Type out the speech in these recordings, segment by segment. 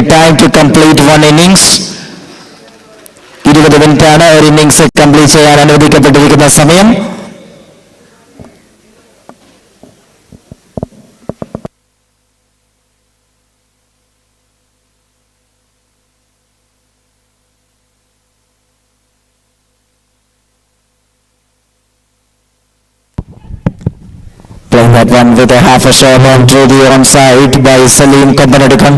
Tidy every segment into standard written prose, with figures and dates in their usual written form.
time to complete one innings. 20 മിനിറ്റാണ് ഒരു innings complete ചെയ്യാൻ അനുവദിക്കപ്പെട്ടിരിക്കുന്ന സമയം. Playing that one with a half a shot on through the onside by Salim Kasaragod.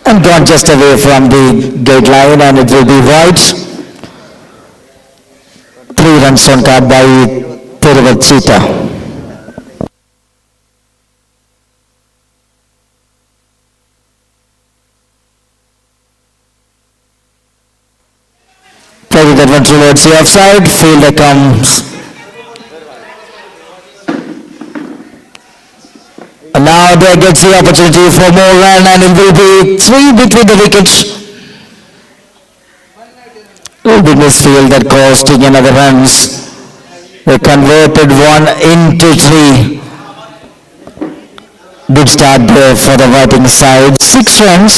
And gone just away from the gate line, and it will be wide. 3 runs on card by Cheetah. Playing that one towards the offside, fielder comes. And now there gets the opportunity for more run, and it will be 3 between the wickets. Oh, big misfield that costing another runs. They converted 1 into 3. Good start there for the batting side. 6 runs.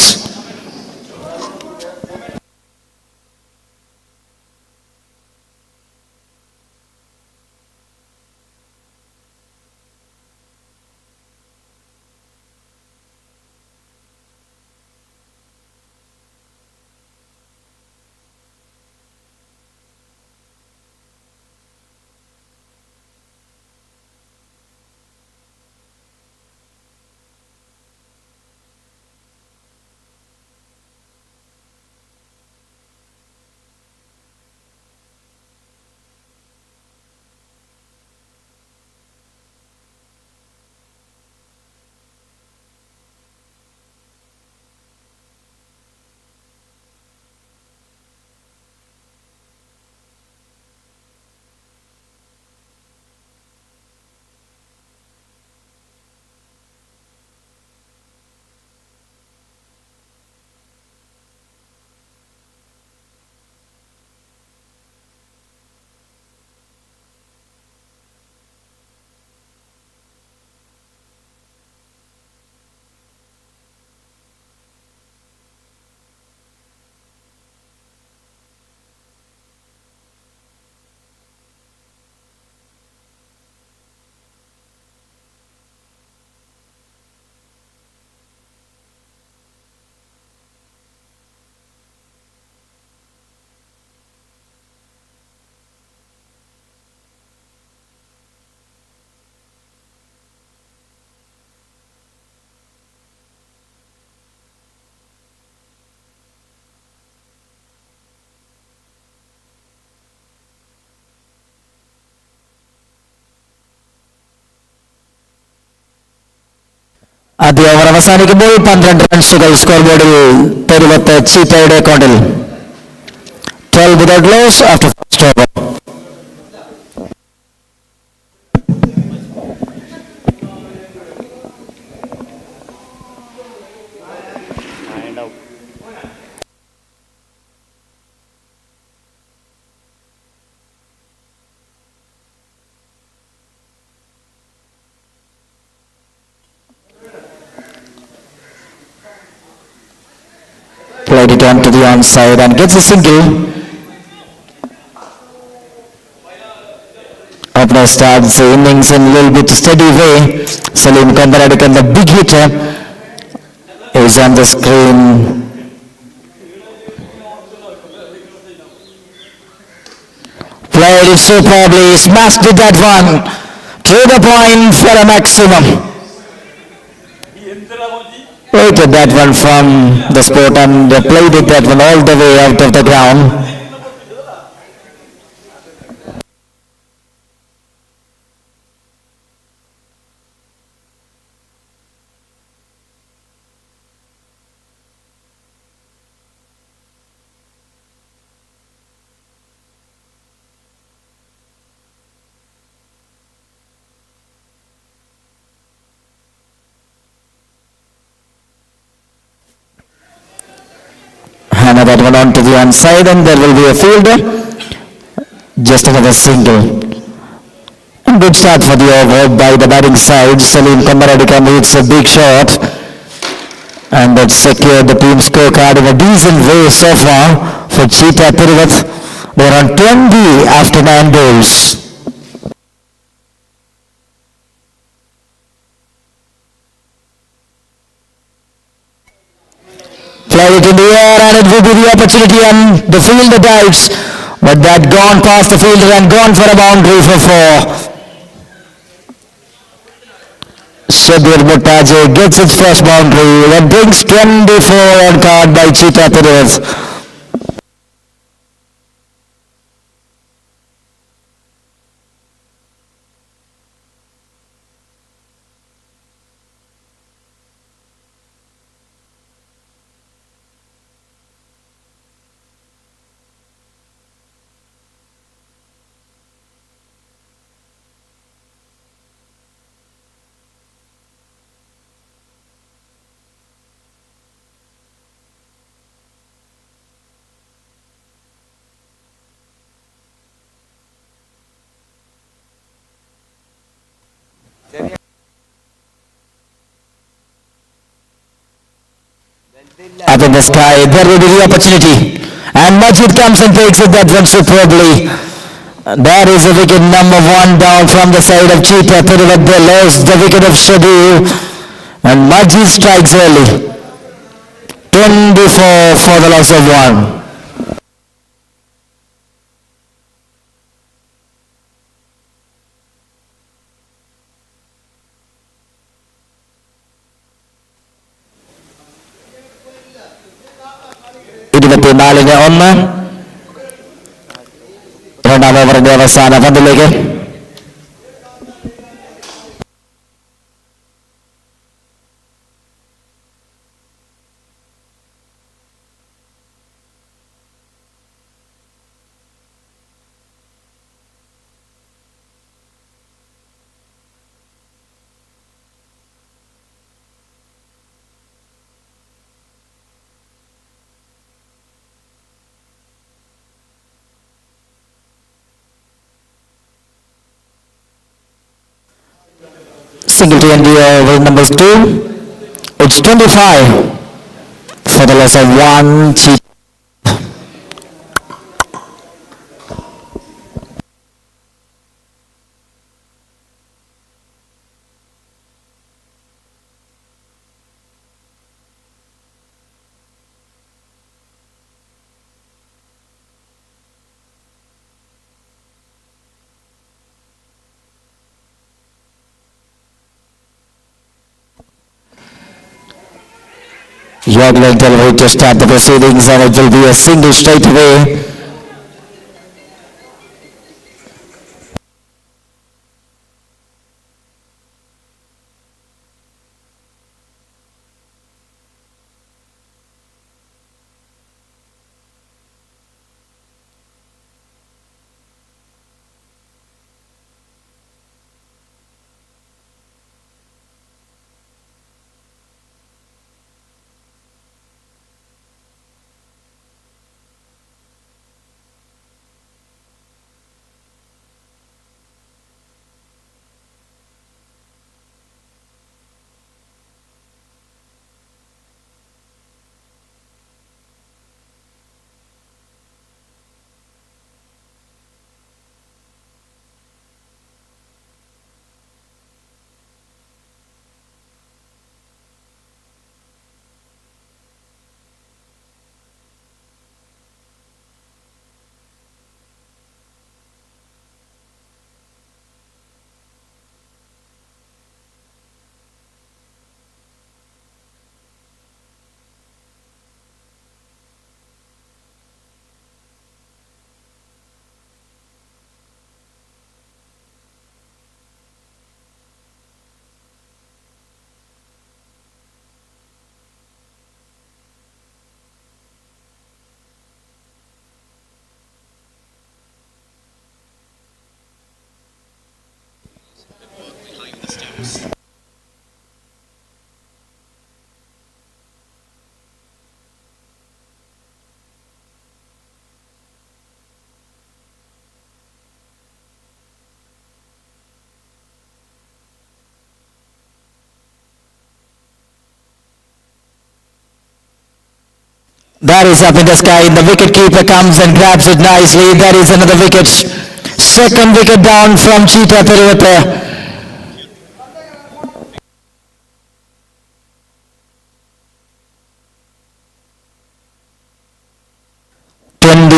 ആദ്യ over അവസാനിക്കുമ്പോൾ 12 റൺസുകൾ score ബോർഡിൽ പെരുവത്ത് ചീറ്റയുടെ അക്കൗണ്ടിൽ. 12 without loss after first over. Played it on to the onside and gets a single. Opener starts the innings in a little bit steady way. Salim Kasaragod, the big hitter, is on the screen. Played it superbly, smashed it that one to the point for a maximum. Waited that one from the spot and played it that one all the way out of the ground. one on to the onside, and there will be a fielder. Just another single. And good start for the over by the batting side. Salim Kamaradika meets a big shot. And that secured the team scorecard in a decent way so far for Cheetah Tiruvat. They're on 20 after 9 balls. Play it in the air and it will be the opportunity and the fielder dives. But that gone past the fielder and gone for a boundary for 4. Shabir Muttaje gets its first boundary. That brings 24 on card by Cheetah Tiruvat. Up in the sky, there will be the opportunity. And Majid comes and takes it that one superbly. That is a wicket number 1 down from the side of Cheetah Tiruvat. They lost the wicket of Shabir. And Majid strikes early. 24 for the loss of 1. ഇരുപത്തിനാലിന് 1. രണ്ടാം ഓവറിന്റെ അവസാന പന്തിലേക്ക് single to end the over numbers 2. It's 25 for the loss of 1. Cheetah. You're going to start the proceedings and it will be a single straight away. That is up in the sky. The wicket keeper comes and grabs it nicely. That is another wicket. Second wicket down from Cheetah Tiruvata.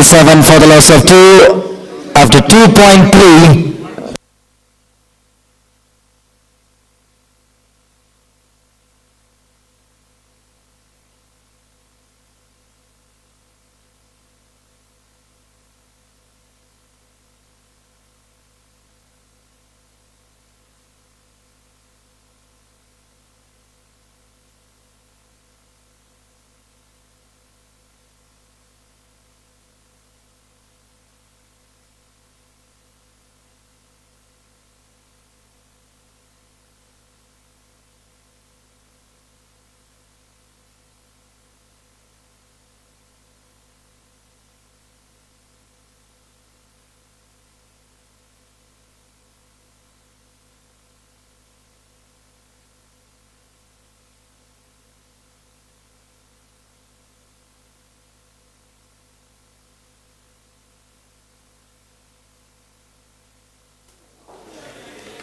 Seven for the loss of 2 after 2.3.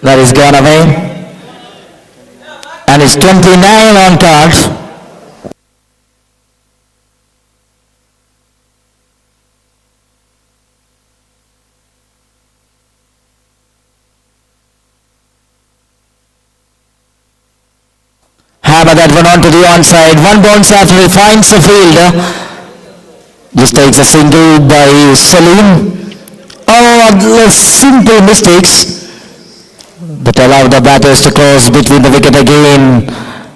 That is gone away. And it's 29 on cards. Hammer that one onto the onside. One bounce after he finds the fielder. Just takes a single by Salim. Oh, simple mistakes that allow the batters to cross between the wicket again.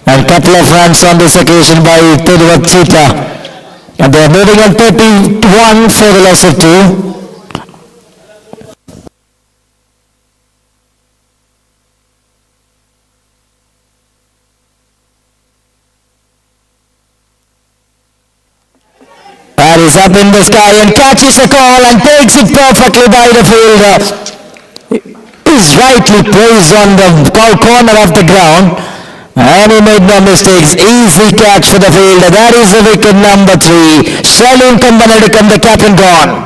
And couple of runs on this occasion by Tiruvata Cheetah. And they are moving on 31 for the loss of 2. That is up in the sky and catches a call and takes it perfectly by the fielder. Is rightly praised on the corner of the ground, and he made no mistakes. Easy catch for the fielder. That is the wicket number 3. Salim Kambanadikam, the captain, gone.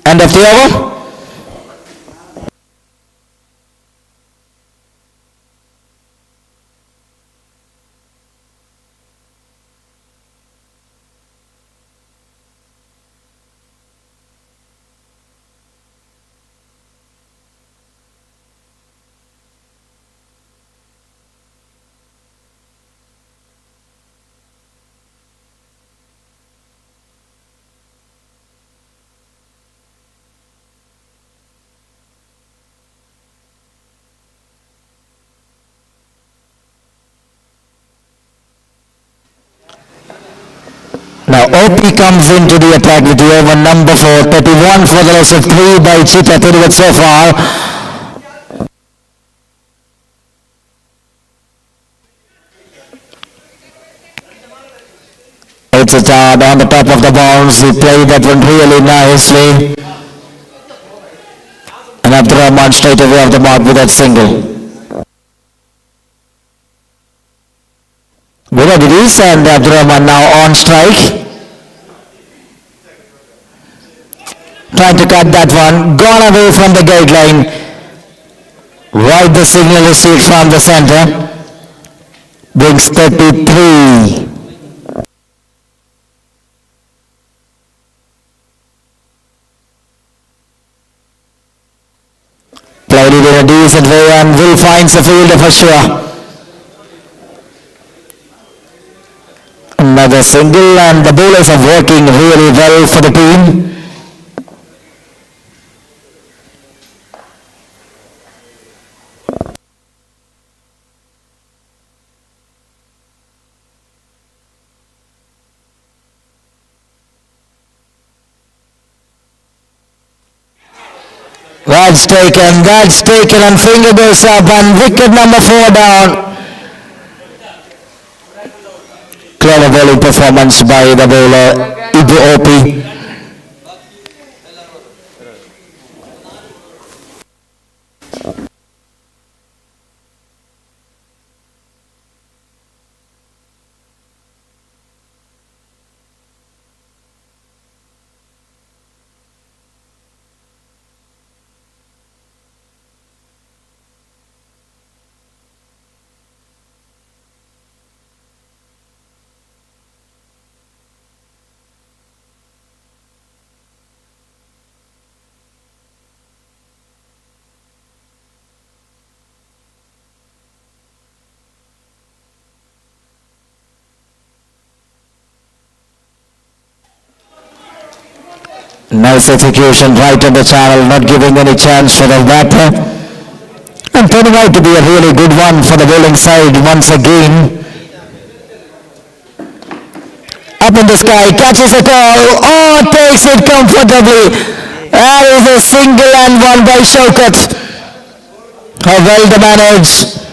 End of the over. Now OP comes into the attack with the over number 4, 31 for the loss of 3 by Cheetah Tiruvata so far. It's a yard on the top of the bounce. He played that one really nicely. And Abdurrahman straight away off the mark with that single. Good it is, and Abdurrahman now on strike. Trying to cut that one, gone away from the guideline. Right, the signal received from the center. Brings 33. Played it in a decent way and will find the fielder for sure. Another single, and the bowlers are working really well for the team. That's taken, and finger goes up, and wicket number 4 down. Clever poor bowling performance by the bowler Ibu Opi. Nice execution right on the channel, not giving any chance for the batter. And turning out to be a really good one for the bowling side once again. Up in the sky, catches a call, takes it comfortably. That is a single and one by Shaukat. How well the manage.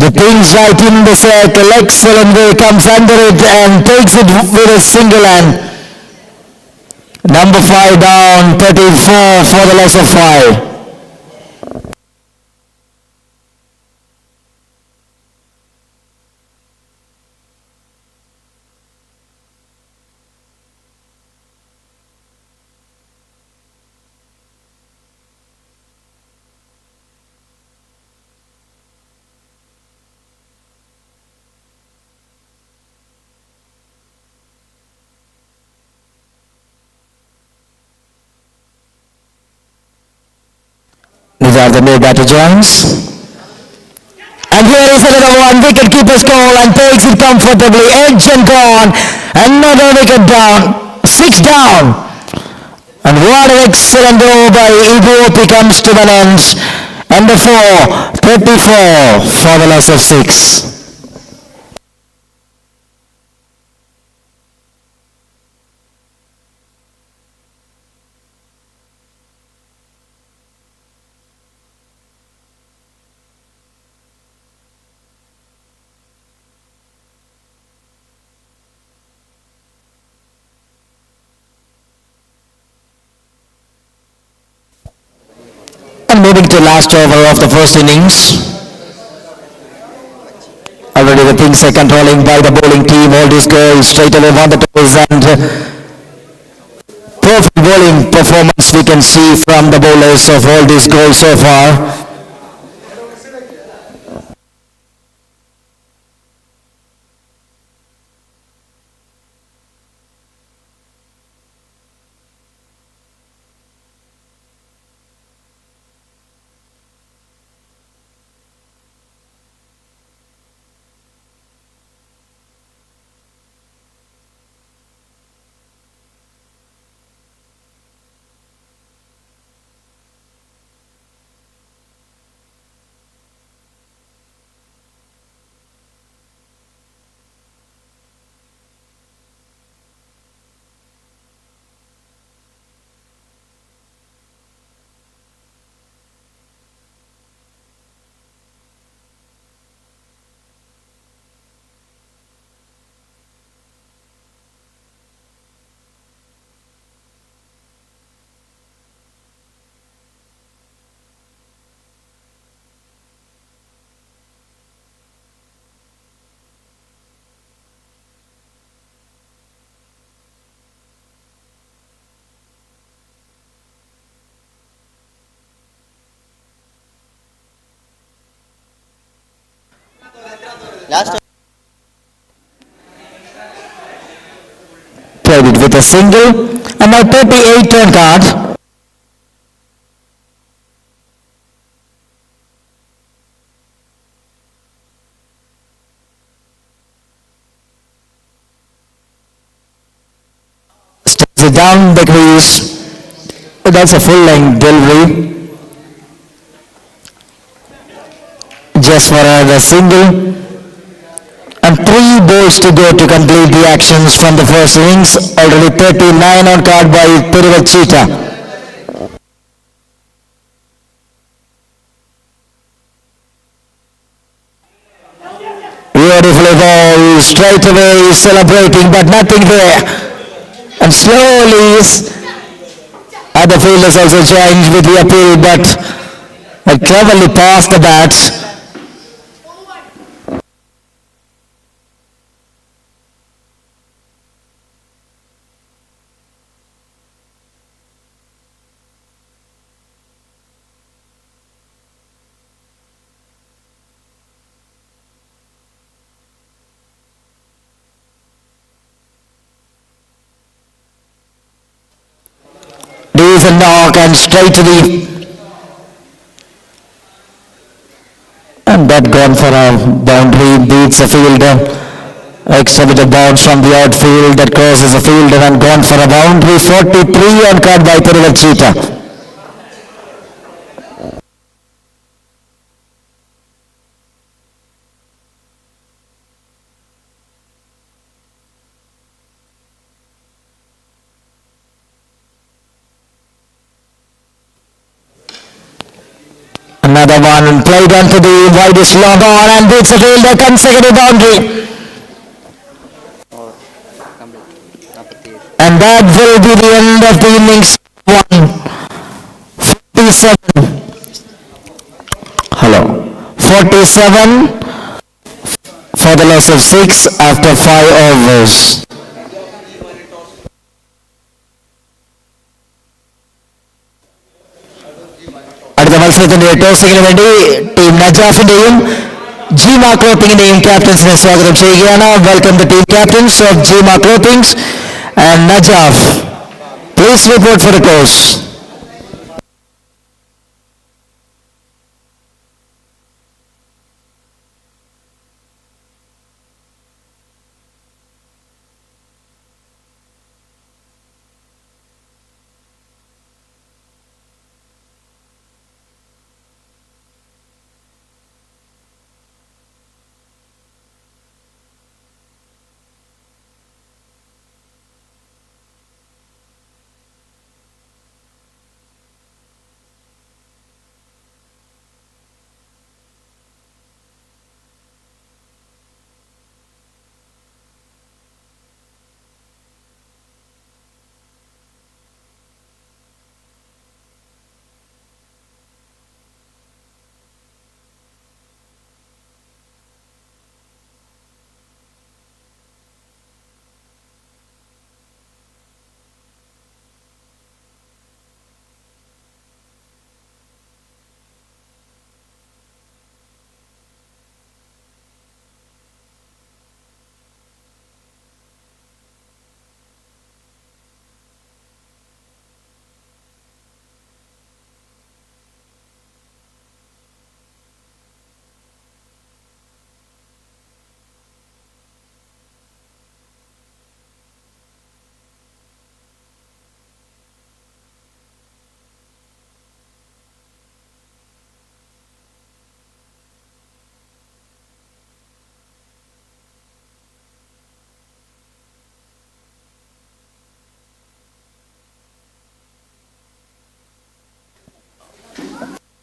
The pins right in the circle, excellent way, comes under it and takes it with a single hand. Number 5 down, 34 for the loss of 5. These are the new batter joins. And here is another one, wicket keeper's call and takes it comfortably, edge and gone, another wicket down, 6 down. And what an excellent over by Ibu Opi comes to an end. And the 34 for the loss of 6. And moving to last over of the first innings. Already the things are controlling by the bowling team. All these girls straight away on the toes and perfect bowling performance we can see from the bowlers of all these goals so far. Played it with a single and now 38 turn card. Steps it down the crease. That's a full length delivery. Just for another single. And 3 balls to go to complete the actions from the first innings. Already 39 on card by Perivachita. Beautifully bowled straight away is celebrating, but nothing there. And slowly other fielders also joined with the appeal, but cleverly passed the bat. There's a knock and straight to the... And that gone for a boundary, beats a fielder. Extra bit of bounce from the outfield that crosses a fielder and gone for a boundary. 43 and caught by Tiruvachita. Another one played onto the widest long on and beats the fielder, consecutive boundary. And that will be the end of the innings. 47. Hello. 47 for the loss of 6 after 5 overs. അടുത്ത മത്സരത്തിന്റെ ടോസിങ്ങിന് വേണ്ടി team നജാഫിന്റെയും Jima ക്ലോത്തിങ്ങിന്റെയും ക്യാപ്റ്റൻസിനെ സ്വാഗതം ചെയ്യുകയാണ്. Welcome the team captains of Jima clothings and Najaf. Please report for the toss.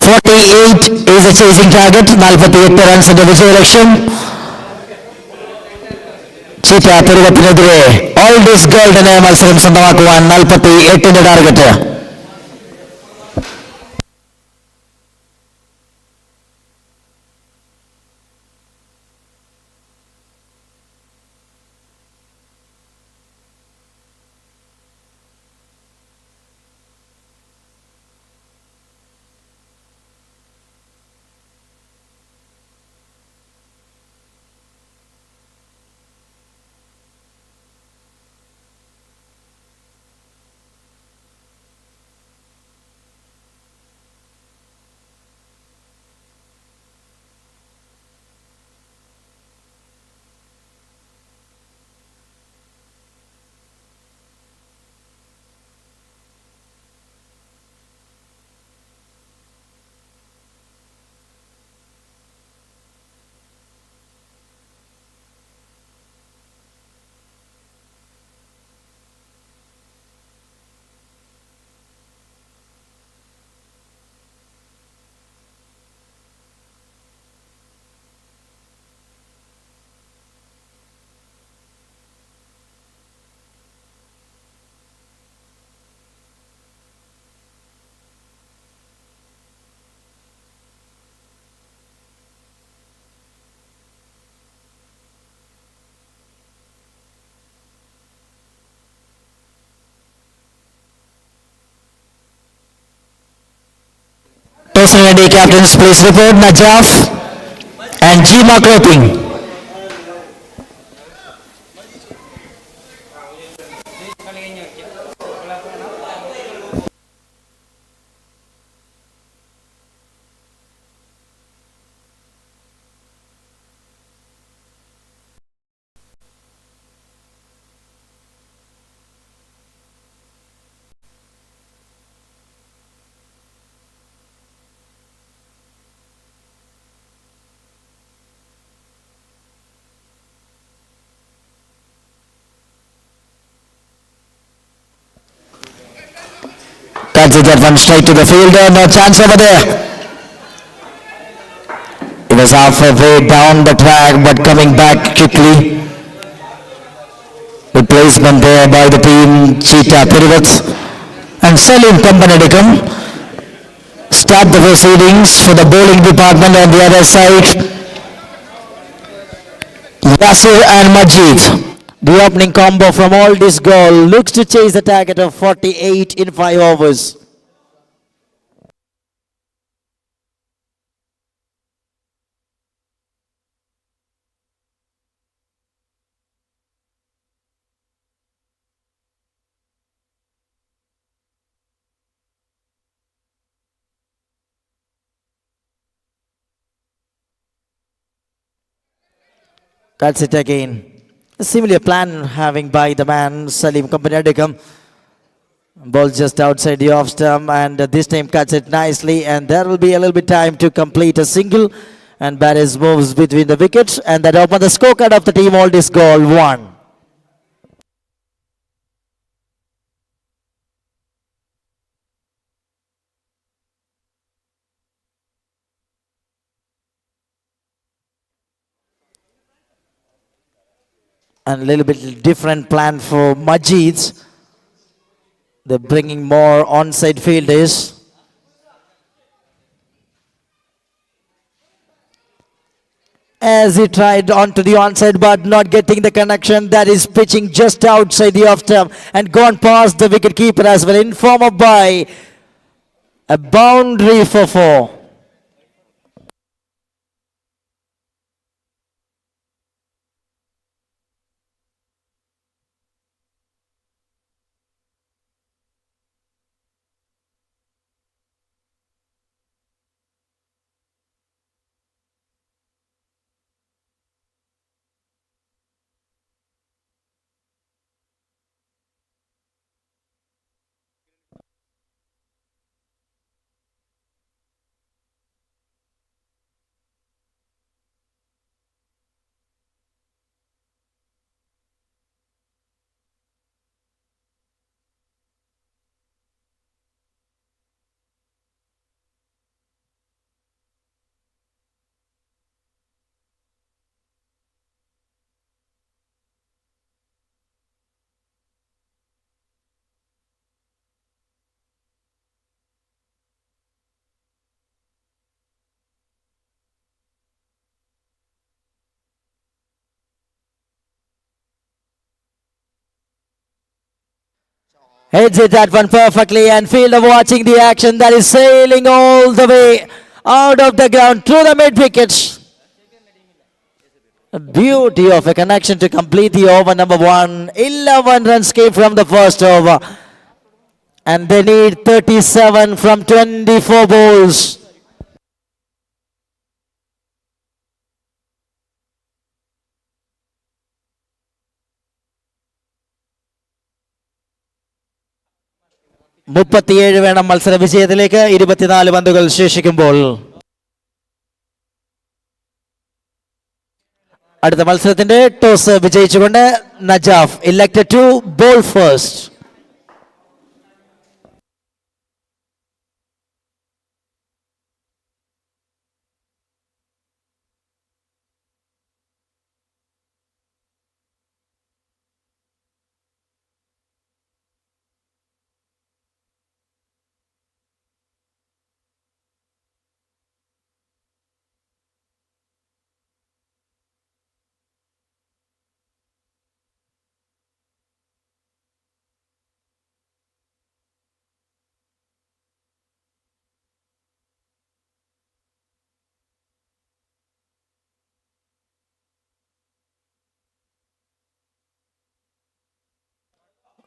.48 is a chasing target. 48 റൺസിന്റെ വിജയലക്ഷ്യം. Cheetah തിരുവത്തിനെതിരെ ഓൾഡ് ഈസ് ഗോൾഡ് എന്ന മത്സരം സ്വന്തമാക്കുവാൻ 48ന്റെ target. Western India captains, please report. Najaf and Jima Clothing. Cuts it that one straight to the fielder. No chance over there. It was halfway down the track, but coming back quickly. Replacement there by the team Cheetah Thiruvat and Salim Kampanadikam. Start the proceedings for the bowling department on the other side. Yasir and Majid. The opening combo from all this goal looks to chase the target of 48 in 5 overs. That's it again. A similar plan having by the man Salim Kampanadikam. Ball just outside the off stump and this time cuts it nicely and there will be a little bit time to complete a single and Barres moves between the wickets and that opens the scorecard of the team all this goal 1. And a little bit different plan for Majid's. They're bringing more onside fielders. As he tried onto the onside but not getting the connection, that is pitching just outside the off stump and gone past the wicket keeper as well. Informed of by a boundary for 4. Heads it that one perfectly and fielder watching the action that is sailing all the way out of the ground to the mid wickets. A beauty of a connection to complete the over number 1. 11 runs came from the first over. And they need 37 from 24 balls. മുപ്പത്തിയേഴ് വേണം മത്സര വിജയത്തിലേക്ക് 24 പന്തുകൾ ശേഷിക്കുമ്പോൾ. അടുത്ത മത്സരത്തിന്റെ toss വിജയിച്ചുകൊണ്ട് Najaf elected to ball first.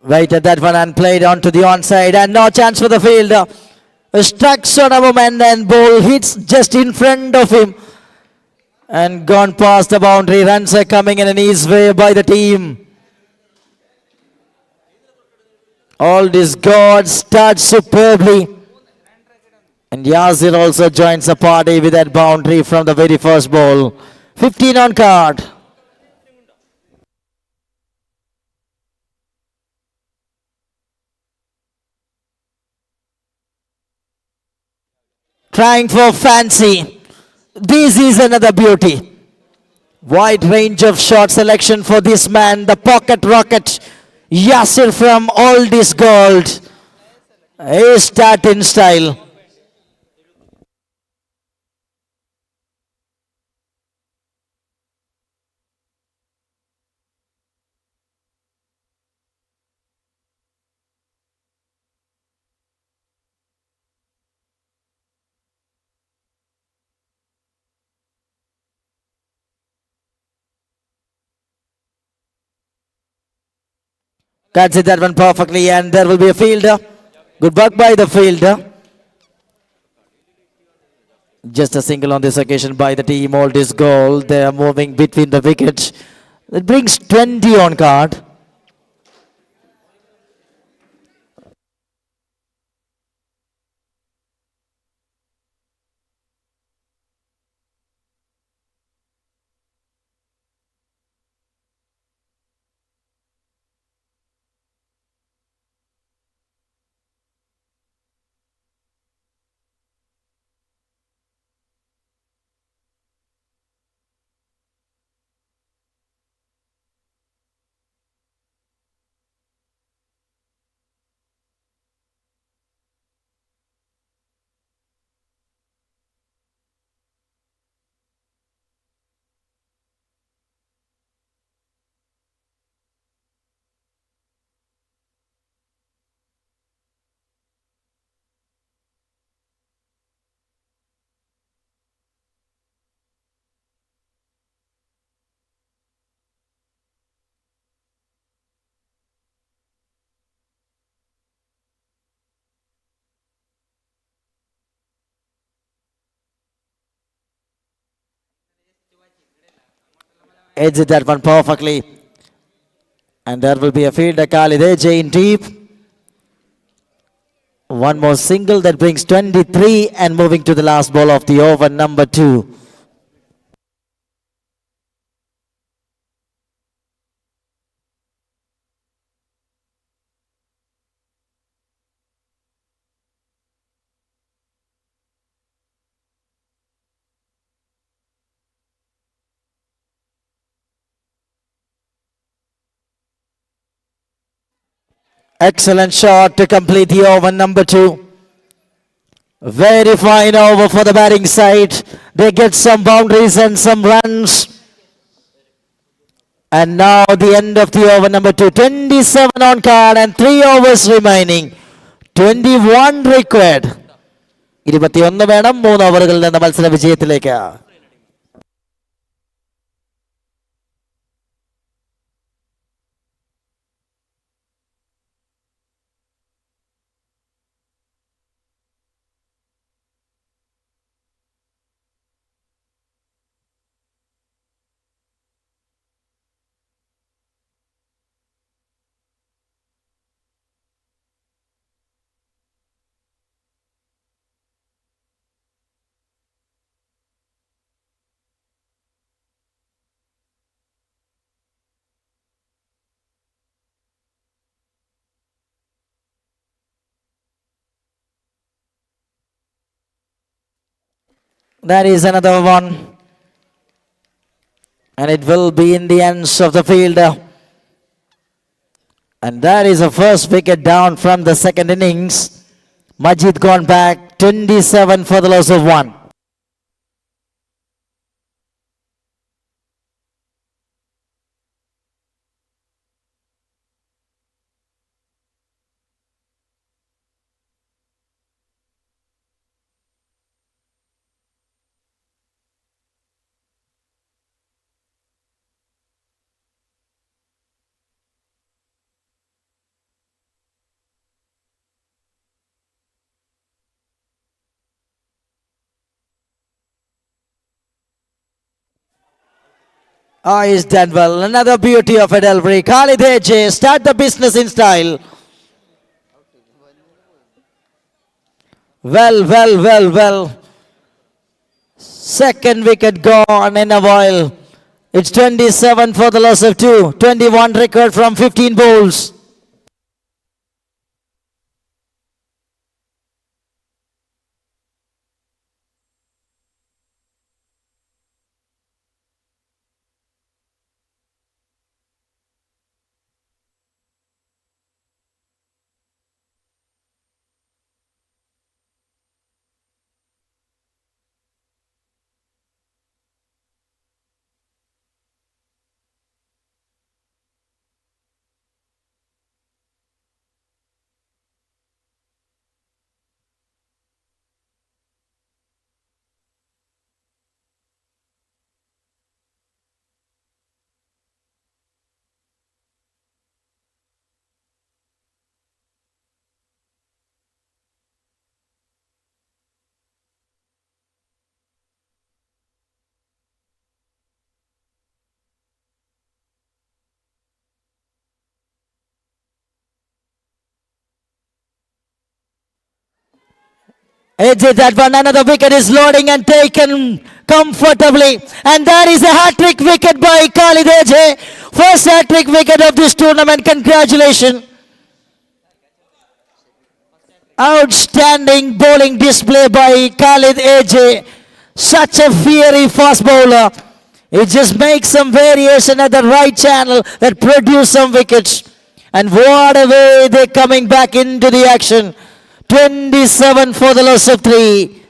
Waited that one and played on to the onside, and no chance for the fielder. Strikes on a moment and ball hits just in front of him and gone past the boundary. Runs are coming in an easy way by the team. All this God starts superbly. And Yazir also joins the party with that boundary from the very first ball. 15 on card. Trying for fancy. This is another beauty. Wide range of shot selection for this man. The pocket rocket. Yasir from All This Gold. A start in style. Cuts it that one perfectly, and there will be a fielder. Good work by the fielder. Just a single on this occasion by the team. All this goal. They are moving between the wickets. It brings 20 on card. Edges that one perfectly. And there will be a fielder. Khalid in deep. One more single that brings 23 and moving to the last ball of the over, number 2. Excellent shot to complete the over, number 2. Very fine over for the batting side. They get some boundaries and some runs. And now the end of the over, number 2. 27 on card and 3 overs remaining. 21 required. 21 വേണം 3 ഓവറുകളിൽ നിന്ന് മത്സര വിജയത്തിലേക്ക്. That is another one. And it will be in the hands of the fielder. And that is the first wicket down from the second innings. Majid gone back. 27 for the loss of 1. Oh, he's done well. Another beauty of a delivery. Khalid AJ, start the business in style. Well. Second wicket gone in a while. It's 27 for the loss of 2. 21 record from 15 bowls. AJ that one, another wicket is loading and taken comfortably. And that is a hat-trick wicket by Khalid AJ. First hat-trick wicket of this tournament. Congratulations. Outstanding bowling display by Khalid AJ. Such a fiery fast bowler. He just makes some variation at the right channel that produce some wickets. And what a way they're coming back into the action. 27 for the loss of 3.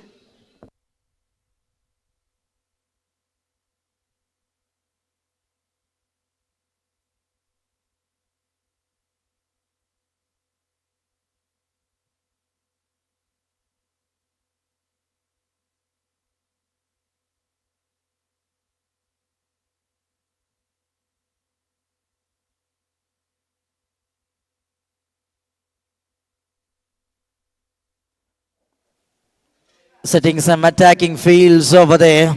Setting some attacking fields over there.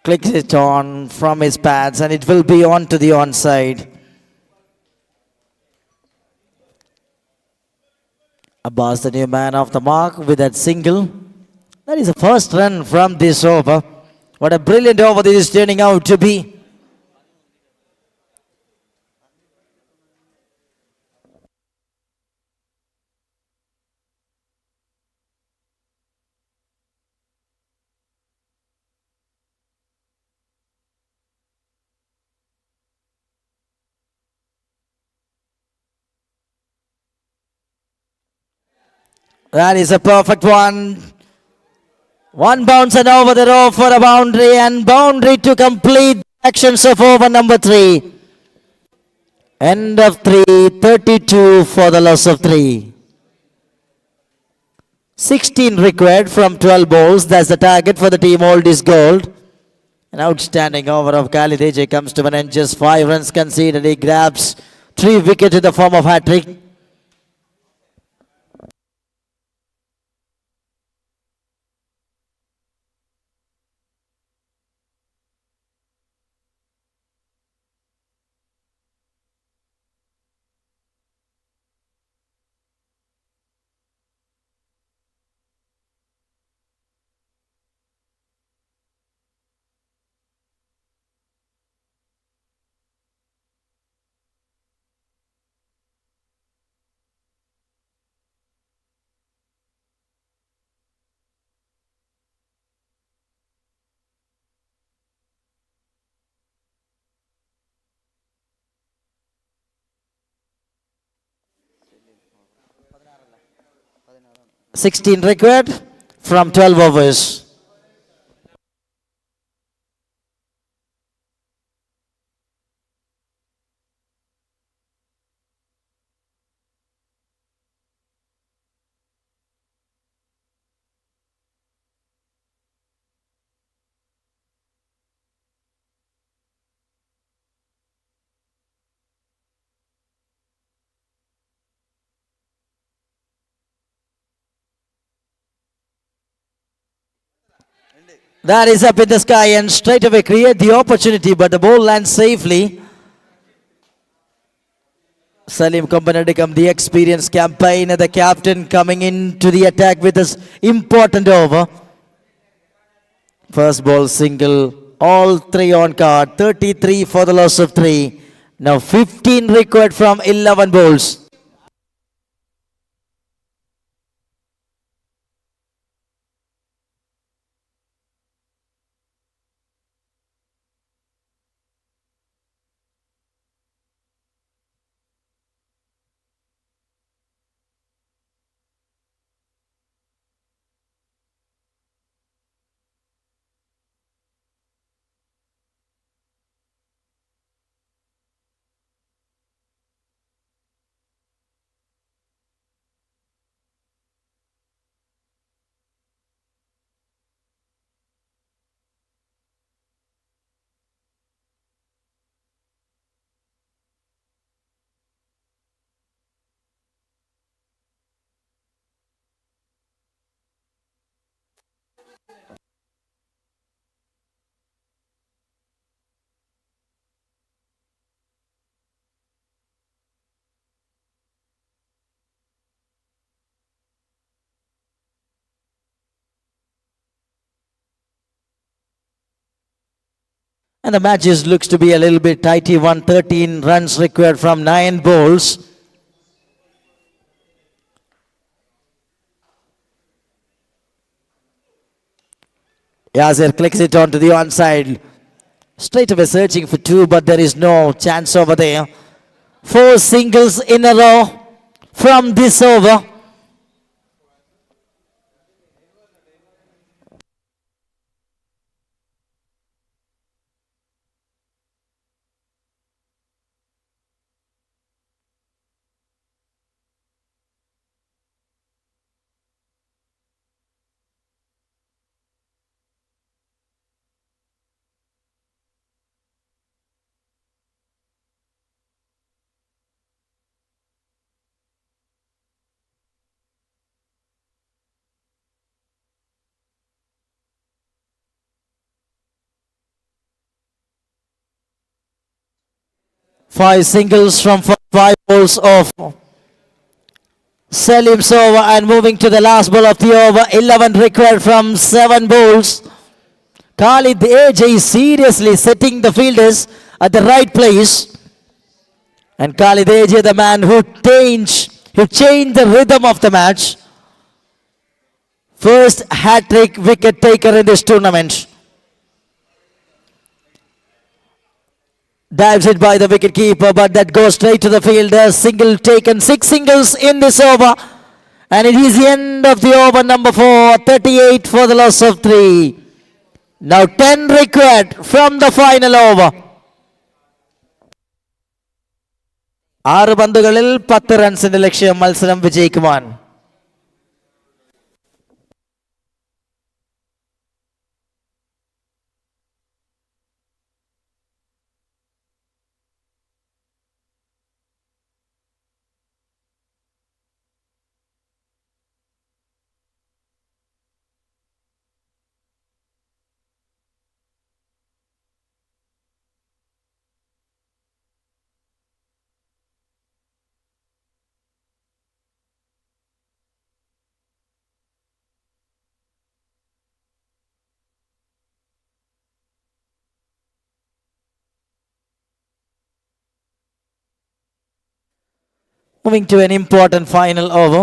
Clicks it on from his pads and it will be on to the onside. Abbas, the new man off the mark with that single. That is the first run from this over. What a brilliant over this is turning out to be. That is a perfect one. One bounce and over the row for a boundary and boundary to complete the actions of over number 3. End of 3, 32 for the loss of 3. 16 required from 12 balls. That's the target for the team. Old is gold. An outstanding over of Khalid AJ comes to an end. Just 5 runs conceded. He grabs 3 wickets in the form of hat-trick. Sixteen required from 12 overs. That is up in the sky and straight away create the opportunity, but the ball lands safely. Salim Kompanadikam, the experienced campaigner, the captain coming into the attack with this important over. First ball single, all three on card, 33 for the loss of 3. Now 15 required from 11 balls. And the match looks to be a little bit tighty. 113 runs required from 9 balls. Yasir clicks it onto the onside. Straight away searching for 2, but there is no chance over there. 4 singles in a row from this over. Five singles from 5 balls of Salim's over, and moving to the last ball of the over. 11 required from 7 balls. Khalid AJ is seriously setting the fielders at the right place. And Khalid AJ, the man who changed the rhythm of the match. First hat-trick wicket taker in this tournament. Dives it by the wicket keeper, but that goes straight to the fielder. Single taken, 6 singles in this over. And it is the end of the over number 4, 38 for the loss of 3. Now 10 required from the final over. 6 പന്തുകളിൽ 10 റൺസിന്റെ ലക്ഷ്യം മത്സരം വിജയിക്കുവാൻ. Moving to an important final over.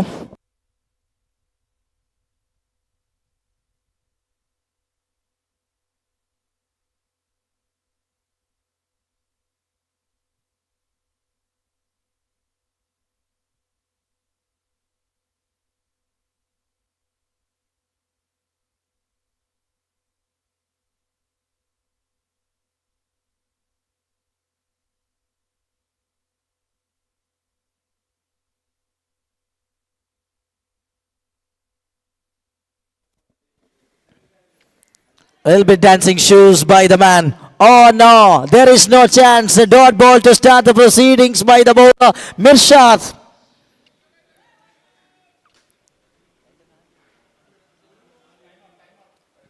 A little bit dancing shoes by the man. Oh no, there is no chance. A dot ball to start the proceedings by the bowler, Mirshad.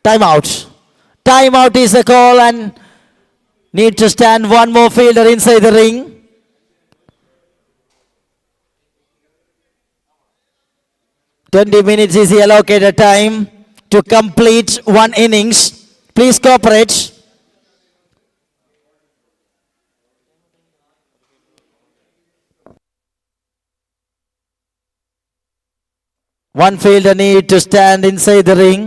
Time out. Timeout is a call and need to stand one more fielder inside the ring. "20 minutes is the allocated time to complete one innings. Please cooperate. One fielder need to stand inside the ring.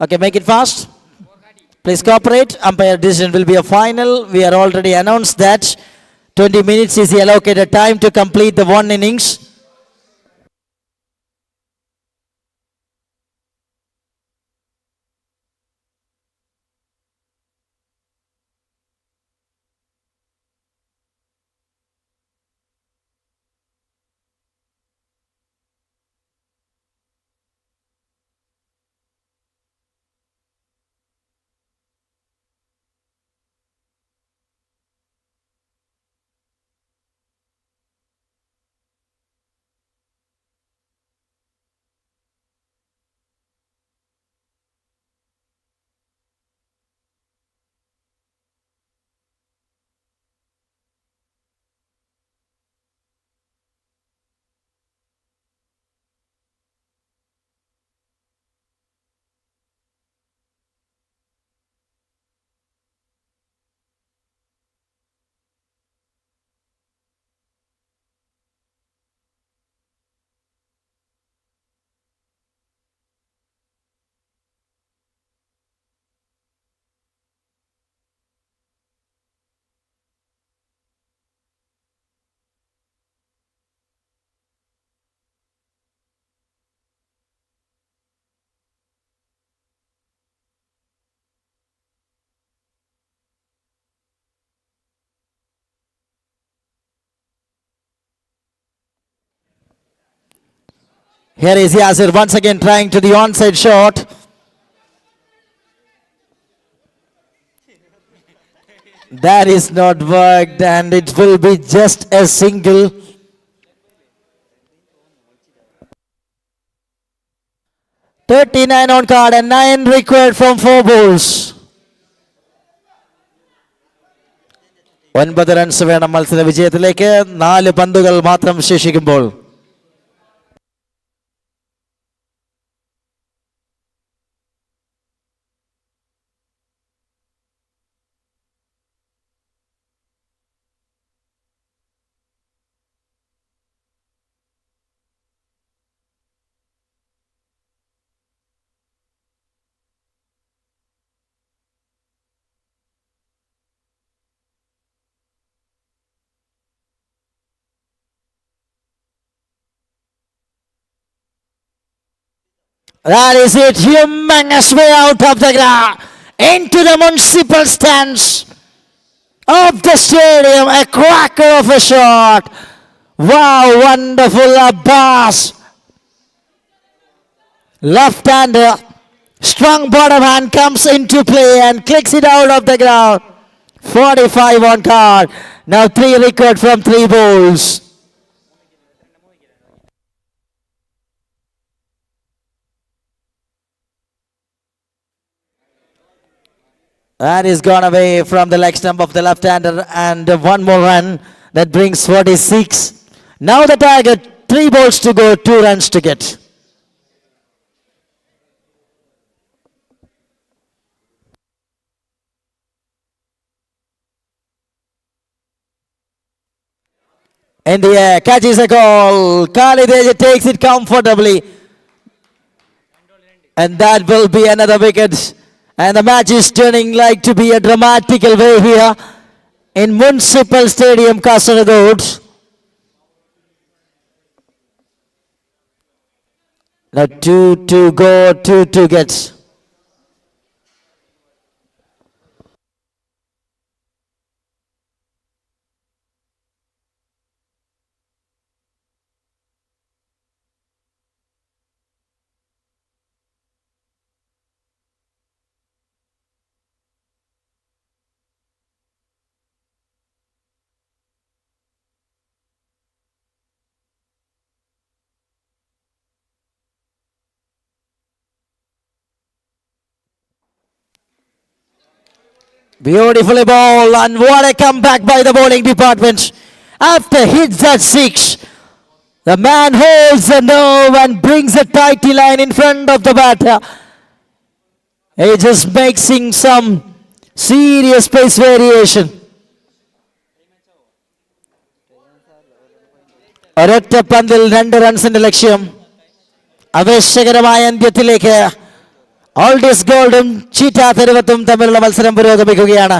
Okay, make it fast. Please cooperate. Umpire decision will be a final. We are already announced that 20 minutes is the allocated time to complete the one innings. Here is Yasir once again trying to the onside shot. That is not worked and it will be just a single. "39 on card and 9 required from 4 balls. 9 runs വേണം മത്സര വിജയത്തിലേക്ക്. 4 പന്തുകൾ മാത്രം ശേഷിക്കുമ്പോൾ. That is it, humongous way out of the ground, into the municipal stands of the stadium, a cracker of a shot. Wow, wonderful Abbas. Left-hander, strong bottom hand comes into play and clicks it out of the ground. 45 on card. Now 3 required from 3 balls. That is gone away from the leg stump of the left-hander and 1 more run. That brings 46. Now the target, 3 balls to go, 2 runs to get. In the air, catches a goal. Khalid takes it comfortably. And that will be another wicket. And the match is turning like to be a dramatical way here in Municipal Stadium, Kasaragod. Now 2 to go, 2 to get. Beautifully ball, and what a comeback by the bowling department. After hits at 6, the man holds the nerve and brings a tighty line in front of the batter. He just making some serious pace variation. ഒരൊറ്റ പന്തിൽ 2 റൺസിന്റെ ലക്ഷ്യം. ആവേശകരമായ അന്ത്യത്തിലേക്ക് Oldis ഗോൾഡും cheetah തെരുവത്തും തമ്മിലുള്ള മത്സരം പുരോഗമിക്കുകയാണ്.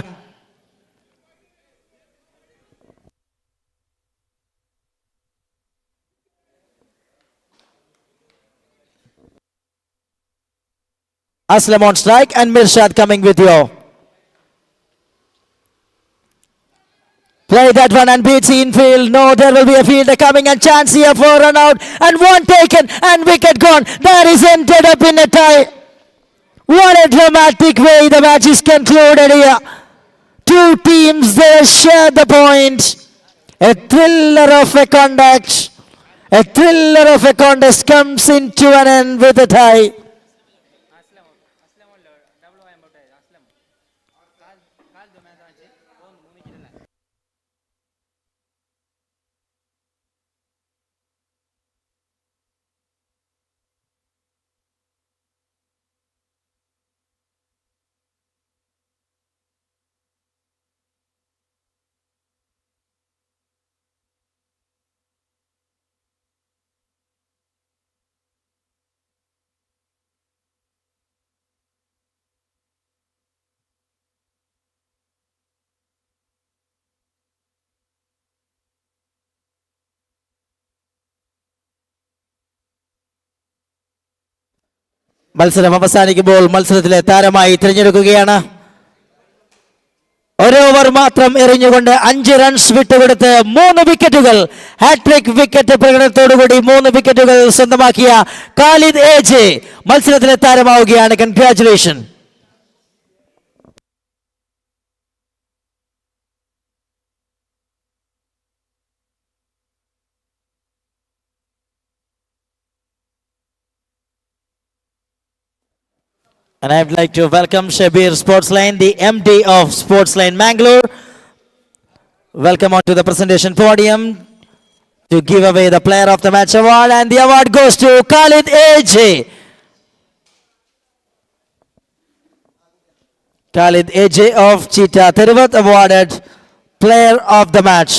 Aslam on strike and Mirshad coming with you. Play that one and beats infield. No, there will be a fielder coming and chance here for run out and one taken and wicket gone. That is ended up in a tie. What a dramatic way the match is concluded here. Two teams, they share the point. A thriller of a conduct. A thriller of a contest comes into an end with a tie. മത്സരം അവസാനിക്കുമ്പോൾ മത്സരത്തിലെ താരമായി തിരഞ്ഞെടുക്കുകയാണ്. ഒരു over മാത്രം എറിഞ്ഞുകൊണ്ട് 5 runs വിട്ടുകൊടുത്ത് 3 വിക്കറ്റുകൾ, hat trick wicket പ്രകടനത്തോടുകൂടി 3 വിക്കറ്റുകൾ സ്വന്തമാക്കിയ Khalid AJ മത്സരത്തിലെ താരമാവുകയാണ്. Congratulation. And I'd like to welcome Shabir Sportsline, the MD of Sportsline Mangalore. Welcome onto the presentation podium to give away the Player of the Match award, and the award goes to Khalid AJ. Khalid AJ of Cheetah Thiruvat awarded Player of the Match.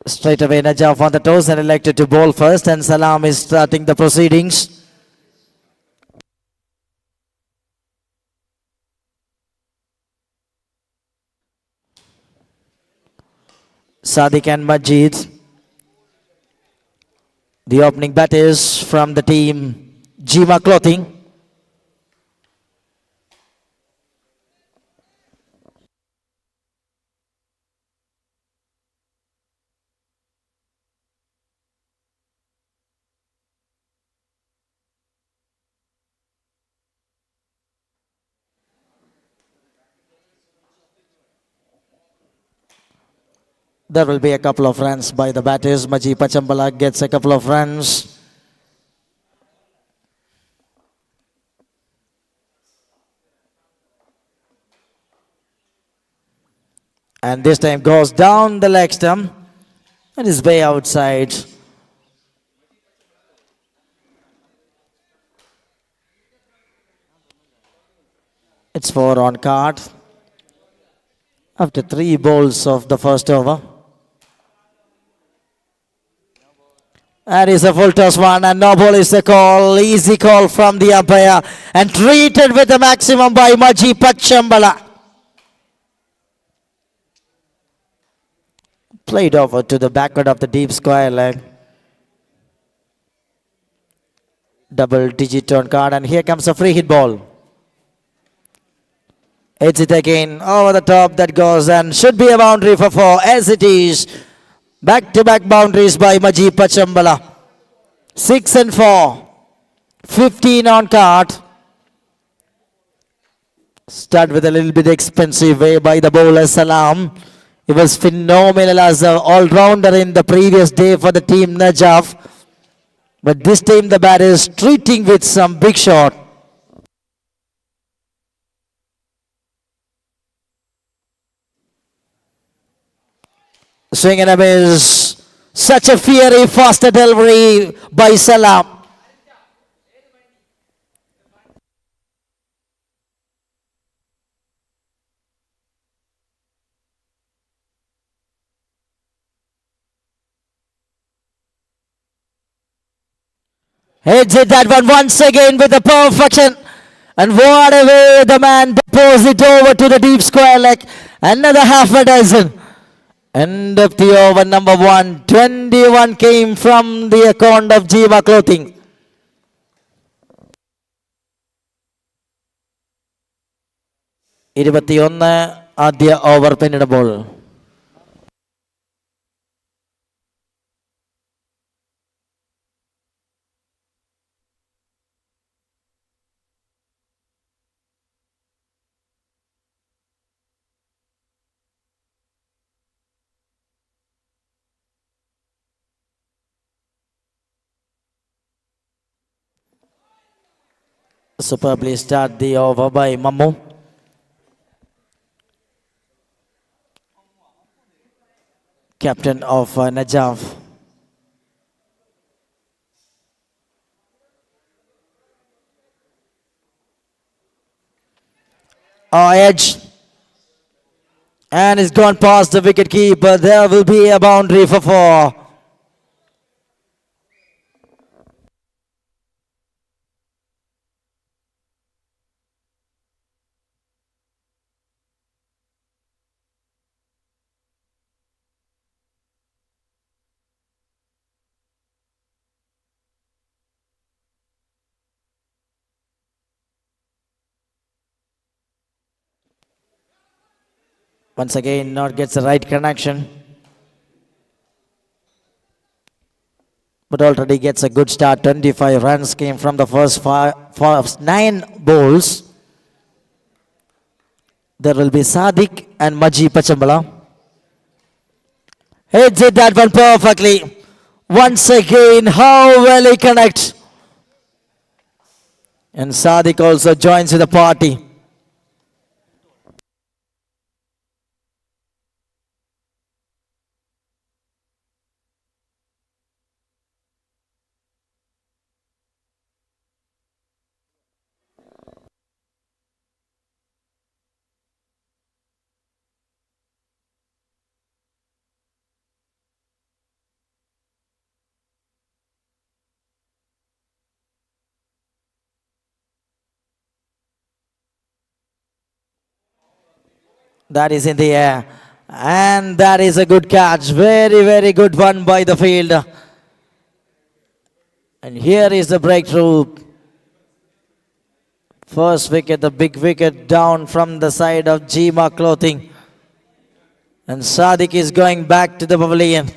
Straight away Najaf on the toes and elected to bowl first, and Salam is starting the proceedings. Sadiq and Majid. The opening bat is from the team Jima Clothing. There will be a couple of runs by the batters. Maji Pachambala gets a couple of runs. And this time goes down the leg stump and is way outside. It's 4 on card after 3 balls of the first over. That is a full toss one, and no ball is the call. Easy call from the umpire and treated with the maximum by Maji Pachambala. Played over to the backward of the deep square leg. Double digit on card, and here comes a free hit ball. It's it again over the top, that goes and should be a boundary for 4, as it is. Back-to-back boundaries by Maji Pachambala. 6 and 4. 15 on card. Start with a little bit expensive way by the bowler Salam. He was phenomenal as an all-rounder in the previous day for the team Najaf. But this time the batter is treating with some big shot. Swing and a miss. Such a fiery faster delivery by Salam. Heads it that one once again with the perfection. And what a way the man deposed it over to the deep square leg. Another half a dozen. End of the over number 1. 21 came from the account of Jiva Clothing. ഇരുപത്തിയൊന്ന് ആദ്യ over പിന്നിടുമ്പോൾ superbly start the over by Mammu. Captain of Najaf. Edge. And it's gone past the wicket keeper. There will be a boundary for 4. Once again, not gets the right connection. But already gets a good start. 25 runs came from the first 9 balls. There will be Sadiq and Maji Pachambala. Hits it that one perfectly. Once again, how well he connects. And Sadiq also joins with the party. That is in the air. And that is a good catch. Very, very good one by the field. And here is the breakthrough. First wicket, the big wicket down from the side of Jima Clothing. And Sadiq is going back to the pavilion.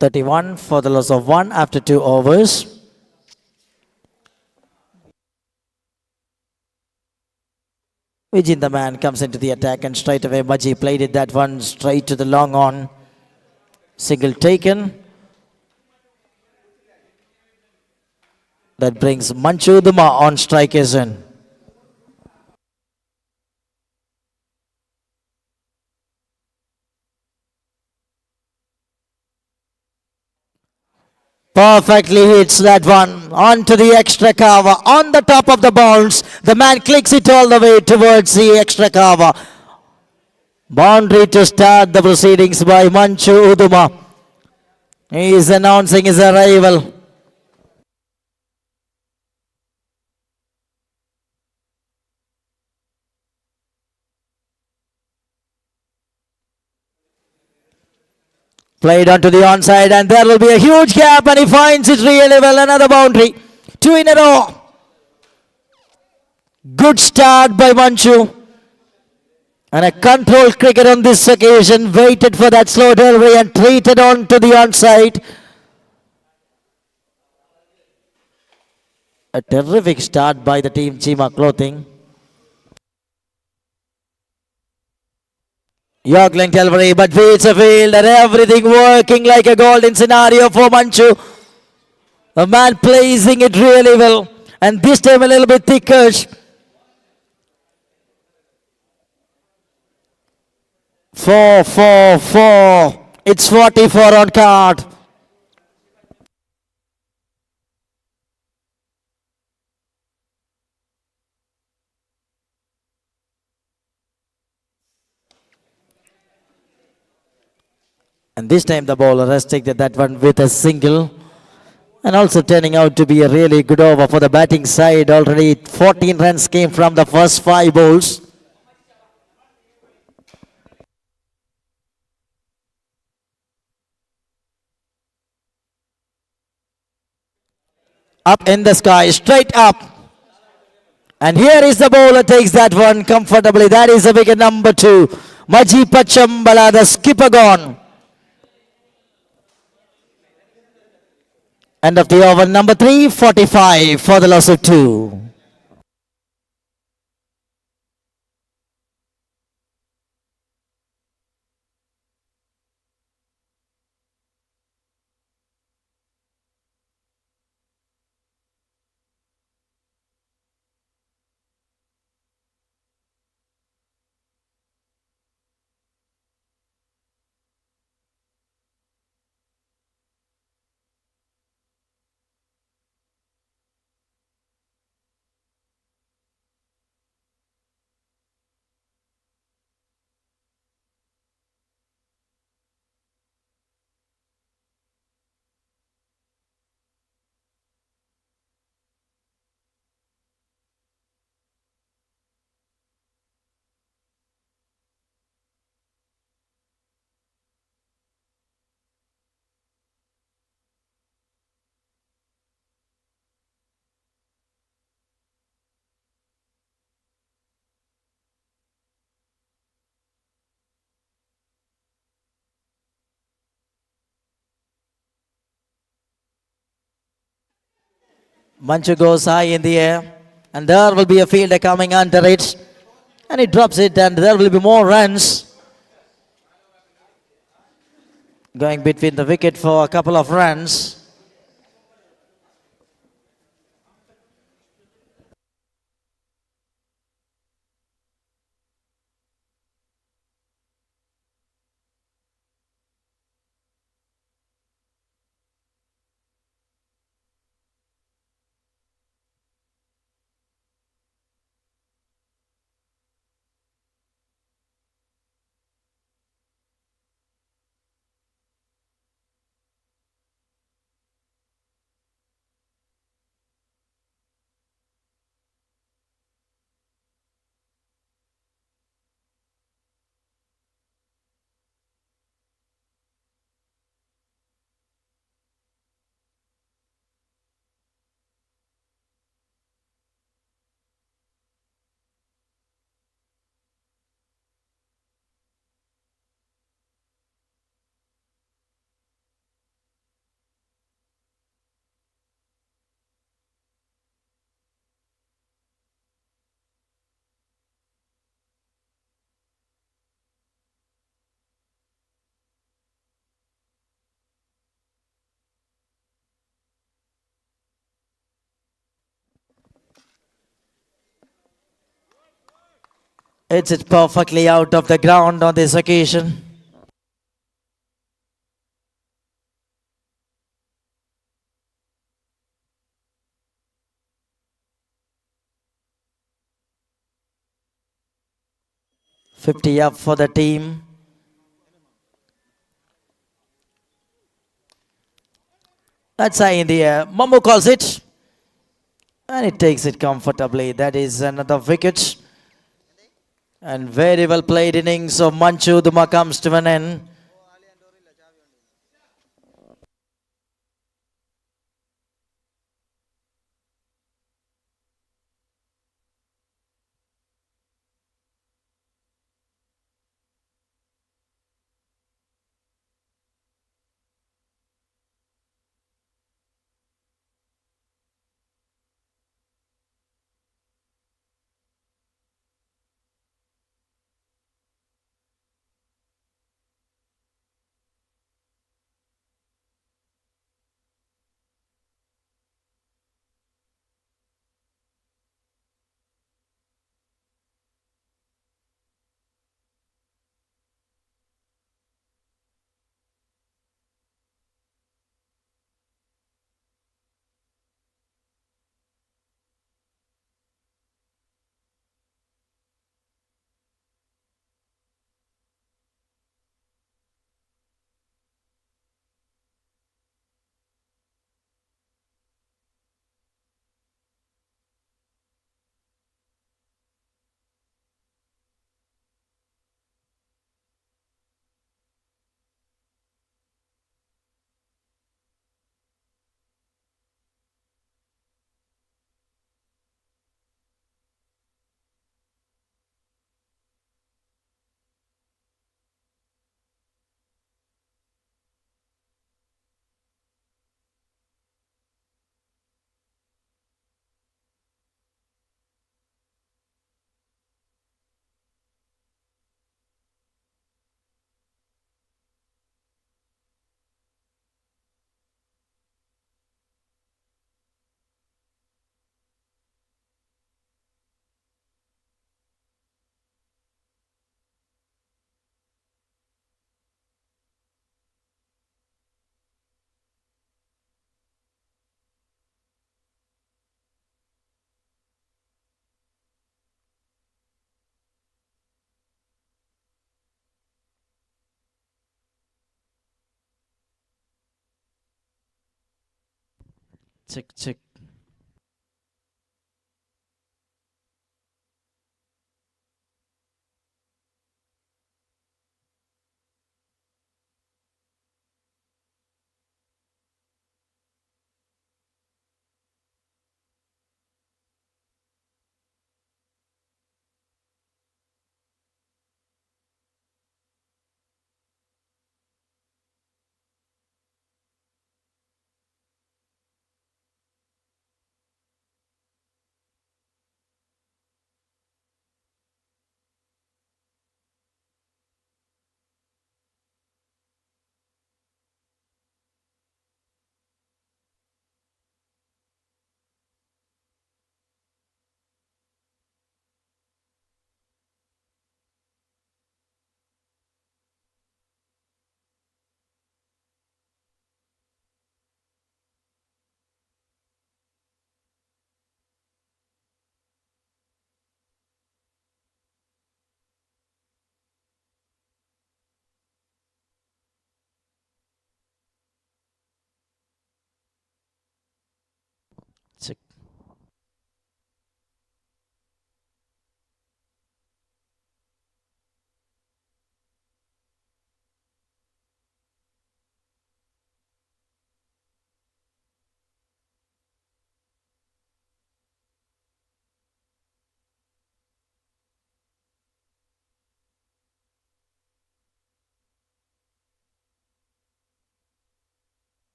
.31 for the loss of 1 after 2 overs. Vijin the man comes into the attack and straight away Maji played it that one straight to the long on. Single taken. That brings Manchu Duma on strike in. Perfectly hits that one onto the extra cover on the top of the bounce. The man clicks it all the way towards the extra cover. Boundary to start the proceedings by Manchu Uduma. He is announcing his arrival. Played onto the onside and there will be a huge gap and he finds it really well. Another boundary. 2 in a row. Good start by Manchu. And a controlled cricket on this occasion. Waited for that slow delivery and treated on to the onside. A terrific start by the team Jima Clothing. Yorkling delivery, but beats a field and everything working like a golden scenario for Manchu. The man placing it really well. And this time a little bit thicker. Four. It's 44 on card. And this time the bowler has taken that one with a single. And also turning out to be a really good over for the batting side. Already 14 runs came from the first 5 bowls. Up in the sky, straight up. And here is the bowler, takes that one comfortably. That is a wicket number 2. Maji Pachambala, the skipper gone. End of the over, number 3, 45 for the loss of 2. Manchu goes high in the air. And there will be a fielder coming under it. And he drops it and there will be more runs. Going between the wicket for a couple of runs. It's it perfectly out of the ground on this occasion. $50 up for the team. That's high in the air. Momo calls it. And it takes it comfortably. That is another wicket. And very well played innings of Manchu Duma comes to an end. Check, check.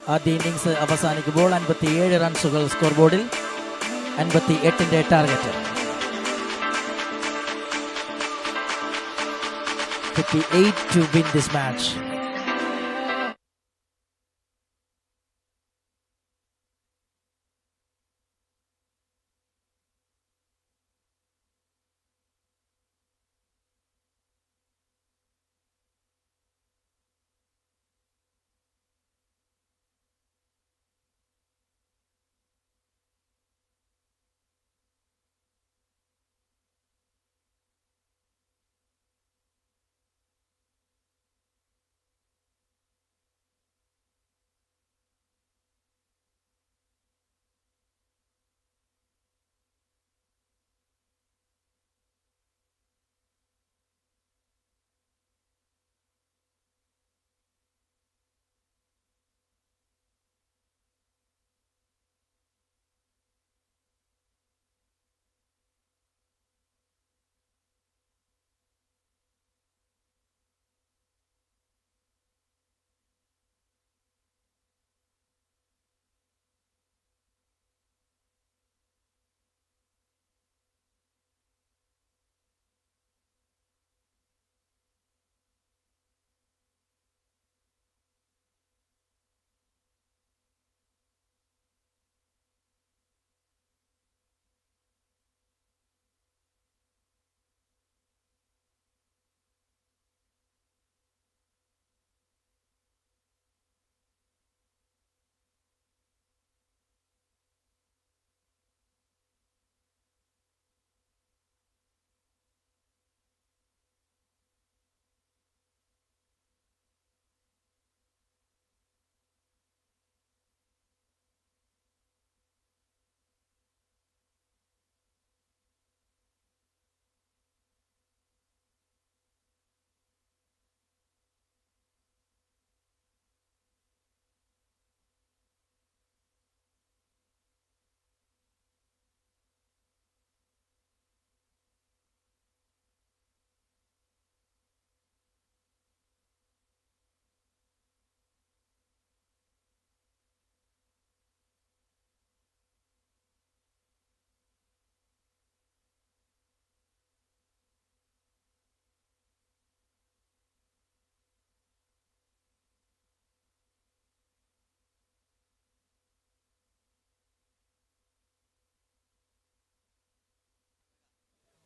ആദ്യ innings അവസാനിക്കുമ്പോൾ 57 റൺസുകൾ score ബോർഡിൽ, 58-ന്റെ target. 58 to win this match.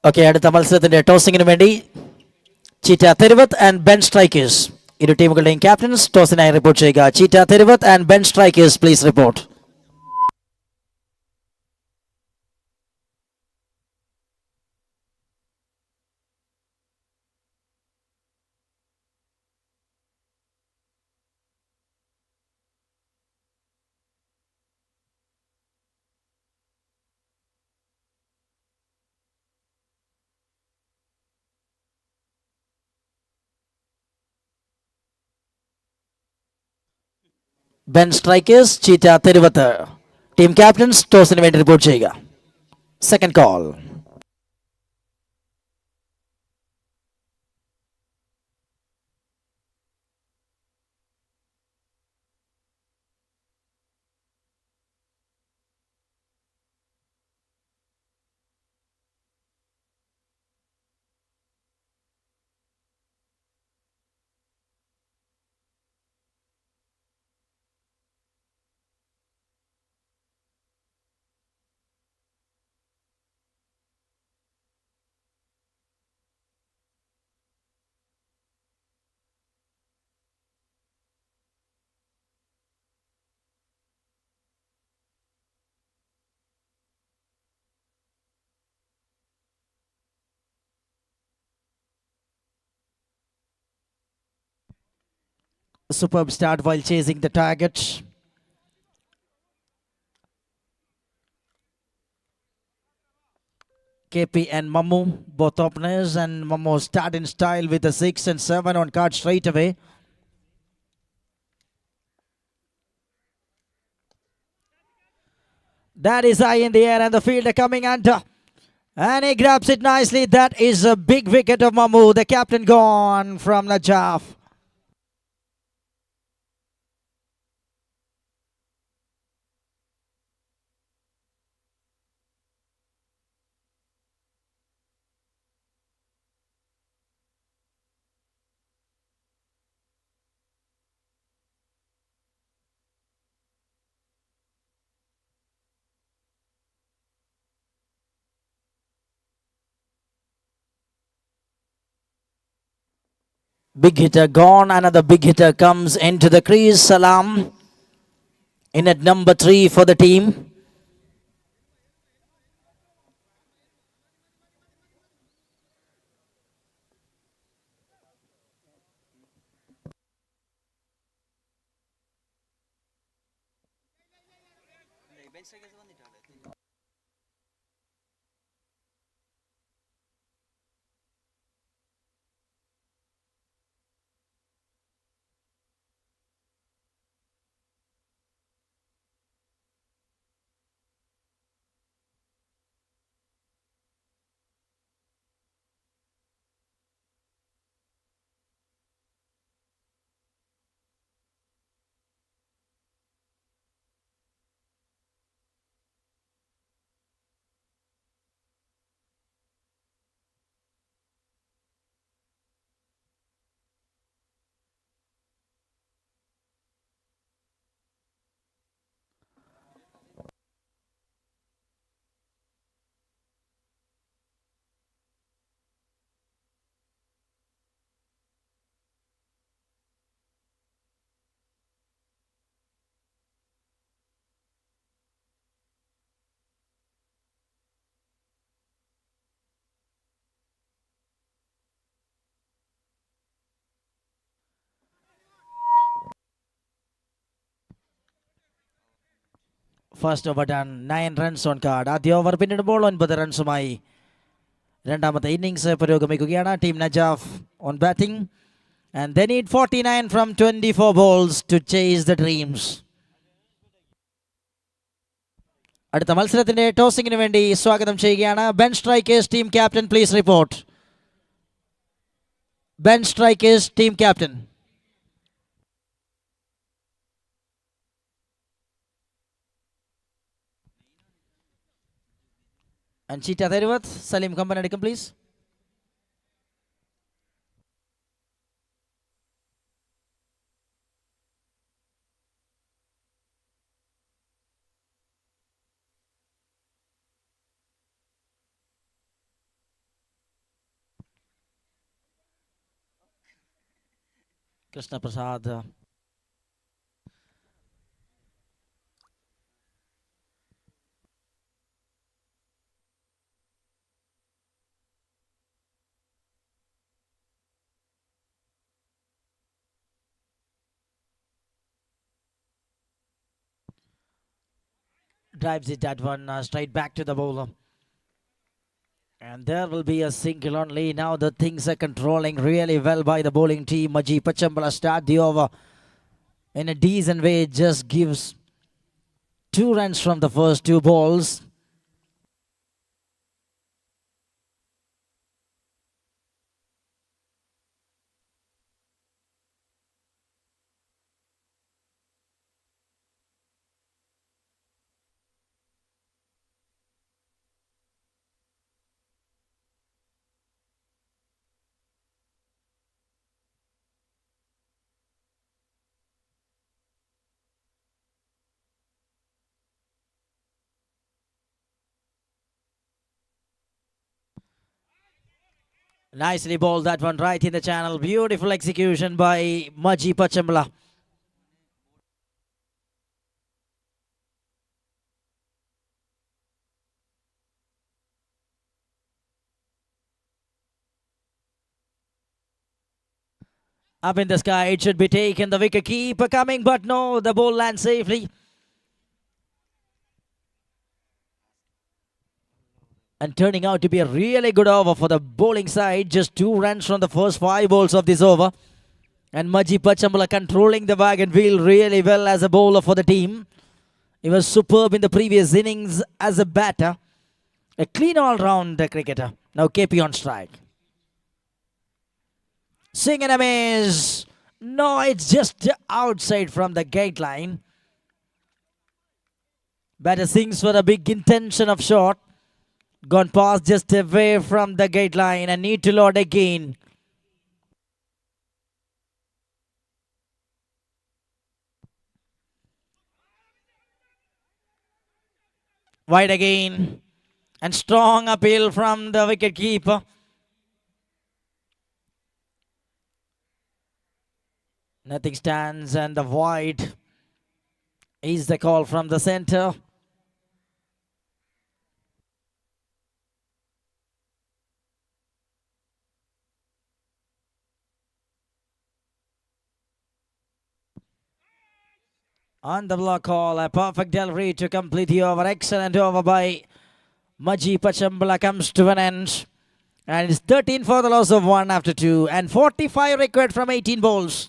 Okay, അടുത്ത മത്സരത്തിന്റെ ടോസിങ്ങിന് വേണ്ടി Cheetah Theruvath and Ben Strikers, ഇരു ടീമുകളുടെയും ക്യാപ്റ്റൻസ് ടോസിനായി റിപ്പോർട്ട് ചെയ്യുക. Cheetah Theruvath and Ben Strikers, please report. Ben Strikers, Cheetah Theruvath, team captains ടോസിന് വേണ്ടി റിപ്പോർട്ട് ചെയ്യുക. Second call. Superb start while chasing the target. KP and Mammu, both openers, and Mammu start in style with a 6 and 7 on card straight away. That is high in the air and the fielder coming under. And he grabs it nicely. That is a big wicket of Mammu. The captain gone from Najaf. Big hitter gone. Another big hitter comes into the crease. Salam in at number 3 for the team. First over done. 9 runs on card. ആദ്യ over പിന്നിടുമ്പോൾ 9 റൺസുമായി രണ്ടാമത്തെ innings പുരോഗമിക്കുകയാണ്. Team Najaf on batting and they need 49 from 24 balls to chase the dreams. അടുത്ത മത്സരത്തിന്റെ ടോസിംഗിന് വേണ്ടി സ്വാഗതം ചെയ്യുകയാണ്. Ben strikers team captain please report. Ben strikers team captain. And Cheetah Theriwath, Salim Kampanadikam, please. Krishna Prasad. Drives it that one straight back to the bowler. And there will be a single only. Now the things are controlling really well by the bowling team. Maji Pachambala start the over in a decent way. Just gives 2 runs from the first 2 balls. Nicely bowled that one right in the channel. Beautiful execution by Maji Pachambala. Up in the sky, it should be taken. The wicket keeper coming, but no, the ball lands safely. And turning out to be a really good over for the bowling side. Just 2 runs from the first 5 balls of this over. And Maji Pachambala controlling the wagon wheel really well as a bowler for the team. He was superb in the previous innings as a batter. A clean all-round cricketer. Now KP on strike. Swing and a miss. No, it's just outside from the gate line. Batter sings for a big intention of shot. Gone past just away from the gate line and need to load again. Wide again. And strong appeal from the wicket keeper. Nothing stands and the wide is the call from the center. On the block call, a perfect delivery to complete the over. Excellent over by Maji Pachambala comes to an end. And it's 13 for the loss of 1 after 2 and 45 required from 18 balls.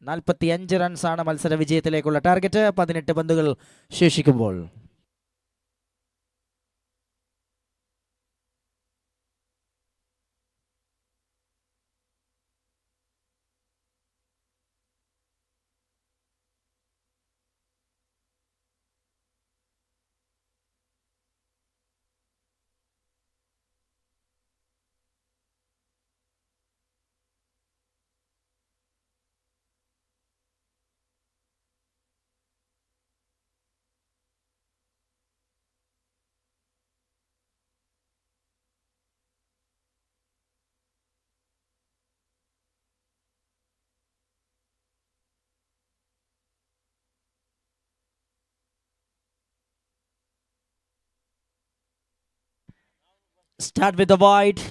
45 റൺസാണ് മത്സര വിജയത്തിലേക്കുള്ള target 18 പന്തുകൾ ശേഷിക്കുമ്പോൾ. Start with the wide.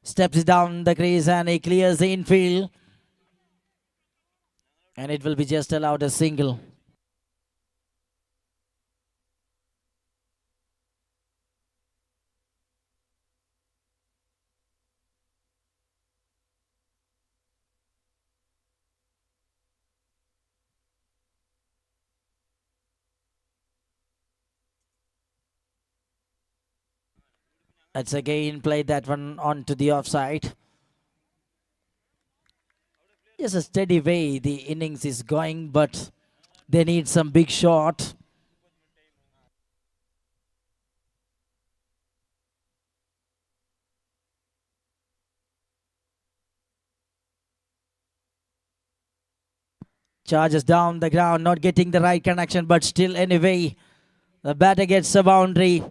Steps down the crease and he clears the infield. And it will be just allowed a single. It's again played that one onto the offside. Just a steady way the innings is going, but they need some big shot. Charges down the ground, not getting the right connection, but still anyway, the batter gets a boundary.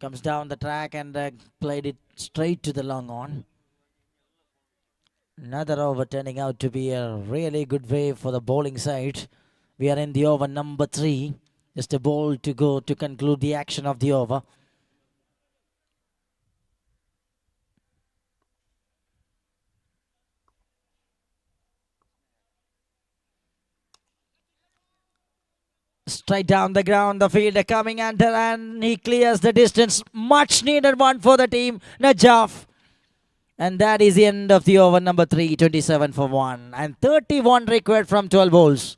Comes down the track and played it straight to the long on. Another over turning out to be a really good way for the bowling side. We are in the over number 3. Just a ball to go to conclude the action of the over. Straight down the ground, the fielder coming under and he clears the distance. Much needed one for the team, Najaf. And that is the end of the over number 3, 27 for 1. And 31 required from 12 balls.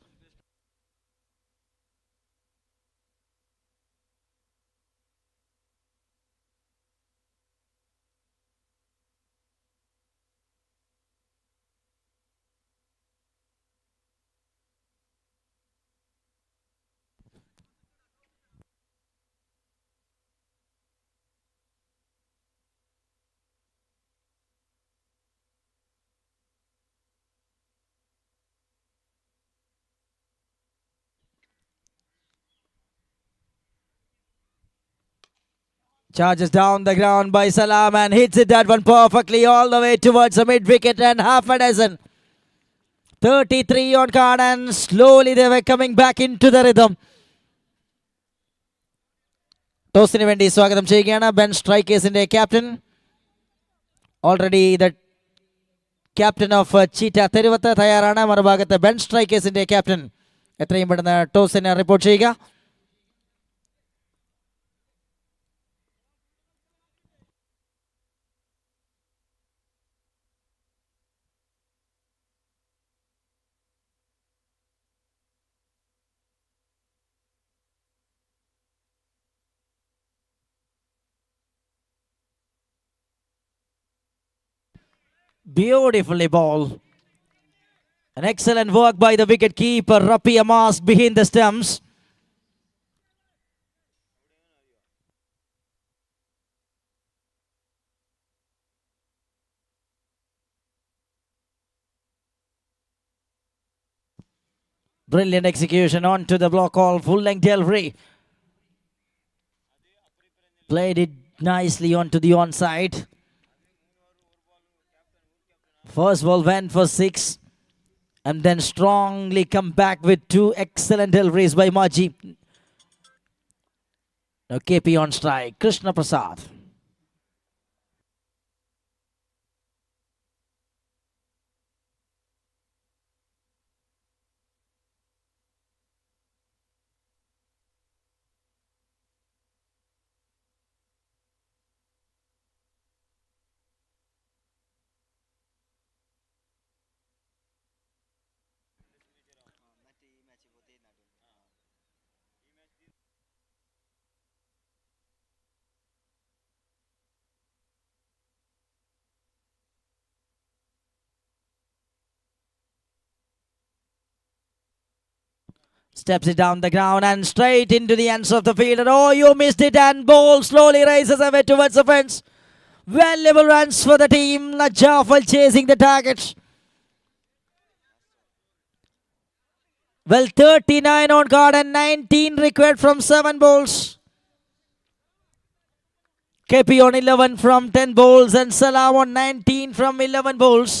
Charges down the ground by Salam and hits it that one perfectly all the way towards the mid wicket and half a dozen. 33 on card and slowly they were coming back into the rhythm. ടോസിന് വേണ്ടി സ്വാഗതം ചെയ്യുകയാണ് Ben സ്ട്രൈക്കേഴ്സിന്റെ ക്യാപ്റ്റൻ. Already the captain of Cheetah Theruvath തയ്യാറാണ്. മറുഭാഗത്ത് Ben സ്ട്രൈക്കേഴ്സിന്റെ captain എത്രയും പെട്ടെന്ന് ടോസിന് റിപ്പോർട്ട് ചെയ്യുക. Beautifully ball. An excellent work by the wicket keeper Rapi Amas behind the stumps. Brilliant execution onto the block call, full length delivery. Played it nicely onto the onside. First ball went for 6 and then strongly come back with 2 excellent deliveries by Maji. Now KP on strike, Krishna Prasad. Steps it down the ground and straight into the ends of the field. And oh, you missed it. And ball slowly rises away towards the fence. Valuable runs for the team. Najafal chasing the target. Well, 39 on card and 19 required from 7 balls. KP on 11 from 10 balls and Salam on 19 from 11 balls.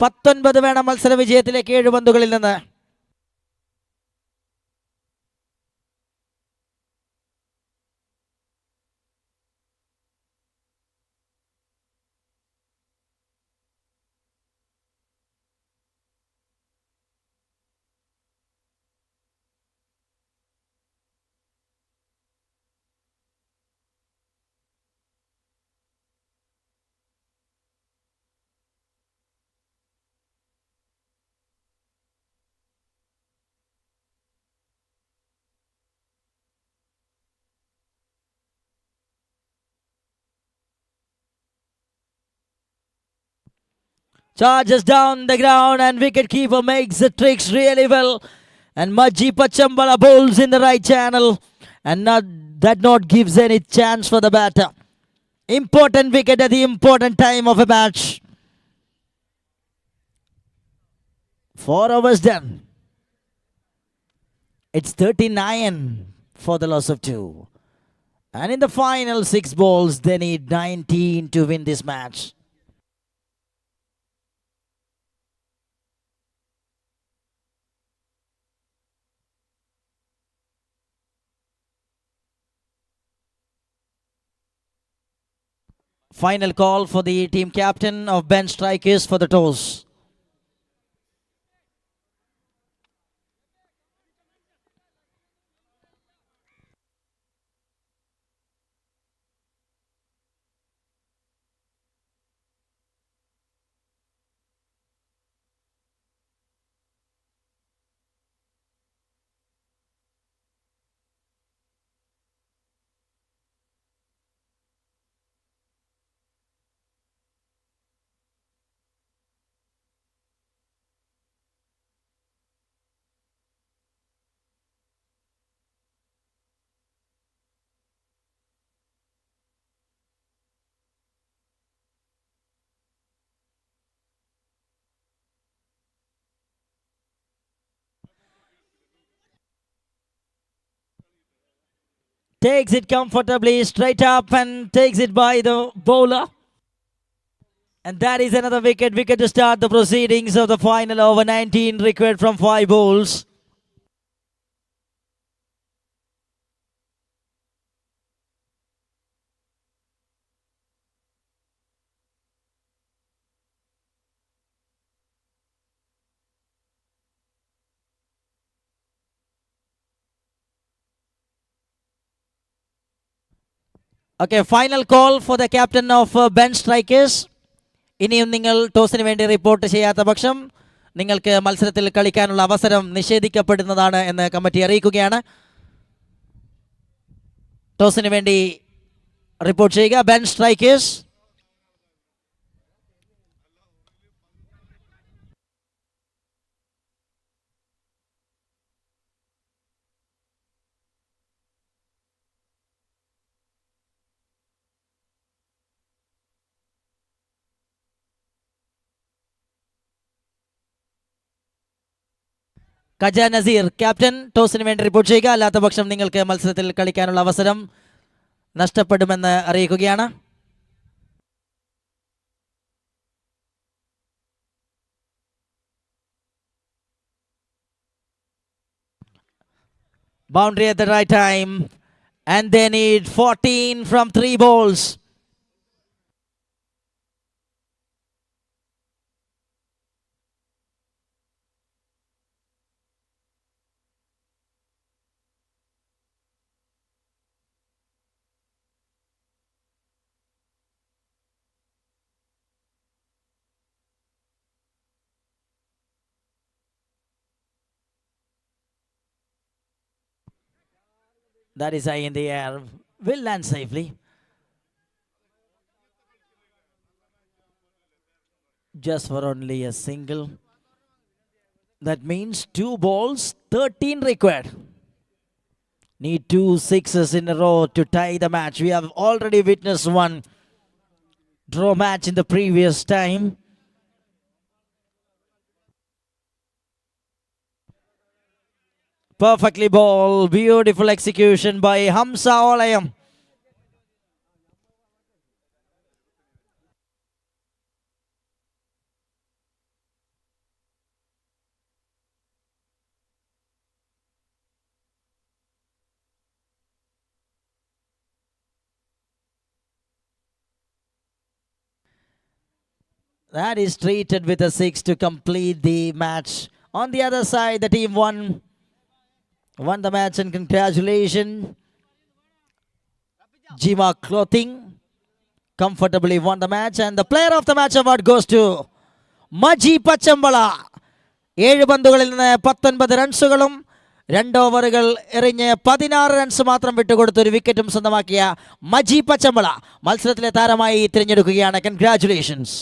19 വേണം മത്സര വിജയത്തിലേക്ക് 7 പന്തുകളിൽ നിന്ന്. Charges down the ground and wicketkeeper makes the tricks really well. And Maji Pachambala bowls in the right channel. And that gives any chance for the batter. Important wicket at the important time of a match. 4 overs done. It's 39 for the loss of 2. And in the final 6 balls, they need 19 to win this match. Final call for the team captain of Ben Strikers for the toss. Takes it comfortably straight up and takes it by the bowler. And that is another wicket. Wicket to start the proceedings of the final over. 19 required from 5 bowls. Okay, final call for the captain of bench strikers. ഇനിയും നിങ്ങൾ ടോസിന് വേണ്ടി report ചെയ്യാത്ത പക്ഷം നിങ്ങൾക്ക് മത്സരത്തിൽ കളിക്കാനുള്ള അവസരം നിഷേധിക്കപ്പെടുന്നതാണ് എന്ന് കമ്മിറ്റി അറിയിക്കുകയാണ്. ടോസിന് വേണ്ടി റിപ്പോർട്ട് ചെയ്യുക ബെഞ്ച് സ്ട്രൈക്കേഴ്സ്. ഖജ നസീർ ക്യാപ്റ്റൻ ടോസിന് വേണ്ടി റിപ്പോർട്ട് ചെയ്യുക. അല്ലാത്ത പക്ഷം നിങ്ങൾക്ക് മത്സരത്തിൽ കളിക്കാനുള്ള അവസരം നഷ്ടപ്പെടുമെന്ന് അറിയിക്കുകയാണ്. Boundary at the right time and they need 14 from 3 balls. That is high in the air. Will land safely. Just for only a single. That means 2 balls, 13 required. Need 2 sixes in a row to tie the match. We have already witnessed one draw match in the previous time. Perfectly ball. Beautiful execution by Hamza Olayam. That is treated with a 6 to complete the match. On the other side, the team won the match and congratulations. Jima Clothing comfortably won the match and the player of the match award goes to Maji Pachambala. 7 പന്തുകളിൽ നിന്ന് 19 റൺസുകളും 2 ഓവറുകൾ എറിഞ്ഞ് 16 runs മാത്രം വിട്ടുകൊടുത്ത് ഒരു വിക്കറ്റും സ്വന്തമാക്കിയ മജി പച്ചമ്പള മത്സരത്തിലെ താരമായി തിരഞ്ഞെടുക്കുകയാണ്. Congratulations.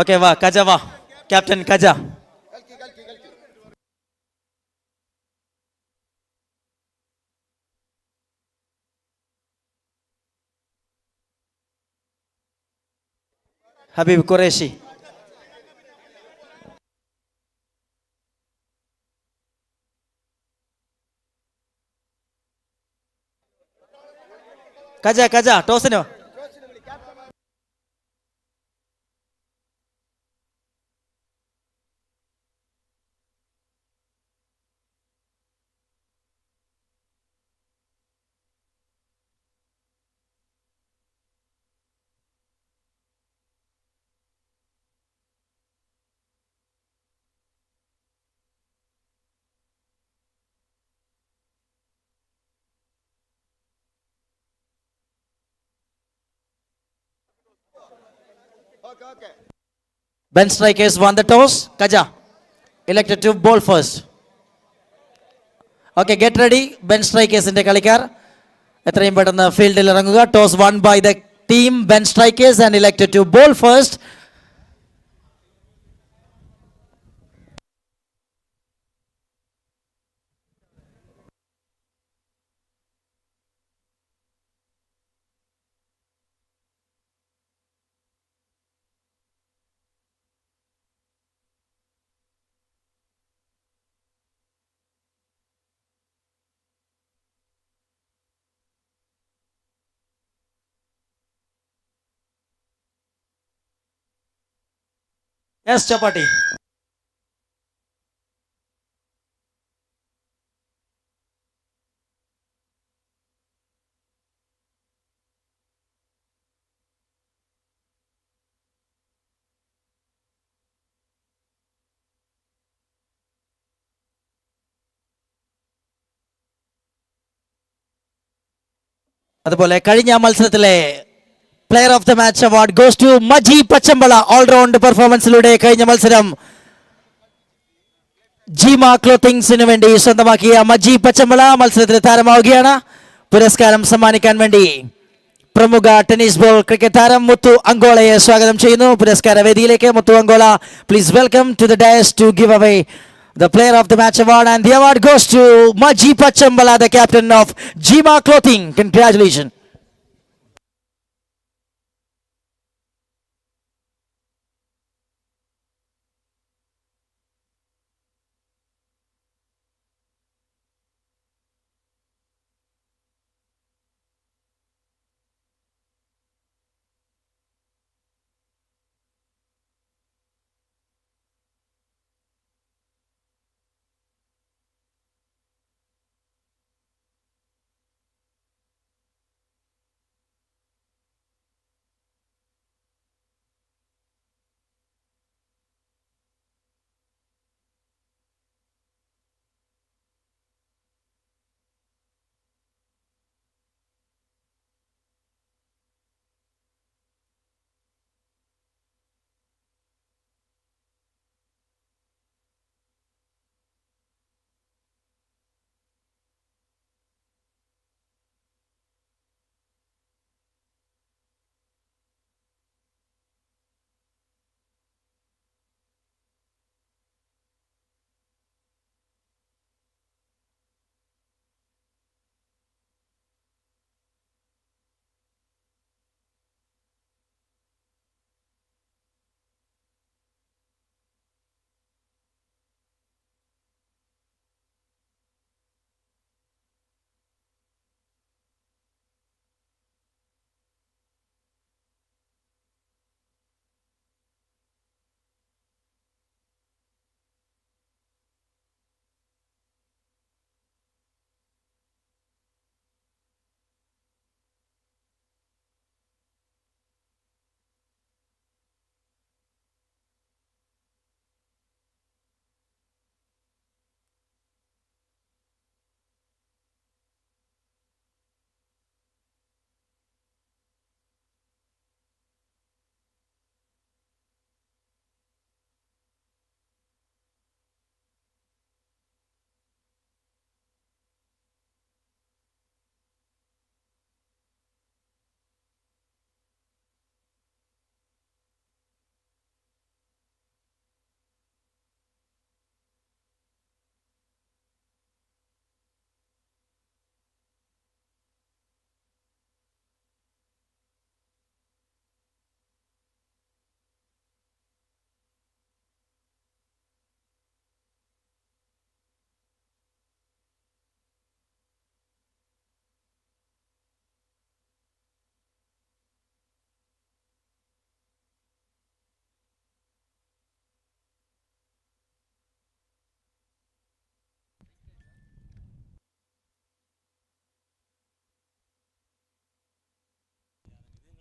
Okay വാ കജ വാ ക്യാപ്റ്റൻ കജ. ഹബീബ് ഖുറേഷി. കജ കജ ടോസിനോ. Ben Strikers won the toss. Kaja elected to bowl first. Okay, get ready. Ben Strikers ന്റെ കളിക്കാർ എത്രയും പെട്ടെന്ന് ഫീൽഡിൽ ഇറങ്ങുക. Toss won by the team Ben Strikers and elected to bowl first. Yes, Chapati. അതുപോലെ കഴിഞ്ഞ മത്സരത്തിലെ player of the match award goes to Maji Pachambala. All round പെർഫോമൻസിലൂടെ കഴിഞ്ഞ മത്സരം ജീമ ക്ലോത്തിങ്സിന് വേണ്ടി സ്വന്തമാക്കിയ മജി പച്ചമ്പള മത്സരത്തിൽ താരമാവുകയാണ്. പുരസ്കാരം സമ്മാനിക്കാൻ വേണ്ടി പ്രമുഖ ടെന്നീസ് ബോൾ ക്രിക്കറ്റ് താരം മുത്തു അങ്കോളയെ സ്വാഗതം ചെയ്യുന്നു പുരസ്കാര വേദിയിലേക്ക്. Muthu Ankola, please welcome to the dais to give away the player of the match award, and the award goes to Maji Pachambala, the captain of Jima Clothing. Congratulations.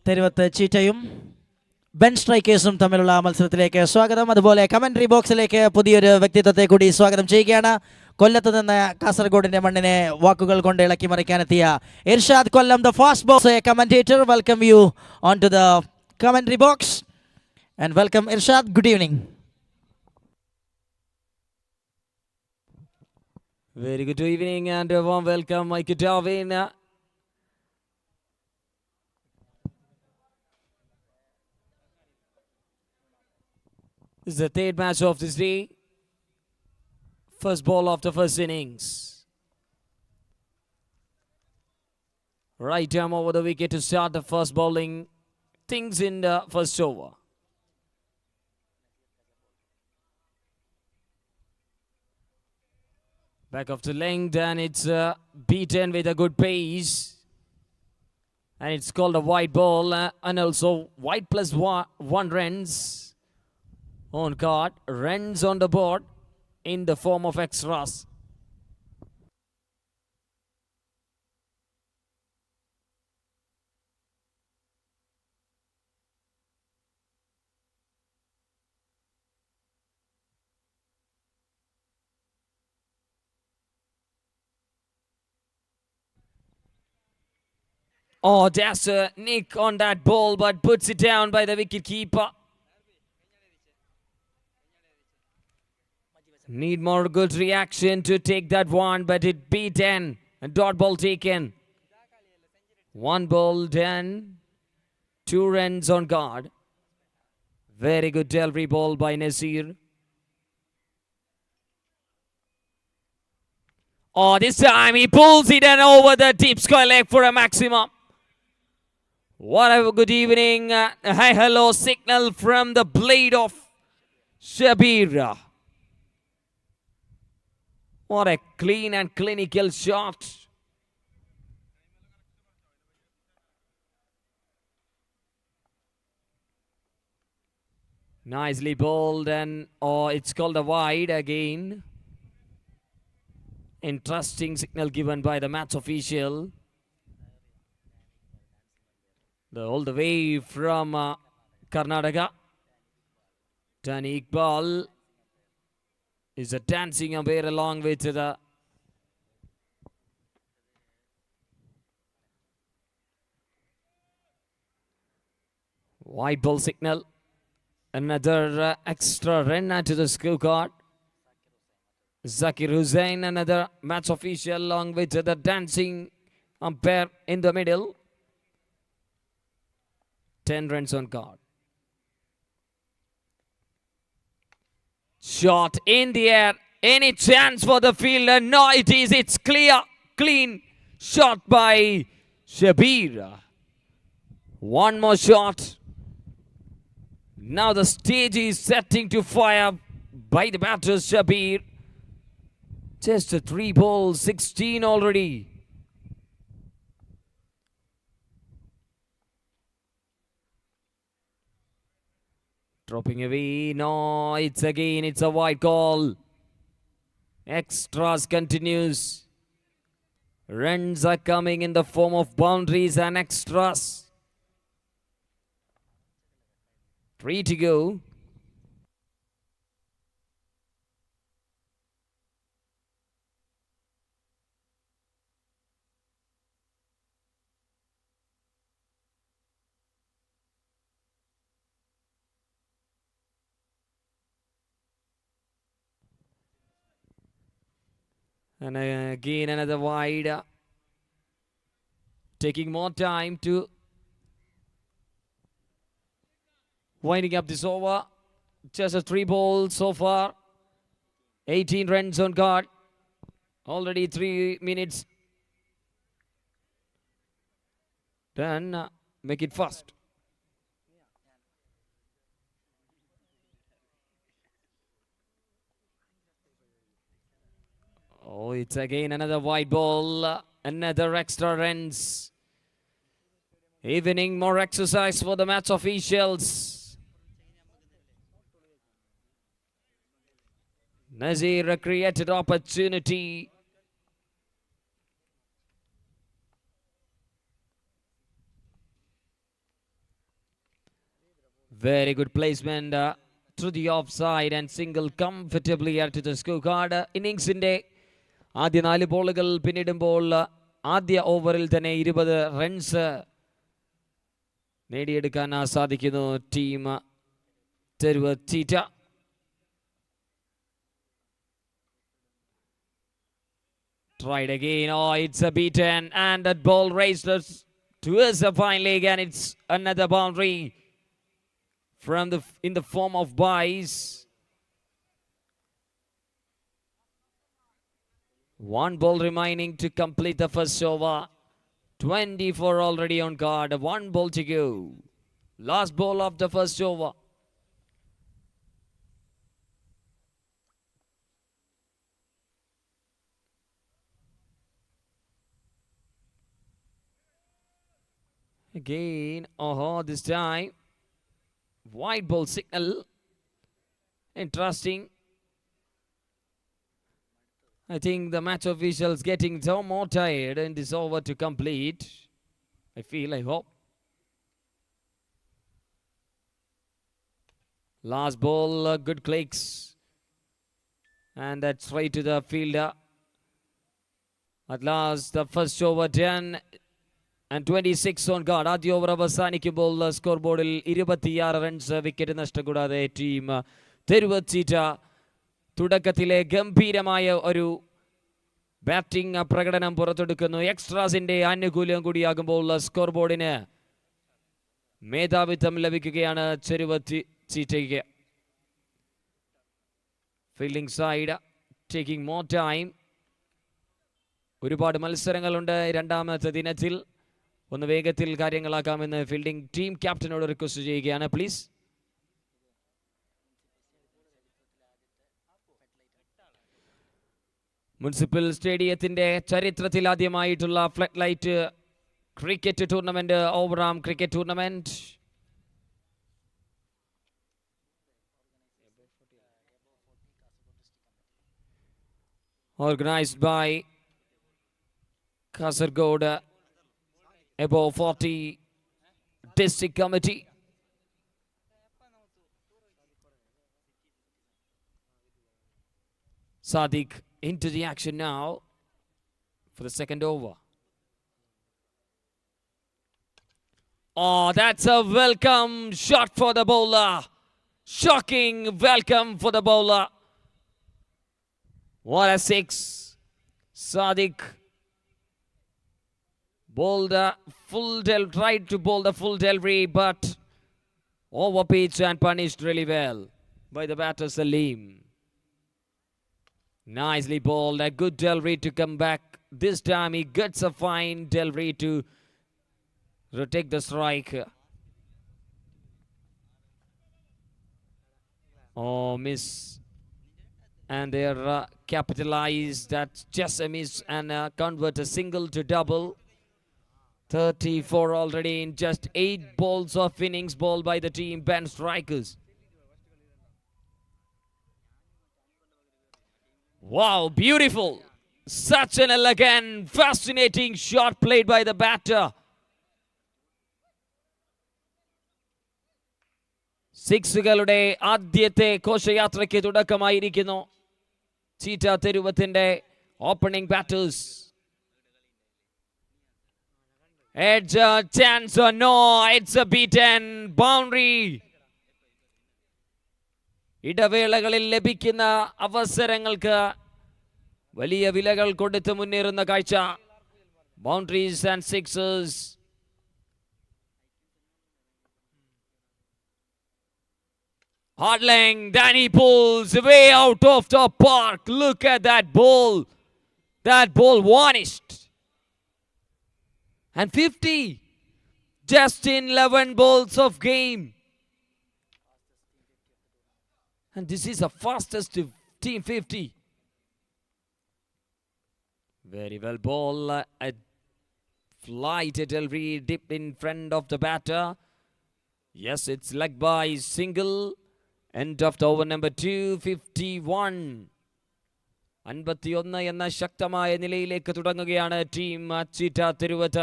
Theruvath ചീറ്റയും ബെൻ സ്ട്രൈക്കേഴ്സും തമ്മിലുള്ള മത്സരത്തിലേക്ക് സ്വാഗതം. അതുപോലെ കമന്ററി ബോക്സിലേക്ക് പുതിയൊരു വ്യക്തിത്വത്തെ കൂടി സ്വാഗതം ചെയ്യുകയാണ്. കൊല്ലത്ത് നിന്ന് കാസർഗോഡിന്റെ മണ്ണിനെ വാക്കുകൾ കൊണ്ട് ഇളക്കി മറിക്കാനെത്തിയ Irshad Kollam, the fast box commentator. Welcome you on to the commentary box and welcome Irshad. Good evening. Very good evening and a warm welcome, Mike Darwin. This is the third match of this day. First ball of the first innings. Right arm over the wicket to start the first bowling. Things in the first over. Back of the length and it's beaten with a good pace. And it's called a wide ball and also wide plus one runs on card. Runs on the board in the form of extras. Oh, there's a nick on that ball, but puts it down by the wicket keeper. Need more good reaction to take that one, but it beaten. A dot ball taken. One ball done. 2 runs on guard. Very good delivery ball by Nasir. Oh, this time he pulls it and over the deep square leg for a maximum. What a good evening. Hi, hello signal from the blade of Shabir. What a clean and clinical shot. Nicely bowled and it's called a wide again. Interesting signal given by the match official. All the way from Karnataka. Tani Iqbal is a dancing umpire along with the white ball signal. Another extra run to the scorecard. Zakir Hussain, another match official along with the dancing umpire in the middle. 10 runs on card. Shot in the air. Any chance for the fielder? No, it is. It's clear. Clean shot by Shabir. One more shot. Now the stage is setting to fire by the batter Shabir. Just a 3 balls, 16 already. Dropping away. No, it's a wide call. Extras continues. Runs are coming in the form of boundaries and extras. 3 to go. And again another wide. Taking more time to winding up this over. Just a 3 balls so far. 18 runs on guard. Already 3 minutes. Then make it fast. Oh, it's again another wide ball. Another extra runs. Evening more exercise for the match officials. Nazir a created opportunity. Very good placement to the offside and single comfortably out to the scorecard. ഇന്നിങ്സിന്റെ ആദ്യ 4 ബോളുകൾ പിന്നിടുമ്പോൾ ആദ്യ ഓവറിൽ തന്നെ 20 runs നേടിയെടുക്കാൻ സാധിക്കുന്നു team തെരുവത്തീറ്റ. Tried again. Oh, it's a beaten, and that ball raised us towards the fine leg, and it's another boundary from in the form of byes. One ball remaining to complete the first over. 24 already on card. One ball to go. Last ball of the first over. Again, this time, white ball signal. Interesting. I think the match officials getting so more tired in this over to complete. I hope. Last ball, good clicks. And that's right to the fielder. At last, the first over done. And 26 on guard. ആദ്യ over അവസാനിക്കുമ്പോൾ score ബോർഡിൽ 26 runs wicket നഷ്ടം കൂടാതെ team തെരുവത്തീറ്റ തുടക്കത്തിലെ ഗംഭീരമായ ഒരു batting പ്രകടനം പുറത്തെടുക്കുന്നു. എക്സ്ട്രാസിന്റെ ആനുകൂല്യം കൂടിയാകുമ്പോൾ സ്കോർ ബോർഡിന് മേധാവിത്വം ലഭിക്കുകയാണ് തെരുവത്തീറ്റയ്ക്ക്. Fielding side taking more time. ഒരുപാട് മത്സരങ്ങളുണ്ട് രണ്ടാമത്തെ ദിനത്തിൽ. ഒന്ന് വേഗത്തിൽ കാര്യങ്ങളാക്കാമെന്ന് ഫീൽഡിംഗ് ടീം ക്യാപ്റ്റനോട് റിക്വസ്റ്റ് ചെയ്യുകയാണ്. പ്ലീസ്. മുനിസിപ്പൽ സ്റ്റേഡിയത്തിന്റെ ചരിത്രത്തിൽ ആദ്യമായിട്ടുള്ള flood light cricket tournament, overarm cricket tournament. Organized by Kasaragod above 40 district committee. Sadiq into the action now for the second over. Oh, that's a welcome shot for the bowler. Shocking welcome for the bowler. What a six. Sadiq bowled a tried to bowl the full delivery, but overpitched and punished really well by the batter Salim. Nicely bowled, a good delivery to come back. This time he gets a fine delivery to take the strike. Oh, miss. And they are capitalized. That's just a miss and convert a single to double. 34 already in just 8 balls of innings bowled by the team Ben strikers. Wow, beautiful. Such an elegant, fascinating shot played by the batter. സിക്സുകളുടെ ആദ്യത്തെ ഘോഷയാത്രയ്ക്ക് തുടക്കമായിരിക്കുന്നു. Cheetah തെരുവത്തിന്റെ opening batters. It's a chance or no, it's a beaten boundary. ഇടവേളകളിൽ ലഭിക്കുന്ന അവസരങ്ങൾക്ക് വലിയ വിലകൾ കൊടുത്ത് മുന്നേറുന്ന കാഴ്ച. Boundaries and sixes. Hardling, then he pulls way out of the park. Look at that ball. That ball vanished. And 50. Just in 11 balls of game. And this is the fastest team 50. Very well ball. A flight delivery deep in front of the batter. Yes, it's leg by single. End of the over number 251. 51 എന്ന ശക്തമായ നിലയിലേക്ക് തുടങ്ങുകയാണ് team cheetah Thiruvothu.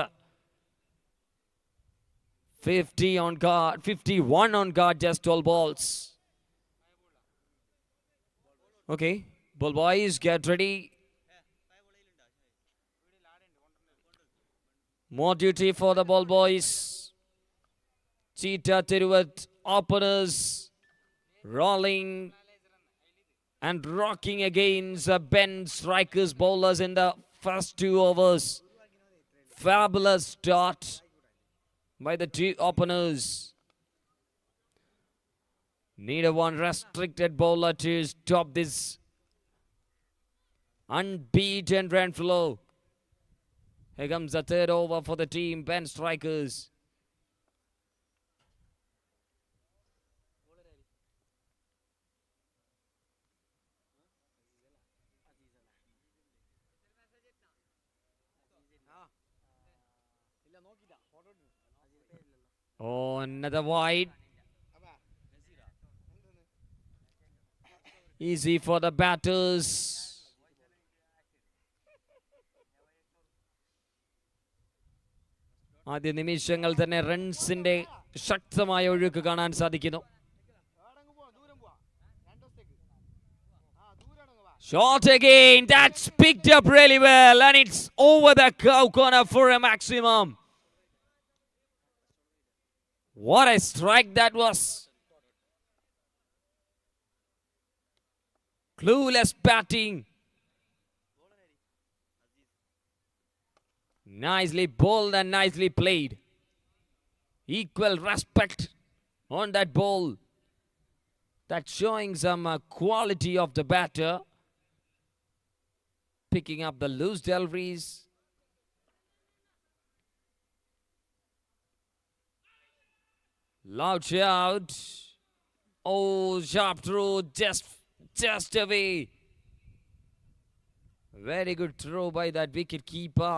50 on guard, 51 on guard, just 12 balls. Okay, ball boys, get ready. More duty for the ball boys. Cheetah Tiruvat openers rolling and rocking against Ben Strikers bowlers in the first 2 overs. Fabulous start by the 2 openers. Need a one restricted bowler to stop this unbeaten run flow. Here comes the 3rd over for the team, Ben Strikers. Oh, another wide. Easy for the batters. ആദ്യ നിമിഷങ്ങൾ തന്നെ റൺസിന്റെ ശക്തമായ ഒഴുക്ക് കാണാൻ സാധിക്കുന്നു. Shot again, that's picked up really well, and it's over the cow corner for a maximum. What a strike that was. Clueless batting. Nicely bowled and nicely played. Equal respect on that ball. That's showing some quality of the batter. Picking up the loose deliveries. Loud shout. Oh, sharp throw, just away. Very good throw by that wicket keeper.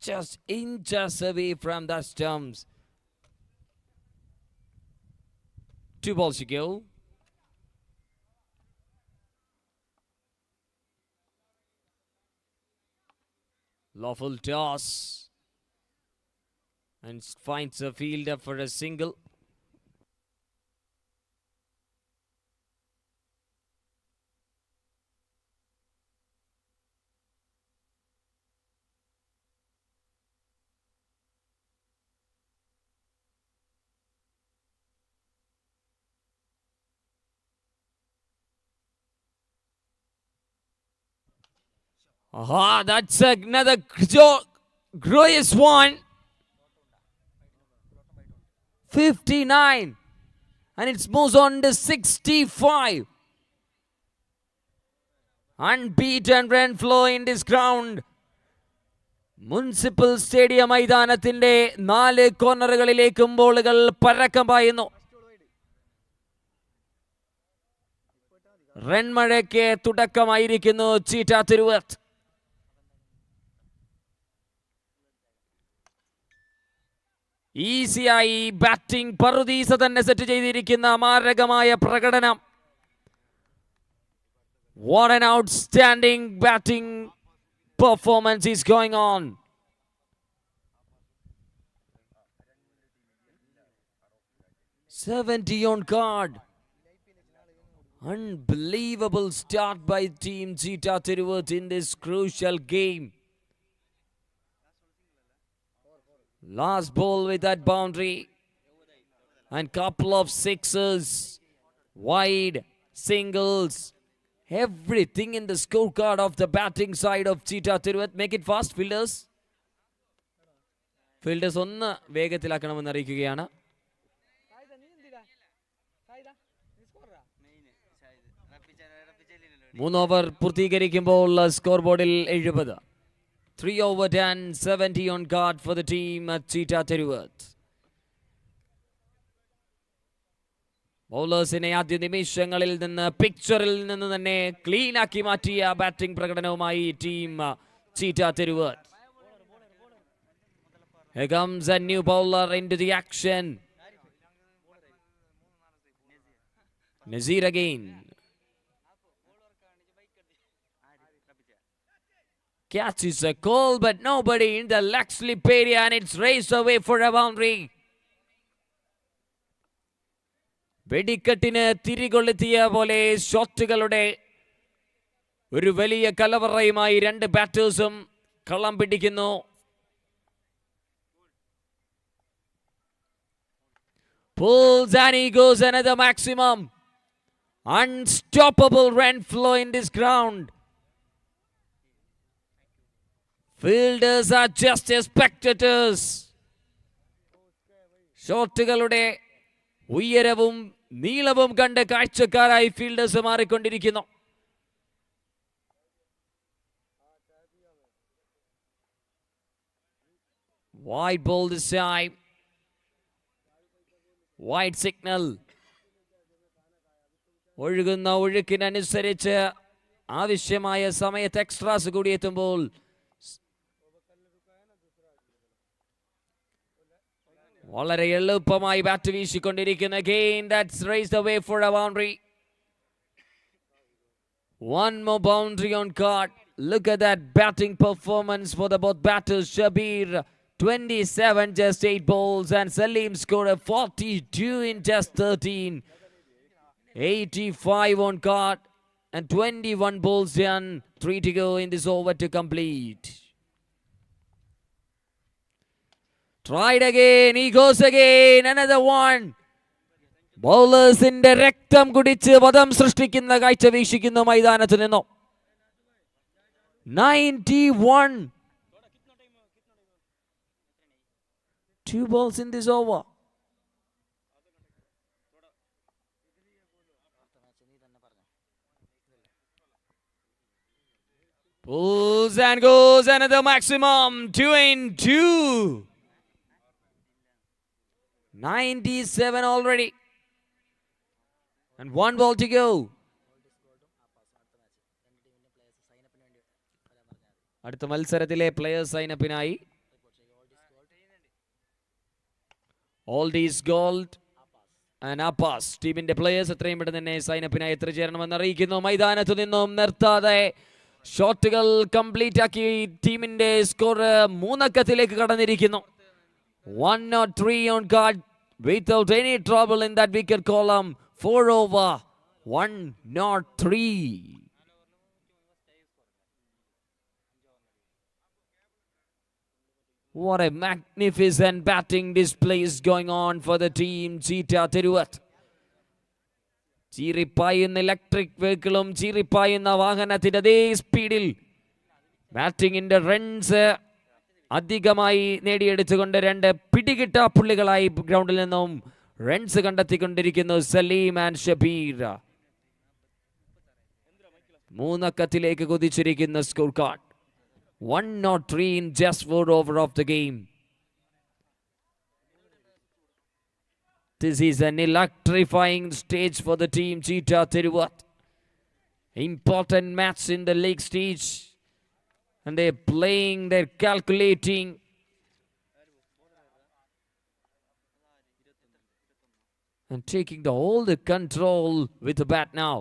Just inches away from the stumps. 2 balls to go. Lawful toss. And finds a fielder for a single. Aha, that's another glorious one. 59. And it moves on to 65. Unbeaten run flow in this ground. Municipal stadium മൈതാനത്തിന്റെ 4 കോർണറുകളിലേക്കും ബോളുകൾ പരക്കം പായുന്നു. റൺമഴയ്ക്ക് തുടക്കമായിരിക്കുന്നു cheetah Thiruvath. ഈസിയായി batting പറുദീസ തന്നെ set ചെയ്തിരിക്കുന്ന മാരകമായ പ്രകടനം. What an outstanding batting performance is going on. "70 on guard." Unbelievable start by team Cheetah Tiruvat in this crucial game. Last ball with that boundary. And couple of sixes. Wide, singles. Everything in the scorecard of the batting side of Cheetah Tiruvat. Make it fast, fielders. Fielders ഒന്ന് വേഗത്തിലാക്കണമെന്ന് അറിയിക്കുകയാണ്. 3 over പൂർത്തീകരിക്കുമ്പോൾ score ബോർഡിൽ 70. 3 over 10, 70 on guard for the team at Cheetah Tiruvat. ബൗളേഴ്സിനെ ആദ്യ നിമിഷങ്ങളിൽ നിന്ന് പിക്ചറിൽ നിന്ന് തന്നെ clean ആക്കി മാറ്റിയ ബാറ്റിംഗ് പ്രകടനവുമായി team Cheetah Tiruvat. Here comes a new bowler into the action. Nazir again. Catch is a call, but nobody in the leg slip area, and it's raced away for a boundary. വെടിക്കെട്ടിന് തിരികൊളുത്തിയ പോലെ ഷോട്ടുകളുടെ ഒരു വലിയ കലവറയുമായി രണ്ട് ബാറ്റേഴ്സും കളം പിടിക്കുന്നു. Pulls and he goes another maximum. Unstoppable run flow in this ground. Fielders are just as spectators. ഷോട്ടുകളുടെ ഉയരവും നീളവും കണ്ട് കാഴ്ചക്കാരായി fielders മാറിക്കൊണ്ടിരിക്കുന്നു. Wide ball this time. Wide signal. ഒഴുകുന്ന ഒഴുക്കിനനുസരിച്ച് ആവശ്യമായ സമയത്ത് എക്സ്ട്രാസ് കൂടി എത്തുമ്പോൾ വളരെ എളുപ്പമായി bat വീശിക്കൊണ്ടിരിക്കുന്ന again that's raised away for a boundary. One more boundary on card. Look at that batting performance for the both batters. Shabir 27 just 8 balls and Salim scored a 42 in just 13. 85 on card and 21 balls done. 3 to go in this over to complete. Tried again, he goes again, another one. Bowlers in the രക്തം കുടിച്ച് വധം സൃഷ്ടിക്കുന്ന കാഴ്ച വീക്ഷിക്കുന്നു മൈതാനത്ത് നിന്നും. 91. 2 balls in this over. Pulls and goes another maximum. 2 in 2. 97 already. And 1 ball to go. അടുത്ത മത്സരത്തിലെ players സൈനപ്പിനായി oldies gold and ആപ്പാസ് ടീമിന്റെ പ്ലേയേഴ്സ് എത്രയും പെട്ടെന്ന് തന്നെ സൈനപ്പിനായി എത്തിച്ചേരണമെന്ന് അറിയിക്കുന്നു. മൈതാനത്തു നിന്നും നിർത്താതെ ഷോട്ടുകൾ കംപ്ലീറ്റ് ആക്കി ടീമിന്റെ score 3 അക്കത്തിലേക്ക് കടന്നിരിക്കുന്നു. 103 on guard without any trouble in that wicket column. 4 over. 103. What a magnificent batting display is going on for the team. Cheetah Tiruvat. ചീറിപ്പായുന്ന ഇലക്ട്രിക് വെഹിക്കിളും ചീറിപ്പായുന്ന വാഹനത്തിന്റെ അതേ സ്പീഡിൽ ബാറ്റിംഗിന്റെ റൺസ് അധികമായി നേടിയെടുത്തുകൊണ്ട് 2 പിടികിട്ടാ പുള്ളികളായി ഗ്രൗണ്ടിൽ നിന്നും റൺസ് കണ്ടെത്തിക്കൊണ്ടിരിക്കുന്നു സലീം ആൻഡ് ഷബീർ. 3 അക്കത്തിലേക്ക് കുതിച്ചിരിക്കുന്ന score card. 103 in just 4 over of the game. This is an electrifying stage for the team Cheetah Tiruvat. Important match in the league stage. And they're playing, they're calculating. And taking all the control with the bat now.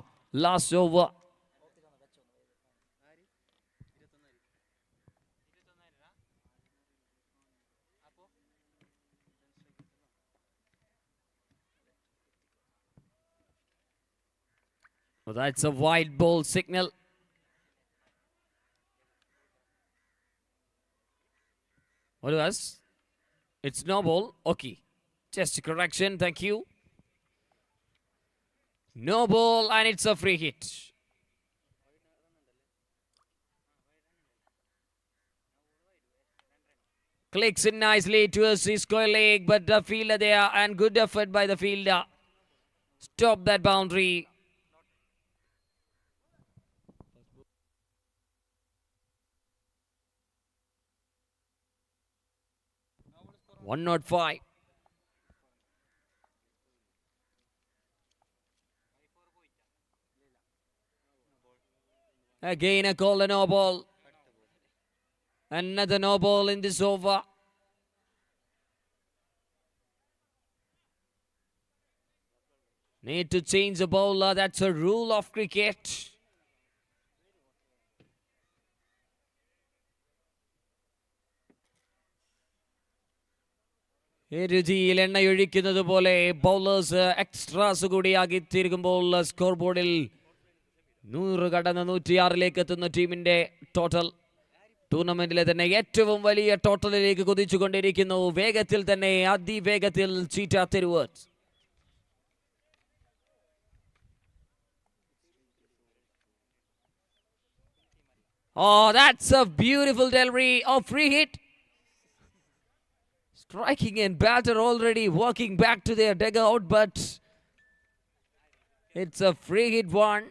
Last over. Well, that's a wide ball signal. What was? It's no ball. Okay. Just a correction. Thank you. No ball and it's a free hit. Clicks in nicely towards his square leg, but the fielder there and good effort by the fielder. Stop that boundary. One not 5. Again a call, a no ball. Another no ball in this over. Need to change the bowler. That's a rule of cricket. രുചിയിൽ എണ്ണയൊഴിക്കുന്നത് പോലെ bowlers extras കൂടിയാക്കി തീരുമ്പോൾ score ബോർഡിൽ 100 കടന്ന് 106 എത്തുന്ന ടീമിന്റെ total ടൂർണമെന്റിലെ തന്നെ ഏറ്റവും വലിയ ടോട്ടലിലേക്ക് കുതിച്ചുകൊണ്ടിരിക്കുന്നു. വേഗത്തിൽ തന്നെ, അതിവേഗത്തിൽ ചീറ്റാ തെരുവത്ത്. Oh, that's a beautiful delivery of free hit. Striking and batter already walking back to their dugout, but it's a free hit one.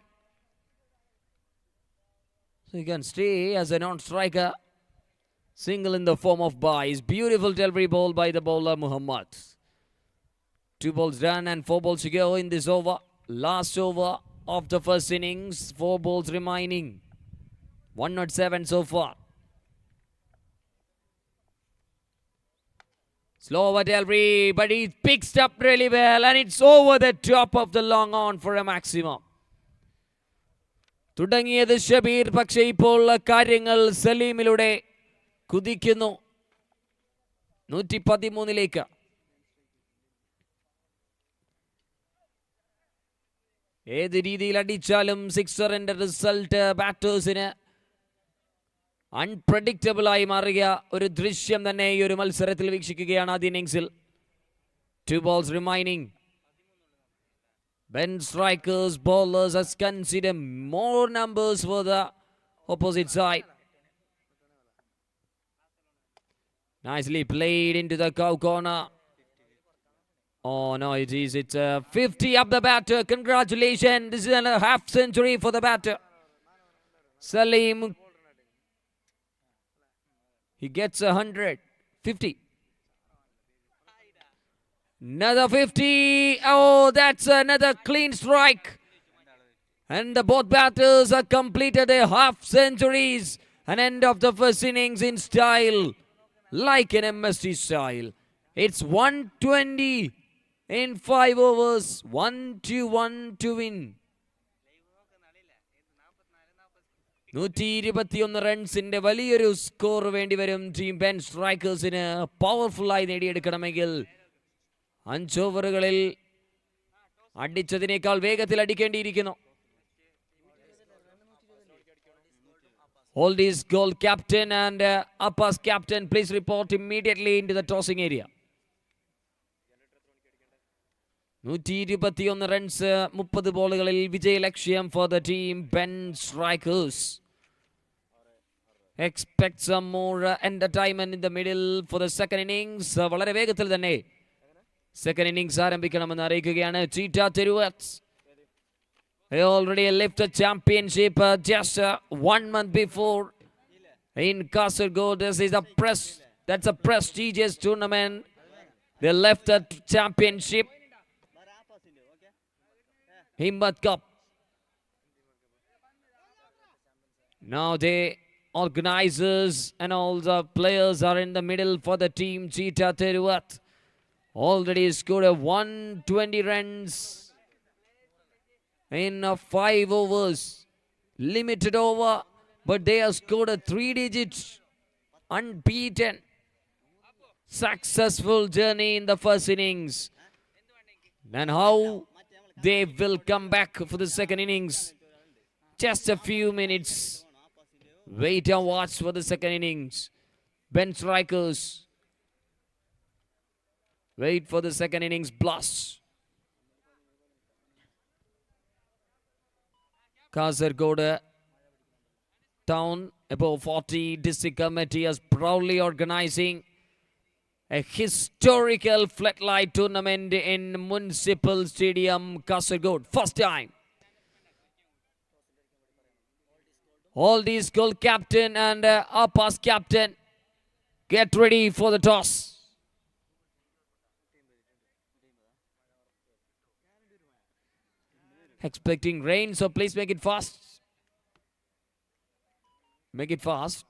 So you can stay as a non-striker. Single in the form of byes. Beautiful delivery ball by the bowler Muhammad. 2 balls done and 4 balls to go in this over. Last over of the first innings. 4 balls remaining. 107 so far. Slower delivery, but he picks up really well and it's over the top of the long on for a maximum. തുടങ്ങിയത് ഷബീർ, പക്ഷേ ഇപ്പോൾ കാര്യങ്ങൾ സലീമിലൂടെ കുതിക്കുന്നു 113. ഏത് രീതിയിൽ അടിച്ചാലും സിക്സറിന്റെ result ബാറ്റേഴ്സിന് unpredictable ആയി മാറിയ ഒരു ദൃശ്യം തന്നെ ഈ ഒരു മത്സരത്തിൽ വീക്ഷിക്കുകയാണ് ആദ്യ ഇന്നിംഗ്സിൽ. 2 balls remaining. Ben strikers, bowlers has considered more numbers for the opposite side. Nicely played into the cow corner. Oh no, it's 50 up the batter. Congratulations, this is a half century for the batter. Salim, he gets 150. Another 50. Oh, that's another clean strike. And the both batters have completed their half centuries. An end of the first innings in style, like an MST style. It's 120 in 5 overs. 1-1 to win. 121 റൺസിന്റെ വലിയൊരു score വേണ്ടിവരും team Ben സ്ട്രൈക്കേഴ്സിന്. പവർഫുള്ളായി നേടിയെടുക്കണമെങ്കിൽ 5 ഓവറുകളിൽ അടിച്ചതിനേക്കാൾ വേഗത്തിൽ അടിക്കേണ്ടിയിരിക്കുന്നു. Hold is goal captain and Appas captain, please report immediately into the tossing area. 121 runs 30 ബോളുകളിൽ വിജയലക്ഷ്യം for the team Ben Strikers. Expect some more entertainment in the middle for the second innings. വളരെ വേഗത്തിൽ തന്നെ second innings ആരംഭിക്കണമെന്ന് അറിയിക്കുകയാണ് ചീറ്റാ തെരുവത്ത്. They already left the championship just 1 month before in Kasaragod. That's a prestigious tournament. They left the championship. Himmat Cup. Now the organizers and all the players are in the middle for the team Cheetah Teruvat. Already scored 120 runs in 5 overs. Limited over, but they have scored a 3-digit unbeaten successful journey in the first innings. And how they will come back for the second innings. Just a few minutes. Wait and watch for the second innings. Ben Strikers. Wait for the second innings blast. Kasaragod town above 40 district committee is proudly organizing a historical floodlight tournament in Municipal Stadium, Kasaragod. First time. All these goal captain and Appas captain get ready for the toss. Expecting rain, so please make it fast. Make it fast.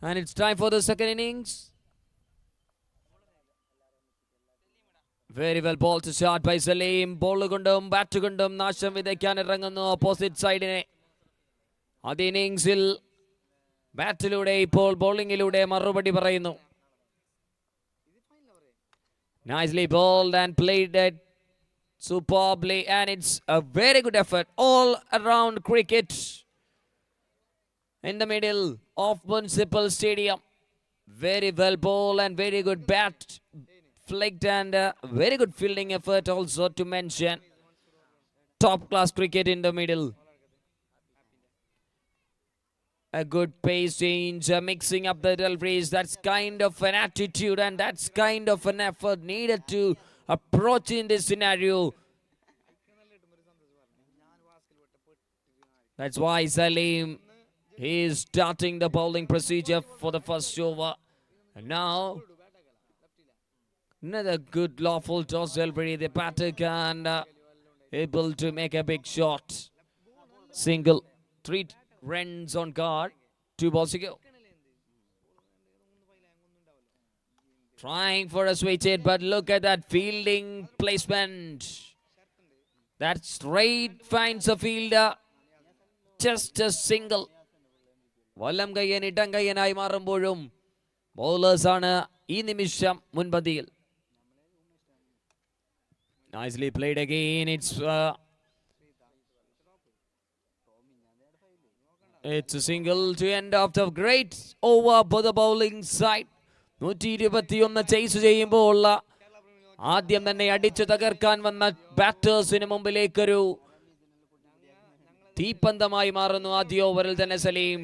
And it's time for the second innings. Very well ball to start by Salim. Ball kondum, bat kondum, Nasham videkkan irangunnu opposite side ne. Adi inningsil ബാറ്റിലൂടെ ഇപ്പോൾ ബോളിംഗിലൂടെ മറുപടി പറയുന്നു. Nicely bowled and played it superbly, and it's a very good effort all around cricket in the middle of Municipal Stadium. Very well bowled and very good bat flicked, and very good fielding effort also to mention. Top class cricket in the middle. A good pace change, mixing up the deliveries. That's kind of an attitude and that's kind of an effort needed to approach in this scenario. That's why Salim is starting the bowling procedure for the first over. And now, another good lawful toss delivery. The batter can able to make a big shot. Single, 3 runs on guard, 2 balls to go. Trying for a switch hit, but look at that fielding placement. That straight finds a fielder. Just a single. Valam kayyan idam kayyanai maarumbozhum bowlers aanu ee nimisham munpantiyil. Nicely played again. It's a single to end of the great over for the bowling side. 121 chase ചെയ്യുമ്പോൾ ഉള്ള ആദ്യം തന്നെ അടിച്ചു തകർക്കാൻ വന്ന ബാറ്റേഴ്സിന് മുമ്പിലേക്കൊരു തീപ്പന്തമായി മാറുന്നു ആദ്യ ഓവറിൽ തന്നെ Saleem.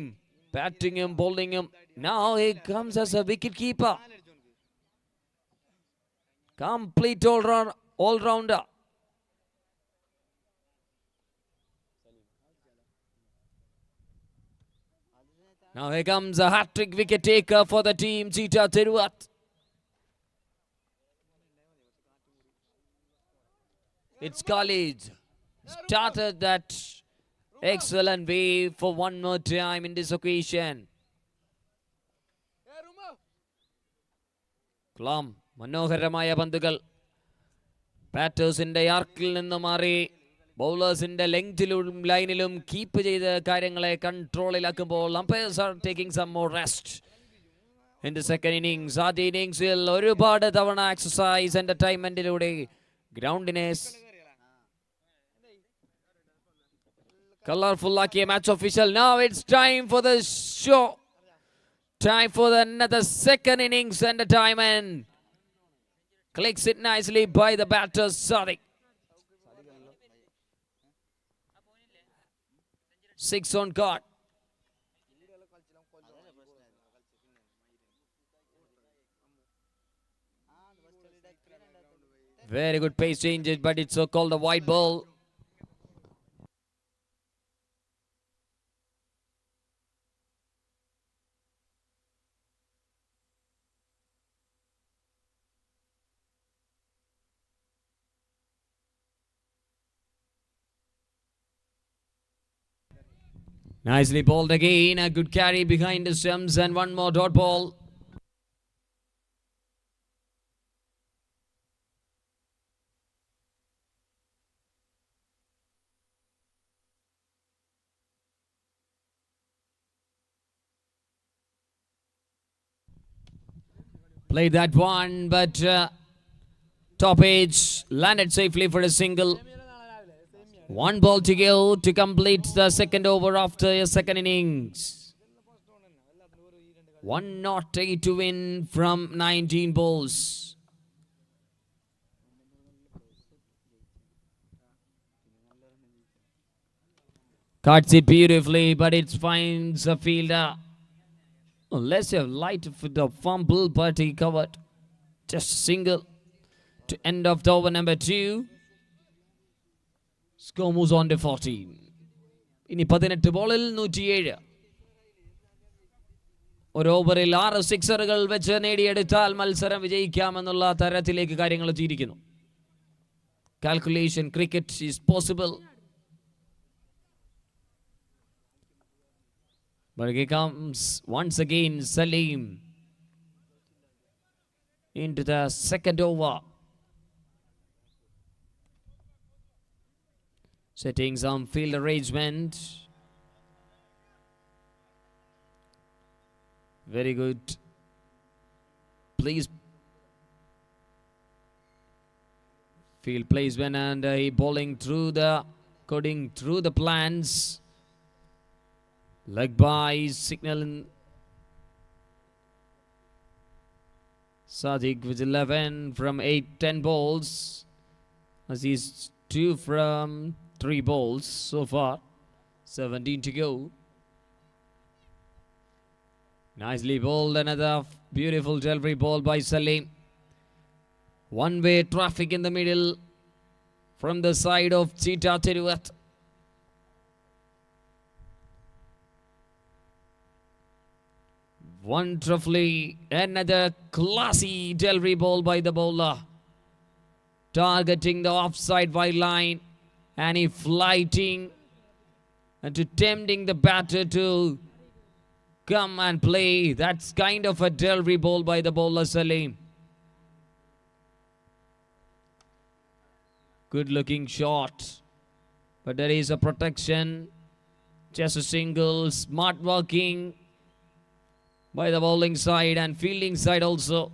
ബാറ്റിംഗും ബോളിംഗും. Now he comes as a wicket keeper. Complete all-rounder. Now here comes a hat-trick wicket taker for the team, Cheetah Tiruvat. It's Khalid. Started that excellent way for one more time in this occasion. Klam, മനോഹരമായ പന്തുകൾ ബാറ്റേഴ്സിന്റെ യാർക്കിൽ നിന്ന് മാറി ബൗളേഴ്സിന്റെ ലെങ്തിലും ലൈനിലും keep ചെയ്ത് കാര്യങ്ങളെ കൺട്രോളിലാക്കുമ്പോൾ umpires are taking some more rest in the second innings. ആദ്യ ഇന്നിംഗ്സിൽ ഒരുപാട് തവണ എക്സസൈസ് എന്റർടൈൻമെന്റിലൂടെ ഗ്രൗണ്ടിനെ കളർഫുൾ ആക്കിയ match official. Now it's time for the show. Time for another second innings entertainment. Clicks it nicely by the batter Sadiq. 6 on guard. Very good pace changes, but it's so called a wide ball. Nicely bowled again. A good carry behind the stumps and one more dot ball. Played that one, but top edge landed safely for a single. 1 ball to go to complete the second over after a second innings. 108 to win from 19 balls. Cuts it beautifully, but it finds a fielder. Unless you have light for the fumble, but he covered. Just a single to end of the over number 2. Score moves on to 14. ഇനി 18 ബോളിൽ 107. ഒരു ഓവറിൽ 6 സിക്സറുകൾ വെച്ച് നേടിയെടുത്താൽ മത്സരം വിജയിക്കാമെന്നുള്ള തരത്തിലേക്ക് കാര്യങ്ങൾ എത്തിയിരിക്കുന്നു. Calculation cricket is possible. But here comes once again Salim into the second over. Setting some field arrangement. Very good. Please. Field placement and he bowling through the, cutting through the plans. Leg by signal. Sadiq with 11 from 8-10 balls. As he's 2 from 3 balls so far. 17 to go. Nicely bowled. Another beautiful delivery ball by Salim. One-way traffic in the middle from the side of Cheetah Tiruvat. Wonderfully, another classy delivery ball by the bowler. Targeting the offside wide line. And he flighting and to tempting the batter to come and play. That's kind of a delivery ball by the bowler Salim. Good looking shot. But there is a protection. Just a single. Smart working by the bowling side and fielding side also.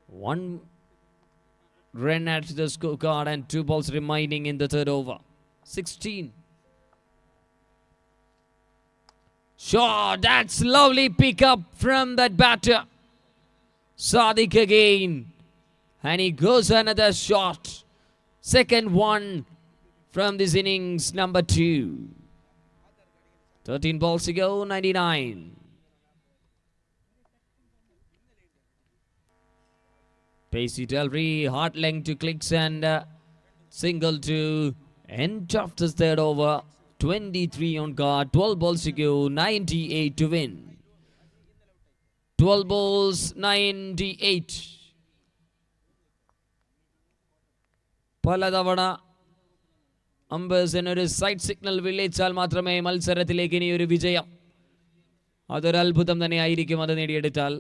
1 run at the scorecard and 2 balls remaining in the third over. 16. Sure, that's lovely pickup from that batter. Sadiq again. And he goes another shot. Second one from this innings, number 2. 13 balls to go, 99. Pacey delivery, hard length to clicks and single to end of the third over. 23 on guard, 12 balls to go, 98 to win. 12 balls, 98. പലതവണ അമ്പേഴ്സിന് ഒരു side signal വിളിച്ചാൽ മാത്രമേ മത്സരത്തിലേക്ക് ഇനി ഒരു വിജയം, അതൊരു അത്ഭുതം തന്നെയായിരിക്കും അത് നേടിയെടുത്താൽ.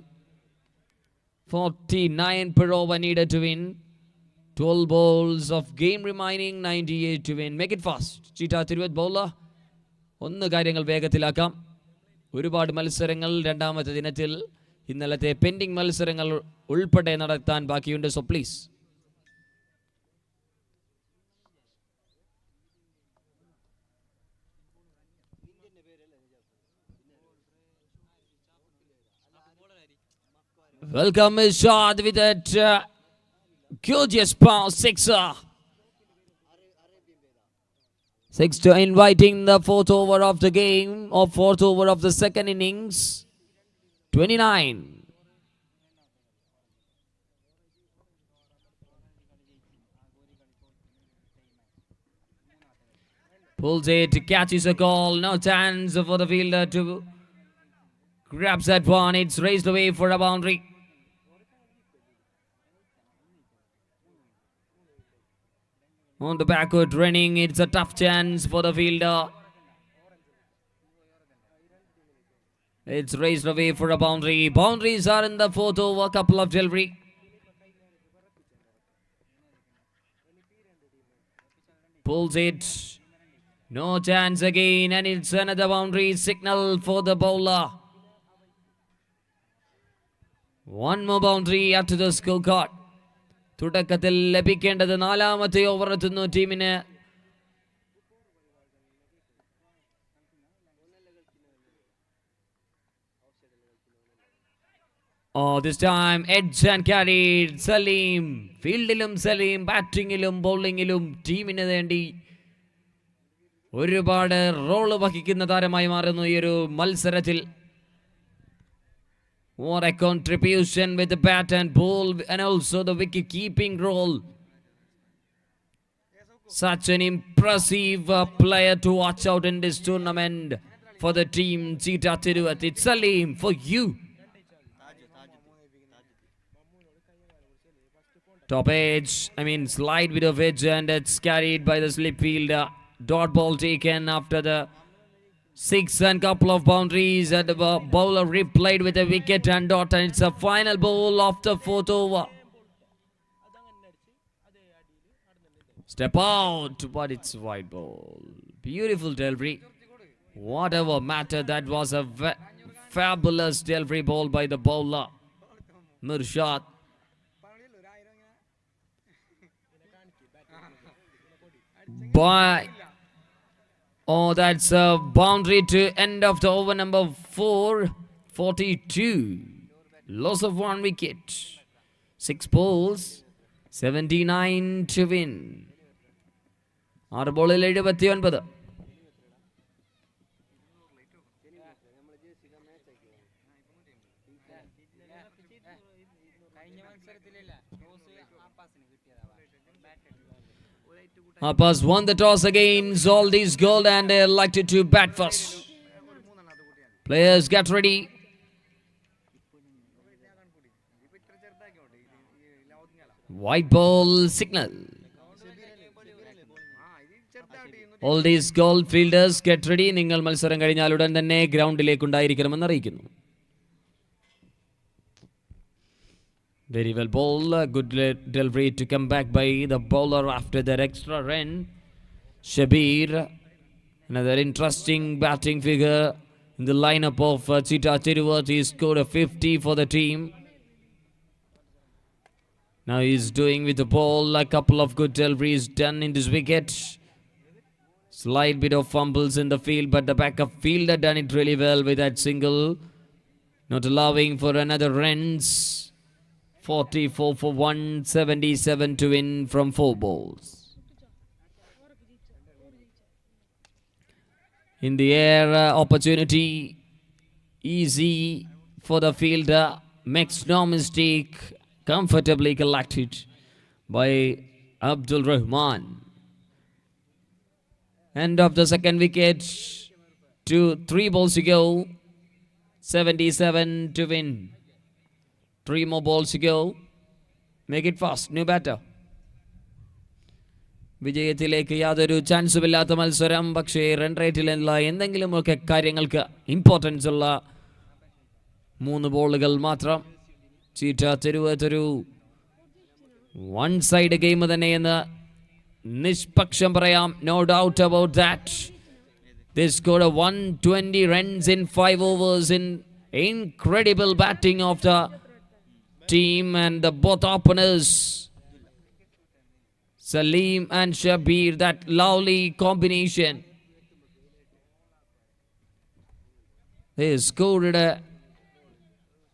49 per over needed to win. 12 balls of game remaining, 98 to win. Make it fast. Cheetah Tiruvat bowler. ഒന്ന് കാര്യങ്ങൾ വേഗത്തിലാക്കാം. ഒരുപാട് മത്സരങ്ങൾ രണ്ടാമത്തെ ദിനത്തിൽ ഇന്നലത്തെ പെൻഡിംഗ് മത്സരങ്ങൾ ഉൾപ്പെടെ നടത്താൻ ബാക്കിയുണ്ട്. So please. Welcome Ishad with that gorgeous power sixer. 6 to inviting the 4th over of the game, or 4th over of the second innings. 29. Pulls it, catches a call, no chance for the fielder to grabs that one. It's raised away for a boundary. On the backward running, it's a tough chance for the fielder. It's raised away for a boundary. Boundaries are in the 4th over, couple of delivery. Pulls it. No chance again, and it's another boundary signal for the bowler. One more boundary up to the scorecard. തുടക്കത്തിൽ ലഭിക്കേണ്ടത് 4ാമത്തെ over എത്തുന്നു ടീമിന്. Oh, this time edge and carried. Salim ഫീൽഡിലും Saleem ബാറ്റിങ്ങിലും ബൗളിങ്ങിലും ടീമിന് വേണ്ടി ഒരുപാട് role വഹിക്കുന്ന താരമായി മാറുന്നു ഈ ഒരു മത്സരത്തിൽ. What a contribution with the bat and ball and also the wicket keeping role. Such an impressive player to watch out in this tournament for the team Cheetah Tiruvat. It's Salim for you. Top edge, slide bit of edge and it's carried by the slip fielder. Dot ball taken after the 6 and couple of boundaries, and the bowler replayed with a wicket and dot, and it's a final ball of the fourth over. Step out, but it's wide ball. Beautiful delivery. Whatever matter, that was a fabulous delivery ball by the bowler, Murshad. Oh, that's a boundary to end of the over number 4, 42. Loss of 1 wicket. 6 balls, 79 to win. 6 ball 79. Uppers won the toss against all these gold, and they're likely to bat first. Players get ready. White ball signal. All these gold fielders get ready. നിങ്ങൾ മത്സരം കഴിഞ്ഞാൽ ഉടൻ തന്നെ ഗ്രൗണ്ടിലേക്ക് ഉണ്ടായിരിക്കണമെന്ന് അറിയിക്കുന്നു. Very well ball, good delivery to come back by the bowler after that extra run. Shabir, another interesting batting figure in the lineup of Cheetah Tiruvat. He scored a 50 for the team. Now he's doing with the ball a couple of good deliveries done in this wicket. Slight bit of fumbles in the field, but the backup fielder done it really well with that single, not allowing for another runs. 44 for 177 to win from 4 balls. In the air, opportunity easy for the fielder. Makes no mistake. Comfortably collected by Abdul Rahman. End of the second wicket. 3 balls to go. 77 to win. 3 more balls to go. Make it fast. New batter. വിജയത്തിലേക്ക് യാതൊരു ചാൻസുമില്ലാത്ത മത്സരം. പക്ഷേ run റേറ്റിലുള്ള എന്തെങ്കിലുമൊക്കെ കാര്യങ്ങൾക്ക് importance ഉള്ള 3 ബോളുകൾ മാത്രം. ചീറ്റ തെരുവത്തൊരു വൺ സൈഡ് ഗെയിം തന്നെയെന്ന് നിഷ്പക്ഷം പറയാം. No doubt about that. They scored 120 runs in 5 overs in incredible batting of the team and the both openers, Salim and Shabir, that lovely combination. They scored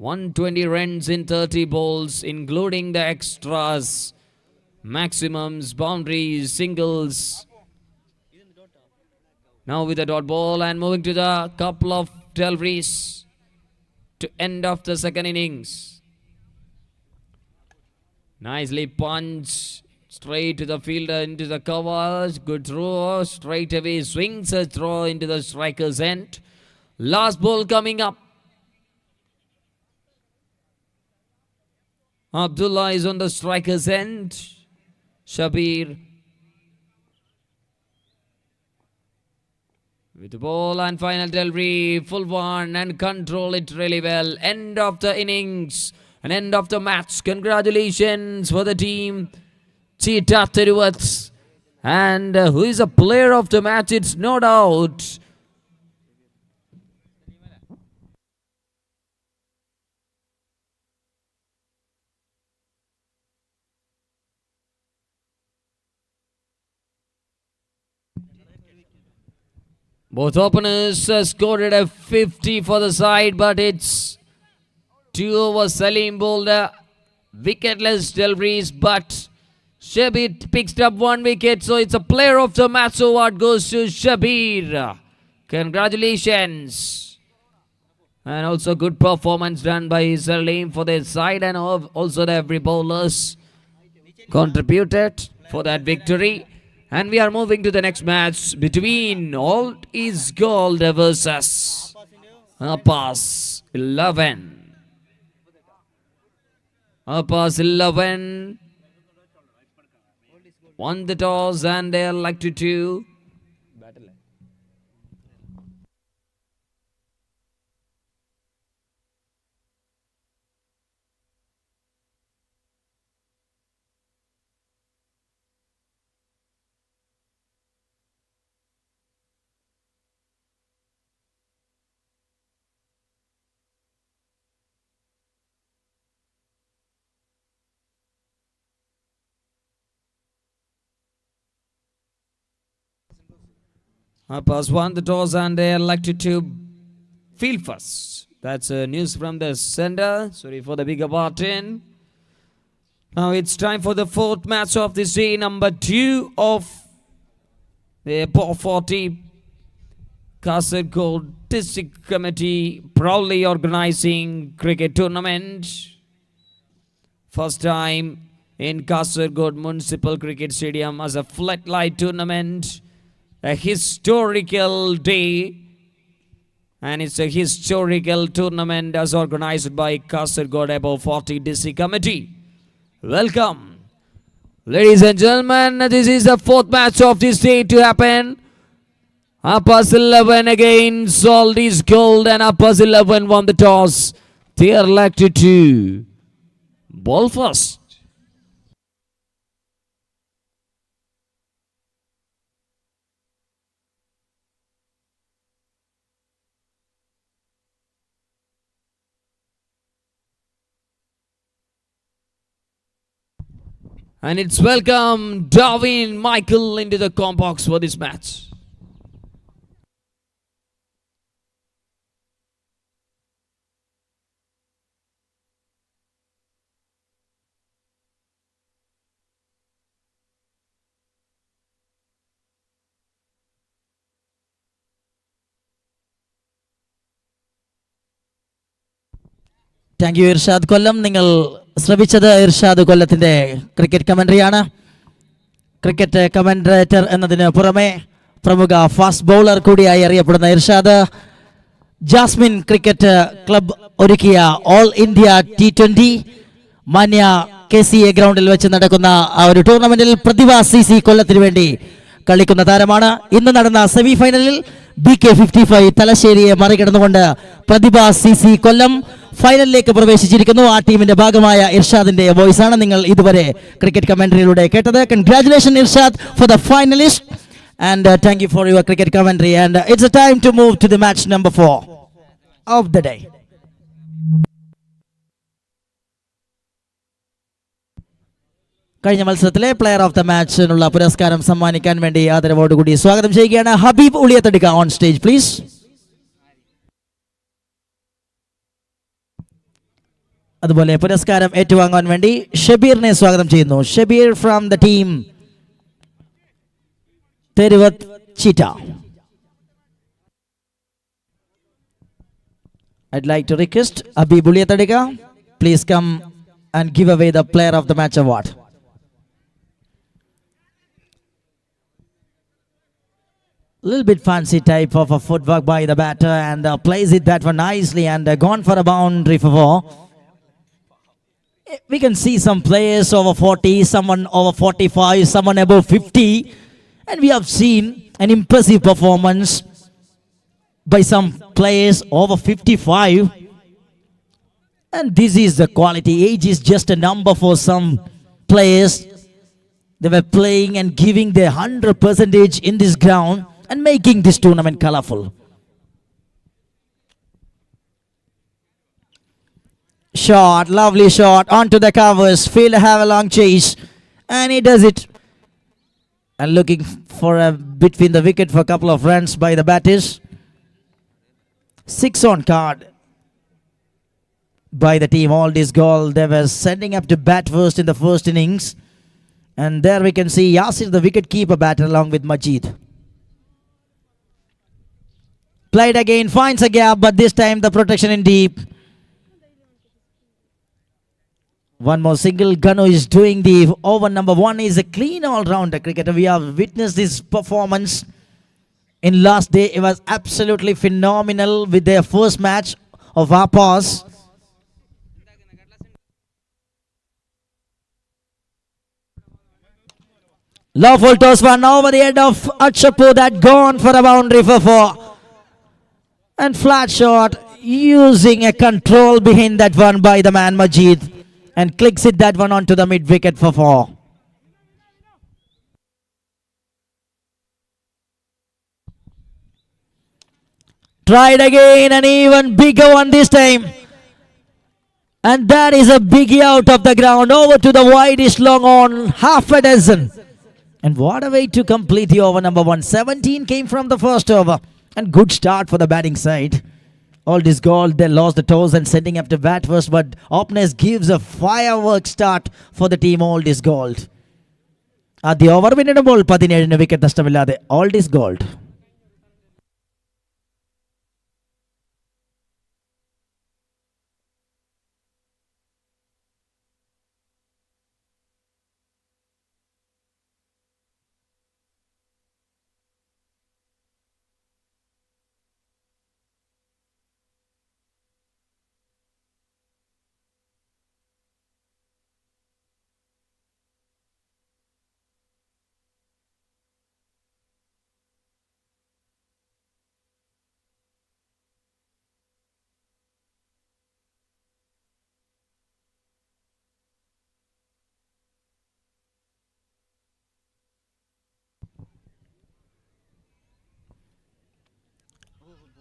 120 runs in 30 balls, including the extras, maximums, boundaries, singles. Now with the dot ball and moving to the couple of deliveries to end of the second innings. Nicely punched straight to the fielder into the cover. Good throw. Straight away swings a throw into the striker's end. Last ball coming up. Abdullah is on the striker's end. Shabir with the ball and final delivery. Full one and control it really well. End of the innings. An end of the match. Congratulations for the team, Cheetah Tiruvat. And who is a player of the match? It's no doubt. Both openers scored 50 for the side, but it's 2 overs Salim bowled a wicket. So it's a player of the match. It's no doubt. Both openers scored a 50 for the side, but it's 2 overs Salim bowled wicketless deliveries, but Shabir picks up 1 wicket, so it's a player of the match award goes to Shabir. Congratulations. And also good performance done by Salim for their side, and also the every bowlers contributed for that victory. And we are moving to the next match between All Is Gold versus Uppers 11. Uppers 11 won the toss and they are likely to Umpires won the toss and they elected to field first. That's news from the center. Sorry for the bigger part-in. Now it's time for the fourth match of this day, number 2 of the PART-40 Kasaragod District Committee proudly organizing cricket tournament. First time in Kasaragod Municipal Cricket Stadium as a floodlight tournament. A historical day, and it's a historical tournament as organized by Kasaragod Above 40 District Committee. Welcome. Ladies and gentlemen, this is the fourth match of this day to happen. Umpires 11 against all is gold, and Umpires 11 won the toss. They are elected to ball first. And it's welcome Darwin Michael into the comp box for this match. Thank you Irshad Kollam. നിങ്ങൾ ശ്രവിച്ചത് ഇർഷാദ് കൊല്ലത്തിൻ്റെ cricket കമൻട്രിയാണ്. Cricket commentator എന്നതിന് പുറമെ പ്രമുഖ fast bowler കൂടിയായി അറിയപ്പെടുന്ന Irshad Jasmine cricket club ഒരുക്കിയ ഓൾ ഇന്ത്യ T20 മാന്യ KCA ഗ്രൗണ്ടിൽ വെച്ച് നടക്കുന്ന ആ ഒരു ടൂർണമെന്റിൽ പ്രതിഭ CC കൊല്ലത്തിന് വേണ്ടി കളിക്കുന്ന താരമാണ്. ഇന്ന് നടന്ന സെമി ഫൈനലിൽ BK55 തലശ്ശേരിയെ മറികടന്നുകൊണ്ട് പ്രതിഭ CC കൊല്ലം ഫൈനലിലേക്ക് പ്രവേശിച്ചിരിക്കുന്നു. ആ ടീമിന്റെ ഭാഗമായ ഇർഷാദിന്റെ വോയിസ് ആണ് നിങ്ങൾ ഇതുവരെ ക്രിക്കറ്റ് കമന്ററിയിലൂടെ കേട്ടത്. Congratulation Irshad for the finalist and thank you for your cricket commentary, and it's a time to move to the match number 4 of the day. കഴിഞ്ഞ മത്സരത്തിലെ പ്ലെയർ ഓഫ് ദ മാച്ചിനുള്ള പുരസ്കാരം സമ്മാനിക്കാൻ വേണ്ടി ആദരവോടുകൂടി സ്വാഗതം ചെയ്യുകയാണ് ഹബീബ് ഉളിയത്തടിക്ക ഓൺ സ്റ്റേജ് പ്ലീസ്. അതുപോലെ പുരസ്കാരം ഏറ്റുവാങ്ങാൻ വേണ്ടി ഷബീറിനെ സ്വാഗതം ചെയ്യുന്നു. Shabeer from the team Theruvath cheetah. I'd like to request Habib Uliyatadika, please come and give away the player of the match award. Little bit fancy type of a footwork by the batter, and plays it that one nicely, and gone for a boundary for 4. We can see some players over 40, someone over 45, someone above 50, and we have seen an impressive performance by some players over 55. And this is the quality. Age is just a number for some players. They were playing and giving their 100% in this ground and making this tournament colorful. Shot, lovely shot onto the covers. Fielder have a long chase, and he does it. And looking for a between the wicket for a couple of runs by the batters. 6 on card by the team. All this goal, they were sending up to bat first in the first innings. And there we can see Yasir, the wicket keeper, batter along with Majid. Played again, finds a gap, but this time the protection in deep. One more single. Ganu is doing the over number 1. Is a clean all-rounder cricketer. We have witnessed this performance in last day. It was absolutely phenomenal with their first match of our pass. Lawful toss one over the head of Achapu, that gone for a boundary for 4. And flat shot using a control behind that one by the man Majid. And clicks it that one onto the mid wicket for 4. Tried again, an even bigger one this time. And that is a biggie out of the ground. Over to the widest long on, half a dozen. And what a way to complete the over number 1. 17 came from the first over. And good start for the batting side. All this gold, they lost the toss and sending up to bat first, but Opness gives a firework start for the team All this gold. ആദ്യ over പിന്നിടുമ്പോൾ 17 wicket നഷ്ടമില്ലാതെ All this gold.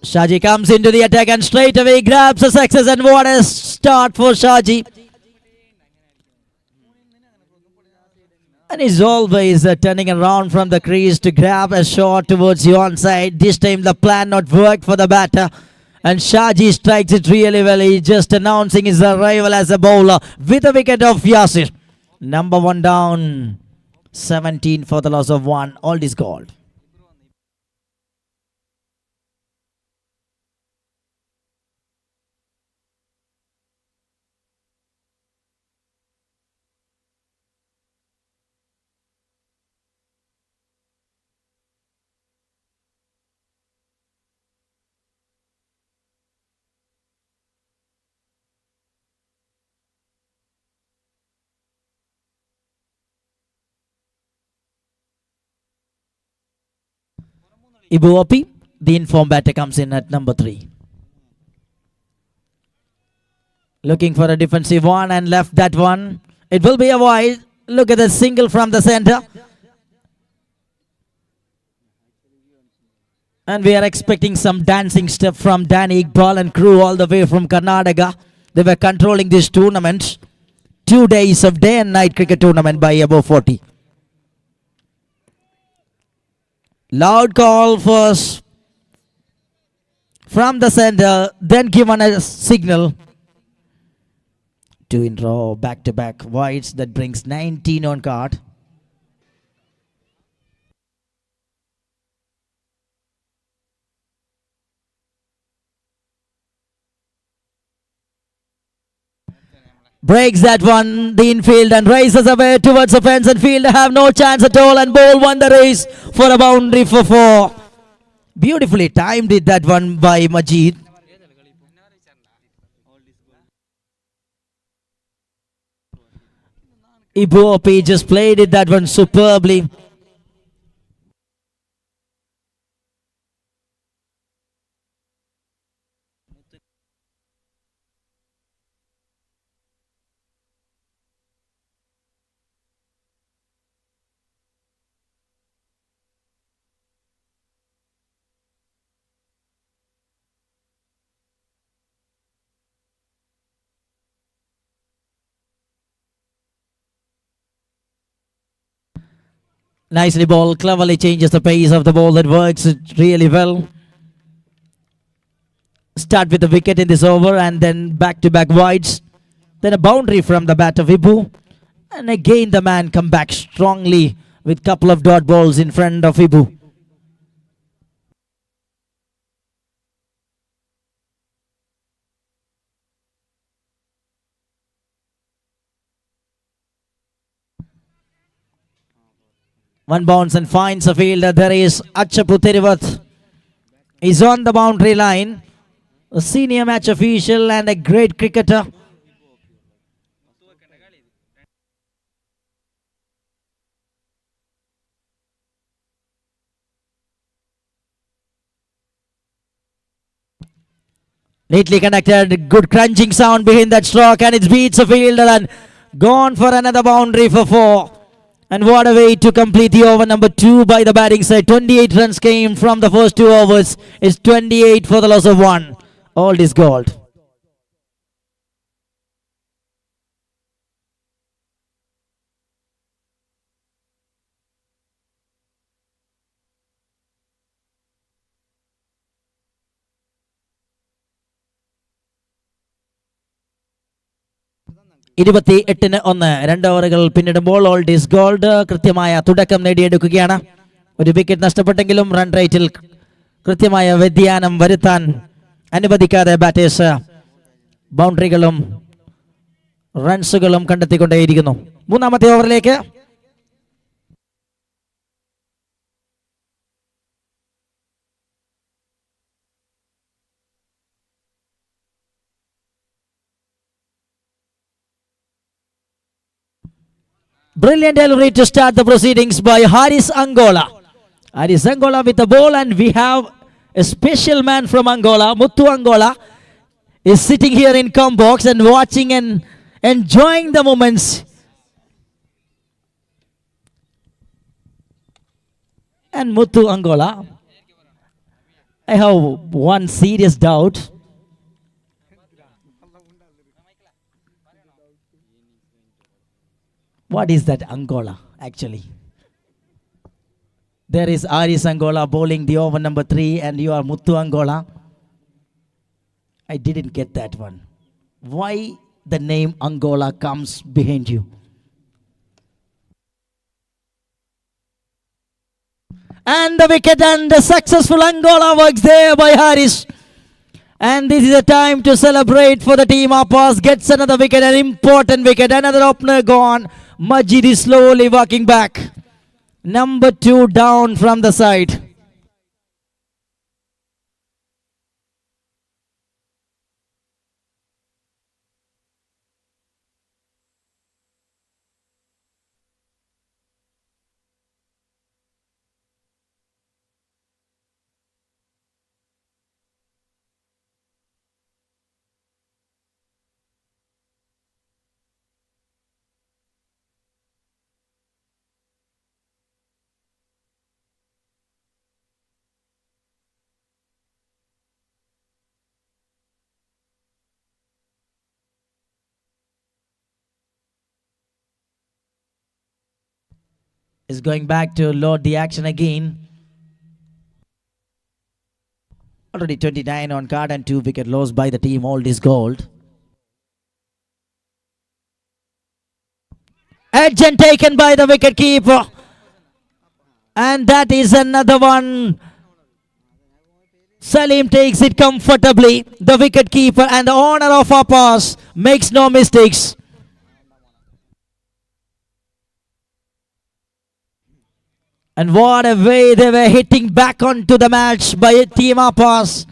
Shaji comes into the attack and straight away grabs a success, and what a start for Shaji. And he's always turning around from the crease to grab a shot towards the onside. This time the plan not worked for the batter. And Shaji strikes it really well. He's just announcing his arrival as a bowler with a wicket of Yasir. Number 1 down. 17 for the loss of 1. All this gold. Ibuopi, the informed batter, comes in at number 3. Looking for a defensive one and left that one. It will be a wide. Look at the single from the center. And we are expecting some dancing step from Danny Iqbal and crew all the way from Karnataka. They were controlling this tournament. 2 days of day and night cricket tournament by above 40. Loud call first from the center, then given a signal. 2 in row, back-to-back wides. That brings 19 on card. Breaks that one, the infield, and races away towards the fence, and fielder have no chance at all, and ball won the race for a boundary for 4. Beautifully timed it, that one by Majid. Ibuopi just played it, that one superbly. Nicely ball, cleverly changes the pace of the ball. That works really well. Start with the wicket in this over and then back-to-back wides. Then a boundary from the bat of Ibu. And again the man come back strongly with couple of dot balls in front of Ibu. One bounce and finds a fielder. There is Achapu Thirivath. He's on the boundary line. A senior match official and a great cricketer. Neatly connected. Good crunching sound behind that stroke, and it beats a fielder and gone for another boundary for 4. And what a way to complete the over number 2 by the batting side. 28 runs came from the first 2 overs. It's 28 for the loss of 1. All this gold. 28-1 2 ഓവറുകൾ പിന്നിടുമ്പോൾ all is gold കൃത്യമായ തുടക്കം നേടിയെടുക്കുകയാണ്. ഒരു wicket നഷ്ടപ്പെട്ടെങ്കിലും run റേറ്റിൽ കൃത്യമായ വ്യതിയാനം വരുത്താൻ അനുവദിക്കാതെ ബാറ്റേഴ്സ് ബൗണ്ടറികളും റൺസുകളും കണ്ടെത്തിക്കൊണ്ടേയിരിക്കുന്നു. മൂന്നാമത്തെ ഓവറിലേക്ക് brilliant delivery to start the proceedings by Haris Angola. Haris Angola with the ball, and we have a special man from Angola. Muthu Angola is sitting here in com box and watching and enjoying the moments. And Muthu Angola, I have one serious doubt. What is that Angola actually? There is Aris Angola bowling the over number 3 and you are Muthu Angola. I didn't get that one. Why the name Angola comes behind you? And the wicket, and the successful Angola works there by Haris. And this is a time to celebrate for the team. Apas gets another wicket, an important wicket. Another opener gone. Majid is slowly walking back. Number 2 down from the side. Is going back to load the action again. Already 29 on card and 2 wicket loss by the team. All is gold. Edge and taken by the wicket keeper. And that is another one. Salim takes it comfortably. The wicket keeper and the owner of our pass makes no mistakes. And what a way they were hitting back onto the match by Team Apas.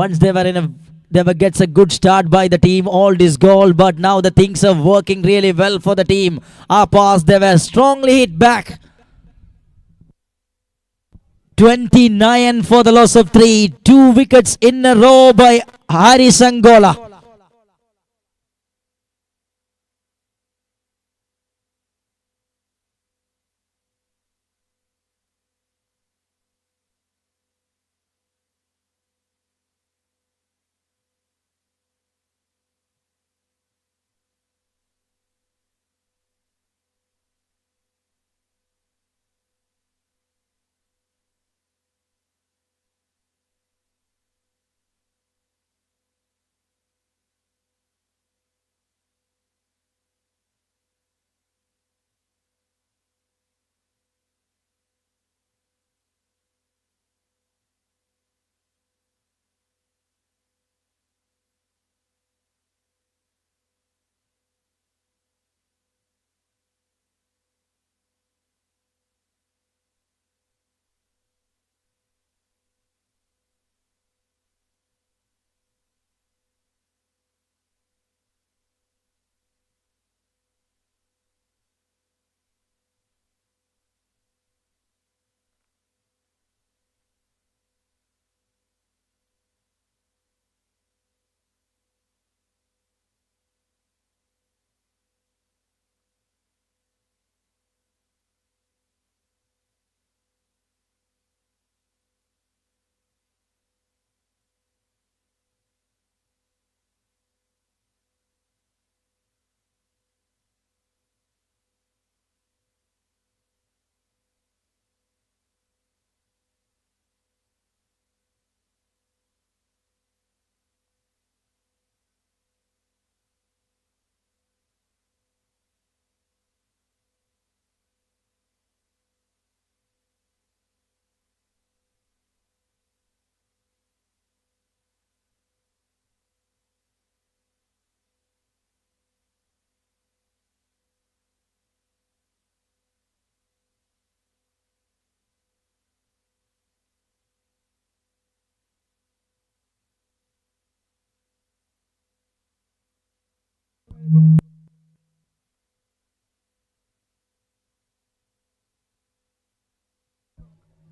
Once they were gets a good start by the team, all is goal, but now the things are working really well for the team. Apas, they were strongly hit back. 29 for the loss of 3. 2 wickets in a row by Haris Angola.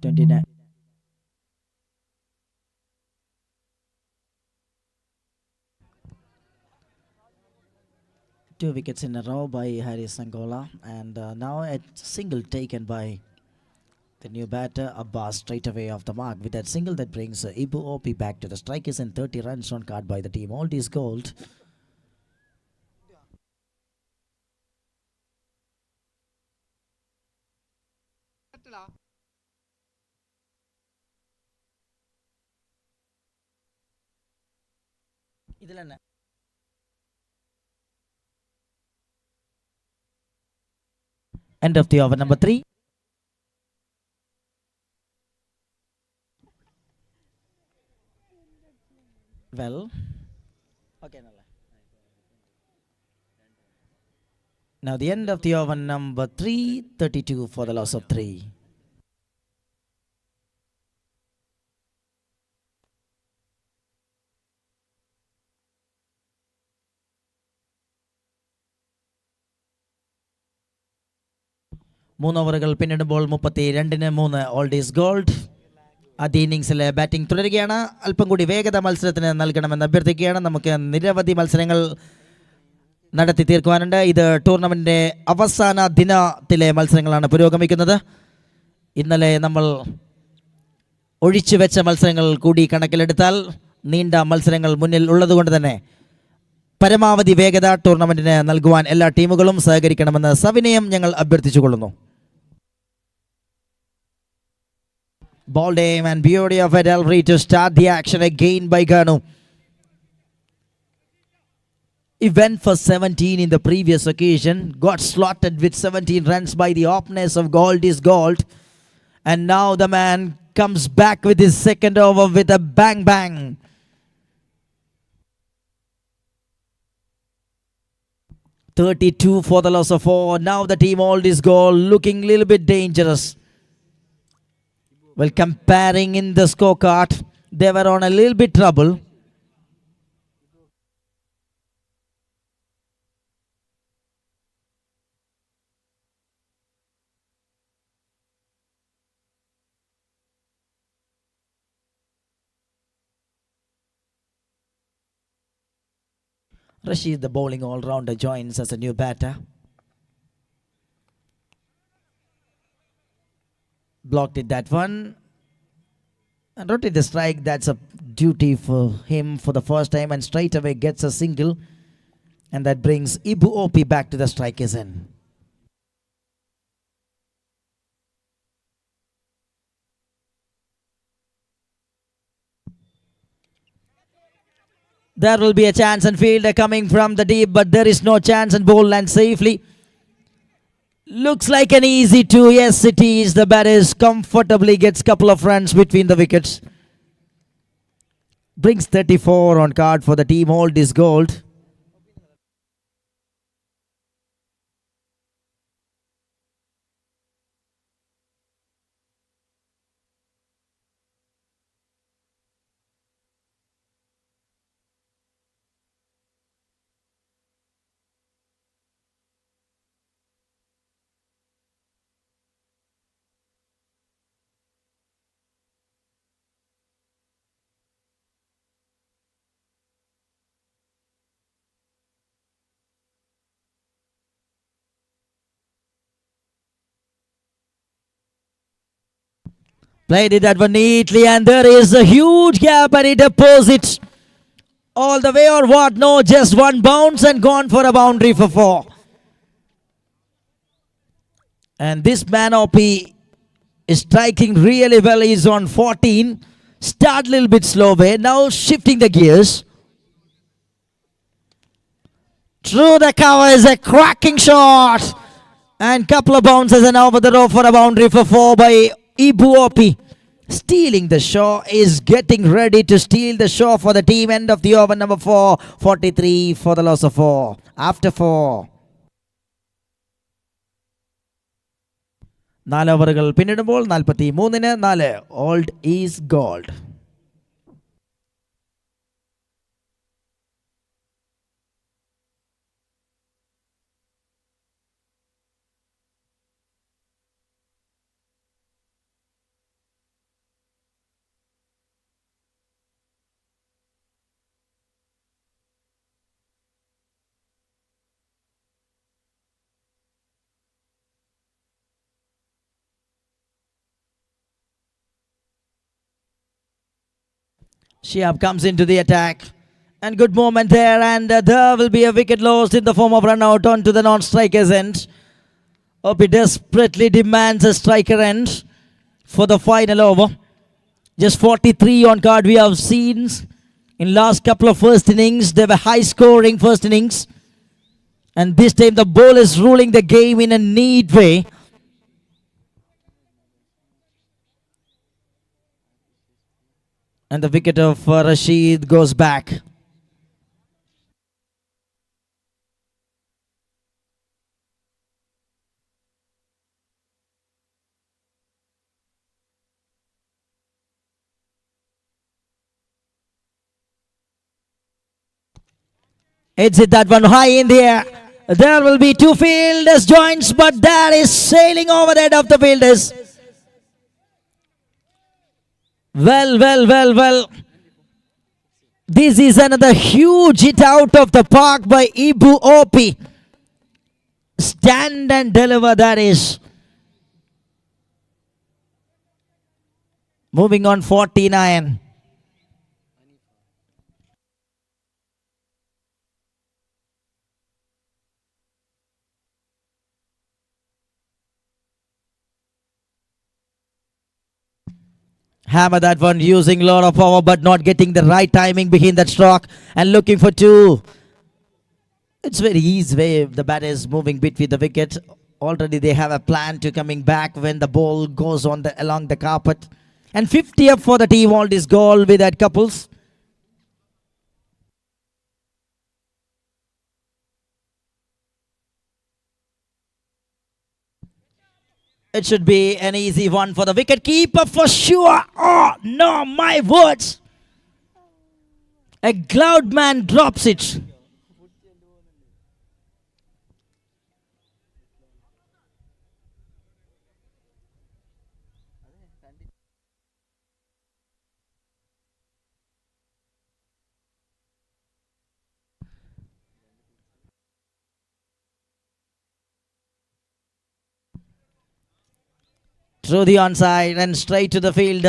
29. 2 wickets in a row by Haris Angola, and now a single taken by the new batter Abbas straight away off the mark. With that single, that brings Ibu Opi back to the strikers and 30 runs on card by the team. All is gold. End of the over number 3. Well, okay. Now the end of the over number 3, 32 for the loss of 3. മൂന്ന് ഓവറുകൾ പിന്നിടുമ്പോൾ 32-3 all is gold. ആദ്യ ഇന്നിങ്സിലെ batting തുടരുകയാണ്. അല്പം കൂടി വേഗത മത്സരത്തിന് നൽകണമെന്ന് അഭ്യർത്ഥിക്കുകയാണ്. നമുക്ക് നിരവധി മത്സരങ്ങൾ നടത്തി തീർക്കുവാനുണ്ട്. ഇത് ടൂർണമെൻറ്റിൻ്റെ അവസാന ദിനത്തിലെ മത്സരങ്ങളാണ് പുരോഗമിക്കുന്നത്. ഇന്നലെ നമ്മൾ ഒഴിച്ചു വെച്ച മത്സരങ്ങൾ കൂടി കണക്കിലെടുത്താൽ നീണ്ട മത്സരങ്ങൾ മുന്നിൽ ഉള്ളതുകൊണ്ട് തന്നെ പരമാവധി വേഗത ടൂർണമെൻറ്റിന് നൽകുവാൻ എല്ലാ ടീമുകളും സഹകരിക്കണമെന്ന് സവിനയം ഞങ്ങൾ അഭ്യർത്ഥിച്ചുകൊള്ളുന്നു. Ball aim and beauty of Adelry to start the action again by Ganu. He went for 17 in the previous occasion, got slotted with 17 runs by the openers of Gold is Gold, and now the man comes back with his second over with a bang bang. (32 for the loss of 4. Now the team Gold is Gold looking a little bit dangerous. Well, comparing in the scorecard, they were on a little bit trouble. Rashid, the bowling all-rounder, joins as a new batter. Blocked it that one. And rotated the strike. That's a duty for him for the first time. And straight away gets a single. And that brings Ibu Opi back to the strikers end. There will be a chance and fielder coming from the deep, but there is no chance and ball lands safely. Looks like an easy 2. Yes, it is. The batter comfortably gets couple of runs between the wickets. Brings 34 on card for the team. Gold is Gold. Played it that one neatly, and there is a huge gap, and he deposits all the way or what? No, just one bounce and gone for a boundary for 4. And this man Opi is striking really well. He's on 14. Start a little bit slow way. Now shifting the gears. Through the cover is a cracking shot. And couple of bounces and over the row for a boundary for 4 by Ibu Opi. Stealing the show, is getting ready to steal the show for the team. End of the over number 4. 43 for the loss of 4. After 4. 4 ഓവറുകൾ പിന്നിടുമ്പോൾ 43-4. Old is Gold. Shiab comes into the attack. And good moment there. And there will be a wicket lost in the form of run out onto the non-striker's end. Opi desperately demands a striker end for the final over. Just 43 on card we have seen in last couple of first innings. They were high scoring first innings. And this time the ball is ruling the game in a neat way. And the wicket of Rashid goes back. It's it, that one high in the air. There will be two fielders joints, but that is sailing over the head of the fielders. Well. This is another huge hit out of the park by Ibu Opi. Stand and deliver, that is. Moving on 49. Hammer that one using a lot of power but not getting the right timing behind that stroke and looking for two. It's very easy way the bat is moving between the wicket. Already they have a plan to coming back when the ball goes on along the carpet. And 50 up for the team, all this goal with that couples. It should be an easy one for the wicket keeper for sure. Oh, no, my words. A cloud man drops it. Through the onside and straight to the field.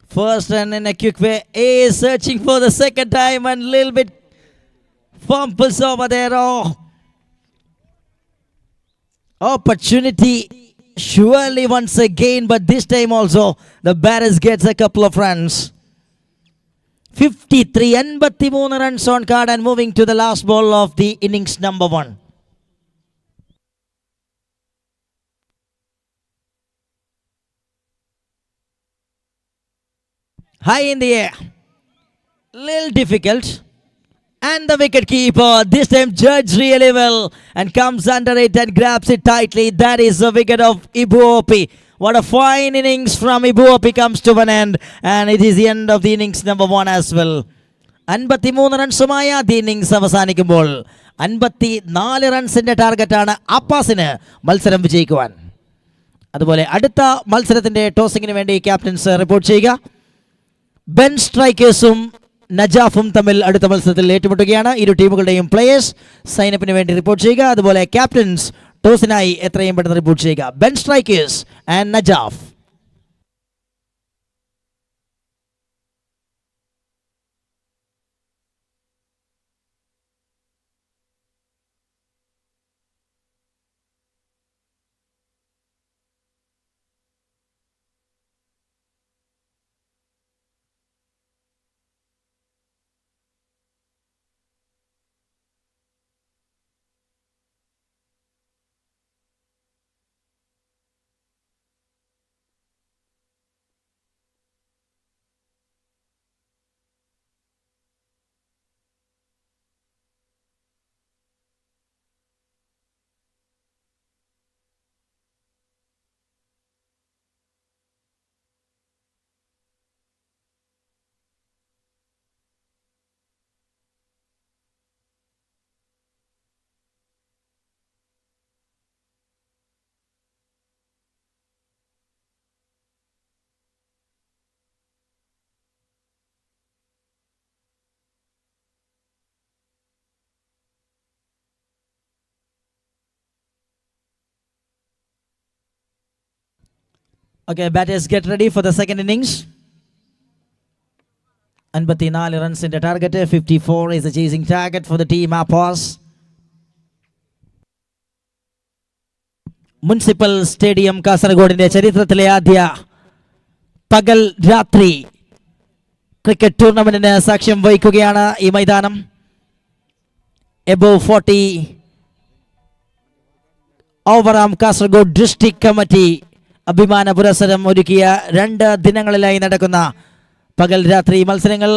First run in a quick way. A is searching for the second time and a little bit fumbles over there. Oh. Opportunity surely once again, but this time also the batters gets a couple of runs. 53 83 runs on card and moving to the last ball of the innings number 1. High in the air. Little difficult. And the wicket keeper, this time judged really well and comes under it and grabs it tightly. That is the wicket of Ibu Opi. What a fine innings from Ibu Opi comes to an end. And it is the end of the innings number 1 as well. 53 റൺസുമായ the innings അവസാനിക്കുമ്പോൾ 54 റൺസിന്റെ ടാർഗറ്റാണ് അപ്പാസിന് മത്സരം വിജയിക്കുവാൻ. അതുപോലെ അടുത്ത മത്സരത്തിന്റെ ടോസിങ്ങിന് വേണ്ടി captains report ചെയ്യുക. Ben സ്ട്രൈക്കേഴ്സും നജാഫും തമ്മിൽ അടുത്ത മത്സരത്തിൽ ഏറ്റുമുട്ടുകയാണ്. ഇരു ടീമുകളുടെയും പ്ലേയേഴ്സ് സൈനപ്പിന് വേണ്ടി റിപ്പോർട്ട് ചെയ്യുക. അതുപോലെ ക്യാപ്റ്റൻസ് ടോസിനായി എത്രയും പെട്ടെന്ന് റിപ്പോർട്ട് ചെയ്യുക. Ben Strikers and Najaf. Okay, batters get ready for the second innings. 54 റൺസിന്റെ target. 54 is the chasing target for the team Appos. Municipal stadium കാസർഗോഡിന്റെ ചരിത്രത്തിലെ ആദ്യ പകൽ രാത്രി ക്രിക്കറ്റ് ടൂർണമെന്റിന് സാക്ഷ്യം വഹിക്കുകയാണ് ഈ മൈതാനം. Above 40 overarm Kasaragod district committee അഭിമാന പുരസ്സരം ഒരുക്കിയ 2 ദിനങ്ങളിലായി നടക്കുന്ന പകൽ രാത്രി മത്സരങ്ങൾ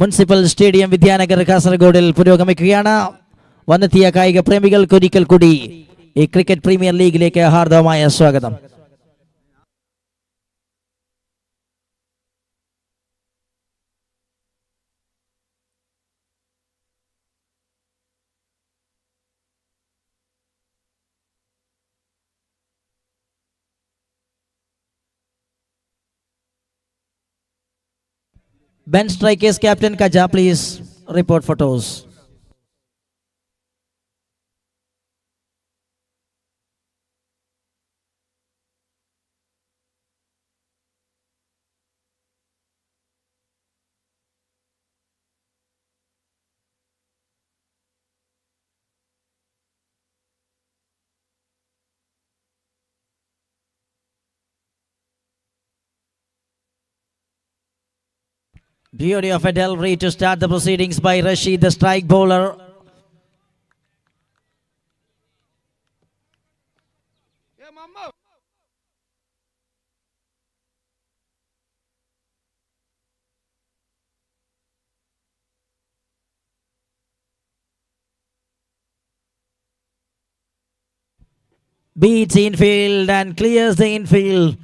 മുനിസിപ്പൽ സ്റ്റേഡിയം വിദ്യാനഗർ കാസർഗോഡിൽ പുരോഗമിക്കുകയാണ്. വന്നെത്തിയ കായിക പ്രേമികൾക്ക് ഒരിക്കൽ കൂടി ഈ ക്രിക്കറ്റ് പ്രീമിയർ ലീഗിലേക്ക് ഹാർദവമായ സ്വാഗതം. Ben Strikers captain Kaja, please report photos. Beauty of a delivery to start the proceedings by Rashid, the strike bowler. Beats infield and clears the infield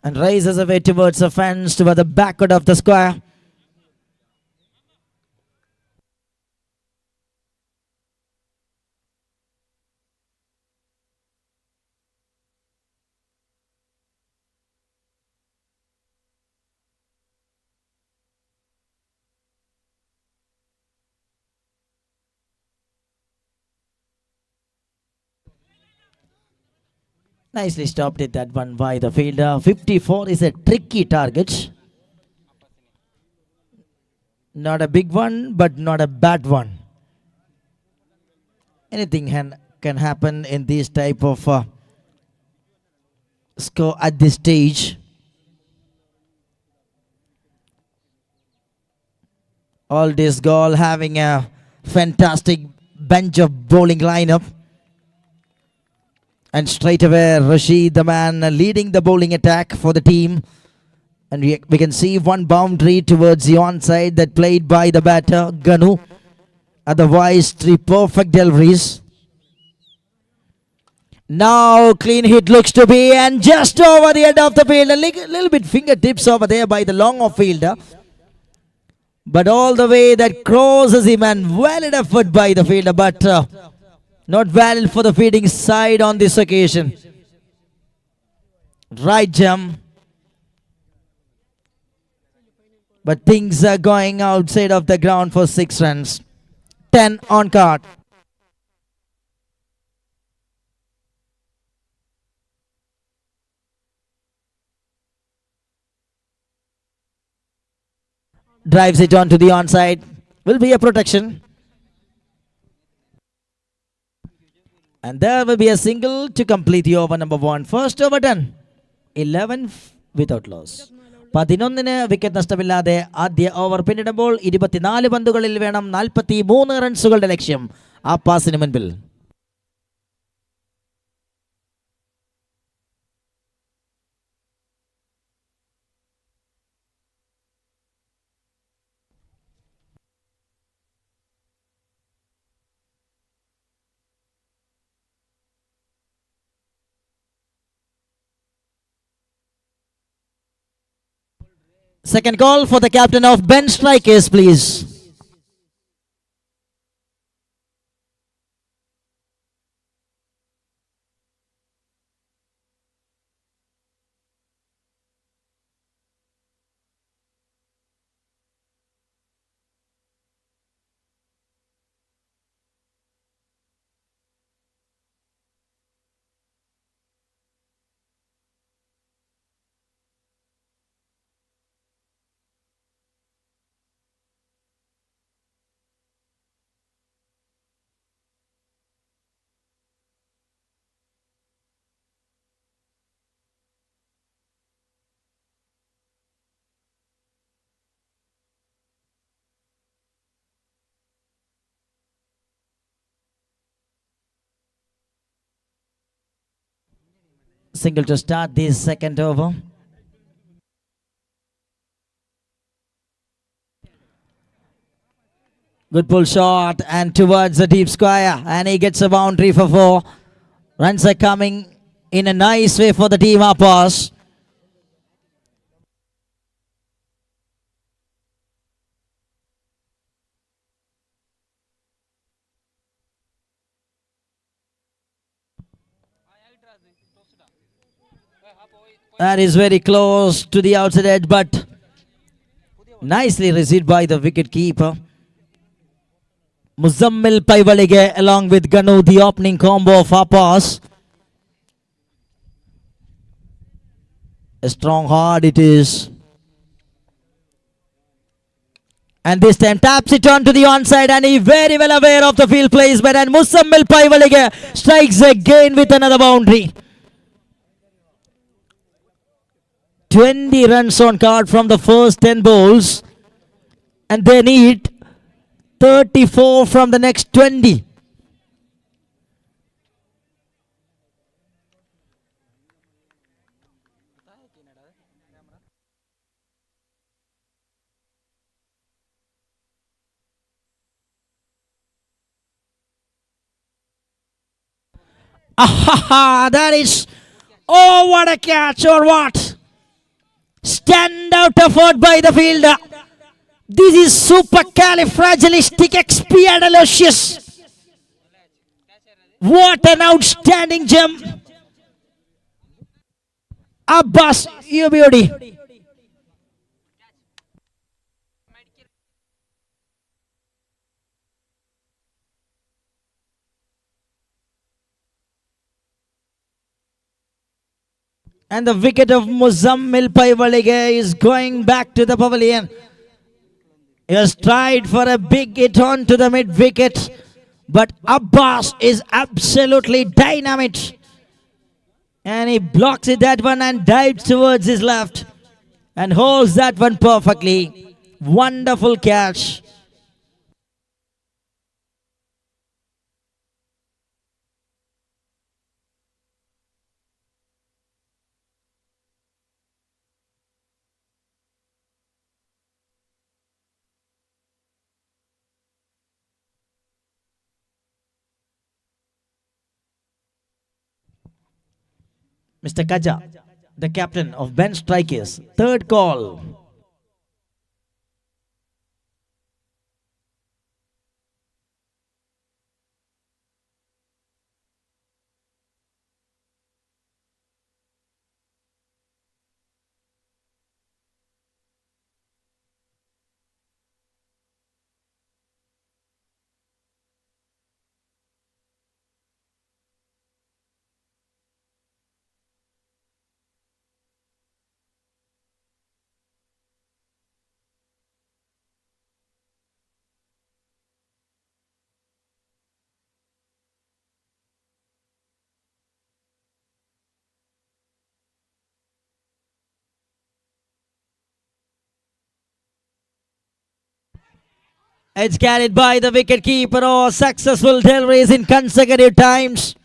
and raises away towards the fence toward the backward of the square. Nicely stopped it, that one by the fielder. 54 is a tricky target. Not a big one, but not a bad one. Anything can happen in this type of score at this stage. All this goal having a fantastic bench of bowling lineup. And straight away, Rashid, the man leading the bowling attack for the team. And we can see one boundary towards the onside that played by the batter, Ganu. Otherwise, 3 perfect deliveries. Now, clean hit looks to be, and just over the end of the field. A little bit fingertips over there by the long off fielder. But all the way that crosses him, and valid effort by the fielder. But not valid for the fielding side on this occasion. Right jump. But things are going outside of the ground for 6 runs. 10 on card. Drives it onto the onside. Will be a protection. And there will be a single to complete the over number 1. First over done. 11 without loss. 11 wicket നഷ്ടമില്ലാതെ ആദ്യ over പിന്നിടുമ്പോൾ 24 പന്തുകളിൽ വേണം 43 റൺസുകളുടെ ലക്ഷ്യം ആ പാസിന് മുൻപിൽ. Second call for the captain of Ben Strikers, please. Single to start this second over. Good pull shot and towards the deep square, and he gets a boundary for 4. Runs are coming in a nice way for the team uppers. That is very close to the outside edge, but nicely received by the wicket keeper. Muzammil Paivalige along with Ganu, the opening combo of uppers. A strong hard it is. And this time taps it on to the onside, and he very well aware of the field placement, and Muzammil Paivalige strikes again with another boundary. 20 runs on card from the first 10 bowls, and they need 34 from the next 20. That is, oh, what a catch, or what? Standout effort by the fielder. This is supercalifragilisticexpialidocious. What an outstanding jump. Abbas, you beauty. And the wicket of Muzammil Paivalige is going back to the pavilion. He has tried for a big hit on to the mid wicket, but Abbas is absolutely dynamite. And he blocks it, that one, and dives towards his left and holds that one perfectly. Wonderful catch. Mr. Kaja, the captain of Ben Strikers, third call. It's carried by the wicket keeper. Oh, successful deliveries in consecutive times.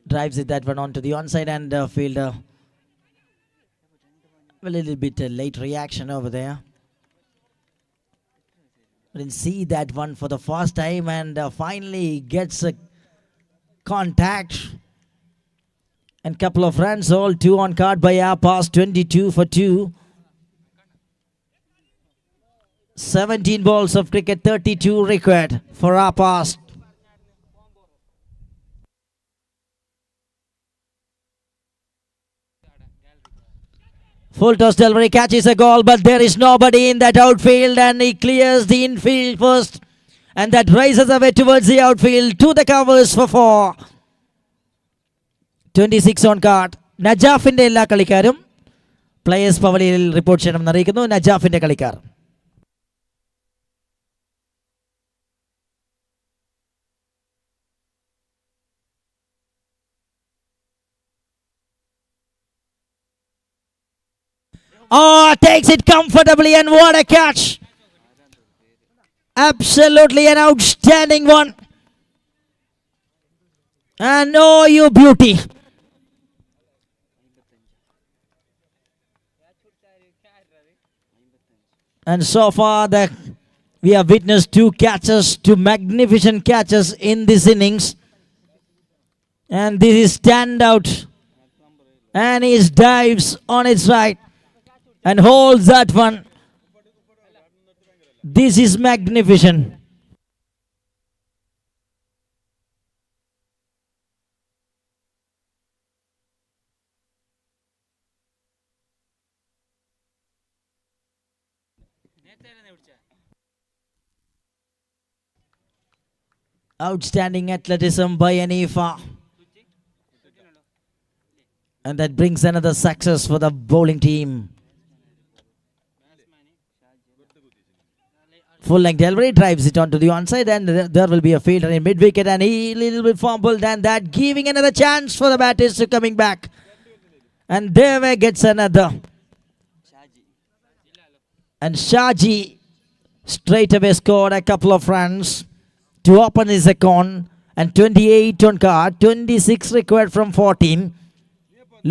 Drives it, that one onto the onside, and fielder A little bit late reaction over there. Didn't see that one for the first time, and finally gets a contact. And couple of runs, all 2 on card by our pass, 22 for 2. 17 balls of cricket, 32 required for our pass. Full toss delivery, catches a goal, but there is nobody in that outfield, and he clears the infield first. And that rises away towards the outfield, to the covers for 4. 26 on card. നജാഫിന്റെ എല്ലാ കളിക്കാരും players പവലിയിൽ report ചെയ്യണമെന്ന് അറിയിക്കുന്നു. നജാഫിന്റെ കളിക്കാർ. Oh, takes it comfortably, and what a catch. Absolutely an outstanding one. And oh, you beauty. And so far we have witnessed 2 catches, 2 magnificent catches in this innings. And this is standout. And he dives on its right and holds that one. This is magnificent. Outstanding athleticism by Anifa. And that brings another success for the bowling team. Full length delivery, drives it onto the onside, and there will be a fielder in mid wicket, and he little bit fumbled, and that giving another chance for the batters to coming back. And Deve gets another. And Shaji straight away scored a couple of runs to open his account, and 28 on card, 26 required from 14.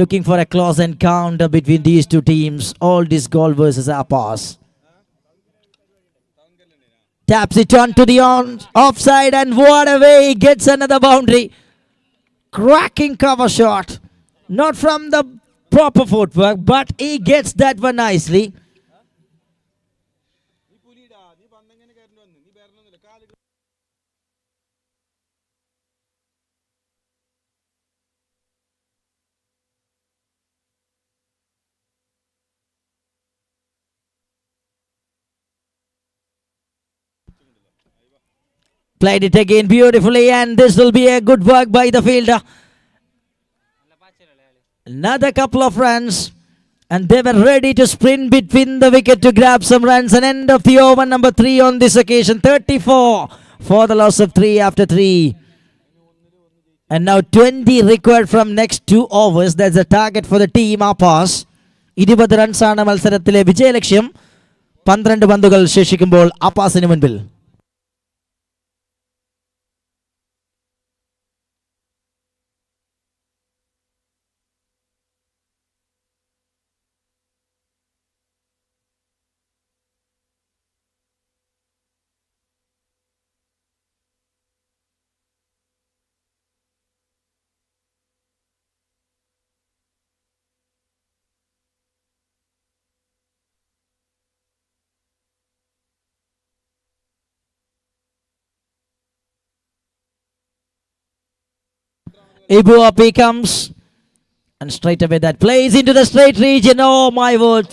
Looking for a close encounter between these two teams. All this goal versus our pass. Taps it on to the offside, and what a way, he gets another boundary. Cracking cover shot. Not from the proper footwork, but he gets that one nicely. Played it again beautifully, and this will be a good work by the fielder. Another couple of runs, and they were ready to sprint between the wicket to grab some runs. And end of the over number 3 on this occasion. 34 for the loss of 3 after 3. And now 20 required from next 2 overs. That's the target for the team. Our pass. 20 റൺസാണ് മത്സരത്തിലെ വിജയലക്ഷ്യം. 12 പന്തുകൾ ശേഷിക്കുമ്പോൾ അപ്പാസിന് മുൻപിൽ. Ibu up he comes, and straight away that plays into the straight region. Oh my word,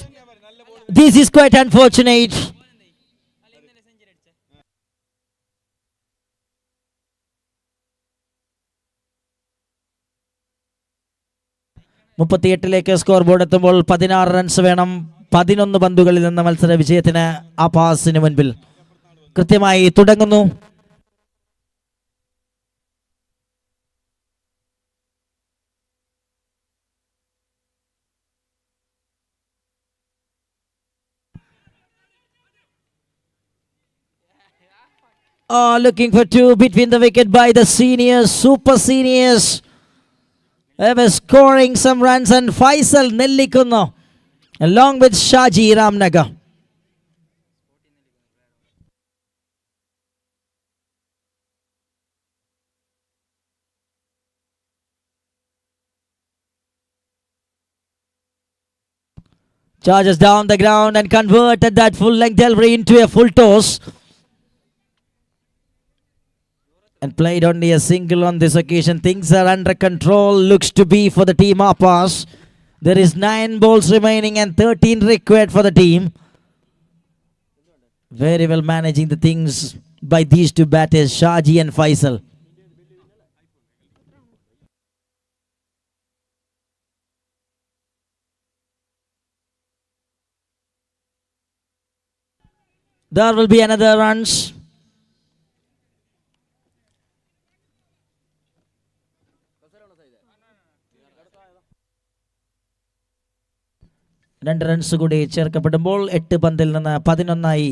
this is quite unfortunate. മുപ്പത്തിയെട്ടിലേക്ക് score board എത്തുമ്പോൾ 16 runs വേണം. 11 പന്തുകളിൽ നിന്ന് മത്സര വിജയത്തിന് ആ പാസിന് മുൻപിൽ. കൃത്യമായി തുടങ്ങുന്നു. Looking for 2 between the wicket by the seniors, super seniors. They were scoring some runs, and Faisal നെല്ലിക്കുന്നു. along with Shaji Ramnagar. Charges down the ground and converted that full length delivery into a full toss. And played only a single on this occasion. Things are under control. Looks to be for the team Apas. There is 9 balls remaining and 13 required for the team. Very well managing the things by these two batters, Shaji and Faisal. There will be another runs. രണ്ട് runs കൂടി ചേർക്കപ്പെടുമ്പോൾ 8 പന്തിൽ നിന്ന് 11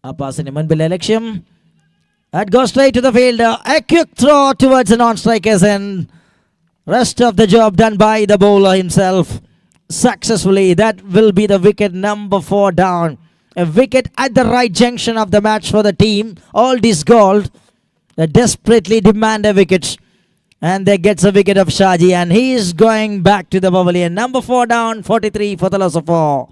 ആ പാസിന് മുൻപിലെ ലക്ഷ്യം. That goes straight to the fielder. A quick throw towards the non-strikers and rest of the job done by the bowler himself successfully. That will be the wicket number 4 down. A wicket at the right junction of the match for the team. All this gold. They desperately demand a wicket. And there gets a wicket of Shaji, and he is going back to the pavilion. Number 4 down, 43 for the loss of 4.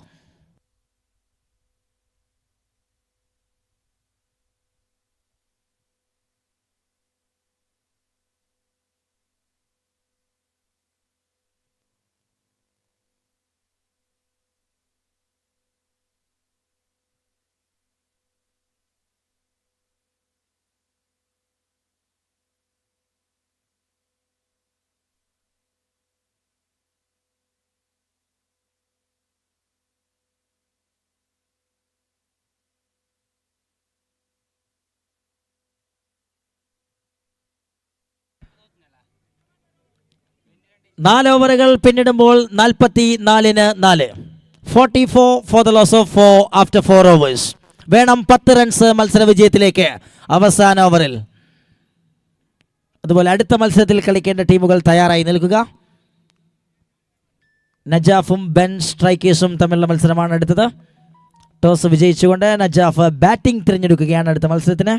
നാല് ഓവറുകൾ പിന്നിടുമ്പോൾ 44-4. 44 for the loss of 4 after 4 overs. വേണം 10 runs മത്സര വിജയത്തിലേക്ക് അവസാന ഓവറിൽ. അതുപോലെ അടുത്ത മത്സരത്തിൽ കളിക്കേണ്ട ടീമുകൾ തയ്യാറായി നിൽക്കുക. നജാഫും ബെൻ സ്ട്രൈക്കേഴ്സും തമ്മിലുള്ള മത്സരമാണ് അടുത്തത്. ടോസ് വിജയിച്ചുകൊണ്ട് നജാഫ് ബാറ്റിംഗ് തിരഞ്ഞെടുക്കുകയാണ് അടുത്ത മത്സരത്തിന്.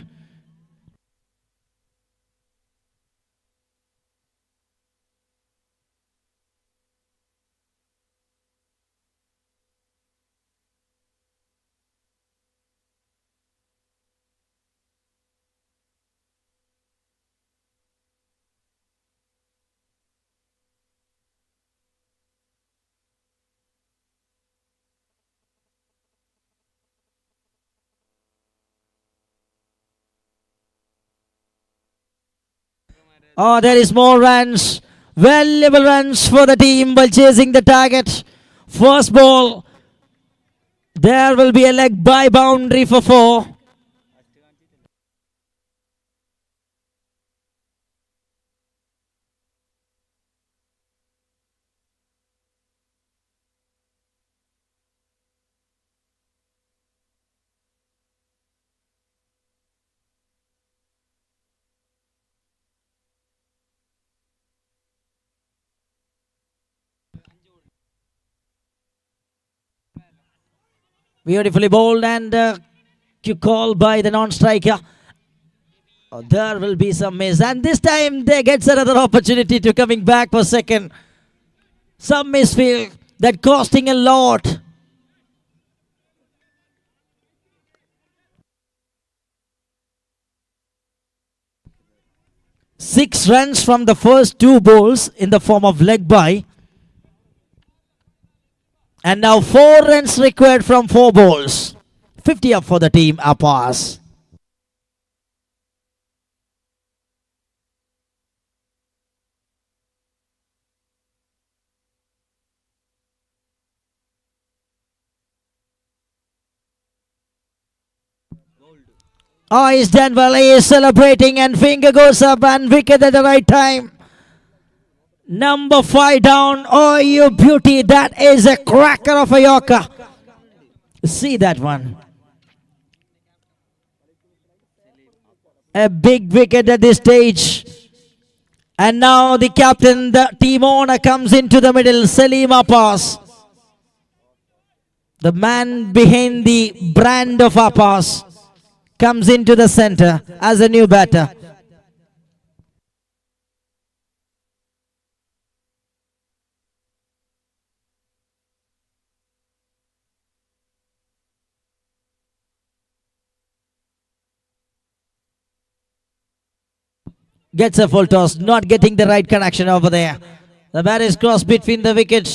Oh, there is more runs. Valuable runs for the team while chasing the target. First ball. There will be a leg by boundary for 4. Beautifully bowled and quick call by the non-striker. Oh, there will be some miss, and this time they gets another opportunity to coming back for second. Some misfield that costing a lot. Six runs from the first 2 balls in the form of leg by. And now 4 runs required from 4 balls. 50 up for the team, a pass. Oh, he's done well. He is celebrating and finger goes up and wicket at the right time. Number 5 down. Oh, you beauty. That is a cracker of a Yorker. See that one. A big wicket at this stage. And now the captain, the team owner comes into the middle. Salim Abbas. The man behind the brand of our pass comes into the center as a new batter. Gets a full toss, not getting the right connection over there. The bat is crossed between the wickets.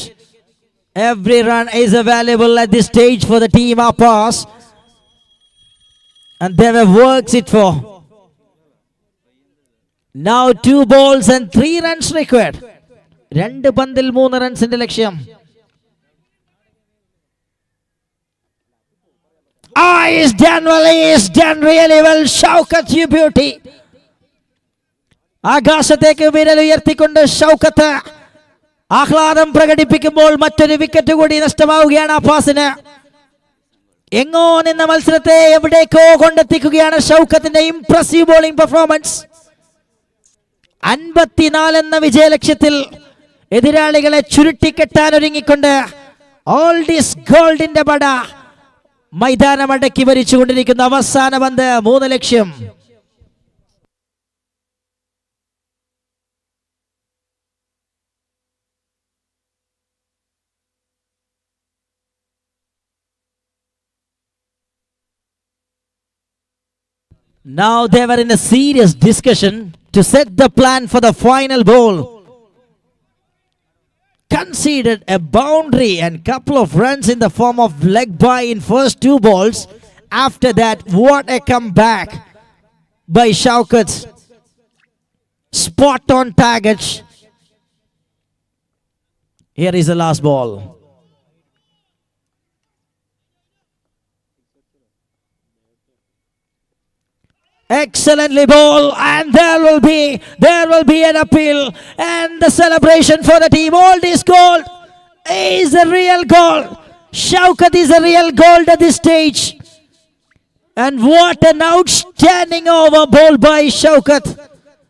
Every run is available at this stage for the team our pass. And they have worked it for. Now 2 balls and 3 runs required. 2 പന്തിൽ 3 റൺസിന്റെ ലക്ഷ്യം. Is done really well. Shaukat, you beauty. ആകാശത്തേക്ക് വിരൽ ഉയർത്തിക്കൊണ്ട് ഷൗക്കത്ത് ആഹ്ലാദം പ്രകടിപ്പിക്കുമ്പോൾ മറ്റൊരു wicket കൂടി നഷ്ടമാവുകയാണ് ആ പാസിന്. എങ്ങോ നിന്ന മത്സരത്തെ എവിടേക്കോ കൊണ്ടെത്തിക്കുകയാണ് ഷൗക്കത്തിന്റെ ഇംപ്രസീവ് ബോളിംഗ് പെർഫോമൻസ്. 54 എന്ന വിജയലക്ഷ്യത്തിൽ എതിരാളികളെ ചുരുട്ടിക്കെട്ടാൻ ഒരുങ്ങിക്കൊണ്ട് ഓൾഡ് ഗോൾഡിന്റെ പട മൈതാനമടക്കി ഭരിച്ചുകൊണ്ടിരിക്കുന്ന അവസാന പന്ത് 3 ലക്ഷ്യം. Now they were in a serious discussion to set the plan for the final ball. Conceded a boundary and couple of runs in the form of leg bye in first 2 balls. After that, what a comeback by Shaukat. Spot on target. Here is the last ball. Excellently ball, and there will be an appeal and the celebration for the team. All this goal is a real goal. Shaukat is a real goal at this stage. And what an outstanding over ball by Shaukat.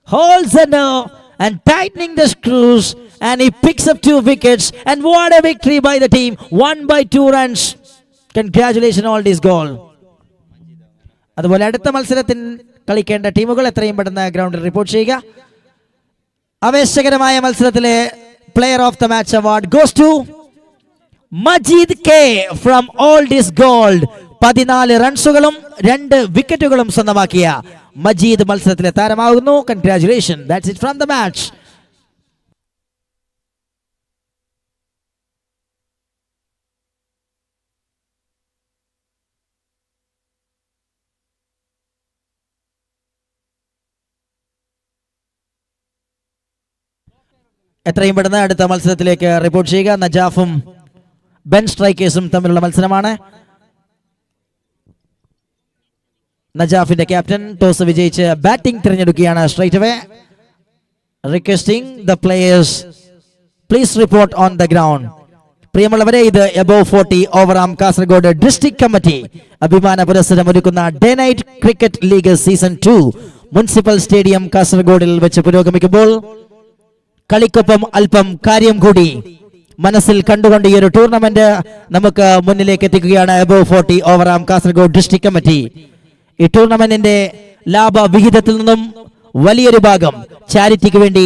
Holds the nerve and tightening the screws, and he picks up 2 wickets. And what a victory by the team. 1 by 2 runs. Congratulations all this goal. അതുപോലെ അടുത്ത മത്സരത്തിൽ കളിക്കേണ്ട ടീമുകൾ എത്രയും പെട്ടെന്ന് ഗ്രൗണ്ടിൽ report ചെയ്യുക. ആവേശകരമായ മത്സരത്തിലെ player of the match award goes to Majeed K from old is gold. 14 റൺസുകളും 2 വിക്കറ്റുകളും സ്വന്തമാക്കിയ മജീദ് മത്സരത്തിലെ താരമാകുന്നു. Congratulation. That's it from the match. എത്രയും പെട്ടെന്ന് അടുത്ത മത്സരത്തിലേക്ക് റിപ്പോർട്ട് ചെയ്യുക. നജാഫും ബെൻ സ്ട്രൈക്കേഴ്സും തമ്മിലുള്ള മത്സരമാണ്. നജാഫിന്റെ ക്യാപ്റ്റൻ ടോസ് വിജയിച്ച് ബാറ്റിംഗ് തിരഞ്ഞെടുക്കുകയാണ്. Straight away requesting the players please report on the ground. പ്രിയമുള്ളവരെ, ഇത് above 40 overarm Kasaragod district committee അഭിമാന പുരസ്സരം ഒരുക്കുന്ന day night cricket league season 2 municipal stadium കാസർഗോഡിൽ വെച്ച് പുരോഗമിക്കുമ്പോൾ കളിക്കൊപ്പം അല്പം കാര്യം കൂടി മനസ്സിൽ കണ്ടുകൊണ്ട് ഈ ഒരു ടൂർണമെന്റ് നമുക്ക് മുന്നിലേക്ക് എത്തിക്കുകയാണ് above 40 overarm Kasaragod district committee. ഈ ടൂർണമെന്റിന്റെ ലാഭവിഹിതത്തിൽ നിന്നും വലിയൊരു ഭാഗം ചാരിറ്റിക്ക് വേണ്ടി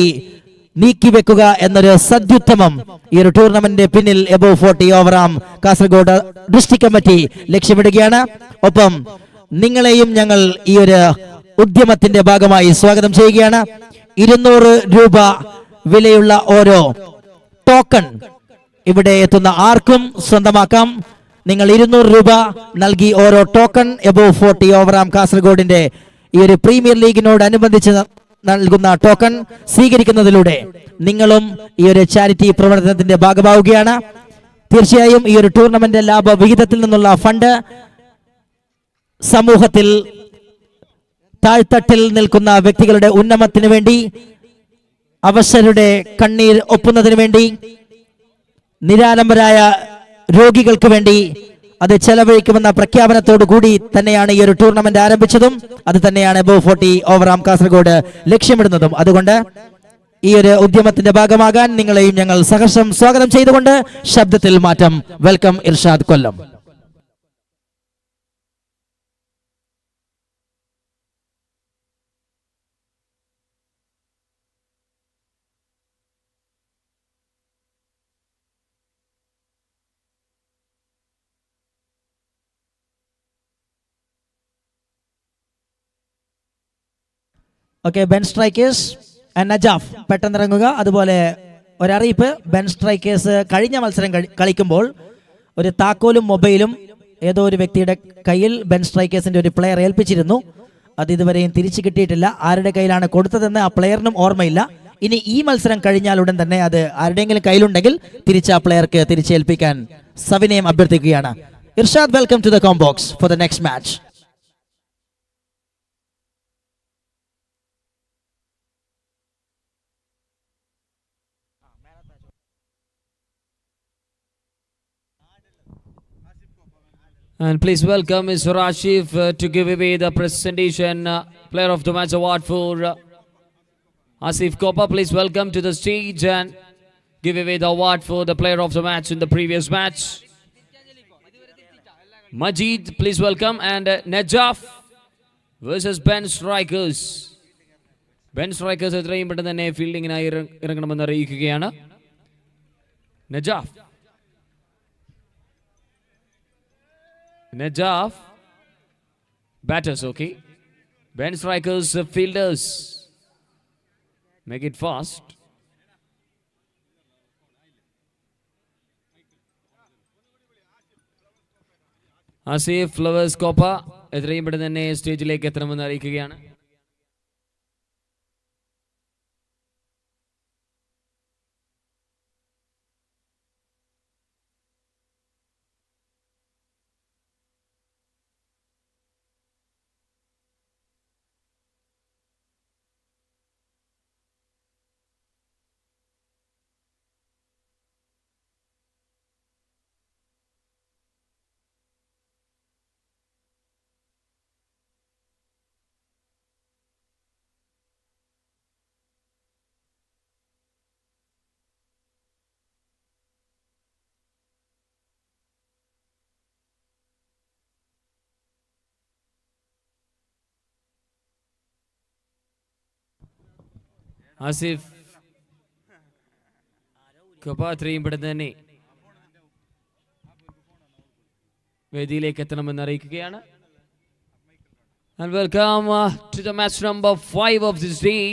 നീക്കിവെക്കുക എന്നൊരു സദ്യുത്തമം ഈ ഒരു ടൂർണമെന്റിന്റെ പിന്നിൽ above 40 overarm Kasaragod district committee ലക്ഷ്യമിടുകയാണ്. ഒപ്പം നിങ്ങളെയും ഞങ്ങൾ ഈ ഒരു ഉദ്യമത്തിന്റെ ഭാഗമായി സ്വാഗതം ചെയ്യുകയാണ്. 200 രൂപ വിലയുള്ള ഓരോ ടോക്കൺ ഇവിടെ എത്തുന്ന ആർക്കും സ്വന്തമാക്കാം. നിങ്ങൾ 200 രൂപ നൽകി ഓരോ ടോക്കൺ എബോവ് 40 ഓവറാം കാസർഗോഡിന്റെ ഈ ഒരു പ്രീമിയർ ലീഗിനോടനുബന്ധിച്ച് നൽകുന്ന ടോക്കൺ സ്വീകരിക്കുന്നതിലൂടെ നിങ്ങളും ഈ ഒരു ചാരിറ്റി പ്രവർത്തനത്തിന്റെ ഭാഗമാവുകയാണ്. തീർച്ചയായും ഈ ഒരു ടൂർണമെന്റ് ലാഭവിഹിതത്തിൽ നിന്നുള്ള ഫണ്ട് സമൂഹത്തിൽ താഴ്ത്തട്ടിൽ നിൽക്കുന്ന വ്യക്തികളുടെ ഉന്നമനത്തിന് വേണ്ടി, അവശരുടെ കണ്ണീർ ഒപ്പുന്നതിന് വേണ്ടി, നിരാലംബരായ രോഗികൾക്ക് വേണ്ടി അത് ചെലവഴിക്കുമെന്ന പ്രഖ്യാപനത്തോടു കൂടി തന്നെയാണ് ഈ ഒരു ടൂർണമെന്റ് ആരംഭിച്ചതും അത് തന്നെയാണ് എബോവ് 40 ഓവറാം കാസർഗോഡ് ലക്ഷ്യമിടുന്നതും. അതുകൊണ്ട് ഈ ഒരു ഉദ്യമത്തിന്റെ ഭാഗമാകാൻ നിങ്ങളെയും ഞങ്ങൾ സഹർഷം സ്വാഗതം ചെയ്തുകൊണ്ട് ശബ്ദത്തിൽ മാറ്റം. Welcome Irshad Kollam. Okay, Ben Strikers and Najaf പെട്ടെന്നിറങ്ങുക. അതുപോലെ ഒരറിയിപ്പ്, ബെൻ സ്ട്രൈക്കേഴ്സ് കഴിഞ്ഞ മത്സരം കളിക്കുമ്പോൾ ഒരു താക്കോലും മൊബൈലും ഏതോ ഒരു വ്യക്തിയുടെ കയ്യിൽ ബെൻ സ്ട്രൈക്കേഴ്സിന്റെ ഒരു പ്ലെയർ ഏൽപ്പിച്ചിരുന്നു. അത് ഇതുവരെയും തിരിച്ചു കിട്ടിയിട്ടില്ല. ആരുടെ കയ്യിലാണ് കൊടുത്തതെന്ന് ആ പ്ലെയറിനും ഓർമ്മയില്ല. ഇനി ഈ മത്സരം കഴിഞ്ഞാൽ ഉടൻ തന്നെ അത് ആരുടെയെങ്കിലും കയ്യിലുണ്ടെങ്കിൽ തിരിച്ച് ആ പ്ലെയർക്ക് തിരിച്ചേൽപ്പിക്കാൻ സവിനയം അഭ്യർത്ഥിക്കുകയാണ്. Irshad, welcome to the comm box for the next match. And please welcome Mr. Rashif to give away the presentation Player of the Match award for Asif Kopa. Please welcome to the stage and give away the award for the Player of the Match in the previous match. Majid, please welcome. And Najaf versus Ben Strikers. Ben Strikers എത്രയും പെട്ടെന്ന് തന്നെ ഫീൽഡിങ്ങിനായി ഇറങ്ങണമെന്ന് അറിയിക്കുകയാണ്. Najaf, batters, okay. Ben Strikers, fielders. Make it fast. Asif Flowers Kopa എത്രയും പെട്ടെന്ന് തന്നെ സ്റ്റേജിലേക്ക് എത്തണമെന്ന് അറിയിക്കുകയാണ്. Asif Copa എത്രയും പെട്ടെന്ന് തന്നെ വേദിയിലേക്ക് എത്തണമെന്ന് അറിയിക്കുകയാണ്. And welcome to the match number 5 of this day.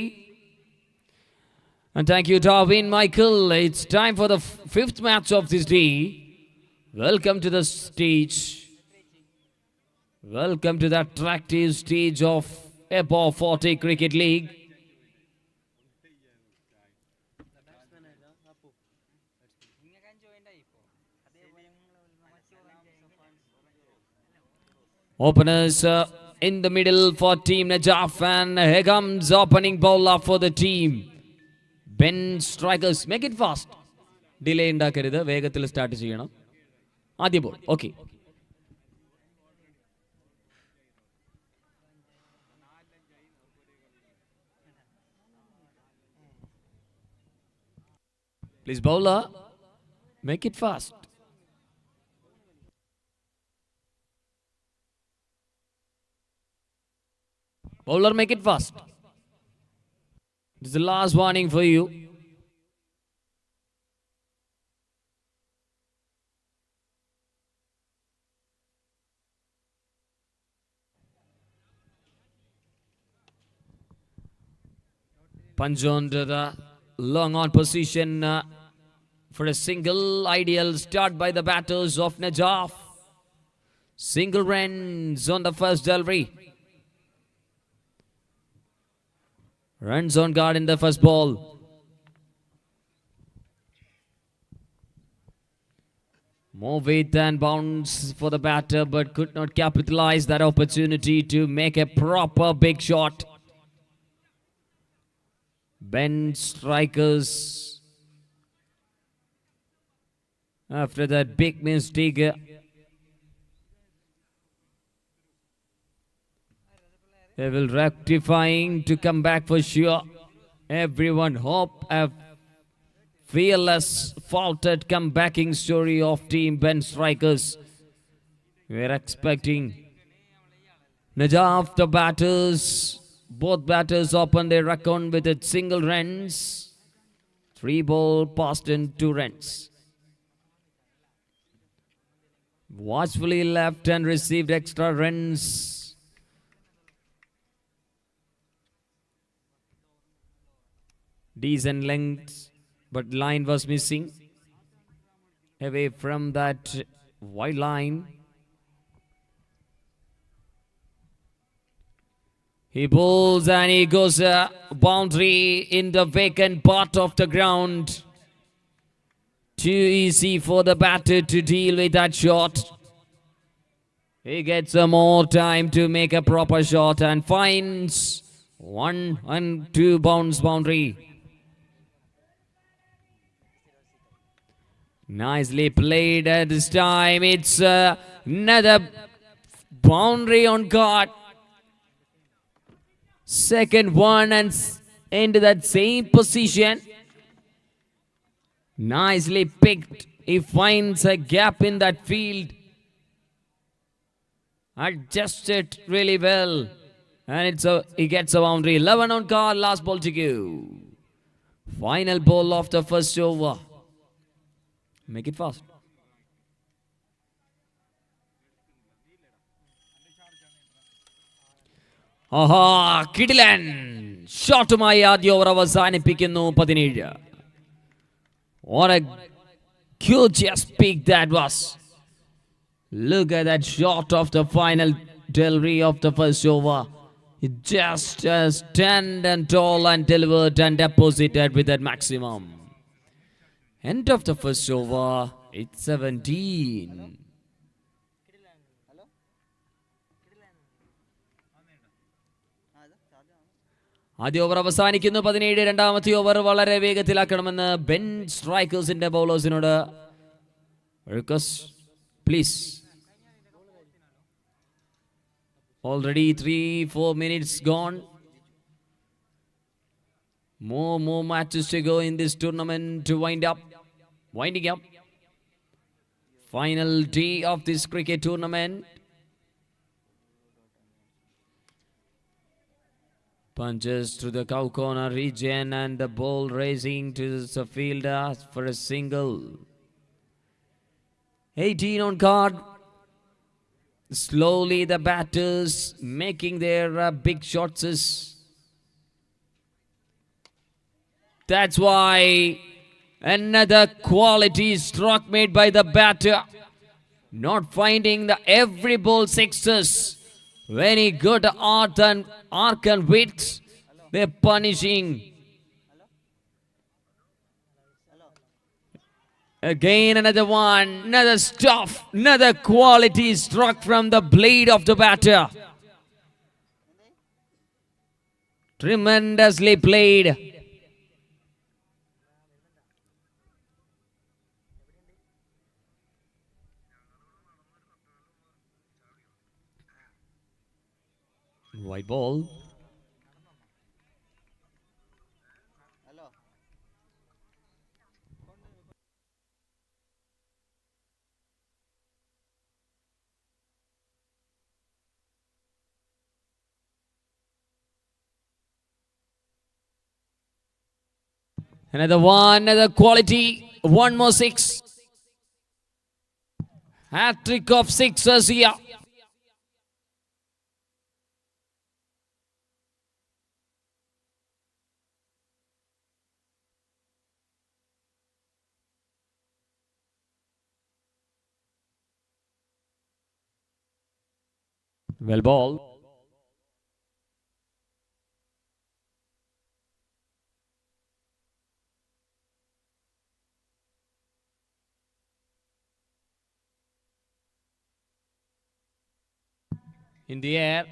And thank you, Darwin Michael. It's time for the 5th match of this day. Welcome to the stage. Welcome to the attractive stage of Above 40 Cricket League. Openers in the middle for team Najaf, and here comes opening bowler for the team Ben Strikers. Make it fast. Delay ഉണ്ടാക്കരുത്, വേഗത്തിൽ start ചെയ്യണം. ആദ്യ ball, okay. Please bowler, make it fast. Bowler, make it fast. This is the last warning for you. Punch on to the long on position for a single. Ideal start by the batters of Najaf. Single runs on the first delivery. Runs on guard in the first ball. More weight and bounce for the batter, but could not capitalize that opportunity to make a proper big shot. Ben Strikers, after that big mistake, they will rectifying to come back for sure. Everyone hope a fearless faulted comebacking story of team Ben Strikers. We are expecting Najaf, the batters, both batters open their account with its single runs. 3 ball passed and 2 runs. Watchfully left and received extra runs. Decent length, but line was missing. Away from that wide line. He bowls and he goes a boundary in the vacant part of the ground. Too easy for the batter to deal with that shot. He gets some more time to make a proper shot and finds 1 and 2 bounce boundary. Nicely played at this time. It's another boundary on guard. Second one and into that same position. Nicely picked. He finds a gap in that field. Adjusted really well. And he gets a boundary. 11 on card. Last ball to go. Final ball of the first over. Make it fast. ആഹാ കിടിലൻ ഷോട്ടുമായി ആദ്യ over അവസാനിപ്പിക്കുന്നു 17. What a gorgeous pick that was. Look at that shot of the final delivery of the first over. It just stand and tall and delivered and deposited with that maximum. End of the first over. It's 17. ആദ്യ over അവസാനിക്കുന്നു 17. രണ്ടാമത്തെ over വളരെ വേഗത്തിലാക്കണമെന്ന് bench സ്ട്രൈക്കേഴ്സിന്റെ ബൗളേഴ്സിനോട് please. Already 3-4 minutes gone. More matches to go in this tournament to winding up. Final day of this cricket tournament. Punches through the cow corner region and the ball racing to the fielder for a single. 18 on card. Slowly the batters making their big shots. That's why another quality stroke made by the batter. Not finding the every ball sixes. When he got arc and width, they're punishing. Again another one, another stuff, another quality struck from the blade of the batter. Tremendously played. White ball. Another one, another quality. One more six. Hat-trick of sixes here. Well ball. In the air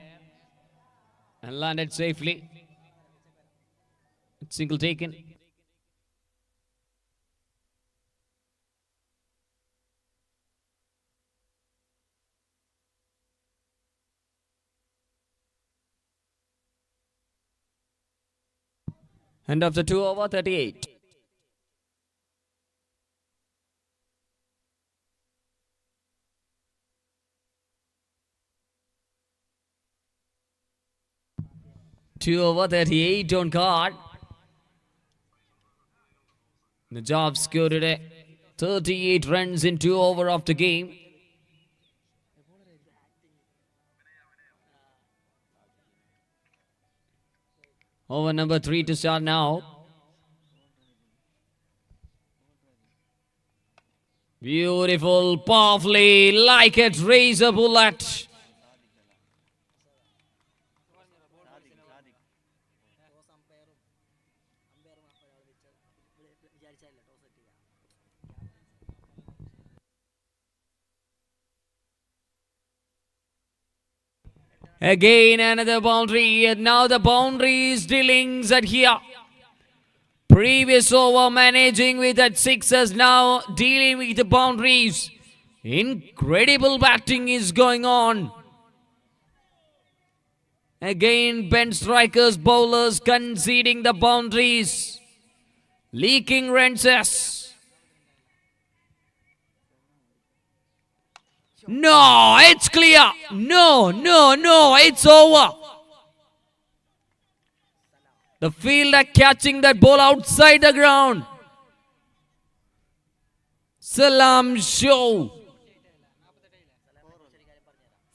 and landed safely. Single taken. End of the 2 over 38. Two over 38 on card. The job scored today. 38 runs in 2 over of the game. Over number 3 to start now. Beautiful, powerfully, like a razor bullet. Again another boundary, and now the boundary is dealing at here. Previous over managing with that sixes, now dealing with the boundaries. Incredible batting is going on. Again bench strikers, bowlers conceding the boundaries. Leaking runs. No, it's clear. No, it's over. The fielder catching that ball outside the ground. Salam show.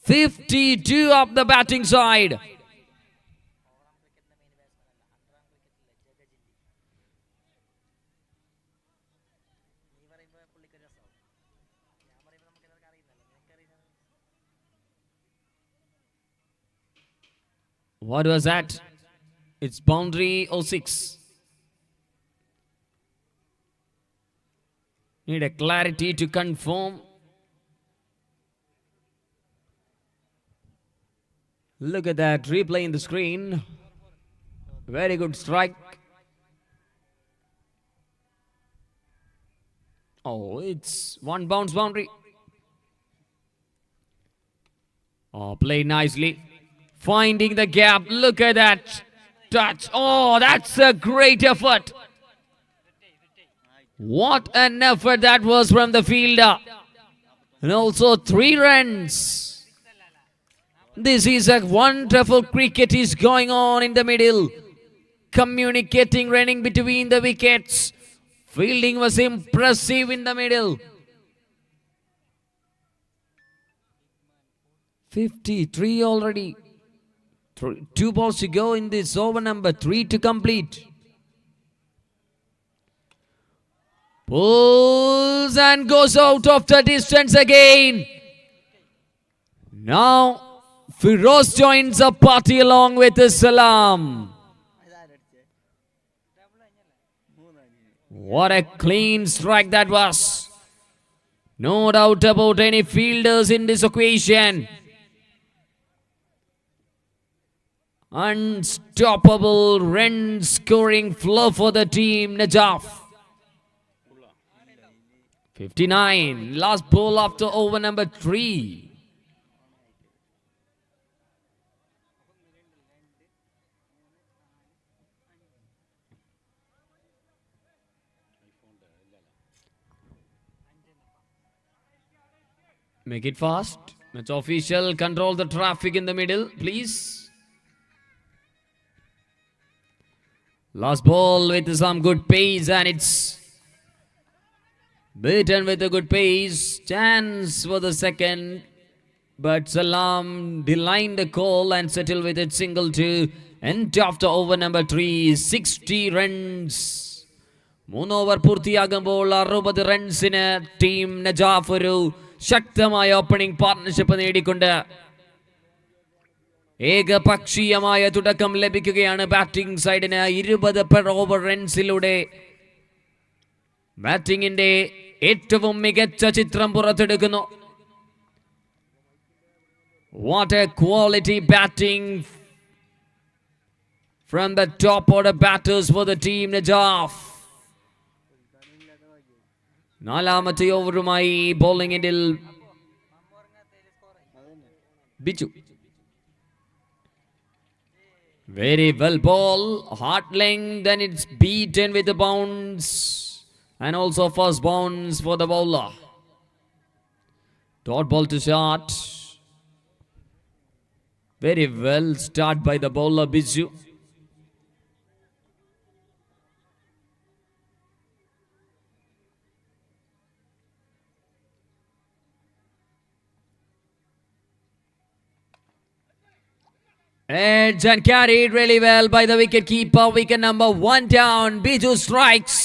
52 up the batting side. What was that? It's boundary or six. Need a clarity to confirm. Look at that replay in the screen. Very good strike. Oh, it's one bounce boundary. Oh, played nicely. Finding the gap. Look at that touch. Oh, that's a great effort. What an effort that was from the fielder. And also 3 runs. This is a wonderful cricket is going on in the middle. Communicating, running between the wickets. Fielding was impressive in the middle. 53 already. 2 balls to go in this over, number 3 to complete. Pulls and goes out of the distance again. Now Firoz joins the party along with his Salam. What a clean strike that was. No doubt about any fielders in this occasion. Unstoppable run scoring flow for the team Najaf. 59. Last ball after over number 3. Make it fast. Match official, control the traffic in the middle, please. Last ball with some good pace, and it's beaten with a good pace. Chance for the second, but Salam declined the call and settled with it single to end after over number 3. 60 runs. 3 over പൂർത്തിയാകുമ്പോൾ 60 റൺസിന് team Najaf ഒരു ശക്തമായ opening partnership നേടിക്കൊണ്ട് ഏകപക്ഷീയമായ തുടക്കം ലഭിക്കുകയാണ് batting സൈഡിന്. 20 per over റൺസിലൂടെ ബാറ്റിംഗിന്റെ ഏറ്റവും മികച്ച ചിത്രം പുറത്തെടുക്കുന്നു. What a quality batting from the top order batters for the team Najaf. നാലാമത്തെ ഓവറുമായി ബോളിംഗ് എൻഡിൽ Biju. Very well ball, hard length, then it's beaten with the bounce and also first bounce for the bowler. Dot ball to shot. Very well start by the bowler Biju. Edge and carried really well by the wicket keeper. Wicket number 1 down. Biju strikes.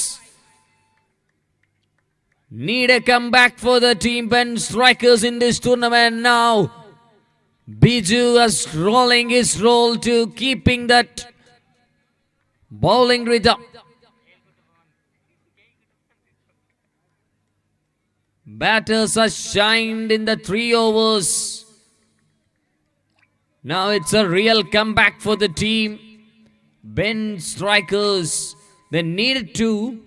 Need a comeback for the team pen strikers in this tournament now. Biju is rolling his role to keeping that bowling rhythm. Batters are shined in the 3 overs. Now it's a real comeback for the team. Ben strikers, they needed to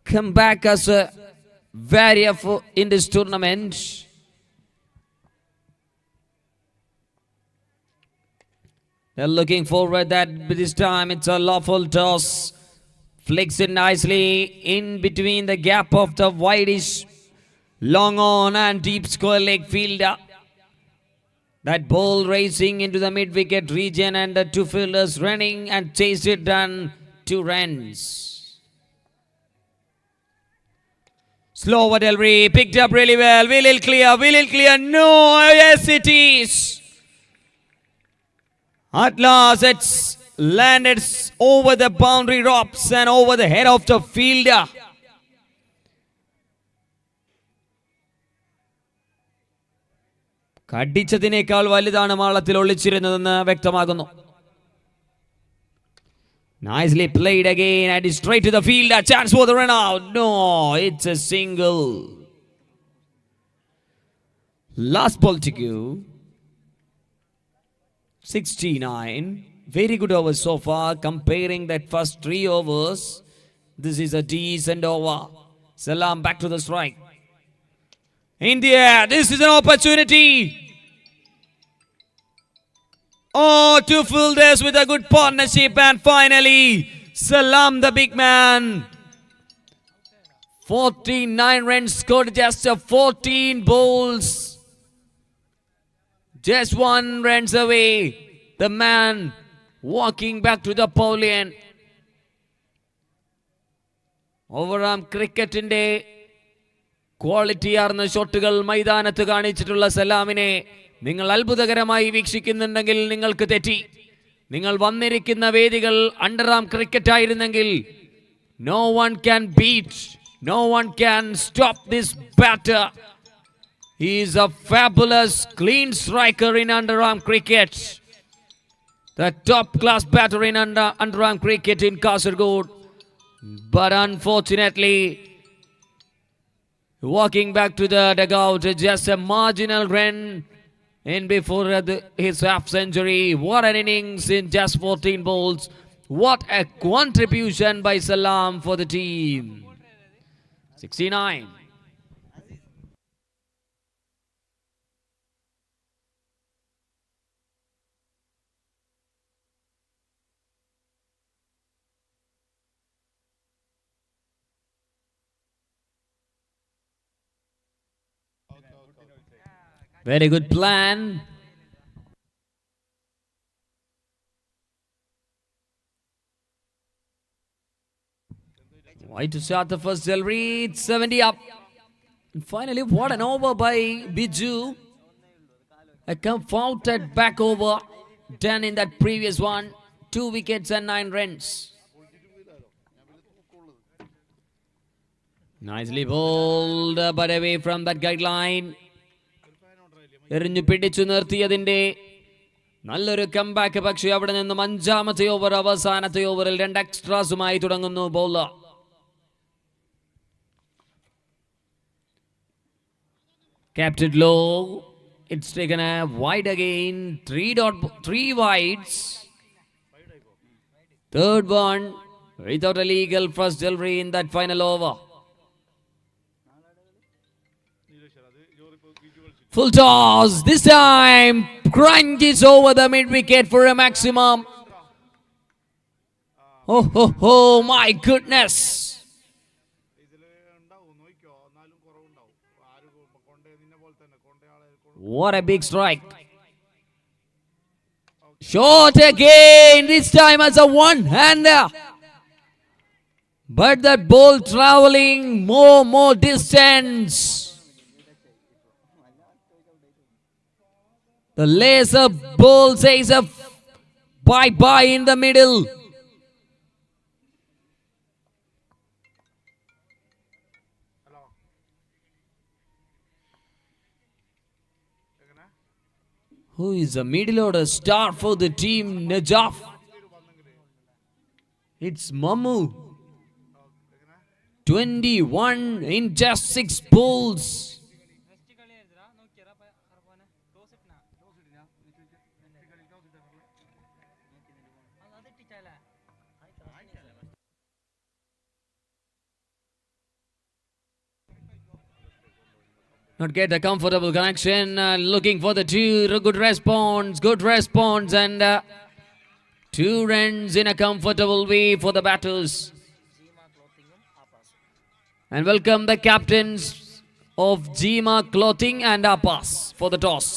come back as a warrior in this tournament. They're looking forward that this time it's a lawful toss. Flicks it nicely in between the gap of the wideish long on and deep square leg fielder. That ball racing into the mid-wicket region and the 2 fielders running and chased it down 2 runs. Slow delivery, picked up really well. Will it clear? Will it clear? No, yes it is. At last it's landed over the boundary ropes and over the head of the fielder. കടിച്ചതിനേക്കാൾ വലുതാണ് മാളത്തിൽ ഒളിച്ചിരുന്നതെന്ന് വ്യക്തമാകുന്നു. Nicely played again and straight to the field. A chance for the run out. No, it's a single. Last ball to go. 69. Very good over so far. Comparing that first 3 overs, this is a decent over. Salam back to the strike. India, this is an opportunity. Oh, 2 fielders with a good partnership and finally Salam the big man. 49 runs scored, just 14 balls. Just 1 runs away. The man walking back to the pavilion. Overarm cricket in the quality ആർന്ന ഷോട്ടുകൾ മൈതാനത്ത് കാണിച്ചിട്ടുള്ള സലാമിനെ നിങ്ങൾ അത്ഭുതകരമായി വീക്ഷിക്കുന്നുണ്ടെങ്കിൽ നിങ്ങൾക്ക് തെറ്റി. നിങ്ങൾ വന്നിരിക്കുന്ന വേദികൾ underarm cricket ആയിരുന്നെങ്കിൽ no one can beat, no one can stop this batter. He is a fabulous clean striker in underarm cricket. The top class batter in underarm cricket in Kasaragod. But unfortunately, walking back to the dugout, just a marginal run in before his half century. What an innings in just 14 balls. What a contribution by Salam for the team. 69. Very good plan. Why to start the first delivery? It's 70 up. And finally, what an over by Biju. A comforted back over done in that previous one. 2 wickets and 9 runs. Nicely bowled, but away from that guideline. എറിഞ്ഞു പിടിച്ചു നിർത്തിയതിന്റെ നല്ലൊരു comeback. പക്ഷേ അവിടെ നിന്നും 5ാമത്തെ over, അവസാനത്തെ ഓവറിൽ 2 എക്സ്ട്രാസുമായി തുടങ്ങുന്നു bowler. Captain low. It's taken a wide again. 3 wides. Third one without a legal first delivery in that final over. Full toss. This time crunches over the mid wicket for a maximum. Oh, my goodness. What a big strike. Short again. This time as a one-hander. But that ball traveling more distance. The laser ball says a bye-bye in the middle. Who is the middle order star for the team Najaf? It's Mamu. 21 in just 6 balls. Not get a comfortable connection. Looking for the two. Good response. Good response. And 2 runs in a comfortable way for the batters. And welcome the captains of Jima Clothing and Apas for the toss.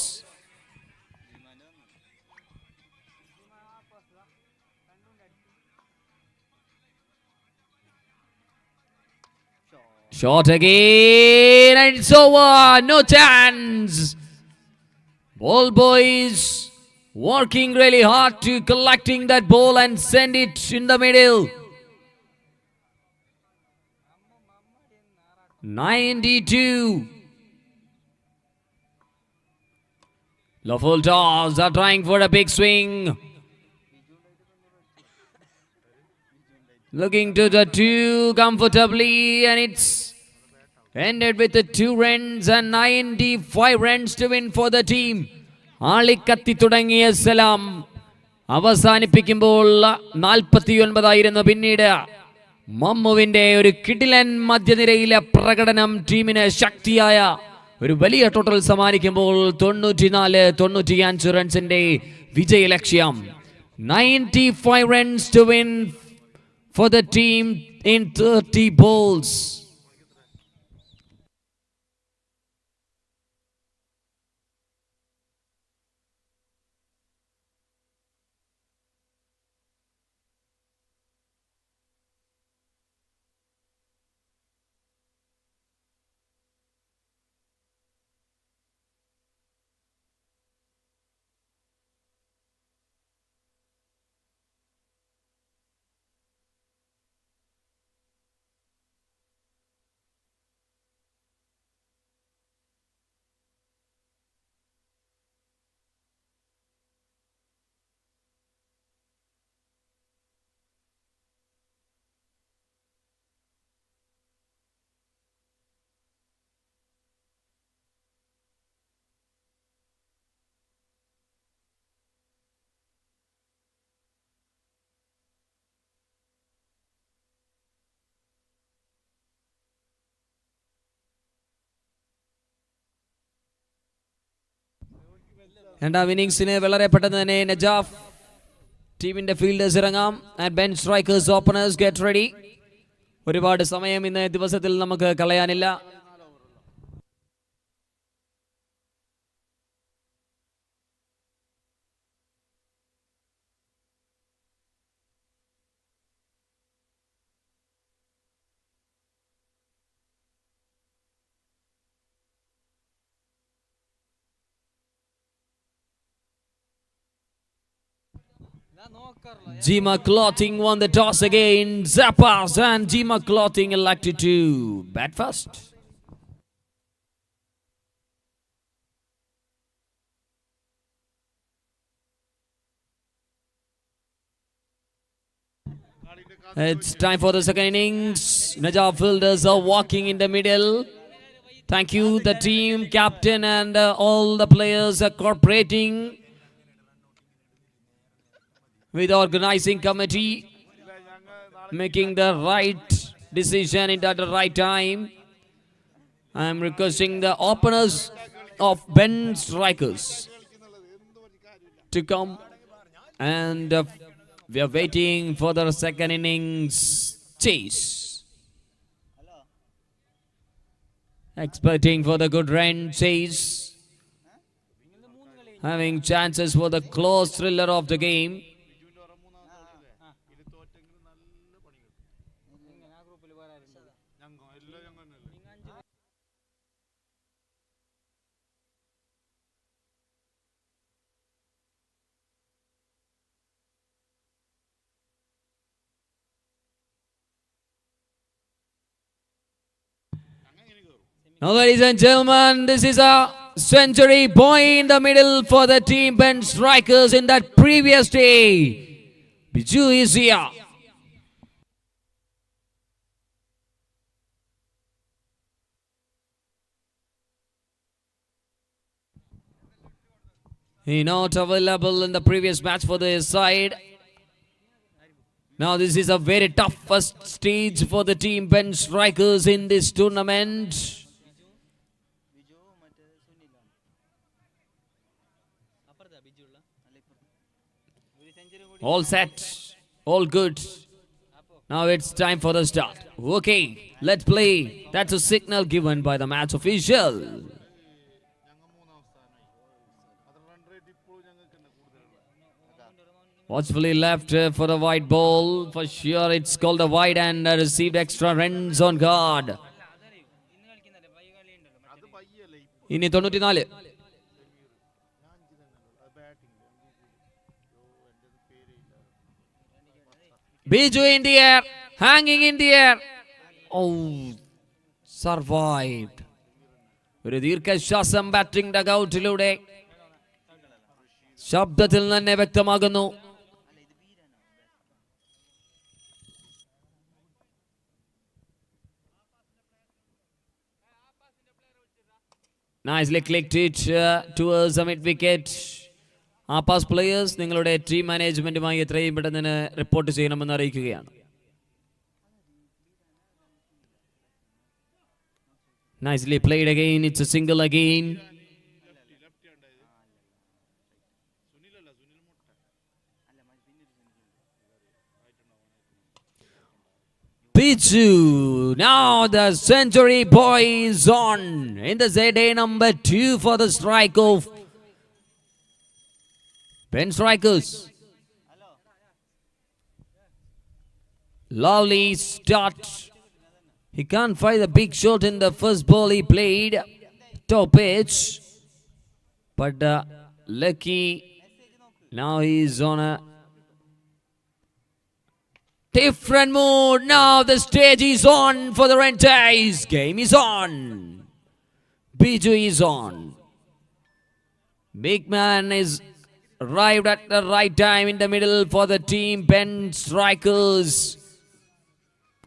Shot again, and it's over. No chance. Ball boys working really hard to collecting that ball and send it in the middle. 92. Lawful toss are trying for a big swing. Looking to the 2 comfortably, and it's ended with the 2 runs and 95 runs to win for the team. ആളിക്കത്തി തുടങ്ങിയ സലാം അവസാനിപ്പിക്കുമ്പോൾ 49 പിന്നീട് മമ്മുവിന്റെ ഒരു കിടിലൻ മധ്യനിരയിലെ പ്രകടനം ടീമിന് ശക്തിയായ ഒരു വലിയ total സമ്മാനിക്കുമ്പോൾ 94-95 റൺസിന്റെ വിജയലക്ഷ്യം. 95 runs to win for the team in 30 balls. രണ്ടാം ഇന്നിംഗ്സിന് വളരെ പെട്ടെന്ന് തന്നെ നജാഫ് ടീമിന്റെ ഫീൽഡേഴ്സ് ഇറങ്ങാം. And bench strikers openers get ready. ഒരുപാട് സമയം ഇന്ന് ദിവസത്തിൽ നമുക്ക് കളയാനില്ല. Jima Clothing won the toss again. Zappas and Jima Clothing elected to bat first. It's time for the second innings. Najaf fielders are walking in the middle. Thank you, the team, captain, and all the players are cooperating with the organizing committee, making the right decision at the right time. I am requesting the openers of bench strikers to come, and we are waiting for the second innings chase. Expecting for the good run chase, having chances for the close thriller of the game. Now, ladies and gentlemen, this is a century boy in the middle for the team bench strikers in that previous day. Biju is here. He not available in the previous match for the side. Now this is a very tough first stage for the team bench strikers in this tournament. All set, all good. Now it's time for the start. Okay, let's play. That's a signal given by the match official. Watchfully left for the white ball. For sure it's called a wide and received extra runs on guard. ഇനി 94. Biju in the air, hanging in the air. Oh, survived. ഒരു ദീർഘശ്വാസം batting ഡഗൌട്ടിലൂടെ ശബ്ദത്തിൽ തന്നെ വ്യക്തമാകുന്നു. Nicely clicked it towards the mid wicket. Pass players, നിങ്ങളുടെ team മാനേജ്മെന്റുമായി എത്രയും പെട്ടെന്ന് report ചെയ്യണമെന്ന് അറിയിക്കുകയാണ്. Nicely played again. It's a single again. Biju. Now the century boy is on in the ZA number 2 for the strike of Ben strikers. Lovely start. He can't find the big shot in the first ball he played. Top pitch. But lucky. Now he's on a different mood. Now the stage is on for the Rentice. Game is on. Biju is on. Big man is arrived at the right time in the middle for the team bench strikers.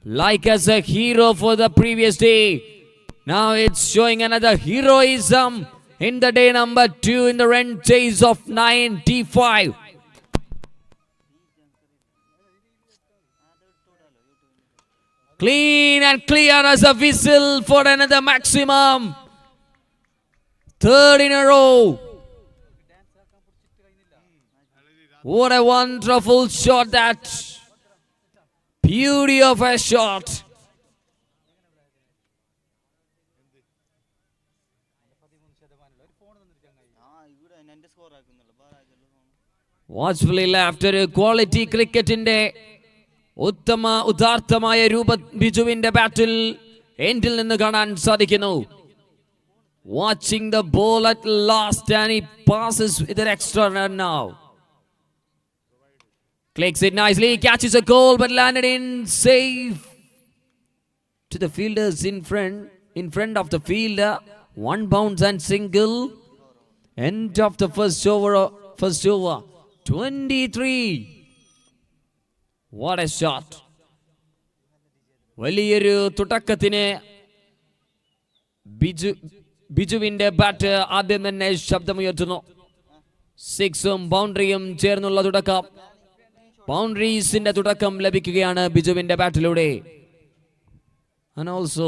Like as a hero for the previous day. Now it's showing another heroism in the day number 2 in the run chase of 95. Clean and clear as a whistle for another maximum. Third in a row. What a wonderful shot that. Beauty of a shot. Watchfully left a quality cricket in the ഉത്തമ ഉദാർത്ഥമായ രൂപ ബിജുവിന്റെ ബാറ്റിൽ എൻഡിൽ നിന്ന് കാണാൻ സാധിക്കുന്നു. Watching the ball at last and he passes with an extra run now. Clicks it nicely, catches a goal but landed in safe to the fielders in front of the fielder. One bounce and single. End of the first over. 23. What a shot. വലിയൊരു തുടക്കത്തിന് ബിജുവിന്റെ bat ആദ്യം തന്നെ ശബ്ദമുയർത്തുന്നു. സിക്സും ബൗണ്ടറിയും ചേർന്നുള്ള തുടക്കം. ബൗണ്ടറീസിന്റെ തുടക്കം ലഭിക്കുകയാണ് ബിജുവിന്റെ ബാറ്റിലൂടെ. And also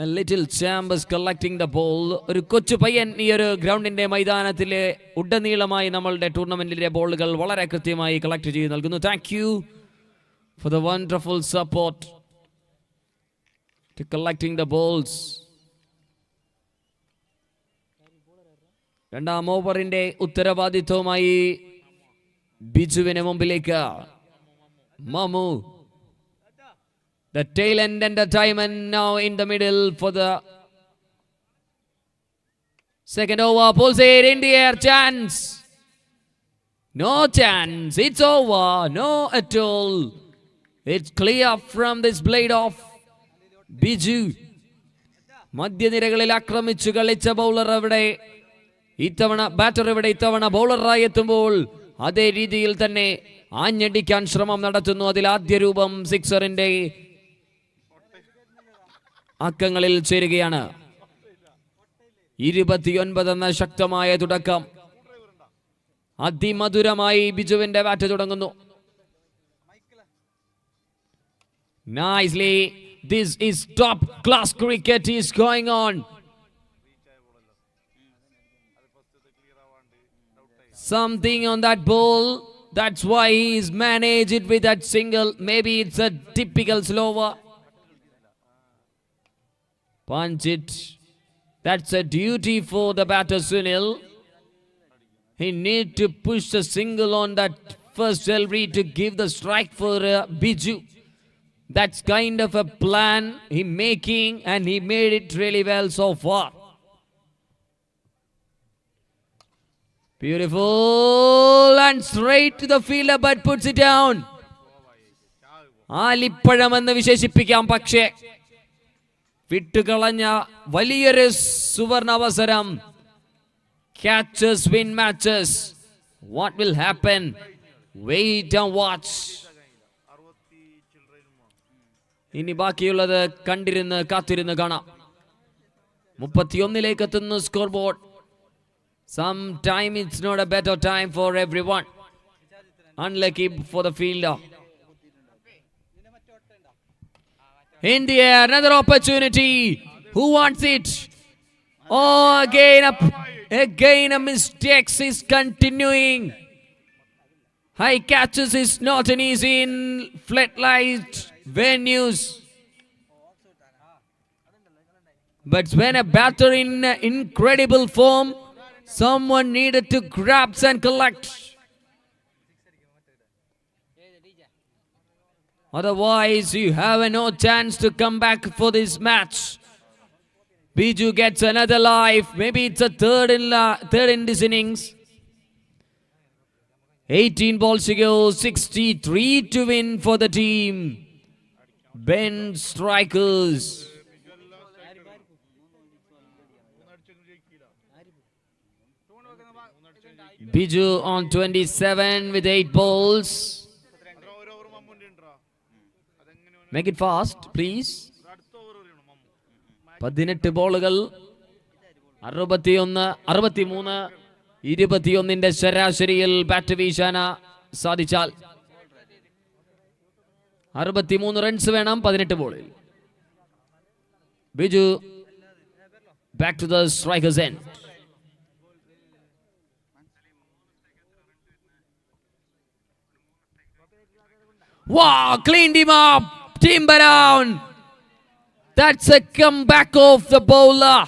a little Chambers collecting the ball. ഒരു കൊച്ചു പയ്യൻ ഈ ഒരു ഗ്രൗണ്ടിന്റെ മൈതാനത്തിലെ ഉടനീളമായി നമ്മളുടെ ടൂർണമെന്റിലെ ബോളുകൾ വളരെ കൃത്യമായി കളക്ട് ചെയ്ത് നൽകുന്നു. Thank you for the wonderful support to collecting the balls. രണ്ടാം ഓവറിന്റെ ഉത്തരവാദിത്വമായി ബിജുവിന് മുമ്പിലേക്ക് Mamu. The tail end entertainment now in the middle for the second over. Pulls it in the air. Chance. No chance. It's over. No at all. It's clear from this blade of Biju. മധ്യനിരകളിൽ ആക്രമിച്ചു കളിച്ച bowler അവിടെ ഇത്തവണ batter ഇവിടെ ഇത്തവണ ബൗളറായി എത്തുമ്പോൾ അതേ രീതിയിൽ തന്നെ ആഞ്ഞടിക്കാൻ ശ്രമം നടത്തുന്നു. അതിൽ ആദ്യ രൂപം സിക്സറിന്റെ അക്കങ്ങളിൽ ചേരുകയാണ്. 29 എന്ന ശക്തമായ തുടക്കം. അതിമധുരമായി ബിജുവിന്റെ ബാറ്റ് തുടങ്ങുന്നു. Nicely, this is top class cricket is going on. Something on that ball, that's why he's managed it with that single. Maybe it's a typical slower. Punch it. That's a duty for the batter Sunil. He need to push the single on that first delivery to give the strike for Biju. That's kind of a plan he making, and he made it really well so far. Beautiful and straight to the fielder, but puts it down. ആലിപ്പഴം എന്ന് വിശേഷിപ്പിക്കാം. പക്ഷേ വിട്ടുകളഞ്ഞ വലിയൊരു സുവർണ അവസരം. Catches win matches. What will happen? Wait and watch. ഇനി ബാക്കിയുള്ളത് കണ്ടിരുന്ന് കാത്തിരുന്ന് കാണാം. 31 എത്തുന്നു score board. Sometime it's not a better time for everyone. Unlucky for the fielder. India, another opportunity. Who wants it? Oh, again a mistake is continuing. High catches is not an easy in flat-light venues. But when a batter in incredible form, someone needed to grab and collect. Otherwise, you have no chance to come back for this match. Biju gets another life. Maybe it's a third in this innings. 18 balls to go, 63 to win for the team. Ben strikers. Biju on 27 with 8 balls. Make it fast, please. 18 ബോളുകൾ 63 21 ശരാശരിയിൽ bat വീശാൻ സാധിച്ചാൽ 63 runs വേണം 18 ബോളിൽ. Biju back to the strikers end. Wow, cleaned him up. Timber down. That's a comeback of the bowler.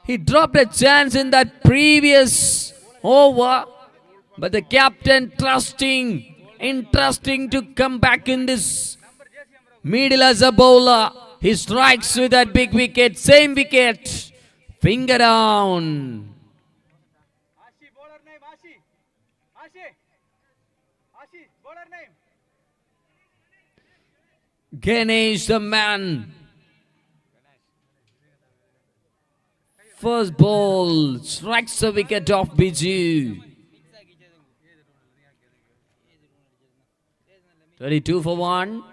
He dropped a chance in that previous over, but the captain entrusting to come back in this middle as a bowler. He strikes with that big wicket, same wicket. Finger down. Ganesh the man. First ball strikes the wicket of Biju. 32 for 1.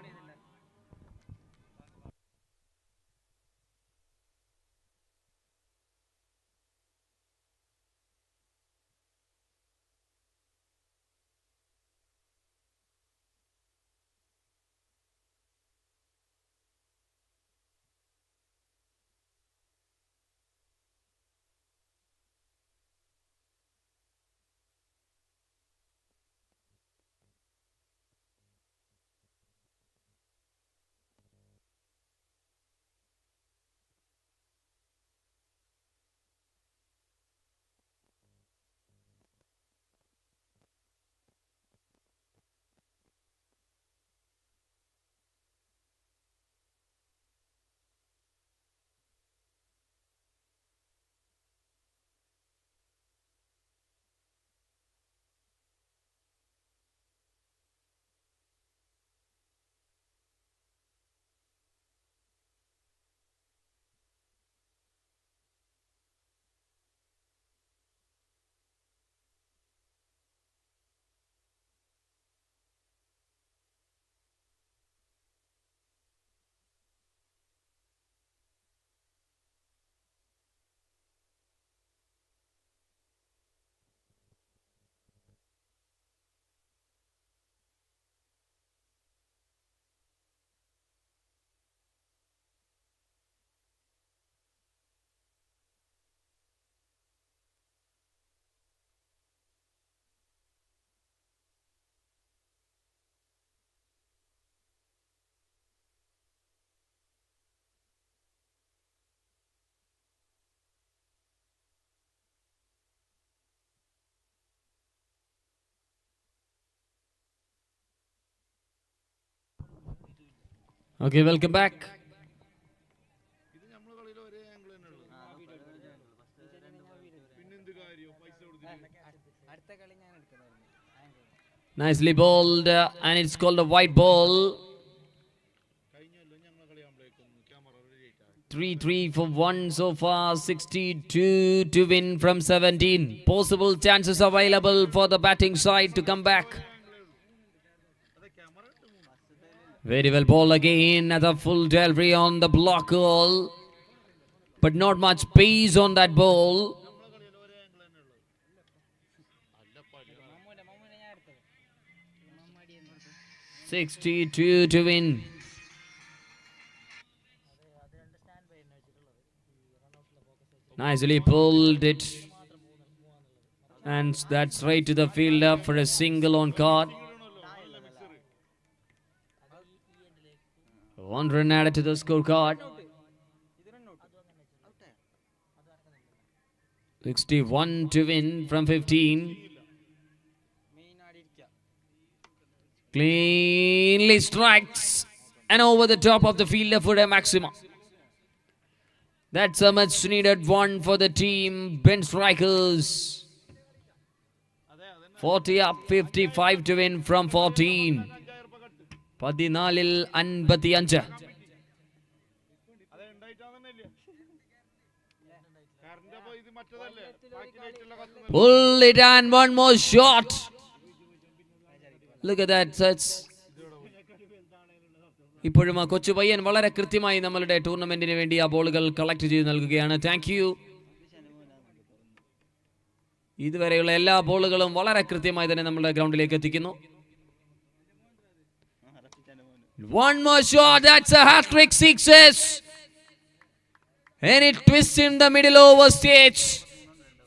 Okay, welcome back. Nicely bowled, and it's called a white ball. 3-3 for 1 so far, 62 to win from 17. Possible chances available for the batting side to come back. Very well ball again at a full delivery on the block hole, but not much pace on that ball. $62 to win. Nicely pulled it, and that's right to the fielder for a single on card. 1 run added to the scorecard. 61 to win from 15. Cleanly strikes and over the top of the fielder for a maximum. That's a much needed one for the team. Ben Strikers. 40 up, 55 to win from 14. 14-ൽ 55. Pull it and one more shot. Look at that. That's ഇപ്പോഴും ആ കൊച്ചു പയ്യൻ വളരെ കൃത്യമായി നമ്മളുടെ ടൂർണമെന്റിന് വേണ്ടി ആ ബോളുകൾ collect ചെയ്ത് നൽകുകയാണ്. Thank you. ഇതുവരെയുള്ള എല്ലാ ബോളുകളും വളരെ കൃത്യമായി തന്നെ നമ്മുടെ ഗ്രൗണ്ടിലേക്ക് എത്തിക്കുന്നു. One more shot. That's a hat-trick sixes. And it twists in the middle over stage.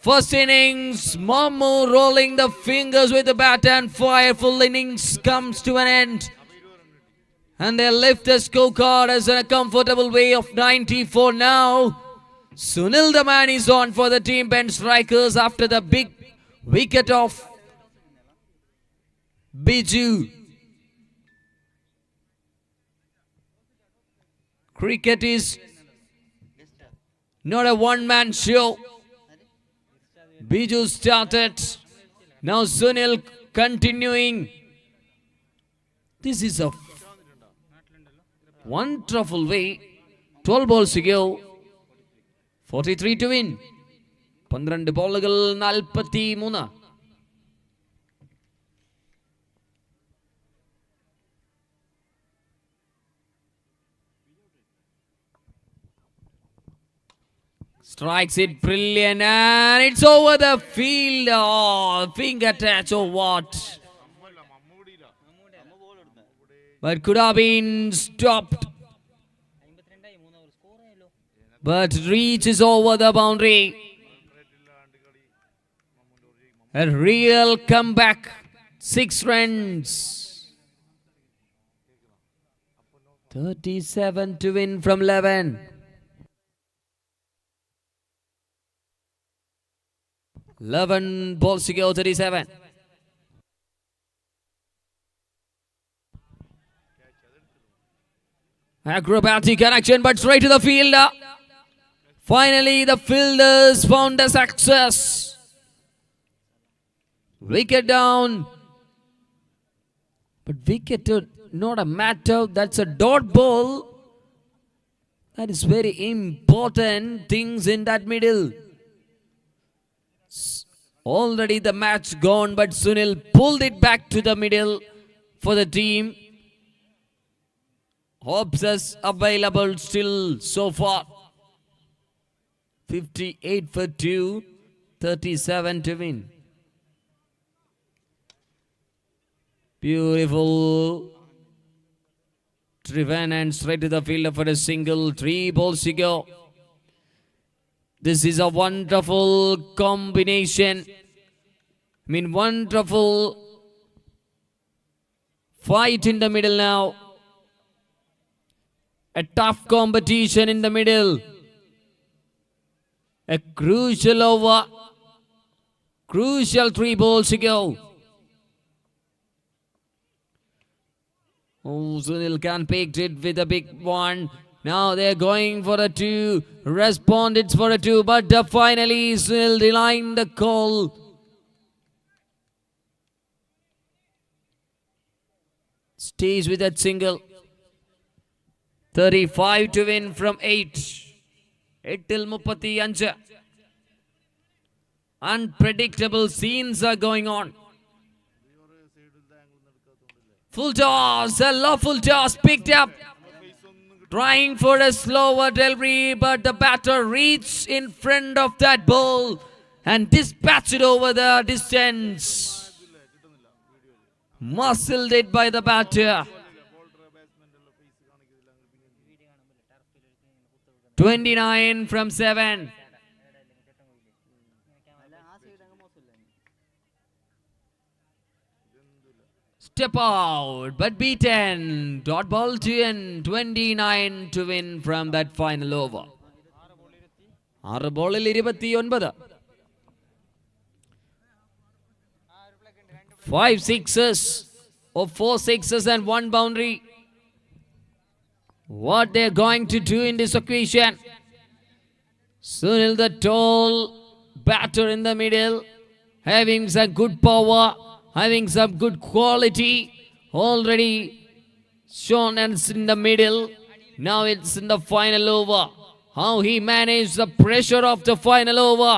First innings, Mamu rolling the fingers with the bat and fire. Full innings comes to an end. And they lift the scorecard as in a comfortable way of 94 now. Sunil the man is on for the team Ben Strikers after the big wicket of Biju. Cricket is not a one-man show. Biju started. Now Sunil continuing. This is a wonderful way. 12 balls to go. 43 to win. 12 ബോളുകൾ 43. Strikes it brilliant and it's over the field. Oh, finger touch or what? But could have been stopped. But reaches over the boundary. A real comeback. 6 runs. 37 to win from 11. Balls to go, 37. Acrobatic connection, but straight to the fielder. Finally, the fielders found a success. Wicket down. But wicket not a matter. That's a dot ball. That is very important things in that middle. Already the match gone, but Sunil pulled it back to the middle for the team. Hopes available still so far. 58 for 2, 37 to win. Beautiful. Driven and straight to the fielder for a single. 3 balls to go. This is a wonderful combination. Wonderful fight in the middle now. A tough competition in the middle. A crucial over. Crucial 3 balls to go. Oh, Sunil can pick it with a big one. Now they're going for a 2. Respondents for a 2. But finally Sunil denying the call. Stays with that single. 35 to win from 8. 8 till 35. Unpredictable scenes are going on. Full toss, a lawful toss picked up. Trying for a slower delivery, but the batter reached in front of that ball and dispatched it over the distance. Muscled it by the batter. 29 from 7. Step out, but beaten. Dot ball to end. 29 to win from that final over. 6 ballil 29. 5 sixes or 4 sixes and 1 boundary. What they're going to do in this occasion. Sunil, the tall batter in the middle, having some good power, having some good quality, already shown and in the middle. Now it's in the final over. How he managed the pressure of the final over.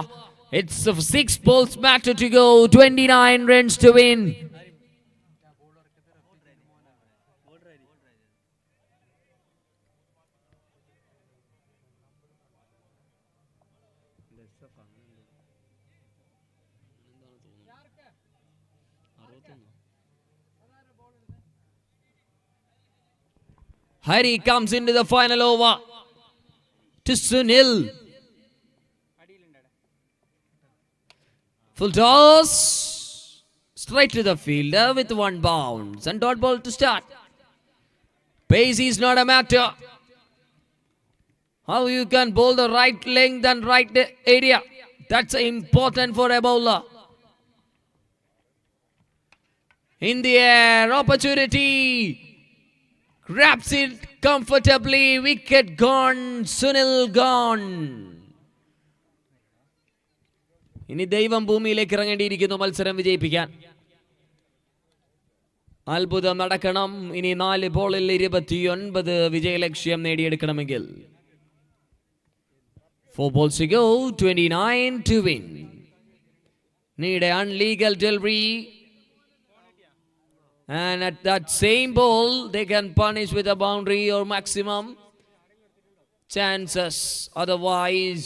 It's a 6 balls matter to go, 29 runs to win. Hari comes into the final over to Sunil. Full toss. Straight to the fielder with 1 bounce and dot ball to start. Pace is not a matter. How you can bowl the right length and right area. That's important for a bowler. In the air, opportunity. Grabs it comfortably. Wicket gone. Sunil gone. ഇനി ദൈവം ഭൂമിയിലേക്ക് ഇറങ്ങേണ്ടിയിരിക്കുന്നു മത്സരം വിജയിപ്പിക്കാൻ. അത്ഭുതം നടക്കണം. ഇനി 4 ബോളിൽ 29 വിജയലക്ഷ്യം നേടിയെടുക്കണമെങ്കിൽ. 4 balls to go, 29 to win. Need an unlegal delivery. And at that same ball, they can punish with a boundary or maximum chances. Otherwise,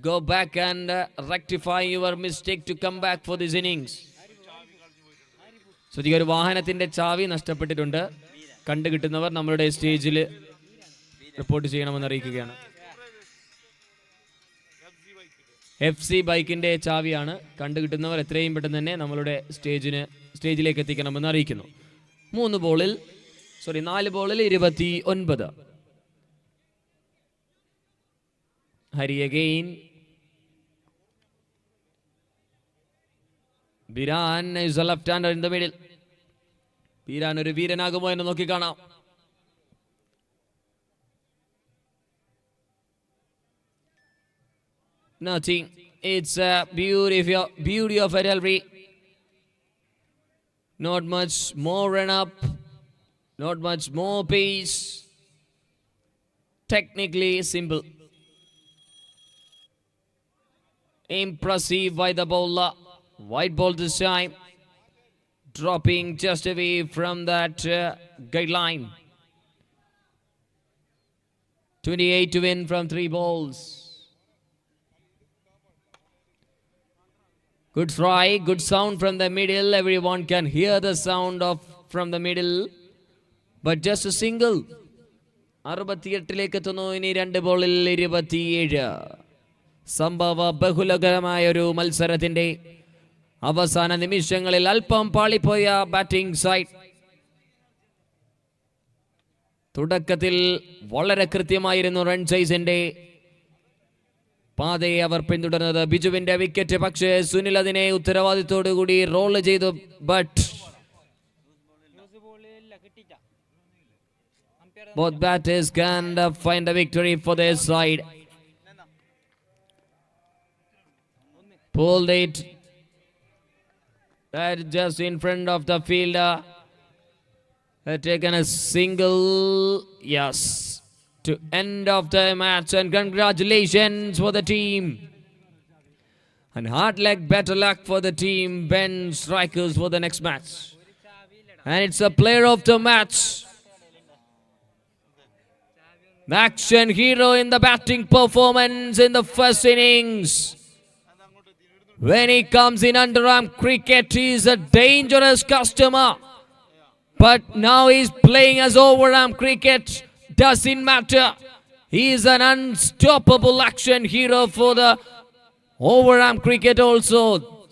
go back and rectify your mistake to come back for this innings. So, ഒരു വാഹനത്തിന്റെ ചാവി നഷ്ടപ്പെട്ടിട്ടുണ്ട്. കണ്ടുകിട്ടുന്നവർ നമ്മുടെ സ്റ്റേജിൽ report ചെയ്യണമെന്ന് അറിയിക്കുകയാണ്. FC ബൈക്കിന്റെ ചാവിയാണ്. കണ്ടുകിട്ടുന്നവർ എത്രയും പെട്ടെന്ന് തന്നെ നമ്മളുടെ സ്റ്റേജിലേക്ക് എത്തിക്കണമെന്ന് അറിയിക്കുന്നു. 4 ബോളിൽ 29. Hari again. Biran is a left-hander in the middle. Biran ഒരു വീരനാകുമോ എന്ന് നോക്കി കാണാം. Nothing. It's a beauty of a delivery. Not much more run up. Not much more pace. Technically simple. Impressive by the bowler. White ball this time. Dropping just away from that guideline. 28 to win from 3 balls. Good try, good sound from the middle. Everyone can hear the sound from the middle. But just a single. 68ലേക്ക് എത്തുന്നു. ഇനി 2 ബോളിൽ 27. സംഭവ ബഹുലകരമായ ഒരു മത്സരത്തിന്റെ അവസാന നിമിഷങ്ങളിൽ അല്പം പാളിപ്പോയ batting side. തുടക്കത്തിൽ വളരെ കൃത്യമായിരുന്നു റൺ ചേസിന്റെ പാതയെ അവർ പിന്തുടർന്നത്. ബിജുവിന്റെ വിക്കറ്റ്. പക്ഷേ സുനിൽ അതിനെ ഉത്തരവാദിത്തോടുകൂടി റോൾ ചെയ്തു. But Both batters can find a victory for their side. Pulled it. That just in front of the fielder. Had taken a single. Yes. To end of the match. And congratulations for the team. And hard luck, better luck for the team. Ben Strikers for the next match. And it's a player of the match. The action hero in the batting performance in the first innings. When he comes in underarm cricket, he is a dangerous customer. But now he's playing as overarm cricket. Doesn't matter. He is an unstoppable action hero for the overarm cricket also.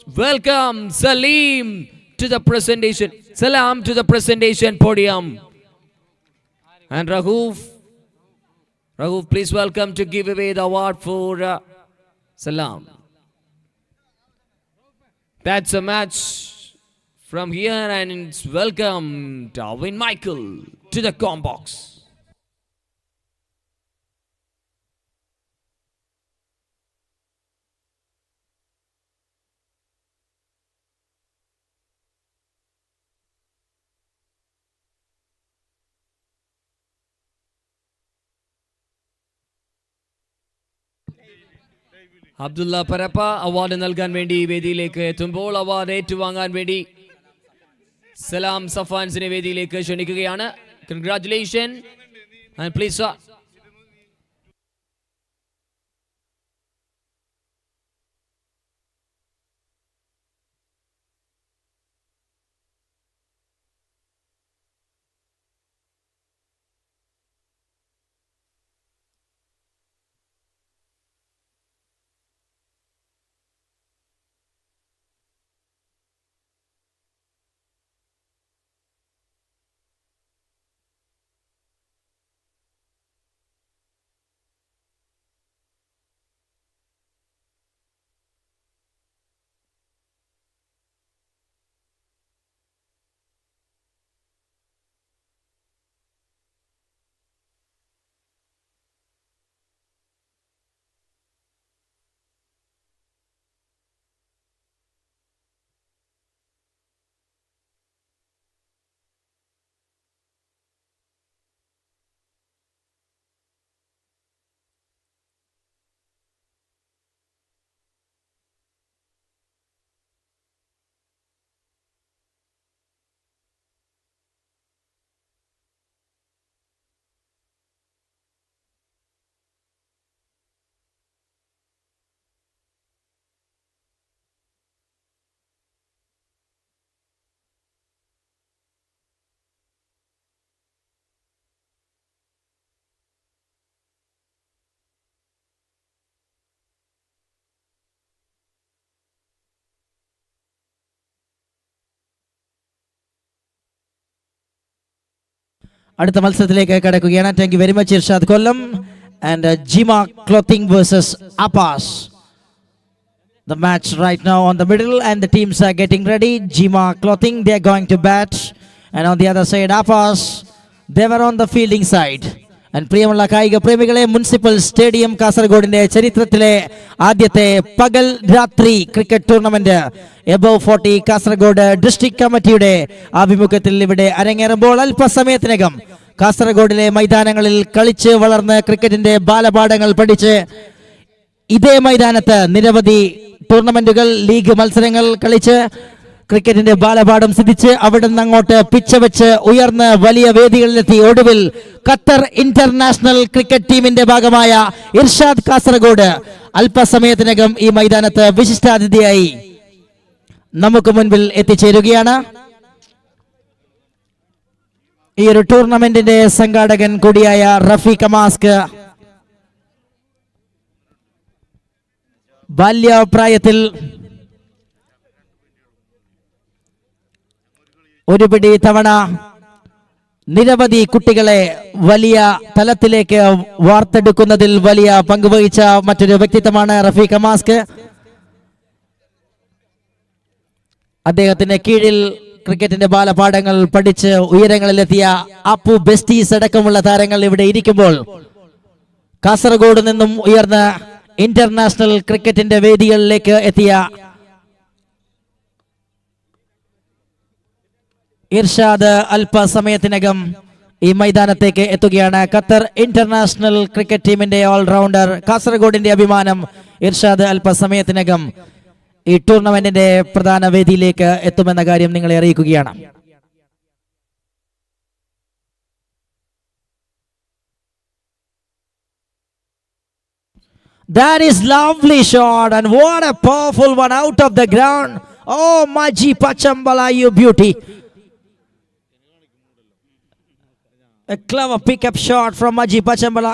Welcome Salim to the presentation. Salam to the presentation podium. And Raghuf, please welcome to give away the award for Salam. That's a match from here, and it's welcome Darwin Michael to the com box. Abdulla Parappa award നൽകാൻ വേണ്ടി വേദിയിലേക്ക് എത്തുമ്പോൾ award ഏറ്റുവാങ്ങാൻ വേണ്ടി സലാം സഫാൻസിനെ വേദിയിലേക്ക് ക്ഷണിക്കുകയാണ്. Congratulation and please sir. അടുത്ത മത്സരത്തിലേക്ക് കടക്കുകയാണ്. Thank you very much Irshad Kollam and Jima clothing versus Appas. The match right now on the middle and the teams are getting ready. Jima Clothing, they are going to bat, and on the other side Apas, they were on the fielding side. And പ്രിയമുള്ള കായിക പ്രേമികളെ, municipal stadium കാസർഗോഡിന്റെ ചരിത്രത്തിലെ ആദ്യത്തെ പകൽ രാത്രി cricket tournament above 40 Kasaragod district കമ്മിറ്റിയുടെ ആഭിമുഖ്യത്തിൽ ഇവിടെ അരങ്ങേറുമ്പോൾ അല്പസമയത്തിനകം കാസർഗോഡിലെ മൈതാനങ്ങളിൽ കളിച്ച് വളർന്ന് ക്രിക്കറ്റിന്റെ ബാലപാഠങ്ങൾ പഠിച്ച് ഇതേ മൈതാനത്ത് നിരവധി ടൂർണമെന്റുകൾ ലീഗ് മത്സരങ്ങൾ കളിച്ച് ക്രിക്കറ്റിന്റെ ബാലപാഠം സിദ്ധിച്ച് അവിടെ നിന്ന് അങ്ങോട്ട് പിച്ച് വെച്ച് ഉയർന്ന് വലിയ വേദികളിലെത്തി ഒടുവിൽ ഖത്തർ ഇന്റർനാഷണൽ ക്രിക്കറ്റ് ടീമിന്റെ ഭാഗമായ ഇർഷാദ് കാസർഗോഡ് അല്പസമയത്തിനകം ഈ മൈതാനത്ത് വിശിഷ്ടാതിഥിയായി നമുക്ക് മുൻപിൽ എത്തിച്ചേരുകയാണ്. ഈ ഒരു ടൂർണമെന്റിന്റെ സംഘാടകൻ കൂടിയായ റഫീഖ് മാസ്ക് ബാല്യപ്രായത്തിൽ ഒരുപിടി തവണ നിരവധി കുട്ടികളെ വലിയ തലത്തിലേക്ക് വാർത്തെടുക്കുന്നതിൽ വലിയ പങ്കുവഹിച്ച മറ്റൊരു വ്യക്തിത്വമാണ് റഫീഖ് മാസ്ക്. അദ്ദേഹത്തിന്റെ കീഴിൽ ക്രിക്കറ്റിന്റെ ബാലപാഠങ്ങൾ പഠിച്ച് ഉയരങ്ങളിലെത്തിയ അപ്പു ബെസ്റ്റീസ് അടക്കമുള്ള താരങ്ങൾ ഇവിടെ ഇരിക്കുമ്പോൾ കാസർഗോഡ് നിന്നും ഉയർന്ന ഇന്റർനാഷണൽ ക്രിക്കറ്റിന്റെ വേദികളിലേക്ക് എത്തിയ ഇർഷാദ് അല്പസമയത്തിനകം ഈ മൈതാനത്തേക്ക് എത്തുകയാണ്. ഖത്തർ ഇന്റർനാഷണൽ ക്രിക്കറ്റ് ടീമിന്റെ ഓൾറൗണ്ടർ, കാസർഗോഡിന്റെ അഭിമാനം ഇർഷാദ് അല്പസമയത്തിനകം ഈ ടൂർണമെന്റിന്റെ പ്രധാന വേദിയിലേക്ക് എത്തുമെന്ന കാര്യം നിങ്ങളെ അറിയിക്കുകയാണ്. That is lovely shot, and what a powerful one out of the ground. Oh, Maji Pachambala, you beauty. A clever pickup shot from Maji Pachambala.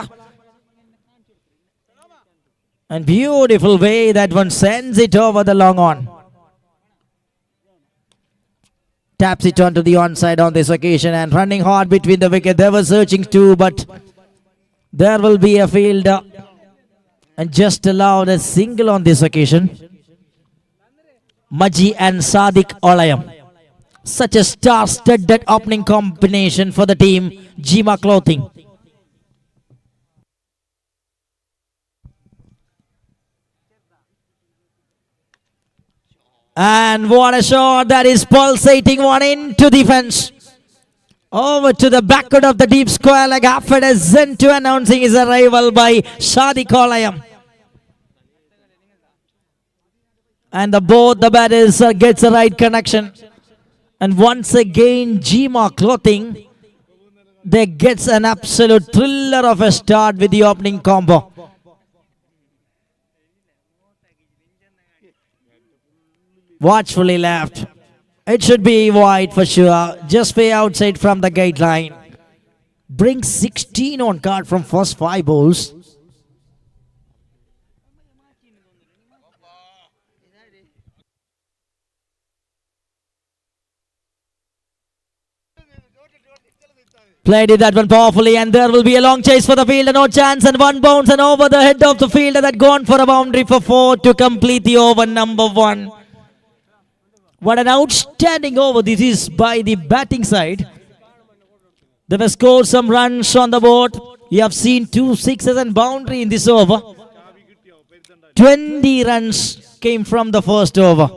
And beautiful way that one sends it over the long on. Taps it onto the onside on this occasion and running hard between the wicket. They were searching too, but there will be a fielder. And just allowed a single on this occasion. Maji and Sadiq Olayam. Such a star-studded opening combination for the team, Jima Clothing. And what a shot, that is pulsating one into defense. Over to the backward of the deep square like half a dozen to announcing his arrival by Sadiq Olayam. And both the batters gets the right connection. And once again, Jima Clothing, they gets an absolute thriller of a start with the opening combo. Watchfully left. It should be wide for sure. Just way outside from the gate line. Brings 16 on card from first 5 balls. Played it that one powerfully, and there will be a long chase for the fielder. No chance, and one bounce and over the head of the fielder that gone for a boundary for 4 to complete the over number 1. What an outstanding over this is by the batting side. They have scored some runs on the board. You have seen 2 sixes and boundary in this over. 20 runs came from the first over.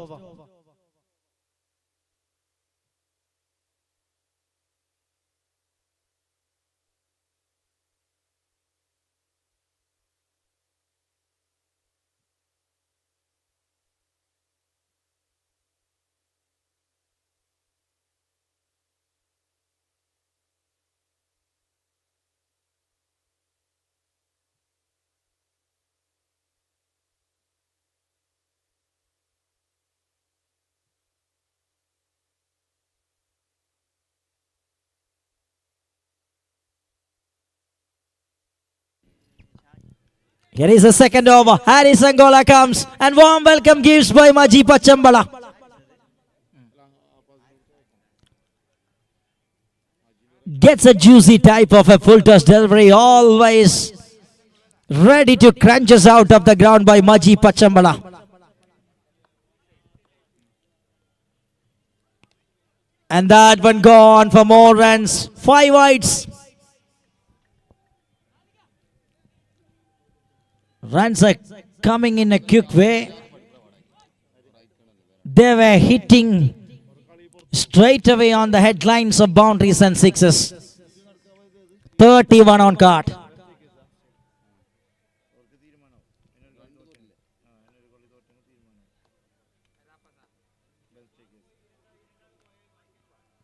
Here is the second over. Harris Angola comes, and warm welcome gives by Maji Pachambala. Gets a juicy type of a full toss delivery, always ready to crunch us out of the ground by Maji Pachambala. And that one gone for more runs. 5 wides. Runs are coming in a quick way. They were hitting straight away on the headlines of boundaries and sixes. 31 on card.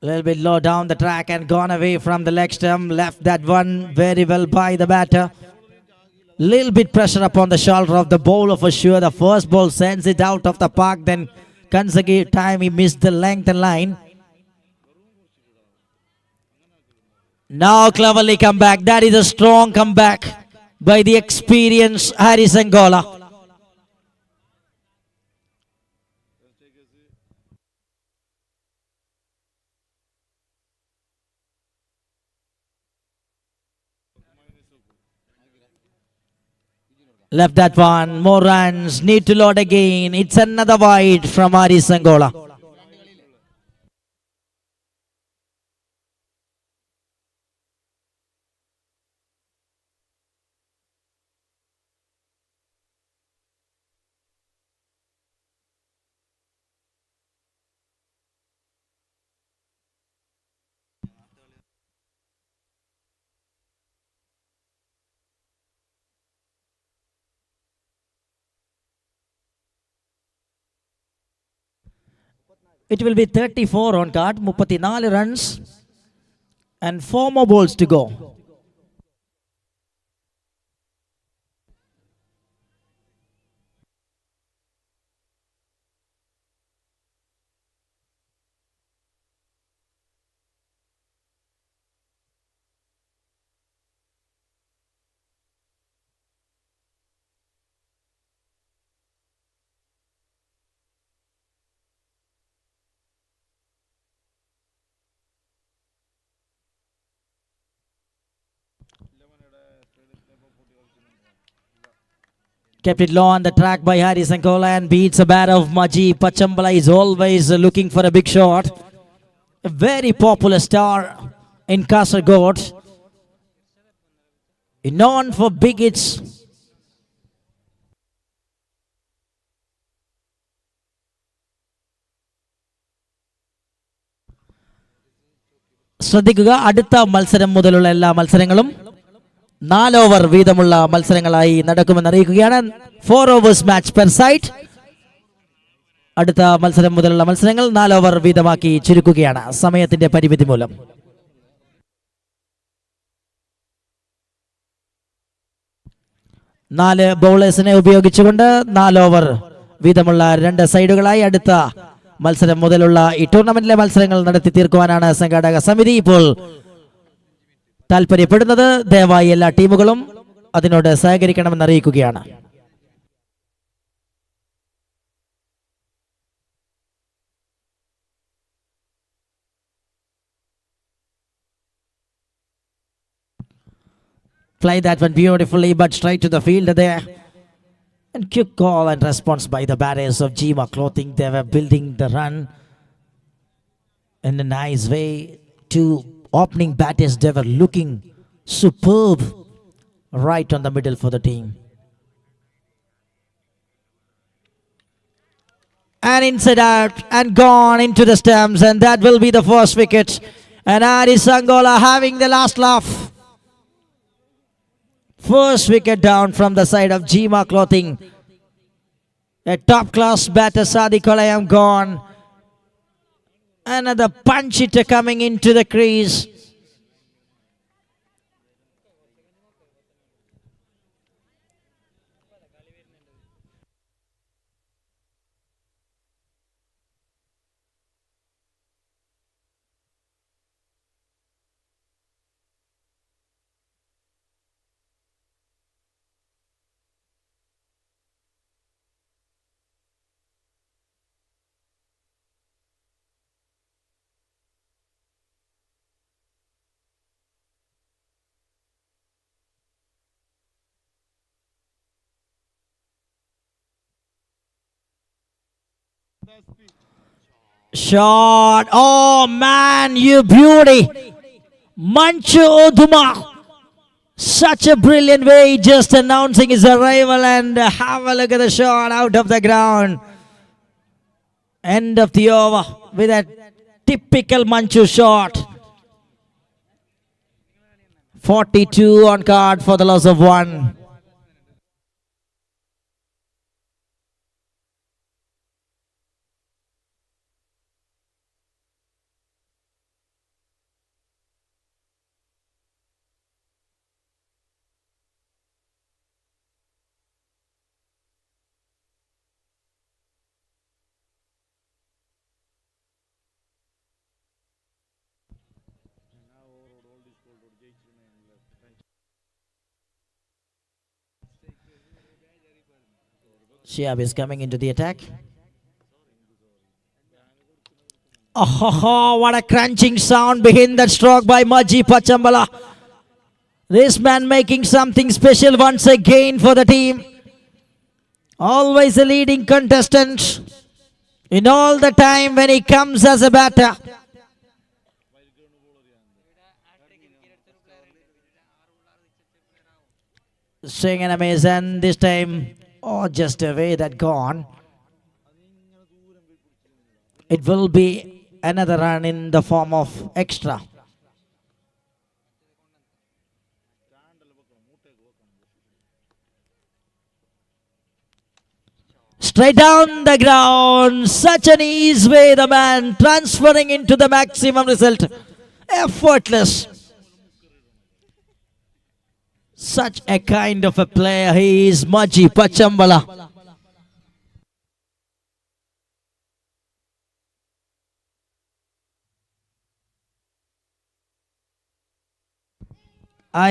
A little bit low down the track and gone away from the leg stump. Left that one very well by the batter. Little bit pressure upon the shoulder of the bowler for sure. The first ball sends it out of the park. Then consecutive time he missed the length and line. Now cleverly come back. That is a strong comeback by the experienced Harris Angola. Left that one. More runs. Need to load again. It's another wide from Harris Angola. It will be 34 on card, 34 runs and 4 more balls to go. Kept it low on the track by Harris Ankola and beats a bat of Maji Pachambala. Is always looking for a big shot. A very popular star in Kasaragod. Known for big hits. ശ്രദ്ധിക്കുക, അടുത്ത മത്സരം മുതലുള്ള എല്ലാ മത്സരങ്ങളും 4 over വീതമുള്ള മത്സരങ്ങളായി നടക്കുമെന്ന് അറിയിക്കുകയാണ്. 4 overs match per side. അടുത്ത മത്സരം മുതലുള്ള മത്സരങ്ങൾ 4 ഓവർ വീതമാക്കി ചുരുക്കുകയാണ് സമയത്തിന്റെ പരിമിതി മൂലം. നാല് ബൗളേഴ്സിനെ ഉപയോഗിച്ചുകൊണ്ട് 4 ഓവർ വീതമുള്ള 2 സൈഡുകളായി അടുത്ത മത്സരം മുതലുള്ള ഈ ടൂർണമെന്റിലെ മത്സരങ്ങൾ നടത്തി തീർക്കുവാനാണ് സംഘാടക സമിതി ഇപ്പോൾ താല്പര്യപ്പെടുന്നത്. ദയവായി എല്ലാ ടീമുകളും അതിനോട് സഹകരിക്കണമെന്ന് അറിയിക്കുകയാണ്. Fly that one beautifully, but straight to the field there. And quick call and response by the batters of Jima Clothing. They were building the run in a nice way. Two opening batters, they were looking superb right on the middle for the team. And inside out and gone into the stumps, and that will be the first wicket. And Aris Angola having the last laugh. First wicket down from the side of Jima Clothing. A top class batter Sadiq Kolayam gone. Another punch hitter coming into the crease. Shot. Oh man, you beauty. Manchu Oduma. Such a brilliant way, just announcing his arrival, and have a look at the shot out of the ground. End of the over with a typical Manchu shot. 42 on card for the loss of 1. Shiab is coming into the attack. Oh, what a crunching sound behind that stroke by Maji Pachambala. This man making something special once again for the team. Always a leading contestant in all the time when he comes as a batter. Swing and a miss, and this time, oh, just away that gone. It will be another run in the form of extra. Straight down the ground. Such an easy way the man transferring into the maximum result. Effortless. Such a kind of a player he is, Maji Pachambala.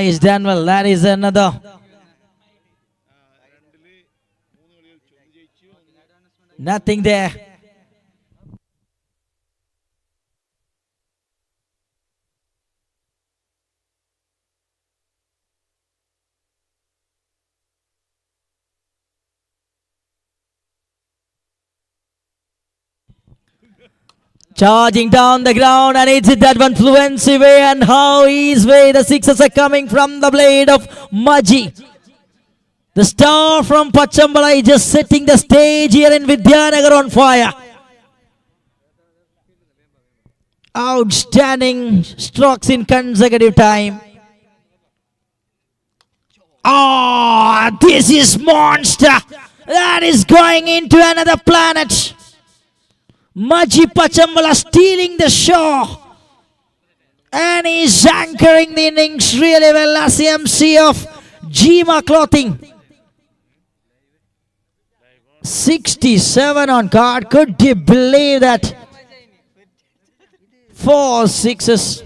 Is done well. That is another. Nothing there. Charging down the ground, and it's that one fluency way, and how easy way the sixes are coming from the blade of Maji. The star from Pachambala is just setting the stage here in Vidyanagar on fire. Outstanding strokes in consecutive time. Oh, this is monster. That is going into another planet. Maji Pachambala stealing the show. And he's anchoring the innings really well as the MC of Jima Clothing. 67 on card. Could you believe that? 4 sixes.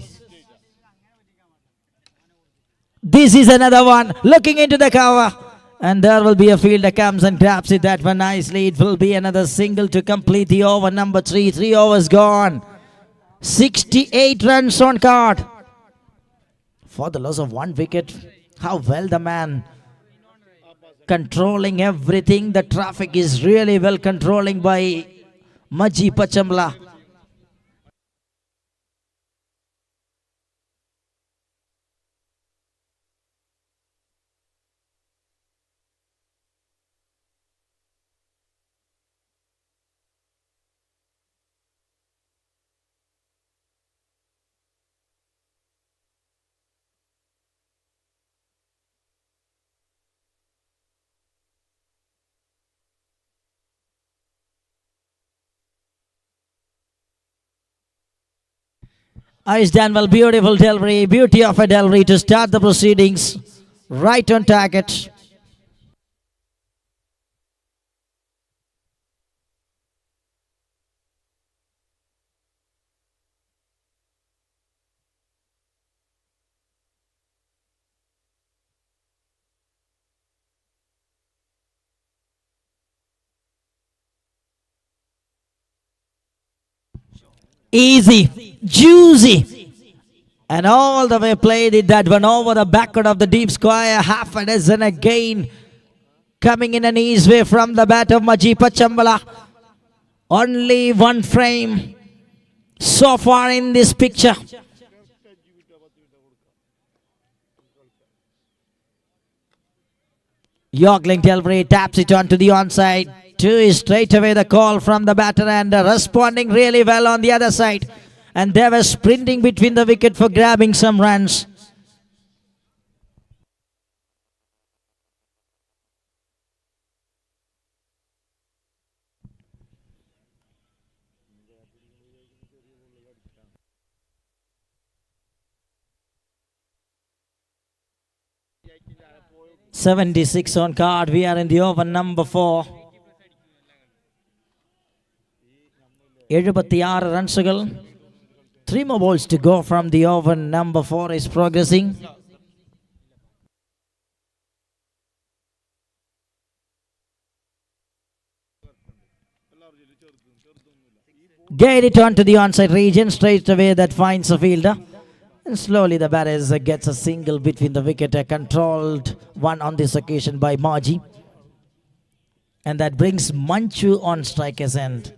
This is another one. Looking into the cover. And there will be a fielder comes and grabs it that one nicely. It will be another single to complete the over number 3. 3 overs gone. 68 runs on card. For the loss of 1 wicket. How well the man controlling everything. The traffic is really well controlling by Maji Pachambala. Is done well. Beautiful delivery. Beauty of a delivery to start the proceedings. Right on target. Easy, juicy, and all the way played it that one over the backward of the deep square. Half a dozen again, coming in an easy way from the bat of Maji Pachambala. Only 1 frame so far in this picture. Yorkling delivery taps it onto the onside. 2 is straight away the call from the batter, and responding really well on the other side. And they were sprinting between the wicket for grabbing some runs. .76 on card. We are in the over number 4. 76 റൺസുകൾ. 3 more balls to go from the over. Number 4 is progressing. Get it onto the onside region. Straight away that finds a fielder. And slowly the batter gets a single between the wicket. A controlled one on this occasion by Maji. And that brings Manchu on striker's end.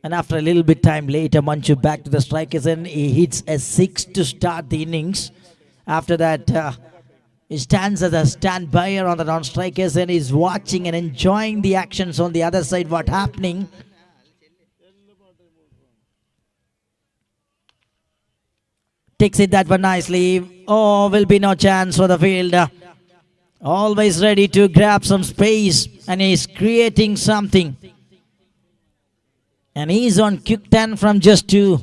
And after a little bit time later, Manchu back to the strikers and he hits a 6 to start the innings. After that, he stands as a stand-byer on the non-strikers and is watching and enjoying the actions on the other side, what happening. Takes it that one nicely. Oh, will be no chance for the fielder. Always ready to grab some space, and he's creating something. And he's on quick 10 from just 2.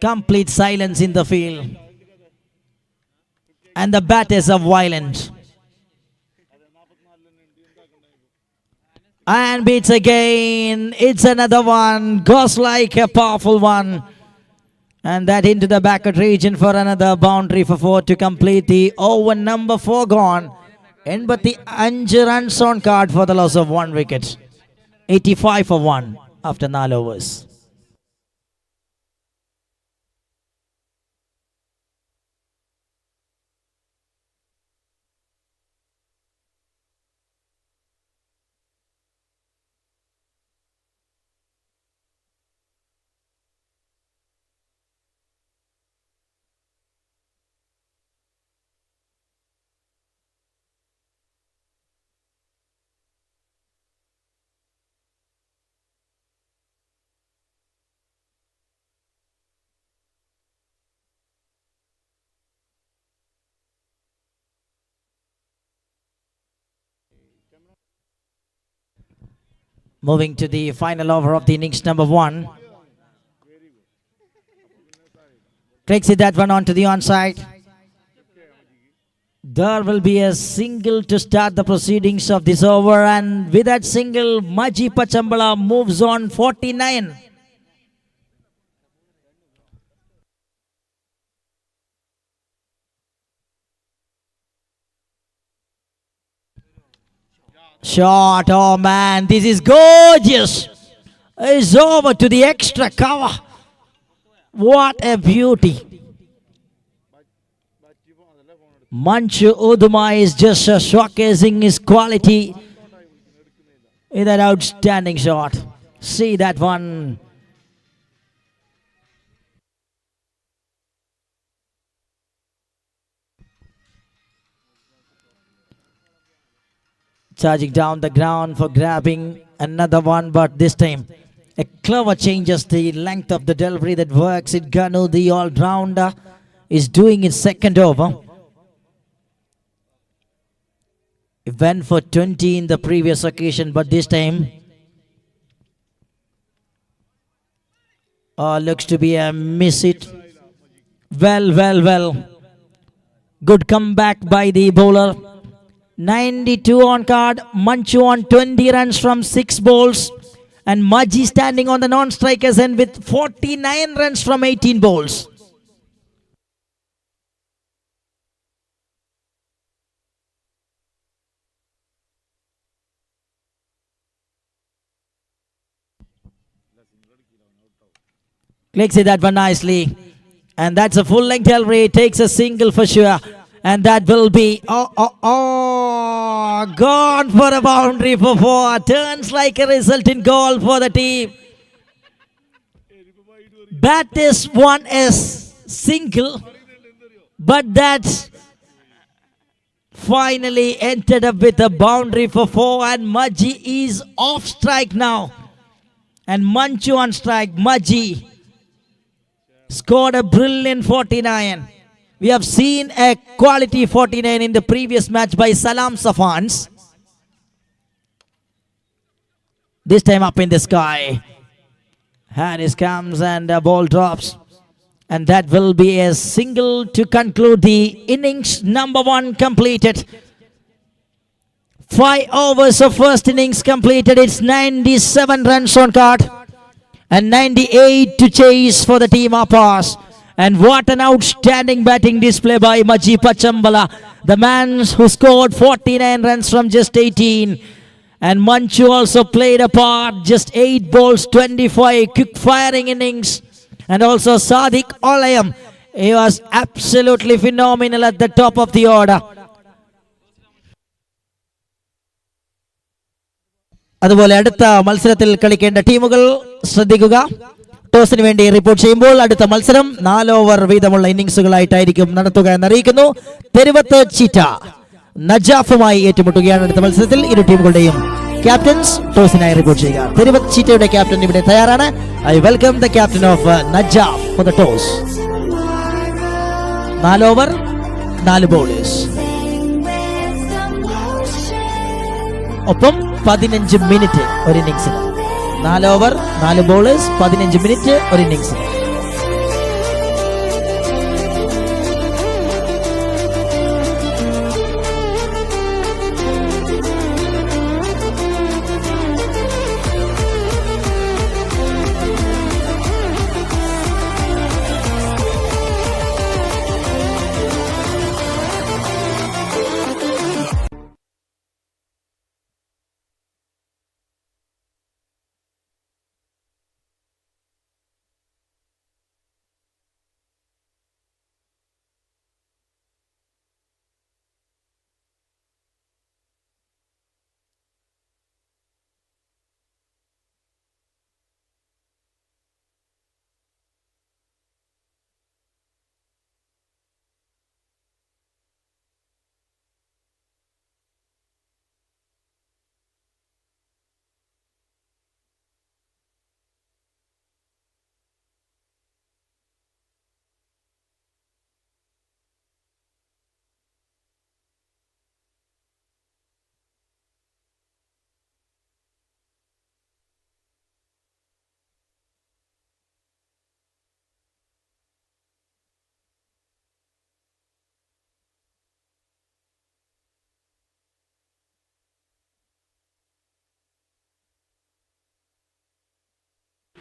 Complete silence in the field. And the batters are violent. And beats again. It's another one. Goes like a powerful one. And that into the backward region for another boundary for 4 to complete the over number 4 gone. And but the 5 runs on card for the loss of 1 wicket. 85 for 1 after 4 overs. Moving to the final over of the innings number 1. Takes it that one onto the onside. There will be a single to start the proceedings of this over, and with that single, Maji Pachambala moves on 49. Shot, oh man, this is gorgeous. It's over to the extra cover. What a beauty. Manchu Uduma is just showcasing his quality in that outstanding shot. See that one. Charging down the ground for grabbing another one, but this time a clever changes the length of the delivery that works. It Ganu, the all-rounder, is doing his second over. He went for 20 in the previous occasion, but this time looks to be a miss it. Well. Good comeback by the bowler. 92 on card. Manchu on 20 runs from 6 balls. And Maji standing on the non-strikers end with 49 runs from 18 balls. Clicks it that one nicely. And that's a full length delivery. Takes a single for sure. And that will be gone for a boundary for 4. Turns like a resultant goal for the team. Bat is won as single, but that finally entered up with a boundary for 4, and Maji is off strike now. And Manchu on strike. Maji scored a brilliant 49. We have seen a quality 49 in the previous match by Salam Safans. This time up in the sky. Harris comes and the ball drops. And that will be a single to conclude the innings number 1 completed. 5 overs of first innings completed. It's 97 runs on card. And 98 to chase for the team Apas. And what an outstanding batting display by Maji Pachambala, the man who scored 49 runs from just 18. And Manchu also played a part, just 8 balls, 25 quick firing innings. And also Sadiq Olayam, he was absolutely phenomenal at the top of the order. അതുപോലെ അടുത്ത മത്സരത്തിൽ കളിക്കേണ്ട ടീമുകൾ ശ്രദ്ധിക്കുക. ടോസിന് വേണ്ടി report ചെയ്യുമ്പോൾ അടുത്ത മത്സരം 4 over വീതമുള്ള ഇന്നിംഗ്സുകളായിട്ടായിരിക്കും നടത്തുക എന്നറിയിക്കുന്നു. തെരുവത്ത് ചീറ്റ നജാഫുമായി ഏറ്റുമുട്ടുകയാണ് അടുത്ത മത്സരത്തിൽ. ഇരു ടീമുകളുടെയും ക്യാപ്റ്റൻസ് ടോസിനായി റിപ്പോർട്ട് ചെയ്യുക. തിരുവച്ചിറ്റയുടെ ക്യാപ്റ്റൻ ഇവിടെ തയ്യാറാണ്. I welcome the captain of Najaf four the toss. 4 over 4 bowlers, ഒപ്പം 15 മിനിറ്റ് ഒരു ഇന്നിംഗ്സിന്. 4 ഓവർ 4 ബോളേഴ്സ്, 15 മിനിറ്റ് ഒരു ഇന്നിംഗ്സിന്.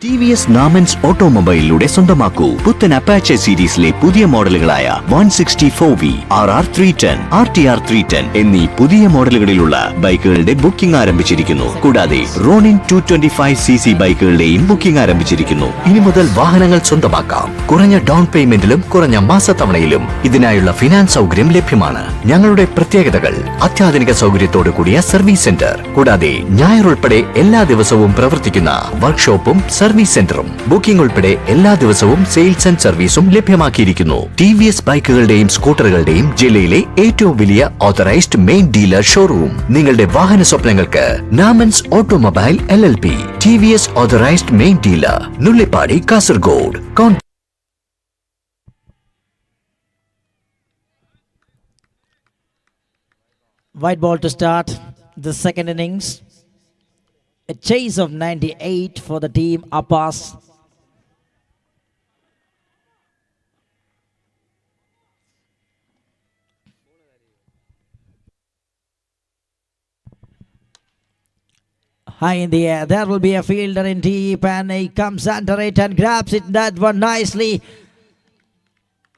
TVS നാമൻസ് ഓട്ടോമൊബൈലിലൂടെ സ്വന്തമാക്കൂ പുത്തൻ അപ്പാച്ചെ സീരീസിലെ പുതിയ മോഡലുകളായ 160 4V, RR 310, RTR 310 എന്നീ പുതിയ മോഡലുകളിലുള്ള ബൈക്കുകളുടെ ബുക്കിംഗ് ആരംഭിച്ചിരിക്കുന്നു. കൂടാതെ റോണിൻ 225cc ബൈക്കുകളുടെയും ബുക്കിംഗ് ആരംഭിച്ചിരിക്കുന്നു. ഇനി മുതൽ വാഹനങ്ങൾ സ്വന്തമാക്കാം. കുറഞ്ഞ ഡൗൺ പേയ്മെന്റിലും കുറഞ്ഞ മാസത്തവണയിലും ഇതിനായുള്ള ഫിനാൻസ് സൗകര്യം ലഭ്യമാണ്. ഞങ്ങളുടെ പ്രത്യേകതകൾ: അത്യാധുനിക സൗകര്യത്തോടു കൂടിയ സർവീസ് സെന്റർ, കൂടാതെ ഞായർ ഉൾപ്പെടെ എല്ലാ ദിവസവും പ്രവർത്തിക്കുന്ന വർക്ക്ഷോപ്പും സർവീസ് സെന്ററും. ബുക്കിംഗ് ഉൾപ്പെടെ എല്ലാ ദിവസവും സെയിൽസ് ആൻഡ് സർവീസും ലഭ്യമാക്കിയിരിക്കുന്നു. TVS ബൈക്കുകളുടെയും സ്കൂട്ടറുകളുടെയും ജില്ലയിലെ ഏറ്റവും വലിയ ഓതറൈസ്ഡ് മെയിൻ ഡീലർ ഷോറൂം. നിങ്ങളുടെ വാഹന സ്വപ്നങ്ങൾക്ക് Namans automobile LLP, TVS authorised main dealer, Nullippady, Kasaragod. White ball to start the second innings. A chase of 98 for the team Abbas. High in the air, there will be a fielder in deep, and he comes under it and grabs it, that one nicely.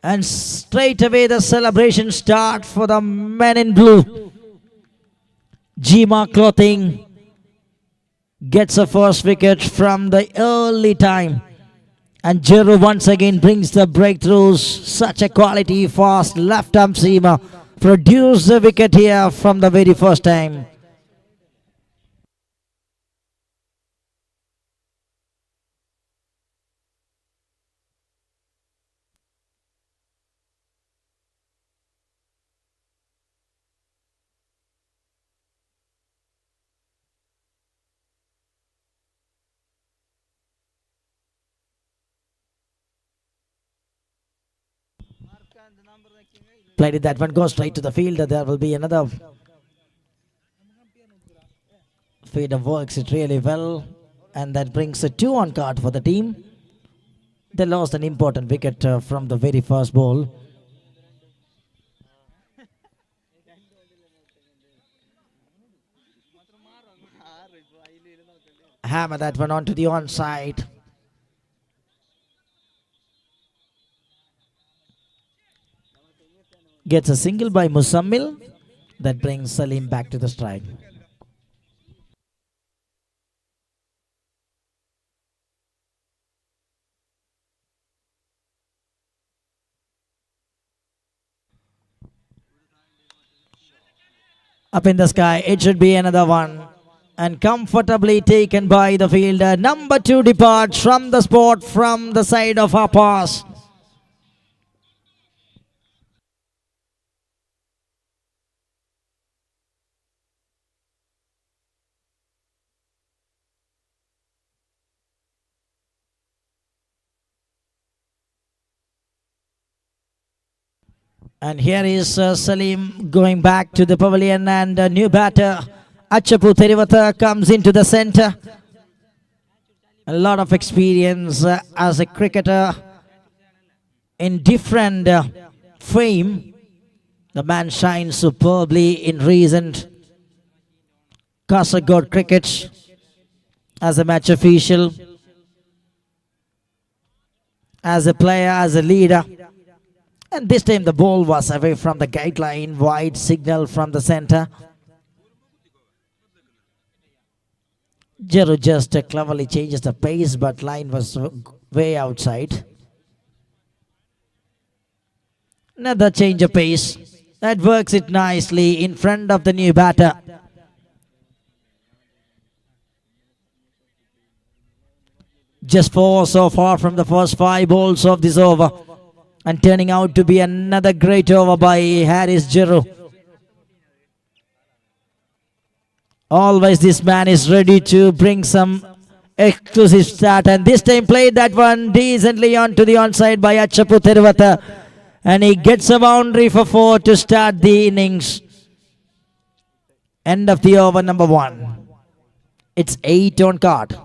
And straight away the celebration start for the men in blue. Jima Clothing gets a first wicket from the early time, and Jeru once again brings the breakthroughs. Such a quality fast left arm seamer produced the wicket here from the very first time. Played it, that one goes straight to the field. There will be another fielder, works it really well, and that brings a 2-on card for the team. They lost an important wicket from the very first ball. Hammer that one onto the onside. Gets a single by Musammil. That brings Salim back to the strike. Up in the sky, it should be another one. And comfortably taken by the fielder. Number 2 departs from the spot from the side of our pass. And here is Salim going back to the pavilion, and a new batter, Achapu Terivata, comes into the center. A lot of experience as a cricketer in different fame. The man shines superbly in recent Kasaragod cricket as a match official, as a player, as a leader. And this time the ball was away from the guideline, wide signal from the center. Jeru just cleverly changes the pace, but line was way outside. Another change of pace. That works it nicely in front of the new batter. Just 4 so far from the first 5 balls of this over. And turning out to be another great over by Haris Jeru. Always this man is ready to bring some exclusive start, and this time played that one decently onto the onside by Achapu Terivata, and he gets a boundary for 4 to start the innings. End of the over number 1. It's 8 on card.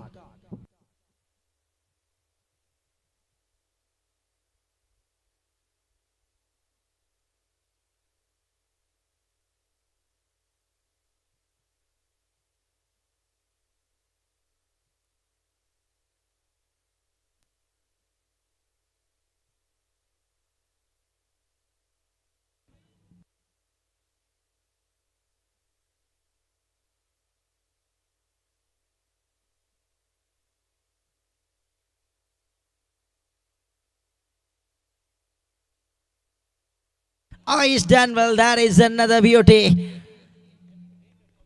Oh, he's done well. That is another beauty.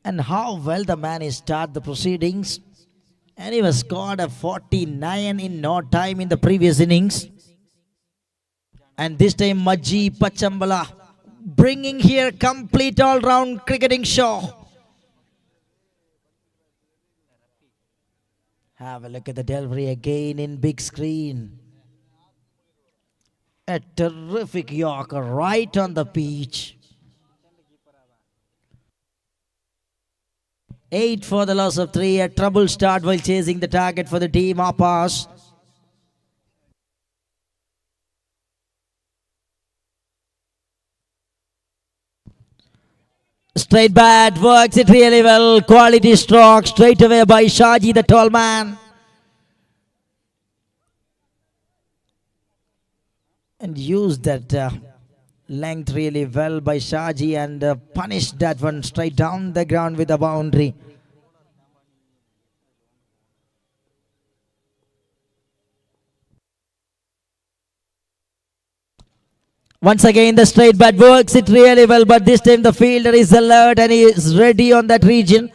And how well the man is start the proceedings. And he was scored a 49 in no time in the previous innings. And this time Majji Pachambala bringing here complete all-round cricketing show. Have a look at the delivery again in big screen. A terrific Yorker right on the pitch. 8 for the loss of 3. A trouble start while chasing the target for the team. Off pass. Straight bat, works it really well. Quality stroke straight away by Shaji, the tall man. And used that length really well by Shaji, and punished that one straight down the ground with a boundary. Once again the straight bat works it really well, but this time the fielder is alert and he is ready on that region.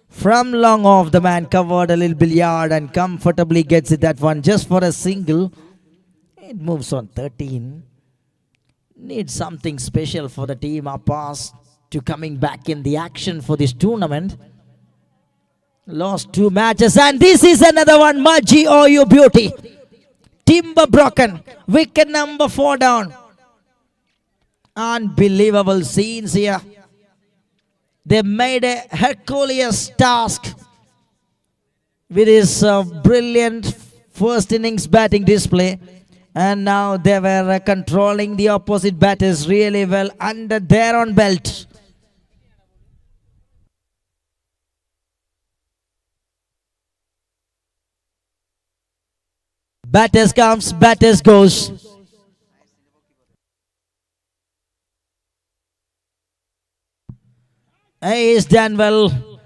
From long off, the man covered a little billiard and comfortably gets it that one just for a single. It moves on 13. Needs something special for the team up past to coming back in the action for this tournament. Lost 2 matches, and this is another one. Majji, oh you beauty. Timber broken. Wicket number 4 down. Unbelievable scenes here. They made a Herculean task with his brilliant first innings batting display. And now they were controlling the opposite batters really well under their own belt. Batters comes, batters goes. He is done well.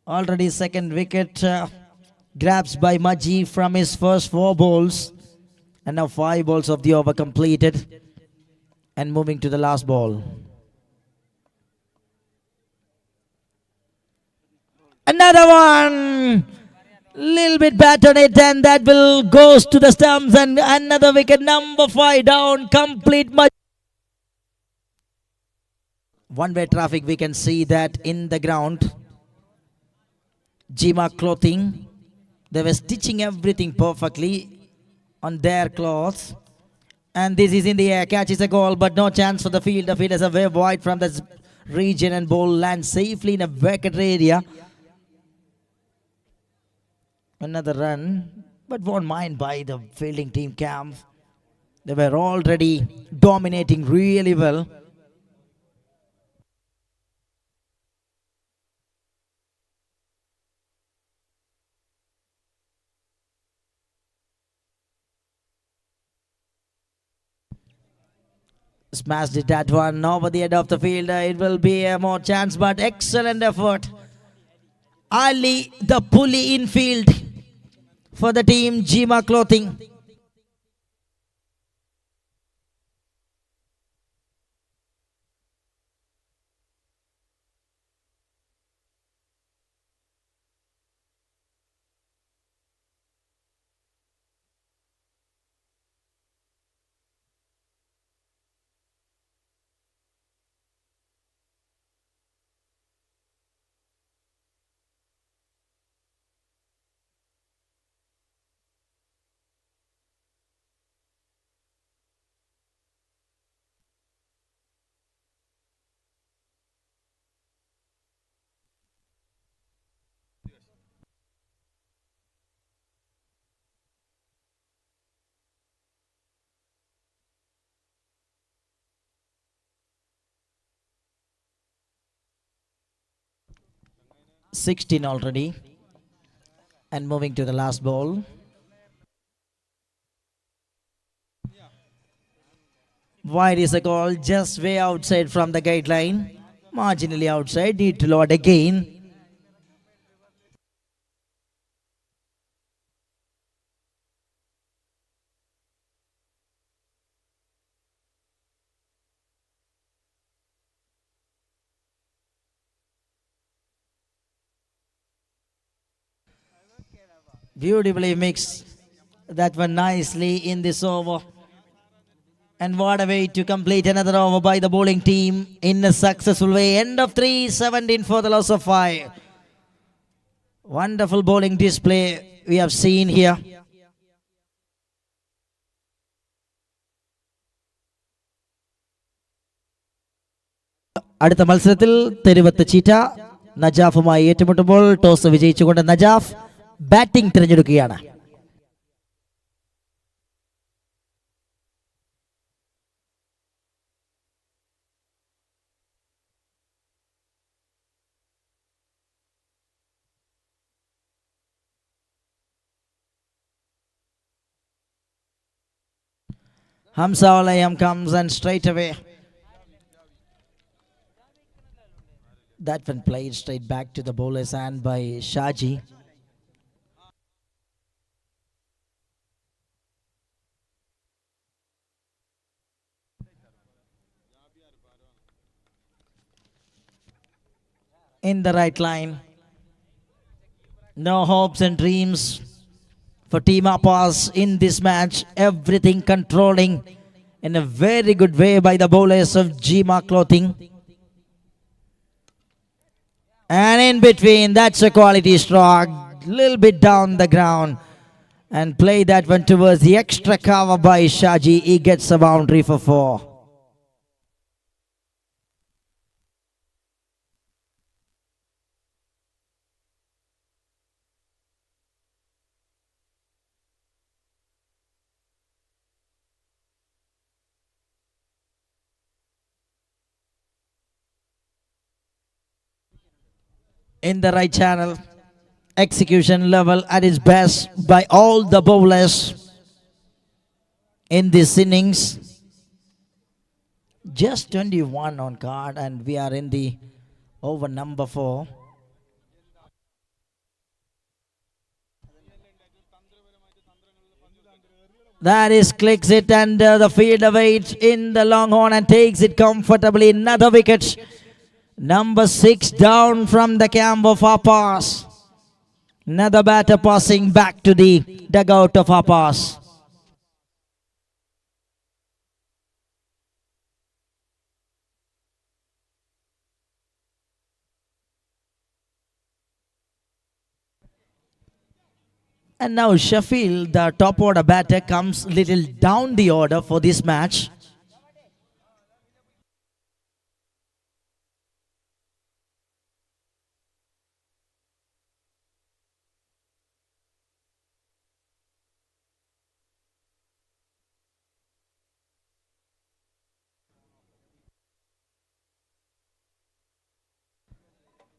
Already second wicket grabs by Majji from his first 4 balls. And now 5 balls of the over completed. And moving to the last ball. Another one! Little bit bat on it, and that will goes to the stumps, and another wicket, number 5 down, complete. One-way traffic, we can see that in the ground. Jima clothing, they were stitching everything perfectly on their clothes. And this is in the air. Catch is a goal, but no chance for the field. The field is a way wide from the region, and ball lands safely in a vacant area. Another run, but won't mind by the fielding team camp. They were already dominating really well. Smashed it that one over the end of the field. It will be a more chance, but excellent effort. Ali, the pulley infield for the team Jima Clothing. (16 already). And moving to the last ball. Wide is a goal, just way outside from the guideline. Marginally outside, need to load again. Beautifully mixed that one nicely in this over. And what a way to complete another over by the bowling team in a successful way. End of 3, 17 for the loss of 5. Wonderful bowling display we have seen here. അടുത്ത മത്സരത്തിൽ Theruvath Cheetah നജാഫുമായി ഏറ്റുമുട്ടുമ്പോൾ toss വിജയിച്ചുകൊണ്ട് Najaf batting തിരഞ്ഞെടുക്കുകയാണ്. Hamza Olayam comes and straight away. That one played straight back to the bowler's hand by Shaji. In the right line. No hopes and dreams for Team Apas in this match. Everything controlling in a very good way by the bowlers of Jima Clothing. And in between, that's a quality stroke. Little bit down the ground. And play that one towards the extra cover by Shaji. He gets a boundary for 4. In the right channel. Execution level at its best by all the bowlers in this innings. Just 21 on card, and we are in the over number 4. That is clicks it, and the fielder waits in the long horn and takes it comfortably. Another wicket. Number 6 down from the camp of Apas. Another batter passing back to the dugout of Apas. And now Sheffield, the top order batter, comes little down the order for this match.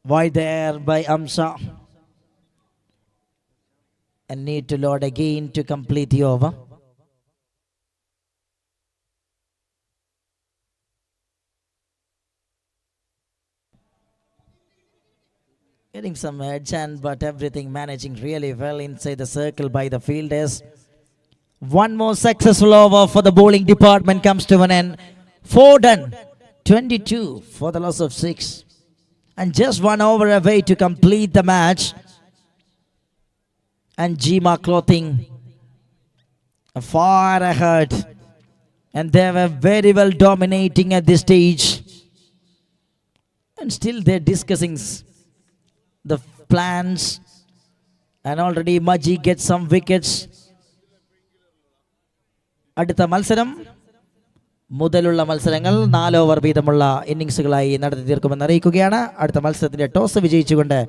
Wide there by Amsa. And need to load again to complete the over. Getting some edge and but everything managing really well inside the circle by the fielders. One more successful over for the bowling department comes to an end. 4 done. 22 for the loss of 6. And just 1 over away to complete the match. And Jima Clothing far ahead. And they were very well dominating at this stage. And still they're discussing the plans. And already Maji gets some wickets. അടുത്ത മത്സരം മുതലുള്ള മത്സരങ്ങൾ 4 over വീതമുള്ള ഇന്നിംഗ്സുകളായി നടത്തി തീർക്കുമെന്ന് അറിയിക്കുകയാണ്. അടുത്ത മത്സരത്തിന്റെ toss വിജയിച്ചുകൊണ്ട്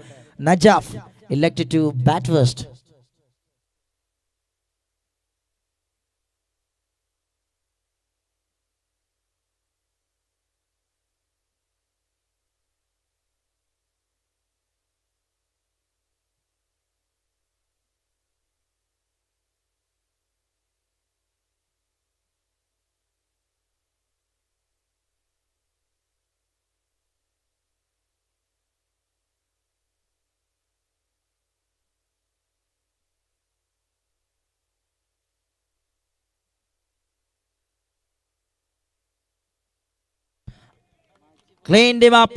Najaf elected to bat first. Cleaned him up.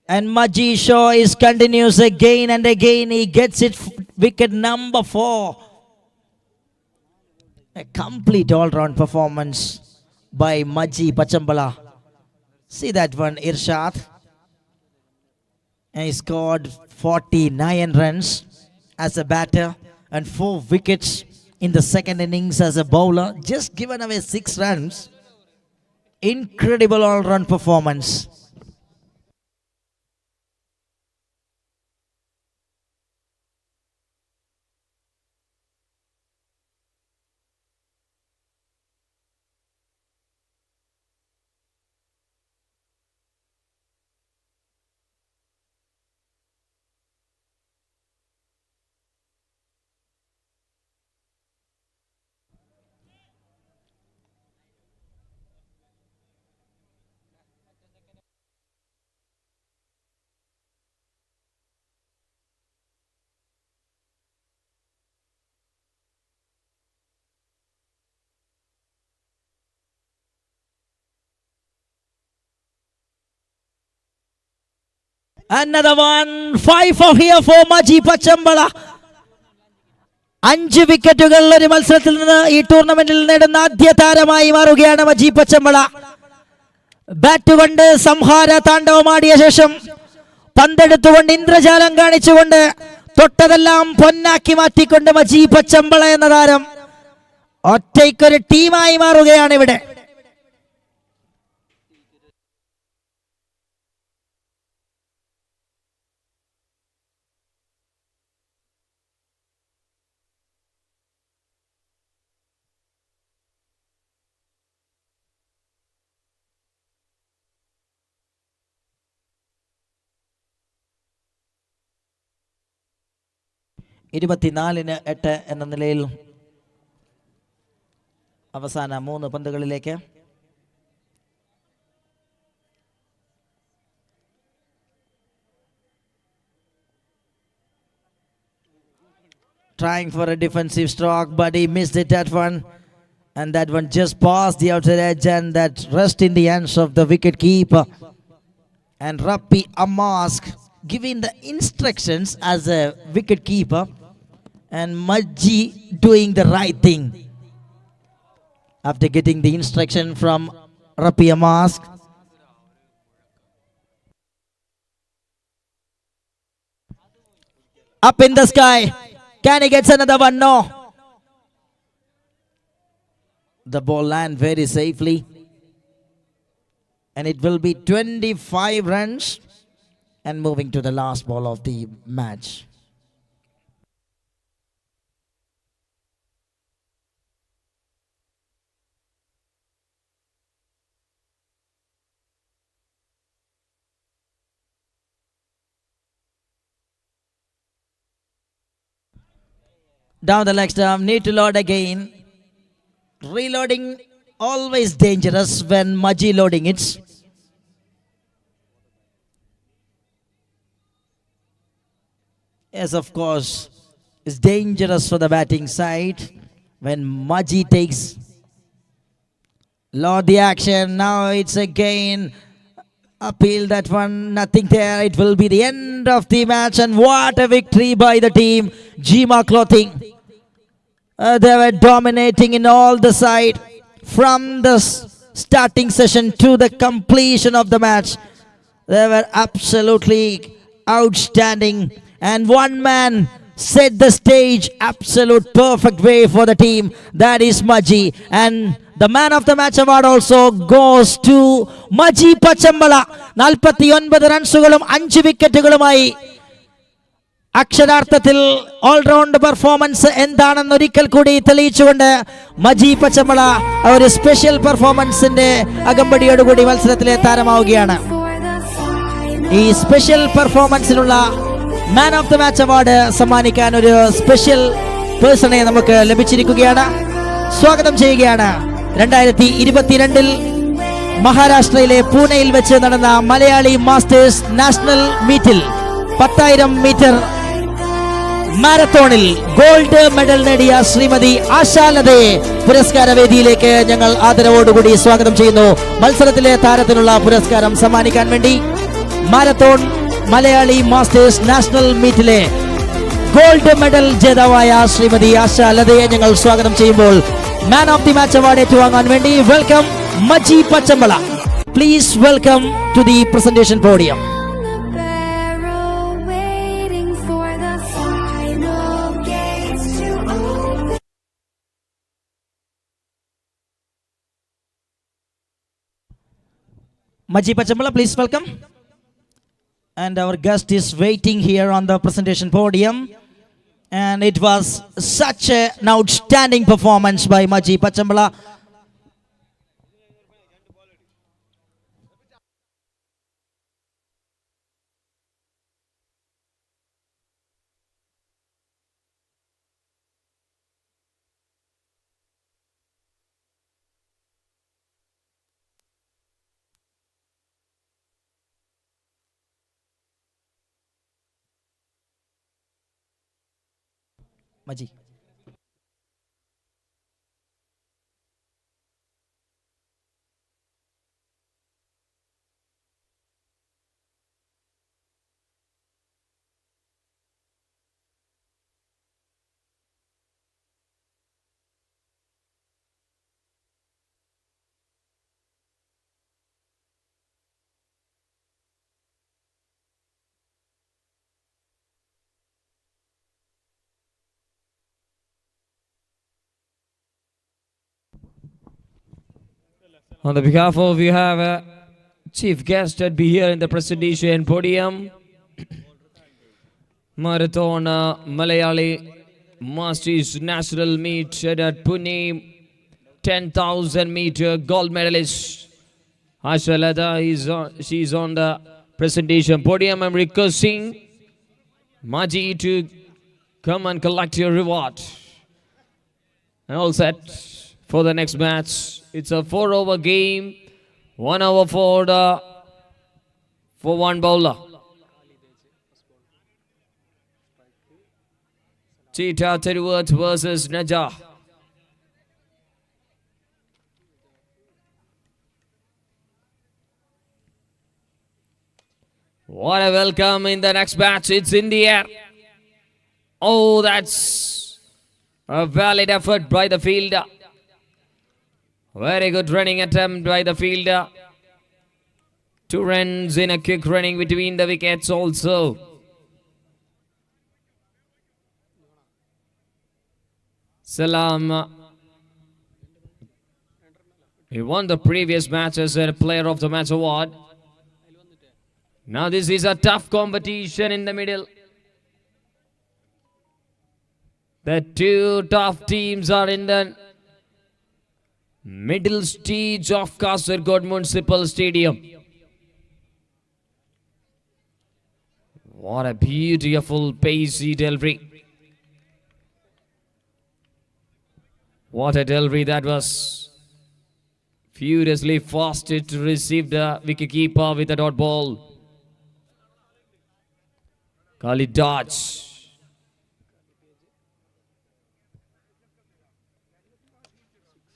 And Maji Shaw is continues again and again. He gets it wicket number 4. A complete all-round performance by Maji Pachambala. See that one, Irshad. And he scored 49 runs as a batter and 4 wickets in the second innings as a bowler. Just given away 6 runs. Incredible all-round performance. Another one, 5 for here for Maji Pachambala. 5 വിക്കറ്റുകൾ ഒരു മത്സരത്തിൽ നിന്ന് ഈ ടൂർണമെന്റിൽ നേടുന്ന ആദ്യ താരമായി മാറുകയാണ് മജി പച്ചമ്പള. ബാറ്റ് കൊണ്ട് സംഹാര താണ്ഡവമാടിയ ശേഷം പന്തെടുത്തുകൊണ്ട് ഇന്ദ്രജാലം കാണിച്ചുകൊണ്ട് തൊട്ടതെല്ലാം പൊന്നാക്കി മാറ്റിക്കൊണ്ട് മജി പച്ചമ്പള എന്ന താരം ഒറ്റയ്ക്കൊരു ടീമായി മാറുകയാണ് ഇവിടെ. ഇരുപത്തിനാലിന് 8 എന്ന നിലയിൽ അവസാന 3 പന്തുകളിലേക്ക് trying for a defensive stroke but he missed it that one and that one just passed the outside edge and that rest in the hands of the wicket keeper and Rappi Amask giving the instructions as a wicket keeper and Majji doing the right thing after getting the instruction from Rappi Amask. Up in the sky Can he get another one? No. The ball land very safely. And it will be 25 runs. And moving to the last ball of the match. Down the leg stump, need to load again. Reloading always dangerous when Maji loading it. Yes, of course, it's dangerous for the batting side when Maji takes load the action. Now it's again appeal that one, nothing there. It will be the end of the match, and what a victory by the team. Jima Clothing. They were dominating in all the side from the starting session to the completion of the match. They were absolutely outstanding, and one man set the stage absolute perfect way for the team. That is Maji, and the man of the match award also goes to Maji Pachambala. 49 റൺസുകളും 5 വിക്കറ്റുകളുമായി അക്ഷരാർത്ഥത്തിൽ all-round performance എന്താണെന്ന് ഒരിക്കൽ കൂടി തെളിയിച്ചുകൊണ്ട് മജി പച്ചമ്പള ഒരു special പെർഫോമൻസിന്റെ അകമ്പടിയോടുകൂടി മത്സരത്തിലെ താരമാവുകയാണ്. ഈ special പെർഫോമൻസിനുള്ള man of the match award സമ്മാനിക്കാൻ ഒരു സ്പെഷ്യൽ പേഴ്സണെ നമുക്ക് ലഭിച്ചിരിക്കുകയാണ്. സ്വാഗതം ചെയ്യുകയാണ്. 2022 മഹാരാഷ്ട്രയിലെ പൂനെയിൽ വെച്ച് നടന്ന മലയാളി മാസ്റ്റേഴ്സ് നാഷണൽ മീറ്റിൽ 10,000 മീറ്റർ മാരത്തോണിൽ ഗോൾഡ് മെഡൽ നേടിയ ശ്രീമതി ആശാലതയെ പുരസ്കാര വേദിയിലേക്ക് ഞങ്ങൾ ആദരവോടുകൂടി സ്വാഗതം ചെയ്യുന്നു. മത്സരത്തിലെ താരത്തിനുള്ള പുരസ്കാരം സമ്മാനിക്കാൻ വേണ്ടി മാരത്തോൺ മലയാളി മാസ്റ്റേഴ്സ് നാഷണൽ മീറ്റിലെ ഗോൾഡ് മെഡൽ ജേതാവായ ശ്രീമതി ആശാലതയെ ഞങ്ങൾ സ്വാഗതം ചെയ്യുമ്പോൾ man of the match award ഏറ്റുവാങ്ങാൻ വേണ്ടി welcome Maji Pachambala. Please welcome to the presentation podium. Maji Pachambala, please welcome. And our guest is waiting here on the presentation podium. And it was such an outstanding performance by Maji Pachambala. Maji. On the behalf of we have a chief guest that be here in the presentation podium. Marathon Malayali Masters National Meet at Pune, 10,000 meter gold medalist Ashalada she's on the presentation podium. I'm requesting Maji to come and collect your reward. And all set for the next match. It's a 4-over game, 1 over for one bowler. Cheetah Terwat versus Najah. What a welcome in the next match. It's in the air. Oh, that's a valid effort by the fielder. Very good running attempt by the fielder. 2 runs in a quick running between the wickets also. Salam. He won the previous match as a player of the match award. Now this is a tough competition in the middle. The two tough teams are in the middle stage of Kasaragod Municipal Stadium. What a beautiful pacey delivery. What a delivery that was. Furiously fast to receive the wicketkeeper with a dot ball. Kali dodge.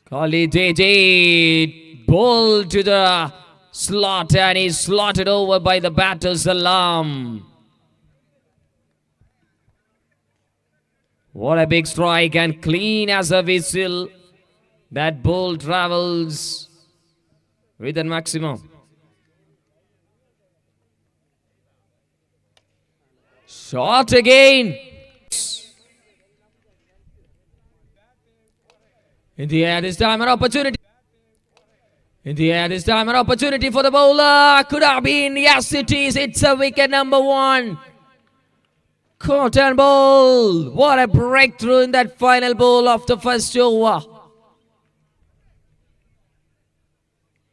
Kali JJ ball to the slot and he's slotted over by the batter's alarm. What a big strike and clean as a whistle. That ball travels with a maximum. Shot again. In the air this time an opportunity. In the air this time an opportunity for the bowler. Could have been. Yes it is. It's a wicket number 1. Caught and ball. What a breakthrough in that final ball of the first over.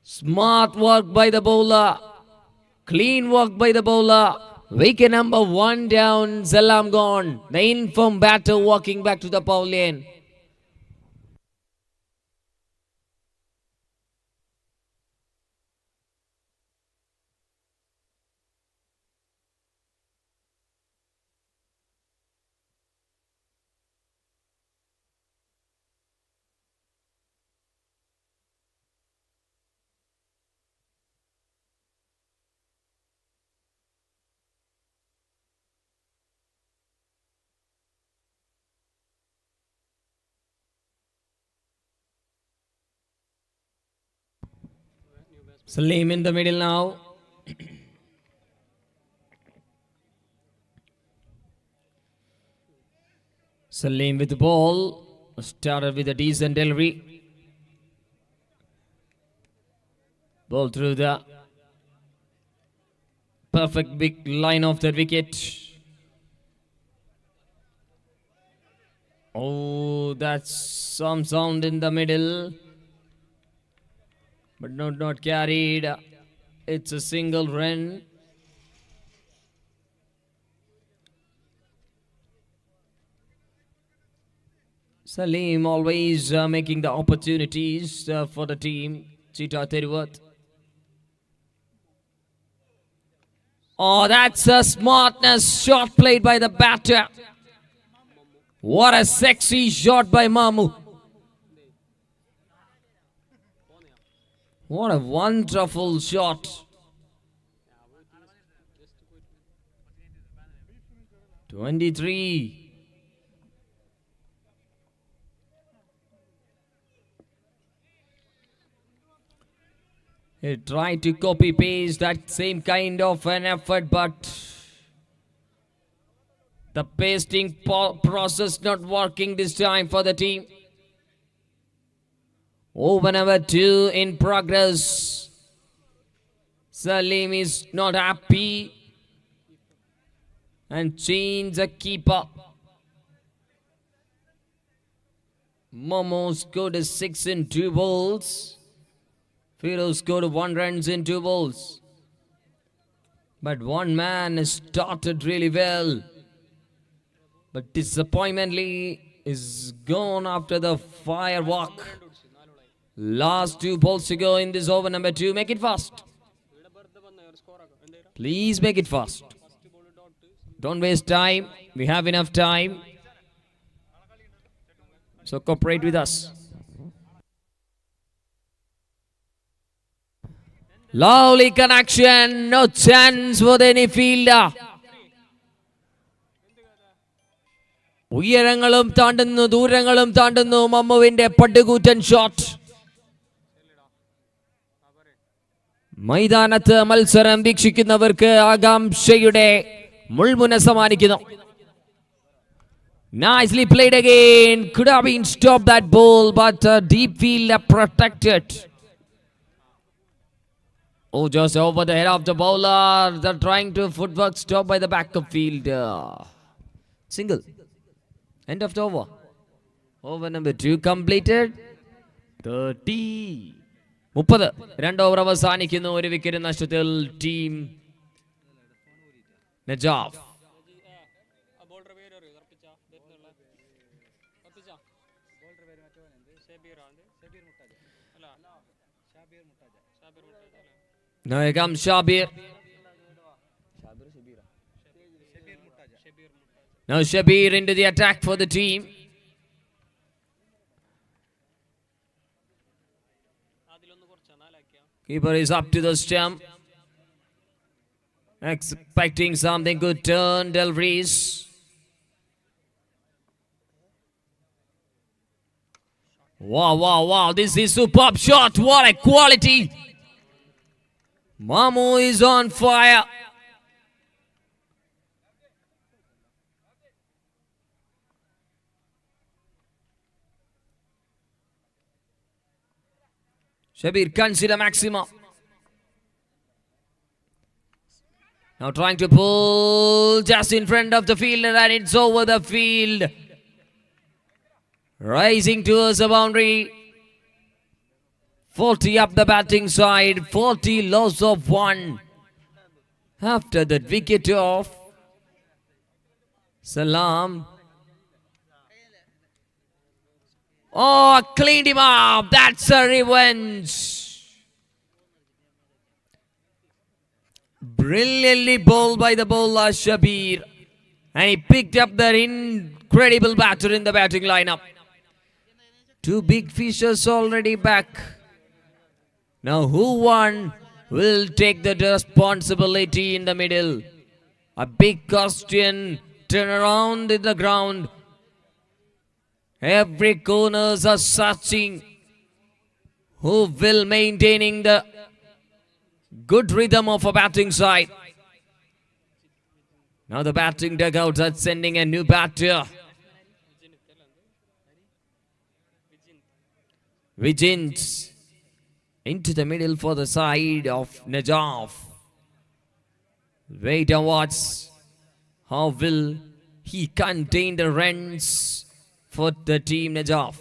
Smart work by the bowler. Clean work by the bowler. Wicket number 1 down. Salam gone. The informed batter walking back to the pavilion. Salim in the middle now. Salim with the ball. Started with a decent delivery. Ball through the perfect big line of the wicket. Oh, that's some sound in the middle. But not carried. It's a single run. Salim always making the opportunities for the team. Cheetah Therivat. Oh, that's a smartness shot played by the batter. What a sexy shot by Mamu. What a wonderful shot. "23". He tried to copy paste that same kind of an effort, but the pasting process not working this time for the team. Over number 2 in progress. Salim is not happy and change the keeper. Momo scored a 6 in 2 balls. Firoz scored 1 runs in 2 balls. But one man started really well. But disappointmently is gone after the firework. Last 2 balls to go in this over number 2. Make it fast. Please make it fast. Don't waste time. We have enough time. So cooperate with us. Lovely connection. No chance for any fielder. ഉയരങ്ങളും താണ്ടുന്നു, ദൂരങ്ങളും താണ്ടുന്നു. മമ്മുവിന്റെ പടുകൂറ്റൻ shot. മൈതാനത്ത് മത്സരം വീക്ഷിക്കുന്നവർക്ക് ആകാംക്ഷയുടെ മുൾമുന സമ്മാനിക്കുന്നു. Nicely played again. Could have been stopped that ball, but deep field protected. Oh, just over the head of the bowler. They're trying to footwork stop by the back of field. Single. End of the over. Over number 2 completed. 30. 30. 2 over അവസാനിക്കുന്നു. ഒരു wicket നഷ്ടത്തിൽ team Najaf. Now here comes Shabir. Now Shabir into the attack for the team. Keeper is up to the stump. Expecting something good turn, Del Reese. Wow, wow, wow. This is superb shot. What a quality. Mamu is on fire. Shabir consider maximum. Now trying to pull just in front of the fielder, and it's over the field. Rising towards the boundary. 40 up the batting side, 40 loss of 1. After that wicket off, Salam. Oh, cleaned him up. That's a revenge. Brilliantly bowled by the bowler Shabir. And he picked up that incredible batter in the batting lineup. 2 big fishes already back. Now who one will take the responsibility in the middle? A big question. Turn around in the ground. Every corners are searching. Who will maintaining the good rhythm of a batting side? Now the batting dugouts are sending a new batter. Vijint into the middle for the side of Najaf. Wait and watch. How will he contain the runs for the team Najaf?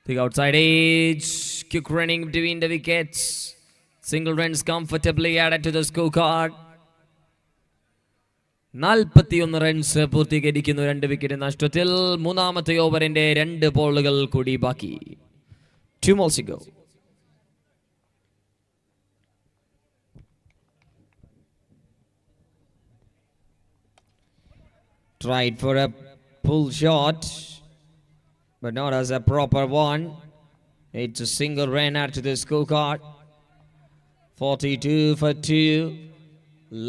The outside edge. Quick running between the wickets. Single runs comfortably added to the scorecard. 41 runs പൂർത്തീകരിക്കുന്നു. 2 wicket നഷ്ടത്തിൽ. മൂന്നാമത്തെ ഓവറിന്റെ 2 ബോളുകൾ കൂടി ബാക്കി. 2 balls to go. Tried for a pull shot, but not as a proper one. It's a single run added to the scorecard. 42 for 2.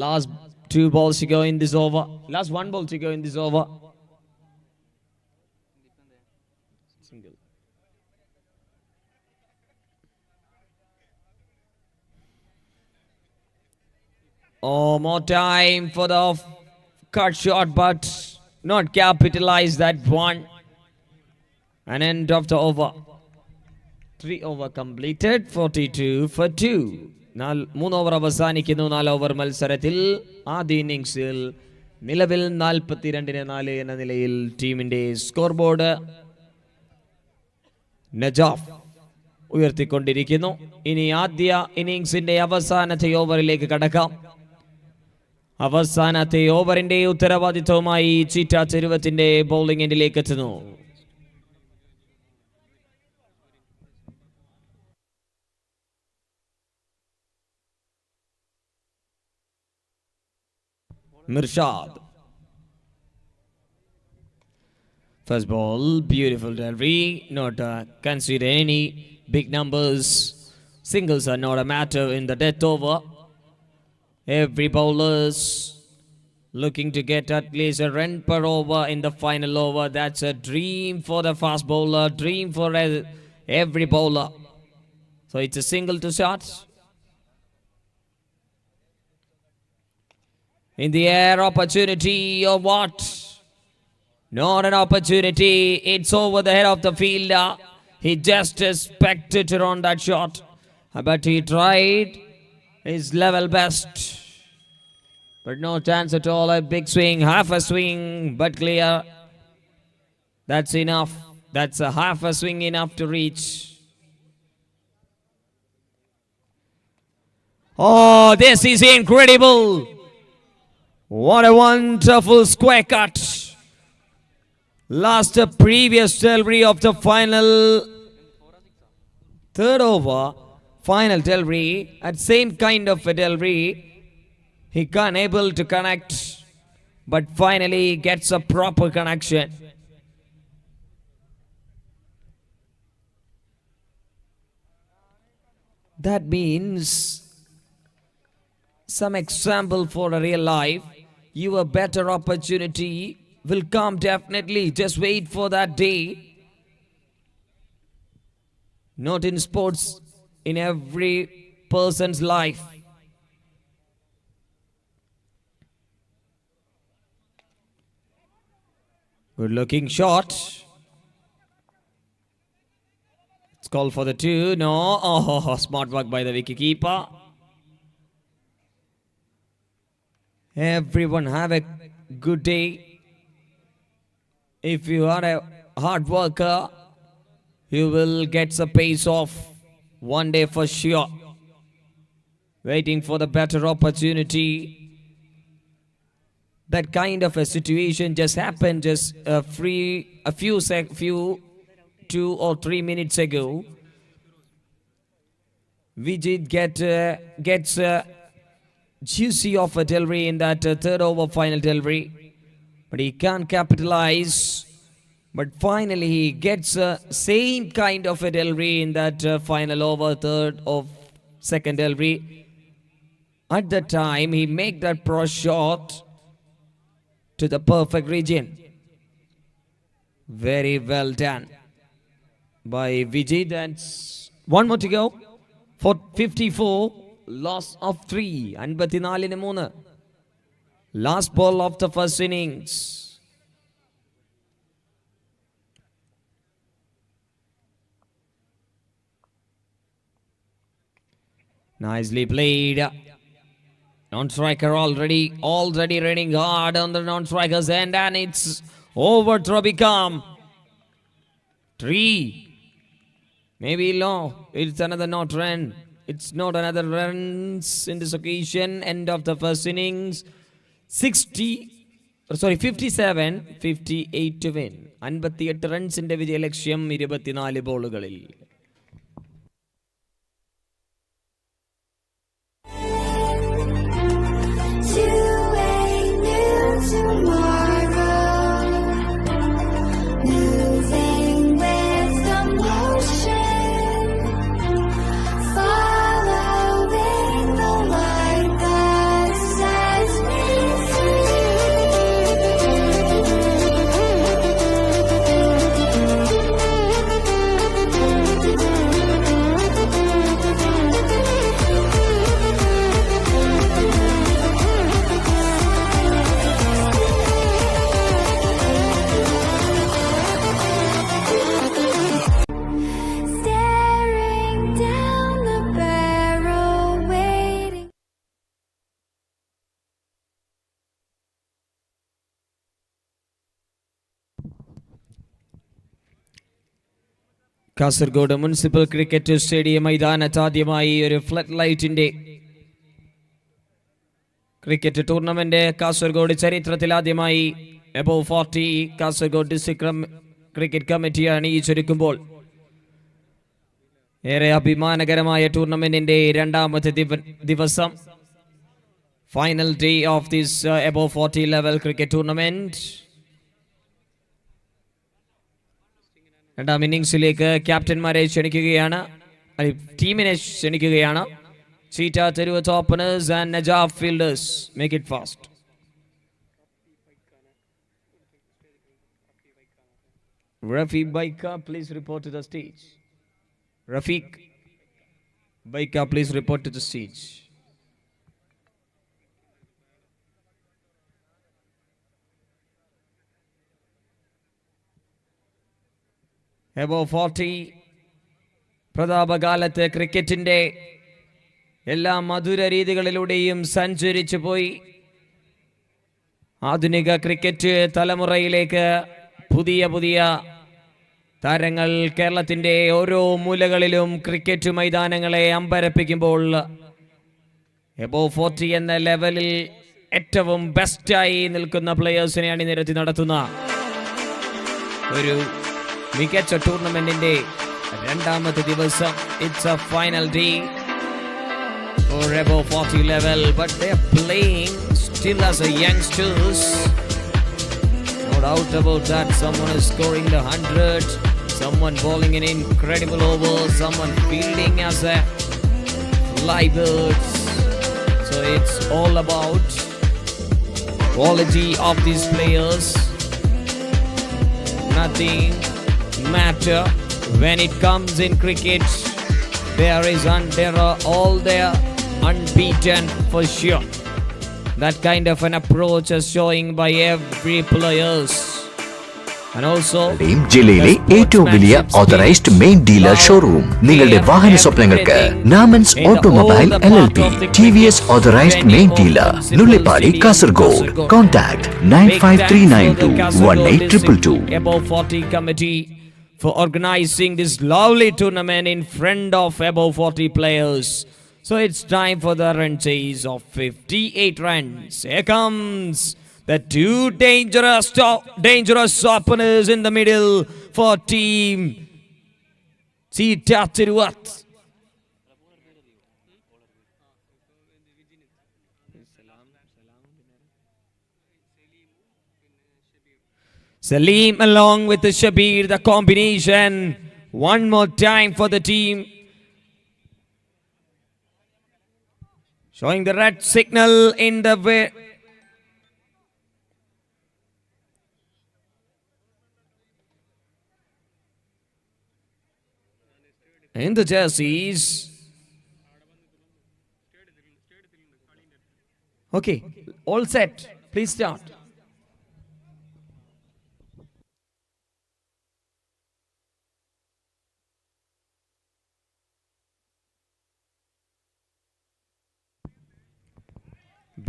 Last 2 balls to go in this over. Last 1 ball to go in this over. Single. Oh, more time for the cut shot, but not capitalize that one. An end of the over. 3 over completed. 42 for 2. 3 over അവസാനിക്കുന്നു. 4 over മത്സരത്തിൽ ആദ്യ ഇന്നിംഗ്സിൽ നിലവിൽ 42-4 എന്ന നിലയിൽ ടീമിന്റെ score board Najaf ഉയർത്തിക്കൊണ്ടിരിക്കുന്നു. ഇനി ആദ്യ ഇന്നിംഗ്സിന്റെ അവസാനത്തെ ഓവറിലേക്ക് കടക്കാം. അവസാനത്തെ ഓവറിന്റെ ഉത്തരവാദിത്വവുമായി ചീറ്റ ചെരുവത്തിന്റെ ബൗളിംഗ് എൻഡിലേക്ക് എത്തുന്നു. Mirshad. First ball, beautiful delivery. Not consider any big numbers. Singles are not a matter in the death over. Every bowler's looking to get at least a run per over in the final over. That's a dream for the fast bowler, dream for every bowler. So it's a single to start. In the air opportunity or what? Not an opportunity. It's over the head of the fielder. He just expected on that shot. But he tried his level best. But no chance at all. A big swing, half a swing, but clear. That's enough. That's a half a swing enough to reach. Oh, this is incredible. What a wonderful square cut. Last previous delivery of the final third over. Final delivery. At same kind of a delivery. He can't able to connect. But finally gets a proper connection. That means some example for a real life. Your better opportunity will come definitely. Just wait for that day. Not in sports, in every person's life. Good looking shot. It's called for the two. No. Oh, smart work by the wicketkeeper. Everyone have a good day. If you are a hard worker, you will get the pace off one day for sure. Waiting for the better opportunity. That kind of a situation just happened just a few 2 or 3 minutes ago. Vijay gets juicy of a delivery in that third over final delivery, but he can't capitalize. But finally he gets same kind of a delivery in that final over third of second delivery. At the time he make that pro shot to the perfect region. Very well done by Vijay. That's one more to go for 54. Loss of 3. 54-3. Last ball of the first innings. Nicely played. Non-striker already running hard on the non-striker's end, and it's over. Trobicam 3. Maybe low. It's another not run. It's not another runs in this occasion. End of the first innings. 57-58 to win. 58 റൺസിന്റെ വിജയലക്ഷ്യം 24 ബോളുകളിൽ. Kasaragod municipal cricket stadium മൈതാനത്ത് ആദ്യമായി ഒരു flood ലൈറ്റിന്റെ cricket tournament Kasaragod ചരിത്രത്തിൽ ആദ്യമായി above 40 Kasaragod district cricket കമ്മിറ്റിയാണ് ഈ ചൊരുക്കുമ്പോൾ ഏറെ അഭിമാനകരമായ ടൂർണമെന്റിന്റെ രണ്ടാമത്തെ ദിവസം final day of this above 40 level cricket tournament. രണ്ടാം ഇന്നിംഗ്സിലേക്ക് ക്യാപ്റ്റന്മാരെ ക്ഷണിക്കുകയാണ്, ടീമിനെ ക്ഷണിക്കുകയാണ്. Cheetah Theruvath openers and Najaf fielders. Make it fast. Rafiq Baika, please report to the stage. Rafiq Baika, please report to the stage. Above 40. പ്രതാപകാലത്ത് ക്രിക്കറ്റിൻ്റെ എല്ലാ മധുര രീതികളിലൂടെയും സഞ്ചരിച്ചു പോയി. ആധുനിക cricket തലമുറയിലേക്ക് പുതിയ പുതിയ താരങ്ങൾ കേരളത്തിൻ്റെ ഓരോ മൂലകളിലും ക്രിക്കറ്റ് മൈതാനങ്ങളെ അമ്പരപ്പിക്കുമ്പോൾ എബോവ് 40 എന്ന ലെവലിൽ ഏറ്റവും ബെസ്റ്റായി നിൽക്കുന്ന പ്ലെയേഴ്സിനെ അണിനിരത്തി നടത്തുന്ന ഒരു മികച്ച ടൂർണമെന്റിന്റെ രണ്ടാമത്തെ ദിവസം. It's a final day for above 40 level, but they are playing still as a youngsters. No doubt about that. Someone is scoring the 100, someone bowling an incredible over, someone fielding as a flybird. So it's all about quality of these players. Nothing matter when it comes in cricket. There are all there unbeaten for sure. That kind of an approach is showing by every players. And also ജില്ലയിലെ ഏറ്റവും വലിയ authorised main dealer showroom. നിങ്ങളുടെ വാഹന സ്വപ്നങ്ങൾക്ക് Namans automobile LLP TVS authorised main dealer, Nullippady, Kasaragod. Contact 9539218222. above 40 committee for organizing this lovely tournament in front of above 40 players. So it's time for the run chase of 58 runs. Here comes the two dangerous openers in the middle for team Sita Tiruvat. Salim along with the Shabir, the combination. One more time for the team. Showing the red signal in the way. In the jerseys. Okay, all set. Please start.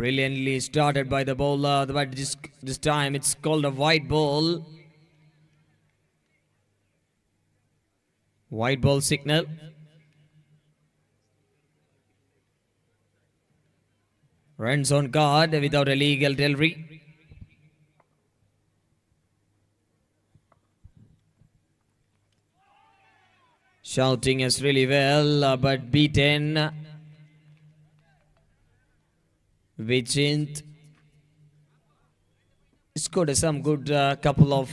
Brilliantly started by the bowler, but this time it's called a white ball. White ball signal. Runs on guard without a legal delivery. Shouting us really well, but beaten. Vijint scored some good couple of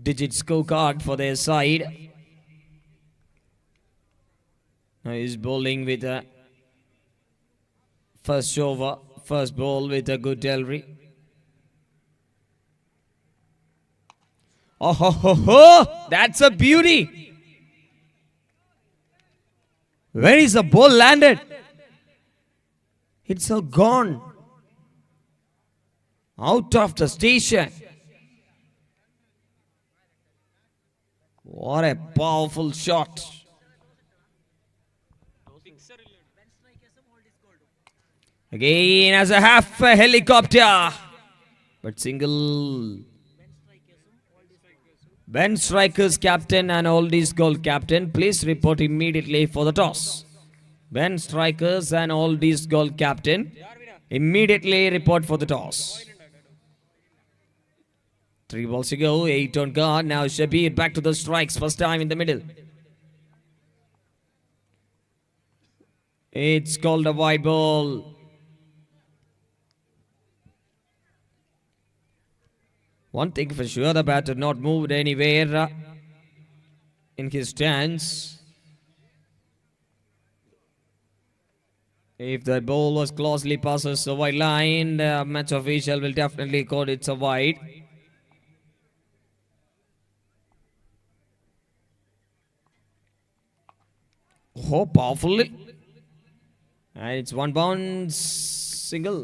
digit scorecard for their side. Now he's bowling with a first ball with a good delivery. Oh ho ho ho! That's a beauty. Where is the ball landed? It's all gone out of the station. What a powerful shot. Again as a half a helicopter, but single. Ben Strikers captain and Oldies Gold captain, please report immediately for the toss. Ben Strikers and Oldies Gold captain, immediately report for the toss. 3 balls to go, 8 on guard. Now Shabir back to the strikes, first time in the middle. It's called a wide ball. One thing for sure, the batter not moved anywhere in his stance. If the ball was closely passes the wide line, the match official will definitely call it a wide. Oh, powerfully. And it's one bounce single.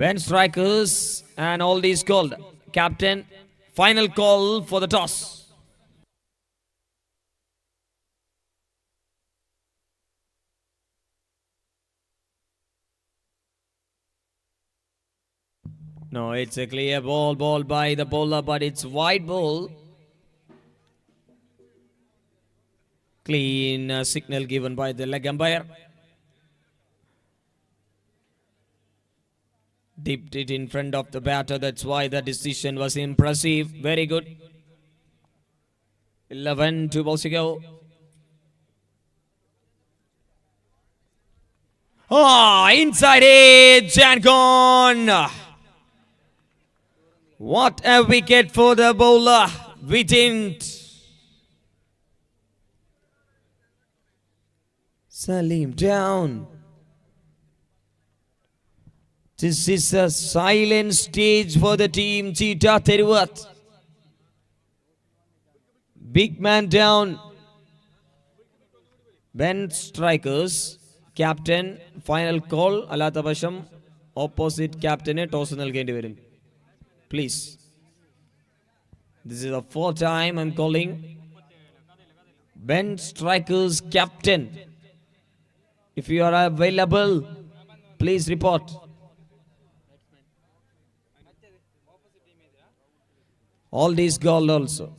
Ben strikers and all these called. Captain, final call for the toss. No, it's a clear ball by the bowler, but it's wide ball. Clean signal given by the leg umpire. Dipped it in front of the batter. That's why the decision was impressive. Very good. 11, 2 balls to go. Inside edge and gone. What a wicket for the bowler. Wittint. Salim down. This is a silent stage for the team. Cheetah Teruvat. Big man down. Ben strikers. Captain. Final call. Alatabasham. Opposite captain. Toss നൽകേണ്ടി വരും. Please. This is the fourth time I'm calling. Ben strikers captain. If you are available, please report. All these goal also.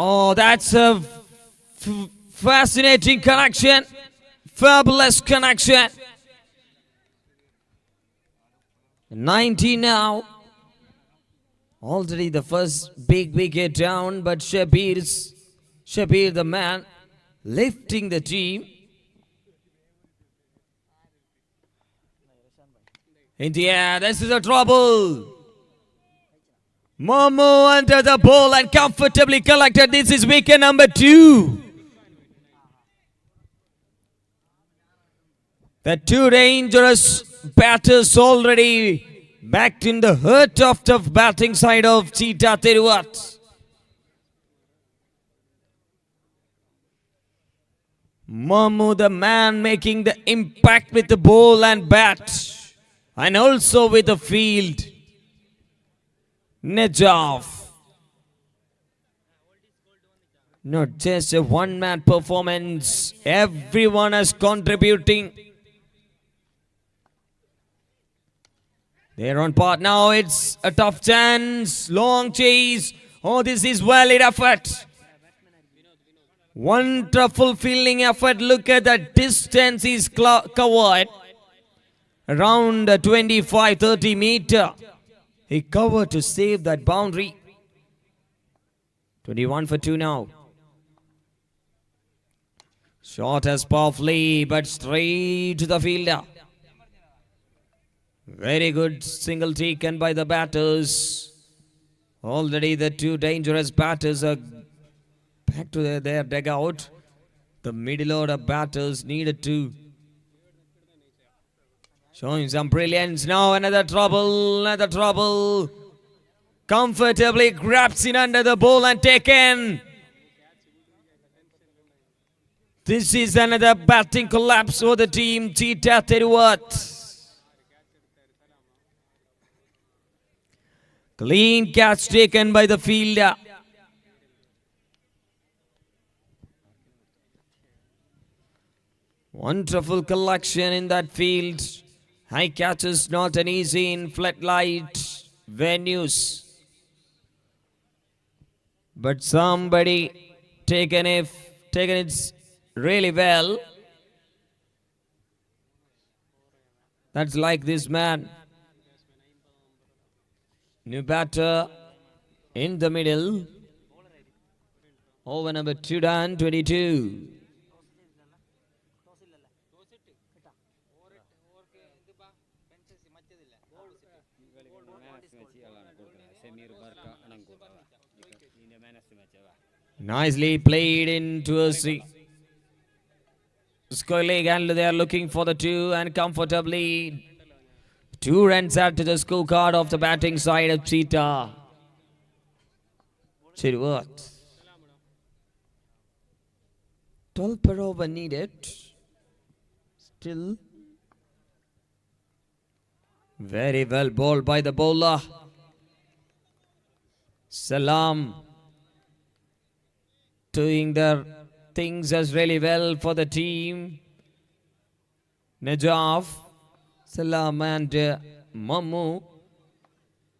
Oh, that's a fascinating connection. Fabulous connection. 90 now. Already the first big wicket down, but Shabir the man lifting the team. India, this is a trouble. Momo under the ball and comfortably collected. This is wicket number 2. The two dangerous batters already backed in the hurt of the batting side of Cheetah Teruvat. Momo the man making the impact with the ball and bat, and also with the field. Najaf. Not just a one-man performance. Everyone is contributing. They're on part now. It's a tough chance. Long chase. Oh, this is valid effort. Wonderful fielding effort. Look at the distance he's covered. Around 25-30 meter. He covered to save that boundary. 21 for 2 now. Shot as powerfully, but straight to the fielder. Very good single taken by the batters. Already the two dangerous batters are back to their dugout. The middle order batters needed to showing some brilliance. Now another trouble. Comfortably grabs in under the ball and taken. This is another batting collapse for the team Cheetah Teruvat. Clean catch taken by the fielder. Wonderful collection in that field. High catches not an easy in floodlight venues. But somebody taken it really well. That's like this man. New batter in the middle. Over number 2 done, 22. Nicely played into a square leg, and they are looking for the 2 and comfortably 2 runs add to the scorecard of the batting side of Cheetah. Chirwat. 12 per over needed. Still very well bowled by the bowler. Salam doing their things as really well for the team. Najaf, Salam and Mammu,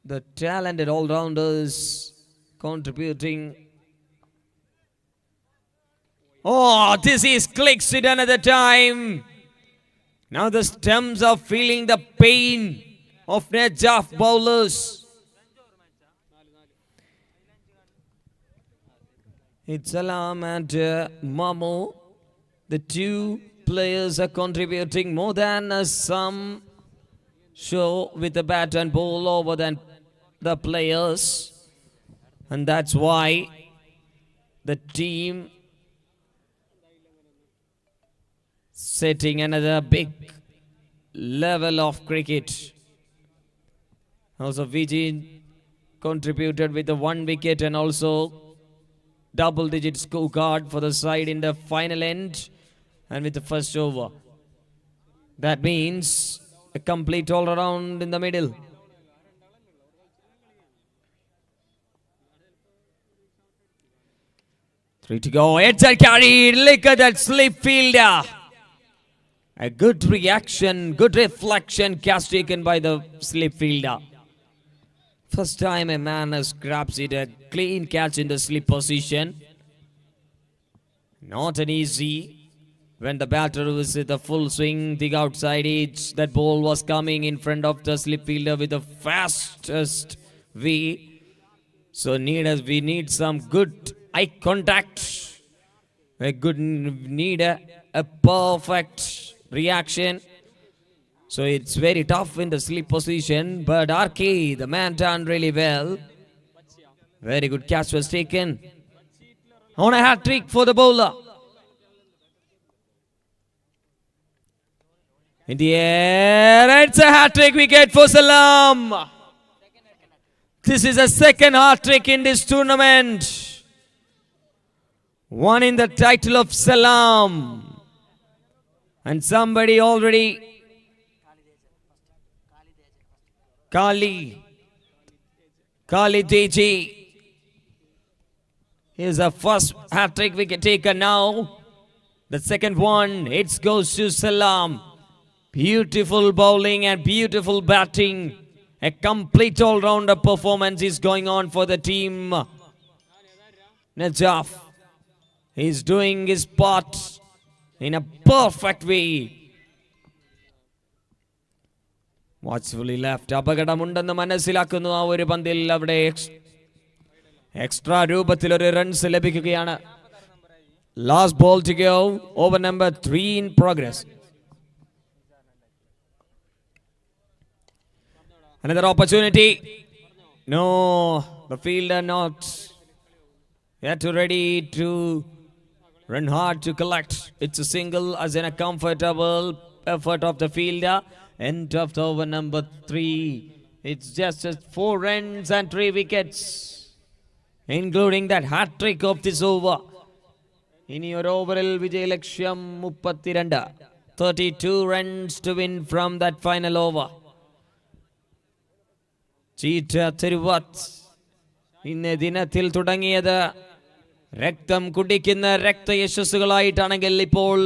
the talented all-rounders contributing. Oh, this is clicks it another time. Now the stumps are feeling the pain of Najaf bowlers. It's Salam and Mammu. The 2 players are contributing more than some show with the bat and ball over than the players. And that's why the team setting another big level of cricket. Also Vijay contributed with the 1 wicket and also double-digit scorecard for the side in the final end and with the first over. That means a complete all-around in the middle. Three to go. Heads are carried. Look at that slip fielder. A good reaction, good reflection catch taken by the slip fielder. First time a man has grabs it, a clean catch in the slip position. Not an easy. When the batter was with the full swing, the outside edge, that ball was coming in front of the slip fielder with the fastest V. So we need some good eye contact. Need a perfect reaction. So it's very tough in the slip position, but RK, the man done really well. Very good catch was taken. On a hat trick for the bowler. In the air, it's a hat trick wicket for Salam. This is a second hat trick in this tournament. One in the title of Salam. And somebody already Kali Deji. Here's a first hat-trick wicket taker now. The second one, it goes to Salam. Beautiful bowling and beautiful batting. A complete all-rounder performance is going on for the team. Najaf is doing his part in a perfect way. Watchfully left. അപകടമുണ്ടെന്ന് മനസ്സിലാക്കുന്നു ആ ഒരു പന്തിൽ അവിടെ extra രൂപത്തിൽ ഒരു runs ലഭിക്കുകയാണ്. Last ball to go. Over number 3 in progress. Another opportunity. No, the fielder not yet ready to run hard to collect. It's a single as in a comfortable effort of the fielder. End of the over number 3. It's just 4 runs and 3 wickets, including that hat trick of this over. ഇനി ഒരു ഓവറിൽ വിജയലക്ഷ്യം 32. 32 runs to win from that final over. Cheetah Theruvath ഇന്ന് ദിനത്തിൽ തുടങ്ങിയത് രക്തം കുടിക്കുന്ന രക്തയശസ്സുകളായിട്ടാണെങ്കിൽ ഇപ്പോൾ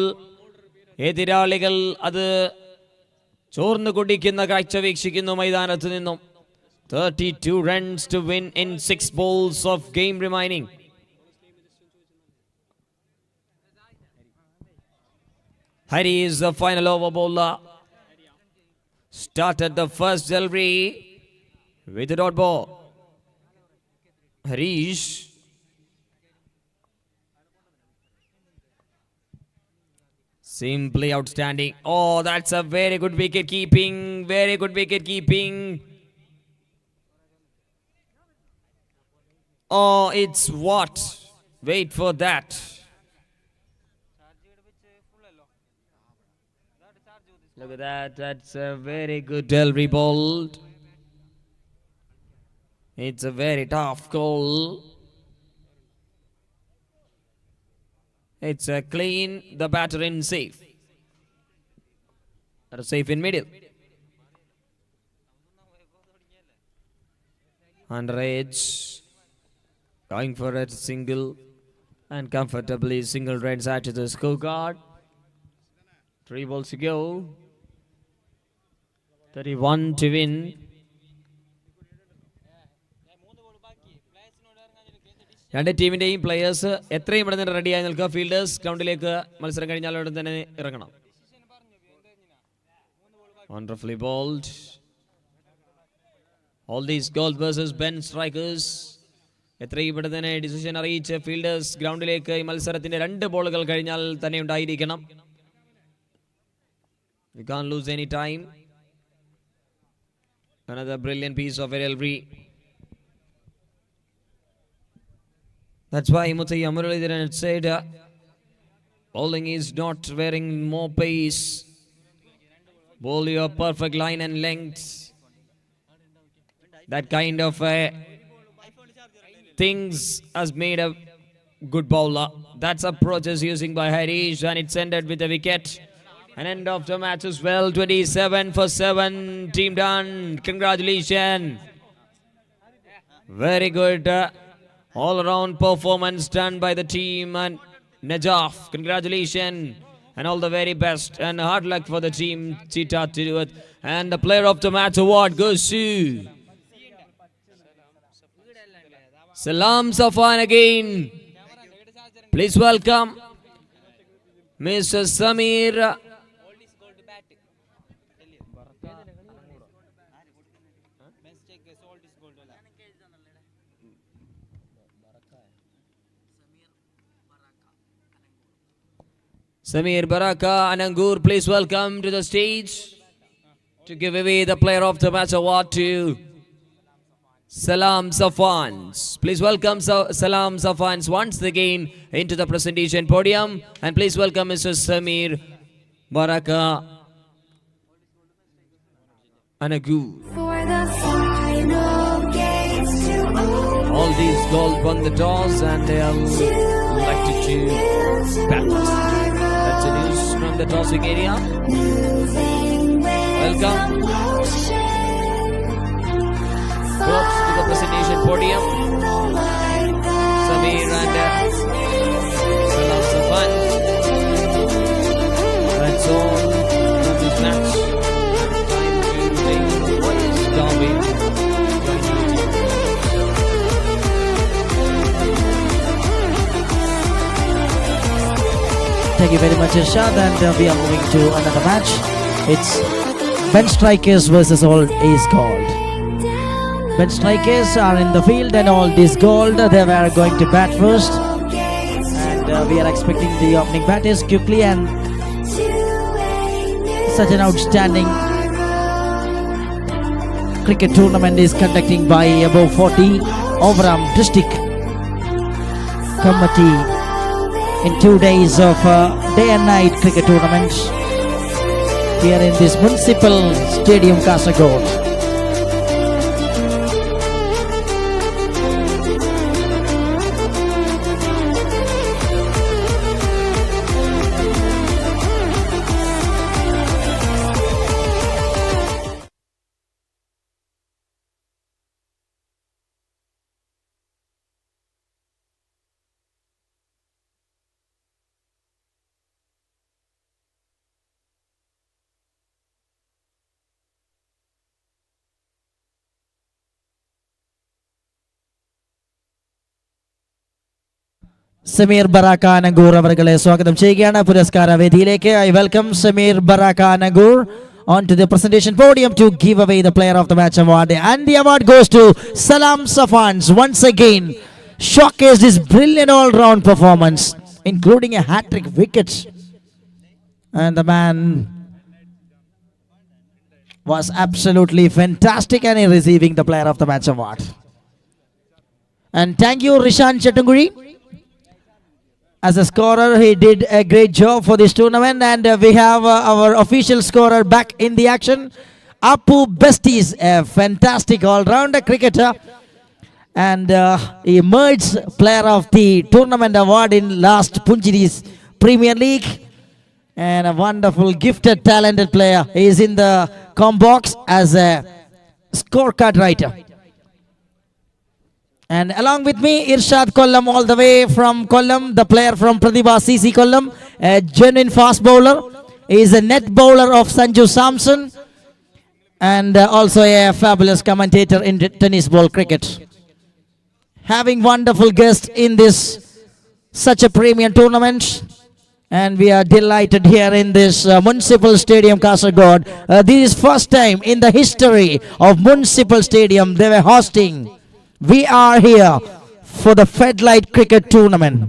എതിരാളികൾ അത് ചോർന്നു കുടിക്കുന്ന കാഴ്ച വീക്ഷിക്കുന്നു മൈതാനത്ത് നിന്നും. 32 runs to win in 6 balls of game remaining. Hari is the final over bowler. Started the first delivery with a dot ball. Harish. Simply outstanding. Oh, that's a very good wicket keeping. Very good wicket keeping. Oh, it's what? Wait for that. Look at that. That's a very good delivery bowled. It's a very tough call. It's a clean. The batter in safe. That is safe in middle. Under edge. Going for a single and comfortably single runs out to the scorecard. 3 balls to go. 31 to win. രണ്ട് ടീമിന്റെയും players എത്രയും പെട്ടെന്ന് റെഡിയായി നിൽക്കുക. Fielders ഗ്രൗണ്ടിലേക്ക് മത്സരം കഴിഞ്ഞാൽ ഉടൻ തന്നെ ഇറങ്ങണം. Wonderfully bowled. All these goal versus bench strikers. എത്രയും പെട്ടെന്ന് തന്നെ ഡിസിഷൻ അറിയിച്ച് ഫീൽഡേഴ്സ് ഗ്രൗണ്ടിലേക്ക് ഈ മത്സരത്തിന്റെ 2 ബോളുകൾ കഴിഞ്ഞാൽ തന്നെ ഉണ്ടായിരിക്കണം. You can't lose any time. Another brilliant piece of delivery. That's why Muthaiya Muralidharan said bowling is not wearing more pace. Bowl your perfect line and length. That kind of things has made a good bowler. That's approach is using by Harish, and it's ended with a wicket. An end of the match as well. 27 for 7. Team done. Congratulations. Very good all-around performance done by the team, and Najaf. Congratulations and all the very best and hard luck for the team Cheetah to do it. And the player of the match award goes to Salam Safan again. Please welcome Mr. Samir Baraka Anangur. Please welcome to the stage to give away the player of the match award to Salam Safans. Please welcome Salam Safans once again into the presentation podium, and please welcome Mr. Samir Baraka Anagu. For the final gates to open. All these goals won the toss and they are elected to bat. That's the news from the tossing area. Welcome both to the presentation podium, Samir and Salam Safan. That's all for this match. Time to take what is Darwin. Thank you very much, Irshad, and we are moving to another match. It's bench strikers versus all is gold. Bench strikers are in the field and all is gold. They were going to bat first, and we are expecting the opening batters quickly. And such an outstanding cricket tournament is conducting by above 40 Overarm district committee in 2 days of day and night cricket tournaments here in this municipal stadium Kasaragod. Sameer ബറാക്കാനഗൂർ അവരെ സ്വാഗതം ചെയ്യുകയാണ് പുരസ്കാര വേദിയിലേക്ക്. I welcome Sameer ബറാക്കാനഗൂർ onto the presentation podium to give away the player of the match award, and the award goes to Salam Safans. Once again showcased his brilliant all-round performance, including a hat-trick wicket, and the man was absolutely fantastic and in receiving the player of the match award. And thank you Rishan Chetunguri. As a scorer, he did a great job for this tournament, and we have our official scorer back in the action. Apu Besties, a fantastic all-rounder cricketer, and he emerged player of the tournament award in last Punjiri's Premier League, and a wonderful, gifted, talented player. He is in the com box as a scorecard writer. And along with me, Irshad Kollam, all the way from Kollam, the player from Pratibha CC Kollam, a genuine fast bowler. He is a net bowler of Sanju Samson, and also a fabulous commentator in tennis ball cricket. Having wonderful guests in this such a premium tournament, and we are delighted here in this Municipal Stadium, Kasaragod. This is first time in the history of Municipal Stadium they were hosting. We are here for the Fedlight Cricket Tournament.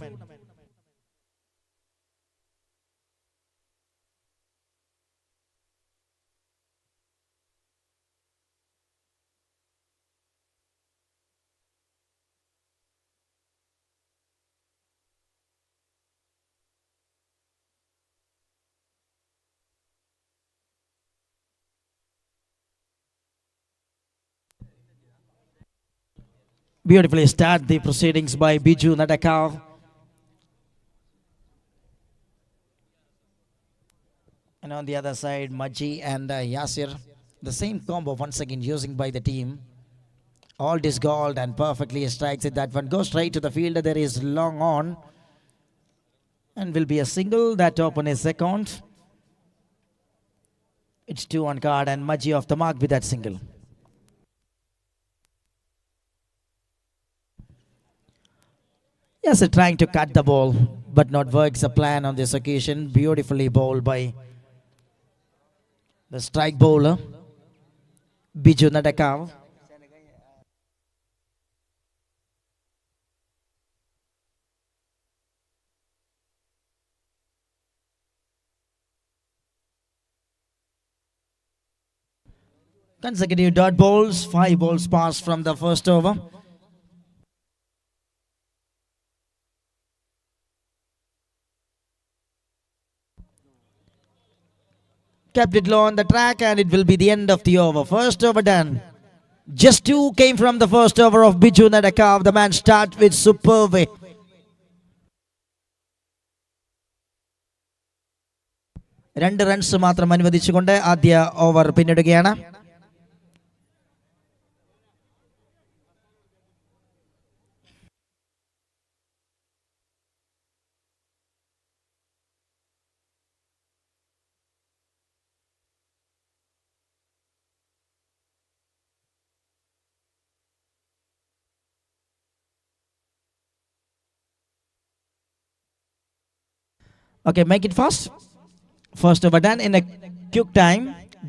Beautifully start the proceedings by Biju Nadakar. And on the other side, Maji and Yasir. The same combo once again using by the team. All disgoled and perfectly strikes it. That one goes straight to the fielder. There is long on. And will be a single. That open is second. It's 2 on card, and Maji off the mark with that single. Yes, trying to cut the ball, but not works a plan on this occasion. Beautifully bowled by the strike bowler, Biju Nadakar. Consecutive dot balls, 5 balls passed from the first over. Kept it low on the track, and it will be the end of the over. First over done. Just 2 came from the first over of Biju Nadakar. The man start with superb. 2 runs മാത്രം അനുവദിച്ചുകൊണ്ട് ആദ്യ over പിന്നിടുകയാണ്. Okay, make it fast. First over done in a quick time.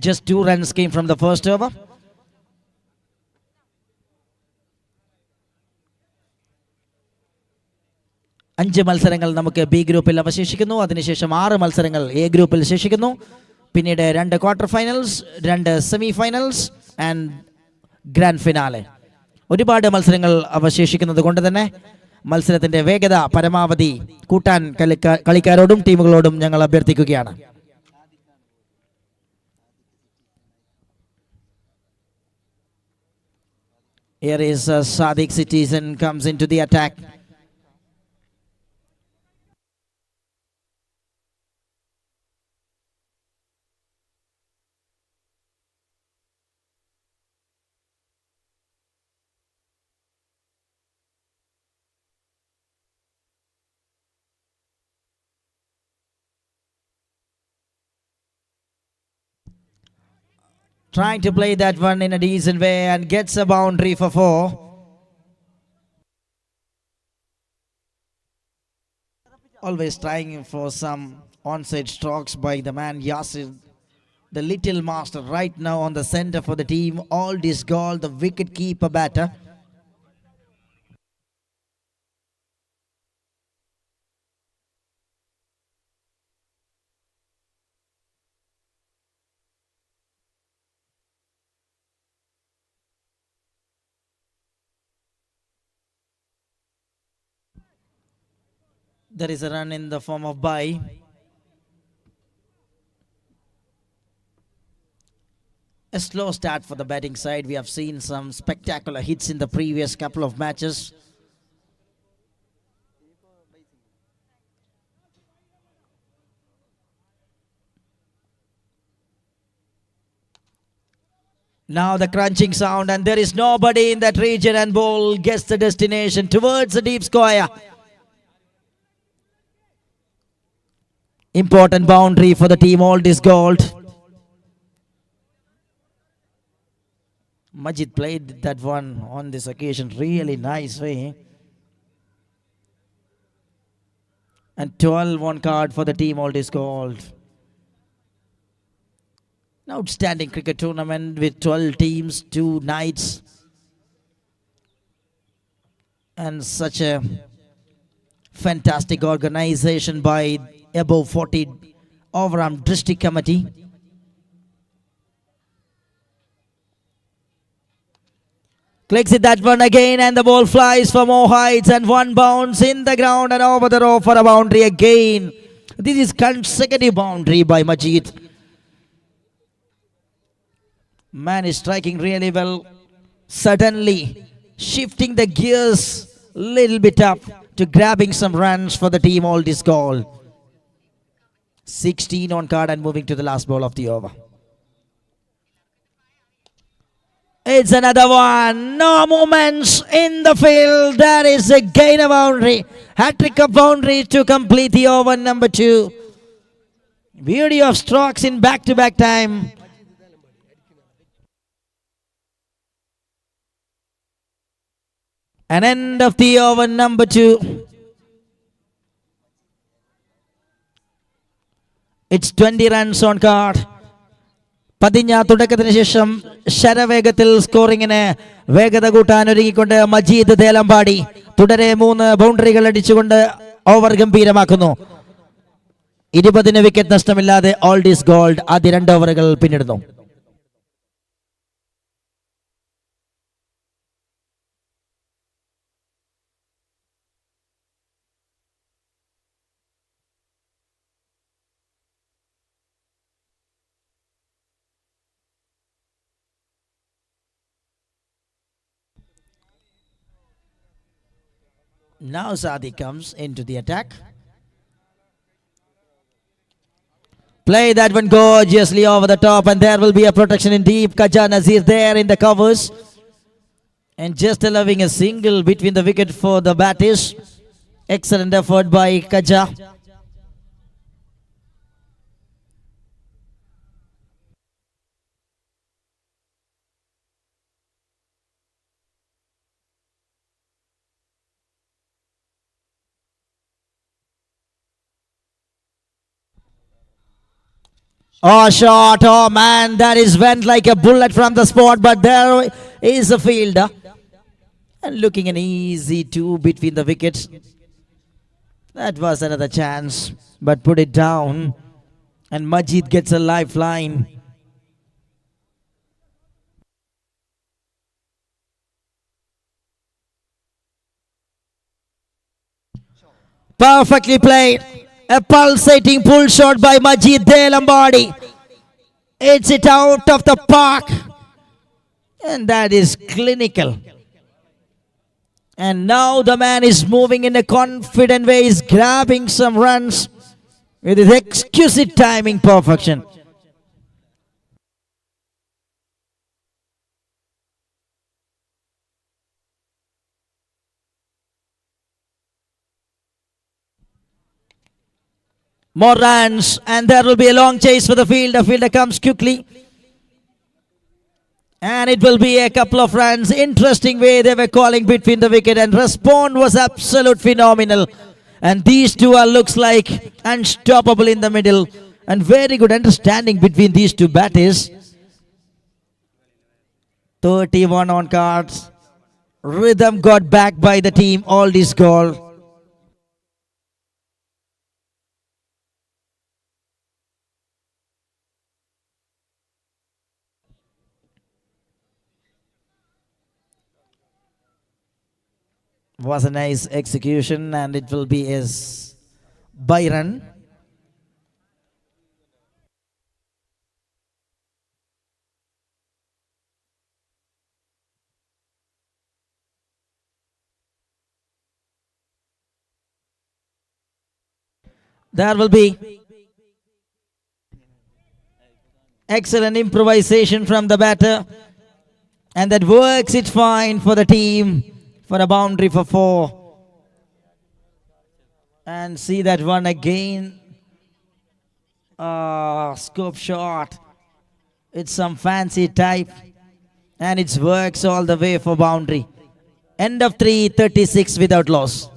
Just 2 runs came from the first over. അഞ്ച് മത്സരങ്ങൾ നമുക്ക് B ഗ്രൂപ്പിൽ അവശേഷിക്കുന്നു. അതിനുശേഷം 6 മത്സരങ്ങൾ A ഗ്രൂപ്പിൽ ശേഷിക്കുന്നു. പിന്നീട് 2 quarter finals, 2 semi finals and grand finale. ഒരുപാട് മത്സരങ്ങൾ അവശേഷിക്കുന്നത് കൊണ്ട് തന്നെ മത്സരത്തിന്റെ വേഗത പരമാവധി കൂട്ടാൻ കളിക്കാരോടും ടീമുകളോടും ഞങ്ങൾ അഭ്യർത്ഥിക്കുകയാണ്. Here is Sadiq Citizen comes into the attack. Trying to play that one in a decent way and gets a boundary for 4. Always trying for some onside strokes by the man Yasir, the little master, right now on the center for the team. All this goal, the wicket keeper batter. There is a run in the form of bye. A slow start for the batting side. We have seen some spectacular hits in the previous couple of matches. Now the crunching sound, and there is nobody in that region, and ball gets the destination towards the deep square. Important boundary for the team, all this gold. Majid played that one on this occasion really nice way. And 12 one card for the team, all this gold. An outstanding cricket tournament with 12 teams, 2 nights. And such a fantastic organization by above 40 Overarm District Committee. Clicks it that one again, and the ball flies for more heights, and one bounce in the ground and over the row for a boundary again. This is consecutive boundary by Majid. Man is striking really well. Suddenly shifting the gears a little bit up to grabbing some runs for the team, all this goal. 16 on card and moving to the last ball of the over. It's another one. No movements in the field. That is a gain of boundary. Hat-trick of boundary to complete the over number 2. Beauty of strokes in back-to-back time. An end of the over number 2. It's 20 runs on card. പതിഞ്ഞ തുടക്കത്തിന് ശേഷം ശരവേഗത്തിൽ സ്കോറിങ്ങിന് വേഗത കൂട്ടാൻ ഒരുങ്ങിക്കൊണ്ട് മജീദ് തേലമ്പാടി തുടരെ 3 ബൗണ്ടറികൾ അടിച്ചുകൊണ്ട് over ഗംഭീരമാക്കുന്നു. 20 wicket നഷ്ടമില്ലാതെ all is gold ആദ്യ 2 ഓവറുകൾ പിന്നിടുന്നു. Now Sadi comes into the attack. Play that one gorgeously over the top, and there will be a protection in deep. Kaja Nazir there in the covers. And just allowing a single between the wicket for the batters. Excellent effort by Kaja. Oh, shot. Oh, man. That is went like a bullet from the spot. But there is a fielder. And looking an easy 2 between the wickets. That was another chance. But put it down. And Majid gets a lifeline. Perfectly played. A pulsating pull shot by Majid Delambadi. It's it out of the park. And that is clinical. And now the man is moving in a confident way. He's grabbing some runs with his exquisite timing perfection. More runs, and there will be a long chase for the fielder. Fielder comes quickly. And it will be a couple of runs. Interesting way they were calling between the wicket, and respond was absolute phenomenal. And these two are looks like unstoppable in the middle. And very good understanding between these two batters. 31 on cards. Rhythm got back by the team. All this goal. Was a nice execution, and it will be his Byron. There will be excellent improvisation from the batter, and that works it fine for the team for a boundary for 4. And see that one again. Scope shot. It's some fancy type, and it works all the way for boundary. End of 3, 36 without loss.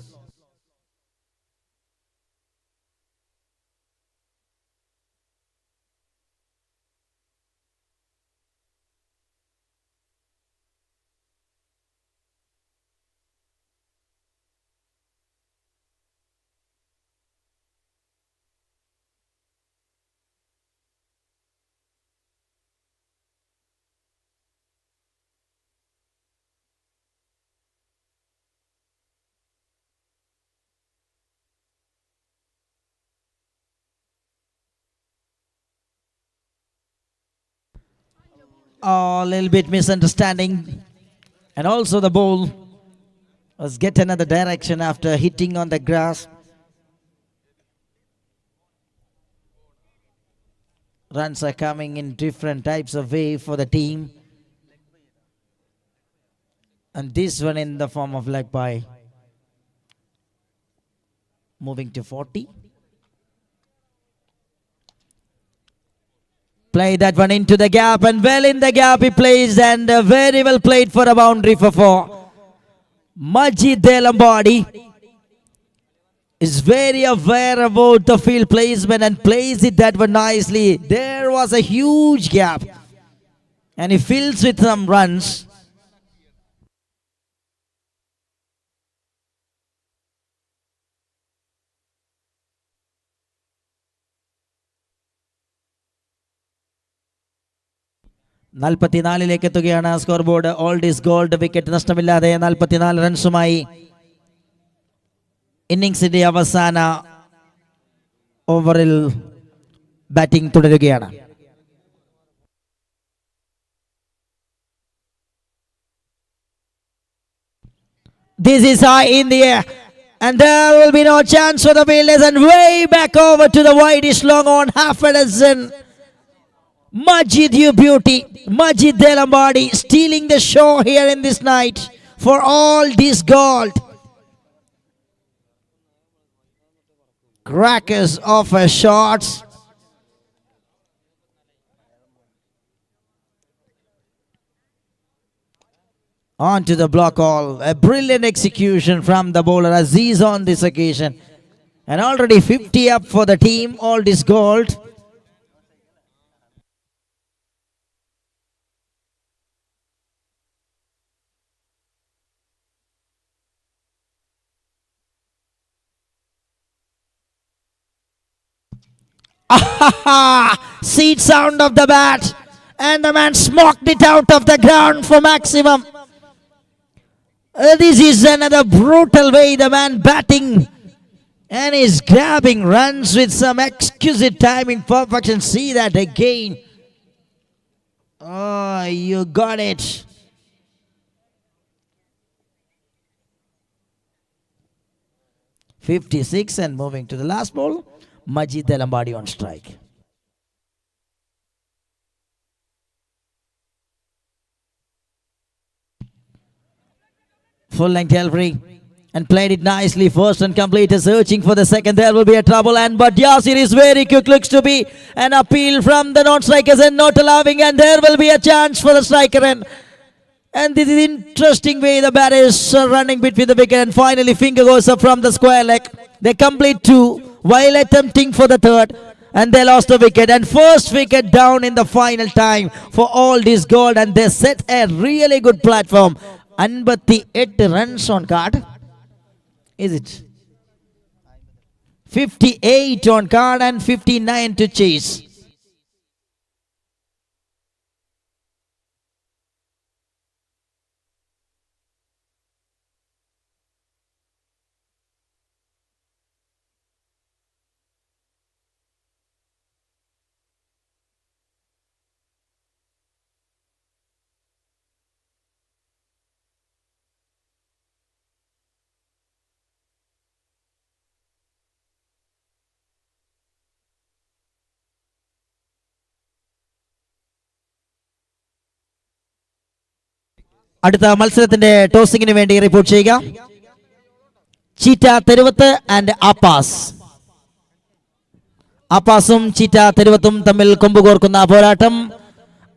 A little bit misunderstanding. And also the ball was get another direction after hitting on the grass. Runs are coming in different types of way for the team. And this one in the form of leg by. Moving to 40. Play that one into the gap, and well in the gap he plays, and very well played for a boundary for 4. Majid Delambadi is very aware about the field placement and plays it that one nicely. There was a huge gap, and he fills with some runs. നാൽപ്പത്തിനാലിലേക്ക് എത്തുകയാണ് score board. All is gold. Wicket നഷ്ടമില്ലാതെ 44 റൺസുമായി ഇന്നിംഗ്സിന്റെ അവസാന ഓവറിൽ batting തുടരുകയാണ്. This is high in the air, and there will be no chance for the fielders, and way back over to the widest long on, half a dozen. Majid, you beauty. Majid Delambadi stealing the show here in this night for all this gold. Crackers of a shots. On to the block all. A brilliant execution from the bowler Aziz on this occasion. And already 50 up for the team. All this gold. Seed sound of the bat, and the man smoked it out of the ground for maximum. This is another brutal way the man batting, and is grabbing runs with some exquisite timing perfection. See that again. Oh, you got it. .56, and moving to the last ball. Majid Delambadi on strike. Full length delivery, and played it nicely. First and complete, searching for the second. There will be a trouble, and but Yasir is very quick. Looks to be an appeal from the non-strikers and not allowing, and there will be a chance for the striker, And this is interesting way the batter is running between the wicket, and finally finger goes up from the square leg. They complete two while attempting for the third, and they lost the wicket. And first wicket down in the final time for all this gold, and they set a really good platform. 58 runs on card. Is it? 58 on card and 59 to chase. അടുത്ത മത്സരത്തിന്റെ ടോസിങ്ങിന് വേണ്ടി report ചെയ്യുക Cheetah Theruvath and ആപ്പാസ്. ആപ്പാസും cheetah തെരുവത്തും തമ്മിൽ കൊമ്പുകോർക്കുന്ന പോരാട്ടം.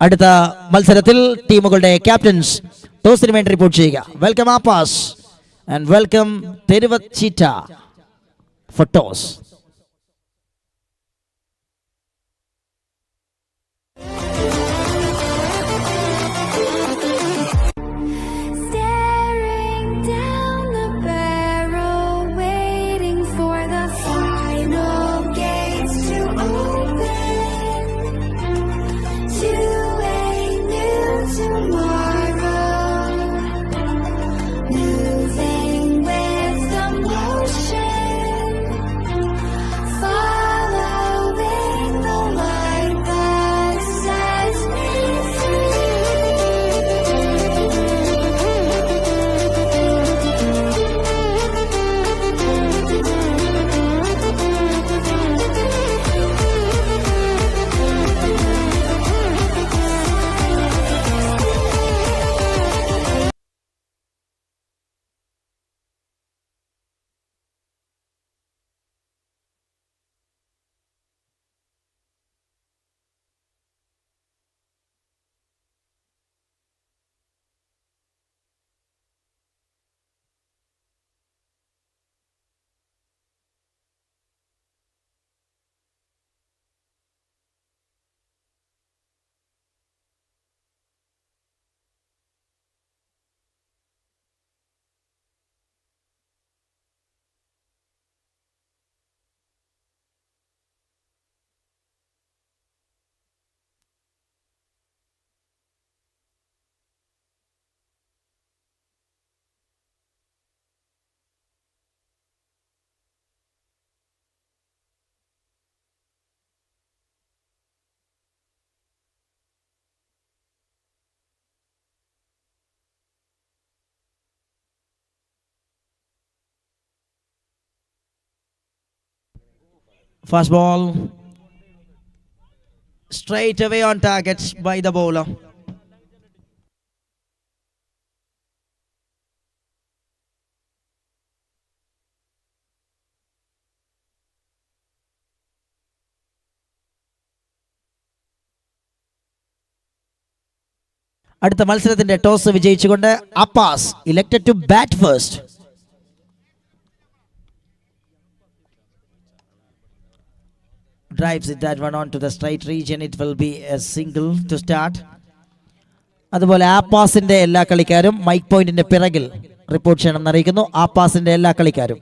അടുത്ത മത്സരത്തിൽ ടീമുകളുടെ ക്യാപ്റ്റൻസ് ടോസിന് വേണ്ടി റിപ്പോർട്ട് ചെയ്യുക. Welcome Appas and welcome Theruvath Cheetah for toss. Staring down the barrel, waiting for the final gates to open to a new tomorrow. Moving with the motion, following the light that sets me Fast ball straight away on target by the bowler. അടുത്ത മത്സരത്തിന്റെ toss വിജയിച്ചുകൊണ്ട് Appas elected to bat first. Drives it that one onto the straight region. It will be a single to start. അതുപോലെ ആപ്പാസിന്റെ എല്ലാ കളിക്കാരും mic പോയിന്റിന്റെ പിറകിൽ report ചെയ്യണമെന്ന് അറിയിക്കുന്നു. ആപ്പാസിന്റെ എല്ലാ കളിക്കാരും.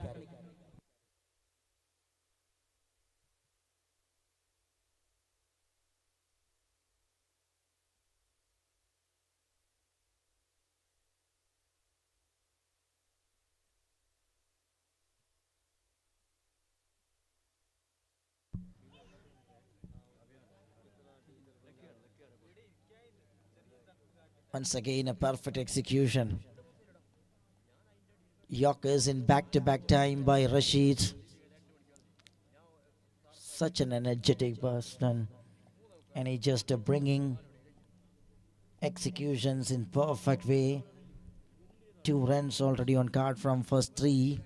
Once again, a perfect execution. Yorkers in back-to-back time by Rashid. Such an energetic person. And he just bringing executions in perfect way. 2 runs already on card from first 3.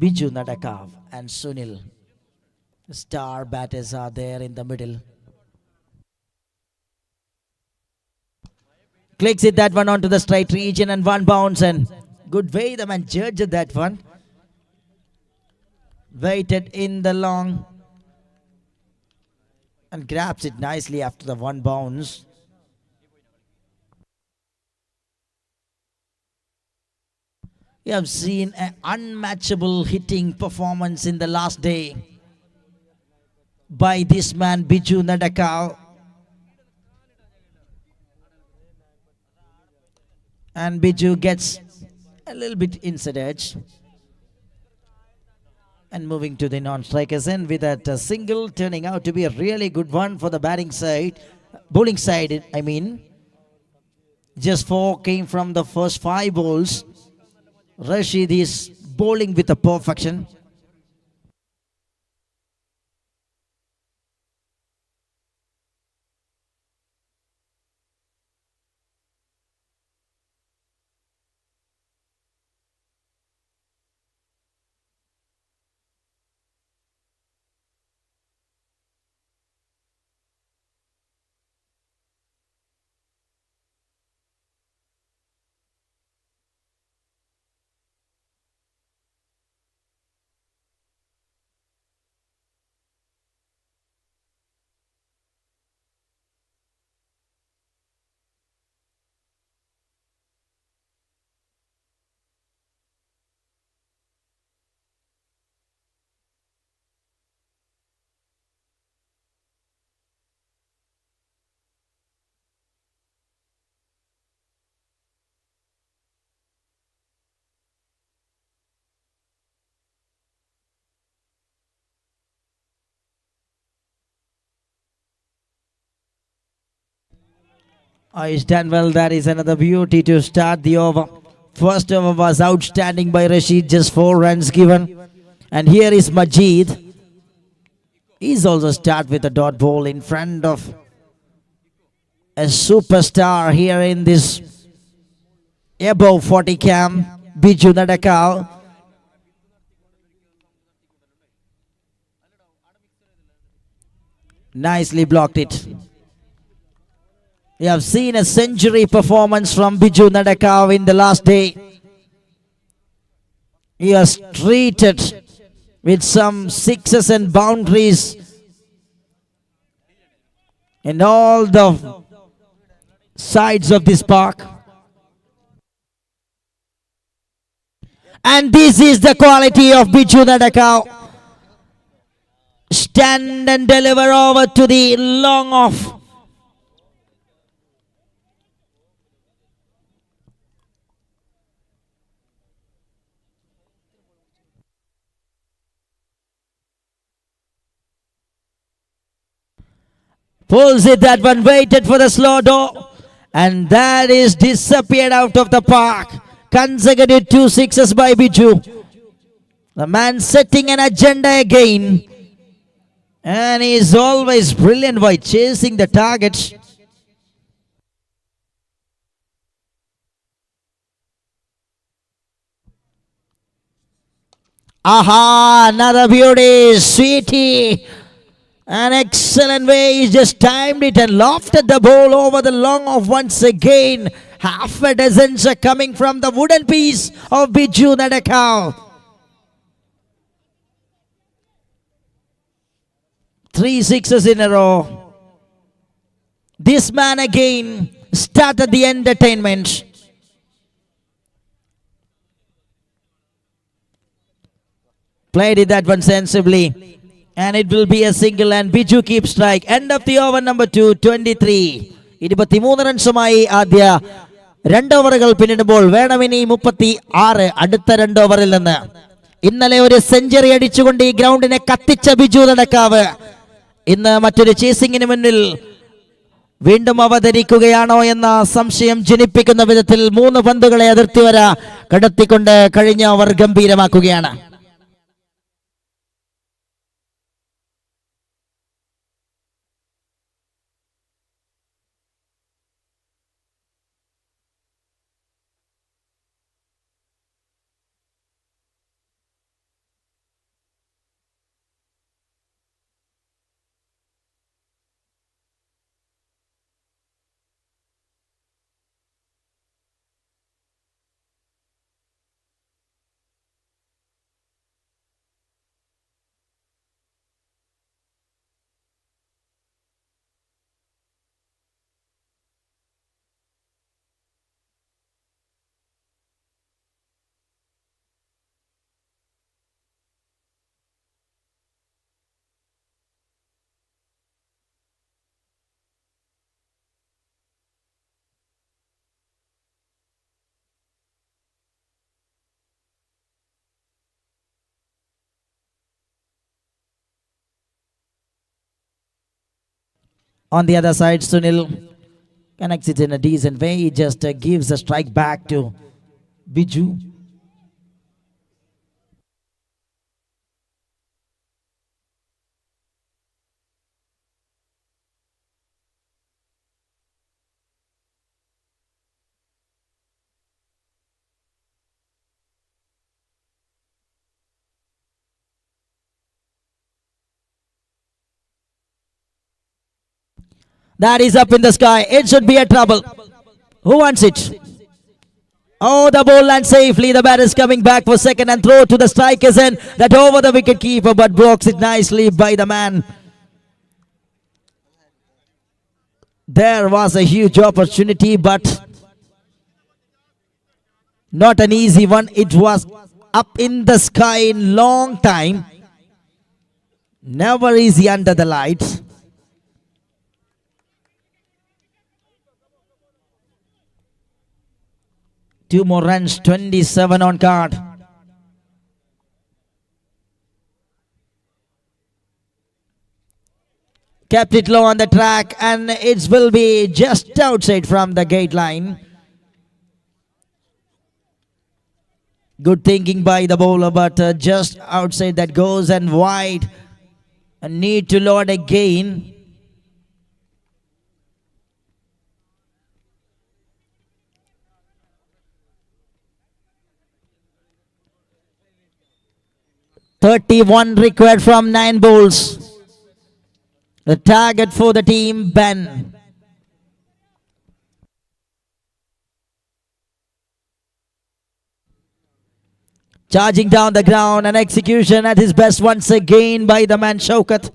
Biju Nadakav and Sunil. Star batters are there in the middle. Clicks it that one onto the straight region and one bounce, and good way the man judged that one. Waited in the long and grabs it nicely after the one bounce. You have seen an unmatchable hitting performance in the last day by this man Biju Nadakal. And Biju gets a little bit inside edge. And moving to the non-strikers end with that single turning out to be a really good one for the batting side. Bowling side, I mean. Just 4 came from the first 5 balls. Rashid is bowling with a perfection. He's done well. That is another beauty to start the over. First over was outstanding by Rashid, just 4 runs given. And here is Majid. He's also start with a dot ball in front of a superstar here in this above 40 cam, Biju Nadakal. Nicely blocked it. We have seen a century performance from Biju Nadakal in the last day. He has treated with some sixes and boundaries in all the sides of this park. And this is the quality of Biju Nadakal. Stand and deliver over to the long off. Pulls it, that one waited for the slow door. And that is disappeared out of the park. Consecutive 2 sixes by Biju. The man setting an agenda again. And he is always brilliant by chasing the targets. Aha, another beauty, sweetie. An excellent way, he just timed it and lofted the ball over the long off once again. Half a dozen are coming from the wooden piece of Biju Nadakal. 3 sixes in a row. This man again started the entertainment. Played it that one sensibly. And it will be a single and Biju keeps strike. End of the over number 2, 23. 23 റൺസുമായി ആദ്യ 2 ഓവറുകൾ പിന്നിടുമ്പോൾ വേണമിനി 36 അടുത്ത 2 ഓവറിൽ നിന്ന്. ഇന്നലെ ഒരു century അടിച്ചുകൊണ്ട് ഈ ഗ്രൗണ്ടിനെ കത്തിച്ച ബിജു നടക്കാവ് ഇന്ന് മറ്റൊരു ചേസിംഗിന് മുന്നിൽ വീണ്ടും അവതരിക്കുകയാണോ എന്ന സംശയം ജനിപ്പിക്കുന്ന വിധത്തിൽ 3 പന്തുകളെ അതിർത്തി വര കടത്തിക്കൊണ്ട് കഴിഞ്ഞ over ഗംഭീരമാക്കുകയാണ്. On the other side, Sunil connects it in a decent way. He just gives a strike back to Biju. That is up in the sky. It should be a trouble. Who wants it? Oh, the ball lands safely. The bat is coming back for second and throw to the strikers end. That over the wicket keeper, but blocks it nicely by the man. There was a huge opportunity, but not an easy one. It was up in the sky in long time. Never easy under the lights. Two more runs, 27 on card. Kept it low on the track and it will be just outside from the gate line. Good thinking by the bowler, but just outside that goes and wide. A need to load again. "31 required from 9 bowls. The target for the team, Ben. Charging down the ground, and execution at his best once again by the man Shaukat.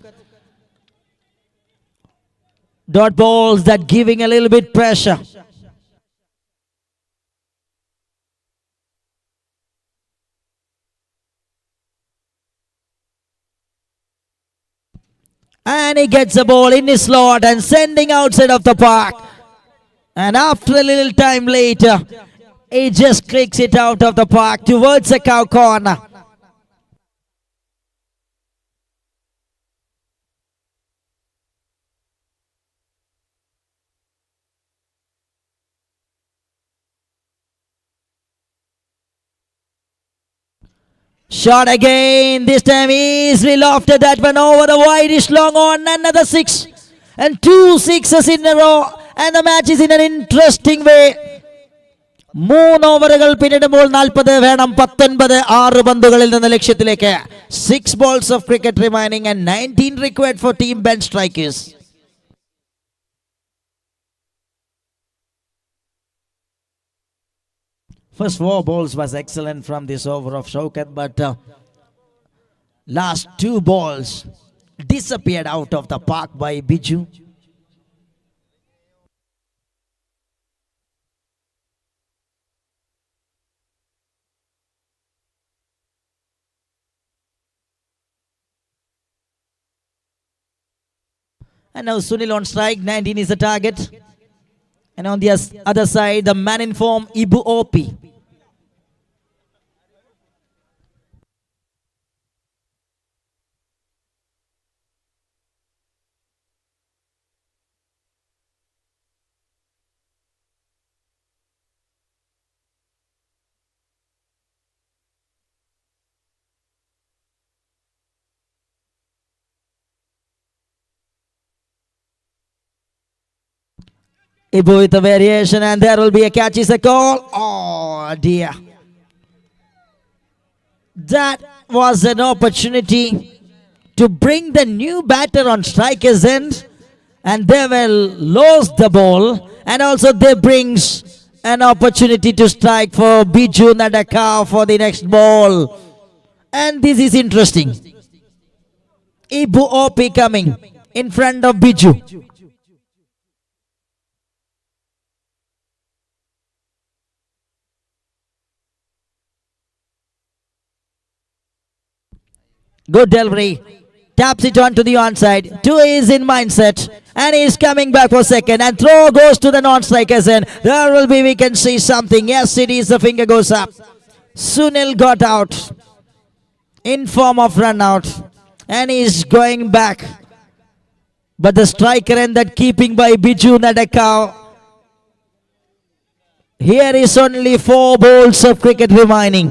Dot balls that giving a little bit pressure. And he gets the ball in his slot and sending outside of the park. And after a little time later, he just kicks it out of the park towards the cow corner. Shot again, this time easily lofted that one over the wideish long on, another 6. And 2 sixes in a row. And the match is in an interesting way. 3 ഓവറുകൾ പിന്നിടുമ്പോൾ 40 വേണം. 19 6 പന്തുകളിൽ നിന്ന് ലക്ഷ്യത്തിലേക്ക്. 6 balls of cricket remaining and 19 required for team bench strikers. First 4 balls was excellent from this over of Shaukat, but last 2 balls disappeared out of the park by Biju. And now Sunil on strike, 19 is the target. And on the other side, the man in form, Ibu Opi. Ibu with a variation, and there will be a catch. Is a call. Oh dear. That was an opportunity to bring the new batter on strikers end, and they will lose the ball, and also they brings an opportunity to strike for Biju Nadaka for the next ball. And this is interesting. Ibu Opi coming in front of Biju. Good delivery. Taps it on to the onside. 2 is in mindset. And he's coming back for second. And throw goes to the non-strikers end. There will be, we can see something. Yes, it is. The finger goes up. Sunil got out in form of run out. And he's going back. But the striker and that keeping by Biju Nadakal. Here is only 4 balls of cricket remaining.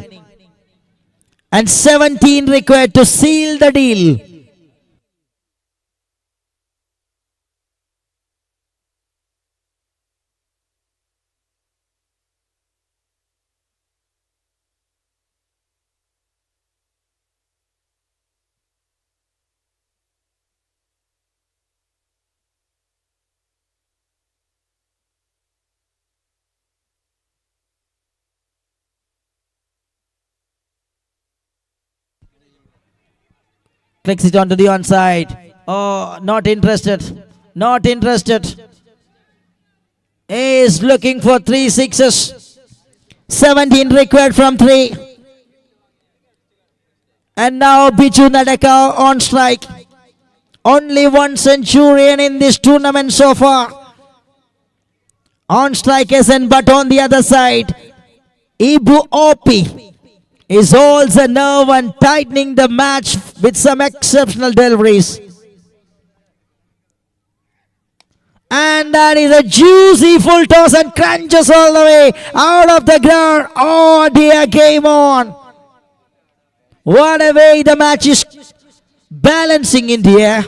And 17 required to seal the deal. Clicks it onto the onside. Oh, not interested. Not interested. He is looking for 3 sixes. 17 required from 3. And now Biju Nadaka on strike. Only 1 centurion in this tournament so far. On strikers and but on the other side, Ibu Opi is also nerve and tightening the match with some exceptional deliveries. And that is a juicy full toss and crunches all the way out of the ground. Oh dear, game on. What a way the match is balancing in the air.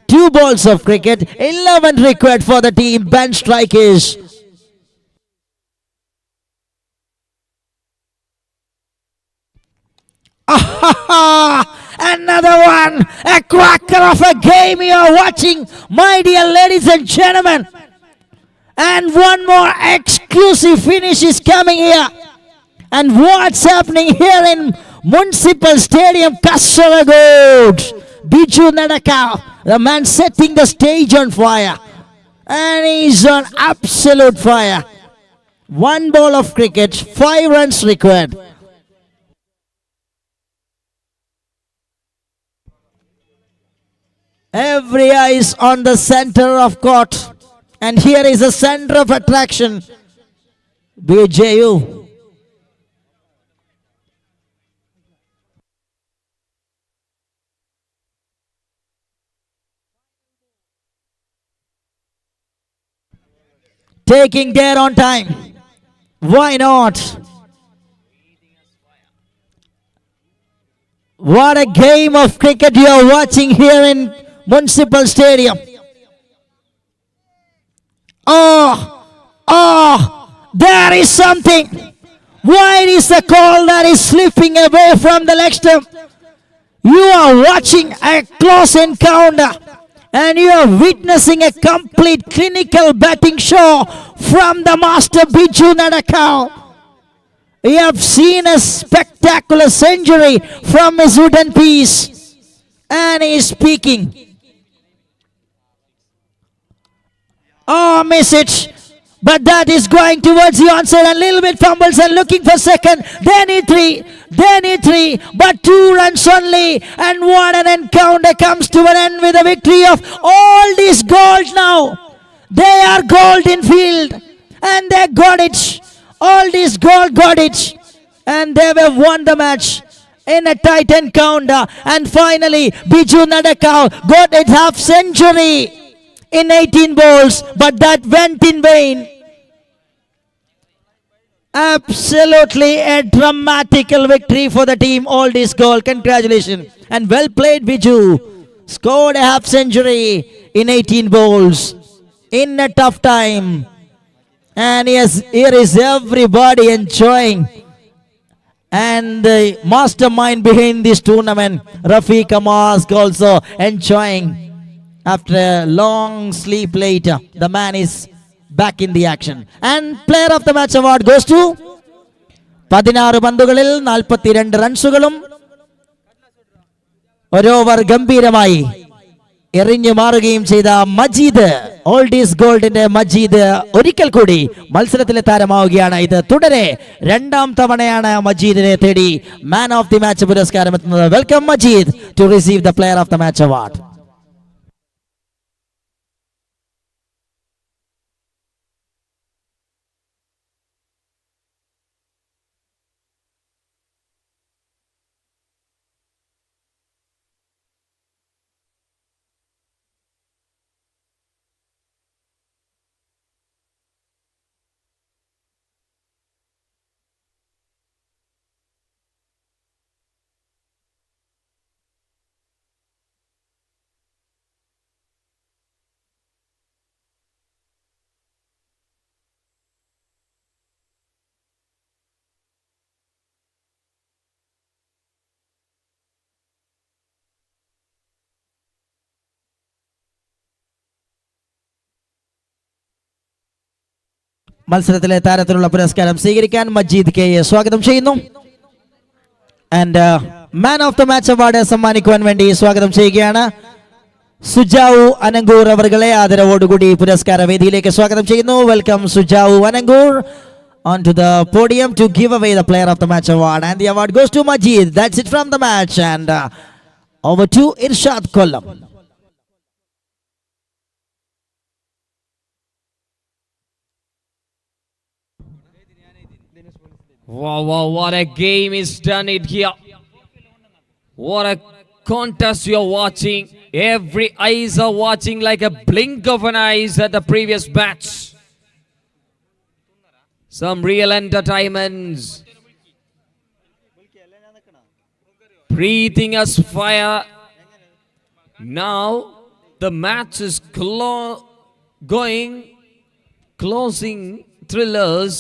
2 balls of cricket, 11 required for the team. Bench strikers. Another one, a cracker of a game you are watching, my dear ladies and gentlemen. And one more exclusive finish is coming here. And what's happening here in Municipal Stadium, Kasaragod? Biju Nadaka, the man setting the stage on fire. And he's on absolute fire. 1 ball of cricket, 5 runs required. Every eye is on the center of court. And here is the center of attraction. BJU. Taking care on time. Why not? What a game of cricket you are watching here in Municipal Stadium. There is something. Why is the call that is slipping away from the leg stump? You are watching a close encounter and you are witnessing a complete clinical batting show from the master Biju Nadakal. We have seen a spectacular century from his wooden piece. And he is speaking. Oh, miss it. But that is going towards the onside and a little bit fumbles and looking for second. Then he 3. But 2 runs only. And what an encounter comes to an end with a victory of all these gold now. They are gold in field. And they got it. All this gold got it. And they have won the match in a tight encounter. And finally, Biju Nadakal got a half century in 18 balls. But that went in vain. Absolutely a dramatical victory for the team. All this goal. Congratulations. And well played, Biju. Scored a half century in 18 balls. In a tough time. And yes, here is everybody enjoying. And the mastermind behind this tournament, Rafiq Amask, also enjoying. After a long sleep later, the man is back in the action. And player of the match award goes to 16 പന്തുകളിൽ 42 റൺസുകളും ഒരു over ഗംഭീരമായി എറിഞ്ഞു മാറുകയും ചെയ്ത Majeed, old is ഗോൾഡിന്റെ മജീദ് ഒരിക്കൽ കൂടി മത്സരത്തിലെ താരമാവുകയാണ്. ഇത് തുടരെ 2ാം തവണയാണ് മജീദിനെ തേടി മാൻ ഓഫ് ദി മാച്ച് പുരസ്കാരം എത്തുന്നത്. Welcome Majeed to receive the player of the match award. മത്സരത്തിലെ താരത്തിലുള്ള പുരസ്കാരം സ്വീകരിക്കാൻ മജീദ് കെയെ സ്വാഗതം ചെയ്യുന്നു. And man of the match award സമ്മാനിക്കുവാൻ വേണ്ടി സ്വാഗതം ചെയ്യുകയാണ് സുജാവു അനങ്കൂർ അവർകളെ ആദരവോടുകൂടി പുരസ്കാര വേദിയിലേക്ക് സ്വാഗതം ചെയ്യുന്നു. വെൽക്കം സുജാവു അനങ്കൂർ onto the podium to give away the player of the match award, and the award goes to Majid. That's it from the match, and over to Irshad Kollam. Wow, wow, what a game is done it here. What a contest you're watching. Every eyes are watching like a blink of an eyes at the previous match. Some real entertainments. Breathing as fire. Now the match is closing thrillers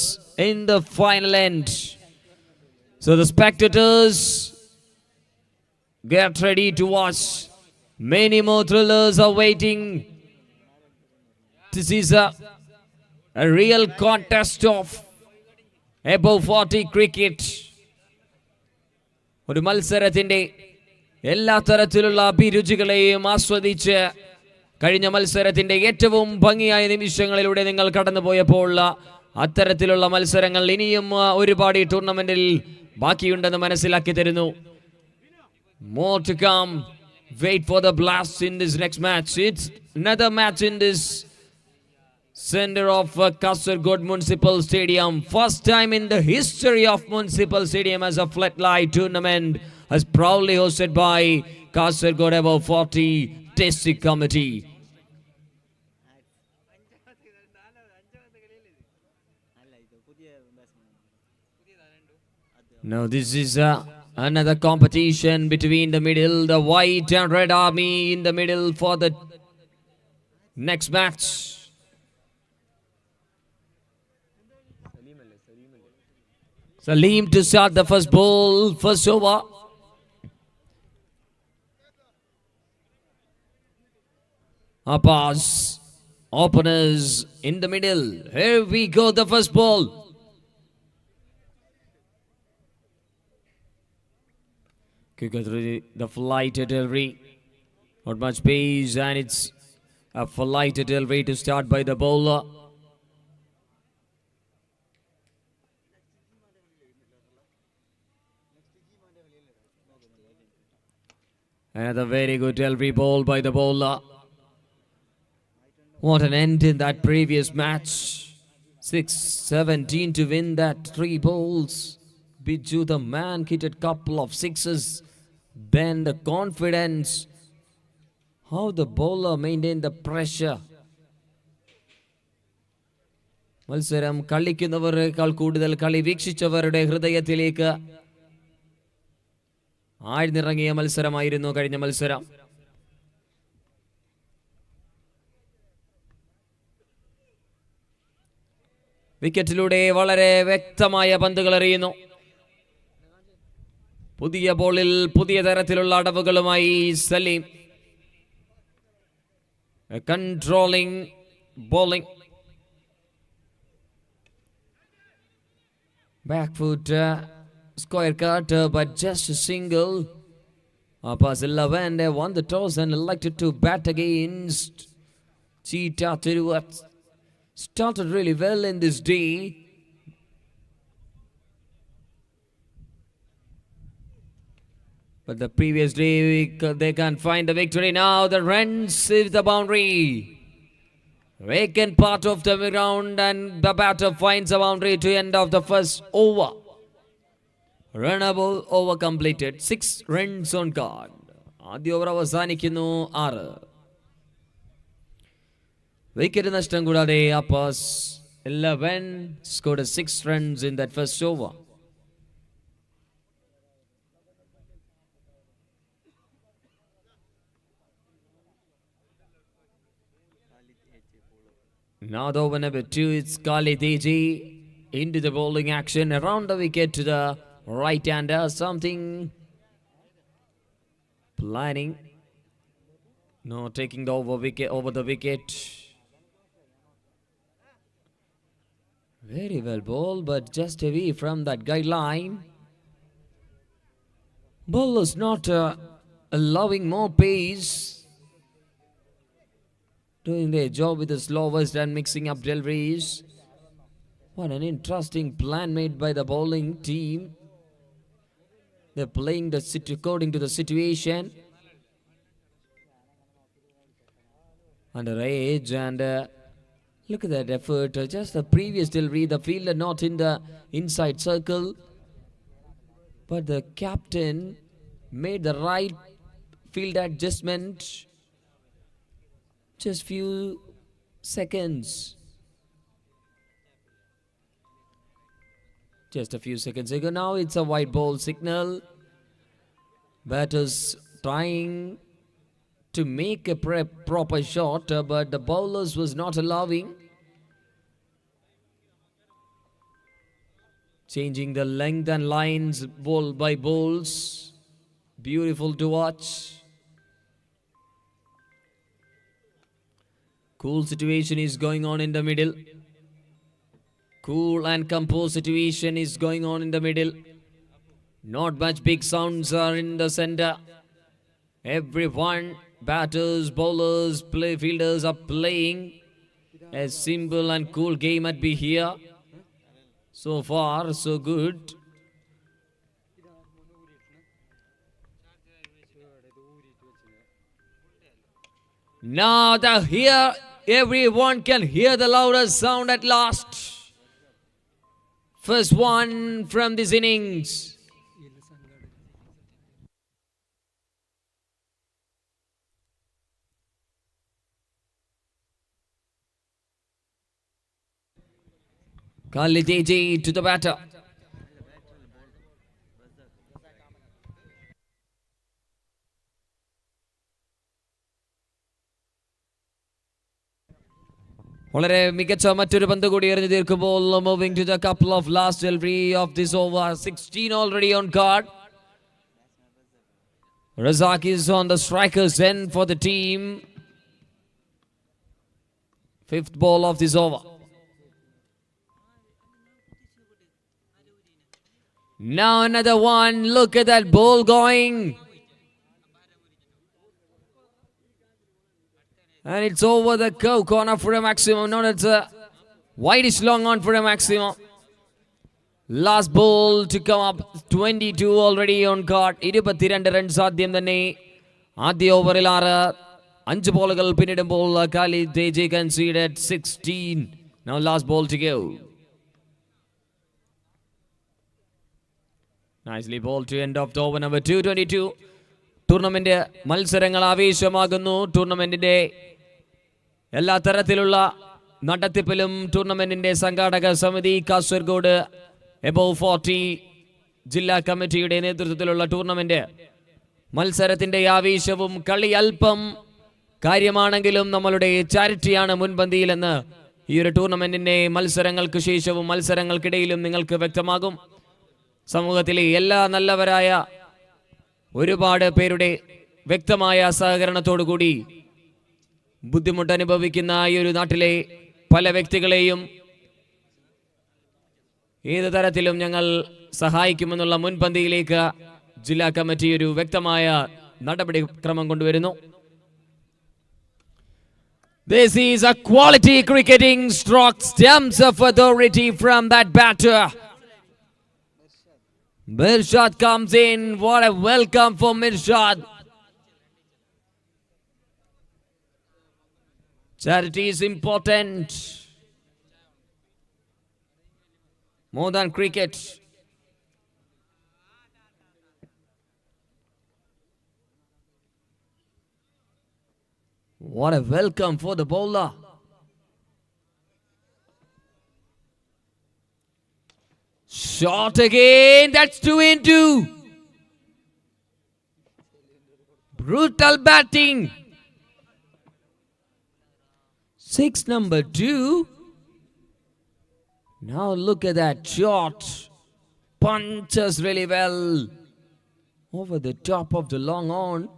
in the final end. So the spectators, get ready to watch. Many more thrillers are waiting. This is a real contest of above 40 cricket. ഒരു മത്സരത്തിന്റെ എല്ലാ തരത്തിലുള്ള അഭിരുചികളെയും ആസ്വദിച്ച് കഴിഞ്ഞ മത്സരത്തിന്റെ ഏറ്റവും ഭംഗിയായ നിമിഷങ്ങളിലൂടെ നിങ്ങൾ കടന്നുപോയപ്പോൾ അത്തരത്തിലുള്ള മത്സരങ്ങൾ ഇനിയും ഒരുപാട് ഈ ടൂർണമെന്റിൽ ബാക്കിയുണ്ടെന്ന് മനസ്സിലാക്കി തരുന്നു. More to come. Wait for the blast in this next match. It's another match in this center of Kasaragod Municipal Stadium. First time in the history of Municipal Stadium as a floodlight tournament is proudly hosted by Kasaragod Above 40 District Committee. Now this is another competition between the middle, the white and red army in the middle for the next match. Salim to start the first ball, first over. A pass. Openers in the middle. Here we go, the first ball. Kicker through the flight artillery. Not much pace, and it's a flight artillery to start by the bowler. Another very good delivery ball by the bowler. What an end in that previous match. 6-17 to win that 3 balls. Biju the man hit a couple of sixes. Then the confidence. How the bowler maintained the pressure. മത്സരം കളിക്കുന്നവരെക്കാൾ കൂടുതൽ കളി വീക്ഷിച്ചവരുടെ ഹൃദയത്തിലേക്ക് ആഴ്ന്നിറങ്ങിയ മത്സരമായിരുന്നു കഴിഞ്ഞ മത്സരം. വിക്കറ്റിലൂടെ വളരെ വ്യക്തമായ പന്തുകൾ എറിയുന്നു. പുതിയ ബോളിൽ പുതിയ തരത്തിലുള്ള അടവുകളുമായി Saleem. Controlling bowling. Back foot square cut, but just a single. Pass 11, they won the toss and elected to bat against Cheetah Tiruvat. Started really well in this day. But the previous day, they can't find the victory. Now the runs is the boundary. Vacant part of the ground, and the batter finds the boundary to end of the first over. Runnable over completed. 6 runs on card. ആദ്യ over അവസാനിക്കുന്നു 6. Wicket നഷ്ടം കൂടാതെ ആ pass 11 scored 6 runs in that first over. Now the over number 2, it's Khalid Eji into the bowling action around the wicket to the right-hander. Something planning. No, taking the over the wicket. Very well ball, but just away from that guideline. Bowlers not allowing more pace. Doing their job with the slowest and mixing up deliveries. What an interesting plan made by the bowling team. They're playing according to the situation. Under age and look at that effort. Just the previous delivery, the fielder not in the inside circle. But the captain made the right field adjustment. Just few seconds. Just a few seconds ago. Now it's a white ball signal. Batters trying to make a proper shot, but the bowlers was not allowing. Changing the length and lines ball by balls. Beautiful to watch. Cool situation is going on in the middle. Cool and composed situation is going on in the middle. Not much big sounds are in the center. Everyone, batters, bowlers, fielders are playing a simple and cool game at be here. So far, so good. Now everyone can hear the loudest sound at last. First one from this innings. Khalid AJ to the batter. വളരെ മികച്ച മറ്റൊരു പന്ത് കൂടി എറിഞ്ഞു തീർക്കുമ്പോൾ moving to the couple of last delivery of this over 16 already on card. Razak is on the strikers end for the team. Fifth ball of this over. Now another one. Look at that ball going. And it's over the curve corner for a maximum. Not it's a whitish long on for a maximum. Last ball to come up. 22 already on card. 22 runs ആദ്യം തന്നെ. ആദ്യ ഓവറിൽ 5 ബോളുകൾ പിന്നിടുമ്പോൾ Khalid AJ conceded 16. Now last ball to go. Nicely ball to end of the over number 222. Tournament മത്സരങ്ങൾ ആവേശമാകുന്നു. ടൂർണമെന്റിന്റെ എല്ലാ തരത്തിലുള്ള നടത്തിപ്പിലും ടൂർണമെന്റിന്റെ സംഘാടക സമിതി കാസർഗോഡ് എബോവ് 40 ജില്ലാ കമ്മിറ്റിയുടെ നേതൃത്വത്തിലുള്ള ടൂർണമെന്റ് മത്സരത്തിന്റെ ആവേശവും കളി അല്പം കാര്യമാണെങ്കിലും നമ്മളുടെ ചാരിറ്റിയാണ് മുൻപന്തിയിലെന്ന് ഈ ഒരു ടൂർണമെന്റിന്റെ മത്സരങ്ങൾക്ക് ശേഷവും മത്സരങ്ങൾക്കിടയിലും നിങ്ങൾക്ക് വ്യക്തമാകും. സമൂഹത്തിലെ എല്ലാ നല്ലവരായ ഒരുപാട് പേരുടെ വ്യക്തമായ സഹകരണത്തോടുകൂടി ബുദ്ധിമുട്ട് അനുഭവിക്കുന്ന ഈ ഒരു നാട്ടിലെ പല വ്യക്തികളെയും ഏത് തരത്തിലും ഞങ്ങൾ സഹായിക്കുമെന്നുള്ള മുൻപന്തിയിലേക്ക് ജില്ലാ കമ്മിറ്റി ഒരു വ്യക്തമായ നടപടിക്രമം കൊണ്ടുവരുന്നു. This is a quality cricketing stroke, stamps of authority from that batter. Mirshad comes in. What a welcome for Mirshad. Charity is important. More than cricket. What a welcome for the bowler. Shot again. That's 2-2. Brutal batting. 6 number 2. Now look at that shot. Punches really well. Over the top of the long on.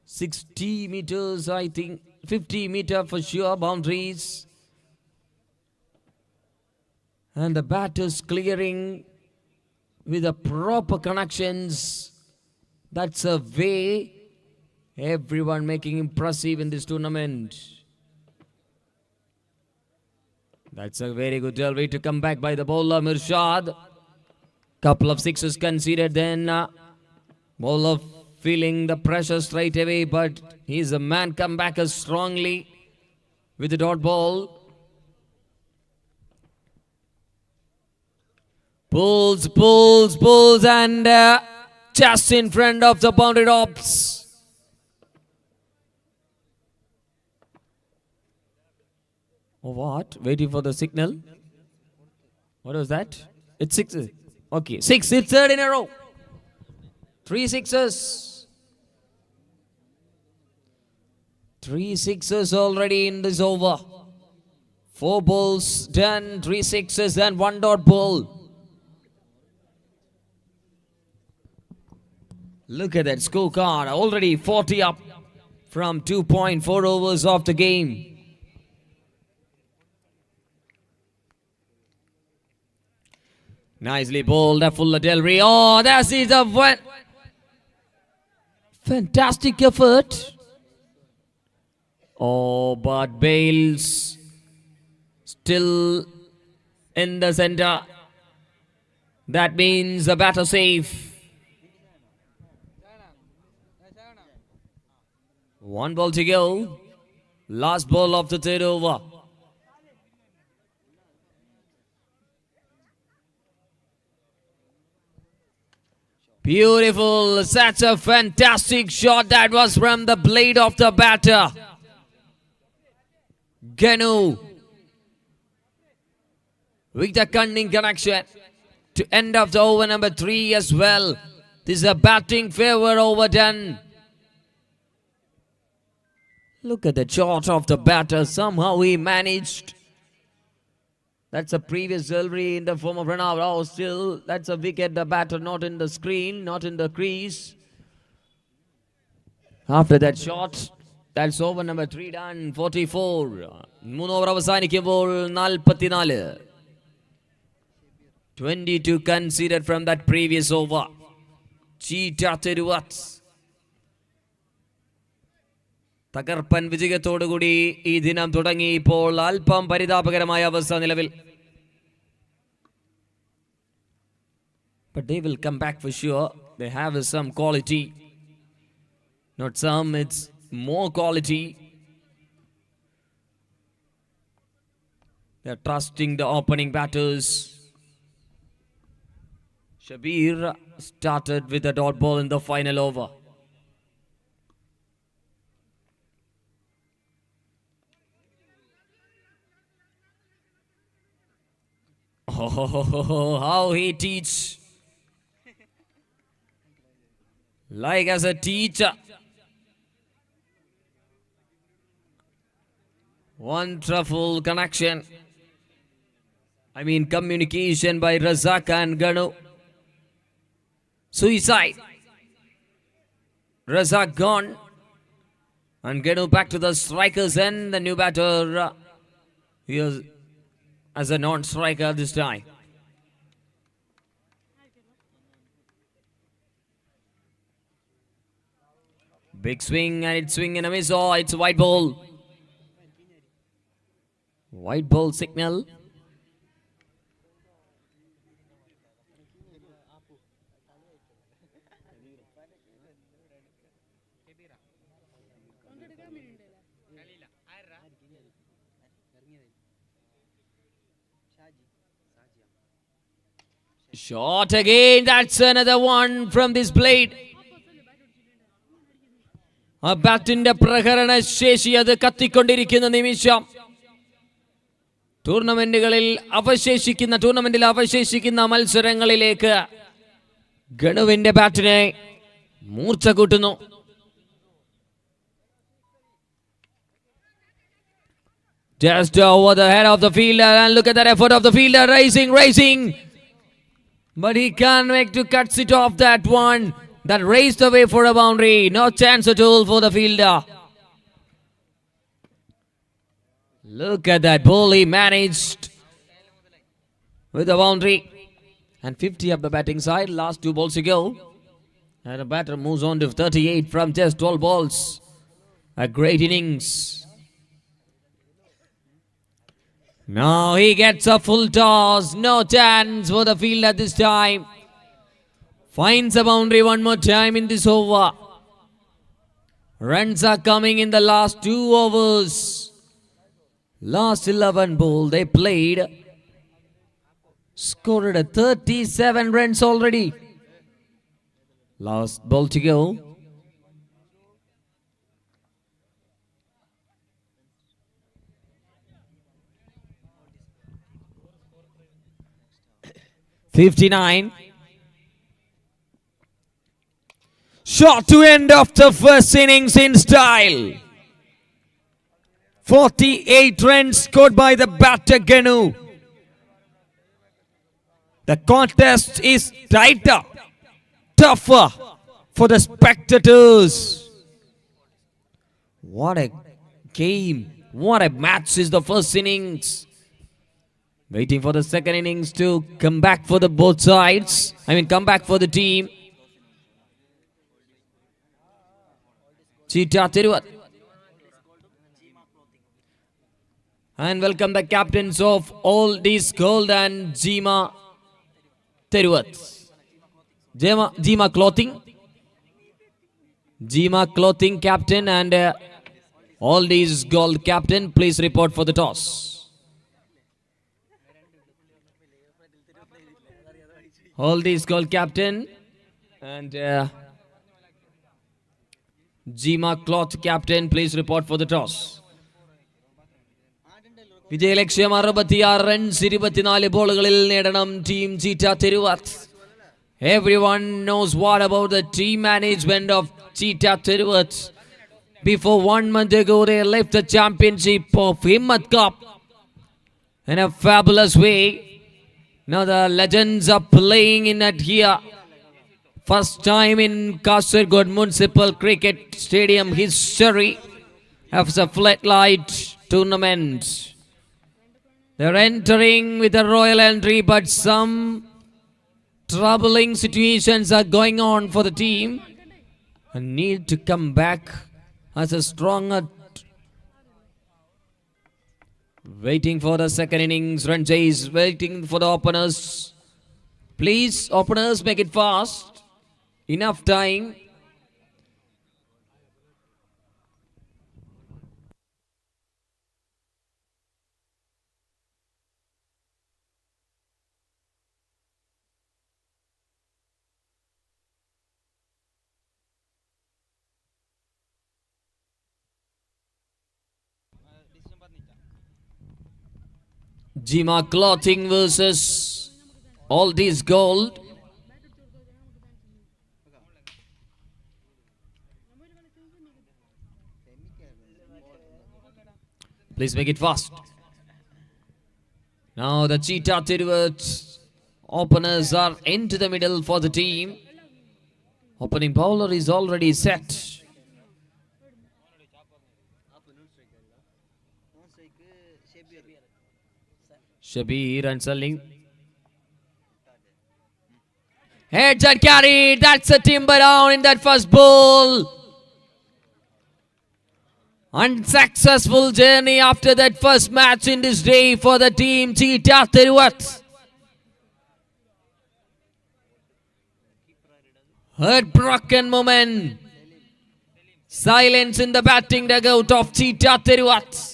60 meters, I think. 50 meter for sure boundaries. And the batters clearing with the proper connections. That's a way everyone making impressive in this tournament. That's a very good delivery to come back by the bowler Mirshad. Couple of sixes conceded, then bowler feeling the pressure straight away, but he's a man come back as strongly with the dot ball. Pulls, and just in front of the boundary tops. Oh, what? Waiting for the signal. What was that? It's six. Okay, six. It's third in a row. 3 sixes. 3 sixes already in this over. 4 balls done, 3 sixes and 1 dot ball. Look at that scorecard. Already 40 up from 2.4 overs of the game. Nicely bowled, a full delivery. Oh, that is a one. Fantastic effort. Oh, but Bales still in the center. That means a batter safe. 1 ball to go. Last ball of the third over. Beautiful. Such a fantastic shot that was from the blade of the batter. Ganu with the cunning connection to end of the over number 3 as well. This is a batting favor overdone. Look at the shot of the batter. Somehow he managed. That's a previous delivery in the form of run out. Oh, still, that's a wicket. The batter not in the screen, not in the crease. After that shot, that's over number 3 done. 44. 3 over അവസാനിക്കുമ്പോൾ 44. 22 conceded from that previous over. Cheetah Teruvat. തകർപ്പൻ വിജയത്തോടുകൂടി ഈ ദിനം തുടങ്ങി. ഇപ്പോൾ അല്പം പരിതാപകരമായ അവസ്ഥ നിലവിൽ. But they will come back for sure. They have some quality. Not some, it's more quality. They're trusting the opening batters. Shabir started with a dot ball in the final over. Oh, how he teach. Like as a teacher. Wonderful connection. I mean communication by Razak and Ganu. Suicide. Razak gone. And Ganu back to the strikers and the new batter. Here's as a non-striker this time. Big swing and it's swing and a miss. Oh, it's a white ball. White ball signal. Shot again. That's another one from this blade. ആ ബാറ്റിന്റെ പ്രഹരണ ശേഷി അത് കത്തിക്കൊണ്ടിരിക്കുന്ന നിമിഷം. ടൂർണമെന്റിൽ അവശേഷിക്കുന്ന മത്സരങ്ങളിലേക്ക് ഗണുവിന്റെ ബാറ്റിനെ മൂർച്ച കൂട്ടുന്നു. Just over the head of the fielder, and look at that effort of the fielder, racing. But he can't make to cut it off that one. That raced away for a boundary. No chance at all for the fielder. Look at that ball he managed. with the boundary. And 50 up the batting side. Last 2 balls to go. And the batter moves on to 38 from just 12 balls. A great innings. Now he gets a full toss. No chance for the field at this time. Finds a boundary one more time in this over. Runs are coming in the last 2 overs. Last 11 ball they played. Scored a 37 runs already. Last ball to go. (59). Shot to end of the first innings in style. 48 runs scored by the batter Ganu. The contest is tighter, tougher for the spectators. What a game. What a match is the first innings. Waiting for the second innings to come back for the both sides. Come back for the team. Cheetah Tiruvat. And welcome the captains of all these gold and Jima Tiruvat. Jima Clothing. Jima Clothing captain and all these gold captain, please report for the toss. All these gold captain and Jima Cloth captain, please report for the toss. വിജയലക്ഷ്യം 66 runs 24 ബോളുകളിൽ നേടണം team Cheetah Thiruvath. Everyone knows what about the team management of Cheetah Tiruvat. Before 1 month ago, they left the championship of Himmat Cup in a fabulous way. Now the legends are playing in it here. First time in Kasaragod Municipal Cricket Stadium history of a floodlight tournament. They're entering with a royal entry, but some troubling situations are going on for the team and need to come back as a stronger. Waiting for the second innings, run chase, waiting for the openers. Please, openers, make it fast. Enough time. Jima Clothing versus all these gold. Please make it fast. Now the Cheetah Tiruvat openers are into the middle for the team. Opening bowler is already set. Shabir and Salim. Heads are carried. That's a timber down in that first ball. Unsuccessful journey after that first match in this day for the team Cheetah Tiruvat. Heartbroken moment. Silence in the batting dugout of Cheetah Tiruvat.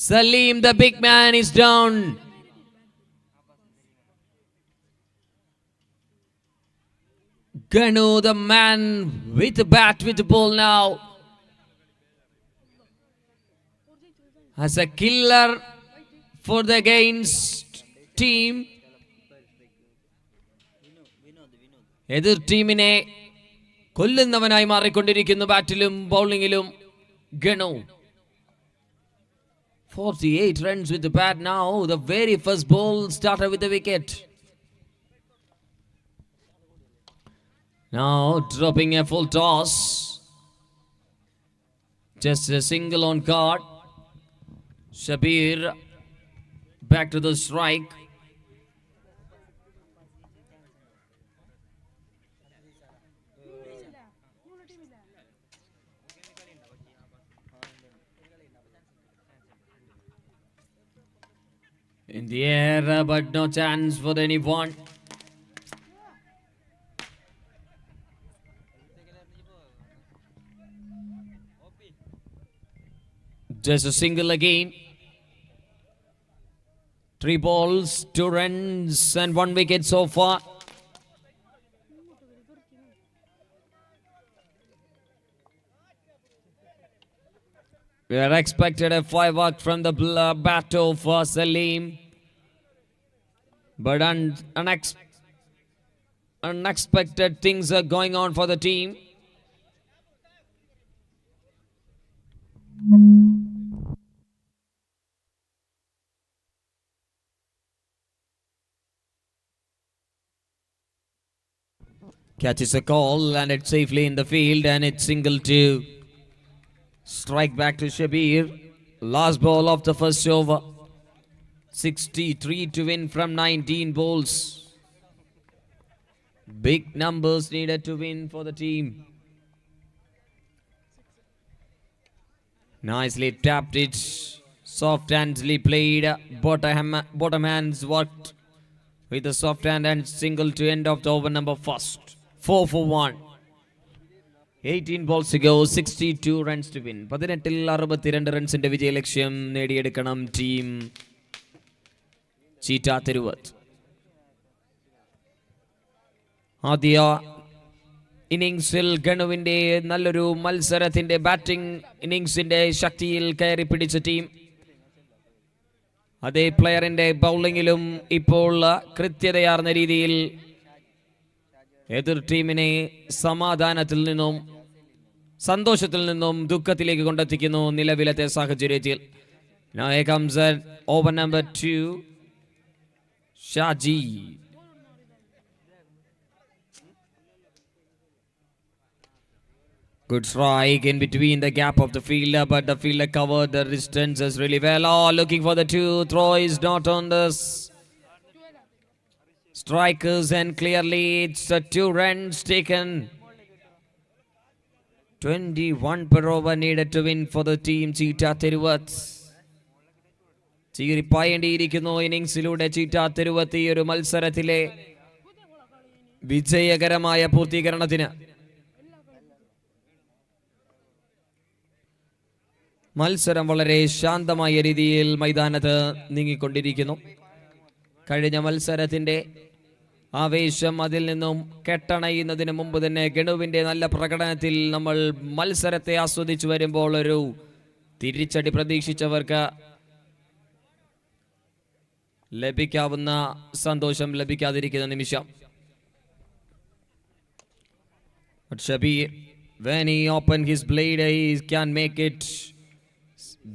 Salim, the big man, is down. Ganu, the man with the bat, with the ball now. As a killer for the against team. എതിർ ടീമിനെ കൊല്ലുന്നവനായി മാറിക്കൊണ്ടിരിക്കുന്നു ബാറ്റിലും ബൗളിംഗിലും ഗണു. 48 runs with the bat now. The very first ball started with the wicket. Now dropping a full toss. Just a single on card. Shabir back to the strike. In the air, but no chance for anyone. Just a single again. 3 balls, 2 runs, and 1 wicket so far. We are expected a 5-arc from the bat of Salim. But unexpected things are going on for the team. Catches a call and it's safely in the field, and it's single to strike back to Shabir. Last ball of the first over. 63 to win from 19 balls. Big numbers needed to win for the team. Nicely tapped it. Soft handedly played. Bottom hands worked with the soft hand and single to end of the over number first. 4 for 1. 18 balls to go, 62 runs to win. 18-ൽ 62 റൺസിന്റെ വിജയലക്ഷ്യം നേടിയെടുക്കണം team Cheetah Thiruvath. ആദ്യ ഇന്നിംഗ്സിൽ ഗണുവിന്റെ നല്ലൊരു മത്സരത്തിന്റെ batting ഇന്നിംഗ്സിന്റെ ശക്തിയിൽ കയറി പിടിച്ച team. അതേ പ്ലെയറിന്റെ ബൗളിങ്ങിലും ഇപ്പോൾ കൃത്യതയാർന്ന രീതിയിൽ എതിർ ടീമിനെ സമാധാനത്തിൽ നിന്നും സന്തോഷത്തിൽ നിന്നും ദുഃഖത്തിലേക്ക് കൊണ്ടെത്തിക്കുന്നു നിലവിലത്തെ സാഹചര്യത്തിൽ. Now here comes over number 2, Shaji. Good strike in between the gap of the fielder, but the fielder covered the distances really well. Oh, looking for the 2. Throw is not on this strikers, and clearly it's 2 runs taken. 21 per over needed to win for the team Cheetah Thiruvath. ചീറിപ്പായേണ്ടിയിരിക്കുന്നു ഇന്നിംഗ്സിലൂടെ ചീറ്റാ തിരുവത്തി ഒരു മത്സരത്തിലെ വിജയകരമായ പൂർത്തീകരണത്തിന്. മത്സരം വളരെ ശാന്തമായ രീതിയിൽ മൈതാനത്ത് നീങ്ങിക്കൊണ്ടിരിക്കുന്നു. കഴിഞ്ഞ മത്സരത്തിന്റെ ആവേശം അതിൽ നിന്നും കെട്ടണയുന്നതിന് മുമ്പ് തന്നെ ഗണുവിന്റെ നല്ല പ്രകടനത്തിൽ നമ്മൾ മത്സരത്തെ ആസ്വദിച്ചു വരുമ്പോൾ ഒരു തിരിച്ചടി പ്രതീക്ഷിച്ചവർക്ക് ലഭിക്കാവുന്ന സന്തോഷം ലഭിക്കാതിരിക്കുന്ന നിമിഷം. But Shabir, when he opened his blade, he can make it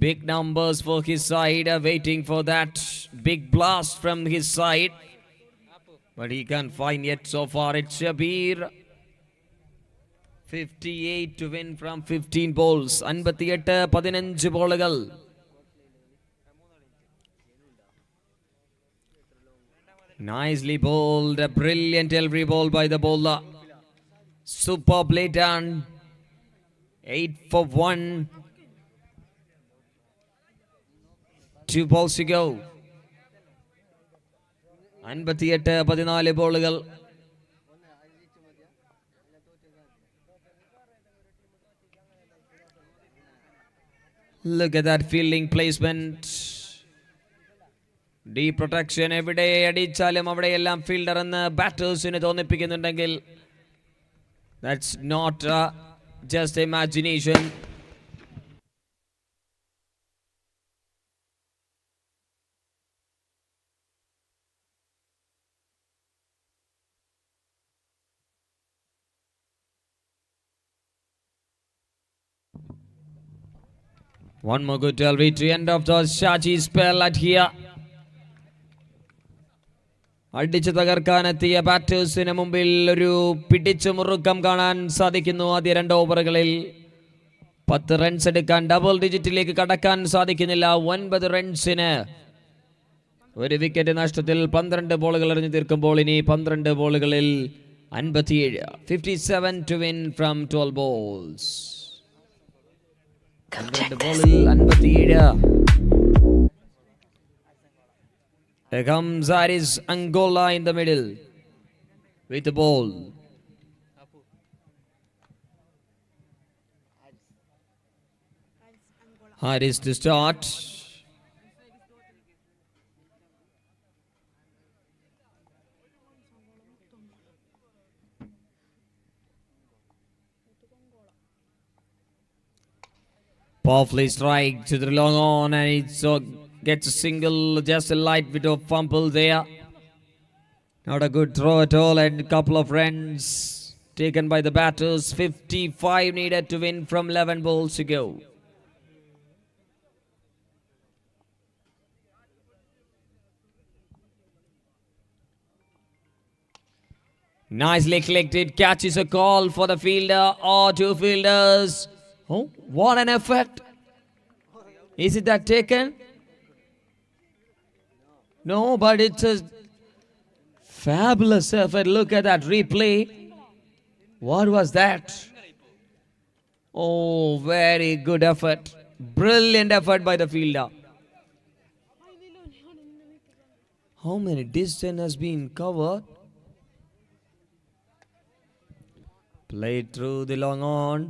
big numbers for his side, waiting for that big blast from his side. But he can't find yet so far. It's Shabir. 58 to win from 15 balls. 58-15 ബോളുകൾ. Nicely bowled. A brilliant delivery ball by the bowler. Superb lay down. 8 for 1. 2 balls to go. 58-14 ബോളുകൾ. Look at that fielding placement. Deep protection. എവിടെ അടിച്ചാലും അവിടെയെല്ലാം fielder എന്ന് ബാറ്റേഴ്സിന് തോന്നിപ്പിക്കുന്നുണ്ടെങ്കിൽ that's not just imagination. One more good delivery to end of the Shaji spell at here. അടിച്ചു തകർക്കാനെത്തിയ ബാറ്റേഴ്സിന് മുമ്പിൽ ഒരു പിടിച്ചു മുറുക്കം കാണാൻ സാധിക്കുന്നു. ആദ്യ 2 ഓവറുകളിൽ 10 റൺസ് എടുക്കാൻ ഡബിൾ ഡിജിറ്റിലേക്ക് കടക്കാൻ സാധിക്കുന്നില്ല. 9 റൺസിന് ഒരു വിക്കറ്റ് നഷ്ടത്തിൽ 12 ബോളുകൾ എറിഞ്ഞു തീർക്കുമ്പോൾ ഇനി 12 ബോളുകളിൽ 57. 57 to win from 12 balls. 12 ബോളിൽ 57. Here comes Aris Angola in the middle with the ball. Haris to start. Powerfully strike to the long on, and it gets a single, just a light bit of fumble there. Not a good throw at all, and a couple of runs taken by the batters. 55 needed to win from 11 balls to go. Nicely collected, catches a call for the fielder or two fielders. Oh, what an effort. Is it that taken? No, but it's a fabulous effort. Look at that replay. What was that? Oh, very good effort. Brilliant effort by the fielder. How many distance has been covered? Played through the long on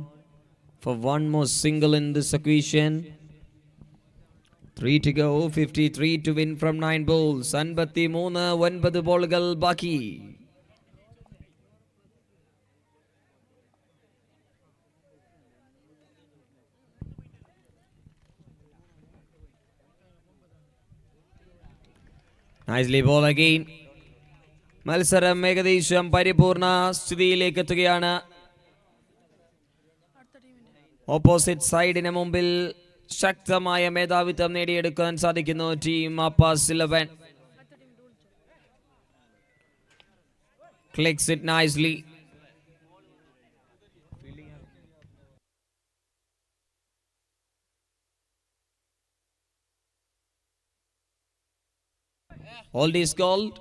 for one more single in this occasion. 3 to go, 53 to win from 9 balls. 53, 9 ബോളുകൾ ബാക്കി. Nicely ball again. മത്സരം ഏകദേശം പരിപൂർണ സ്ഥിതിയിലേക്ക് എത്തുകയാണ്. Opposite സൈഡിന് മുമ്പിൽ ശക്തമായ മേധാവിത്വം നേടിയെടുക്കാൻ സാധിക്കുന്നു team അപ്പാസ് 11. Clicks it nicely. Hold is called.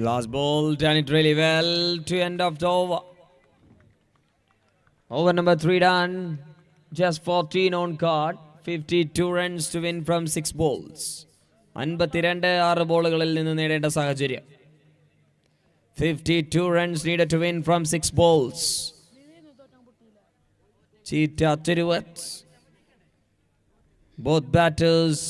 Last ball, done it really well to end of the over. Over number 3 done. Just 14 on card. 52 runs to win from 6 balls. 52 6 ബോളുകളിൽ നിന്ന് നേടേണ്ട സാഹചര്യം. 52 runs needed to win from 6 balls. Cheetah Tiruvat. Both batters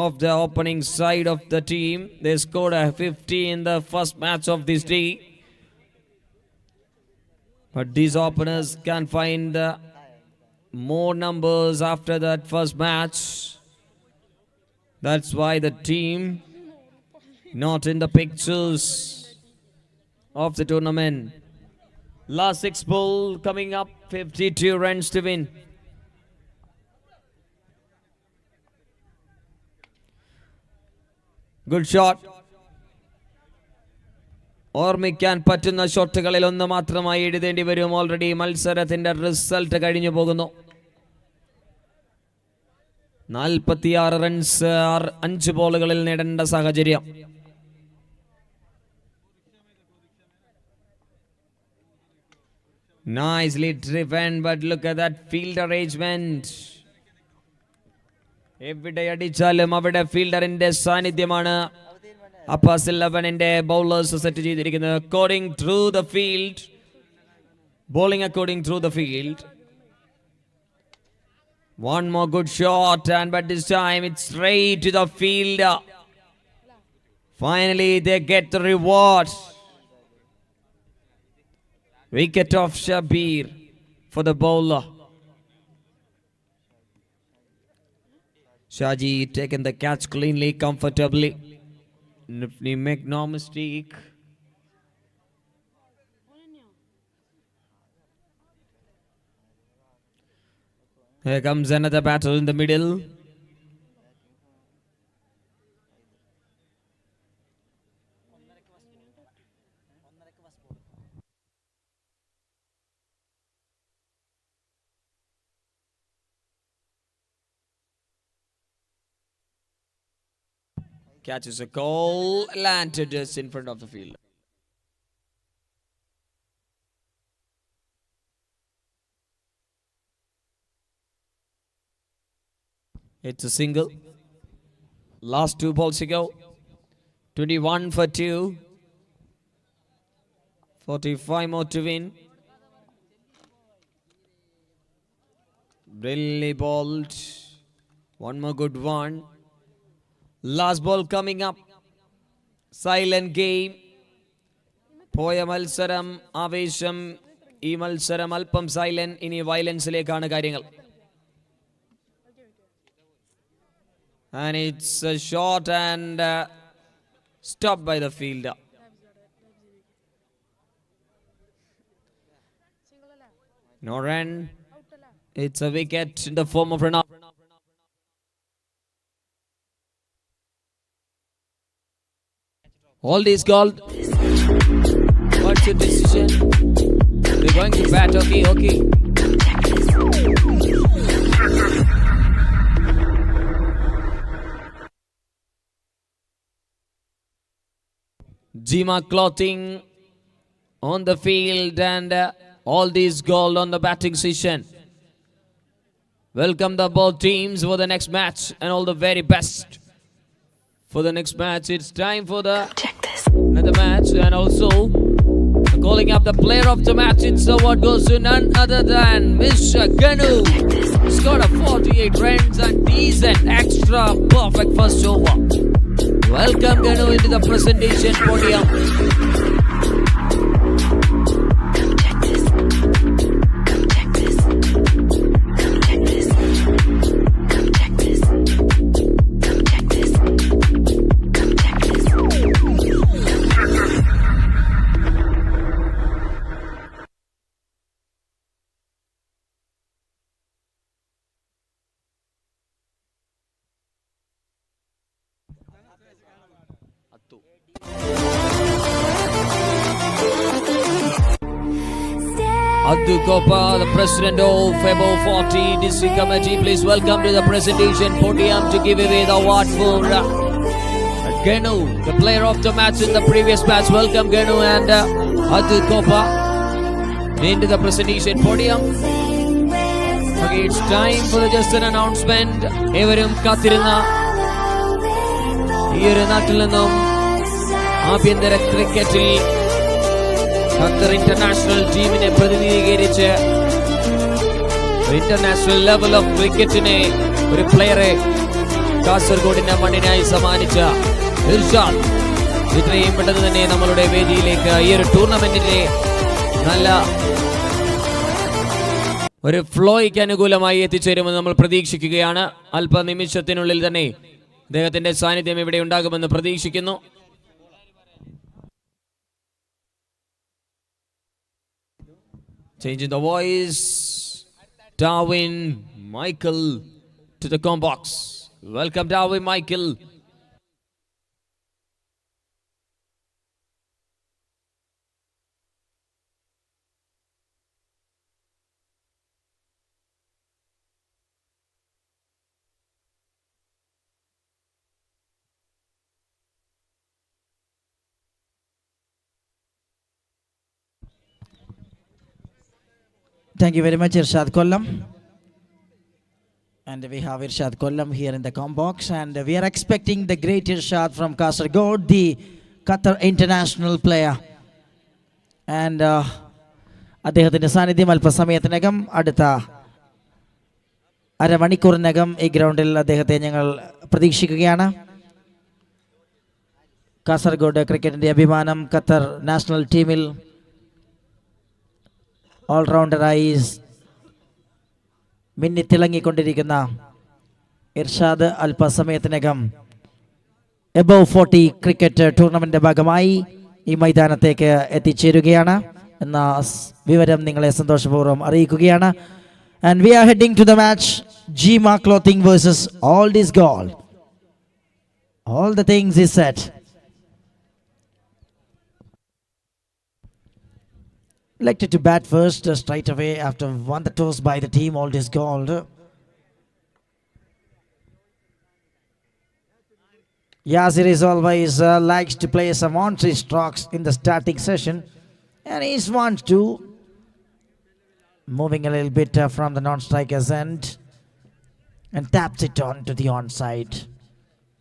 of the opening side of the team, they scored a 50 in the first match of this day. But these openers can find more numbers after that first match. That's why the team not in the pictures of the tournament. Last 6 ball coming up, 52 runs to win. Good shot. ഓർമ്മിക്കാൻ പറ്റുന്ന ഷോട്ടുകളിൽ ഒന്ന് മാത്രമായി എഴുതേണ്ടി വരും. Already മത്സരത്തിന്റെ result കഴിഞ്ഞു പോകുന്നു. 46 runs 5 ബോളുകളിൽ നേടേണ്ട സാഹചര്യം. Nicely driven, but look at that field arrangement. എവിടെ അടിച്ചാലും അവിടെ ഫീൽഡറിന്റെ സാന്നിധ്യമാണ് അപ്പാസ് 11ന്റെ ബൗളേഴ്സ് സെറ്റ് ചെയ്തിരിക്കുന്നത്. According through the field, bowling according through the field. One more good shot, and but this time it's straight to the fielder. Finally they get the reward. Wicket of Shabir for the bowler. Shaji taken the catch cleanly, comfortably. He make no mistake. Here comes another batter in the middle. Catches a goal, landed just in front of the field. It's a single. Last 2 balls to go. 21 for 2. 45 more to win. Brilliantly bowled. One more good one. Last ball coming up. Silent game. പോയ മത്സരം ആവേശം ഈ മത്സരം അല്പം silent ഇനി വയലൻസിലേക്കാണ് കാര്യങ്ങൾ. And it's a shot and stopped by the fielder. No run. It's a wicket in the form of run out. All these called. What's your decision? They're going to bat. Okay. Jima clothing on the field and all these gold on the batting session. Welcome the both teams for the next match and all the very best for the next match. It's time for the another match and also calling up the player of the match. It's award goes to none other than Mr. Ganu. Scored a 48 runs and decent extra perfect first over. Welcome Ganu into the presentation podium. Addu Kopa, the president of FEBO 40 District Committee, please welcome to the presentation podium to give away the award for Genu, the player of the match in the previous match. Welcome Genu and Addu Kopa into the presentation podium. Okay, it's time for just an announcement. Everyone kathirunna ee oru naattil ninnum ആഭ്യന്തര ക്രിക്കറ്റിൽ Qatar international ടീമിനെ പ്രതിനിധീകരിച്ച് international level of ക്രിക്കറ്റിനെ ഒരു പ്ലെയറെ കാസർഗോഡിന്റെ മണ്ണിനായി സമ്മാനിച്ച ഇർഷാദ് ഇത്രയും പെട്ടെന്ന് തന്നെ നമ്മളുടെ വേദിയിലേക്ക് ഈ ഒരു ടൂർണമെന്റിന്റെ നല്ല ഒരു ഫ്ലോയ്ക്ക് അനുകൂലമായി എത്തിച്ചേരുമെന്ന് നമ്മൾ പ്രതീക്ഷിക്കുകയാണ്. അല്പനിമിഷത്തിനുള്ളിൽ തന്നെ അദ്ദേഹത്തിന്റെ സാന്നിധ്യം ഇവിടെ ഉണ്ടാകുമെന്ന് പ്രതീക്ഷിക്കുന്നു. Changing the voice, Darwin Michael to the com box. Welcome Darwin Michael. Thank you very much, Irshad Kollam. And we have Irshad Kollam here in the com box. And we are expecting the great Irshad from Kasaragod, the Qatar international player. And അദ്ദേഹത്തിൻ്റെ സാന്നിധ്യം അല്പസമയത്തിനകം അടുത്ത അരമണിക്കൂറിനകം ഈ ഗ്രൗണ്ടിൽ അദ്ദേഹത്തെ ഞങ്ങൾ പ്രതീക്ഷിക്കുകയാണ്. കാസർഗോഡ് ക്രിക്കറ്റിൻ്റെ അഭിമാനം ഖത്തർ നാഷണൽ ടീമിൽ ഓൾറൗണ്ടറായി മിന്നിത്തിളങ്ങിക്കൊണ്ടിരിക്കുന്ന ഇർഷാദ് അല്പസമയത്തിനകം എബോവ് 40 ക്രിക്കറ്റ് ടൂർണമെന്റിന്റെ ഭാഗമായി ഈ മൈതാനത്തേക്ക് എത്തിച്ചേരുകയാണ് എന്ന വിവരം നിങ്ങളെ സന്തോഷപൂർവ്വം അറിയിക്കുകയാണ്. And we are heading to the match. Jima Clothing versus All This Gold. All the things is set. Elected to bat first straight away after won the toss by the team All This Gold. Yasir is always likes to play some on-street strokes in the starting session, and he wants to moving a little bit from the non-striker's end and taps it on to the onside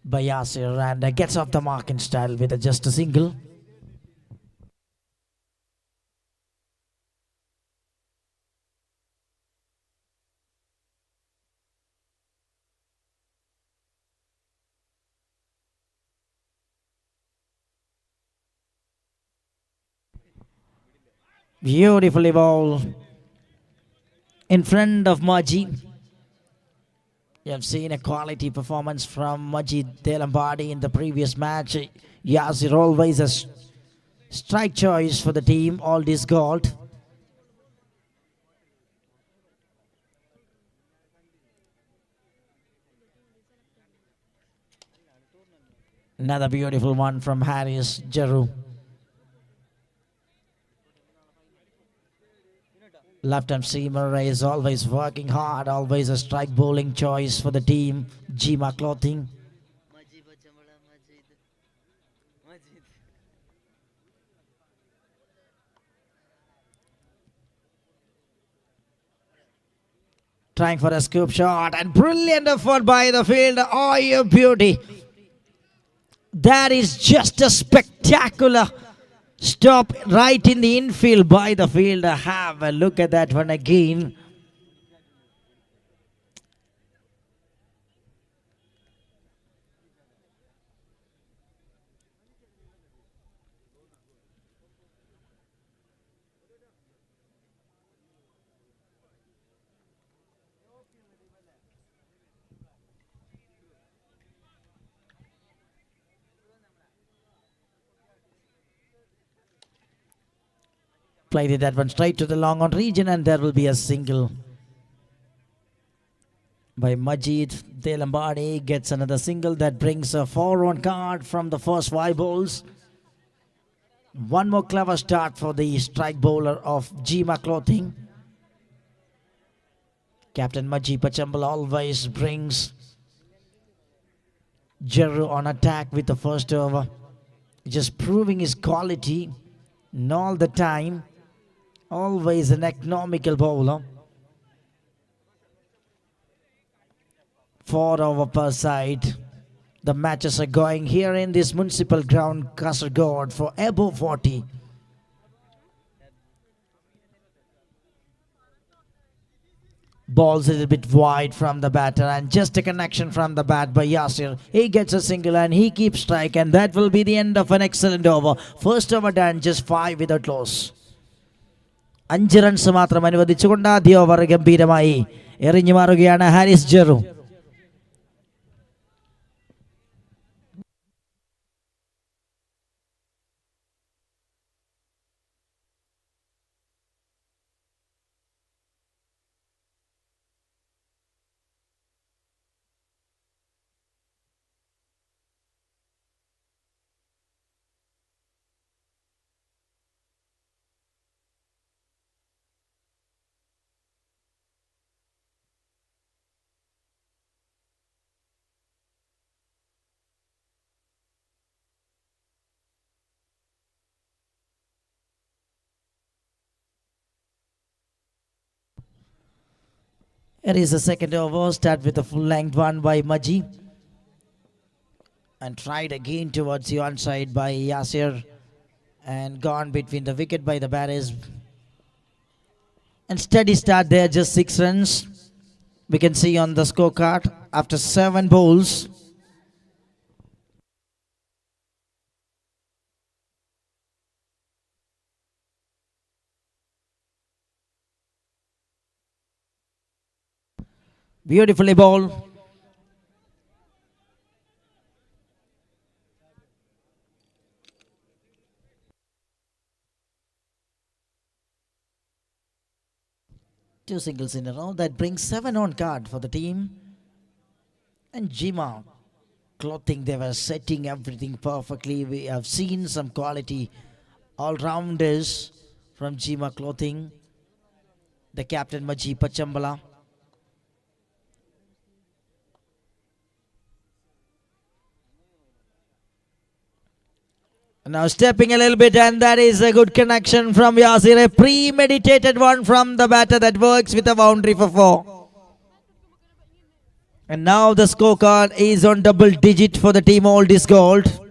by Yasir and gets off the mark in style with just a single. Beautifully ball in front of Maji. You have seen a quality performance from Majid Delambadi in the previous match. Yasir always a strike choice for the team, all this gold. Another beautiful one from Harris Jeru. Left-arm seamer is always working hard, always a strike bowling choice for the team. Jima Clothing. Trying for a scoop shot and brilliant effort by the fielder. Oh, you beauty. That is just a spectacular stop right in the infield by the fielder. Have a look at that one again. Played that one straight to the long on region, and there will be a single by Majid Delambadi. Gets another single that brings a 4-1 card from the first 5 balls. One more clever start for the strike bowler of Jima Clothing. Captain Majid Pachambal always brings Jeru on attack with the first over, just proving his quality. And all the time, always an economical bowler. 4 over per side. The matches are going here in this municipal ground, Kasaragod, for above 40. Ball's a little bit wide from the batter, and just a connection from the bat by Yasir. He gets a single and he keeps strike, and that will be the end of an excellent over. First over done, just 5 without loss. 5 runs മാത്രം അനുവദിച്ചുകൊണ്ട് ആദ്യ over ഗംഭീരമായി എറിഞ്ഞു മാറുകയാണ് Haris ജെറു. It is the second over. Start with a full length one by Maji. And tried again towards the onside by Yasir. And gone between the wicket by the batters. And steady start there, just 6 runs. We can see on the scorecard after 7 bowls. Beautifully bowled. Two singles in a row. That brings 7 on card for the team. And Jima Clothing, they were setting everything perfectly. We have seen some quality all-rounders from Jima Clothing. The captain Maji Pachambala. Now stepping a little bit, and that is a good connection from Yasir. A premeditated one from the batter that works with a boundary for 4. And now the scorecard is on double digit for the team Old is Gold.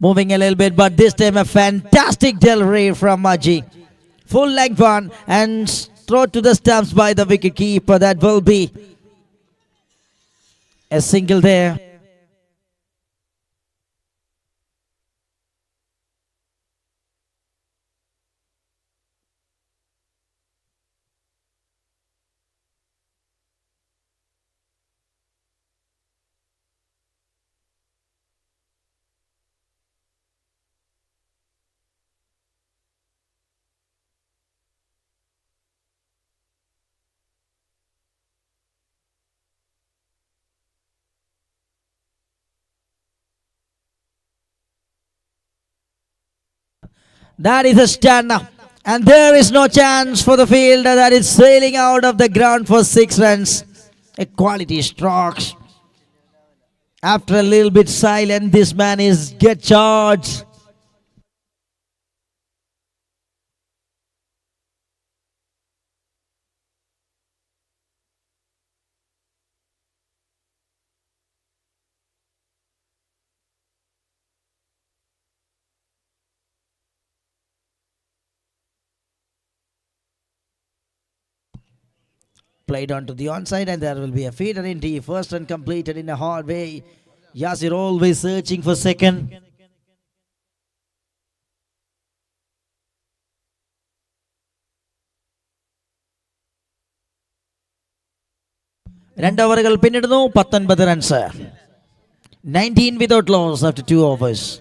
Moving a little bit, but this time a fantastic delivery from Maji. Full length one and throw to the stumps by the wicket keeper. That will be a single there. That is a stand-up. And there is no chance for the fielder that is sailing out of the ground for 6 runs. A quality strokes. After a little bit silent, this man is get charged. Played onto the onside, and there will be a feeder into first and completed in a hard way. Yasir always searching for second. രണ്ട് ഓവറുകൾ പിന്നിടുന്നു 19 runs 19 without loss after 2 overs.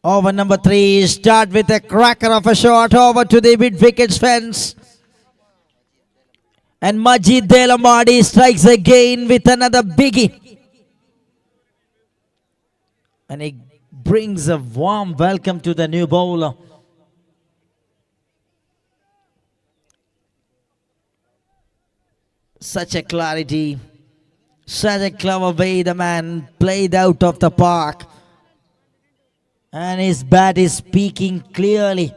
Over number 3, start with a cracker of a shot over to the mid-wickets fence. And Majid Delamadi strikes again with another biggie. And he brings a warm welcome to the new bowler. Such a clarity, such a clever way the man played out of the park. And his bat is speaking clearly.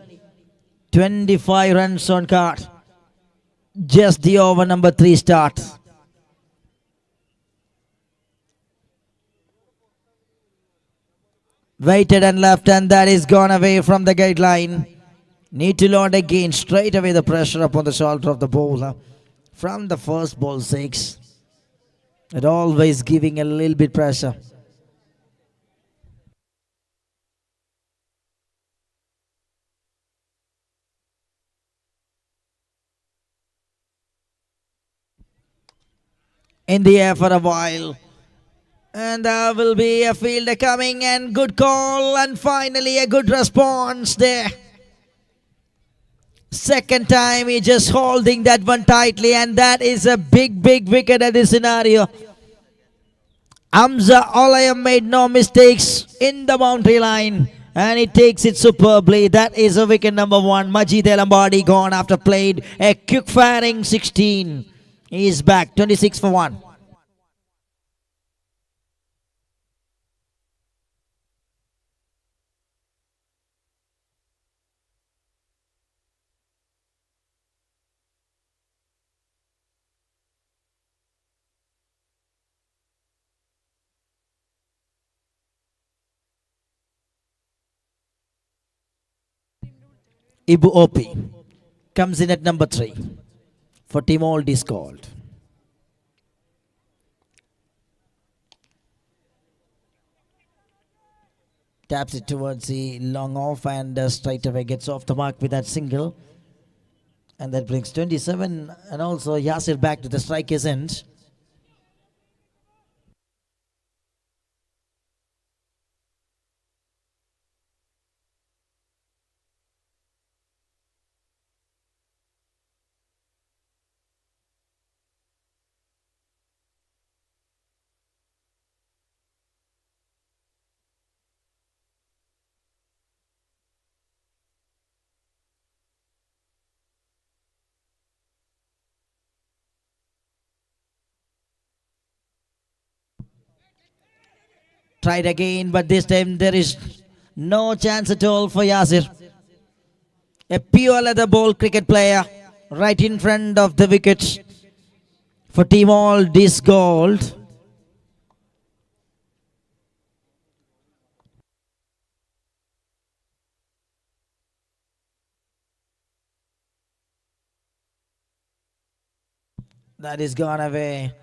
25 runs on card. Just the over number 3 start. Waited and left, and that is gone away from the guideline. Need to load again. Straight away the pressure upon the shoulder of the bowler. From the first ball 6. It always giving a little bit pressure. In the air for a while. And there will be a fielder coming, and good call, and finally a good response there. Second time he just holding that one tightly, and that is a big wicket at this scenario. Hamza Olayam made no mistakes in the boundary line, and he takes it superbly. That is a wicket number 1. Majid Elambadi gone after played a quick firing 16. He is back, 26 for 1. Ibu Opi comes in at number 3 for Team Old is called. Taps it towards the long off and straight away gets off the mark with that single. And that brings 27 and also Yasir back to the striker's end. Tried again, but this time there is no chance at all for Yasir. A pure leather ball cricket player right in front of the wicket for Team All Disc Gold. That is gone away.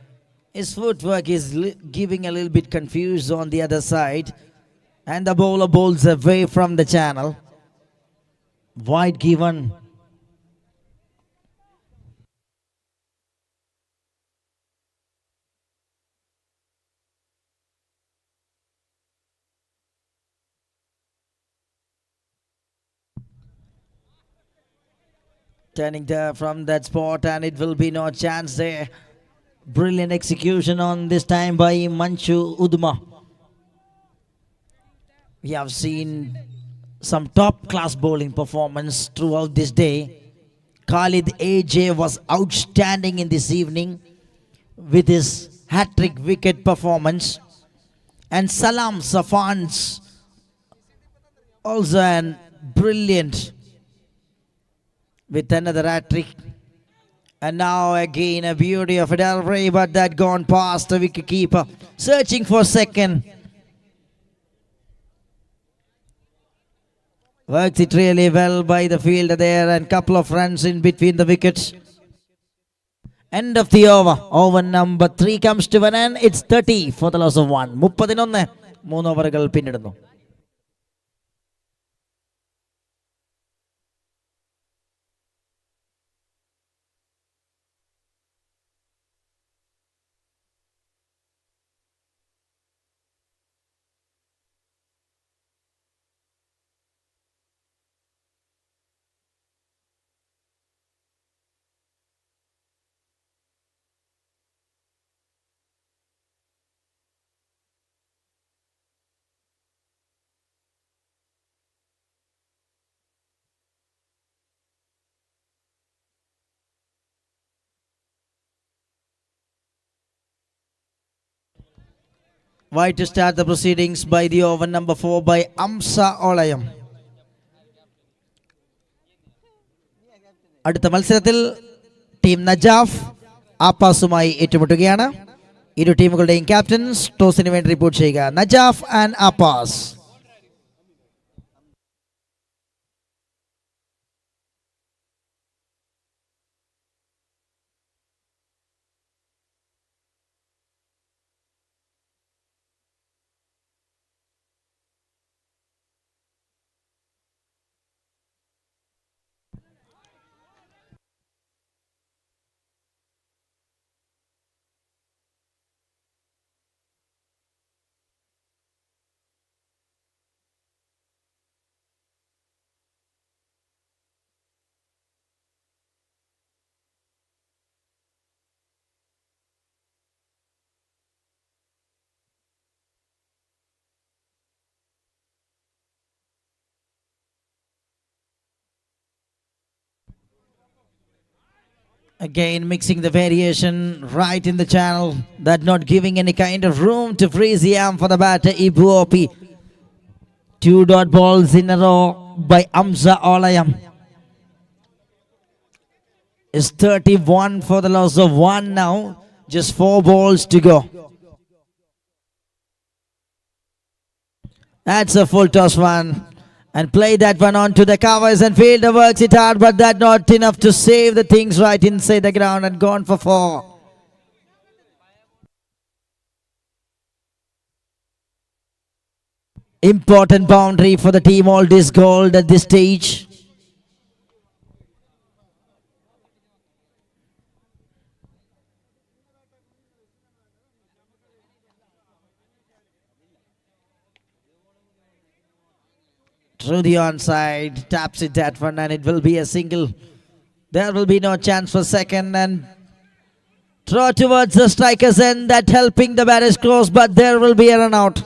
His footwork is giving a little bit confused on the other side. And the bowler bowls away from the channel. Wide given. Turning from that spot and it will be no chance there. Brilliant execution on this time by Manchu Udma. We have seen some top class bowling performance throughout this day. Khalid AJ was outstanding in this evening with his hat-trick wicket performance. And Salam Safan's also an brilliant with another hat-trick. And now again a beauty of a delivery, but that gone past the wicket keeper. Searching for second. Works it really well by the fielder there and couple of runs in between the wickets. End of the over. Over number 3 comes to an end. It's 30 for the loss of 1. 31. 3 ഓവറുകൾ പിന്നിടുന്നു. Wide to start the proceedings by the over number 4 by Amsa Olayam. അടുത്ത മത്സരത്തിൽ team Najaf ആപ്പാസുമായി ഏറ്റുമുട്ടുകയാണ്. ഇരു ടീമുകളുടെയും captains ടോസിന് വേണ്ടി report ചെയ്യുക. Najaf and Appas. Again mixing the variation right in the channel, that not giving any kind of room to freeze the arm for the batter Ibu Opi. 2 dot balls in a row by Amza Olayam. It's 31 for the loss of 1 now. Just 4 balls to go. That's a full toss one. and play that one onto the covers, and fielder works it hard, but that not enough to save the things right inside the ground, and gone for 4. Important boundary for the team all this gold at this stage. Through the onside, taps it that one, and it will be a single. There will be no chance for second, and throw towards the striker's end, that helping the batters close, but there will be a run out.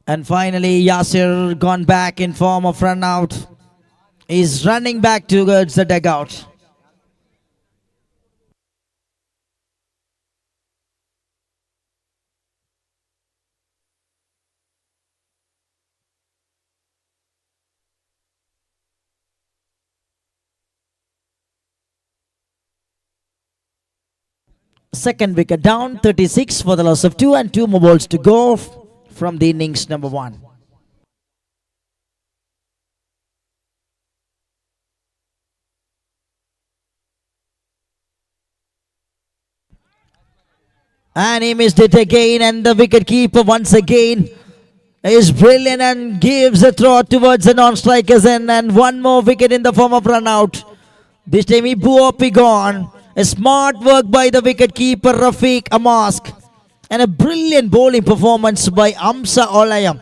And finally, Yasir gone back in form of run out. He's running back towards the dugout. Second wicket down, 36 for the loss of 2, and 2 more balls to go from the innings number 1. And he missed it again, and the wicket keeper once again is brilliant and gives a throw towards the non-strikers end, and 1 more wicket in the form of run out. This time Ibu Opi gone. A smart work by the wicket keeper Rafiq Amask, and a brilliant bowling performance by Amsa Olayam.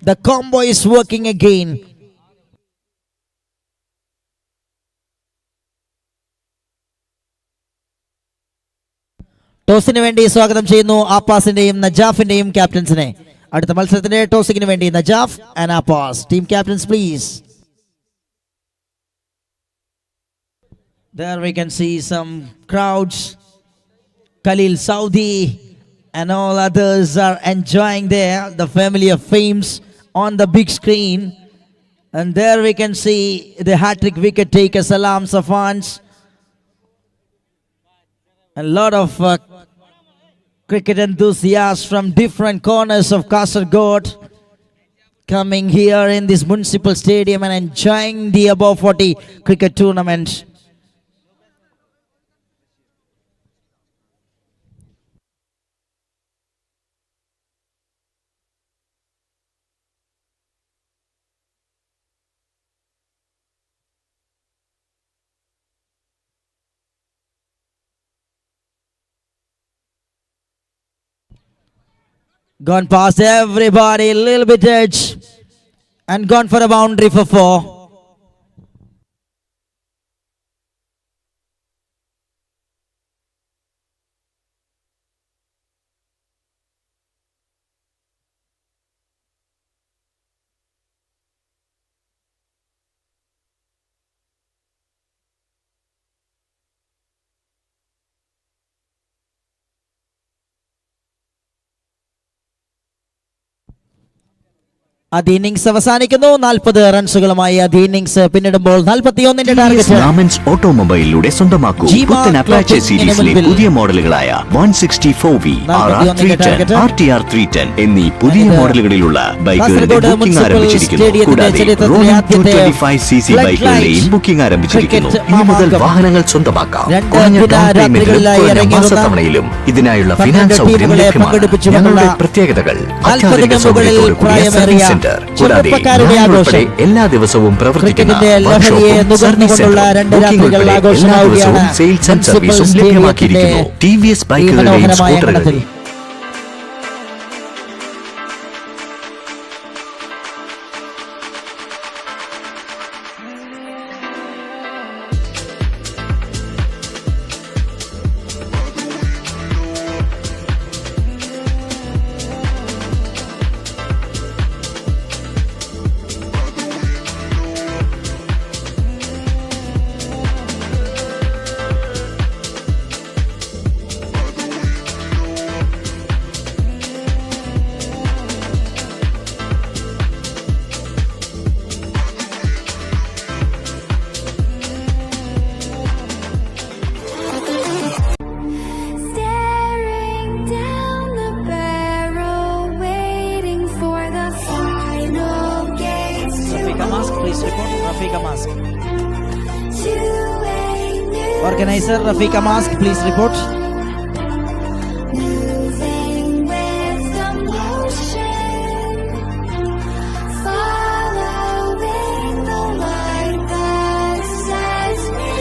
The combo is working again. ടോസിന് വേണ്ടി സ്വാഗതം ചെയ്യുന്നു ആപ്പാസിന്റെയും നജാഫിന്റെയും ക്യാപ്റ്റൻസിനെ. അടുത്ത മത്സരത്തിന്റെ ടോസിങ്ങിന് വേണ്ടി Najaf and Appas. Team captains please. There we can see some crowds. Khalil Saudi and all others are enjoying there the familiar fames on the big screen. And there we can see the hat-trick wicket taker Salam Safans. A lot of cricket enthusiasts from different corners of Kasaragod coming here in this municipal stadium and enjoying the above 40 cricket tournament. Gone past everybody, a little bit edge, and gone for a boundary for 4. അത് innings അവസാനിക്കുന്നു. 40 റൺസുകളുമായി അത് innings പിന്നിടുമ്പോൾ 41ന്റെ target റാമൻസ് ഓട്ടോമൊബൈലിലൂടെ സ്വന്തമാക്കൂ. പുത്തൻ Apache സീരീസിലെ പുതിയ മോഡലുകളായ 164V, RR310, RTR 310 എന്നീ പുതിയ മോഡലുകളിലുള്ള ബൈക്കുകളുടെ ബുക്കിംഗ് ആരംഭിച്ചിരിക്കുന്നു. കൂടാതെ റോണിംഗ് 225cc ബൈക്കുകളുടെയും ബുക്കിംഗ് ആരംഭിച്ചിരിക്കുന്നു. ഇനി മുതൽ വാഹനങ്ങൾ സ്വന്തമാക്കാം. കുറഞ്ഞ ഡൗൺ പേയ്മെന്റിലും കുറഞ്ഞ മാസത്തവണയിലും ഇതിനായുള്ള ഫിനാൻസ് സൗകര്യം ലഭ്യമാണ്. ഞങ്ങളുടെ പ്രത്യേകതകൾ അത്യാധുനിക സൗകര്യത്തോടു കൂടിയ സർവീസ് സെന്റർ, കൂടാതെ ഉൾപ്പെടെ എല്ലാ ദിവസവും പ്രവർത്തിക്കുന്ന വർക്ക്ഷോപ്പും സർവീസ് സെന്ററും ബുക്കിംഗ് ഉൾപ്പെടെ എല്ലാ ദിവസവും സെയിൽസ് ആൻഡ് സർവീസും ലഭ്യമാക്കിയിരിക്കുന്നു. TVS ബൈക്കുകളുടെയും സ്കൂട്ടറുകളുടെയും Please report. Rafika Mask. to a new Organizer Rafika Mask, please report. moving with the motion, following the light that sets me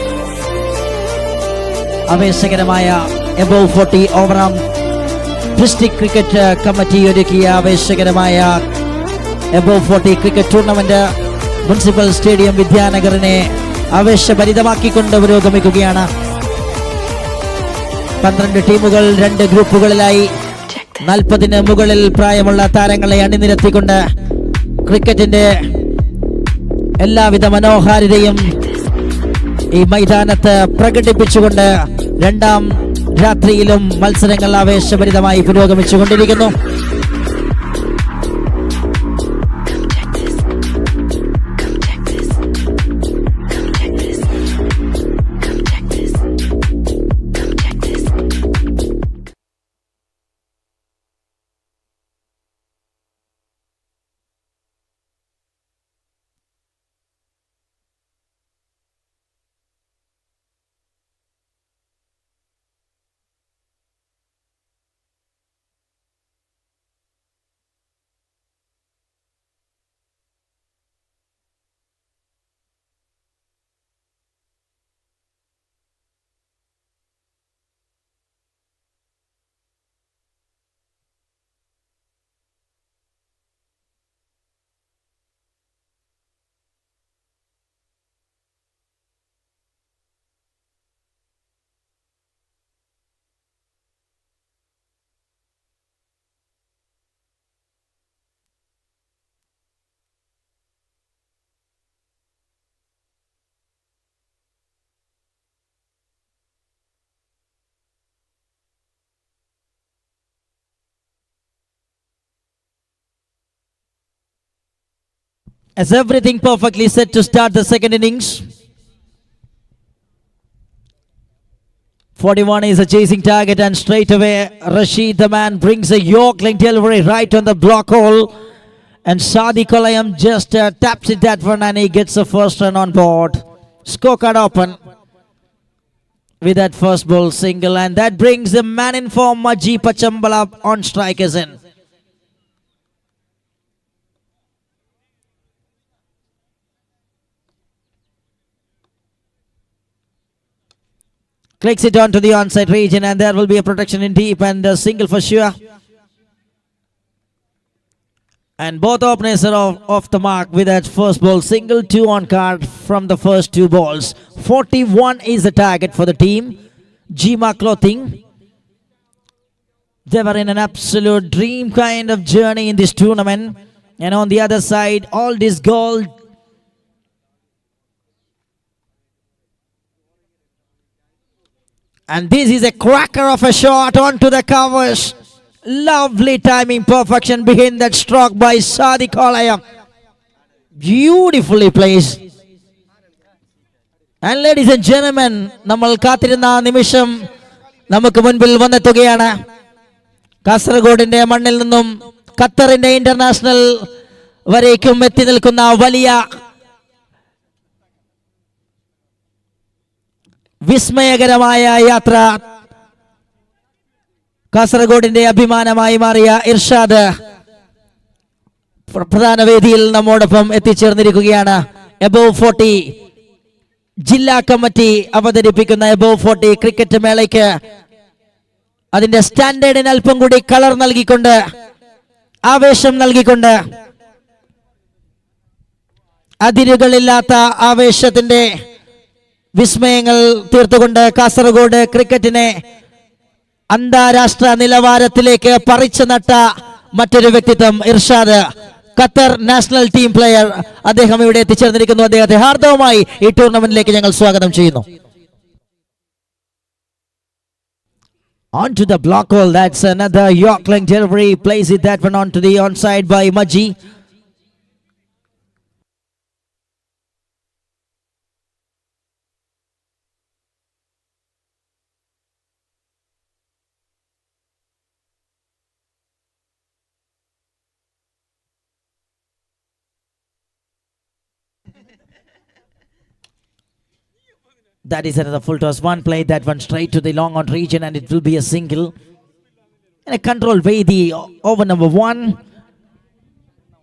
free. ആവേശകരമായ above 40 overarm district cricket committee ഒരുക്കിയ ആവേശകരമായ above 40 cricket tournament municipal stadium വിദ്യാനഗറിനെ ആവേശഭരിതമാക്കിക്കൊണ്ട് പുരോഗമിക്കുകയാണ്. 12 ടീമുകൾ 2 ഗ്രൂപ്പുകളിലായി 40 മുകളിൽ പ്രായമുള്ള താരങ്ങളെ അണിനിരത്തിക്കൊണ്ട് ക്രിക്കറ്റിന്റെ എല്ലാവിധ മനോഹാരിതയും ഈ മൈതാനത്ത് പ്രകടിപ്പിച്ചുകൊണ്ട് രണ്ടാം രാത്രിയിലും മത്സരങ്ങൾ ആവേശഭരിതമായി പുരോഗമിച്ചുകൊണ്ടിരിക്കുന്നു. As everything perfectly set to start the second innings. 41 is a chasing target, and straight away Rashid the man brings a Yorkling delivery right on the block hole, and Sadi Kolayam just taps it that one and he gets the first run on board. Scorecard open with that first ball single, and that brings the man in form Maji Pachambala on strike as in. Clicks it onto the onside region, and there will be a protection in deep and a single for sure. And both openers are off the mark with that first ball single, 2 on card from the first 2 balls. 41 is the target for the team. Jima Clothing. They were in an absolute dream kind of journey in this tournament. And on the other side, all this gold. And this is a cracker of a shot onto the covers. Lovely timing, perfection behind that stroke by Sadiq Kolayam. Beautifully placed. And ladies and gentlemen, നമ്മൾ കാത്തിരുന്ന നിമിഷം നമുക്ക് മുൻപിൽ വന്നെത്തുകയാണ്. കാസർഗോഡിന്റെ മണ്ണിൽ നിന്നും ഖത്തറിന്റെ international വരേക്കും എത്തി നിൽക്കുന്ന വലിയ വിസ്മയകരമായ യാത്ര. കാസർഗോഡിന്റെ അഭിമാനമായി മാറിയ ഇർഷാദ് പ്രധാന വേദിയിൽ നമ്മോടൊപ്പം എത്തിച്ചേർന്നിരിക്കുകയാണ്. എബോവ് 40 ജില്ലാ കമ്മിറ്റി അവതരിപ്പിക്കുന്ന എബോവ് 40 ക്രിക്കറ്റ് മേളയ്ക്ക് അതിന്റെ സ്റ്റാൻഡേർഡിന് അല്പം കൂടി കളർ നൽകിക്കൊണ്ട്, ആവേശം നൽകിക്കൊണ്ട്, അതിരുകളില്ലാത്ത ആവേശത്തിന്റെ വിസ്മയങ്ങൾ തീർത്തുകൊണ്ട് കാസർഗോഡ് ക്രിക്കറ്റിനെ അന്താരാഷ്ട്ര നിലവാരത്തിലേക്ക് പറിച്ചു നട്ട മറ്റൊരു വ്യക്തിത്വം Irshad, Qatar national team player. അദ്ദേഹം ഇവിടെ എത്തിച്ചേർന്നിരിക്കുന്നു. അദ്ദേഹത്തെ ഹാർദവമായി ഈ ടൂർണമെന്റിലേക്ക് ഞങ്ങൾ സ്വാഗതം ചെയ്യുന്നു. On to the block hole. That's another Yorkling delivery. Plays it that one onto the onside by Maji. That is another full toss. One play, that one straight to the long on region, and it will be a single. In a controlled way, the over number 1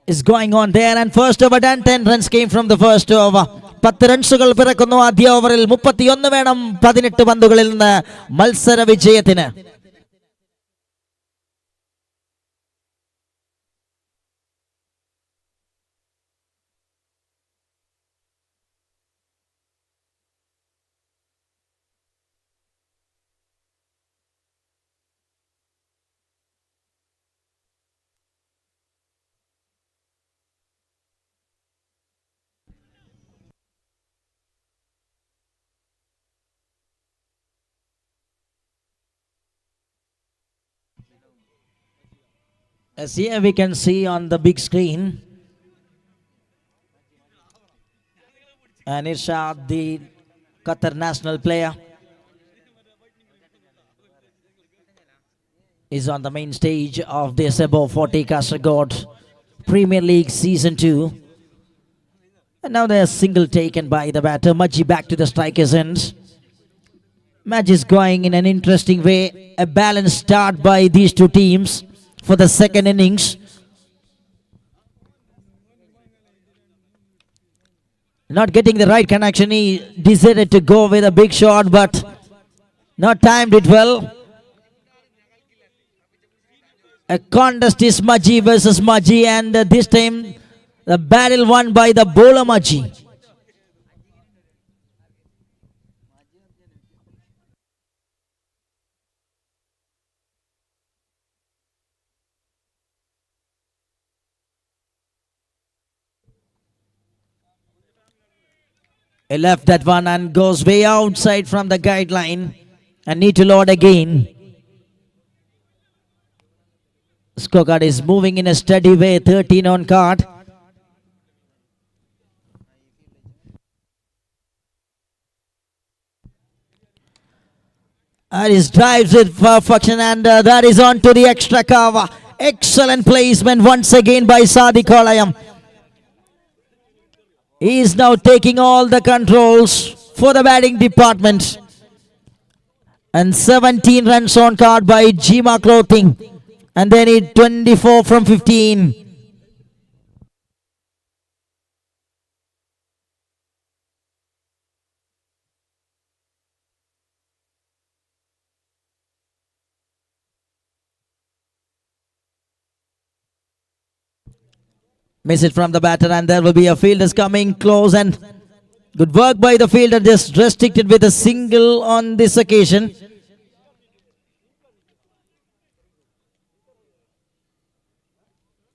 is going on there. And first over done, 10 runs came from the first over. 10 റൺസുകൾ പിറക്കുന്നു ആദ്യ ഓവറിൽ. 31 വേണം 18 പന്തുകളിൽ നിന്ന് മത്സര വിജയത്തിന്. As here we can see on the big screen, and Irshad, the Qatar national player, is on the main stage of this above 40 Kasaragod Premier League Season 2. And now there's a single taken by the batter. Maji back to the striker's end. Match is going in an interesting way. A balanced start by these two teams for the second innings. Not getting the right connection. He decided to go with a big shot, but not timed it well. A contest is Maji versus Maji, and this time the battle won by the bowler Maji. He left that one and goes way outside from the guideline and need to load again. Scorecard is moving in a steady way, 13 on card. And he drives with perfection, and that is on to the extra cover. Excellent placement once again by Sadiq Kolayam. He is now taking all the controls for the batting department. And 17 runs on card by Jima Clothing. And they need 24 from 15. Miss it from the batter, and there will be a fielders coming close, and good work by the fielder, just restricted with a single on this occasion.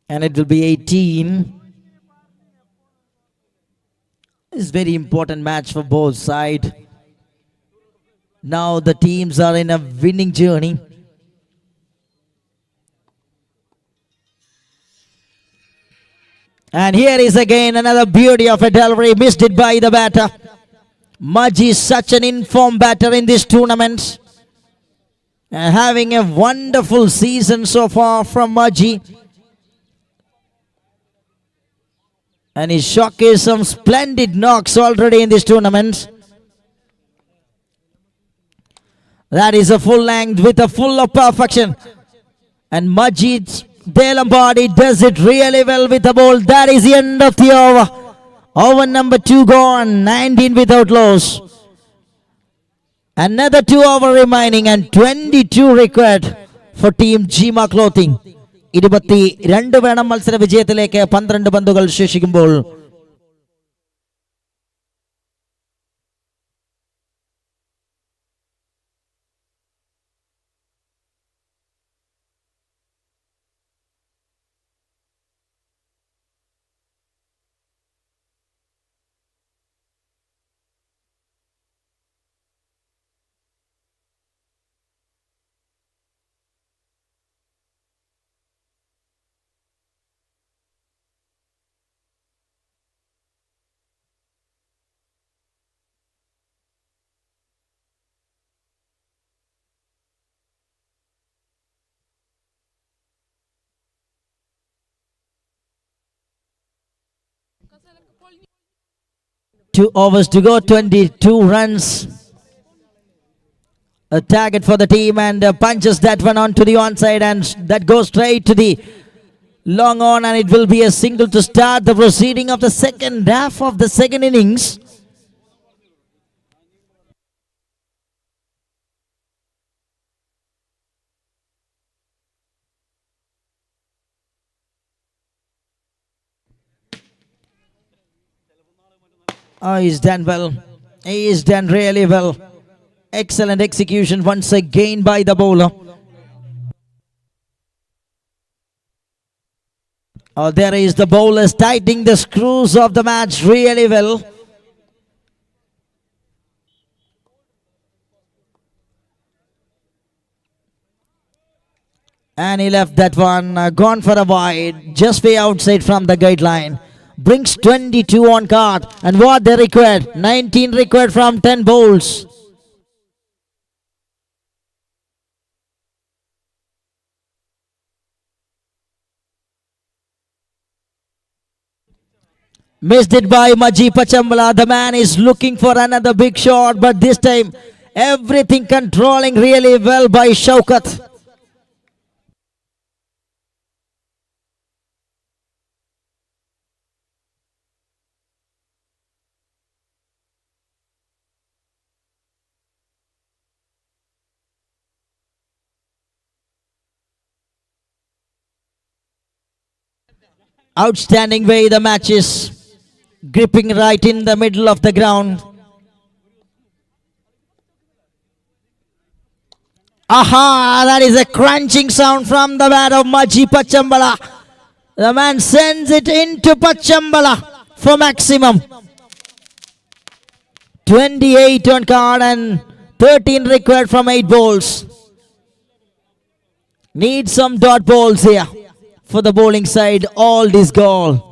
And it will be 18. It's a very important match for both sides. Now the teams are in a winning journey. And here is again another beauty of a delivery, missed it by the batter. Maji is such an informed batter in this tournament. And having a wonderful season so far from Maji. And he showcased some splendid knocks already in this tournament. That is a full length with a full of perfection. And Majid Delambadi does it really well with the ball. That is the end of the over. Over number 2 gone. 19 without loss. Another 2 over remaining and 22 required for team Jima Clothing. 22 വേണം മത്സര വിജയത്തിലേക്ക് 12 പന്തുകൾ ശേഷിക്കുമ്പോൾ. Two overs to go, 22 runs A target for the team and punches that one onto the onside, and that goes straight to the long on, and it will be a single to start the proceeding of the second half of the second innings. Oh, he's done well. He is done really well. Excellent execution once again by the bowler. Oh, there is the bowlers tightening the screws of the match really well. And he left that one, gone for a wide, just way outside from the guideline. Brings 22 on card. And what they required? 19 required from 10 bowls. Missed it by Maji Pachambala. The man is looking for another big shot, but this time everything controlling really well by Shaukat. Outstanding way the match is. Gripping right in the middle of the ground. Aha! That is a crunching sound from the bat of Maji Pachambala. The man sends it into Pachambala for maximum. 28 on card and 13 required from 8 balls. Need some dot balls here for the bowling side. All this goal.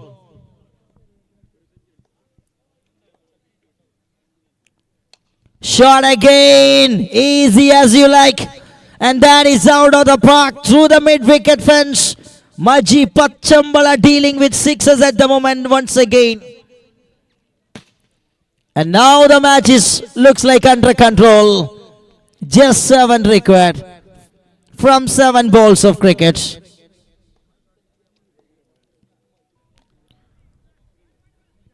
Shot again, easy as you like, and that is out of the park through the mid-wicket fence. Maji Pachambala dealing with sixes at the moment once again. And now the match looks like under control. Just 7 required from 7 balls of cricket.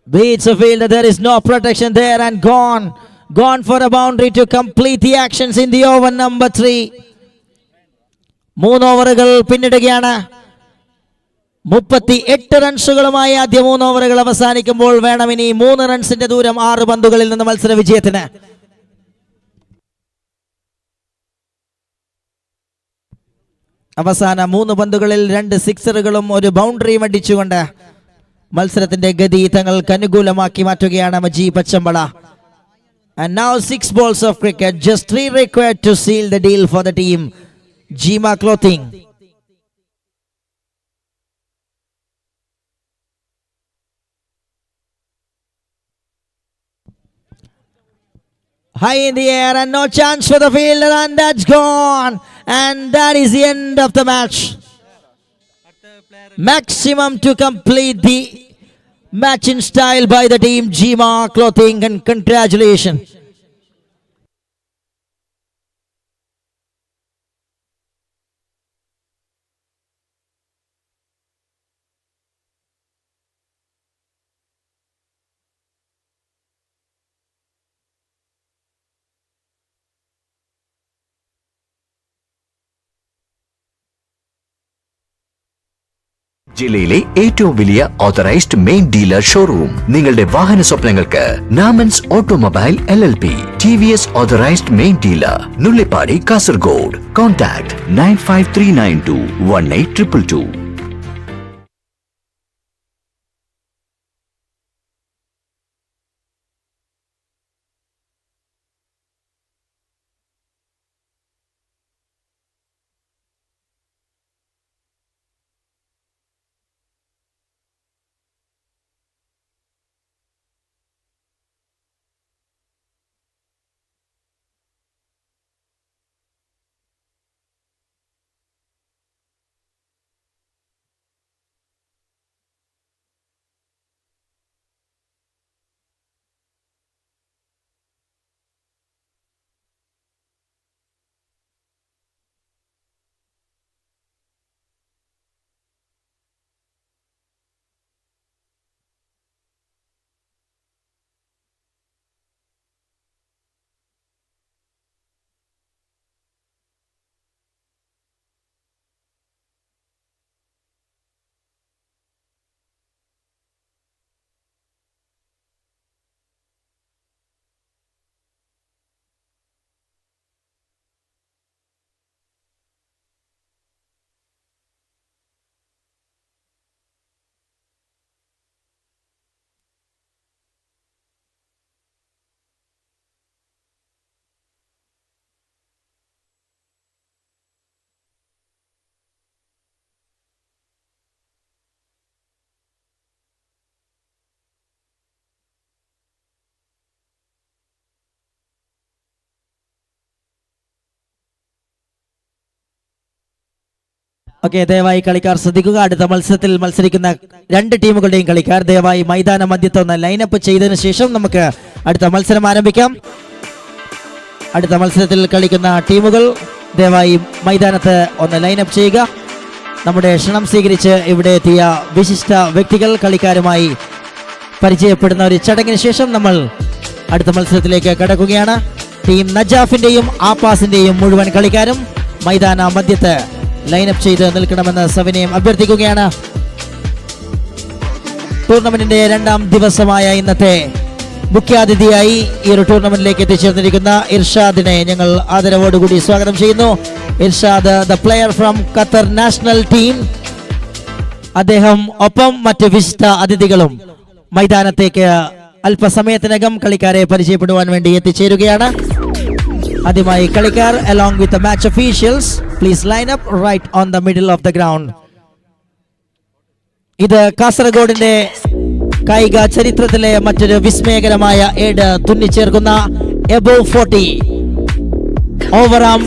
Beats a fielder, there is no protection there, and gone. Gone for a boundary to complete the actions in the over number 3. 3 ഓവറുകൾ പിന്നിടുകയാണ്. 38 റൺസുകളുമായി ആദ്യ 3 ഓവറുകൾ അവസാനിക്കുമ്പോൾ വേണം ഇനി 3 റൺസിന്റെ ദൂരം 6 പന്തുകളിൽ നിന്ന് മത്സര വിജയത്തിന്. അവസാന 3 പന്തുകളിൽ 2 സിക്സറുകളും 1 ബൗണ്ടറിയും അടിച്ചുകൊണ്ട് മത്സരത്തിന്റെ ഗതി തങ്ങൾക്ക് അനുകൂലമാക്കി മാറ്റുകയാണ് മജി പച്ചമ്പള. And now 6 balls of cricket, just 3 required to seal the deal for the team. Jima Clothing. High in the air and no chance for the fielder, and that's gone. And that is the end of the match. Maximum to complete the match in style by the team Jima Clothing, and congratulations. ജില്ലയിലെ ഏറ്റവും വലിയ authorised main dealer showroom. നിങ്ങളുടെ വാഹന സ്വപ്നങ്ങൾക്ക് Namans automobile LLP, TVS authorised main dealer, Nullippady, Kasaragod. Contact 9539218222. Okay, ദയവായി കളിക്കാർ ശ്രദ്ധിക്കുക. അടുത്ത മത്സരത്തിൽ മത്സരിക്കുന്ന രണ്ട് ടീമുകളുടെയും കളിക്കാർ ദയവായി മൈതാന മധ്യത്ത് ഒന്ന് ലൈനപ്പ് ചെയ്തതിനു ശേഷം നമുക്ക് അടുത്ത മത്സരം ആരംഭിക്കാം. അടുത്ത മത്സരത്തിൽ കളിക്കുന്ന ടീമുകൾ ദയവായി മൈതാനത്ത് ഒന്ന് ലൈനപ്പ് ചെയ്യുക. നമ്മുടെ ക്ഷണം സ്വീകരിച്ച് ഇവിടെ എത്തിയ വിശിഷ്ട വ്യക്തികൾ കളിക്കാരുമായി പരിചയപ്പെടുന്ന ഒരു ചടങ്ങിന് ശേഷം നമ്മൾ അടുത്ത മത്സരത്തിലേക്ക് കടക്കുകയാണ്. ടീം നജാഫിന്റെയും ആപ്പാസിന്റെയും മുഴുവൻ കളിക്കാരും മൈതാന മധ്യത്ത് ലൈനപ്പ് ചെയ്ത് നിൽക്കണമെന്ന് സവിനയം അഭ്യർത്ഥിക്കുകയാണ്. ടൂർണമെന്റിന്റെ രണ്ടാം ദിവസമായ ഇന്നത്തെ മുഖ്യാതിഥിയായി ഈ ഒരു ടൂർണമെന്റിലേക്ക് എത്തിച്ചേർന്നിരിക്കുന്ന ഇർഷാദിനെ ഞങ്ങൾ ആദരവോടുകൂടി സ്വാഗതം ചെയ്യുന്നു. Irshad, the player from Qatar national team. അദ്ദേഹം ഒപ്പം മറ്റ് വിശിഷ്ട അതിഥികളും മൈതാനത്തേക്ക് അല്പസമയത്തിനകം കളിക്കാരെ പരിചയപ്പെടുവാൻ വേണ്ടി എത്തിച്ചേരുകയാണ്. ആദ്യമായി കളിക്കാർ along with the match officials, please line up right on the middle of the ground. ഇത് കാസർഗോഡിന്റെ കായിക ചരിത്രത്തിലെ മറ്റൊരു വിസ്മയകരമായ ഏട് തുന്നിച്ചേർക്കുന്ന എബോവ് 40 ഓവറാം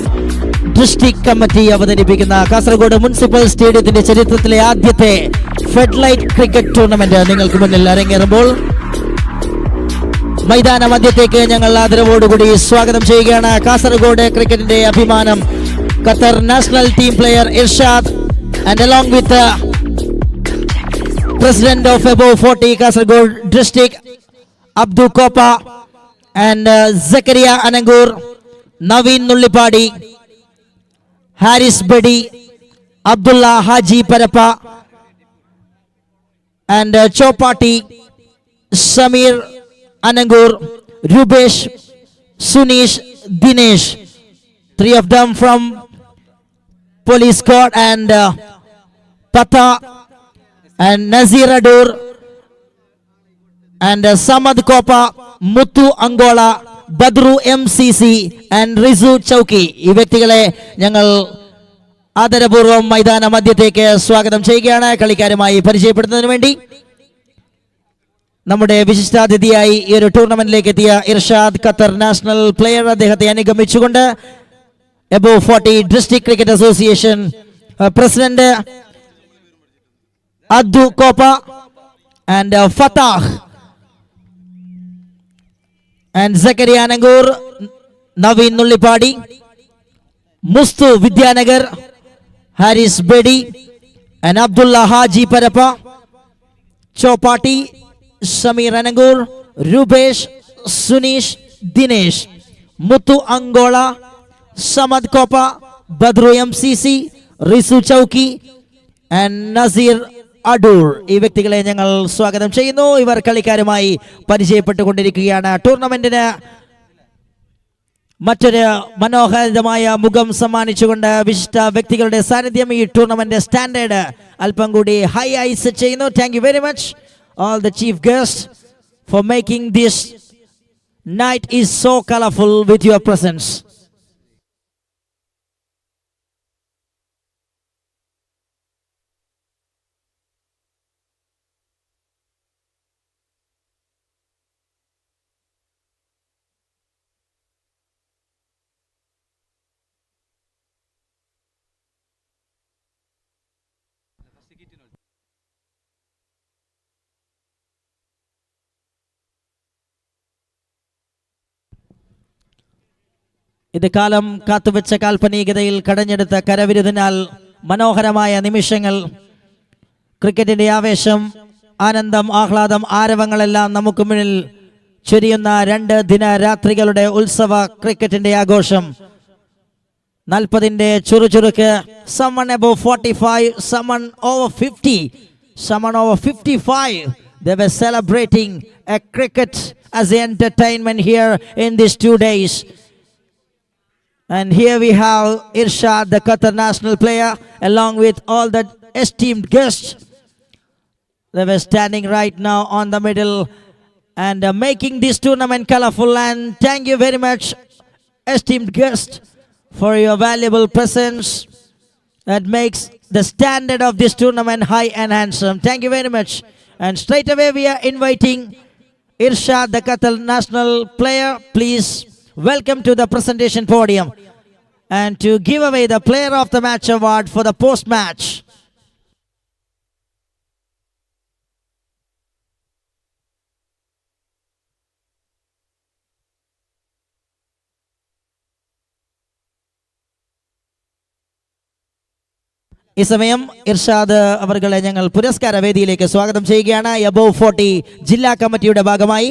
ഡിസ്ട്രിക്ട് കമ്മിറ്റി അവതരിപ്പിക്കുന്ന കാസർഗോഡ് മുനിസിപ്പൽ സ്റ്റേഡിയത്തിന്റെ ചരിത്രത്തിലെ ആദ്യത്തെ ഫെഡ്ലൈറ്റ് ക്രിക്കറ്റ് ടൂർണമെന്റ് നിങ്ങൾക്ക് മുന്നിൽ അരങ്ങേറുമ്പോൾ മൈതാന മധ്യത്തേക്ക് ഞങ്ങൾ ആദരവോടുകൂടി സ്വാഗതം ചെയ്യുകയാണ്. കാസർഗോഡ് ക്രിക്കറ്റിന്റെ അഭിമാനം Qatar national team player Irshad and along with President of Above 40 Kasaragod District Abdu Kopa and Zakaria Anangur, Naveen Nullipadi, Haris Bedi, Abdullah Haji Parapa and Chopati, Samir Anangur, Rubesh, Sunish, Dinesh, three of them from Police Court and Pata and Nazir Adur and Samad Kopa, Muthu Angola, Badru MCC and Rizu Chowki. ഈ വ്യക്തികളെ ഞങ്ങൾ ആദരപൂർവ്വം മൈതാന മധ്യത്തേക്ക് സ്വാഗതം ചെയ്യുകയാണ്. കളിക്കാരുമായി പരിചയപ്പെടുന്നതിന് വേണ്ടി നമ്മുടെ വിശിഷ്ടാതിഥിയായി ഈ ഒരു ടൂർണമെന്റിലേക്ക് എത്തിയ ഇർഷാദ്, ഖത്തർ നാഷണൽ പ്ലെയർ, അദ്ദേഹത്തെ അനുഗമിച്ചുകൊണ്ട് above 40 district cricket association president Addu Kopa and Fatah and Zakaria Nangur, Naveen Nullipadi, Mustu Vidyanagar, Haris Bedi and Abdullah Haji Parapa, Chopati, Samir Anangur, Rubesh, Sunish, Dinesh, Muthu Angola, Samad Kopa, Badru MCC, Risu Chowki and Nazir Adoor. ഈ വ്യക്തികളെ ഞങ്ങൾ സ്വാഗതം ചെയ്യുന്നു. ഇവർ കളിക്കാരുമായി പരിചയപ്പെട്ടുകൊണ്ടിരിക്കുകയാണ്. ടൂർണമെന്റിന് മറ്റൊരു മനോഹരമായ മുഖം സമ്മാനിച്ചുകൊണ്ട് വിശിഷ്ട വ്യക്തികളുടെ സാന്നിധ്യം ഈ ടൂർണമെന്റ് സ്റ്റാൻഡേർഡ് അല്പം കൂടി ഹൈ ഐസ് ചെയ്യുന്നു. Thank you very much all the chief guests for making this night is so colorful with your presence. ഇത് കാലം കാത്തുവെച്ച കാൽപ്പനികതയിൽ കടഞ്ഞെടുത്ത കരവിരുതിനാൽ മനോഹരമായ നിമിഷങ്ങൾ, ക്രിക്കറ്റിന്റെ ആവേശം, ആനന്ദം, ആഹ്ലാദം, ആരവങ്ങളെല്ലാം നമുക്ക് മുന്നിൽ ചൊരിയുന്ന 2 ദിനരാത്രികളുടെ ഉത്സവ ക്രിക്കറ്റിന്റെ ആഘോഷം. 40ന്റെ ചുറുചുറുക്ക്. someone above 45, someone over 50, someone over 55. They were celebrating a cricket as an entertainment here in these 2 days. And here we have Irshad, the Qatar national player, along with all the esteemed guests. They were standing right now on the middle and making this tournament colorful. And thank you very much, esteemed guests, for your valuable presence that makes the standard of this tournament high and handsome. Thank you very much. And straight away we are inviting Irshad, the Qatar national player. Please welcome to the presentation podium. and to give away the Player of the Match award for the post-match. ഈ സമയം ഇർഷാദ് അവർകളെ ഞങ്ങൾ പുരസ്കാര വേദിയിലേക്ക് സ്വാഗതം ചെയ്യുകയാണ്. Above 40 ജില്ലാ കമ്മിറ്റിയുടെ ഭാഗമായി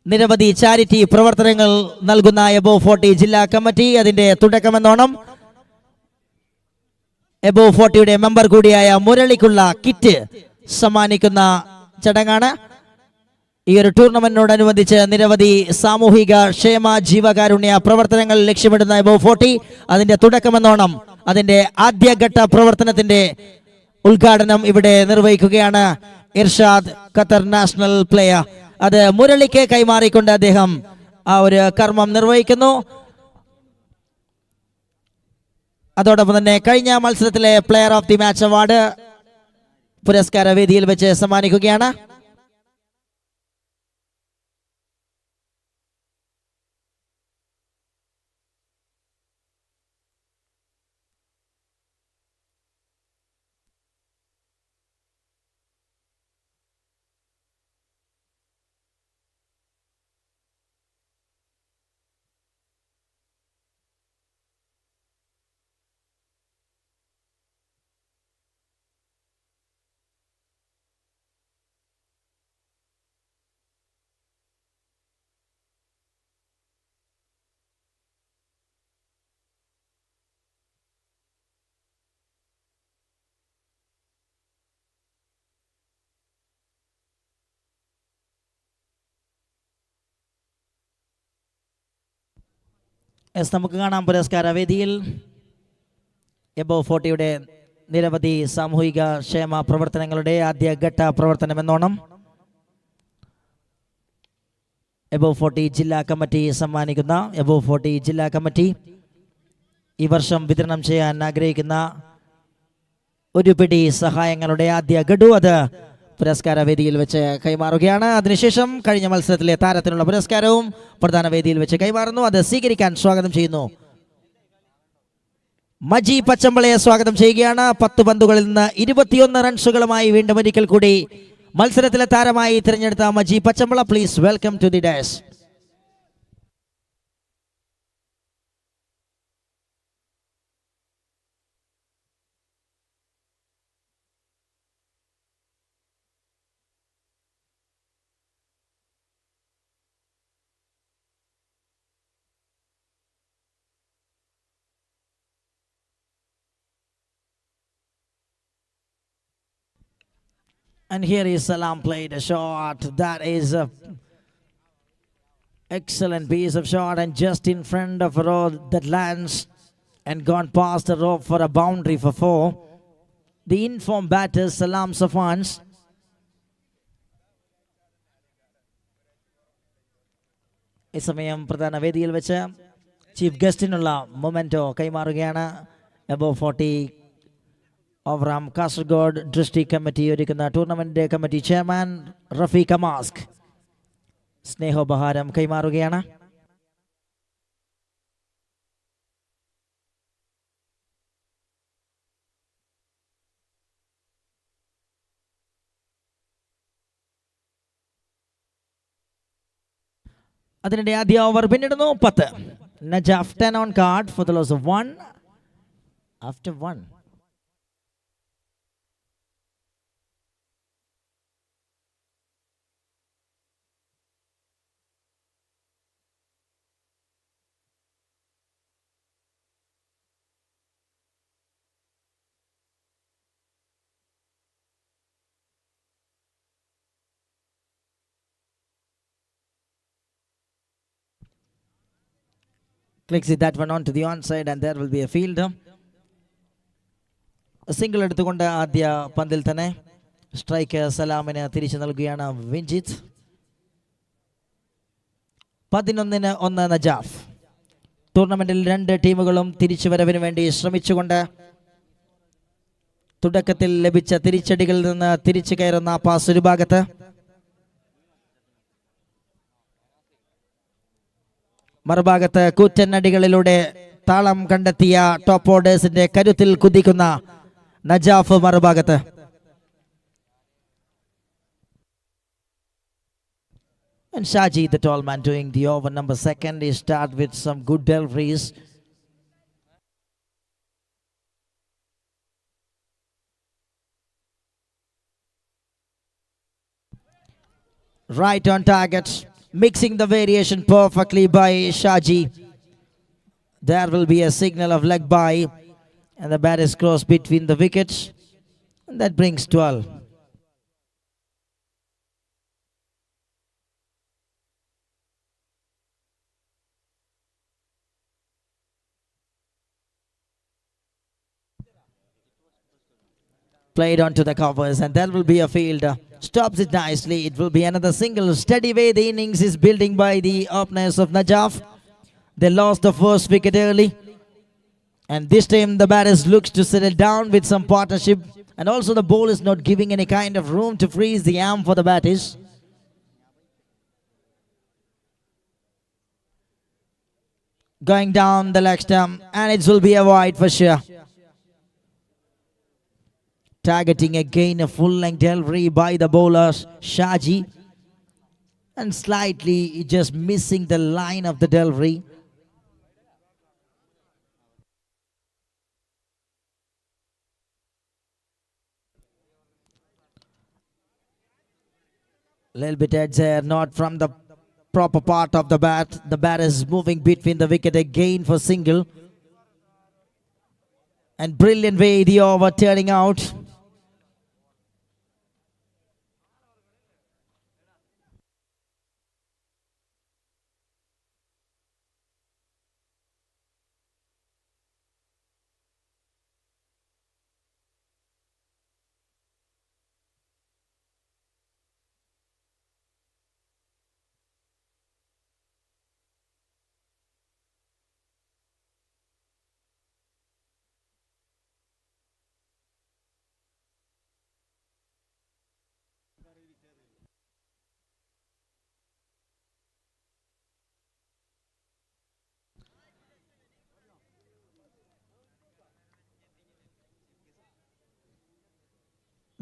നിരവധി ചാരിറ്റി പ്രവർത്തനങ്ങൾ നൽകുന്ന എബോവ് 40 ജില്ലാ കമ്മിറ്റി അതിന്റെ തുടക്കമെന്നോണം എബോവ് 40യുടെ മെമ്പർ കൂടിയായ മുരളിക്കുള്ള കിറ്റ് സമ്മാനിക്കുന്ന ചടങ്ങാണ്. ഈ ഒരു ടൂർണമെന്റിനോടനുബന്ധിച്ച് നിരവധി സാമൂഹിക ക്ഷേമ ജീവകാരുണ്യ പ്രവർത്തനങ്ങൾ ലക്ഷ്യമിടുന്ന എബോവ് 40 അതിന്റെ തുടക്കമെന്നോണം അതിന്റെ ആദ്യഘട്ട പ്രവർത്തനത്തിന്റെ ഉദ്ഘാടനം ഇവിടെ നിർവഹിക്കുകയാണ് ഇർഷാദ്, ഖത്തർ നാഷണൽ പ്ലെയർ. അത് മുരളിക്ക് കൈമാറിക്കൊണ്ട് അദ്ദേഹം ആ ഒരു കർമ്മം നിർവഹിക്കുന്നു. അതോടൊപ്പം തന്നെ കഴിഞ്ഞ മത്സരത്തിലെ player of the match award പുരസ്കാര വേദിയിൽ വെച്ച് സമ്മാനിക്കുകയാണ്. നമുക്ക് കാണാം പുരസ്കാര വേദിയിൽ എബോവ് 40യുടെ നിരവധി സാമൂഹിക ക്ഷേമ പ്രവർത്തനങ്ങളുടെ ആദ്യഘട്ട പ്രവർത്തനം എന്നോണം എബോവ് 40 ജില്ലാ കമ്മിറ്റി സമ്മാനിക്കുന്ന എബോവ് 40 ജില്ലാ കമ്മിറ്റി ഈ വർഷം വിതരണം ചെയ്യാൻ ആഗ്രഹിക്കുന്ന ഒരു പിടി സഹായങ്ങളുടെ ആദ്യ ഗഡു അത് പുരസ്കാര വേദിയിൽ വെച്ച് കൈമാറുകയാണ്. അതിനുശേഷം കഴിഞ്ഞ മത്സരത്തിലെ താരത്തിനുള്ള പുരസ്കാരവും പ്രധാന വേദിയിൽ വെച്ച് കൈമാറുന്നു. അത് സ്വീകരിക്കാൻ സ്വാഗതം ചെയ്യുന്നു. മജി പച്ചമ്പളയെ സ്വാഗതം ചെയ്യുകയാണ്. 10 പന്തുകളിൽ നിന്ന് 21 റൺസുകളുമായി വീണ്ടും ഒരിക്കൽ കൂടി മത്സരത്തിലെ താരമായി തിരഞ്ഞെടുത്ത Maji Pachambala, please welcome to the dais. And here is Salam played a shot. That is a excellent piece of shot and just in front of a row that lands and gone past the rope for a boundary for 4. The informed batter Salam Safans. ഈ സമയം പ്രധാന വേദിയിൽ വെച്ച് chief ഗസ്റ്റിനുള്ള memento കൈമാറുകയാണ്. Above 40 Overarm Kasaragod district committee ഒരുക്കുന്ന tournament committee chairman Rafeeq Amask സ്നേഹോപഹാരം കൈമാറുകയാണ്. അതിനിടെ ആദ്യ ഓവർ പിന്നിടുന്നു 10. Najaf 10 on card for the loss of 1 after 1. Clicks that one on to the onside and there will be a field. Single എടുത്തുകൊണ്ട് ആദ്യ പന്തിൽ തന്നെ സ്ട്രൈക്ക് സലാമിന് തിരിച്ചു നൽകുകയാണ് വിൻജിത്ത്. 11-1 നജാഫ്. ടൂർണമെന്റിൽ 2 ടീമുകളും തിരിച്ചുവരവിന് വേണ്ടി ശ്രമിച്ചുകൊണ്ട് തുടക്കത്തിൽ ലഭിച്ച തിരിച്ചടികളിൽ നിന്ന് തിരിച്ചു കയറുന്ന പാസ് ഒരു ഭാഗത്ത്, മറുഭാഗത്ത് കൂറ്റനടികളിലൂടെ താളം കണ്ടെത്തിയ ടോപ്പ് ഓർഡേഴ്സിന്റെ കരുത്തിൽ കുതിക്കുന്ന നജാഫ് മറുഭാഗത്ത്. And Shaji, the tall man, doing the over number second. He start with some good deliveries. Right on target, mixing the variation perfectly by Shaji. There will be a signal of leg by, and the bat is crossed between the wickets, and that brings 12. Played onto the covers, and there will be a field. Stops it nicely. It will be another single. Steady way the innings is building by the openers of Najaf. They lost the first wicket early, and this time the batters looks to settle down with some partnership, and also the ball is not giving any kind of room to freeze the arm for the batters. Going down the leg stump, and it will be a wide for sure. Targeting again a full-length delivery by the bowler Shaji, and slightly just missing the line of the delivery. Little bit edge there, not from the proper part of the bat. The bat is moving between the wicket again for single. And brilliant way the over turning out.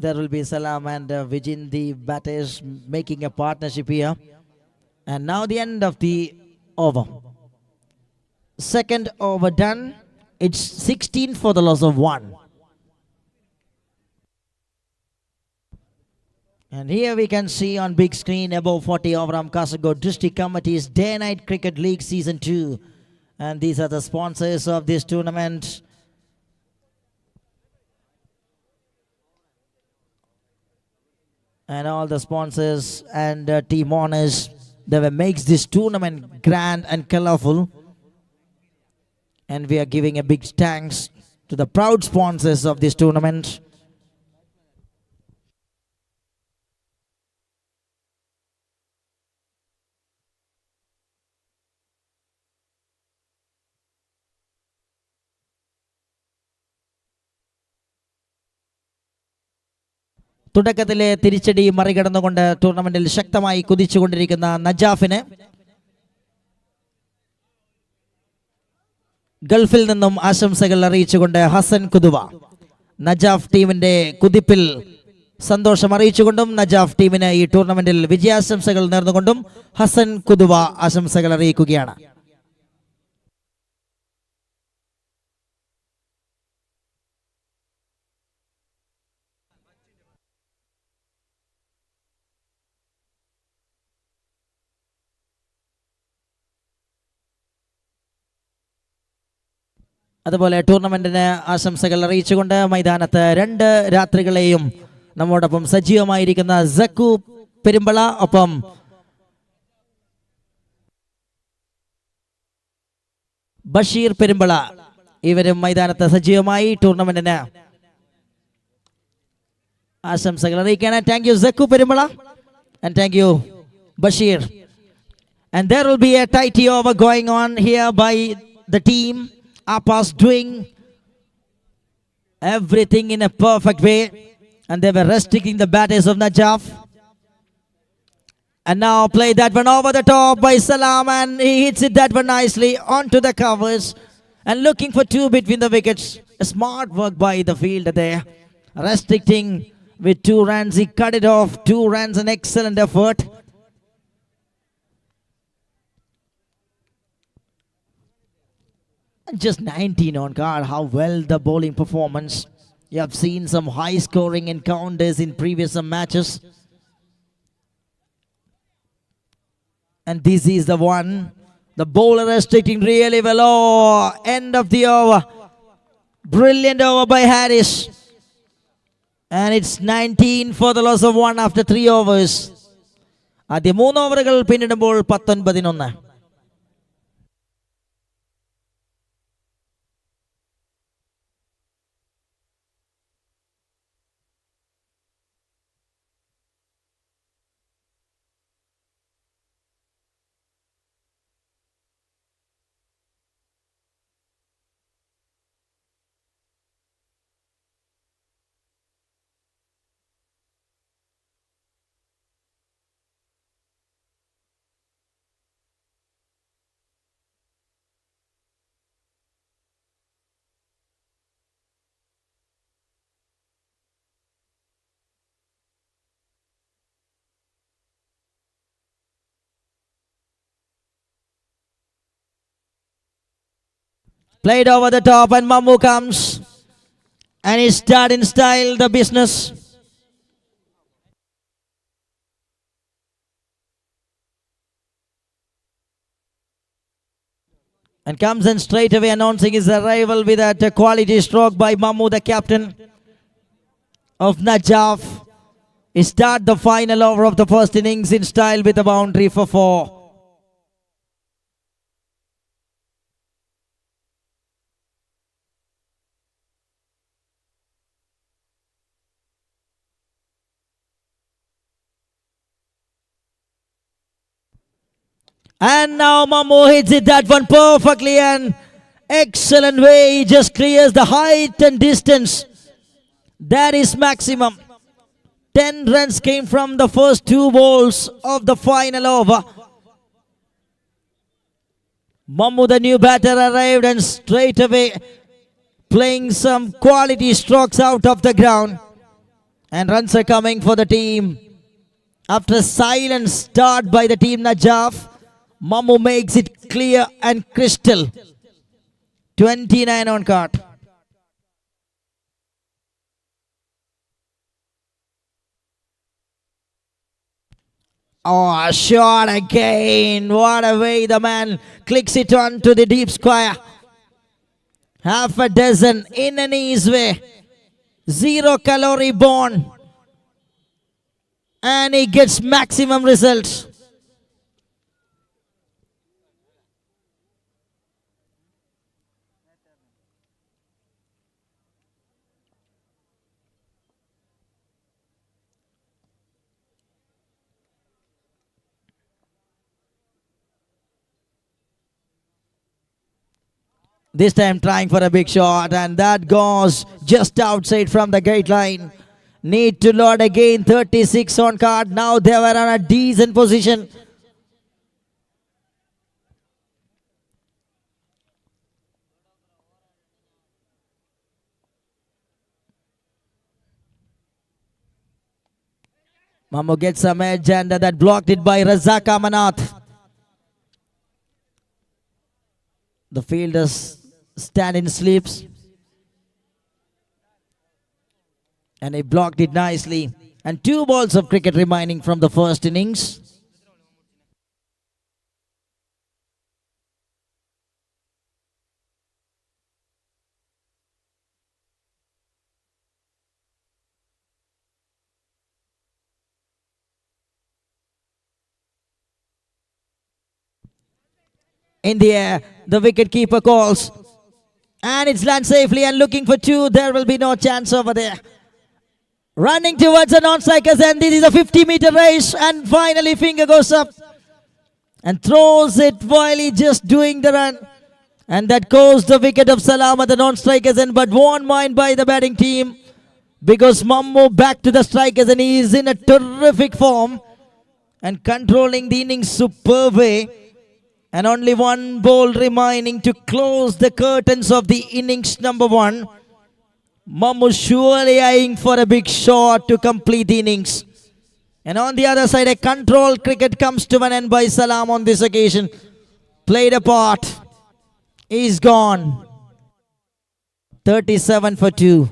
There will be Salam and Vijin, the batters, making a partnership here. And now the end of the over. Second over done. It's 16 for the loss of 1. And here we can see on big screen above 40 Overarm Kasaragod District Committee's Day-Night Cricket League Season 2. And these are the sponsors of this tournament. And all the sponsors and team owners that makes this tournament grand and colorful. And we are giving a big thanks to the proud sponsors of this tournament. തുടക്കത്തിലെ തിരിച്ചടി മറികടന്നുകൊണ്ട് ടൂർണമെന്റിൽ ശക്തമായി കുതിച്ചുകൊണ്ടിരിക്കുന്ന നജാഫിന് ഗൾഫിൽ നിന്നും ആശംസകൾ അറിയിച്ചുകൊണ്ട് ഹസൻ കുതുവ. നജാഫ് ടീമിന്റെ കുതിപ്പിൽ സന്തോഷം അറിയിച്ചുകൊണ്ടും നജാഫ് ടീമിന് ഈ ടൂർണമെന്റിൽ വിജയാശംസകൾ നേർന്നുകൊണ്ടും ഹസൻ കുതുവ ആശംസകൾ അറിയിക്കുകയാണ്. അതുപോലെ ടൂർണമെന്റിന് ആശംസകൾ അറിയിച്ചുകൊണ്ട് മൈതാനത്ത് 2 രാത്രികളെയും നമ്മോടൊപ്പം സജീവമായിരിക്കുന്ന സക്കു പെരുമ്പള, ഒപ്പം ബഷീർ പെരുമ്പള, ഇവരും മൈതാനത്ത് സജീവമായി ടൂർണമെന്റിന് ആശംസകൾ അറിയിക്കുകയാണ്. Thank you Sakku Perumbala and thank you Bashir. And there will be a tighty over going on here by the team. Appas doing everything in a perfect way, and they were restricting the batters of Najaf. And now play that one over the top by Salam, and he hits it that one nicely onto the covers. And looking for two between the wickets. A smart work by the fielder there. Restricting with 2 runs. He cut it off. 2 runs, an excellent effort. And just 19 on card. How well the bowling performance. You have seen some high scoring encounters in previous matches. And this is the one. The bowler restricting really well. Oh, end of the over. Brilliant over by Harris. And it's 19 for the loss of 1 after 3 overs. ആദ്യ 3 ഓവറുകൾ പിന്നിടുമ്പോൾ 19-1. Played over the top, and Mammu comes. And he start in style the business. And comes in straight away announcing his arrival with that quality stroke by Mammu, the captain of Najaf. He start the final over of the first innings in style with a boundary for 4. And now Mammu hits it that one perfectly, and excellent way. He just clears the height and distance. That is maximum. 10 runs came from the first 2 balls of the final over. Mammu, the new batter, arrived and straight away playing some quality strokes out of the ground. And runs are coming for the team. After a silent start by the team Najaf, Mammu makes it clear and crystal. 29 on card. Oh, a shot again. What a way the man clicks it onto the deep square. Half a dozen in an ease way. 0 calorie born. And he gets maximum results. This time trying for a big shot, and that goes just outside from the gate line. Need to load again. 36 on card. Now they were on a decent position. Mammu gets some edge, and that blocked it by Razak Amanat. The fielders stand in sleeps. And he blocked it nicely. And 2 balls of cricket remaining from the first innings. In the air, the wicket keeper calls. And it's landed safely, and looking for 2. There will be no chance over there. Running towards the non-strikers, and this is a 50-meter race. And finally finger goes up and throws it while he just doing the run. And that goes the wicket of Salam at the non-strikers, and but won't mind by the batting team. Because Mammu back to the strikers, and he is in a terrific form. and controlling the innings superbly. And only one ball remaining to close the curtains of the innings number 1. Mamu surely eyeing for a big shot to complete the innings. And on the other side, a controlled cricket comes to an end by Salam on this occasion. Played a part. He's gone. 37 for 2.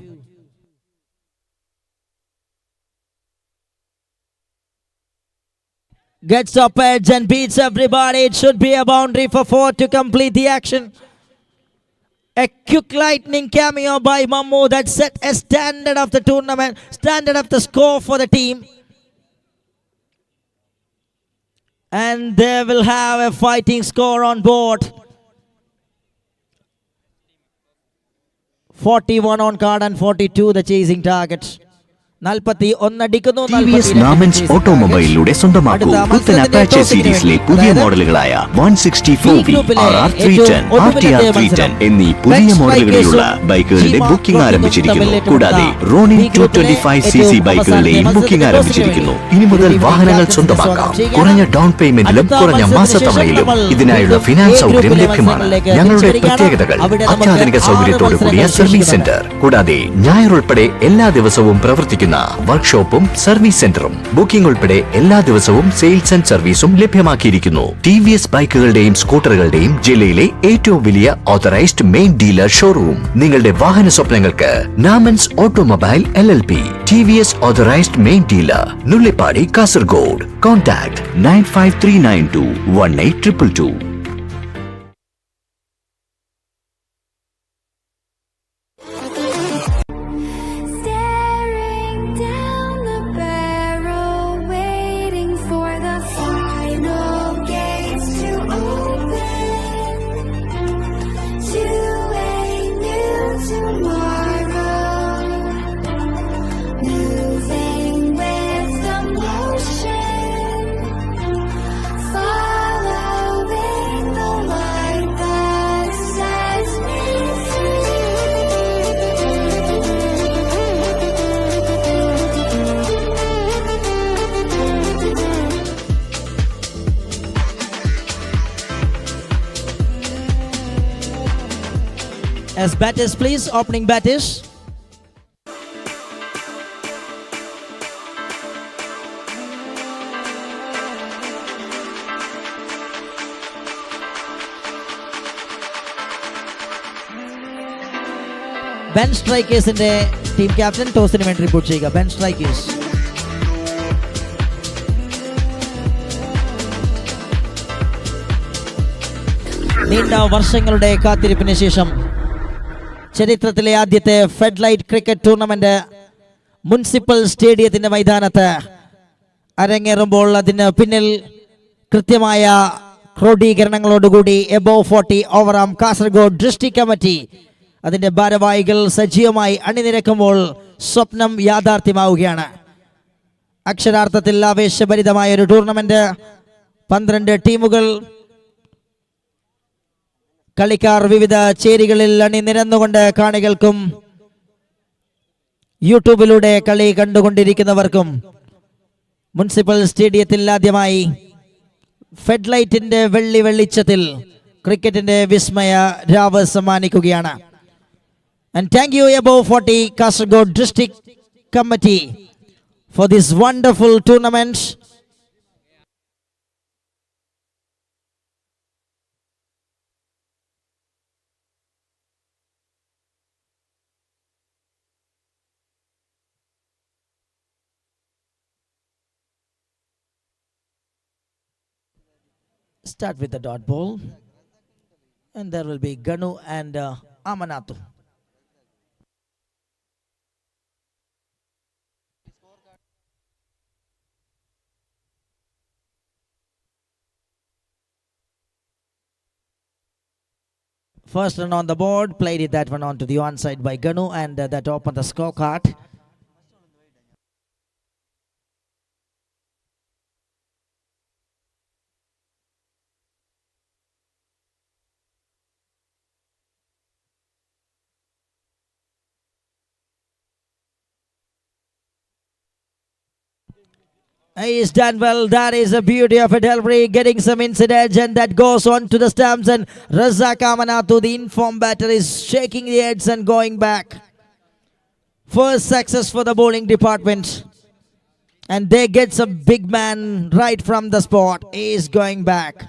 Gets up edge and beats everybody. It should be a boundary for 4 to complete the action. A quick lightning cameo by Mamu that set a standard of the tournament, standard of the score for the team. And they will have a fighting score on board. 41 on card and 42 the chasing target. TVS Namans ഓട്ടോമൊബൈലിലൂടെ സ്വന്തമാക്കൂ പുത്തൻ Apache സീരീസിലെ പുതിയ മോഡലുകളായ 164V, RR310, RTR 310 എന്നീ പുതിയ മോഡലുകളിലുള്ള ബൈക്കുകളുടെ booking ആരംഭിച്ചിരിക്കുന്നു. കൂടാതെ Ronin 225cc ബൈക്കുകളുടെയും booking ആരംഭിച്ചിരിക്കുന്നു. ഇനി മുതൽ വാഹനങ്ങൾ സ്വന്തമാക്കാം. കുറഞ്ഞ ഡൗൺ പേയ്മെന്റിലും കുറഞ്ഞ മാസത്തവണയിലും ഇതിനായുള്ള ഫിനാൻസ് സൗകര്യം ലഭ്യമാണ്. ഞങ്ങളുടെ പ്രത്യേകതകൾ: അത്യാധുനിക സൗകര്യത്തോടു കൂടിയ സർവീസ് സെന്റർ, കൂടാതെ ഞായർ ഉൾപ്പെടെ എല്ലാ ദിവസവും പ്രവർത്തിക്കുന്ന വർക്ക്ഷോപ്പും സർവീസ് സെന്ററും. ബുക്കിംഗ് ഉൾപ്പെടെ എല്ലാ ദിവസവും സെയിൽസ് ആൻഡ് സർവീസും ലഭ്യമാക്കിയിരിക്കുന്നു. TVS ബൈക്കുകളുടെയും സ്കൂട്ടറുകളുടെയും ജില്ലയിലെ ഏറ്റവും വലിയ ഓതറൈസ്ഡ് മെയിൻ ഡീലർ ഷോറൂം. നിങ്ങളുടെ വാഹന സ്വപ്നങ്ങൾക്ക് Namans automobile LLP, TVS authorised main dealer, Nullippady, Kasaragod. Contact 95392 18222. Staring down the barrel, waiting for the final gates to open to a new tomorrow. Moving with the motion, following the light that sets me As batters, please. Opening batters. Ben Strikers ന്റെ team captain ടോസിന് വേണ്ടി report ചെയ്യുക. Ben Strikers. നീണ്ട വർഷങ്ങളുടെ കാത്തിരിപ്പിന് ശേഷം ചരിത്രത്തിലെ ആദ്യത്തെ floodlight cricket tournament municipal സ്റ്റേഡിയത്തിന്റെ മൈതാനത്ത് അരങ്ങേറുമ്പോൾ അതിന് പിന്നിൽ കൃത്യമായ ക്രോഡീകരണങ്ങളോടുകൂടി above 40 overarm Kasaragod district committee അതിന്റെ ഭാരവാഹികൾ സജീവമായി അണിനിരക്കുമ്പോൾ സ്വപ്നം യാഥാർത്ഥ്യമാവുകയാണ്. അക്ഷരാർത്ഥത്തിൽ ആവേശഭരിതമായ ഒരു ടൂർണമെന്റ്. 12 ടീമുകൾ, കളിക്കാർ വിവിധ ചേരികളിൽ അണിനിരന്നുകൊണ്ട് കാണികൾക്കും യൂട്യൂബിലൂടെ കളി കണ്ടുകൊണ്ടിരിക്കുന്നവർക്കും മുനിസിപ്പൽ സ്റ്റേഡിയത്തിൽ ആദ്യമായി ഫെഡ്ലൈറ്റിന്റെ വെള്ളിച്ചത്തിൽ ക്രിക്കറ്റിന്റെ വിസ്മയ രാവ് സമ്മാനിക്കുകയാണ്. And thank you above 40 Kasaragod district committee for this wonderful tournament. Start with the dot ball, and there will be Ganu and Amanatu. First run on the board, played it that one on to the onside by Ganu, and that opened the scorecard. He's done well. That is the beauty of a delivery, getting some inside edge, and that goes on to the stumps. And Razak Amanatu, the informed batter, is shaking the heads and going back. First success for the bowling department. And they get some big man right from the spot. He is going back.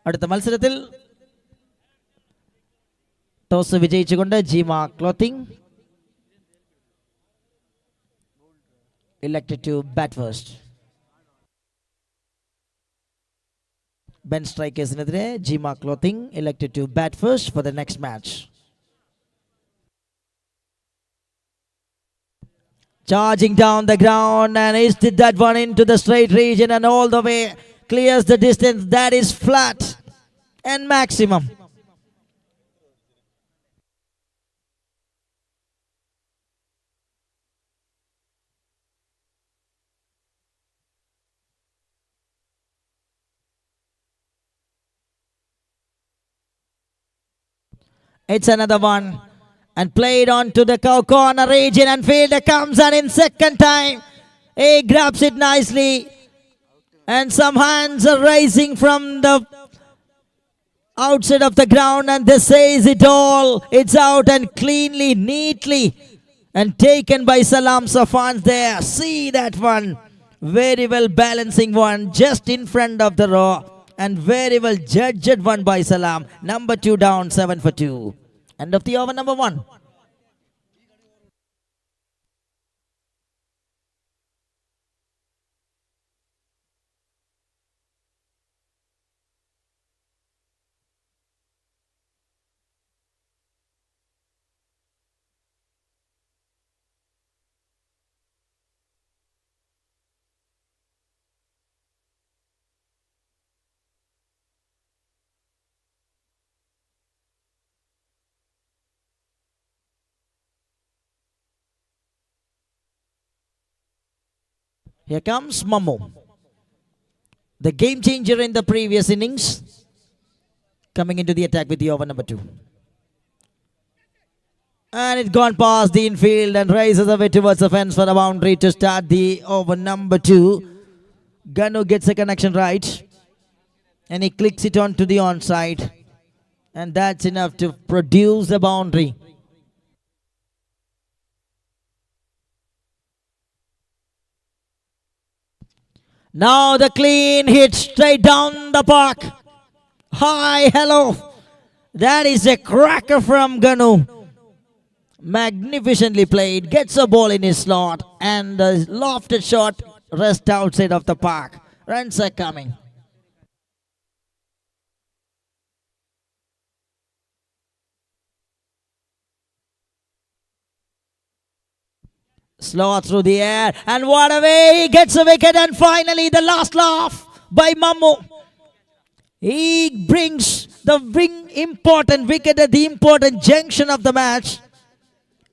അടുത്ത മത്സരത്തിൽ toss വിജയിച്ചുകൊണ്ട് Jima clothing elected to bat first. Ben Strikersനെതിരെ Jima clothing elected to bat first for the next match. Charging down the ground, and he's did that one into the straight region and all the way clears the distance. That is flat and maximum. It's another one, and played on to the corner region, and fielder comes and in second time he grabs it nicely, and some hands are rising from the outside of the ground, and this says it all. It's out and cleanly, neatly, and taken by Salam Safan there. See that one, very well balancing one just in front of the row. And very well judged one by Salam. Number 2 down, 7 for 2. End of the over, number 1. Here comes Mammo, the game changer in the previous innings, coming into the attack with the over number 2. And it's gone past the infield and raises away towards the fence for a boundary to start the over number 2. Ganu gets a connection right, and he clicks it onto the onside, and that's enough to produce a boundary. Now the clean hit straight down the park. Hi, hello. That is a cracker from Ganu. Magnificently played. Gets a ball in his slot. And the lofted shot rests outside of the park. Runs are coming. Slow through the air, and what a way, he gets a wicket, and finally the last laugh by Mammo. He brings the important wicket at the important junction of the match,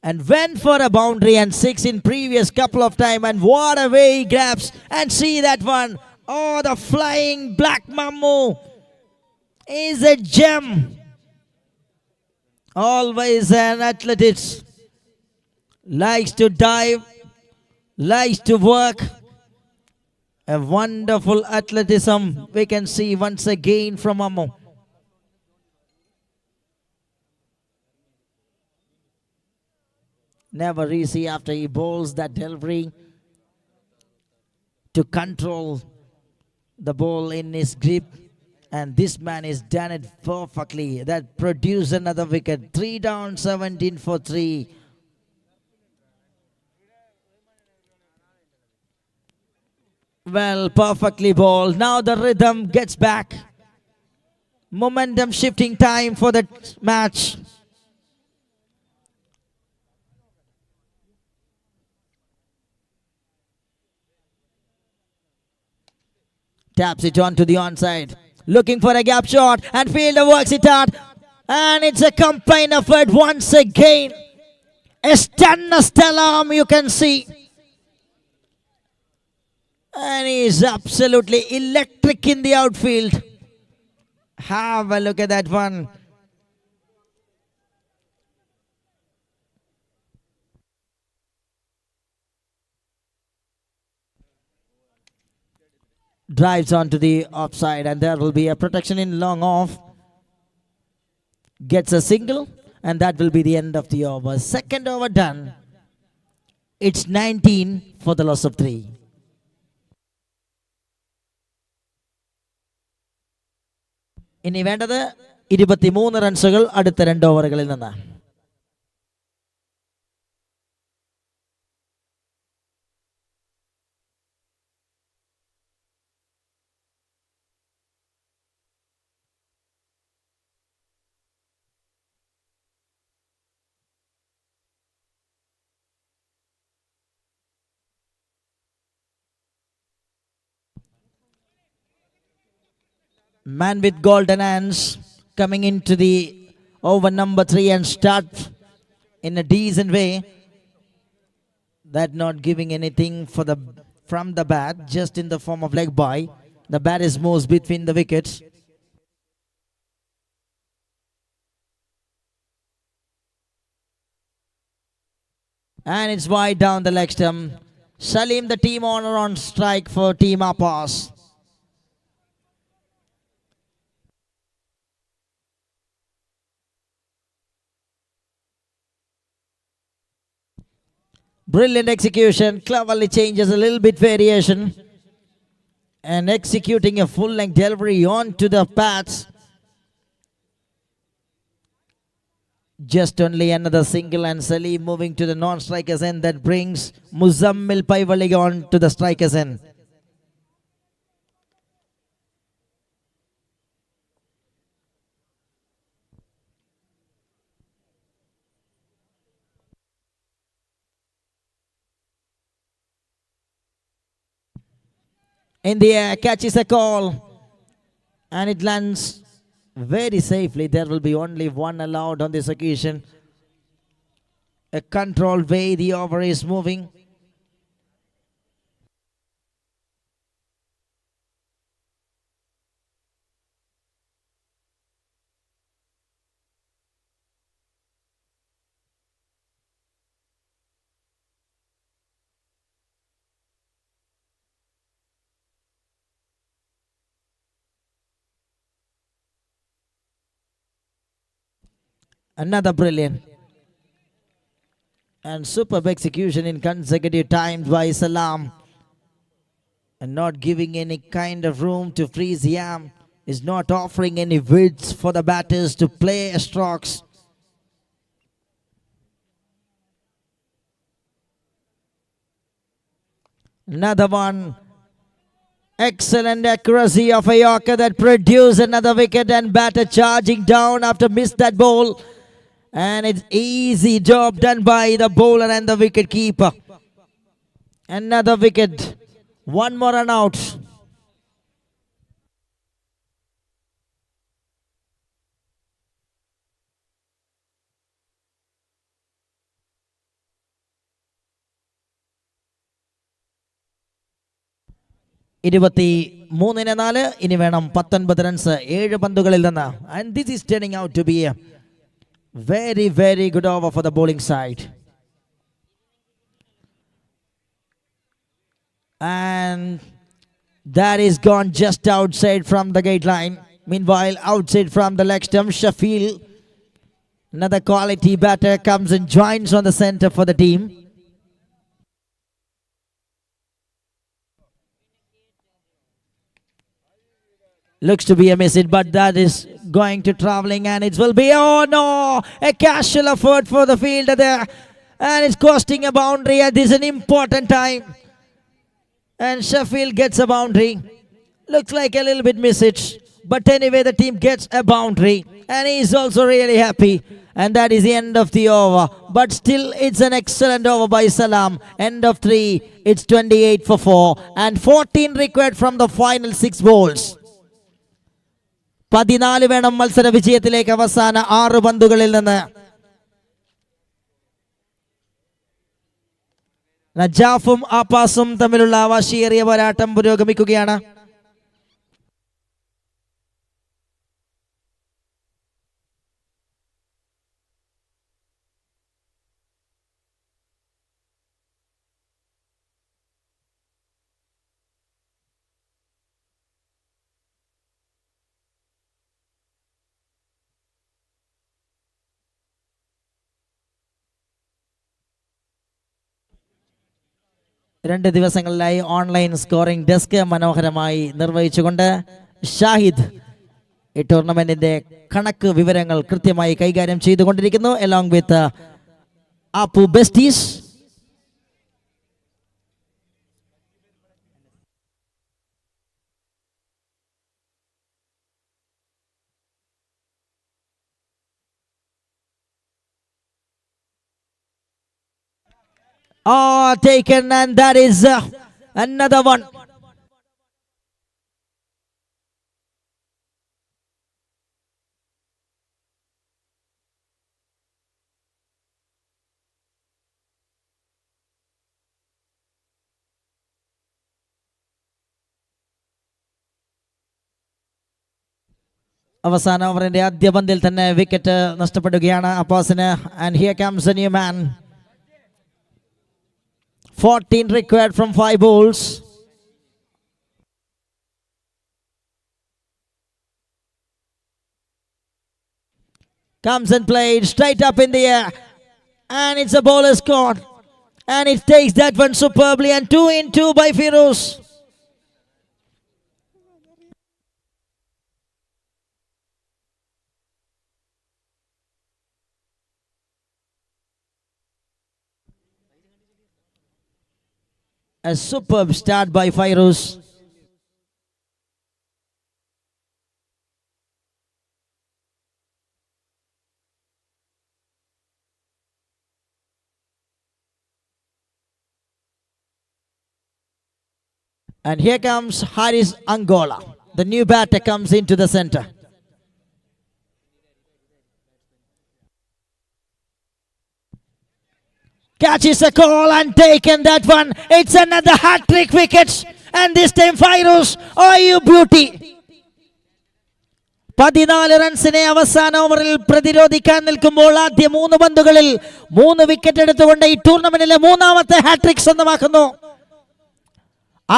and went for a boundary and 6 in previous couple of time, and what a way he grabs, and see that one. Oh, the flying black Mammo is a gem. Always an athlete. Likes to dive, likes to work. A wonderful athleticism we can see once again from Mammo. Never easy after he bowls that delivery to control the ball in his grip. And this man has done it perfectly. That produced another wicket. 3 down, 17 for 3. Well, perfectly bowled. Now the rhythm gets back. Momentum shifting time for the match. Taps it on to the onside. Looking for a gap shot. And fielder works it out. And it's a combined effort once again. A standstill arm you can see. And he's absolutely electric in the outfield. Have a look at that one. Drives onto the offside, and there will be a protection in long off. Gets a single, and that will be the end of the over. Second over done. It's 19 for the loss of 3. ഇനി വേണ്ടത് 23 റൺസുകൾ അടുത്ത 2 ഓവറുകളിൽ നിന്ന്. Man with golden hands coming into the over number 3 and start in a decent way. That not giving anything from the bat, just in the form of leg by. The bat is moves between the wickets. And it's wide down the leg stump. Salim, the team owner, on strike for Team Apas. Brilliant execution, cleverly changes a little bit variation and executing a full length delivery onto the pads. Just only another single, and Salim moving to the non-strikers end. That brings Muzammil Paivalig on to the strikers end. In the air, catches a call, and it lands very safely. There will be only one allowed on this occasion. A controlled way the over is moving. Another brilliant and superb execution in consecutive times by Salam, and not giving any kind of room to freeze the arm, is not offering any widths for the batters to play strokes. Another one. Excellent accuracy of a Yorker that produced another wicket, and batter charging down after missed that ball. And it's easy job done by the bowler and the wicket keeper. Another wicket. One more run out. മൂന്നിന് 4 ഇനി വേണം 19 runs 7 പന്തുകളിൽ നിന്ന്. And this is turning out to be a very, very good over for the bowling side. And that is gone just outside from the gate line. Meanwhile, outside from the leg stump, Shafil, another quality batter, comes and joins on the center for the team. Looks to be a miss it, but that is going to traveling, and it will be, oh no, a casual effort for the fielder there, and it's costing a boundary at this an important time. And Sheffield gets a boundary. Looks like a little bit miss it, but anyway the team gets a boundary, and he's also really happy. And that is the end of the over. But still, it's an excellent over by Salam. End of 3, it's 28 for 4. And 14 required from the final 6 balls. 14 വേണം മത്സര വിജയത്തിലേക്ക് അവസാന 6 പന്തുകളിൽ നിന്ന്. നജാഫും ആപ്പാസും തമ്മിലുള്ള വാശിയേറിയ പോരാട്ടം പുരോഗമിക്കുകയാണ്. രണ്ട് ദിവസങ്ങളിലായി ഓൺലൈൻ സ്കോറിംഗ് ഡെസ്ക് മനോഹരമായി നിർവഹിച്ചുകൊണ്ട് ഷാഹിദ് ഈ ടൂർണമെന്റിന്റെ കണക്ക് വിവരങ്ങൾ കൃത്യമായി കൈകാര്യം ചെയ്തുകൊണ്ടിരിക്കുന്നു. along with Apu Besties. Taken, and that is another one. അവസാന ഓവറിന്റെ ആദ്യ പന്തിൽ തന്നെ വിക്കറ്റ് നഷ്ടപ്പെടുകയാണ് അപ്പാസിന്. And here comes a new man. 14 required from 5 balls. Comes and played straight up in the air. And it's a bowler scored. And it takes that one superbly. And 2 in 2 by Firoz. A superb start by Firoz. And here comes Haris Angola. The new batter comes into the center. Catches a call and taken that one. It's another hat-trick wicket. And this time Firoz, oh you beauty. 14 റൺസിനെ അവസാന ഓവറിൽ പ്രതിരോധിക്കാൻ നിൽക്കുമ്പോൾ ആദ്യ 3 പന്തുകളിൽ 3 wicket എടുത്തുകൊണ്ട് ഈ ടൂർണമെന്റിലെ 3ാമത്തെ hat trick സ്വന്തമാക്കുന്നു.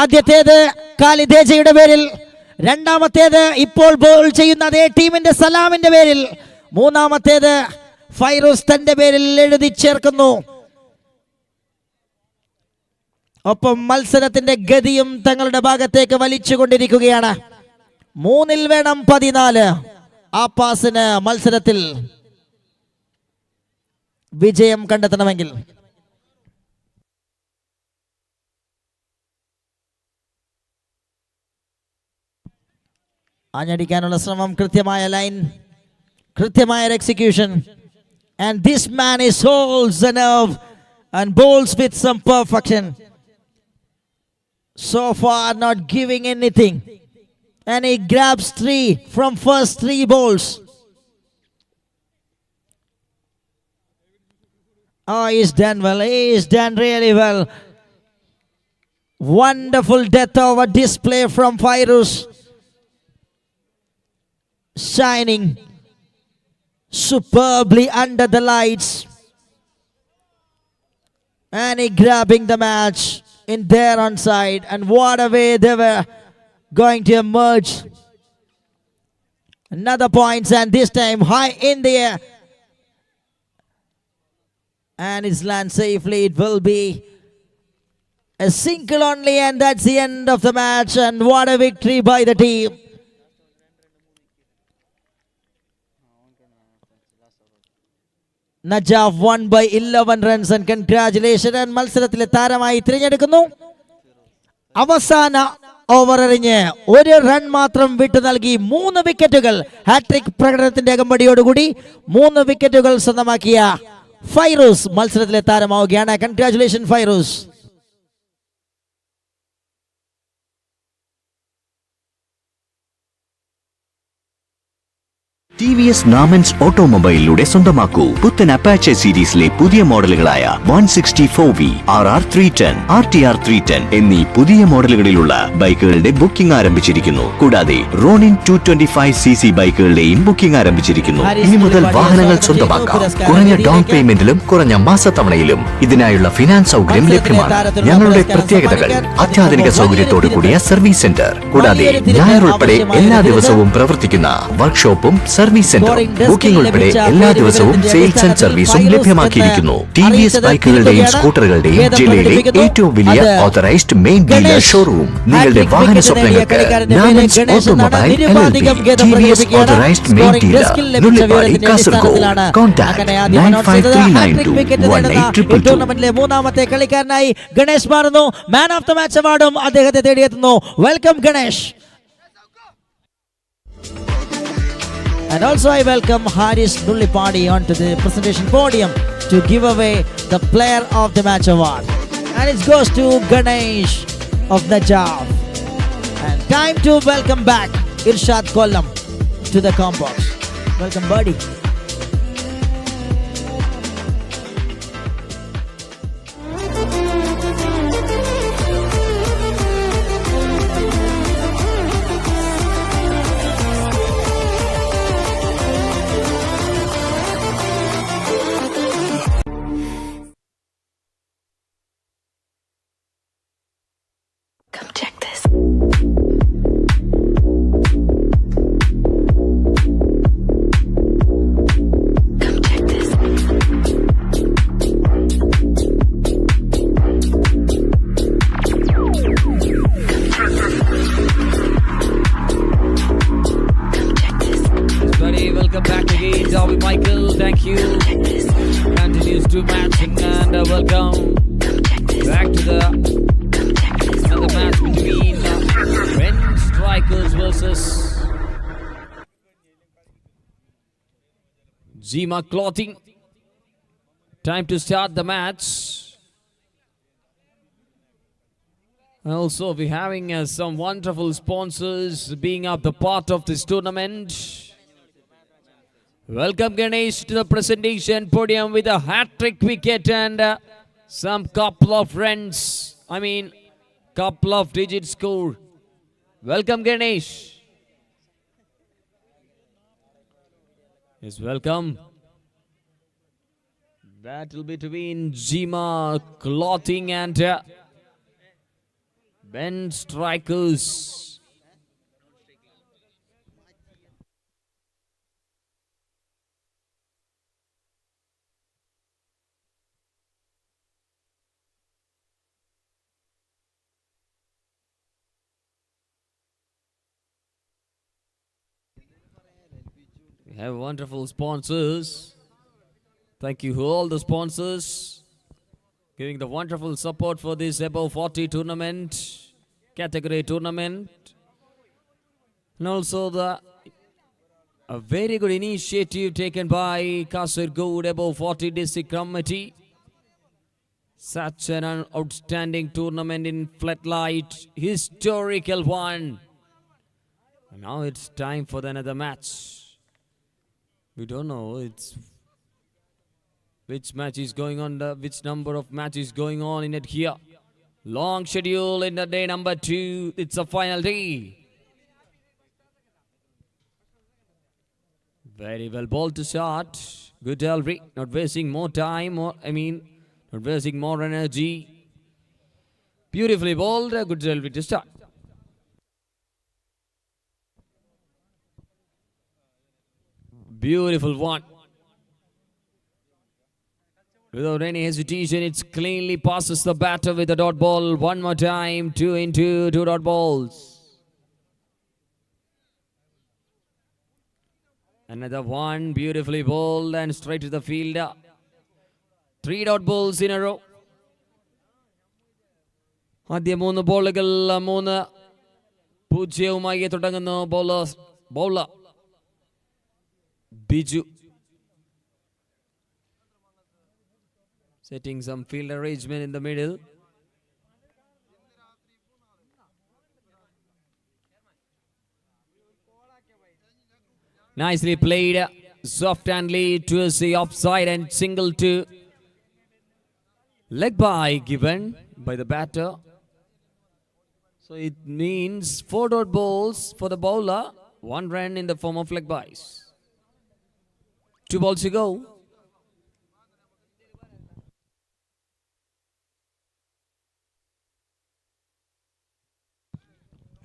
ആദ്യത്തേത് ഖാലിദേജയുടെ പേരിൽ, രണ്ടാമത്തേത് ഇപ്പോൾ ബോൾ ചെയ്യുന്ന അതേ ടീമിന്റെ സലാമിന്റെ പേരിൽ, 3ാമത്തേത് ഫൈറൂസ് തന്റെ പേരിൽ എഴുതി ചേർക്കുന്നു. ഒപ്പം മത്സരത്തിന്റെ ഗതിയും തങ്ങളുടെ ഭാഗത്തേക്ക് വലിച്ചുകൊണ്ടിരിക്കുകയാണ്. 3-ൽ വേണം 14. ആപ്പാസിന് മത്സരത്തിൽ വിജയം കണ്ടെത്തണമെങ്കിൽ. ആഞ്ഞടിക്കാനുള്ള ശ്രമം, കൃത്യമായ ലൈൻ, കൃത്യമായ execution. And this man is holds the nerve and bowls with some perfection. So far not giving anything. And he grabs 3 from first 3 balls. Oh, he's done well. He's done really well. Wonderful death over display from Firoz. Shining superbly under the lights. And he grabbing the match in their onside. And what a way they were going to emerge. Another points, and this time high in the air. And it's land safely. It will be a single only, and that's the end of the match. And what a victory by the team. Najaf won by 11 runs, and congratulations. And മത്സരത്തിലെ താരമായി തിരഞ്ഞെടുക്കുന്നു അവസാന over എറിഞ്ഞ് ഒരു run മാത്രം വിട്ടു നൽകി 3 വിക്കറ്റുകൾ. ഹാട്രിക് പ്രകടനത്തിന്റെ അകമ്പടിയോടുകൂടി 3 വിക്കറ്റുകൾ സ്വന്തമാക്കിയ ഫൈറൂസ് മത്സരത്തിലെ താരമാവുകയാണ്. കൺഗ്രാറ്റുലേഷൻ ഫൈറൂസ്. TVS നാമൻസ് ഓട്ടോമൊബൈലിലൂടെ സ്വന്തമാക്കൂ പുത്തൻ അപ്പാച്ചെ സീരീസിലെ പുതിയ മോഡലുകളായ 164V, RR 310, RTR 310 എന്നീ പുതിയ മോഡലുകളിലുള്ള ബൈക്കുകളുടെ ബുക്കിംഗ് ആരംഭിച്ചിരിക്കുന്നു. കൂടാതെ റോണിൻ 225cc ബൈക്കുകളുടെയും ബുക്കിംഗ് ആരംഭിച്ചിരിക്കുന്നു. ഇനി മുതൽ വാഹനങ്ങൾ സ്വന്തമാക്കാം കുറഞ്ഞ ഡൗൺ പേയ്മെന്റിലും കുറഞ്ഞ മാസത്തവണയിലും. ഇതിനായുള്ള ഫിനാൻസ് സൗകര്യം ലഭ്യമാണ്. ഞങ്ങളുടെ പ്രത്യേകതകൾ: അത്യാധുനിക സൗകര്യത്തോടു കൂടിയ സർവീസ് സെന്റർ, കൂടാതെ ഞായർ ഉൾപ്പെടെ എല്ലാ ദിവസവും പ്രവർത്തിക്കുന്ന വർക്ക്ഷോപ്പും സർവീസ് സെന്ററും. ബുക്കിംഗ് ഉൾപ്പെടെ എല്ലാ ദിവസവും സെയിൽസ് ആൻഡ് സർവീസും ലഭ്യമാക്കിയിരിക്കുന്നു. TVS ബൈക്കുകളുടെയും സ്കൂട്ടറുകളുടെയും ജില്ലയിലെ ഏറ്റവും വലിയ ഓതറൈസ്ഡ് മെയിൻ ഡീലർ ഷോറൂം. നിങ്ങളുടെ വാഹന സ്വപ്നങ്ങൾക്ക് Namans automobile LLP, TVS authorised main dealer, Nullippady, Kasaragod. Contact 9539218822. ടൂർണമെന്റിലെ മൂന്നാമത്തെ കളിക്കാരനായി ഗണേഷ് മാറുന്നു. മാൻ ഓഫ് ദ മാച്ച് അവാർഡും അദ്ദേഹത്തെ തേടിയെത്തുന്നു. Welcome Ganesh. And also I welcome Haris Nullipadi onto the presentation podium to give away the Player of the Match award. And it goes to Ganesh of Najaf. And time to welcome back Irshad Kollam to the combox. Welcome, buddy. Come check this. Come check this. Buddy, welcome back again, Darby Michael. Thank you. Continues to matching and welcome back to the another match between Ren Strikers versus Zima Clothing. Time to start the match. Also, we're having some wonderful sponsors being up the part of this tournament. Welcome Ganesh to the presentation podium with a hat-trick wicket and some couple of runs. Couple of digit score. Welcome Ganesh. Yes, welcome. Battle between Zima Clothing and Ben Strikers. We have wonderful sponsors. Thank you all the sponsors giving the wonderful support for this above 40 tournament, category tournament. And also a very good initiative taken by Kasaragod above 40 district committee. Such an outstanding tournament in floodlight, historical one. And now it's time for another match. We don't know which match is going on, which number of matches going on in it here. Long schedule in the day number 2. It's a final day. Very well ball to start. Good delivery. Not wasting more time, not wasting more energy. Beautifully bowled. Good delivery to start. Beautiful one. Without any hesitation, it's cleanly passes the batter with a dot ball. One more time. 2 into 2 dot balls. Another one. Beautifully bowled and straight to the fielder. 3 dot balls in a row. ആദ്യ 3 ബോളുകൾ 3 പൂജ്യവുമായി തുടങ്ങുന്നു bowler Biju. Setting some field arrangement in the middle. Nicely played. Soft handly towards the offside and single to leg by given by the batter. So it means 4 dot balls for the bowler, 1 run in the form of leg byes. 2 balls to go.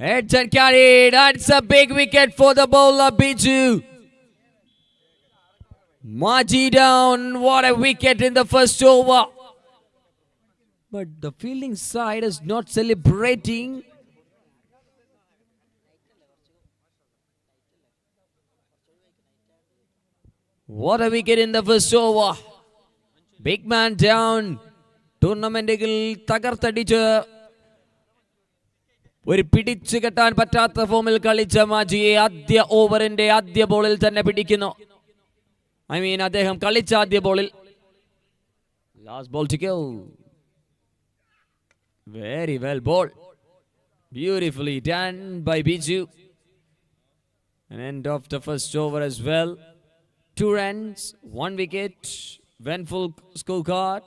Heads and carried. That's a big wicket for the bowler Biju. Maji down. What a wicket in the first over. But the fielding side is not celebrating. What a wicket in the first over. Big man down. ടൂർണമെന്റിൽ തകർത്തടിച്ച് ഒരു പിടിച്ചു കെട്ടാൻ പറ്റാത്ത ഫോമിൽ കളിച്ച മാജിയെ ആദ്യ ഓവറിന്റെ ആദ്യ ബോളിൽ തന്നെ പിടിക്കുന്നു. അദ്ദേഹം കളിച്ച ആദ്യ ബോളിൽ. Last ball to go. Very well bowled. Beautifully done by Biju. An end of the first over as well. 2 runs, 1 wicket, went full scorecard.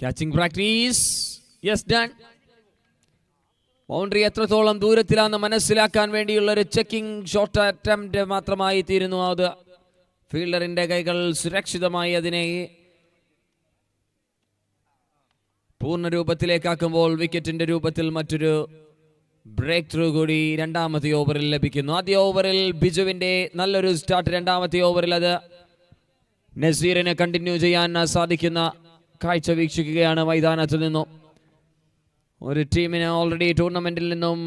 Catching practice. Yes, done. Boundary എത്രത്തോളം ദൂരത്തിലാണെന്ന് മനസ്സിലാക്കാൻ വേണ്ടിയുള്ള ഒരു ചെക്കിംഗ് ഷോട്ട് അറ്റംപ്റ്റ് മാത്രമായി തീരുന്നു. അത് ഫീൽഡറിന്റെ കൈകൾ സുരക്ഷിതമായി അതിനെ പൂർണ്ണ രൂപത്തിലേക്കാക്കുമ്പോൾ വിക്കറ്റിന്റെ രൂപത്തിൽ മറ്റൊരു ബ്രേക്ക് ത്രൂ കൂടി രണ്ടാമത്തെ ഓവറിൽ ലഭിക്കുന്നു. ആദ്യ ഓവറിൽ ബിജുവിന്റെ നല്ലൊരു സ്റ്റാർട്ട്. രണ്ടാമത്തെ ഓവറിൽ അത് നസീറിന് കണ്ടിന്യൂ ചെയ്യാൻ സാധിക്കുന്ന കാഴ്ച വീക്ഷിക്കുകയാണ് മൈതാനത്ത് നിന്നും. ഒരു ടീമിന് ഓൾറെഡി ടൂർണമെന്റിൽ നിന്നും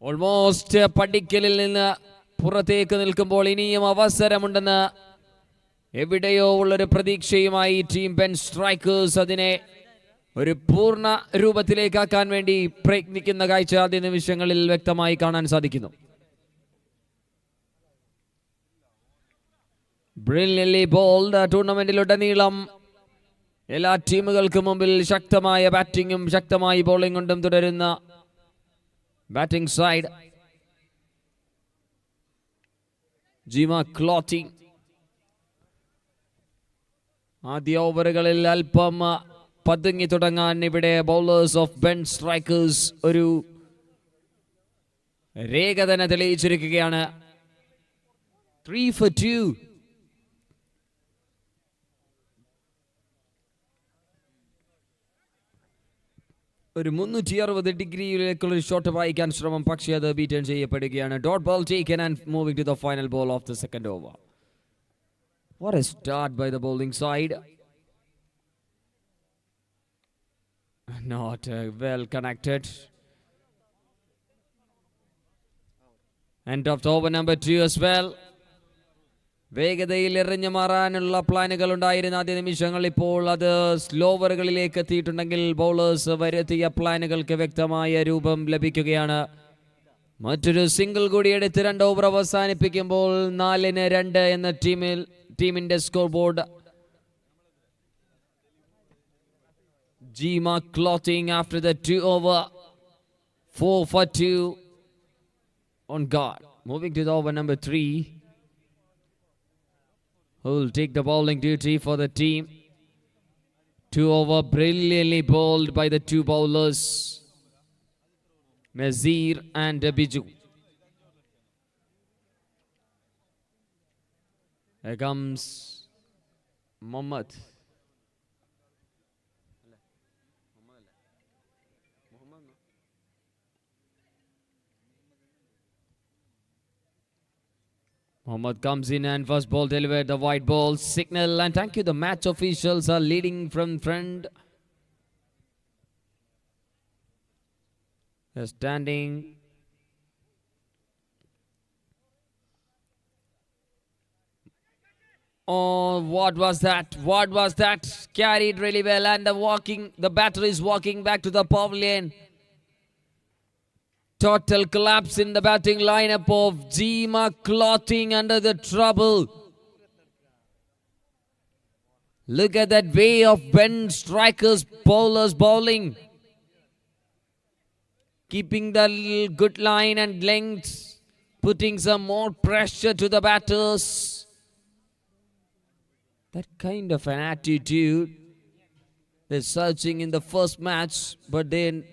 ഓൾമോസ്റ്റ് പടിക്കലിൽ നിന്ന് പുറത്തേക്ക് നിൽക്കുമ്പോൾ ഇനിയും അവസരമുണ്ടെന്ന് എവിടെയോ ഉള്ളൊരു പ്രതീക്ഷയുമായി ടീം പെൻ സ്ട്രൈക്കേഴ്സ് അതിനെ ഒരു പൂർണ്ണ രൂപത്തിലേക്കാക്കാൻ വേണ്ടി പ്രയത്നിക്കുന്ന കാഴ്ച ആദ്യ നിമിഷങ്ങളിൽ വ്യക്തമായി കാണാൻ സാധിക്കുന്നു. Brilliantly bold. ടൂർണമെന്റിലുടനീളം എല്ലാ ടീമുകൾക്കും മുമ്പിൽ ശക്തമായ ബാറ്റിങ്ങും ശക്തമായ ബോളിംഗ് കൊണ്ടും തുടരുന്ന ബാറ്റിംഗ് സൈഡ്. ജിമ ക്ലോത്തിങ് ആദ്യ ഓവറുകളിൽ അല്പം പതുങ്ങി തുടങ്ങാൻ ഇവിടെ ബൗളേഴ്സ് ഓഫ് ബെൻ സ്ട്രൈക്കേഴ്സ് ഒരു രേഖ തന്നെ തെളിയിച്ചിരിക്കുകയാണ്. 3 for 2. ഒരു 360 ഡിഗ്രിയിലേക്കുള്ള ഒരു ഷോട്ട് വായിക്കാൻ ശ്രമം, പക്ഷേ അത് ബീറ്റൺ ചെയ്യപ്പെടുകയാണ്. Dot ball taken and moving to the final ball of the second over. What a start by the bowling side. Not well connected. End of the over number 2 as well. വേഗതയിൽ എറിഞ്ഞു മാറാനുള്ള പ്ലാനുകൾ ഉണ്ടായിരുന്ന ആദ്യ നിമിഷങ്ങൾ ഇപ്പോൾ അത് സ്ലോവറുകളിലേക്ക് എത്തിയിട്ടുണ്ടെങ്കിൽ ബൗളേഴ്സ് വരുത്തിയ പ്ലാനുകൾക്ക് വ്യക്തമായ രൂപം ലഭിക്കുകയാണ്. മറ്റൊരു സിംഗിൾ കൂടി എടുത്ത് 2 ഓവർ അവസാനിപ്പിക്കുമ്പോൾ 4-2 എന്ന ടീമിന്റെ score board. Jima clothing after the 2 over. 4 for 2 on guard. Moving to the over number 3. Who will take the bowling duty for the team. 2 over brilliantly bowled by the 2 bowlers. Nazir and Biju. Here comes Mohammad. Mohammad comes in and first ball delivered, the white ball signal, and thank you, the match officials are leading from front. They're standing. Oh, what was that? What was that? Carried really well, and the batter is walking back to the pavilion. Total collapse in the batting lineup of Jima Clothing under the trouble. Look at that way of Ben Striker's bowlers bowling. Keeping the good line and length, putting some more pressure to the batters. That kind of an attitude. They're searching in the first match, but they're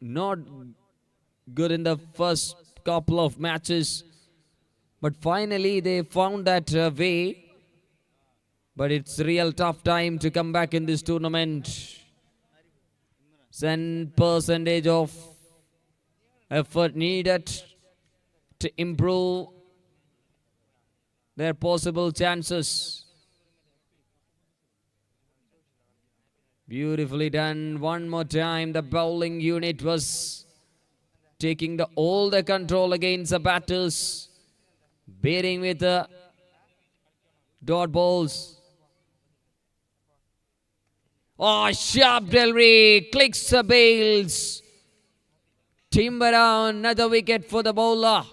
not good in the first couple of matches. But finally they found that way. But it's a real tough time to come back in this tournament. 10% of effort needed to improve their possible chances. Beautifully done. One more time, the bowling unit was taking all the control against the batters, beating with the dot balls. Oh, sharp delivery, clicks the bails. Timber down, another wicket for the bowler.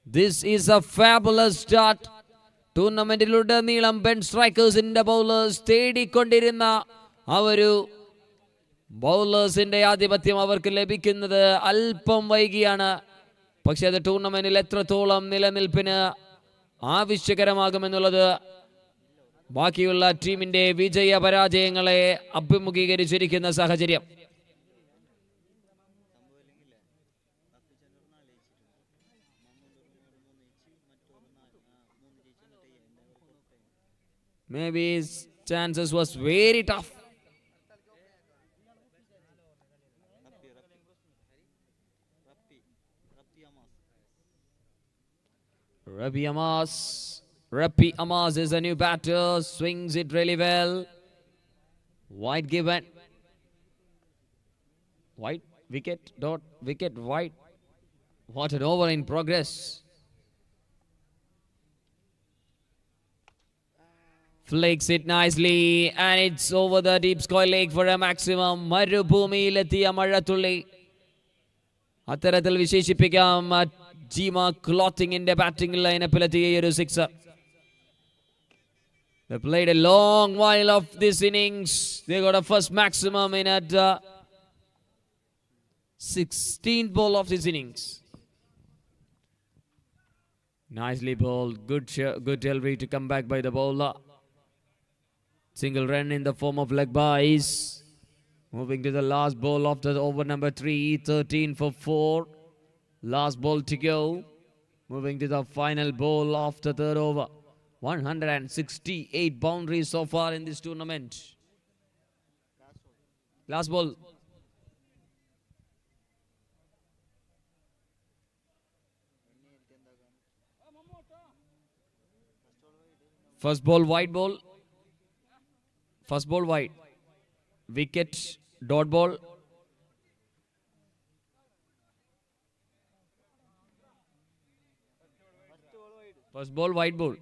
This is a fabulous start. ടൂർണമെന്റിലുടനീളം Ben സ്ട്രൈക്കേഴ്സിന്റെ bowlers തേടിക്കൊണ്ടിരുന്ന ആ ഒരു ബൗളേഴ്സിന്റെ ആധിപത്യം അവർക്ക് ലഭിക്കുന്നത് അല്പം വൈകിയാണ്. പക്ഷെ അത് ടൂർണമെന്റിൽ എത്രത്തോളം നിലനിൽപ്പിന് ആവശ്യകരമാകുമെന്നുള്ളത് ബാക്കിയുള്ള ടീമിന്റെ വിജയ പരാജയങ്ങളെ അഭിമുഖീകരിച്ചിരിക്കുന്ന സാഹചര്യം. Maybe his chances was very tough. Rapi Amas is a new batter, swings it really well. White given. White, wicket, dot, wicket, white. What an over in progress. Flicks it nicely and it's over the deep square leg for a maximum. മരുഭൂമിയിലെത്തിയ മഴത്തുള്ളി അത്തരത്തിൽ വിശേഷിപ്പിക്കാം Jeema ക്ലോത്തിങ്ങിന്റെ batting ലൈനപ്പിലെത്തിയ ഒരു sixer. They played a long while of this innings. They got a first maximum in at 16th ball of this innings. Nicely bowled, good delivery to come back by the bowler. Single run in the form of leg byes. Moving to the last ball after the over number 3, 13 for 4. Last ball to go. Moving to the final ball after third over. 168 boundaries so far in this tournament. Last ball. First ball, white ball. First ball wide, wicket, dot ball. First ball, white ball.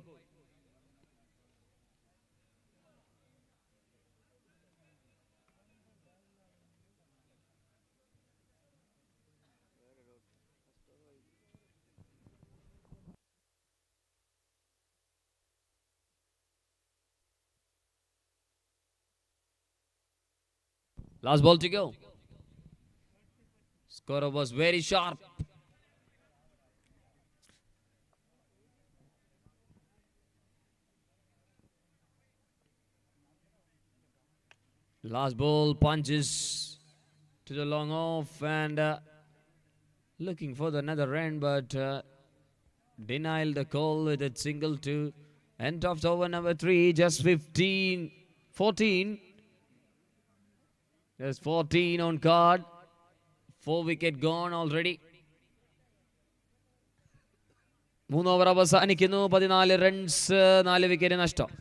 Last ball to go. Scorer was very sharp. Last ball punches to the long off and looking for another run, but denial the call with a single to end of the over number 3. Just 14. There's 14 on card. 4 wicket gone already. 3 over അവസാനിക്കുന്നു. 14 runs, 4 wicket നഷ്ടം.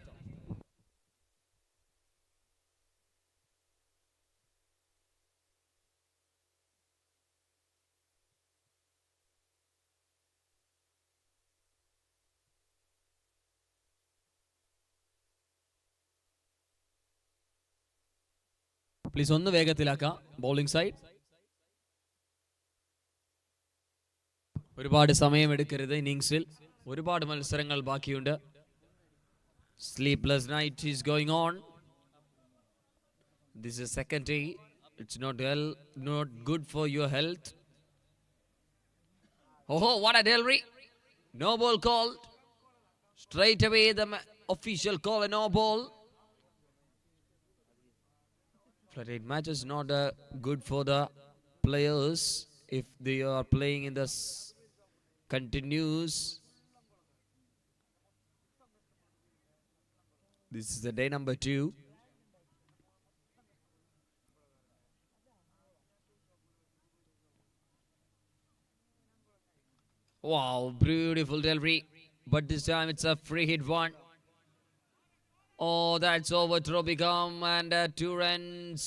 Please ഒന്ന് വേഗത്തിലാക്കാം. Bowling side ഒരുപാട് സമയമെടുക്കരുത്. ഇന്നിങ്സിൽ ഒരുപാട് മത്സരങ്ങൾ ബാക്കിയുണ്ട്. Sleepless night is going on. This is second day. It's not good for your health. ഓഹോ, what a delivery. No ball called. Straight away the official call a no ball. Flooded match is not good for the players if they are playing in this continuous. This is the day number 2. Wow, beautiful delivery, but this time it's a free hit one. Oh, that's over. Throw become and 2 runs.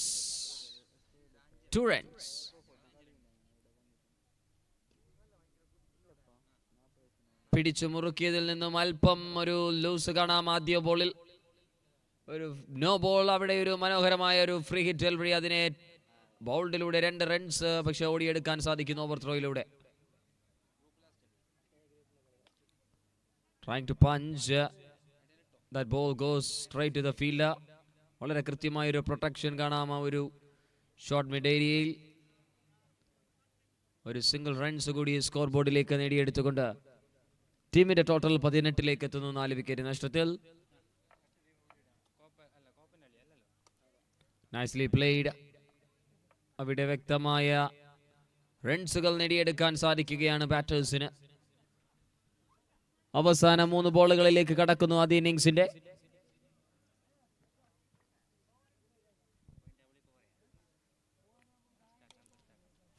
2 runs. പിടിച്ചു മുറുക്കിയതിൽ നിന്നും അല്പം ഒരു loose കാണാം ആദ്യ ബോളിൽ. ഒരു no ball. അവിടെ ഒരു മനോഹരമായ ഒരു ഫ്രീ ഹിറ്റ് ഡെലിവറി. അതിനെ ബൗൾഡിലൂടെ 2 റൺസ് പക്ഷെ ഓടിയെടുക്കാൻ സാധിക്കുന്നു over ത്രോയിലൂടെ. Trying to punch. That ball goes straight to the fielder. വളരെ കൃത്യമായൊരു പ്രൊട്ടക്ഷൻ കാണാം ആ ഒരു ഷോട്ട് മിഡ് ഏരിയയിൽ. ഒരു സിംഗിൾ റൺസ് കൂടി സ്കോർ ബോർഡിലേക്ക് നേടിയെടുത്തുകൊണ്ട് ടീമിന്റെ ടോട്ടൽ 18ലേക്ക് എത്തുന്നു 4 വിക്കറ്റ് നഷ്ടത്തിൽ. Nicely played. അവിടെ വ്യക്തമായ റൺസുകൾ നേടിയെടുക്കാൻ സാധിക്കുകയാണ് ബാറ്റേഴ്സിന്. അവസാന 3 ബോളുകളിലേക്ക് കടക്കുന്നു ആദ്യ ഇന്നിംഗ്സിന്റെ.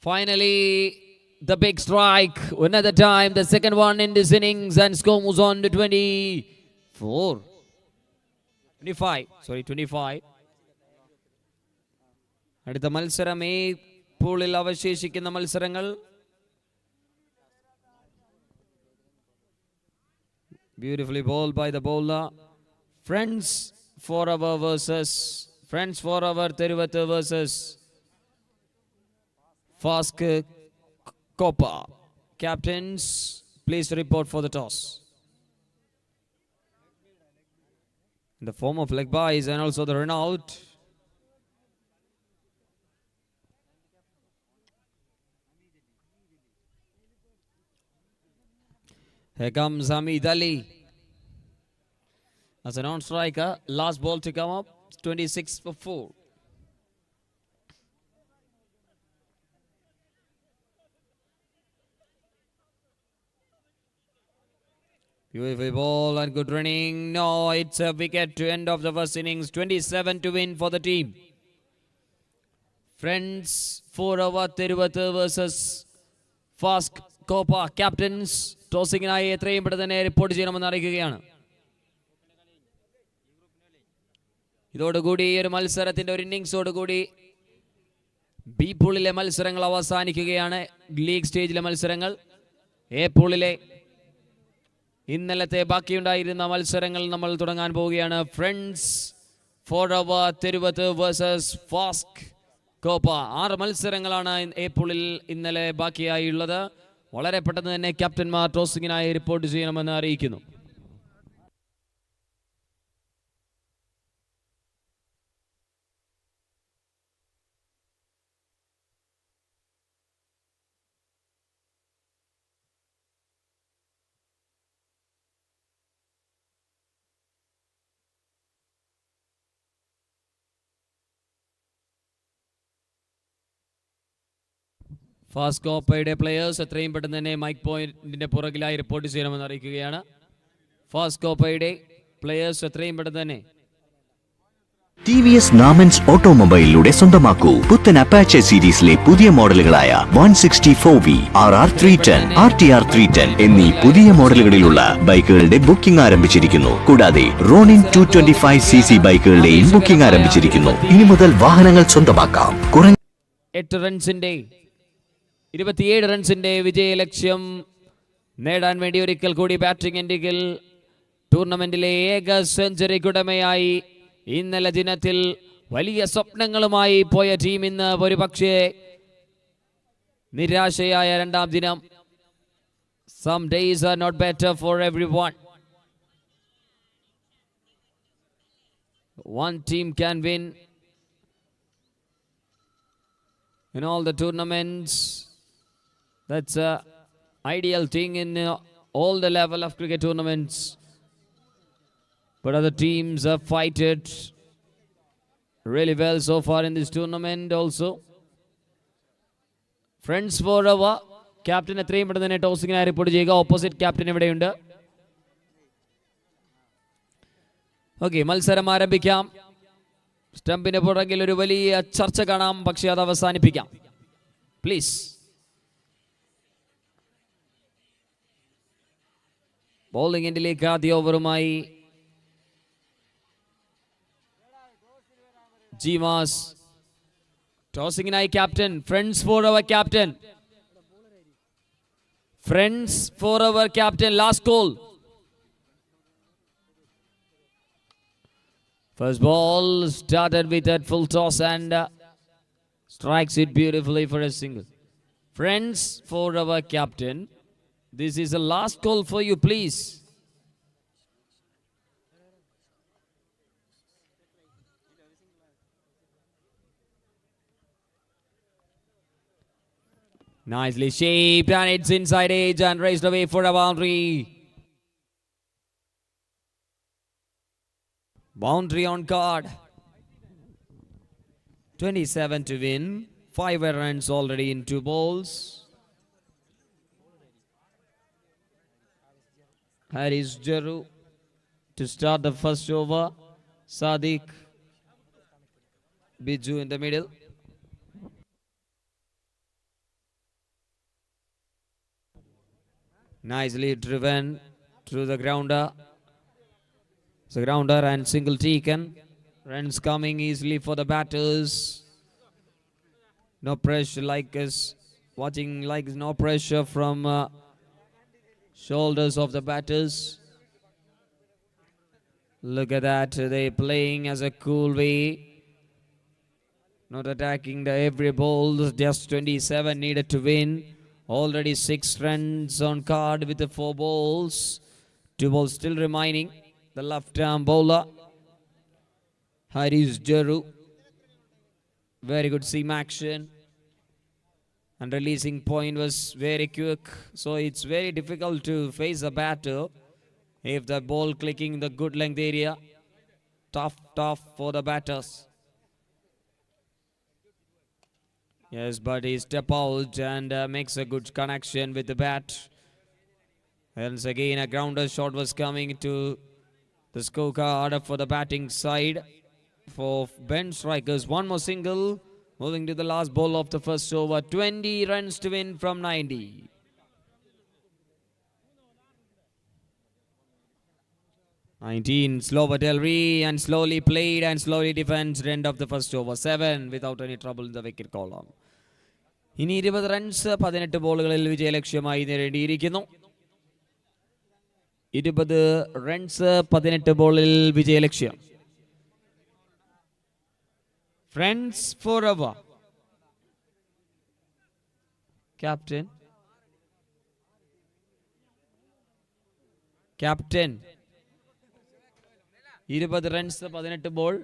Finally, the big strike. Another time, the second one in this innings, and score moves on to 25. അടുത്ത മത്സരം ഈ പൂളിൽ അവശേഷിക്കുന്ന മത്സരങ്ങൾ. Beautifully bowled by the bowler. Friends forever Thiruvathu versus Fask Kopa. Captains, please report for the toss. In the form of leg byes and also the run out. Here comes Hamid Ali as a non-striker. Last ball to come up. 26 for 4. Beautiful ball and good running. No, it's a wicket to end of the first innings. 27 to win for the team. Friends, 4 over Thiruvathu versus Fask Kopa. Captains, ടോസിങ്ങിനായി എത്രയും പെട്ടെന്ന് തന്നെ report ചെയ്യണമെന്ന് അറിയിക്കുകയാണ്. ഇതോടുകൂടി ഈ ഒരു മത്സരത്തിന്റെ ഒരു ഇന്നിംഗ്സോടുകൂടി ബി പൂളിലെ മത്സരങ്ങൾ അവസാനിക്കുകയാണ്. ലീഗ് സ്റ്റേജിലെ മത്സരങ്ങൾ. എ പൂളിലെ ഇന്നലത്തെ ബാക്കിയുണ്ടായിരുന്ന മത്സരങ്ങൾ നമ്മൾ തുടങ്ങാൻ പോവുകയാണ്. Friends forever Thiruvath versus Fask Koppa. 6 മത്സരങ്ങളാണ് എ പൂളിൽ ഇന്നലെ ബാക്കിയായുള്ളത്. വളരെ പെട്ടെന്ന് തന്നെ ക്യാപ്റ്റന്മാർ ടോസിങ്ങിനായി റിപ്പോർട്ട് ചെയ്യണമെന്ന് അറിയിക്കുന്നു. ഫാസ്റ്റ് കോപ്പയുടെ പ്ലെയേഴ്സ് എത്രയും പെട്ടെന്ന് തന്നെ മൈക്ക് പോയിന്റിന്റെ പുറകിലായി റിപ്പോർട്ട് ചെയ്യണമെന്ന് അറിയിക്കുകയാണ്. ഫാസ്റ്റ് കോപ്പയുടെ പ്ലെയേഴ്സ് എത്രയും പെട്ടെന്ന് തന്നെ TVS നാമൻസ് ഓട്ടോമൊബൈലിലൂടെ സ്വന്തമാക്കൂ പുത്തൻ അപ്പാച്ചെ സീരീസിലെ പുതിയ മോഡലുകളായ 164V, RR310, RTR310 എന്നീ പുതിയ മോഡലുകളിലുള്ള ബൈക്കുകളുടെ ബുക്കിംഗ് ആരംഭിച്ചിരിക്കുന്നു. കൂടാതെ റോണിൻ 225cc ബൈക്കുകളുടെയും ബുക്കിംഗ് ആരംഭിച്ചിരിക്കുന്നു. ഇനി മുതൽ വാഹനങ്ങൾ സ്വന്തമാക്കാം. 27 റൺസിന്റെ വിജയ ലക്ഷ്യം നേടാൻ വേണ്ടി ഒരിക്കൽ കൂടി ബാറ്റിംഗ് എൻഡിൽ ടൂർണമെന്റിലെ ഏക സെഞ്ചുറിക്കുടമയായി ഇന്നലെ ദിനത്തിൽ വലിയ സ്വപ്നങ്ങളുമായി പോയ ടീം ഇന്ന് ഒരുപക്ഷേ നിരാശയായ രണ്ടാം ദിനം. Some days are not better for everyone. One team can win in all the tournaments. That's a ideal thing in all the level of cricket tournaments. But other teams have fighted really well so far in this tournament also. Friends forever. Captain എത്രയും പെട്ടെന്ന് തന്നെ ടോസിങ്ങിനായി report ചെയ്യുക. Opposite captain ഇവിടെയുണ്ട്. Okay, മത്സരം ആരംഭിക്കാം. സ്റ്റംപിന് പുറകിൽ ഒരു വലിയ ചർച്ച കാണാം, പക്ഷേ അത് അവസാനിപ്പിക്കാം പ്ലീസ്. ബോളിംഗ് എൻഡിലേക്ക് ആദ്യ ഓവറുമായി ജീമാസ്. ടോസിങ്ങിനായി captain. Friends for our captain. Friends for our captain. Last call. First ball started with that full toss and strikes it beautifully for a single. Friends for our captain. This is a last call for you, please. Nicely shaped and it's inside edge and raised away for a boundary. Boundary on card. 27 to win. 5 runs already in 2 balls. Haris Jaru to start the first over. Sadiq Biju in the middle. Nicely driven through the grounder. It's a grounder and single taken. Runs coming easily for the batters. No pressure like us. Watching like no pressure from shoulders of the batters. Look at that. They're playing as a cool way. Not attacking the every ball. Just 27 needed to win. Already 6 runs on card with the 4 balls. 2 balls still remaining. The left arm bowler Haris Jaru. Very good seam action. And releasing point was very quick. So it's very difficult to face a batter if the ball clicking the good length area. Tough for the batters. Yes, but he step out and makes a good connection with the bat. Once again, a grounder shot was coming to the scorecard for the batting side. For bench strikers, 1 more single. Moving to the last ball of the first over. 20 runs to win from 90. Slow but Elri and slowly played and slowly defended end of the first over. 7 without any trouble in the wicket column. ഇനി 20 runs 18 ബോളുകളിൽ വിജയലക്ഷ്യമായി നേടേണ്ടിയിരിക്കുന്നു. 20 runs 18 ബോളിൽ വിജയലക്ഷ്യം. Friends for ever captain. 20 runs 18 ball.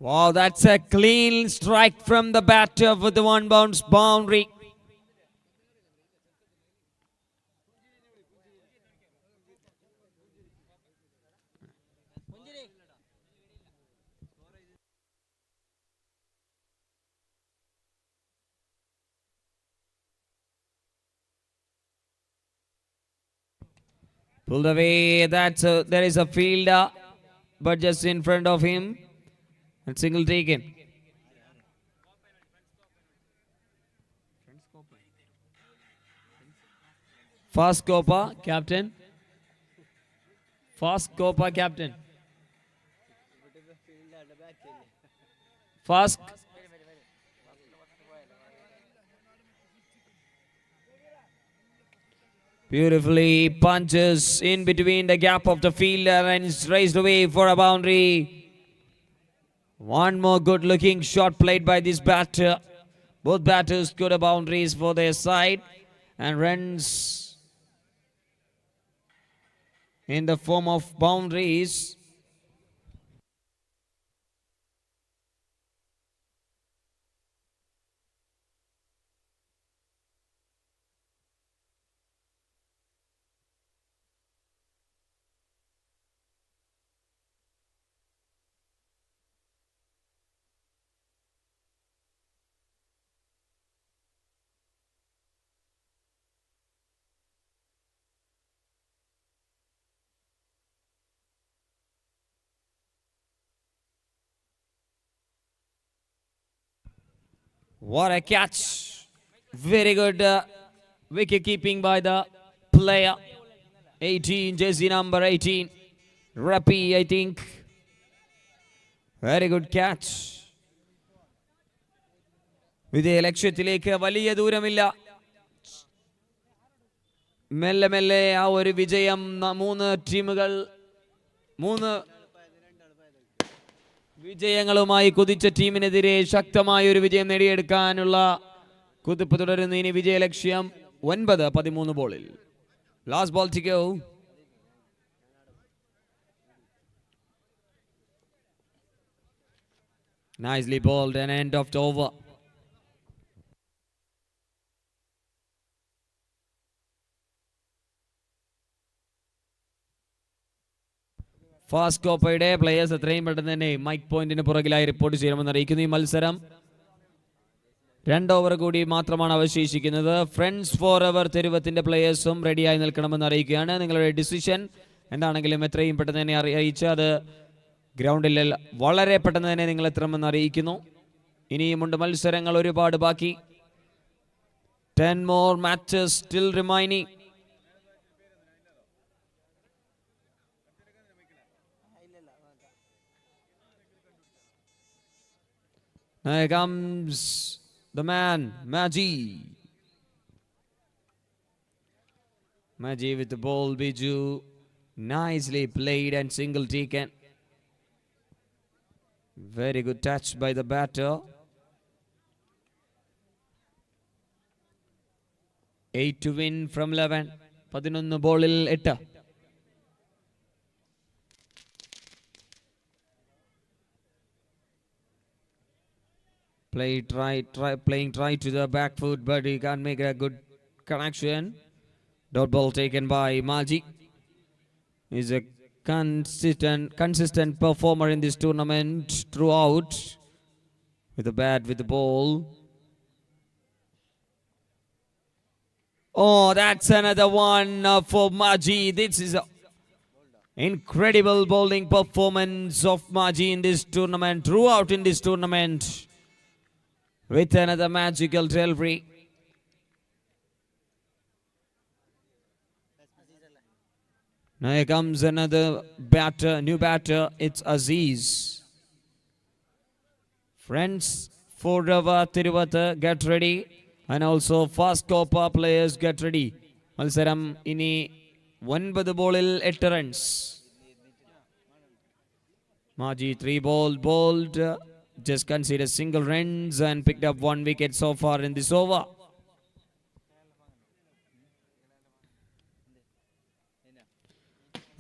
Wow, that's a clean strike from the batter with the one bounce boundary. Pulled away. There is a fielder, but just in front of him. And single taken. Fast Copa, captain. Fast Copa, captain. Fast. Beautifully punches in between the gap of the fielder and is raised away for a boundary. One more good looking shot played by this batter. Both batters scored boundaries for their side and runs in the form of boundaries. What a catch. Very good wicket keeping by the player. 18, jersey number 18. Rapi, I think. Very good catch. വിജയ ലക്ഷ്യത്തിലേക്ക് വലിയ ദൂരമില്ല. മെല്ലെ മെല്ലെ ആ ഒരു വിജയം മൂന്ന് ടീമുകൾ വിജയങ്ങളുമായി കുതിച്ച ടീമിനെതിരെ ശക്തമായ ഒരു വിജയം നേടിയെടുക്കാനുള്ള കുതിപ്പ് തുടരുന്നു. ഇനി വിജയ ലക്ഷ്യം 9-13 ബോളിൽ. Last ball to go. Nicely bowled and end of the over. Fast കോപ്പയുടെ പ്ലേയേഴ്സ് എത്രയും പെട്ടെന്ന് തന്നെ മൈക്ക് പോയിന്റിന് പുറകിലായി റിപ്പോർട്ട് ചെയ്യണമെന്ന് അറിയിക്കുന്നു. ഈ മത്സരം 2 ഓവർ കൂടി മാത്രമാണ് അവശേഷിക്കുന്നത്. ഫ്രണ്ട്സ് ഫോർ എവർ തെരുവത്തിന്റെ പ്ലേയേഴ്സും റെഡിയായി നിൽക്കണമെന്ന് അറിയിക്കുകയാണ്. നിങ്ങളുടെ ഡിസിഷൻ എന്താണെങ്കിലും എത്രയും പെട്ടെന്ന് തന്നെ അറിയിച്ച് അത് ഗ്രൗണ്ടിൽ വളരെ പെട്ടെന്ന് തന്നെ നിങ്ങൾ എത്തണമെന്ന് അറിയിക്കുന്നു. ഇനിയുമുണ്ട് മത്സരങ്ങൾ ഒരുപാട് ബാക്കി. 10 more matches still remaining. Here comes the man, Maji. Maji with the ball, Biju. Nicely played and single taken. Very good touch by the batter. 8 to win from 11. 11 ballil 8. Playing try to the back foot, but he can't make a good connection. Dot ball taken by Maji. He's a consistent performer in this tournament throughout. With the bat, with the ball. Oh, that's another one for Maji. This is an incredible bowling performance of Maji in this tournament, throughout in this tournament. With another magical delivery. Now here comes another batter, new batter. It's Aziz. Friends, forever Tiruvata, get ready. And also fast Copa players, get ready. Malsaram ini 9 ballil 8 runs. Maji 3 bowled. Just conceded single runs and picked up 1 wicket so far in this over.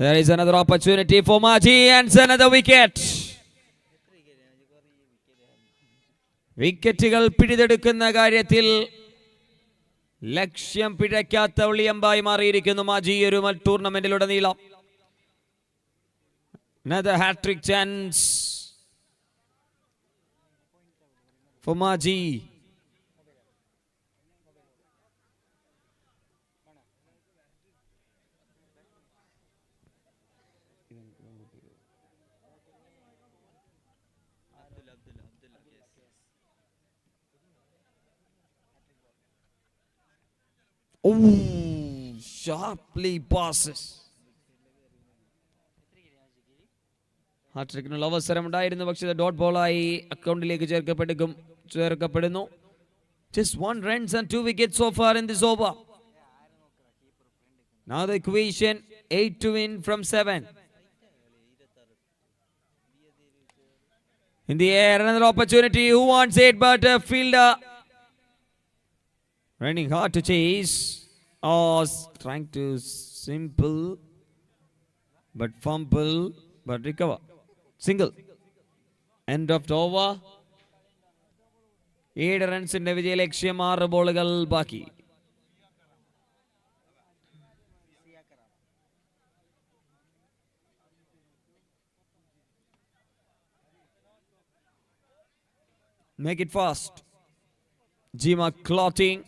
There is another opportunity for Maji and another wicket. വിക്കറ്റുകൾ പിടിതെടുക്കുന്ന കാര്യത്തിൽ ലക്ഷ്യം പിഴയ്ക്കാത്ത ഒളിയമ്പായി മാറിയിരിക്കുന്നു മാജി ഒരു ടൂർണമെന്റിലുടനീളം. Another hat-trick chance for Maji. Oh, sharply passes. ഹാട്രിക്കിനുള്ള അവസരമുണ്ടായിരുന്നു, പക്ഷേ dot ബോളായി അക്കൗണ്ടിലേക്ക് ചേർക്കപ്പെടുന്നു. Just 1 runs and 2 wickets so far in this over. Now the equation 8 to win from 7. In the air, another opportunity. Who wants it? But a fielder running hard to chase. Oh, trying to simple, but fumble, but recover. Single. End of the over. 7 റൺസിന്റെ വിജയലക്ഷ്യം, 6 ബോളുകൾ ബാക്കി. Make it fast. Jima clotting.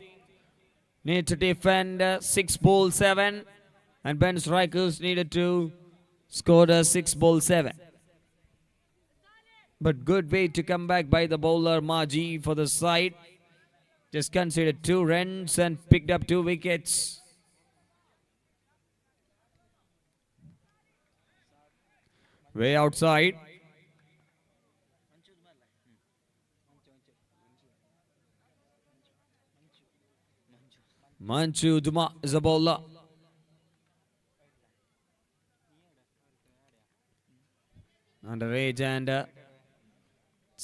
Need to defend 6 ball 7. And Ben Strikers needed to score a 6 ball 7. But good way to come back by the bowler Maji for the side. Just considered 2 runs and picked up 2 wickets. Way outside. Manchu Duma is a bowler. Underage and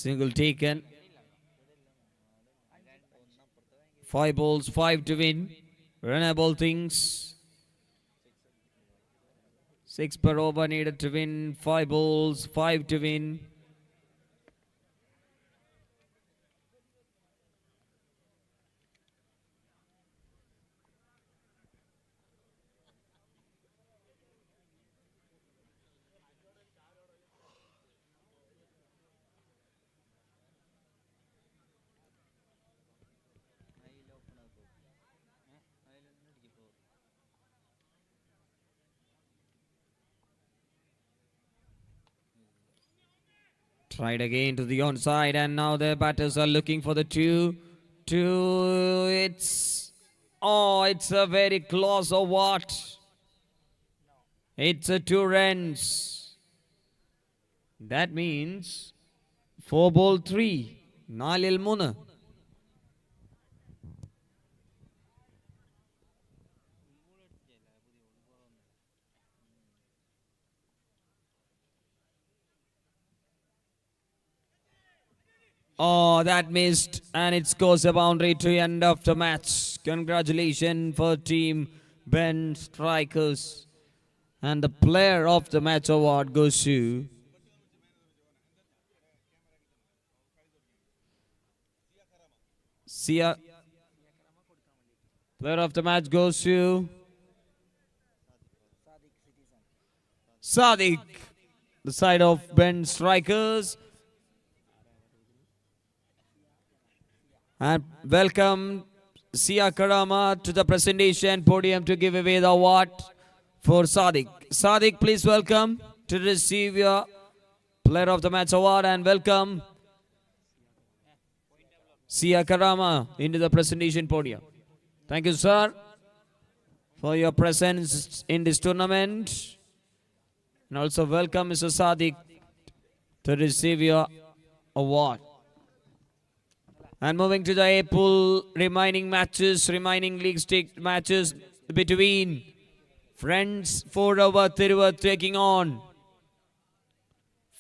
single taken. 5 balls, 5 to win. Runnable things. 6 per over needed to win. 5 balls, 5 to win. Tried again to the onside, and now the batters are looking for the 2. It's a very close or what? It's a 2 runs. That means 4 ball 3. Nalil Muna. Oh, that missed, and it scores a boundary to end of the match. Congratulations for team Ben Strikers. And the player of the match award goes to Sia. Player of the match goes to Sadiq, the side of Ben Strikers. And welcome Sia Karama to the presentation podium to give away the award for Sadiq. Sadiq, please welcome to receive your Player of the Match award, and welcome Sia Karama into the presentation podium. Thank you, sir, for your presence in this tournament. And also welcome Mr. Sadiq to receive your award. And moving to the A pool, remaining league stake matches between Friends 4 over Thiruvar taking on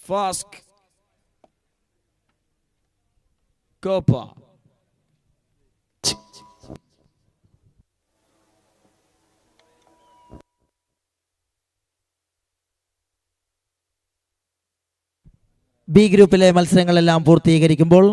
Fask Kopa. B ഗ്രൂപ്പിലെ മത്സരങ്ങളെല്ലാം പൂർത്തീകരിക്കുമ്പോൾ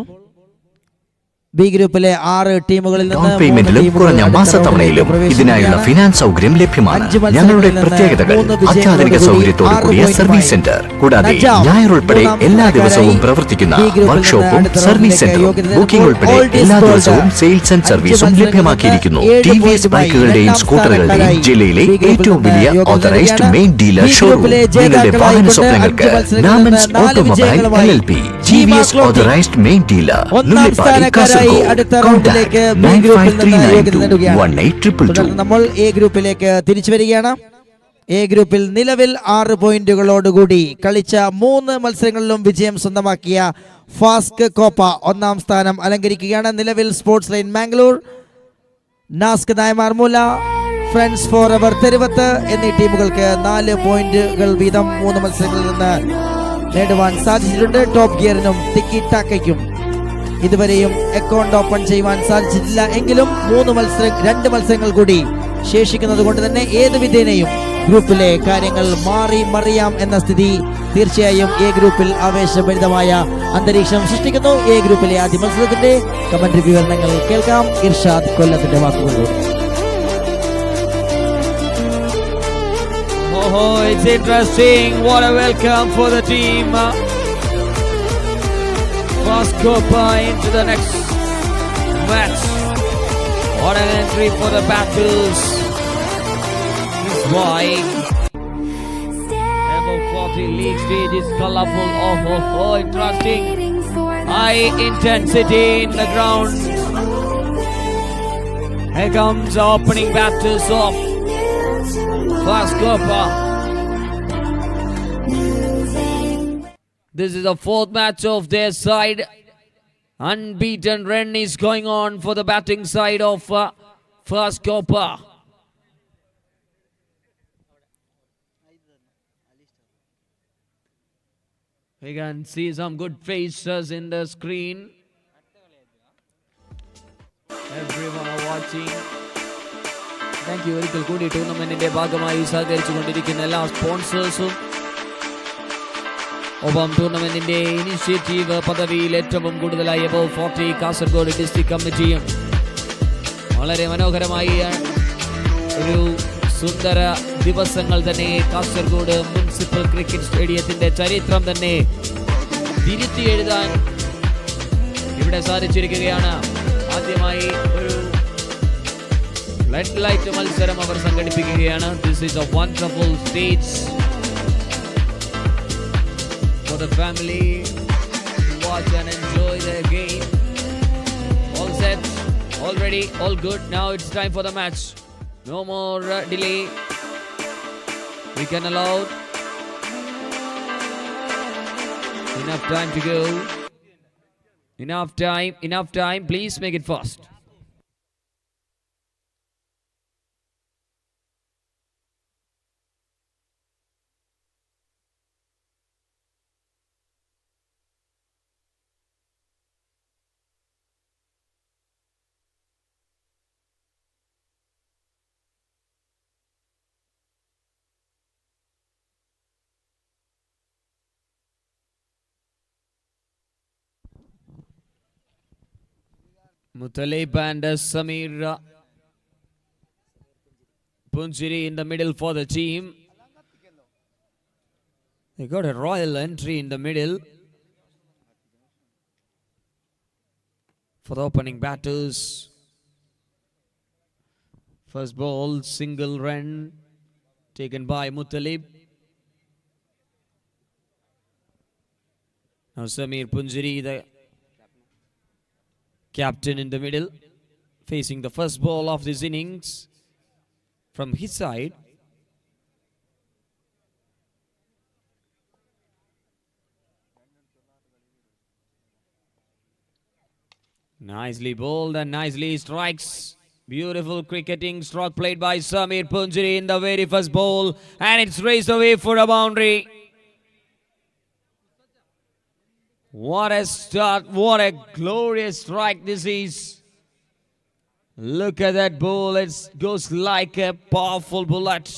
B ഗ്രൂപ്പിലെ 6 ടീമുകളിൽ down നിന്ന് 3 പേയ്മെന്റിലും ടീമുകൾ കുറഞ്ഞ അടുത്ത മാസത്തവണയിലും റൗണ്ടിലേക്ക് ഇതിനായുള്ള പ്രവേശിക്കുകയാണ്. Finance സൗകര്യം ലഭ്യമാണ്. 5 മത്സരങ്ങളിൽ ഞങ്ങളുടെ നിന്ന് പ്രത്യേകതകൾ 3 വിജയങ്ങളോട് അത്യാധുനിക കൂടി സൗകര്യത്തോടു 6 കൂടിയ സർവീസ് പോയിന്റുമായി സെന്റർ, കൂടാതെ നജാം ഞായർ ഉൾപ്പെടെ മൂന്നാം എല്ലാ സ്ഥാനക്കാരായി ദിവസവും പ്രവർത്തിക്കുന്ന ബി ഗ്രൂപ്പിൽ വർക്ക്ഷോപ്പും നിന്ന് അടുത്ത സർവീസ് റൗണ്ടിലേക്ക് സെന്ററും യോഗ്യത ബുക്കിംഗ് ഉൾപ്പെടെ നേടുമ്പോൾ എല്ലാ ഓൾഡ് ദിവസവും ഈസ് സെയിൽസ് ആൻഡ് 5 സർവീസും മത്സരങ്ങളിൽ ലഭ്യമാക്കിയിരിക്കുന്നു. നിന്ന് 7 ടി വി എസ് പോയിന്റുമായി ബൈക്കുകളുടെയും രണ്ടാം സ്കൂട്ടറുകളുടെയും സ്ഥാനക്കാരായി ജില്ലയിലെ ബി ഗ്രൂപ്പിൽ ഏറ്റവും നിന്ന് വലിയ യോഗ്യത ഓതറൈസ്ഡ് നേടുകയാണ്. Main dealer B showroom. ഗ്രൂപ്പിലെ നിങ്ങളുടെ വാഹന ജേതാക്കളായിക്കൊണ്ട് സ്വപ്നങ്ങൾക്ക് 5 മത്സരങ്ങളിൽ നാമൻസ് നിന്ന് 4 ഓട്ടോമൊബൈൽ വിജയങ്ങളുമായി LLP GVS authorised main dealer, ഒന്നാം നുള്ളിപ്പാടി, സ്ഥാനക്കാരായി കാസർഗോഡ്. അടുത്ത റൗണ്ടിലേക്ക് ബി ഗ്രൂപ്പിൽ നിന്ന് യോഗ്യത നേടുകയാണ്. 9532 തുടർന്ന് നമ്മൾ എ ഗ്രൂപ്പിലേക്ക് തിരിച്ചു വരികയാണ്. എ ഗ്രൂപ്പിൽ നിലവിൽ 6 പോയിന്റുകളോടുകൂടി കളിച്ച 3 മത്സരങ്ങളിലും വിജയം സ്വന്തമാക്കിയ ഫാസ്ക് കോപ്പ ഒന്നാം സ്ഥാനം അലങ്കരിക്കുകയാണ്. നിലവിൽ sports line Mangalore, Nask Nayamarmoola, friends for ever Theruvath എന്നീ ടീമുകൾക്ക് 4 പോയിന്റുകൾ വീതം 3 മത്സരങ്ങളിൽ നിന്ന് നേടുവാൻ സാധിച്ചിട്ടുണ്ട്. ടോപ്പ് ഗിയറിനും ടിക്കി ടാക്കയ്ക്കും ഇതുവരെയും അക്കൗണ്ട് ഓപ്പൺ ചെയ്യുവാൻ സാധിച്ചിട്ടില്ല എങ്കിലും 2 മത്സരങ്ങൾ കൂടി ശേഷിക്കുന്നത് കൊണ്ട് തന്നെ ഏത് വിധേനയും ഗ്രൂപ്പിലെ കാര്യങ്ങൾ മാറി മറിയാം എന്ന സ്ഥിതി തീർച്ചയായും എ ഗ്രൂപ്പിൽ ആവേശഭരിതമായ അന്തരീക്ഷം സൃഷ്ടിക്കുന്നു. എ ഗ്രൂപ്പിലെ ആദ്യ മത്സരത്തിന്റെ കമന്ററി വിവരണങ്ങൾ കേൾക്കാം. ഇർഷാദ് കൊല്ലത്തിന്റെ വാക്കുകളിലൂടെ. Oh, it's interesting. What a welcome for the team. Fast Copa into the next match. What an entry for the battles. This is why above 40 league stage is colorful. Oh, interesting. High intensity in the ground. Here comes the opening batters of Fast Copa. This is the 4th match of their side. Unbeaten run is going on for the batting side of Fast Copa. We can see some good faces in the screen. Everyone are watching. Thank you. ഒരിക്കൽ കൂടി ടൂർണമെന്റിന്റെ ഭാഗമായി സഹകരിച്ചുകൊണ്ടിരിക്കുന്ന എല്ലാ സ്പോൺസേഴ്സും ഒപ്പം ടൂർണമെന്റിന്റെ initiative പദവിയിൽ ഏറ്റവും കൂടുതലായി above 40 Kasaragod district കമ്മിറ്റിയും വളരെ മനോഹരമായി ഒരു സുന്ദര ദിവസങ്ങൾ തന്നെ കാസർഗോഡ് മുനിസിപ്പൽ ക്രിക്കറ്റ് സ്റ്റേഡിയത്തിന്റെ ചരിത്രം തന്നെ തിരുത്തി എഴുതാൻ ഇവിടെ സാധിച്ചിരിക്കുകയാണ്. ആദ്യമായി ഒരു ഫ്ലഡ് ലൈറ്റ് മത്സരം അവർ സംഘടിപ്പിക്കുകയാണ്. This is a wonderful stage for the family to watch and enjoy their game. All set, all ready, all good. Now it's time for the match. No more delay. We can allow enough time to go. Enough time. Please make it fast. Mutalib and Samir Punjiri in the middle for the team. They got a royal entry in the middle for the opening batters. First ball, single run taken by Mutalib. Now Samir Punjiri, the captain in the middle, facing the first ball of this innings from his side. Nicely bowled and nicely strikes. Beautiful cricketing stroke played by Samir Punjiri in the very first ball, and it's raced away for a boundary. What a start, what a glorious strike this is. Look at that ball, it goes like a powerful bullet.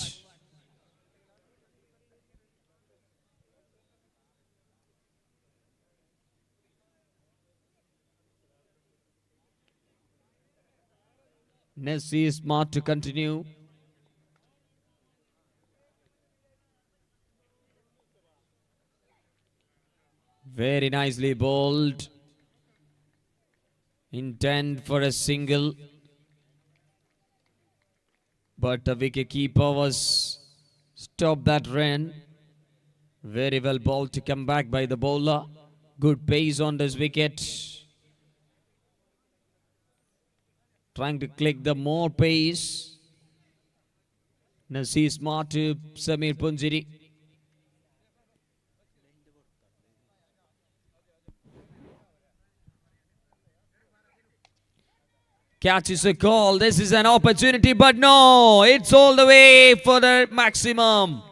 Nessie is smart to continue. Very nicely bowled. Intent for a single. But the wicket-keeper was stopped that run. Very well bowled to come back by the bowler. Good pace on this wicket. Trying to click the more pace. Nasir smart to Samir Punjiri. Catches a call. This is an opportunity, but no, it's all the way for the maximum.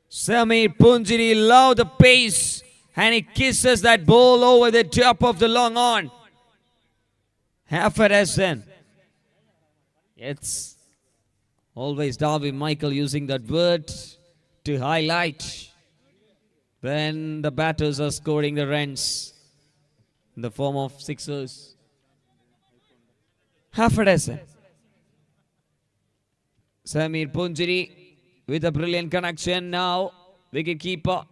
Samir Punjiri love the pace and he kisses that ball over the top of the long on. Half a dozen. It's always Darwin Michael using that word to highlight when the batters are scoring the runs in the form of sixers. Half a dozen. Samir Punjiri with a brilliant connection now. Wicket keeper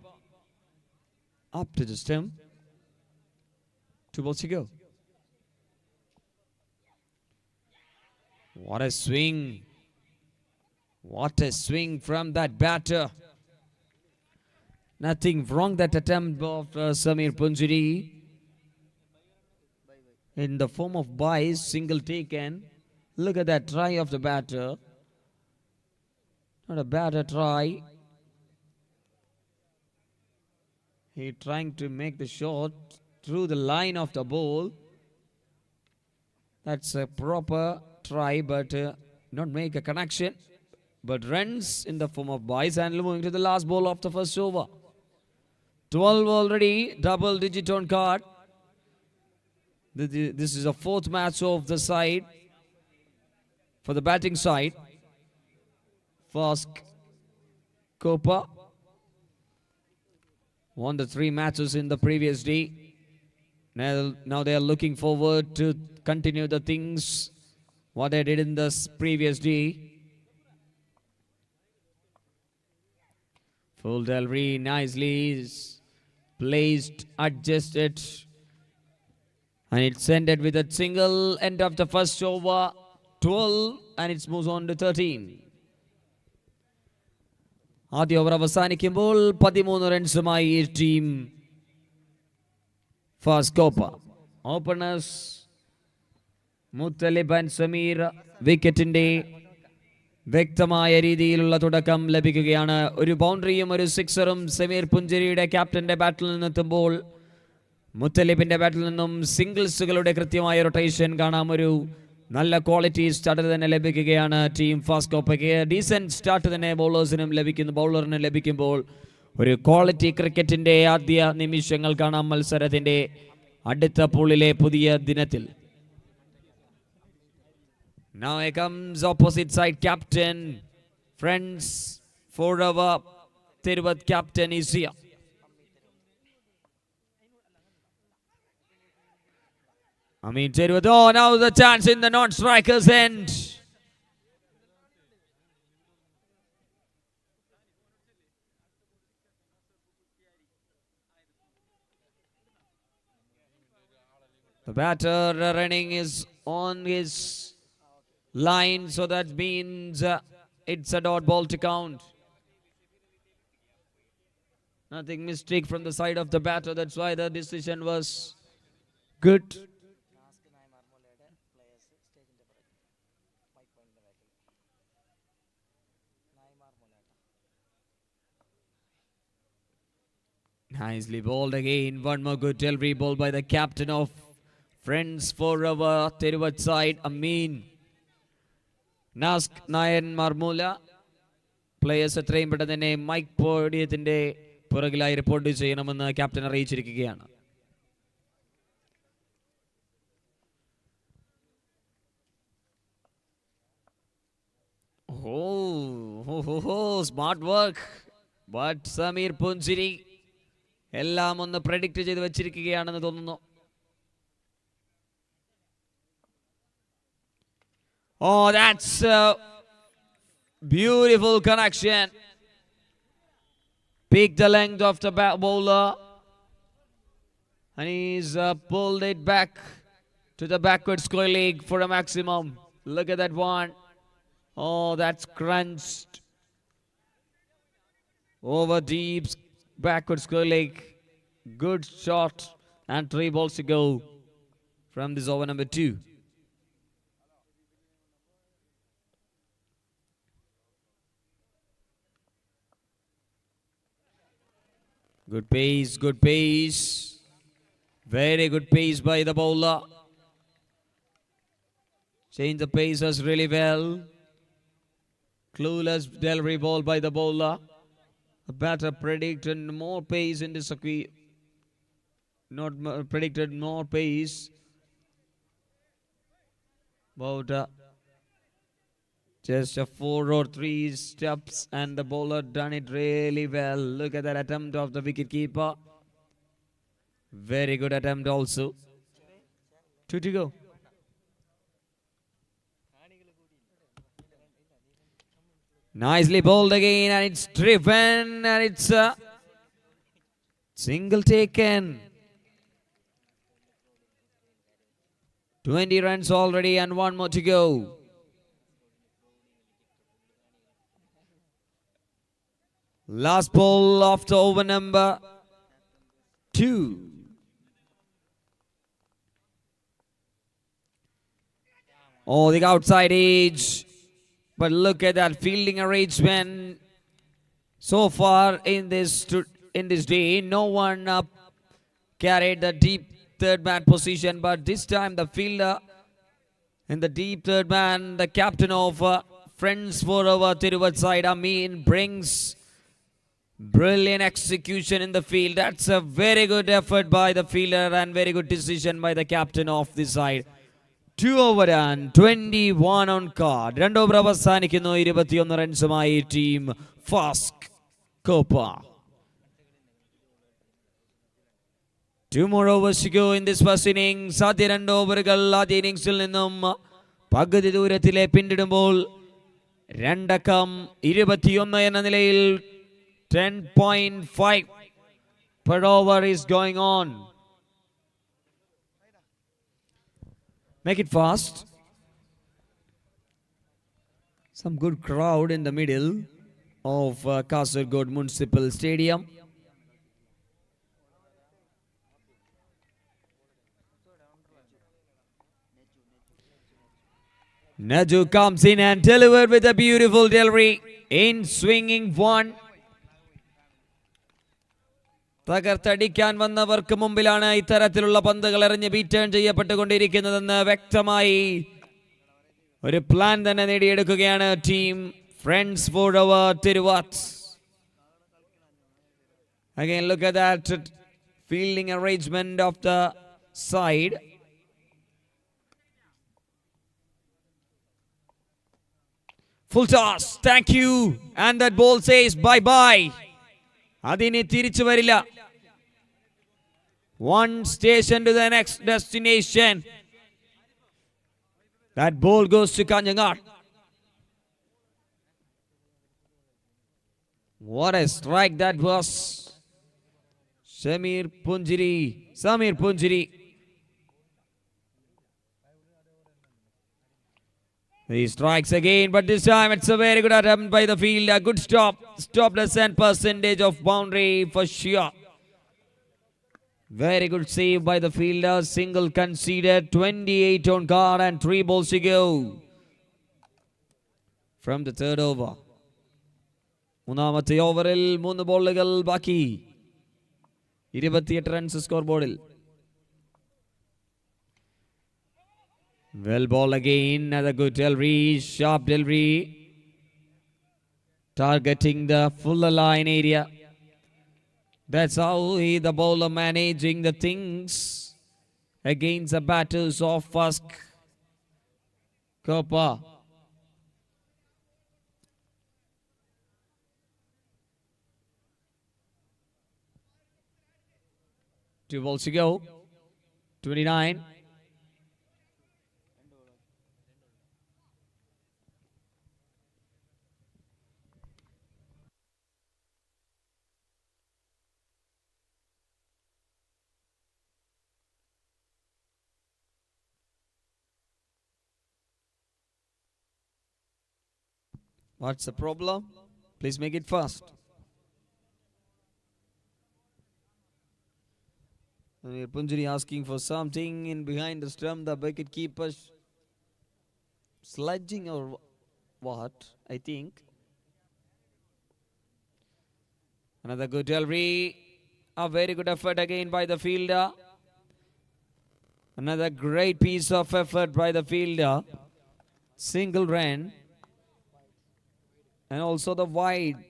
up to the stump. 2 balls to go. What a swing. What a swing from that batter. Nothing wrong that attempt of Samir Punjiri. In the form of buys, single taken. Look at that try of the batter. Not a batter try. He trying to make the shot through the line of the ball. That's a proper try, but not make a connection. But runs in the form of buys and moving to the last ball of the first over. 12 already, double digit on card. This is a 4th match of the side. For the batting side. First Copa won the 3 matches in the previous day. Now they are looking forward to continue the things what they did in this previous day. Full delivery nicely is placed, adjusted, and it's ended with a single. End of the first over, 12, and it moves on to 13. ആദ്യ over അവസാനിക്കുമ്പോൾ 13 റൺസുമായി ഈ team fast Koppa. Openers Muthalib and Sameer. വിക്കറ്റിന്റെ വ്യക്തമായ രീതിയിലുള്ള തുടക്കം ലഭിക്കുകയാണ്. ഒരു ബൗണ്ടറിയും ഒരു സിക്സറും സമീർ പുഞ്ചിരിയുടെ ക്യാപ്റ്റന്റെ ബാറ്റിൽ നിന്നെത്തുമ്പോൾ മുത്തലിബിന്റെ ബാറ്റിൽ നിന്നും സിംഗിൾസുകളുടെ കൃത്യമായ റൊട്ടേഷൻ കാണാം. ഒരു നല്ല ക്വാളിറ്റി സ്റ്റാർട്ട് തന്നെ ലഭിക്കുകയാണ് ടീം ഫാസ്റ്റ് കോപ്പയ്ക്ക്. ഡീസൻറ്റ് സ്റ്റാർട്ട് തന്നെ ബൗളറിന് ലഭിക്കുമ്പോൾ ഒരു ക്വാളിറ്റി ക്രിക്കറ്റിന്റെ ആദ്യ നിമിഷങ്ങൾ കാണാം മത്സരത്തിന്റെ അടുത്ത പൂളിലെ പുതിയ ദിനത്തിൽ. Now here comes opposite side captain. Friends forever. Thiruvat captain is here. Thiruvat. Oh, now the chance in the non-strikers end. The batter running is on his line, so that means it's a dot ball to count. Nothing mistake from the side of the batter. That's why the decision was good. Nicely bowled again. One more good delivery ball by the captain of Friends Forever, Thiruvat side, Amin. Nask Nayan Marmula. Players എത്രയും പെട്ടെന്ന് തന്നെ mike പോഡിയത്തിന്റെ പുറകിലായി report ചെയ്യണമെന്ന് captain അറിയിച്ചിരിക്കുകയാണ്. Smart work. But Sameer Punchiri എല്ലാം ഒന്ന് predict ചെയ്ത് വെച്ചിരിക്കുകയാണെന്ന് തോന്നുന്നു. Oh, that's a beautiful connection. Pick the length of the bowler. And he's pulled it back to the backward square leg for a maximum. Look at that one. Oh, that's crunched. Over deep backward square leg. Good shot. And 3 balls to go from this over number 2. Good pace, good pace. Very good pace by the bowler. Change the paces really well. Clueless delivery ball by the bowler. A batter predicted more pace in this predicted more pace. About just a 4 or 3 steps, and the bowler done it really well. Look at that attempt of the wicketkeeper. Very good attempt also. 2 to go. Nicely bowled again, and it's driven, and it's a single taken. 20 runs already and 1 more to go. Last ball of the over number 2. Oh, the outside edge. But look at that fielding arrangement. So far in this day, no one carried the deep third man position. But this time the fielder in the deep third man, the captain of Friends Forever Tiruvat side, Amin, brings brilliant execution in the field. That's a very good effort by the fielder and very good decision by the captain of this side. 2 over and 21 on card. 2 over അവസാനിക്കുന്നു 21 റൺസുമായി team FASC Copa. 2 more overs to go in this first innings. ആദ്യ 2 ഓവറുകൾ ആദ്യ ഇന്നിംഗ്സിൽ നിന്നും പകുതി ദൂരത്തിലെ പിന്നിടുമ്പോൾ 2 എന്ന നിലയിൽ 10.5 per over is going on. Make it fast. Some good crowd in the middle of Kasaragod Municipal Stadium. Naju comes in and delivered with a beautiful delivery in swinging one. തകർത്തടിക്കാൻ വന്നവർക്ക് മുമ്പിലാണ് ഇത്തരത്തിലുള്ള പന്തുകൾ എറിഞ്ഞ് ബീറ്റേൺ ചെയ്യപ്പെട്ടുകൊണ്ടിരിക്കുന്നതെന്ന് വ്യക്തമായി ഒരു പ്ലാൻ തന്നെ നേടിയെടുക്കുകയാണ് team friends forever Thiruvath. Again, look at that fielding arrangement of the side. Full toss, thank you, and that ball says bye bye. അതിനി തിരിച്ചു വരില്ല. One station to the next destination. That ball goes to Kanjangat. What a strike that was. Samir Punjiri. He strikes again, but this time it's a very good attempt by the field. A good stop. Stop less than percentage of boundary for sure. Very good save by the fielder. Single conceded. 28 on guard and 3 balls to go from the third over. മൂന്നാമത്തെ ഓവറിൽ 3 ബോളുകൾ ബാക്കി. 28 runs score ബോർഡിൽ. Well ball again, another good delivery, sharp delivery, targeting the fuller line area. That's how the bowler managing the things against the batters of Fask Kopa. Two balls to go, 29. What's the problem? Please make it fast. Punjari asking for something in behind the stump. The wicket keeper sludging or what? I think. Another good delivery. A very good effort again by the fielder. Another great piece of effort by the fielder. Single run. And also the wide.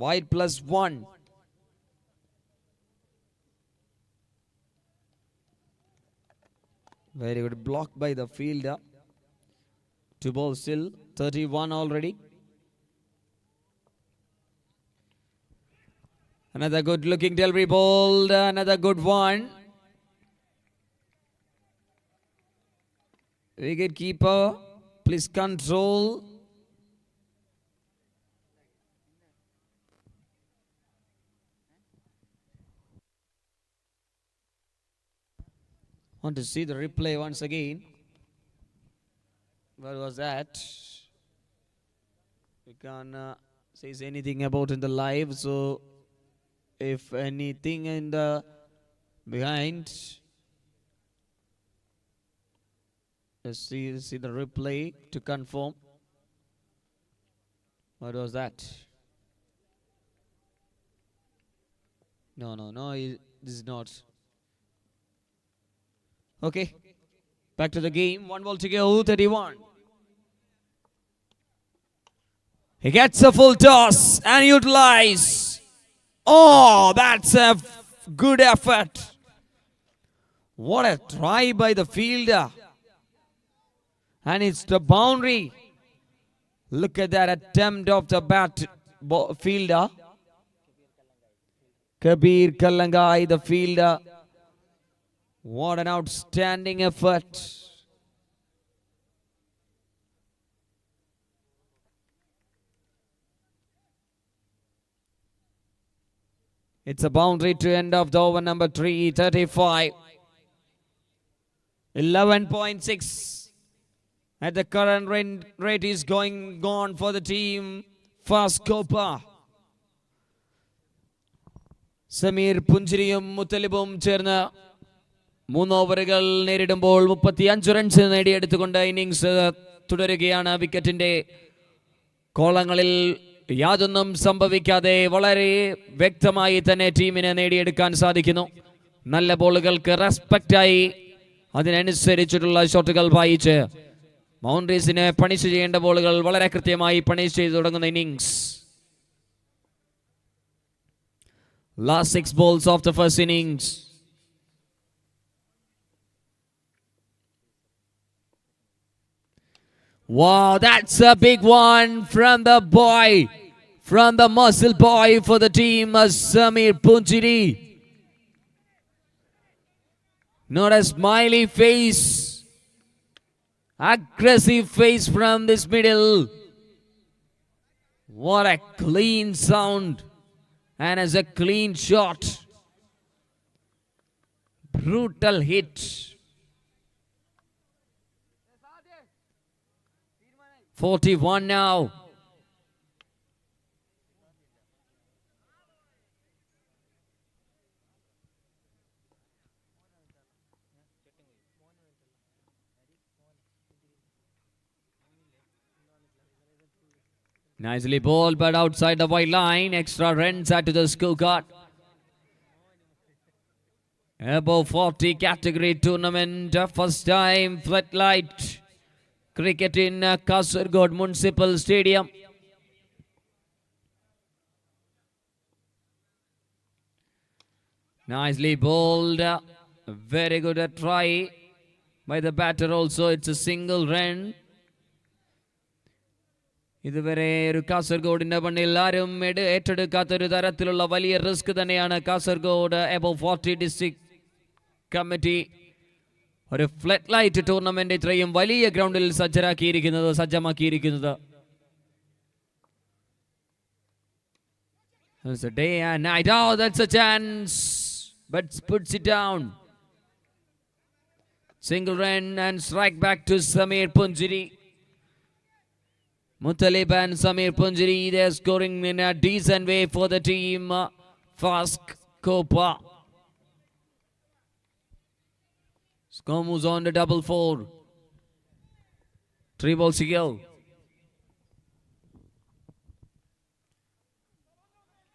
Wide +1. Very good block by the fielder. 2 balls still. 31 already. Another good looking delivery ball. Another good one. Wicket keeper, please control. Want to see the replay once again. What was that? We can't say anything about in the live, so if anything in the behind, let's see the replay to confirm. What was that? No, this is not. Okay, back to the game. 1 ball to go, 31. He gets a full toss and utilize. Oh, that's a good effort. What a try by the fielder. And it's the boundary. Look at that attempt of the fielder. Kabir Kallangai, the fielder. What an outstanding effort. It's a boundary to end of the over number 3, 35. 11.6 at the current rate is gone for the team. Fast Copa. Samir Punjiriyum Muttalibum ചേർന്ന് 3 ഓവറുകൾ നേരിടുമ്പോൾ 35 runs നേടിയെടുത്തുകൊണ്ട് innings തുടരുകയാണ്. വിക്കറ്റിന്റെ കോളങ്ങളിൽ യാതൊന്നും സംഭവിക്കാതെ വളരെ വ്യക്തമായി തന്നെ ടീമിനെ നേടിയെടുക്കാൻ സാധിക്കുന്നു. നല്ല ബോളുകൾക്ക് റെസ്പെക്റ്റായി അതിനനുസരിച്ചിട്ടുള്ള ഷോട്ടുകൾ വായിച്ച് ബൗണ്ടറീസിനെ പണിഷ് ചെയ്യേണ്ട ബോളുകൾ വളരെ കൃത്യമായി പണിഷ് ചെയ്തു തുടങ്ങുന്ന innings. Last 6 balls of the first innings. Wow, that's a big one from the boy, from the muscle boy for the team, Samir Punjiri. Not a smiley face, aggressive face from this middle. What a clean sound and as a clean shot. Brutal hit. 41 now. Nicely bowled, but outside the white line. Extra runs add to the scorecard. Above 40 category tournament. First time floodlight cricket in Kasaragod Municipal Stadium. Nicely bowled. Very good try by the batter also. It's a single run. ഇതുവരെ ഒരു കാസർഗോഡിന്റെ മണ്ണിൽ ആരും ഏറ്റെടുക്കാത്തൊരു തരത്തിലുള്ള വലിയ risk തന്നെയാണ് Kasaragod above 40 district committee ഒരു flood light tournament ഇത്രയും വലിയ ഗ്രൗണ്ടിൽ സജ്ജമാക്കിയിരിക്കുന്നത്. It's a day and night. Oh, that's a chance, but puts it down. Single run and strike back to Samir Punjiri. Muttalib and Samir Punjari, they're scoring in a decent way for the team. Fast Copa. Score moves on to double four. 3 balls to go.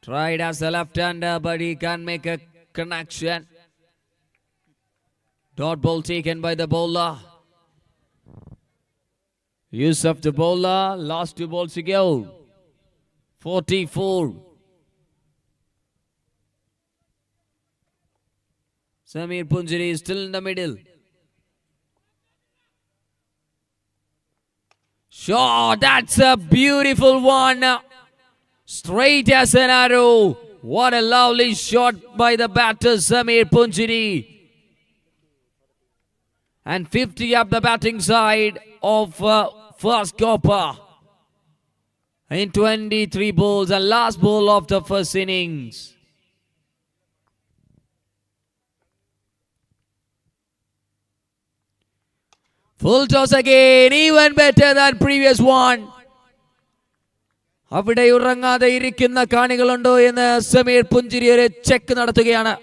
Tried as a left-hander, but he can't make a connection. Dot ball taken by the bowler. Yusuf the bowler, last 2 balls to go. 44. Samir Punjari is still in the middle. Sure, that's a beautiful one. Straight as an arrow. What a lovely shot by the batter Samir Punjari. And 50 up the batting side of first Copa. In 23 balls and last ball of the first innings. Full toss again, even better than previous one. അവിടെ ഉറങ്ങാതെ ഇരിക്കുന്ന കാണികളുണ്ടോ എന്ന് സമീർ പുഞ്ചിരി ഒരു check നടത്തുകയാണ്.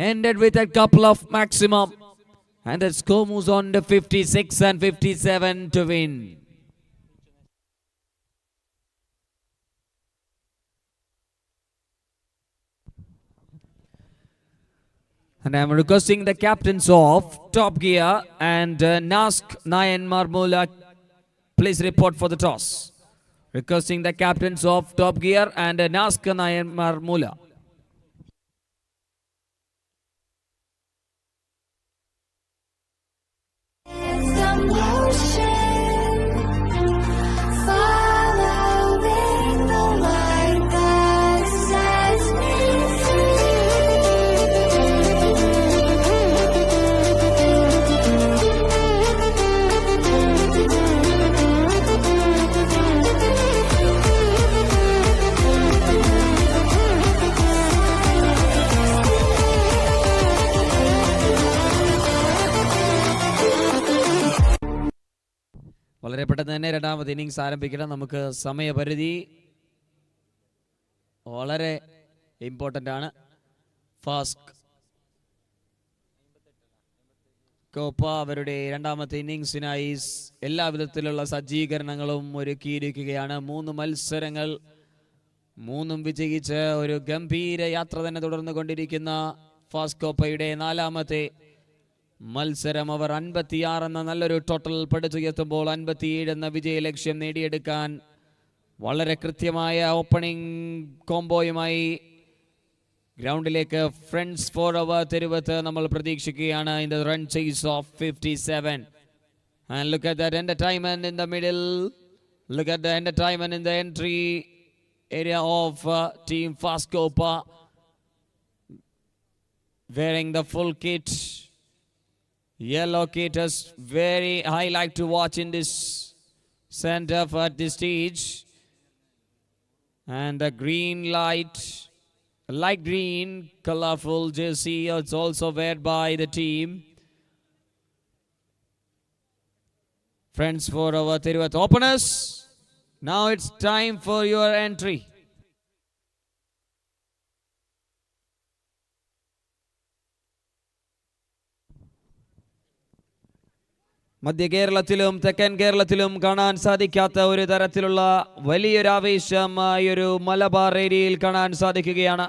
Ended with a couple of maximum. And the score moves on to 56 and 57 to win. And I'm requesting the captains of Top Gear and Nask Nayan Marmula, please report for the toss. Requesting the captains of Top Gear and Nask Nayan Marmula. It's the motion, following the light that sets me വളരെ പെട്ടെന്ന് തന്നെ രണ്ടാമത്തെ innings ആരംഭിക്കണം. നമുക്ക് സമയപരിധി വളരെ important ആണ്. Fast Copa അവരുടെ രണ്ടാമത്തെ ഇന്നിംഗ്സിനായി എല്ലാ വിധത്തിലുള്ള സജ്ജീകരണങ്ങളും ഒരുക്കിയിരിക്കുകയാണ്. 3 മത്സരങ്ങൾ 3 വിജയിച്ച് ഒരു ഗംഭീര യാത്ര തന്നെ തുടർന്നു കൊണ്ടിരിക്കുന്ന ഫാസ്റ്റ് കോപ്പയുടെ 4ാമത്തെ മത്സരം അവർ 56 എന്ന നല്ലൊരു ടോട്ടൽ പടുത്തുയർത്തുമ്പോൾ 57 എന്ന വിജയ ലക്ഷ്യം നേടിയെടുക്കാൻ വളരെ കൃത്യമായ ഓപ്പണിംഗ് കോംബോയുമായി ഗ്രൗണ്ടിലേക്ക് ഫ്രണ്ട്സ് ഫോർ അവർ തെരുവത്ത് നമ്മൾ പ്രതീക്ഷിക്കുകയാണ്. In the run chase of 57. And look at that entertainment in the middle. Look at the entertainment in the entry area of team Fast Copa. Wearing the full kit. Yellow kit is very I like to watch in this center at this stage. And the green light green colorful jersey is also worn by the team. Friends for our Thiruvat openers. Now it's time for your entry. മധ്യ കേരളത്തിലും തെക്കൻ കേരളത്തിലും കാണാൻ സാധിക്കാത്ത ഒരു തരത്തിലുള്ള വലിയൊരു ആവേശം ഈ ഒരു മലബാർ ഏരിയയിൽ കാണാൻ സാധിക്കുകയാണ്.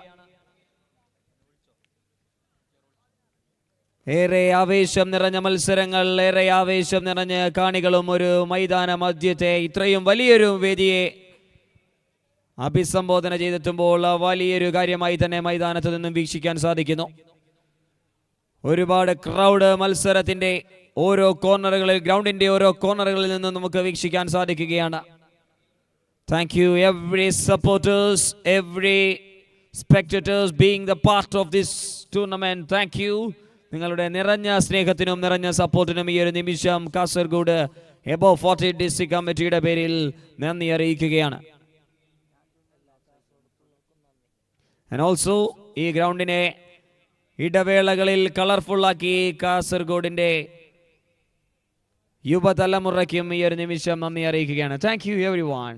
ഏറെ ആവേശം നിറഞ്ഞ മത്സരങ്ങൾ, ഏറെ ആവേശം നിറഞ്ഞ കാണികളും ഒരു മൈതാന മധ്യത്തെ ഇത്രയും വലിയൊരു വേദിയെ അഭിസംബോധന ചെയ്തെത്തുമ്പോൾ വലിയൊരു കാര്യമായി തന്നെ മൈതാനത്ത് നിന്നും വീക്ഷിക്കാൻ സാധിക്കുന്നു. ഒരുപാട് ക്രൗഡ് മത്സരത്തിന്റെ ഓരോ കോർണറുകളിൽ, ഗ്രൗണ്ടിന്റെ ഓരോ കോർണറുകളിൽ നിന്നും നമുക്ക് വീക്ഷിക്കാൻ സാധിക്കുകയാണ്. Thank you every supporters, every spectators being the part of this tournament. Thank you. നിങ്ങളുടെ നിറഞ്ഞ സ്നേഹത്തിനും നിറഞ്ഞ സപ്പോർട്ടിനും ഈ ഒരു നിമിഷം കാസർഗോഡ് എബോവ് 40 ഡിസ്ട്രിക്ട് കമ്മിറ്റിയുടെ പേരിൽ നന്ദി അറിയിക്കുകയാണ്. ആൻഡ് ഓൾസോ ഈ ഗ്രൗണ്ടിനെ ഇടവേളകളിൽ കളർഫുള്ളാക്കി കാസർഗോഡിന്റെ യുവതലമുറയ്ക്കും ഈ ഒരു നിമിഷം നന്ദി അറിയിക്കുകയാണ്. Thank U every one.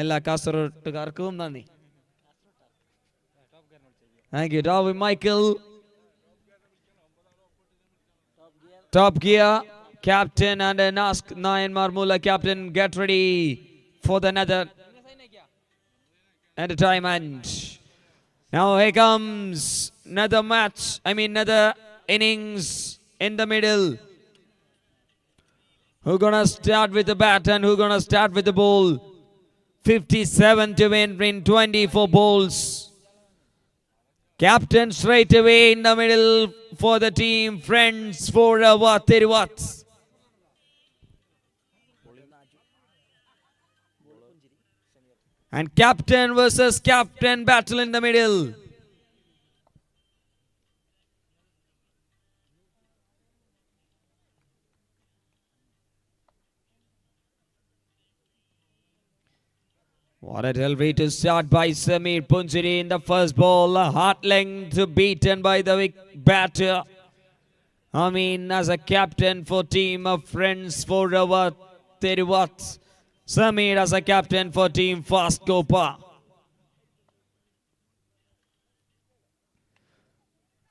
എല്ലാ കാസർഗോട്ടുകാർക്കും നന്ദി. Thank you. Top Michael, top gear captain, and Nask Nayan Marmula captain, get ready for the another entertainment. Now here comes another match, another innings in the middle. Who gonna start with the bat and who gonna start with the ball? 57 to win in 24 balls. Captain straight away in the middle for the team Friends Forever Thiruvat. And captain versus captain battle in the middle. What a delivery to start by Samir Punjari in the first ball. A hard length beaten by the batter. As a captain for team of Friends Forever Thiruvat. Samir as a captain for team Fast Gopa.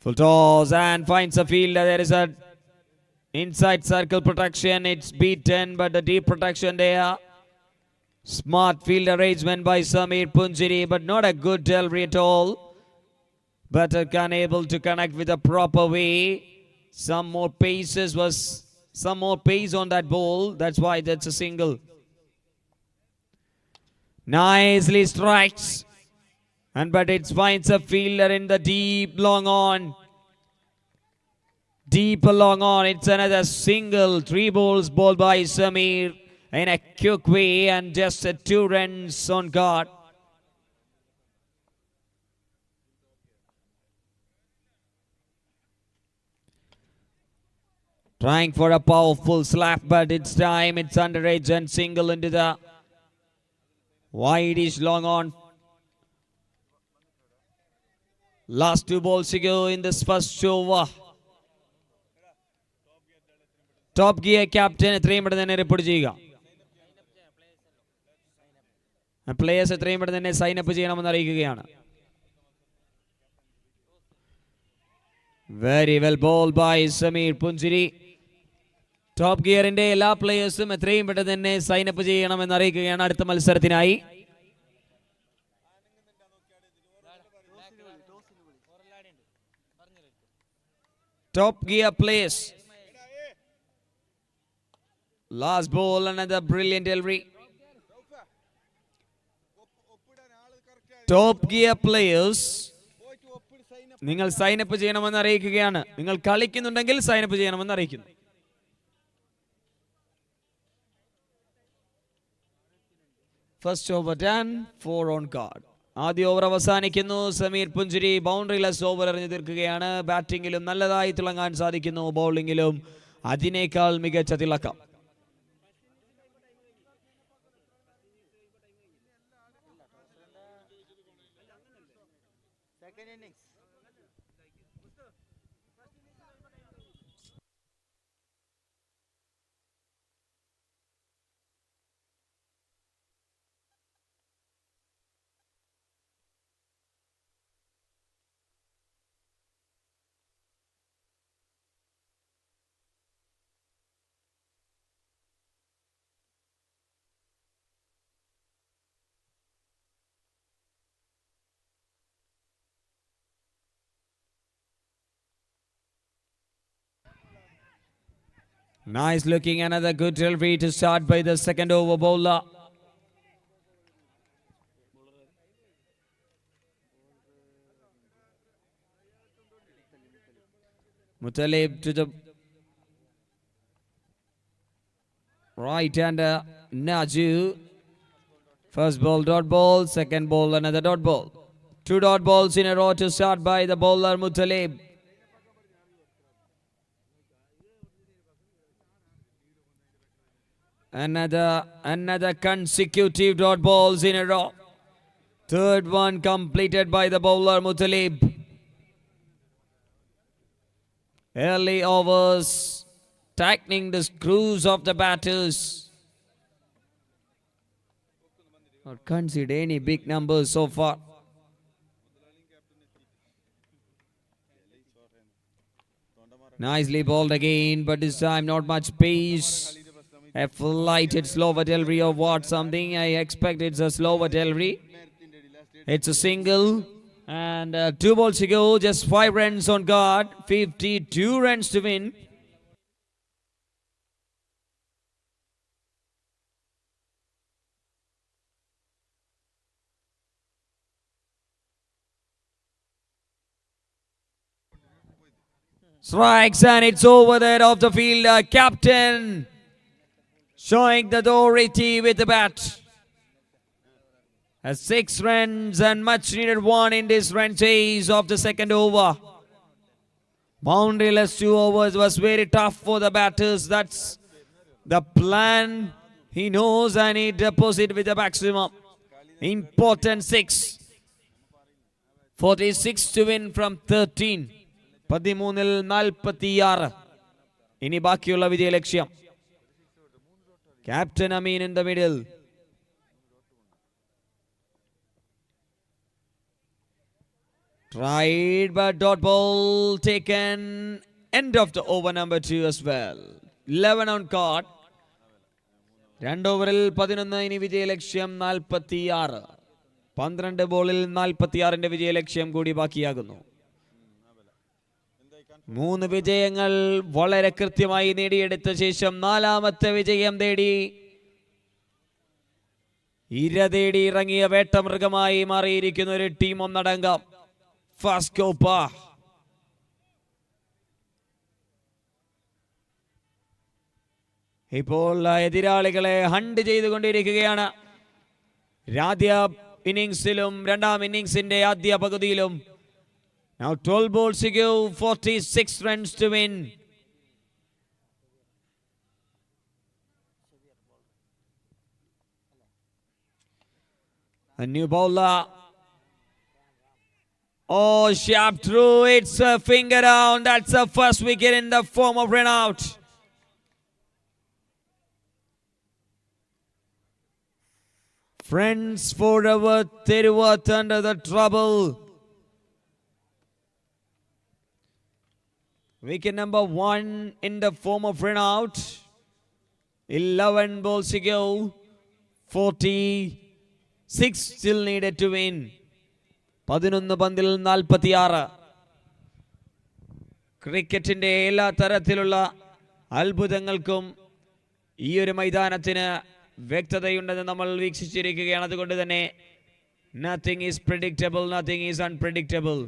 Full toss and finds a fielder. There is a inside circle protection. It's beaten, but the deep protection there. Smart field arrangement by Samir Punjari, but not a good delivery at all. But unable to connect with a proper way. Some more pace on that ball. That's why that's a single. Nicely strikes, but it finds a fielder in the deep long on. Deep long on. It's another single. 3 balls bowled by Samir in a quick way and just 2 runs on guard. Trying for a powerful slap, but it's time. It's under edge and single into the wide-ish long on. Last 2 balls to go in this first over. Top gear captain എത്രയും പെട്ടെന്ന് തന്നെ report ചെയ്യുക. Players എത്രയും പെട്ടെന്ന് തന്നെ sign up ചെയ്യണമെന്ന് അറിയിക്കുകയാണ്. Very well ball by Samir Punjari. Top ഗിയറിന്റെ എല്ലാ പ്ലേയേഴ്സും എത്രയും പെട്ടെന്ന് തന്നെ സൈൻ അപ്പ് ചെയ്യണമെന്ന് അറിയിക്കുകയാണ് അടുത്ത മത്സരത്തിനായി. Top gear players. Last ball, another brilliant delivery. Top gear players, നിങ്ങൾ സൈൻ അപ്പ് ചെയ്യണമെന്ന് അറിയിക്കുകയാണ്. നിങ്ങൾ കളിക്കുന്നുണ്ടെങ്കിൽ സൈൻ അപ്പ് ചെയ്യണമെന്ന് അറിയിക്കുന്നു. First over done, 4 on guard. ആദ്യ ഓവർ അവസാനിക്കുന്നു. സമീർ പുഞ്ചിരി ബൗണ്ടറിലെസ് ഓവർ എറിഞ്ഞു തീർക്കുകയാണ്. ബാറ്റിംഗിലും നല്ലതായി തിളങ്ങാൻ സാധിക്കുന്നു, ബൗളിംഗിലും അതിനേക്കാൾ മികച്ച തിളക്കം. Nice looking, another good delivery to start by the second over bowler. Mutalib to the right-hander Naju. First ball dot ball, second ball another dot ball. 2 dot balls in a row to start by the bowler Mutalib. Another consecutive dot balls in a row. Third one completed by the bowler Mutalib. Early overs, tightening the screws of the batters. Not concede any big numbers so far. Nicely bowled again, but this time not much pace. A flighted slower delivery of what something. I expect it's a slower delivery. It's a single. And 2 balls to go. Just 5 runs on guard. 52 runs to win. Strikes and it's over there off the field. Captain showing the authority with the bat. 6 runs and much needed 1 in this run chase of the second over. Boundaryless 2 overs was very tough for the batters. That's the plan. He knows and he deposit with the maximum. Important 6. 46 to win from 13. 13-ൽ 46. ഇനി ബാക്കിയുള്ള വിജയലക്ഷ്യം. Captain Amin in the middle. Tried but dot ball taken. End of the over number 2 as well. 11 on card. 2 ഓവറിൽ 11 ഇനി വിജയലക്ഷ്യം 46. 12 ബോളിൽ 46ന്റെ വിജയലക്ഷ്യം കൂടി ബാക്കിയാകുന്നു. 3 വിജയങ്ങൾ വളരെ കൃത്യമായി നേടിയെടുത്ത ശേഷം 4ാമത്തെ വിജയം തേടി ഇര തേടി ഇറങ്ങിയ വേട്ടമൃഗമായി മാറിയിരിക്കുന്ന ഒരു ടീം ഒന്നടങ്കം. ഫസ്റ്റ് കോപ്പ ഇപ്പോൾ എതിരാളികളെ ഹണ്ട് ചെയ്തുകൊണ്ടിരിക്കുകയാണ്. ആദ്യ ഇന്നിംഗ്സിലും 2ാം ഇന്നിംഗ്സിന്റെ ആദ്യ പകുതിയിലും. Now 12 balls to go, 46 runs to win. A new bowler. Oh, sharp through. It's a finger down. That's the first wicket in the form of run out. Friends forever, Thiruvat under the trouble. Wicket number 1 in the form of run out. 11 balls to go. 46 still needed to win. 11 പന്തിൽ 46. ക്രിക്കറ്റിന്റെ എല്ലാ തരത്തിലുള്ള അത്ഭുതങ്ങൾക്കും ഈ ഒരു മൈതാനത്തിന് വ്യക്തതയുണ്ടെന്ന് നമ്മൾ വീക്ഷിച്ചിരിക്കുകയാണ്. അതുകൊണ്ട് തന്നെ nothing is predictable, nothing is unpredictable.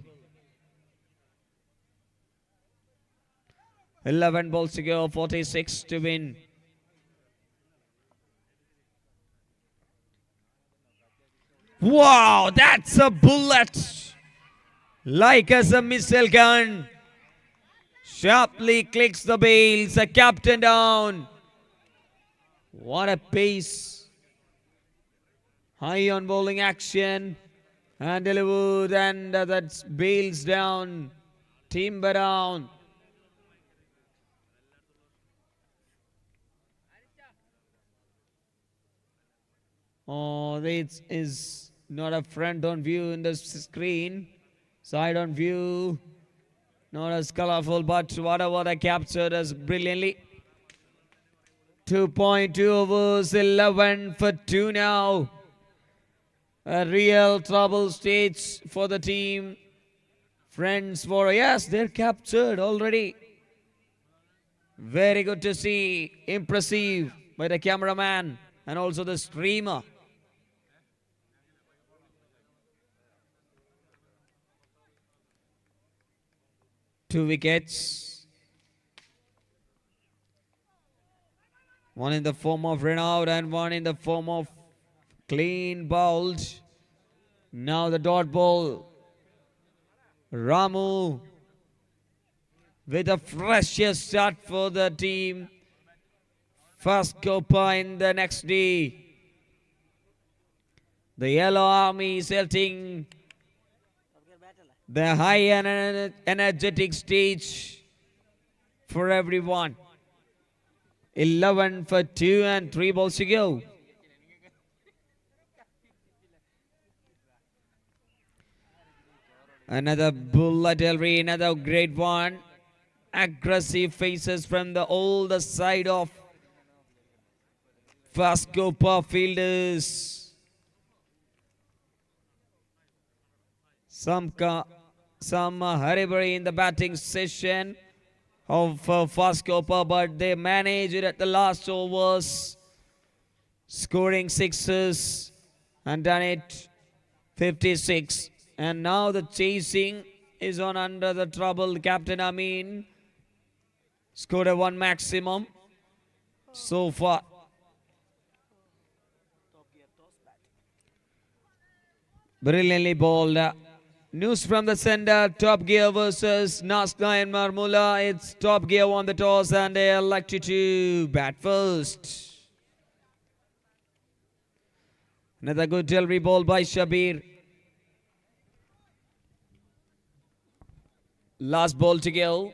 11 balls to go, 46 to win. Wow, that's a bullet. Like as a missile gun. Sharply clicks the bails, a captain down. What a pace. High on bowling action. And delivered and that's bails down. Timber down. Oh, this is not a front on view in the screen. Side on view. Not as colorful, but whatever they captured as brilliantly. 2.2 overs, 11 for 2 now. A real trouble stage for the team. Friends for, yes, they're captured already. Very good to see. Impressive by the cameraman and also the streamer. 2 wickets. 1 in the form of run out and 1 in the form of clean bowled. Now the dot ball. Ramu with a freshest start for the team. First Copa in the next day. The Yellow Army selting the high and energetic stage for everyone. 11 for 2 and 3 balls to go. Another bullet, Elry, another great one. Aggressive faces from the older side of fast Copa fielders. Some hurry in the batting session of fast Copa, but they managed it at the last overs, scoring sixes and done it 56. And now the chasing is on under the trouble. Captain Amin scored a 1 maximum so far. Brilliantly bowled. News from the center. Top Gear versus Nasna and Marmula. It's Top Gear won the toss and they are elected to bat first. Another good delivery ball by Shabir. Last ball to go.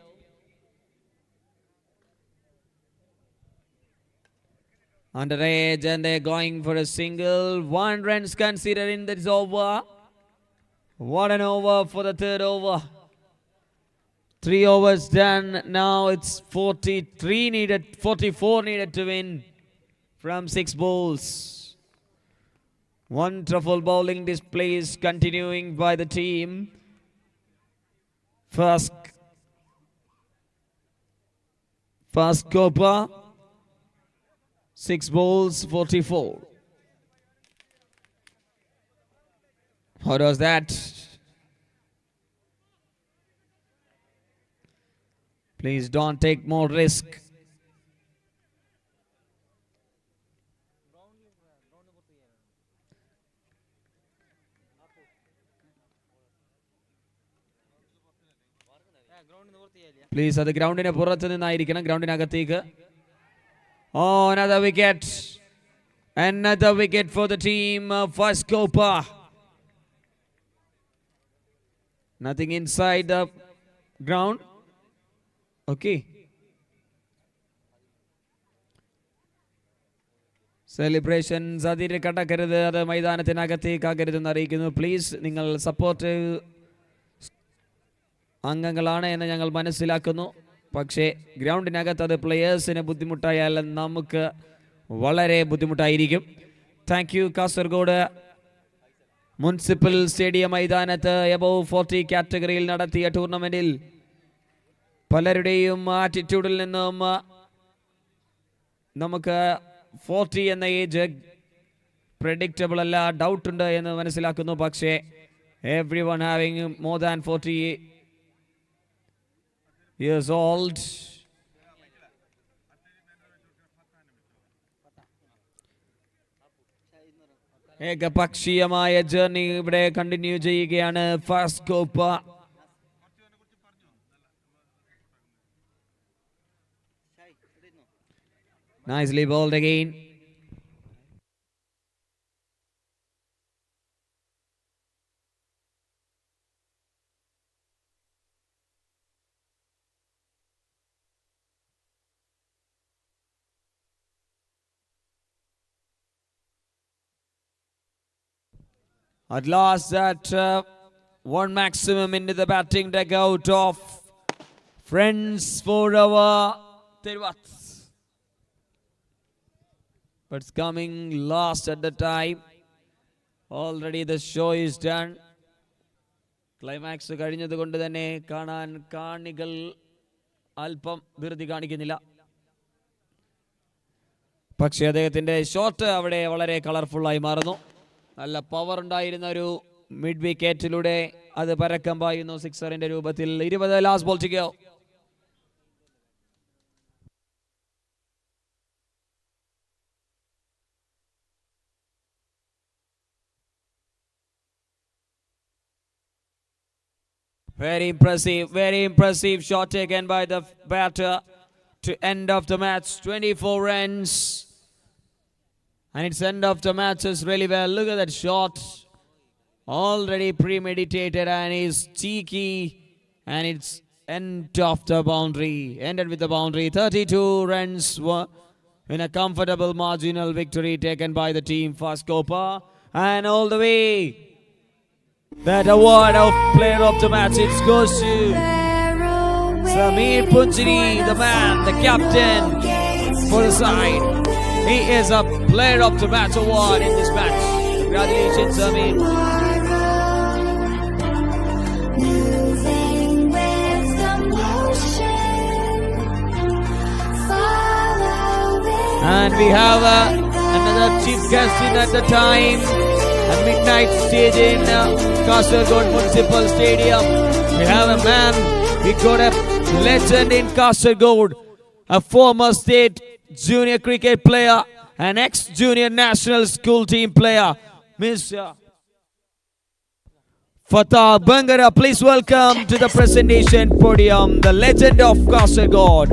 Under edge and they're going for a single. 1 runs considered in this over. What an over for the third over. 3 overs done. Now it's 44 needed to win from 6 balls. Wonderful bowling displays continuing by the team. First Copa, 6 balls, 44. How does that? Please don't take more risk. Please, at the ground in a ground. Oh, another wicket. Another wicket for the team. First Copa. Nothing inside the ground. Okay. Celebrations. Adire Katakarada, the Maidanatinagati Kagaritana. Please, Ningal support അംഗങ്ങളാണ് എന്ന് ഞങ്ങൾ മനസ്സിലാക്കുന്നു. പക്ഷേ ഗ്രൗണ്ടിനകത്ത് അത് പ്ലെയേഴ്സിന് ബുദ്ധിമുട്ടായാൽ നമുക്ക് വളരെ ബുദ്ധിമുട്ടായിരിക്കും. Thank you. Kasaragod municipal stadium മൈതാനത്ത് എബോവ് 40 കാറ്റഗറിയിൽ നടത്തിയ ടൂർണമെന്റിൽ പലരുടെയും ആറ്റിറ്റ്യൂഡിൽ നിന്നും നമുക്ക് 40 എന്ന ഏജ് പ്രെഡിക്റ്റബിൾ അല്ല, ഡൗട്ട് ഉണ്ട് എന്ന് മനസ്സിലാക്കുന്നു. പക്ഷേ everyone having more than 40 years old. ഏകപക്ഷീയമായ ജേർണി ഇവിടെ കണ്ടിന്യൂ ചെയ്യുകയാണ് first Copa. Nicely bowled again. At last, that 1 maximum into the batting dugout of Friends for our Tirvat. But it's coming last at the time. Already the show is done. Climax കഴിഞ്ഞത് കൊണ്ട് തന്നെ കാണാൻ കാണികൾ അല്പം ധൃതി കാണിക്കുന്നില്ല. പക്ഷേ അദ്ദേഹത്തിന്റെ ഷോട്ട് അവിടെ വളരെ കളർഫുള്ളായി മാറുന്നു. നല്ല പവർ ഉണ്ടായിരുന്ന ഒരു മിഡ് വിക്കറ്റിലൂടെ അത് പരക്കം പായുന്നു സിക്സറിന്റെ രൂപത്തിൽ. 20 last ball to go. Very impressive shot taken by the batter to end of the match. 24 runs. And it's end of the match is really well. Look at that shot. Already premeditated and is cheeky. And it's end of the boundary. Ended with the boundary. 32 runs in a comfortable marginal victory taken by the team Fast Copa. And all the way, that award of player of the match, it goes to Sameer Punjari, the man, the captain for the side. He is a player of the match award in this match. Congratulations, Sameer. Moving with the motion, following And we have another chief guest in at the time. A midnight stage in Kasaragod Municipal Stadium. We have a man, we got a legend in Kasaragod, a former state junior cricket player, an ex-junior national school team player, Mr. Fatah Bangara. Please welcome to the presentation podium, the legend of Kasaragod.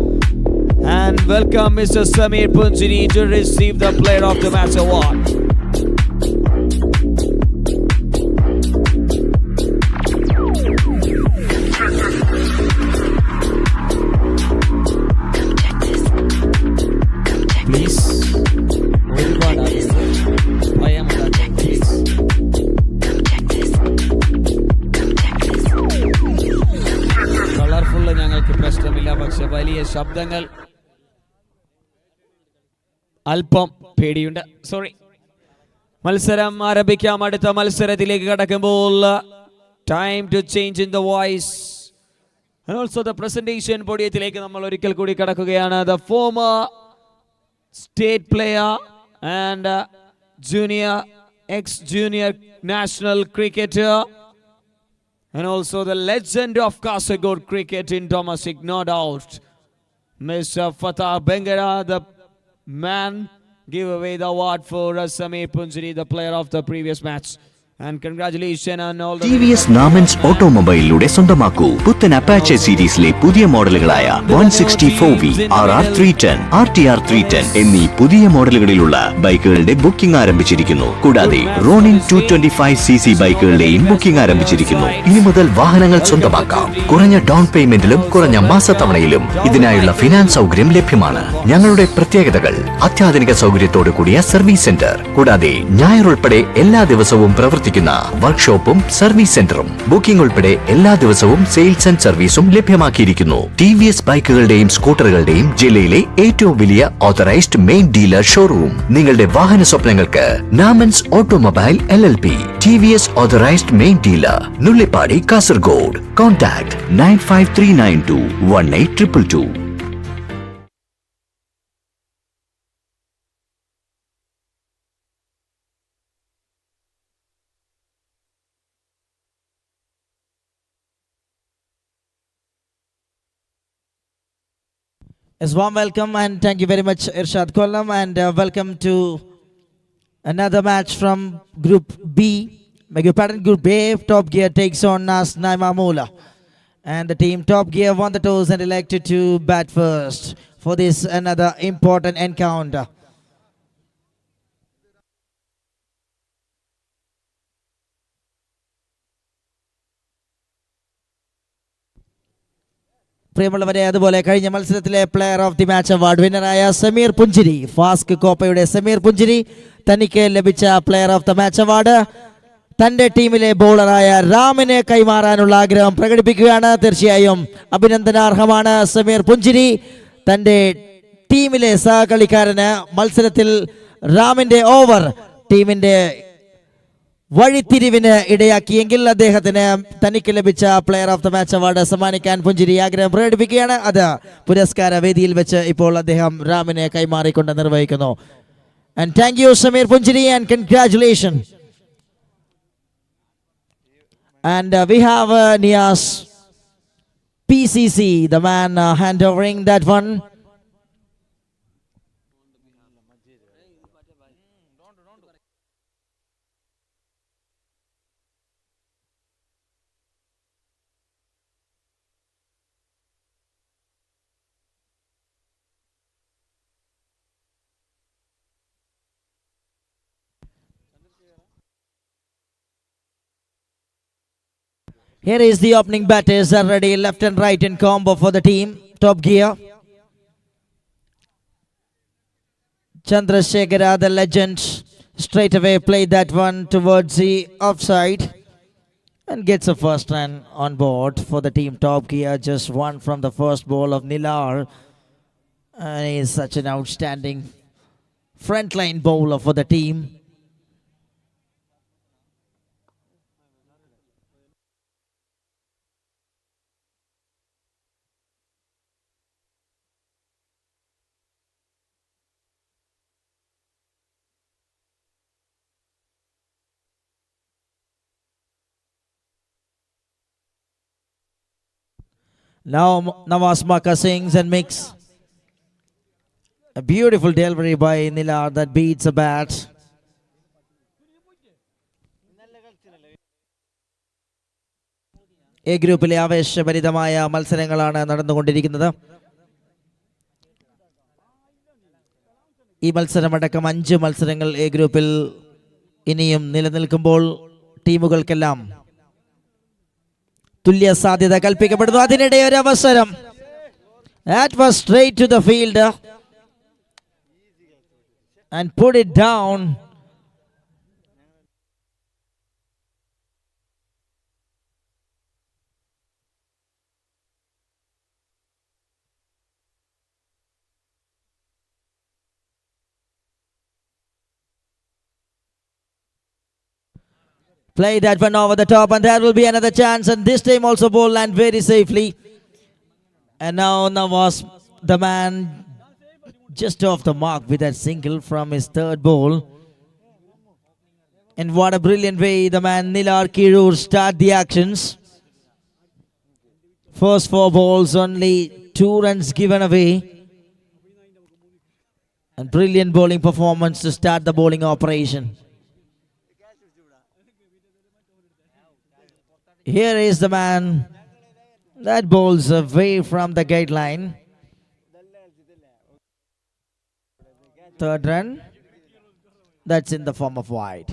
And welcome Mr. Sameer Punjari to receive the Player of the Match award. Please. Colourful ഞങ്ങൾക്ക് പ്രശ്നമില്ല, പക്ഷെ വലിയ ശബ്ദങ്ങൾ അല്പം പേടിയുണ്ട്. Sorry. മത്സരം ആരംഭിക്കാം. അടുത്ത മത്സരത്തിലേക്ക് കടക്കുമ്പോൾ time to change in the voice and also the presentation പോഡിയത്തിലേക്ക് നമ്മൾ ഒരിക്കൽ കൂടി കടക്കുകയാണ്. The former state player and junior ex-junior national cricketer and also the legend of Kasaragod cricket in domestic, no doubt, Mr. Fatah Bangara, the man give away the award for Sameer Punjari, the player of the previous match. And congratulations on all the TVS Namans ഓട്ടോമൊബൈലിലൂടെ സ്വന്തമാക്കൂ പുത്തൻ Apache സീരീസിലെ പുതിയ മോഡലുകളായ 164V, RR 310, RTR 310 എന്നീ പുതിയ മോഡലുകളിലുള്ള ബൈക്കുകളുടെ booking ആരംഭിച്ചിരിക്കുന്നു. കൂടാതെ റോണിംഗ് 225cc ബൈക്കുകളുടെയും booking ആരംഭിച്ചിരിക്കുന്നു. ഇനി മുതൽ വാഹനങ്ങൾ സ്വന്തമാക്കാം. കുറഞ്ഞ ഡൗൺ പേയ്മെന്റിലും കുറഞ്ഞ മാസത്തവണയിലും ഇതിനായുള്ള ഫിനാൻസ് സൗകര്യം ലഭ്യമാണ്. ഞങ്ങളുടെ പ്രത്യേകതകൾ: അത്യാധുനിക സൗകര്യത്തോടു കൂടിയ സർവീസ് സെന്റർ, കൂടാതെ ഞായർ ഉൾപ്പെടെ എല്ലാ ദിവസവും പ്രവർത്തിക്കുന്ന വർക്ക്ഷോപ്പും സർവീസ് സെന്ററും. ബുക്കിംഗ് ഉൾപ്പെടെ എല്ലാ ദിവസവും സെയിൽസ് ആൻഡ് സർവീസും ലഭ്യമാക്കിയിരിക്കുന്നു. TVS ബൈക്കുകളുടെയും സ്കൂട്ടറുകളുടെയും ജില്ലയിലെ ഏറ്റവും വലിയ ഓതറൈസ്ഡ് മെയിൻ ഡീലർ ഷോറൂം. നിങ്ങളുടെ വാഹന സ്വപ്നങ്ങൾക്ക് Namans automobile LLP, TVS authorised main dealer, Nullippady, Kasaragod. Contact 95392 18222. Yes, warm welcome and thank you very much, Irshad Kollam, and welcome to another match from Group B. Beg your pardon, Group A. Top Gear takes on Nas Naimamula, and the team Top Gear won the toss and elected to bat first for this another important encounter. പ്രിയമുള്ളവരെ, അതുപോലെ കഴിഞ്ഞ മത്സരത്തിലെ player of the match award വിന്നറായ സമീർ പുഞ്ചിരി, ഫാസ്ക് കോപ്പയുടെ സമീർ പുഞ്ചിരി, തനിക്ക് ലഭിച്ച player of the match award തന്റെ ടീമിലെ ബൗളറായ രാമിന് കൈമാറാനുള്ള ആഗ്രഹം പ്രകടിപ്പിക്കുകയാണ്. തീർച്ചയായും അഭിനന്ദനാർഹമാണ് സമീർ പുഞ്ചിരി. തന്റെ ടീമിലെ സഹകളിക്കാരന് മത്സരത്തിൽ രാമിന്റെ ഓവർ ടീമിന്റെ വഴിത്തിരിവിന് ഇടയാക്കിയെങ്കിൽ അദ്ദേഹത്തിന് തനിക്ക് ലഭിച്ച player of the match award സമ്മാനിക്കാൻ പുഞ്ചിരി ആഗ്രഹം പ്രകടിപ്പിക്കുകയാണ്. അത് പുരസ്കാര വേദിയിൽ വെച്ച് ഇപ്പോൾ അദ്ദേഹം രാമിനെ കൈമാറിക്കൊണ്ട് നിർവഹിക്കുന്നു. ആൻഡ് താങ്ക് യു സമീർ പുഞ്ചിരി and congratulation. And we have Niyas PCC, the man hand-overing that one. Here is the opening batters are ready, left and right in combo for the team. Top gear. Chandrasekhara, the legend, straight away played that one towards the offside and gets a first run on board for the team. Top gear, just one from the first ball of Nilar. And he is such an outstanding frontline bowler for the team. Now Nawaz Maka sings and makes a beautiful delivery by Nilar that beats a bat. A ഗ്രൂപ്പിലെ ആവേശഭരിതമായ മത്സരങ്ങളാണ് നടന്നുകൊണ്ടിരിക്കുന്നത്. ഈ മത്സരമടക്കം 5 മത്സരങ്ങൾ A ഗ്രൂപ്പിൽ ഇനിയും നിലനിൽക്കുമ്പോൾ ടീമുകൾക്കെല്ലാം തുല്യ സാധ്യത കൽപ്പിക്കപ്പെടുന്നു. അതിനിടെ ഒരു അവസരം. That was straight to the fielder and put it down. Play that one over the top, and there will be another chance, and this time also ball land very safely. And now Nawaz, the man, just off the mark with that single from his third ball. And what a brilliant way the man Nilar Kirur start the actions. First 4 balls, only 2 runs given away. And brilliant bowling performance to start the bowling operation. Here is the man that bowls away from the gate line. Third run. That's in the form of wide.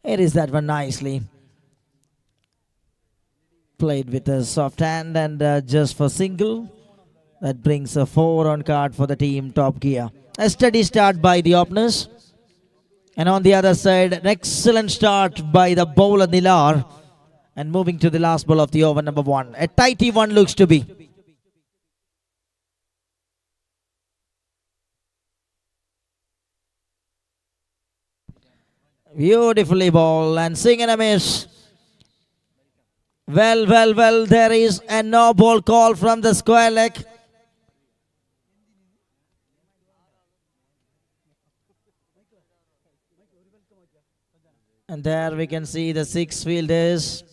Here is that one nicely played with a soft hand and just for single. That brings a 4 on card for the team. Top gear. A steady start by the openers. And on the other side, an excellent start by the bowler Nilar. And moving to the last ball of the over, number 1. A tighty one looks to be. Beautifully ball and swing and a miss. Well, there is a no ball call from the square leg. And there we can see the 6 fielders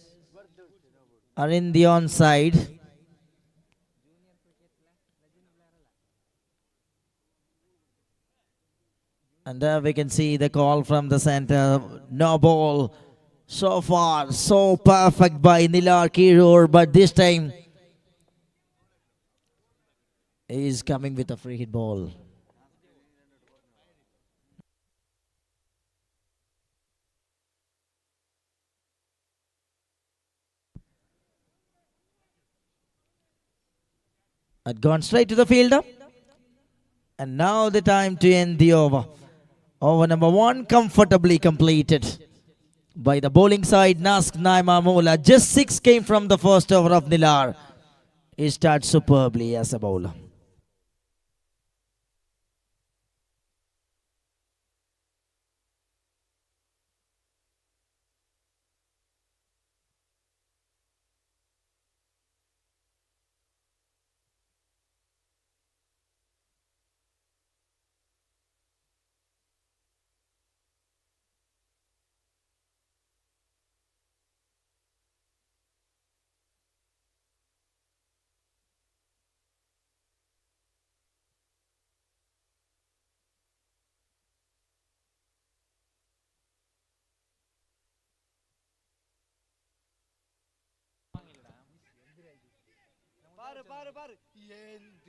are in the onside. And there we can see the call from the center. No ball. So far, so perfect by Nilar Kirur, but this time he is coming with a free hit ball. Had gone straight to the fielder. And now the time to end the over. Over number 1 comfortably completed by the bowling side, Nask Naima Mola. Just 6 came from the first over of Nilar. He starts superbly as a bowler.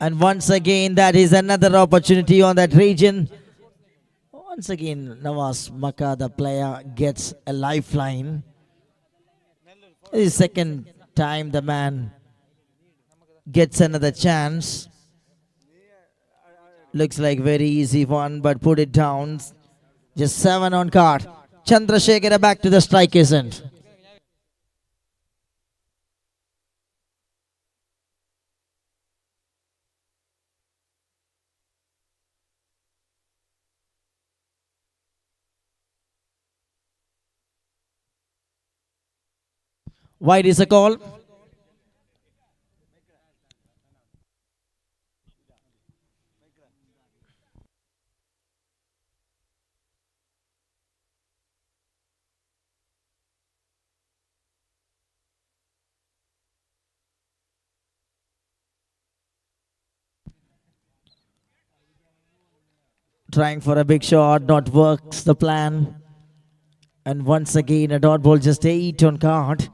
And once again, that is another opportunity on that region. Once again, Nawaz Maka, the player, gets a lifeline. This is second time the man gets another chance. Looks like very easy one, but put it down. Just 7 on card. Chandrasekhara back to the strikers end. Wide is a call. Trying for a big shot, not works the plan. And once again, a dot ball, just 8 on card.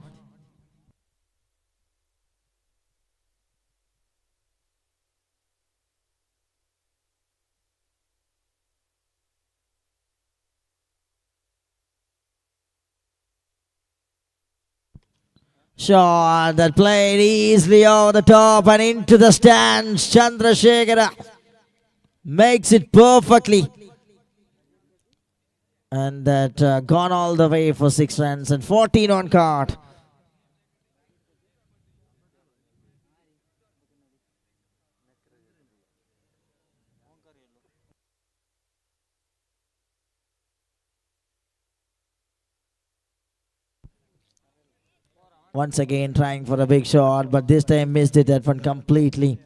Shot that played easily over the top and into the stands. Chandrasekhara makes it perfectly. And that gone all the way for 6 runs and 14 on card. Once again trying for a big shot, but this time missed it, that one completely.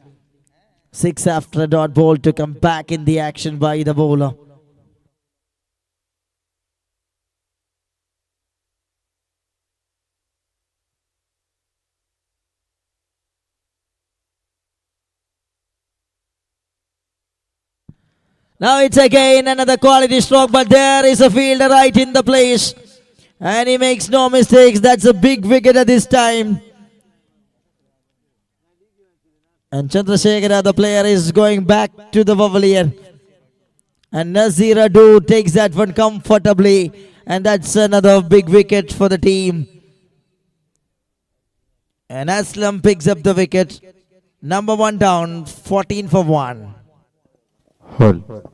6 after a dot ball to come back in the action by the bowler. Now it's again another quality stroke, but there is a fielder right in the place. And he makes no mistakes. That's a big wicket at this time. And Chandrasekhara, the player, is going back to the pavilion. And Nazir Adu takes that one comfortably. And that's another big wicket for the team. And Aslam picks up the wicket. Number 1 down, 14 for 1. Hold.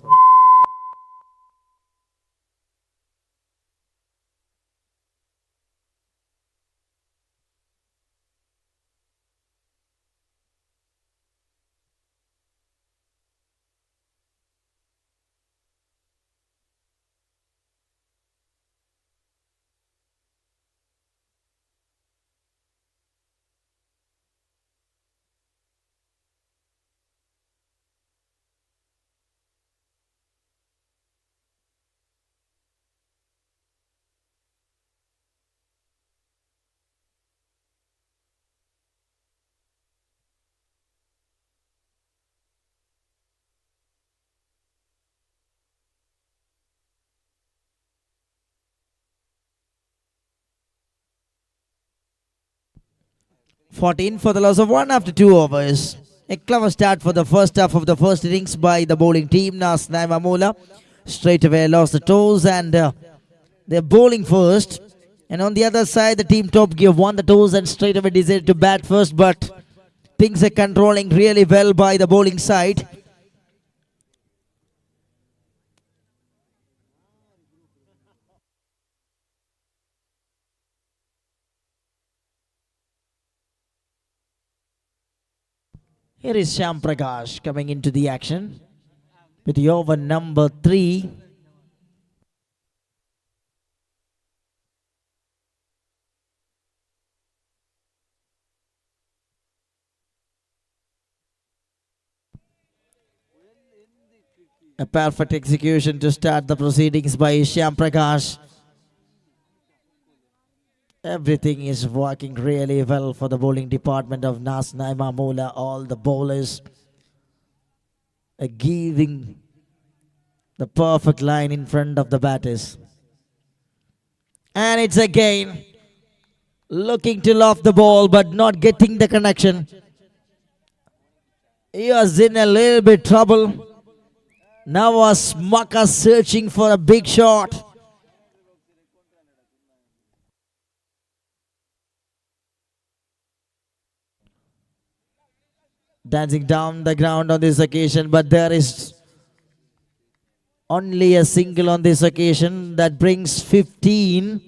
$14 for the loss of 1 after 2 overs. A clever start for the first half of the first innings by the bowling team. Nas Naimamula straight away lost the toes and they're bowling first. And on the other side, the team top gear won the toes and straight away decided to bat first. But things are controlling really well by the bowling side. Here is Shyam Prakash coming into the action with the over number 3. A perfect execution to start the proceedings by Shyam Prakash. Everything is working really well for the bowling department of Nas Naimamula. All the bowlers are giving the perfect line in front of the batters. And it's again looking to loft the ball but not getting the connection. He was in a little bit trouble. Now was Maka searching for a big shot. Dancing down the ground on this occasion, but there is only a single on this occasion that brings 15.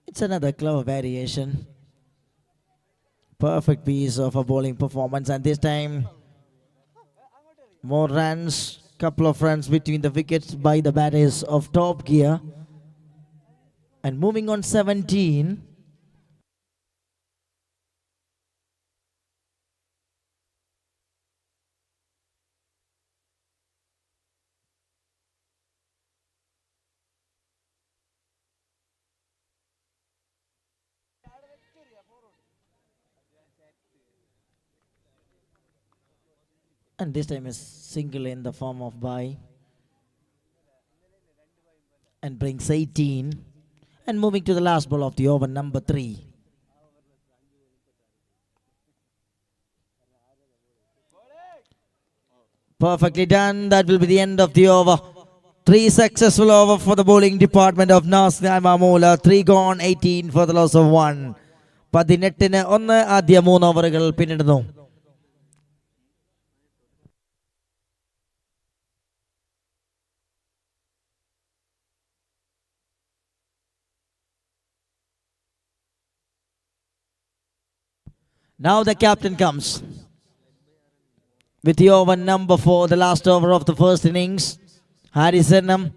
It's another clever variation. Perfect piece of a bowling performance, and this time more runs, couple of runs between the wickets by the batters of Top Gear. And moving on 17. And this time is single in the form of bye. And brings 18. And moving to the last ball of the over, number 3. Perfectly done. That will be the end of the over. 3 successful over for the bowling department of Nasr Mamula. 3 gone, 18 for the loss of 1. 18-ന് 1 ആദ്യ 3 ഓവറുകൾ പിന്നിടുന്നു. Now the captain comes with the over number 4, the last over of the first innings. Harrison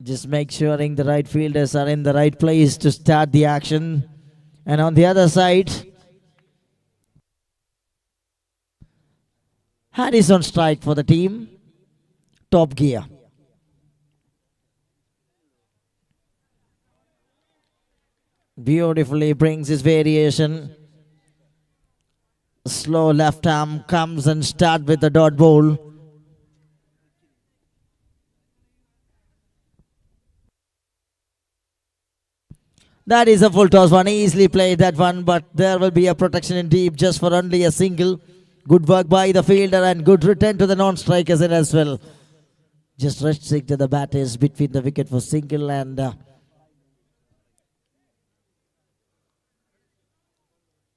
just make sure the right fielders are in the right place to start the action. And on the other side, Harrison strike for the team. Top Gear. Beautifully brings his variation. Slow left arm comes and start with the dot ball. That is a full toss one. Easily played that one, but there will be a protection in deep just for only a single. Good work by the fielder and good return to the non-strikers in as well. Just rushing to the batters between the wicket for single and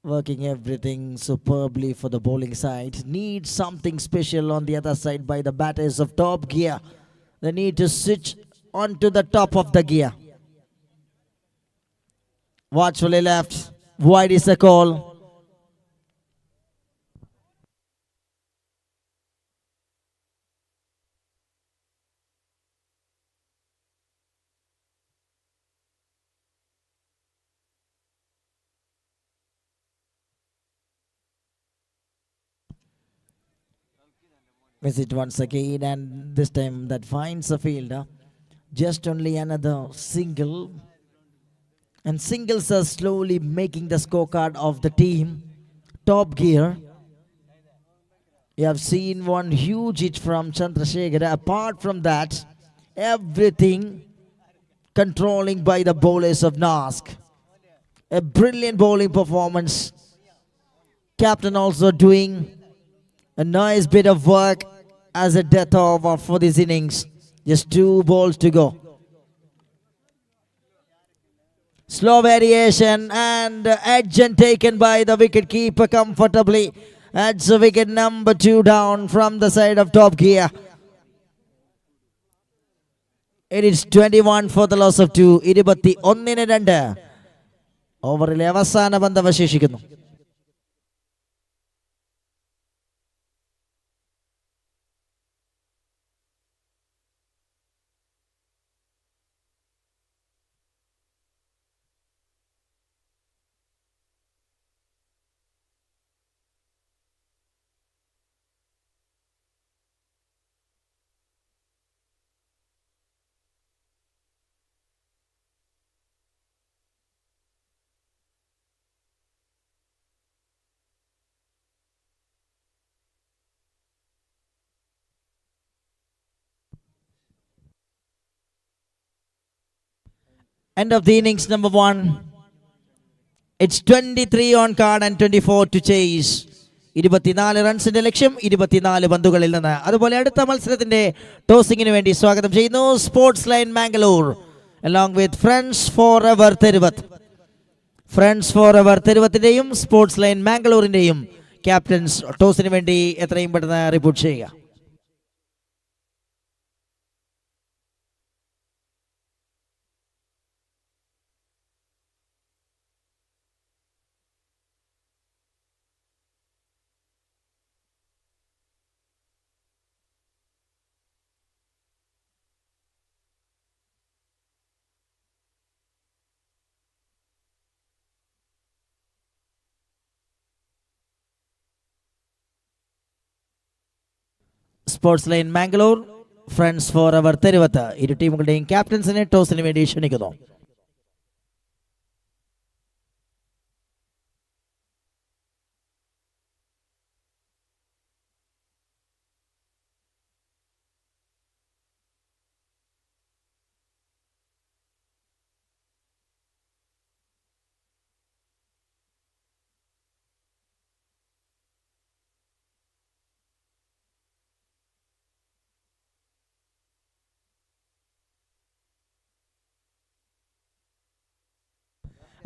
working everything superbly for the bowling side. Needs something special on the other side by the batters of Top Gear. They need to switch onto the top of the gear. Watchfully left. Wide is the call. Miss it once again, and this time that finds a fielder. Just only another single. And singles are slowly making the scorecard of the team. Top Gear. You have seen one huge hit from Chandrasekhar. Apart from that, everything controlling by the bowlers of Nask. A brilliant bowling performance. Captain also doing a nice bit of work as a death over for this innings. Just 2 balls to go. Slow variation and edge and taken by the wicket keeper comfortably. That's a wicket number 2 down from the side of Top Gear. It is 21 for the loss of 2. 21-2. ഓവറിലെ അവസാന പന്ത് അവശേഷിക്കുന്നു. End of the innings, number 1. It's 23 on card and 24 to chase. 24 റൺസിന്റെ ലക്ഷ്യം 24 പന്തുകളിൽ നിന്ന്. അതുപോലെ അടുത്ത മത്സരത്തിന്റെ ടോസിങ്ങിന് വേണ്ടി സ്വാഗതം ചെയ്യുന്നു sports line Mangalore along with Friends Forever തെരുവത്ത്. ഫ്രണ്ട്സ് ഫോർ എവർ തെരുവത്തിന്റെയും സ്പോർട്സ് ലൈൻ മാംഗ്ലൂരിന്റെയും ക്യാപ്റ്റൻസ് ടോസിന് വേണ്ടി എത്രയും പെട്ടെന്ന് റിപ്പോർട്ട് ചെയ്യുക. Sports line Mangalore, friends for ever Theruvath ഇരു ടീമുകളുടെയും ക്യാപ്റ്റൻസിനെ ടോസിന് വേണ്ടി ക്ഷണിക്കുന്നു.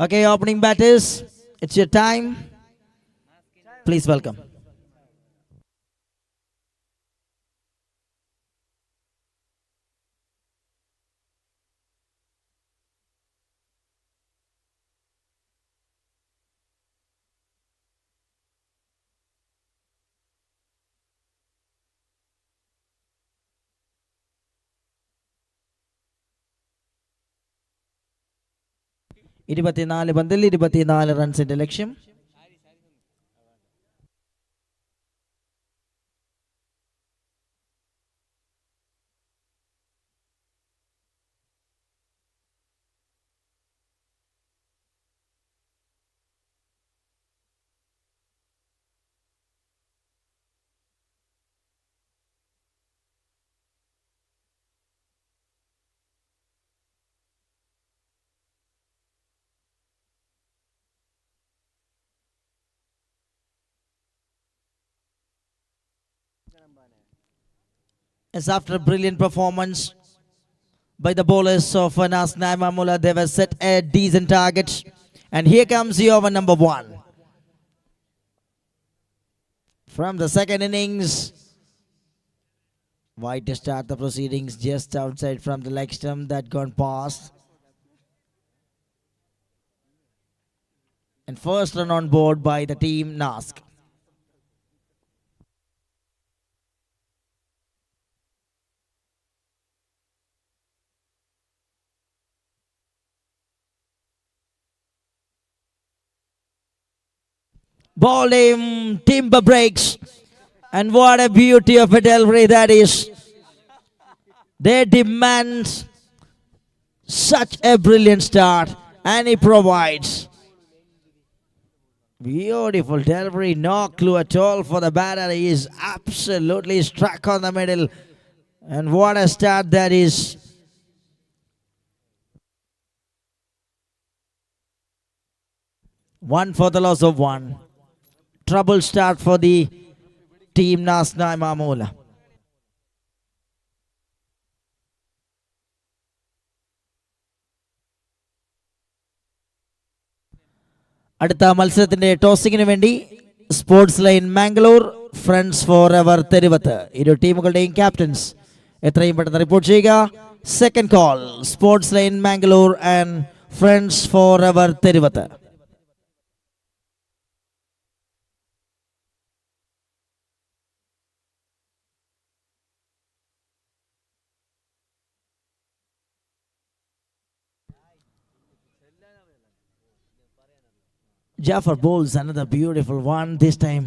Okay, opening batters, it's your time. Please welcome. ഇരുപത്തിനാല് പന്തിൽ 24 റൺസിന്റെ ലക്ഷ്യം. As after a brilliant performance by the bowlers of Anas Naimamula, they were set a decent target. And here comes the over number 1. From the second innings, White to start the proceedings just outside from the leg stump that gone past. And first run on board by the team Nask. Ball him, timber breaks, and what a beauty of a delivery that is. They demand such a brilliant start, and he provides. Beautiful delivery, no clue at all for the batter. He is absolutely struck on the middle, and what a start that is. One for the loss of 1. Trouble start for the team Nas Naimamula. അടുത്ത മത്സരത്തിന്റെ ടോസിങ്ങിന് വേണ്ടി sports line Mangalore, friends for ever Theruvath ഇരു ടീമുകളുടെയും captains എത്രയും പെട്ടെന്ന് report ചെയ്യുക. Second call, sports line Mangalore and friends for ever Theruvath. Jafar bowls another beautiful one. This time,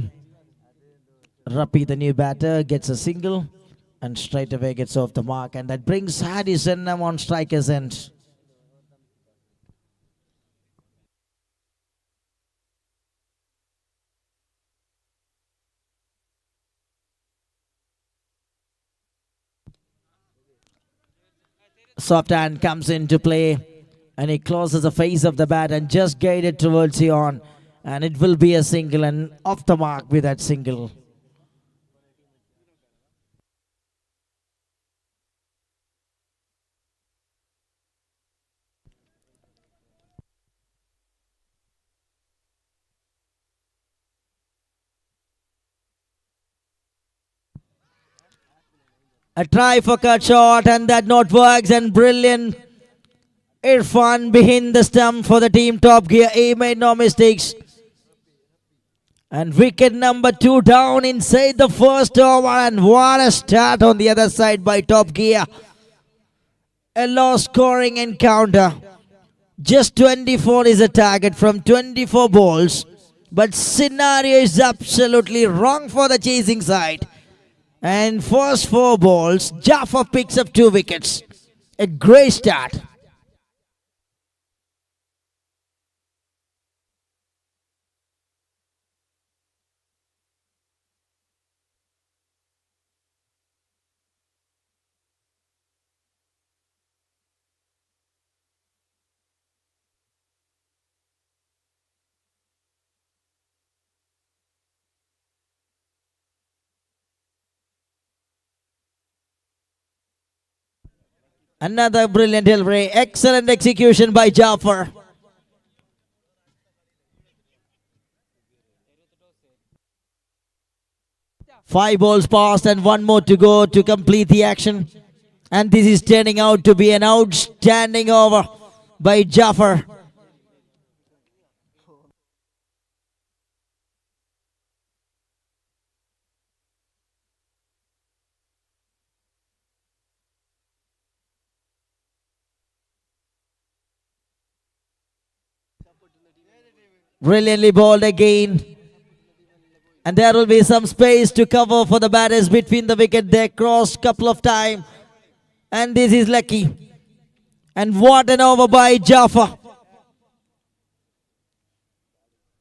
Rapi, the new batter, gets a single and straight away gets off the mark. And that brings Hadi Sennam on striker's end. Soft hand comes into play. And he closes the face of the bat and just guide it towards the on. And it will be a single and off the mark with that single. A try for cut shot and that not works, and brilliant Irfan behind the stump for the team Top Gear. He made no mistakes. And wicket number 2 down inside the first over, and what a start on the other side by Top Gear. A low scoring encounter. Just 24 is a target from 24 balls, but scenario is absolutely wrong for the chasing side. And first 4 balls, Jaffa picks up 2 wickets. A great start. Another brilliant delivery. Excellent execution by Jafar. Five balls passed and 1 more to go to complete the action. And this is turning out to be an outstanding over by Jafar. Brilliantly bowled again. And there will be some space to cover for the batters between the wicket. They crossed couple of times. And this is lucky. And what an over by Jaffa.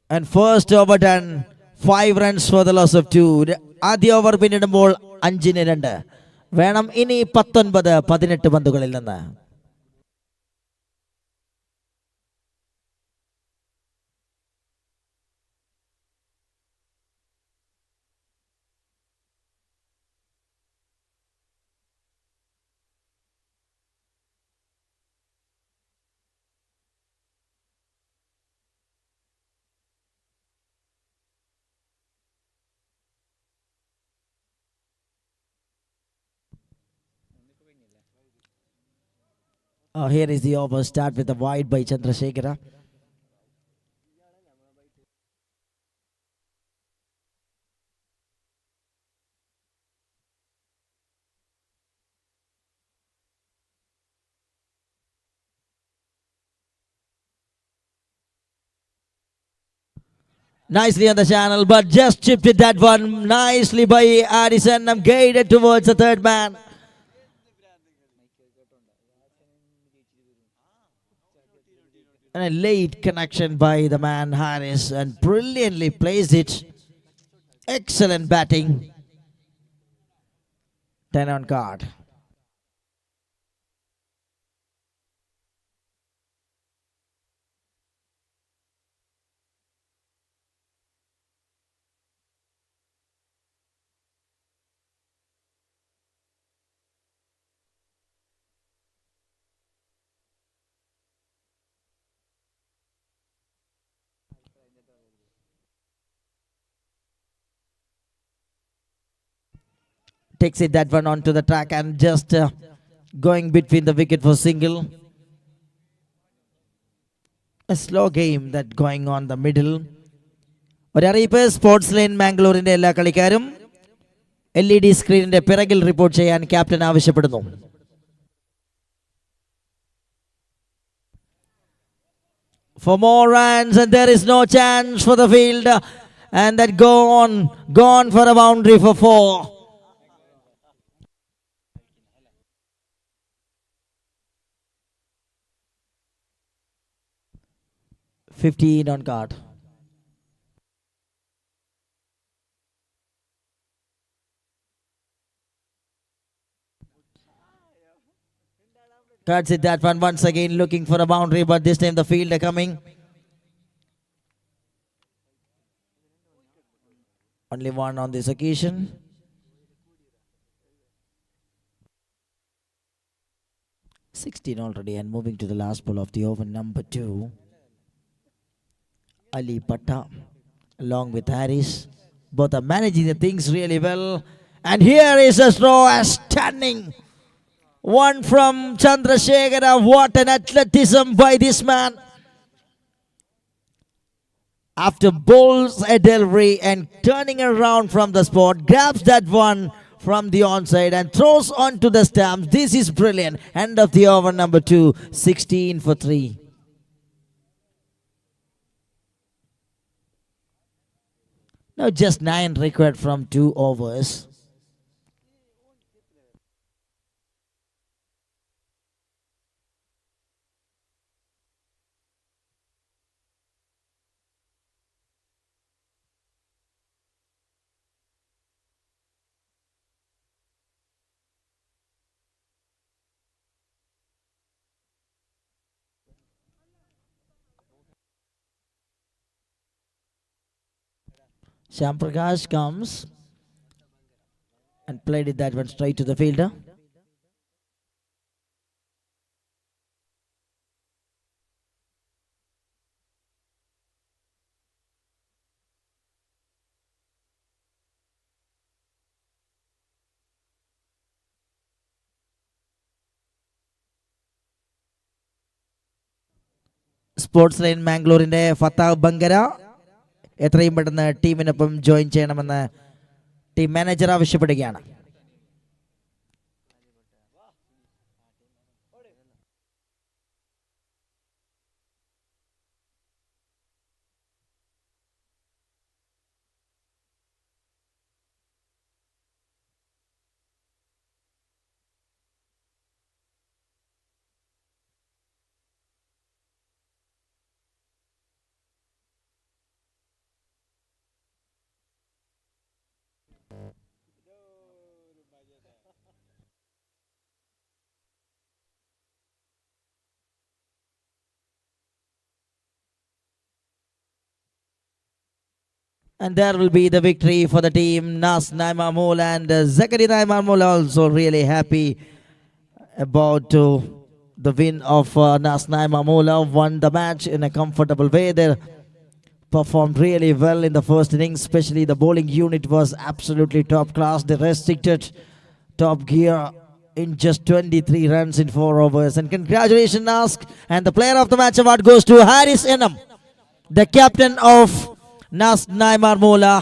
And first over done. 5 runs for the loss of 2. ആദ്യ over പിന്നിടുമ്പോൾ 5-2. വേണം ഇനി 19-18 പന്തുകളിൽ നിന്ന്. Here is the over. Start with the wide by Chandrasekhara. Nicely on the channel, but just chipped it that one nicely by Addison. I'm guided towards the third man. And a late connection by the man Harris, and brilliantly placed it. Excellent batting. 10 on card. Takes it that one onto the track and just going between the wicket for single. A slow game that going on the middle. ഒരറിയിപ്പ് sports line മാംഗ്ലൂരിന്റെ എല്ലാ കളിക്കാരും LED സ്ക്രീനിന്റെ പിറകിൽ report ചെയ്യാൻ captain ആവശ്യപ്പെടുന്നു. For more runs, and there is no chance for the field, and that gone for a boundary for 4. 15 on card. Cuts it that one once again, looking for a boundary, but this time the fielder coming. Only one on this occasion. (16) already, and moving to the last ball of the over, number 2. Ali Patta along with Harris. Both are managing the things really well. And here is a throw, a stunning one from Chandrasekhara. What an athleticism by this man. After bowls a delivery and turning around from the spot, grabs that one from the onside and throws onto the stumps. This is brilliant. End of the over, number 2, 16 for 3. Now just 9 required from 2 overs. Shyam Prakash comes and played it that one straight to the fielder. Sports line മാംഗ്ലൂരിന്റെ ഫത്താഹ് ബങ്കര എത്രയും പെട്ടെന്ന് ടീമിനൊപ്പം join ചെയ്യണമെന്ന് team manager ആവശ്യപ്പെടുകയാണ്. And there will be the victory for the team. Nas Naimamul and Zakari Naimamul also really happy about the win of Nas Naimamul. Won the match in a comfortable way. They performed really well in the first innings, especially the bowling unit was absolutely top class. They restricted top gear in just 23 runs in 4 overs. And congratulations, Nask. And the player of the match award goes to Haris Enam, the captain of Nas Naimar Mola.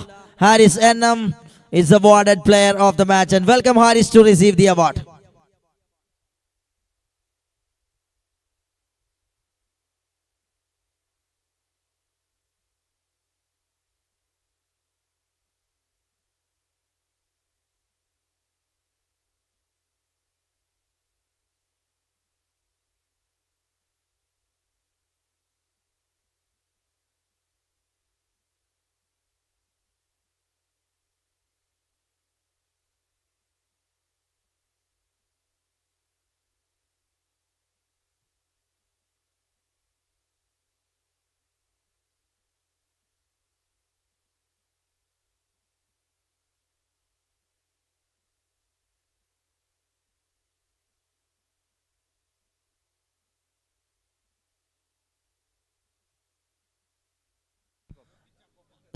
Haris Enam is awarded player of the match, and welcome Haris to receive the award.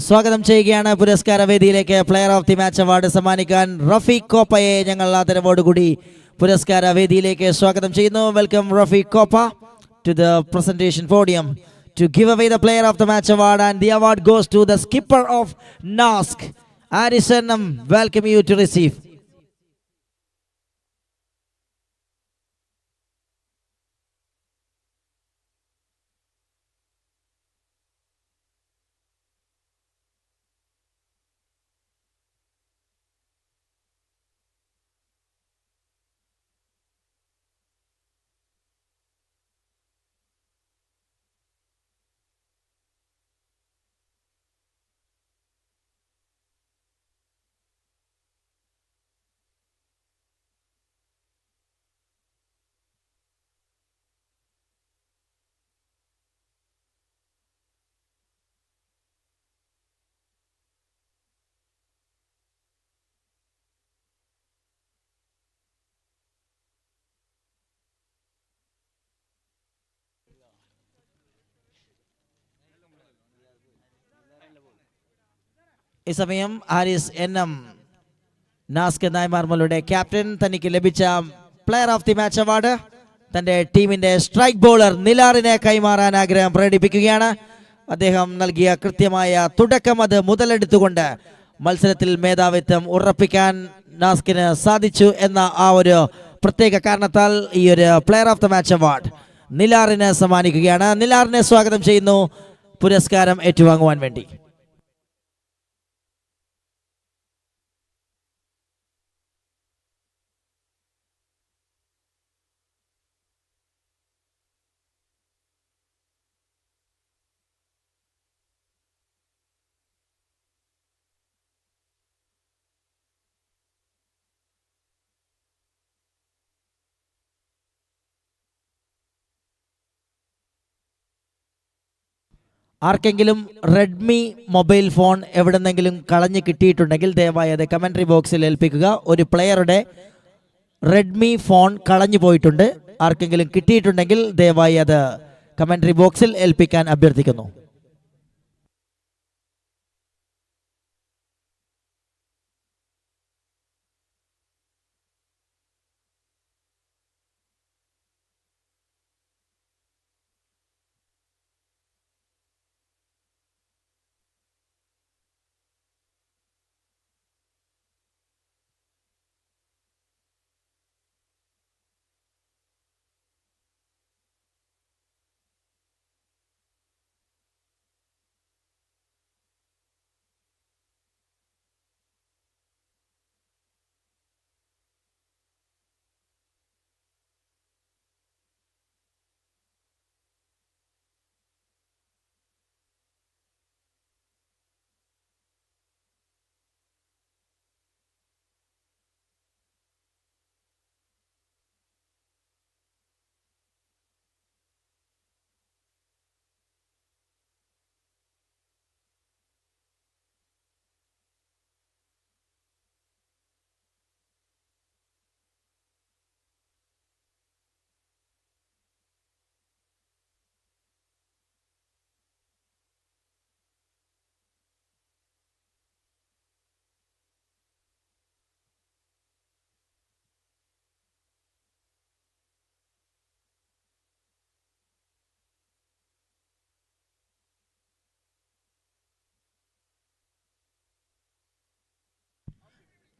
സ്വാഗതം ചെയ്യുകയാണ് പുരസ്കാര വേദിയിലേക്ക്. Player of the match award സമ്മാനിക്കാൻ റഫീഖ് കോപ്പയെ ഞങ്ങൾ ആദരവോടുകൂടി പുരസ്കാര വേദിയിലേക്ക് സ്വാഗതം ചെയ്യുന്നു. Welcome Rafeeq Koppa to the presentation podium to give away the player of the match award, and the award goes to the skipper of Nask, Addison. Welcome you to receive. ഈ സമയം ഹാരിസ് NM നാസ്ക് നായ്മാർമലുടെ ക്യാപ്റ്റൻ തനിക്ക് ലഭിച്ച player of the match award തന്റെ ടീമിന്റെ strike bowler നിലാറിനെ കൈമാറാൻ ആഗ്രഹം പ്രകടിപ്പിക്കുകയാണ്. അദ്ദേഹം നൽകിയ കൃത്യമായ തുടക്കം അത് മുതലെടുത്തുകൊണ്ട് മത്സരത്തിൽ മേധാവിത്വം ഉറപ്പിക്കാൻ നാസ്കിന് സാധിച്ചു എന്ന ആ ഒരു പ്രത്യേക കാരണത്താൽ ഈ ഒരു player of the match award നിലാറിന് സമ്മാനിക്കുകയാണ്. നിലാറിനെ സ്വാഗതം ചെയ്യുന്നു പുരസ്കാരം ഏറ്റുവാങ്ങുവാൻ വേണ്ടി. ആർക്കെങ്കിലും റെഡ്മി മൊബൈൽ ഫോൺ എവിടെന്നെങ്കിലും കളഞ്ഞ് കിട്ടിയിട്ടുണ്ടെങ്കിൽ ദയവായി അത് കമൻട്രി ബോക്സിൽ ഏൽപ്പിക്കുക. ഒരു പ്ലെയറുടെ റെഡ്മി ഫോൺ കളഞ്ഞു പോയിട്ടുണ്ട്. ആർക്കെങ്കിലും കിട്ടിയിട്ടുണ്ടെങ്കിൽ ദയവായി അത് കമൻട്രി ബോക്സിൽ ഏൽപ്പിക്കാൻ അഭ്യർത്ഥിക്കുന്നു.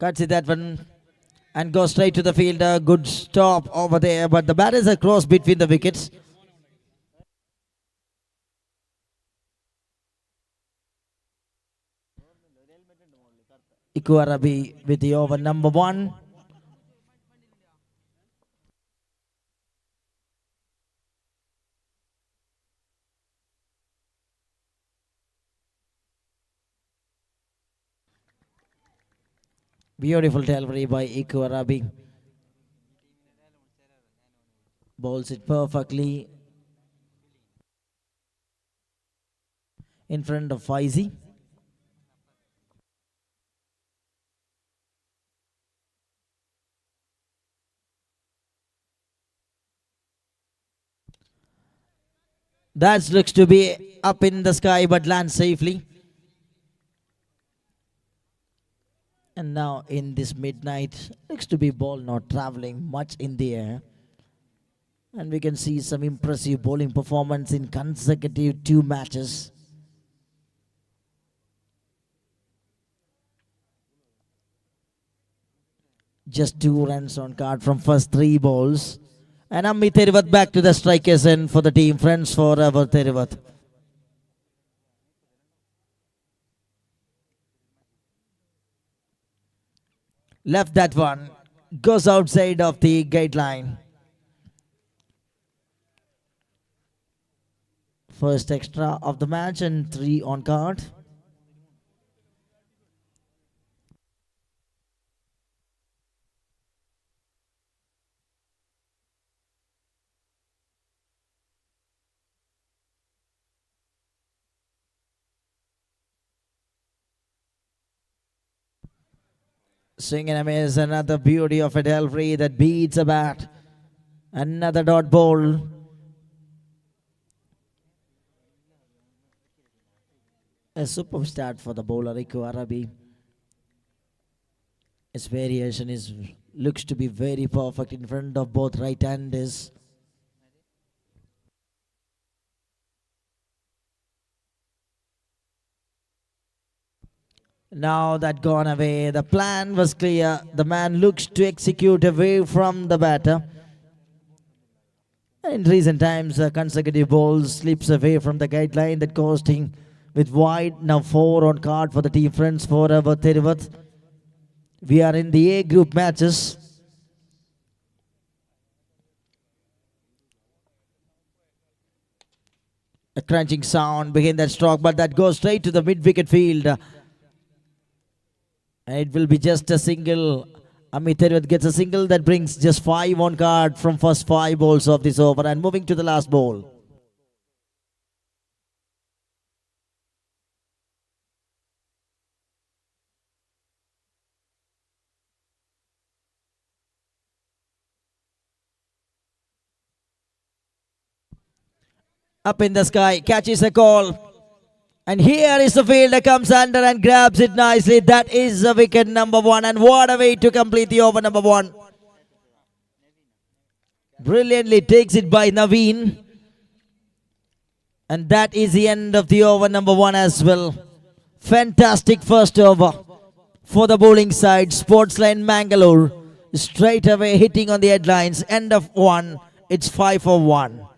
Can't see that one and go straight to the field. A good stop over there, but the bat is a cross between the wickets. Iku Arabi with the over number 1. Beautiful delivery by Iku Arabi. Bowls it perfectly in front of Faizi. That looks to be up in the sky but lands safely. And now in this midnight, looks to be ball not traveling much in the air. And we can see some impressive bowling performance in consecutive 2 matches. Just 2 runs on card from first 3 balls. And Amit Therivat back to the strikers end for the team. Friends forever, Therivat. Left that one. Goes outside of the gate line. First extra of the match and 3 on card. Swinging and a miss, another beauty of a delivery that beats a bat. Another dot ball. A superb start for the bowler Riku Arabi. His variation looks to be very perfect in front of both right-handers. Now that gone away, the plan was clear. The man looks to execute away from the batter. In recent times, consecutive balls slips away from the guideline that costing with wide. Now 4 on card for the team friends forever Therivath. We are in the A group matches. A crunching sound behind that stroke, but that goes straight to the mid-wicket field. And it will be just a single. Amit Therivath gets a single that brings just 5 on card from first 5 balls of this over. And moving to the last ball. Up in the sky, catches a call. And here is the fielder comes under and grabs it nicely. That is the wicket number 1. And what a way to complete the over number 1. Brilliantly takes it by Naveen. And that is the end of the over number 1 as well. Fantastic first over for the bowling side. Sportsline Mangalore. Straight away hitting on the headlines. End of 1. It's 5 for 1.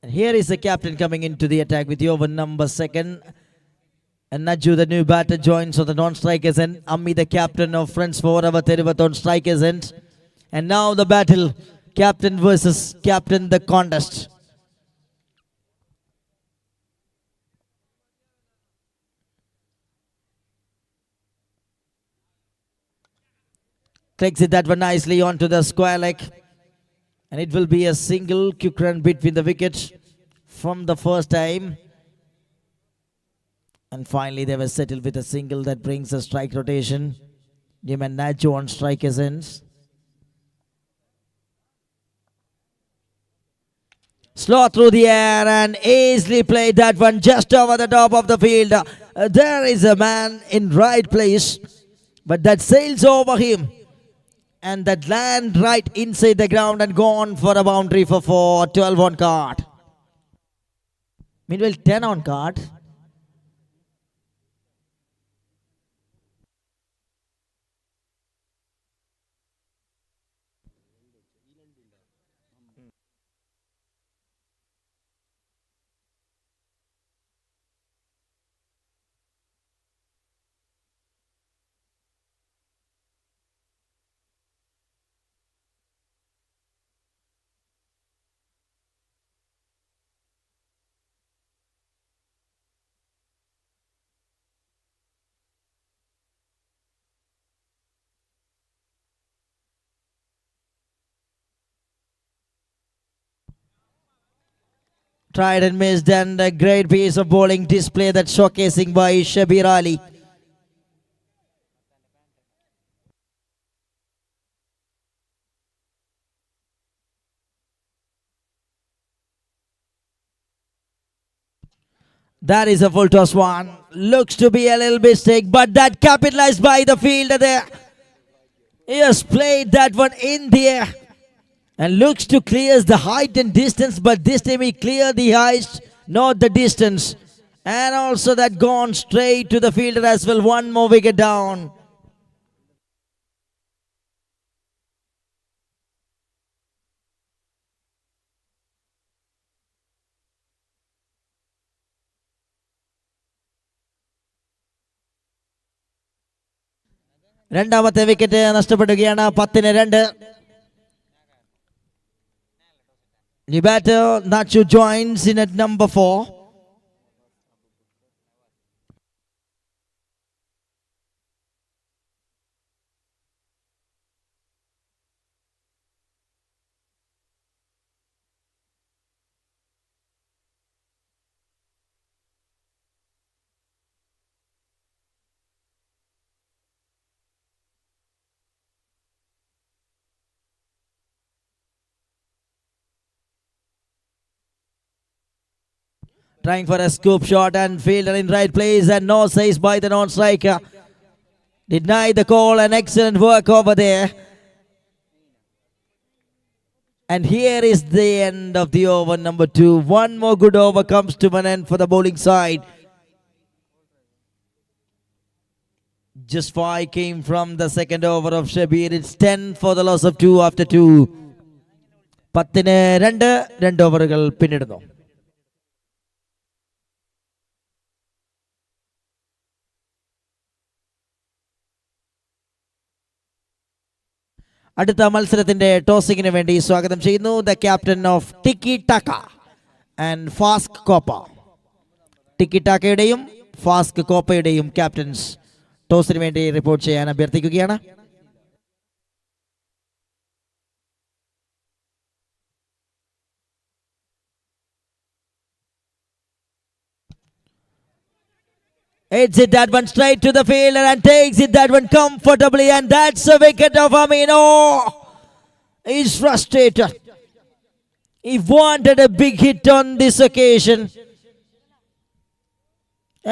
And here is the captain coming into the attack with the over number 2. And Naju, the new batter, joins on the non-strikers end. Ammi, the captain of Friends Forever Therivath on strikers end. And now the battle, captain versus captain, the contest. Takes it that one nicely onto the square leg. And it will be a single quick run between the wickets from the first time. And finally they were settled with a single that brings a strike rotation. Newman Nacho on strikers ends. Slow through the air and easily played that one just over the top of the field. There is a man in right place, but that sails over him. And that land right inside the ground and gone for a boundary for 4, 12 on card. Meanwhile, 10 on card. Tried and missed, and a great piece of bowling display that showcasing by Shabir Ali. That is a full toss one. Looks to be a little mistake, but that capitalized by the fielder there. He has played that one in the air. And looks to clear the height and distance, but this time he cleared the height, not the distance. And also that gone straight to the fielder as well. One more wicket down. രണ്ടാമത്തെ wicket നഷ്ടപ്പെടുകയാണ് 10-2. New batter Nacho joins in at number 4. Trying for a scoop shot and fielder in right place and no says by the non-striker. Deny the call and excellent work over there. And here is the end of the over number 2. One more good over comes to an end for the bowling side. Just 5 came from the second over of Shabir. It's 10 for the loss of 2 after 2. 10-2 2 ഓവറുകൾ പിന്നിടുന്നു. അടുത്ത മത്സരത്തിന്റെ ടോസിങ്ങിന് വേണ്ടി സ്വാഗതം ചെയ്യുന്നു the captain of tiki taka and Fask Koppa. Tiki ടാക്കയുടെയും ഫാസ്ക് കോപ്പയുടെയും captains ടോസിന് വേണ്ടി റിപ്പോർട്ട് ചെയ്യാൻ അഭ്യർത്ഥിക്കുകയാണ്. It's it that one straight to the fielder and takes it that one comfortably, and that's a wicket of Amino. He's frustrated. He wanted a big hit on this occasion.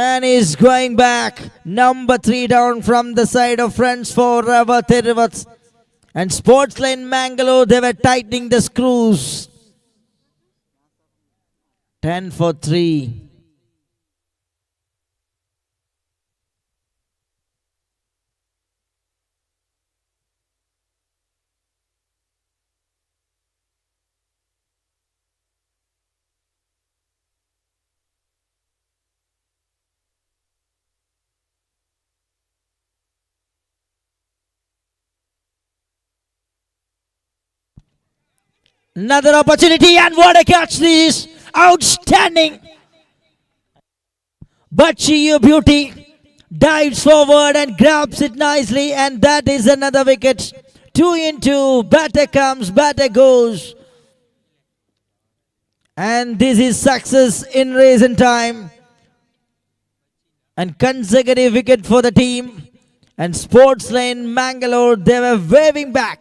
And he's going back. Number 3 down from the side of friends for Thiruvat. And Sportsline Mangalore, they were tightening the screws. 10 for 3. Another opportunity, and what a catch this! Outstanding! Bachi, you beauty, dives forward and grabs it nicely, and that is another wicket. 2 into, batter comes, batter goes. And this is success in recent time. And consecutive wicket for the team. And Sportsline Mangalore, they were waving back.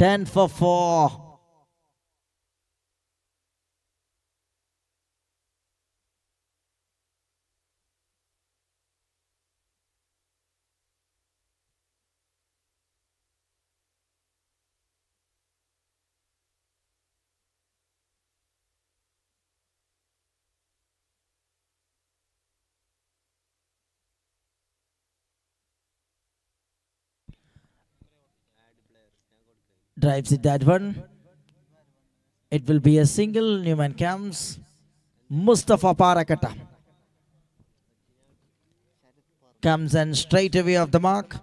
10 for 4. Drives it that one. It will be a single. Newman comes. Mustafa Parakata comes and straight away off the mark.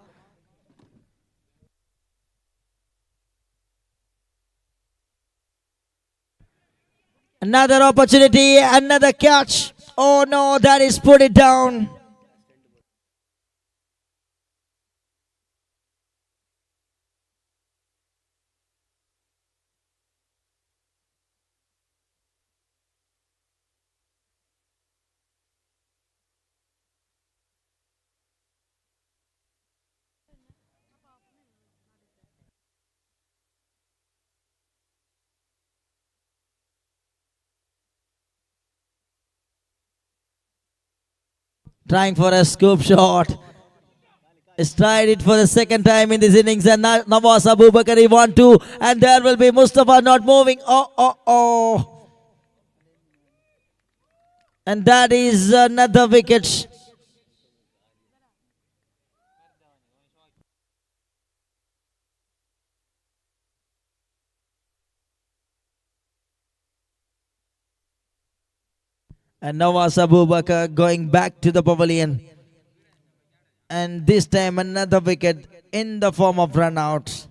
Another opportunity, another catch. Oh no, that is put it down. Trying for a scoop shot. He's tried it for the second time in this innings, and Nawaz Abubakar, he want to, and there will be Mustafa not moving. Oh. And that is another wicket. And Nawaz Abubakar going back to the pavilion. And this time another wicket in the form of run out.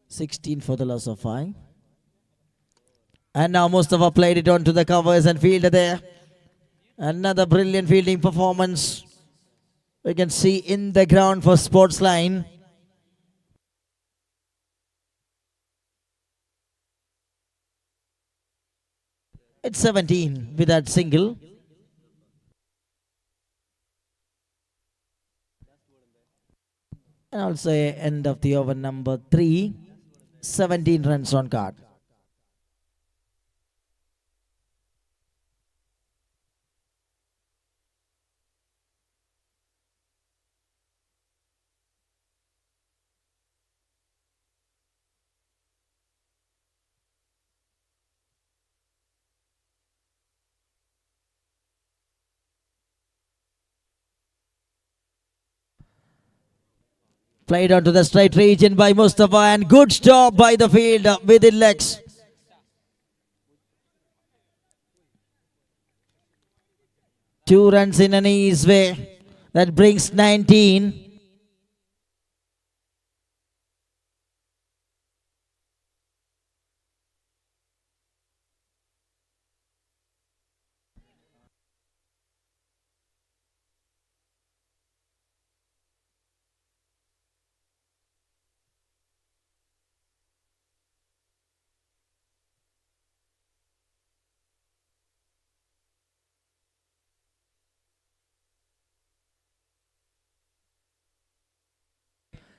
16 for the loss of 5. And now Mustafa played it onto the covers and fielded there. Another brilliant fielding performance. We can see in the ground for Sportsline. It's 17 with that single. And also end of the over number 3. 17 runs on card. Played onto the straight region by Mustafa and good stop by the field within legs. Two runs in an ease way. That brings 19.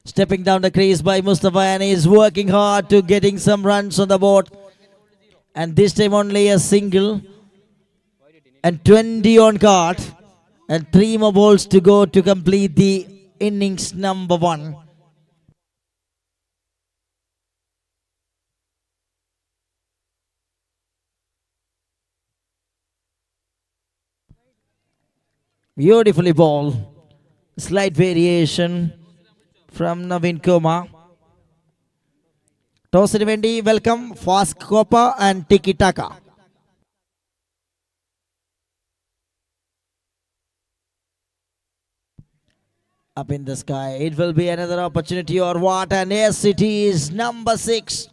Stepping down the crease by Mustafa and he is working hard to getting some runs on the board. And this time only a single. And 20 on card. And 3 more balls to go to complete the innings number 1. Beautifully ball. Slight variation from Naveen Kumar. Tossinu vendi welcome Fast Copa and Tiki Taka. Up in the sky, it will be another opportunity or what? And yes, it is number 6.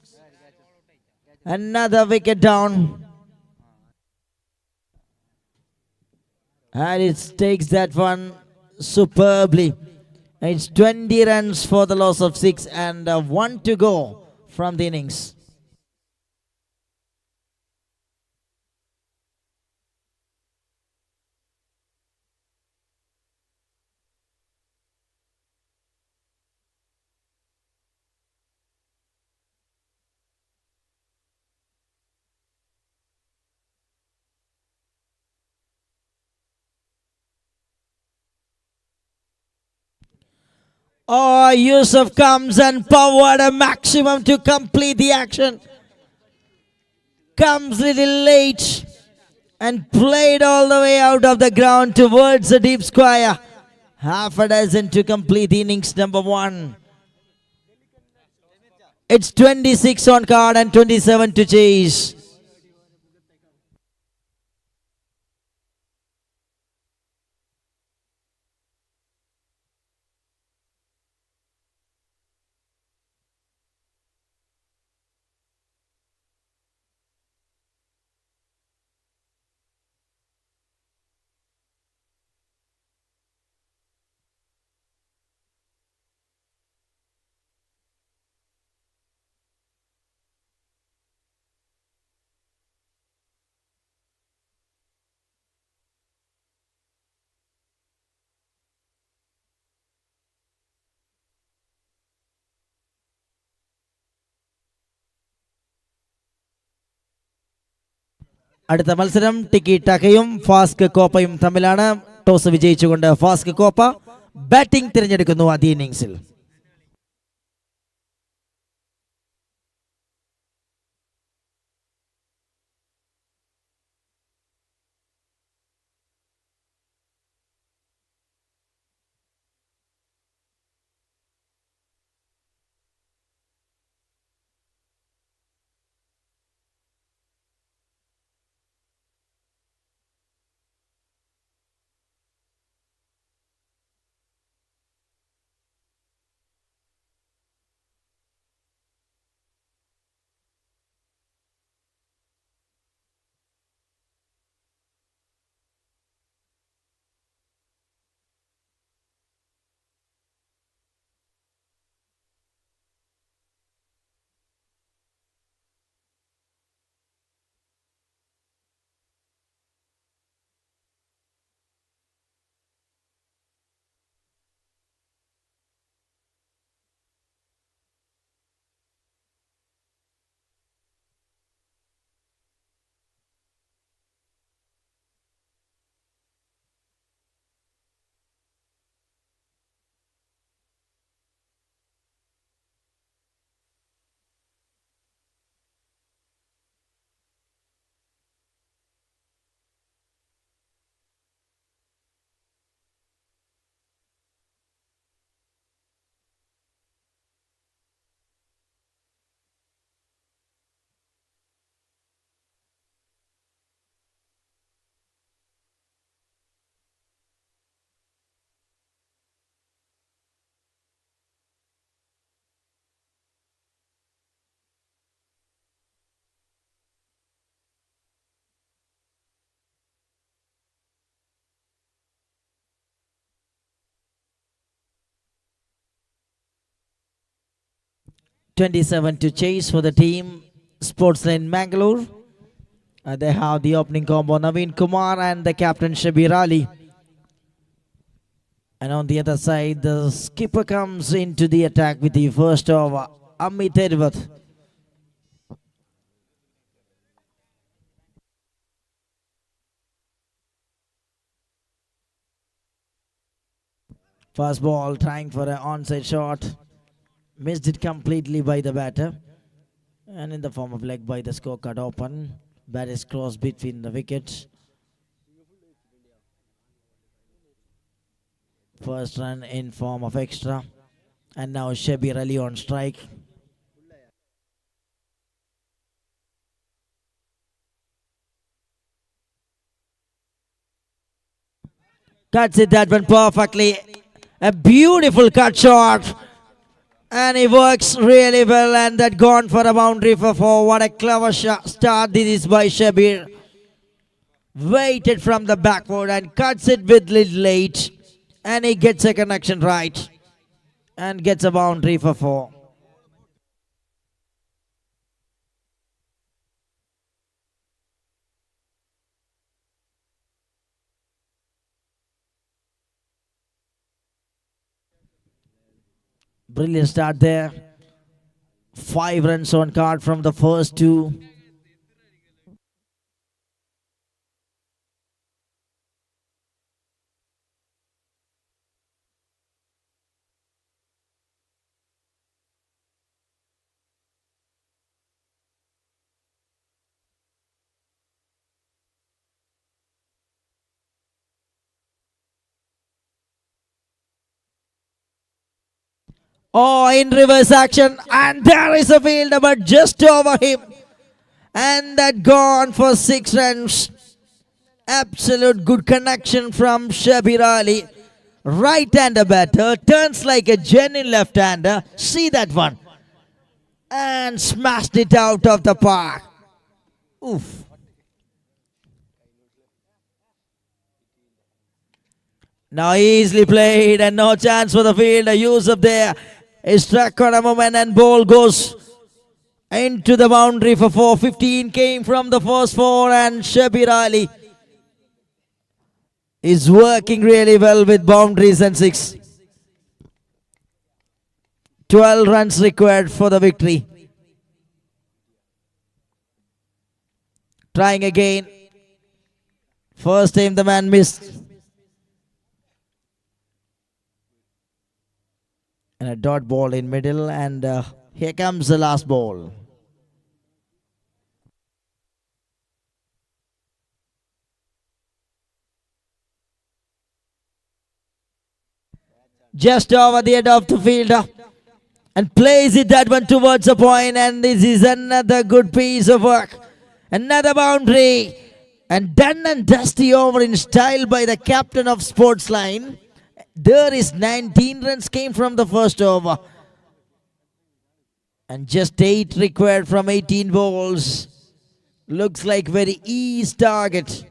Another wicket down. And it takes that one superbly. It's 20 runs for the loss of 6 and 1 to go from the innings. Oh, Yusuf comes and powered a maximum to complete the action. Comes little late and played all the way out of the ground towards the deep square. Half a dozen to complete the innings number 1. It's 26 on card and 27 to chase. അടുത്ത മത്സരം ടിക്കി ടക്കയും ഫാസ്ക് കോപ്പയും തമ്മിലാണ്. Toss വിജയിച്ചുകൊണ്ട് FASC Copa batting തിരഞ്ഞെടുക്കുന്നു ആദ്യ ഇന്നിംഗ്സിൽ. 27 to chase for the team. Sportsline Mangalore. They have the opening combo Naveen Kumar and the captain Shabir Ali. And on the other side, the skipper comes into the attack with the first over, Amit Edward. First ball trying for an onside shot. Missed it completely by the batter. And in the form of leg by the scorecard open. Bat is crossed between the wickets. First run in form of extra. And now Shabir Ali on strike. Cuts it that one perfectly. A beautiful cut shot. And he works really well, and that gone for a boundary for four. What a clever start this is by Shabir. Waited from the backward and cuts it with little late. And he gets a connection right. And gets a boundary for four. Brilliant start there. 5 runs on card from the first two. Oh, in reverse action, and there is a fielder, but just over him. And that gone for 6 runs. Absolute good connection from Shabir Ali. Right-hander batter, turns like a genuine left-hander. See that one. And smashed it out of the park. Oof. Now easily played and no chance for the fielder. Yusuf there is struck on a moment and ball goes into the boundary for 4. 15 came from the first 4 and Shabir Ali is working really well with boundaries and 6. 12 runs required for the victory. Trying again. First time the man missed. And a dot ball in middle, and here comes the last ball. Just over the head of the fielder and plays it that one towards the point, and this is another good piece of work. Another boundary and done and dusty over in style by the captain of Sportsline. There is 19 runs came from the first over. And just 8 required from 18 balls. Looks like very easy target.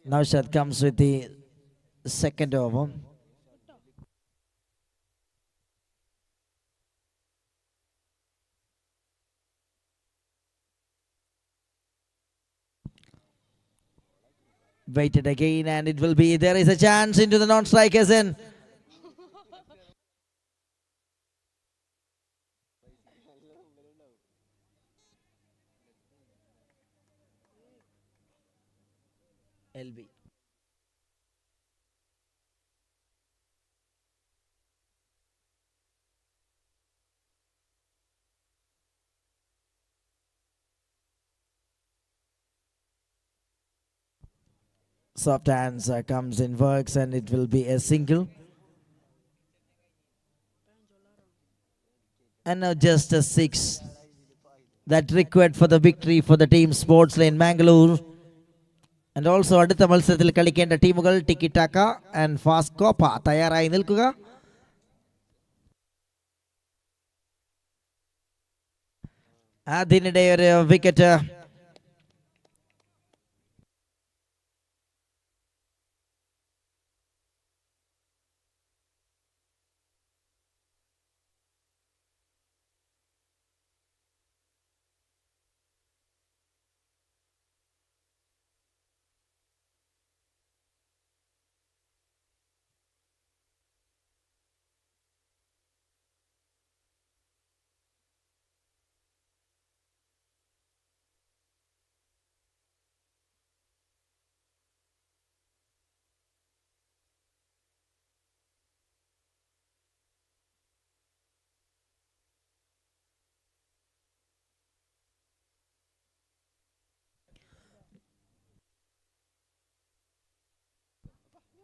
Naushad comes with the second over. Waited again, and it will be, there is a chance into the non-strikers end. LB. Soft hands comes in works and it will be a single. And now just a 6. That required for the victory for the team Sports Lane Mangalore. And also അടുത്ത മത്സരത്തിൽ കളിക്കേണ്ട ടീമുകൾ tikki taka and fast Copa തയ്യാറായി നിൽക്കുക. അതിനിടെ ഒരു wicket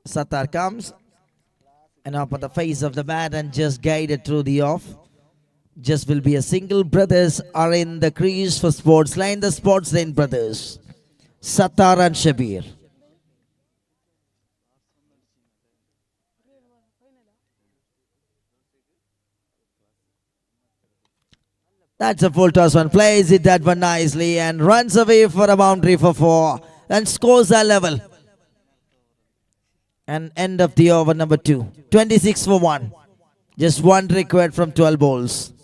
Sattar comes and up on the face of the bat and just guided through the off. Just will be a single. Brothers are in the crease for Sports Lane. The Sports Lane brothers, Sattar and Shabir. That's a full toss one. Plays it that one nicely and runs away for a boundary for 4 and scores a level. And end of the over number 2. 26 for 1. Just one required from 12 balls.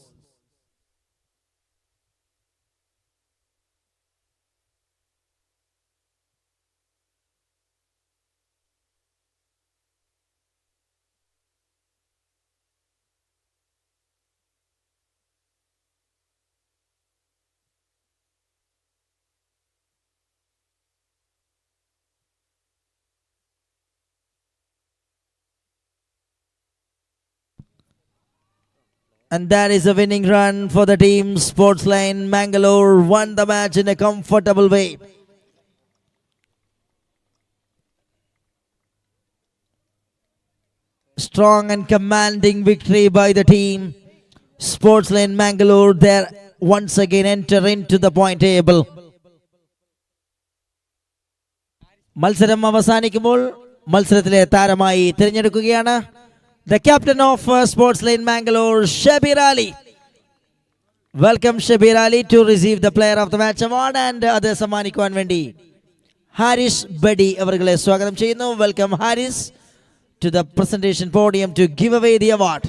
And that is a winning run for the team. Sports Lane Mangalore won the match in a comfortable way. Strong and commanding victory by the team. Sports Lane Mangalore there once again enter into the point table. മത്സരം അവസാനിക്കുമ്പോൾ മത്സരത്തിലെ താരമായി തിരഞ്ഞെടുക്കുകയാണ് the captain of Sports Lane Mangalore, Shabir Ali. Welcome Shabir Ali to receive the player of the match award and other സമ്മാനിക്കുവാൻ വേണ്ടി Haris buddy അവരെ സ്വാഗതം ചെയ്യുന്നു. Welcome Haris to the presentation podium to give away the award.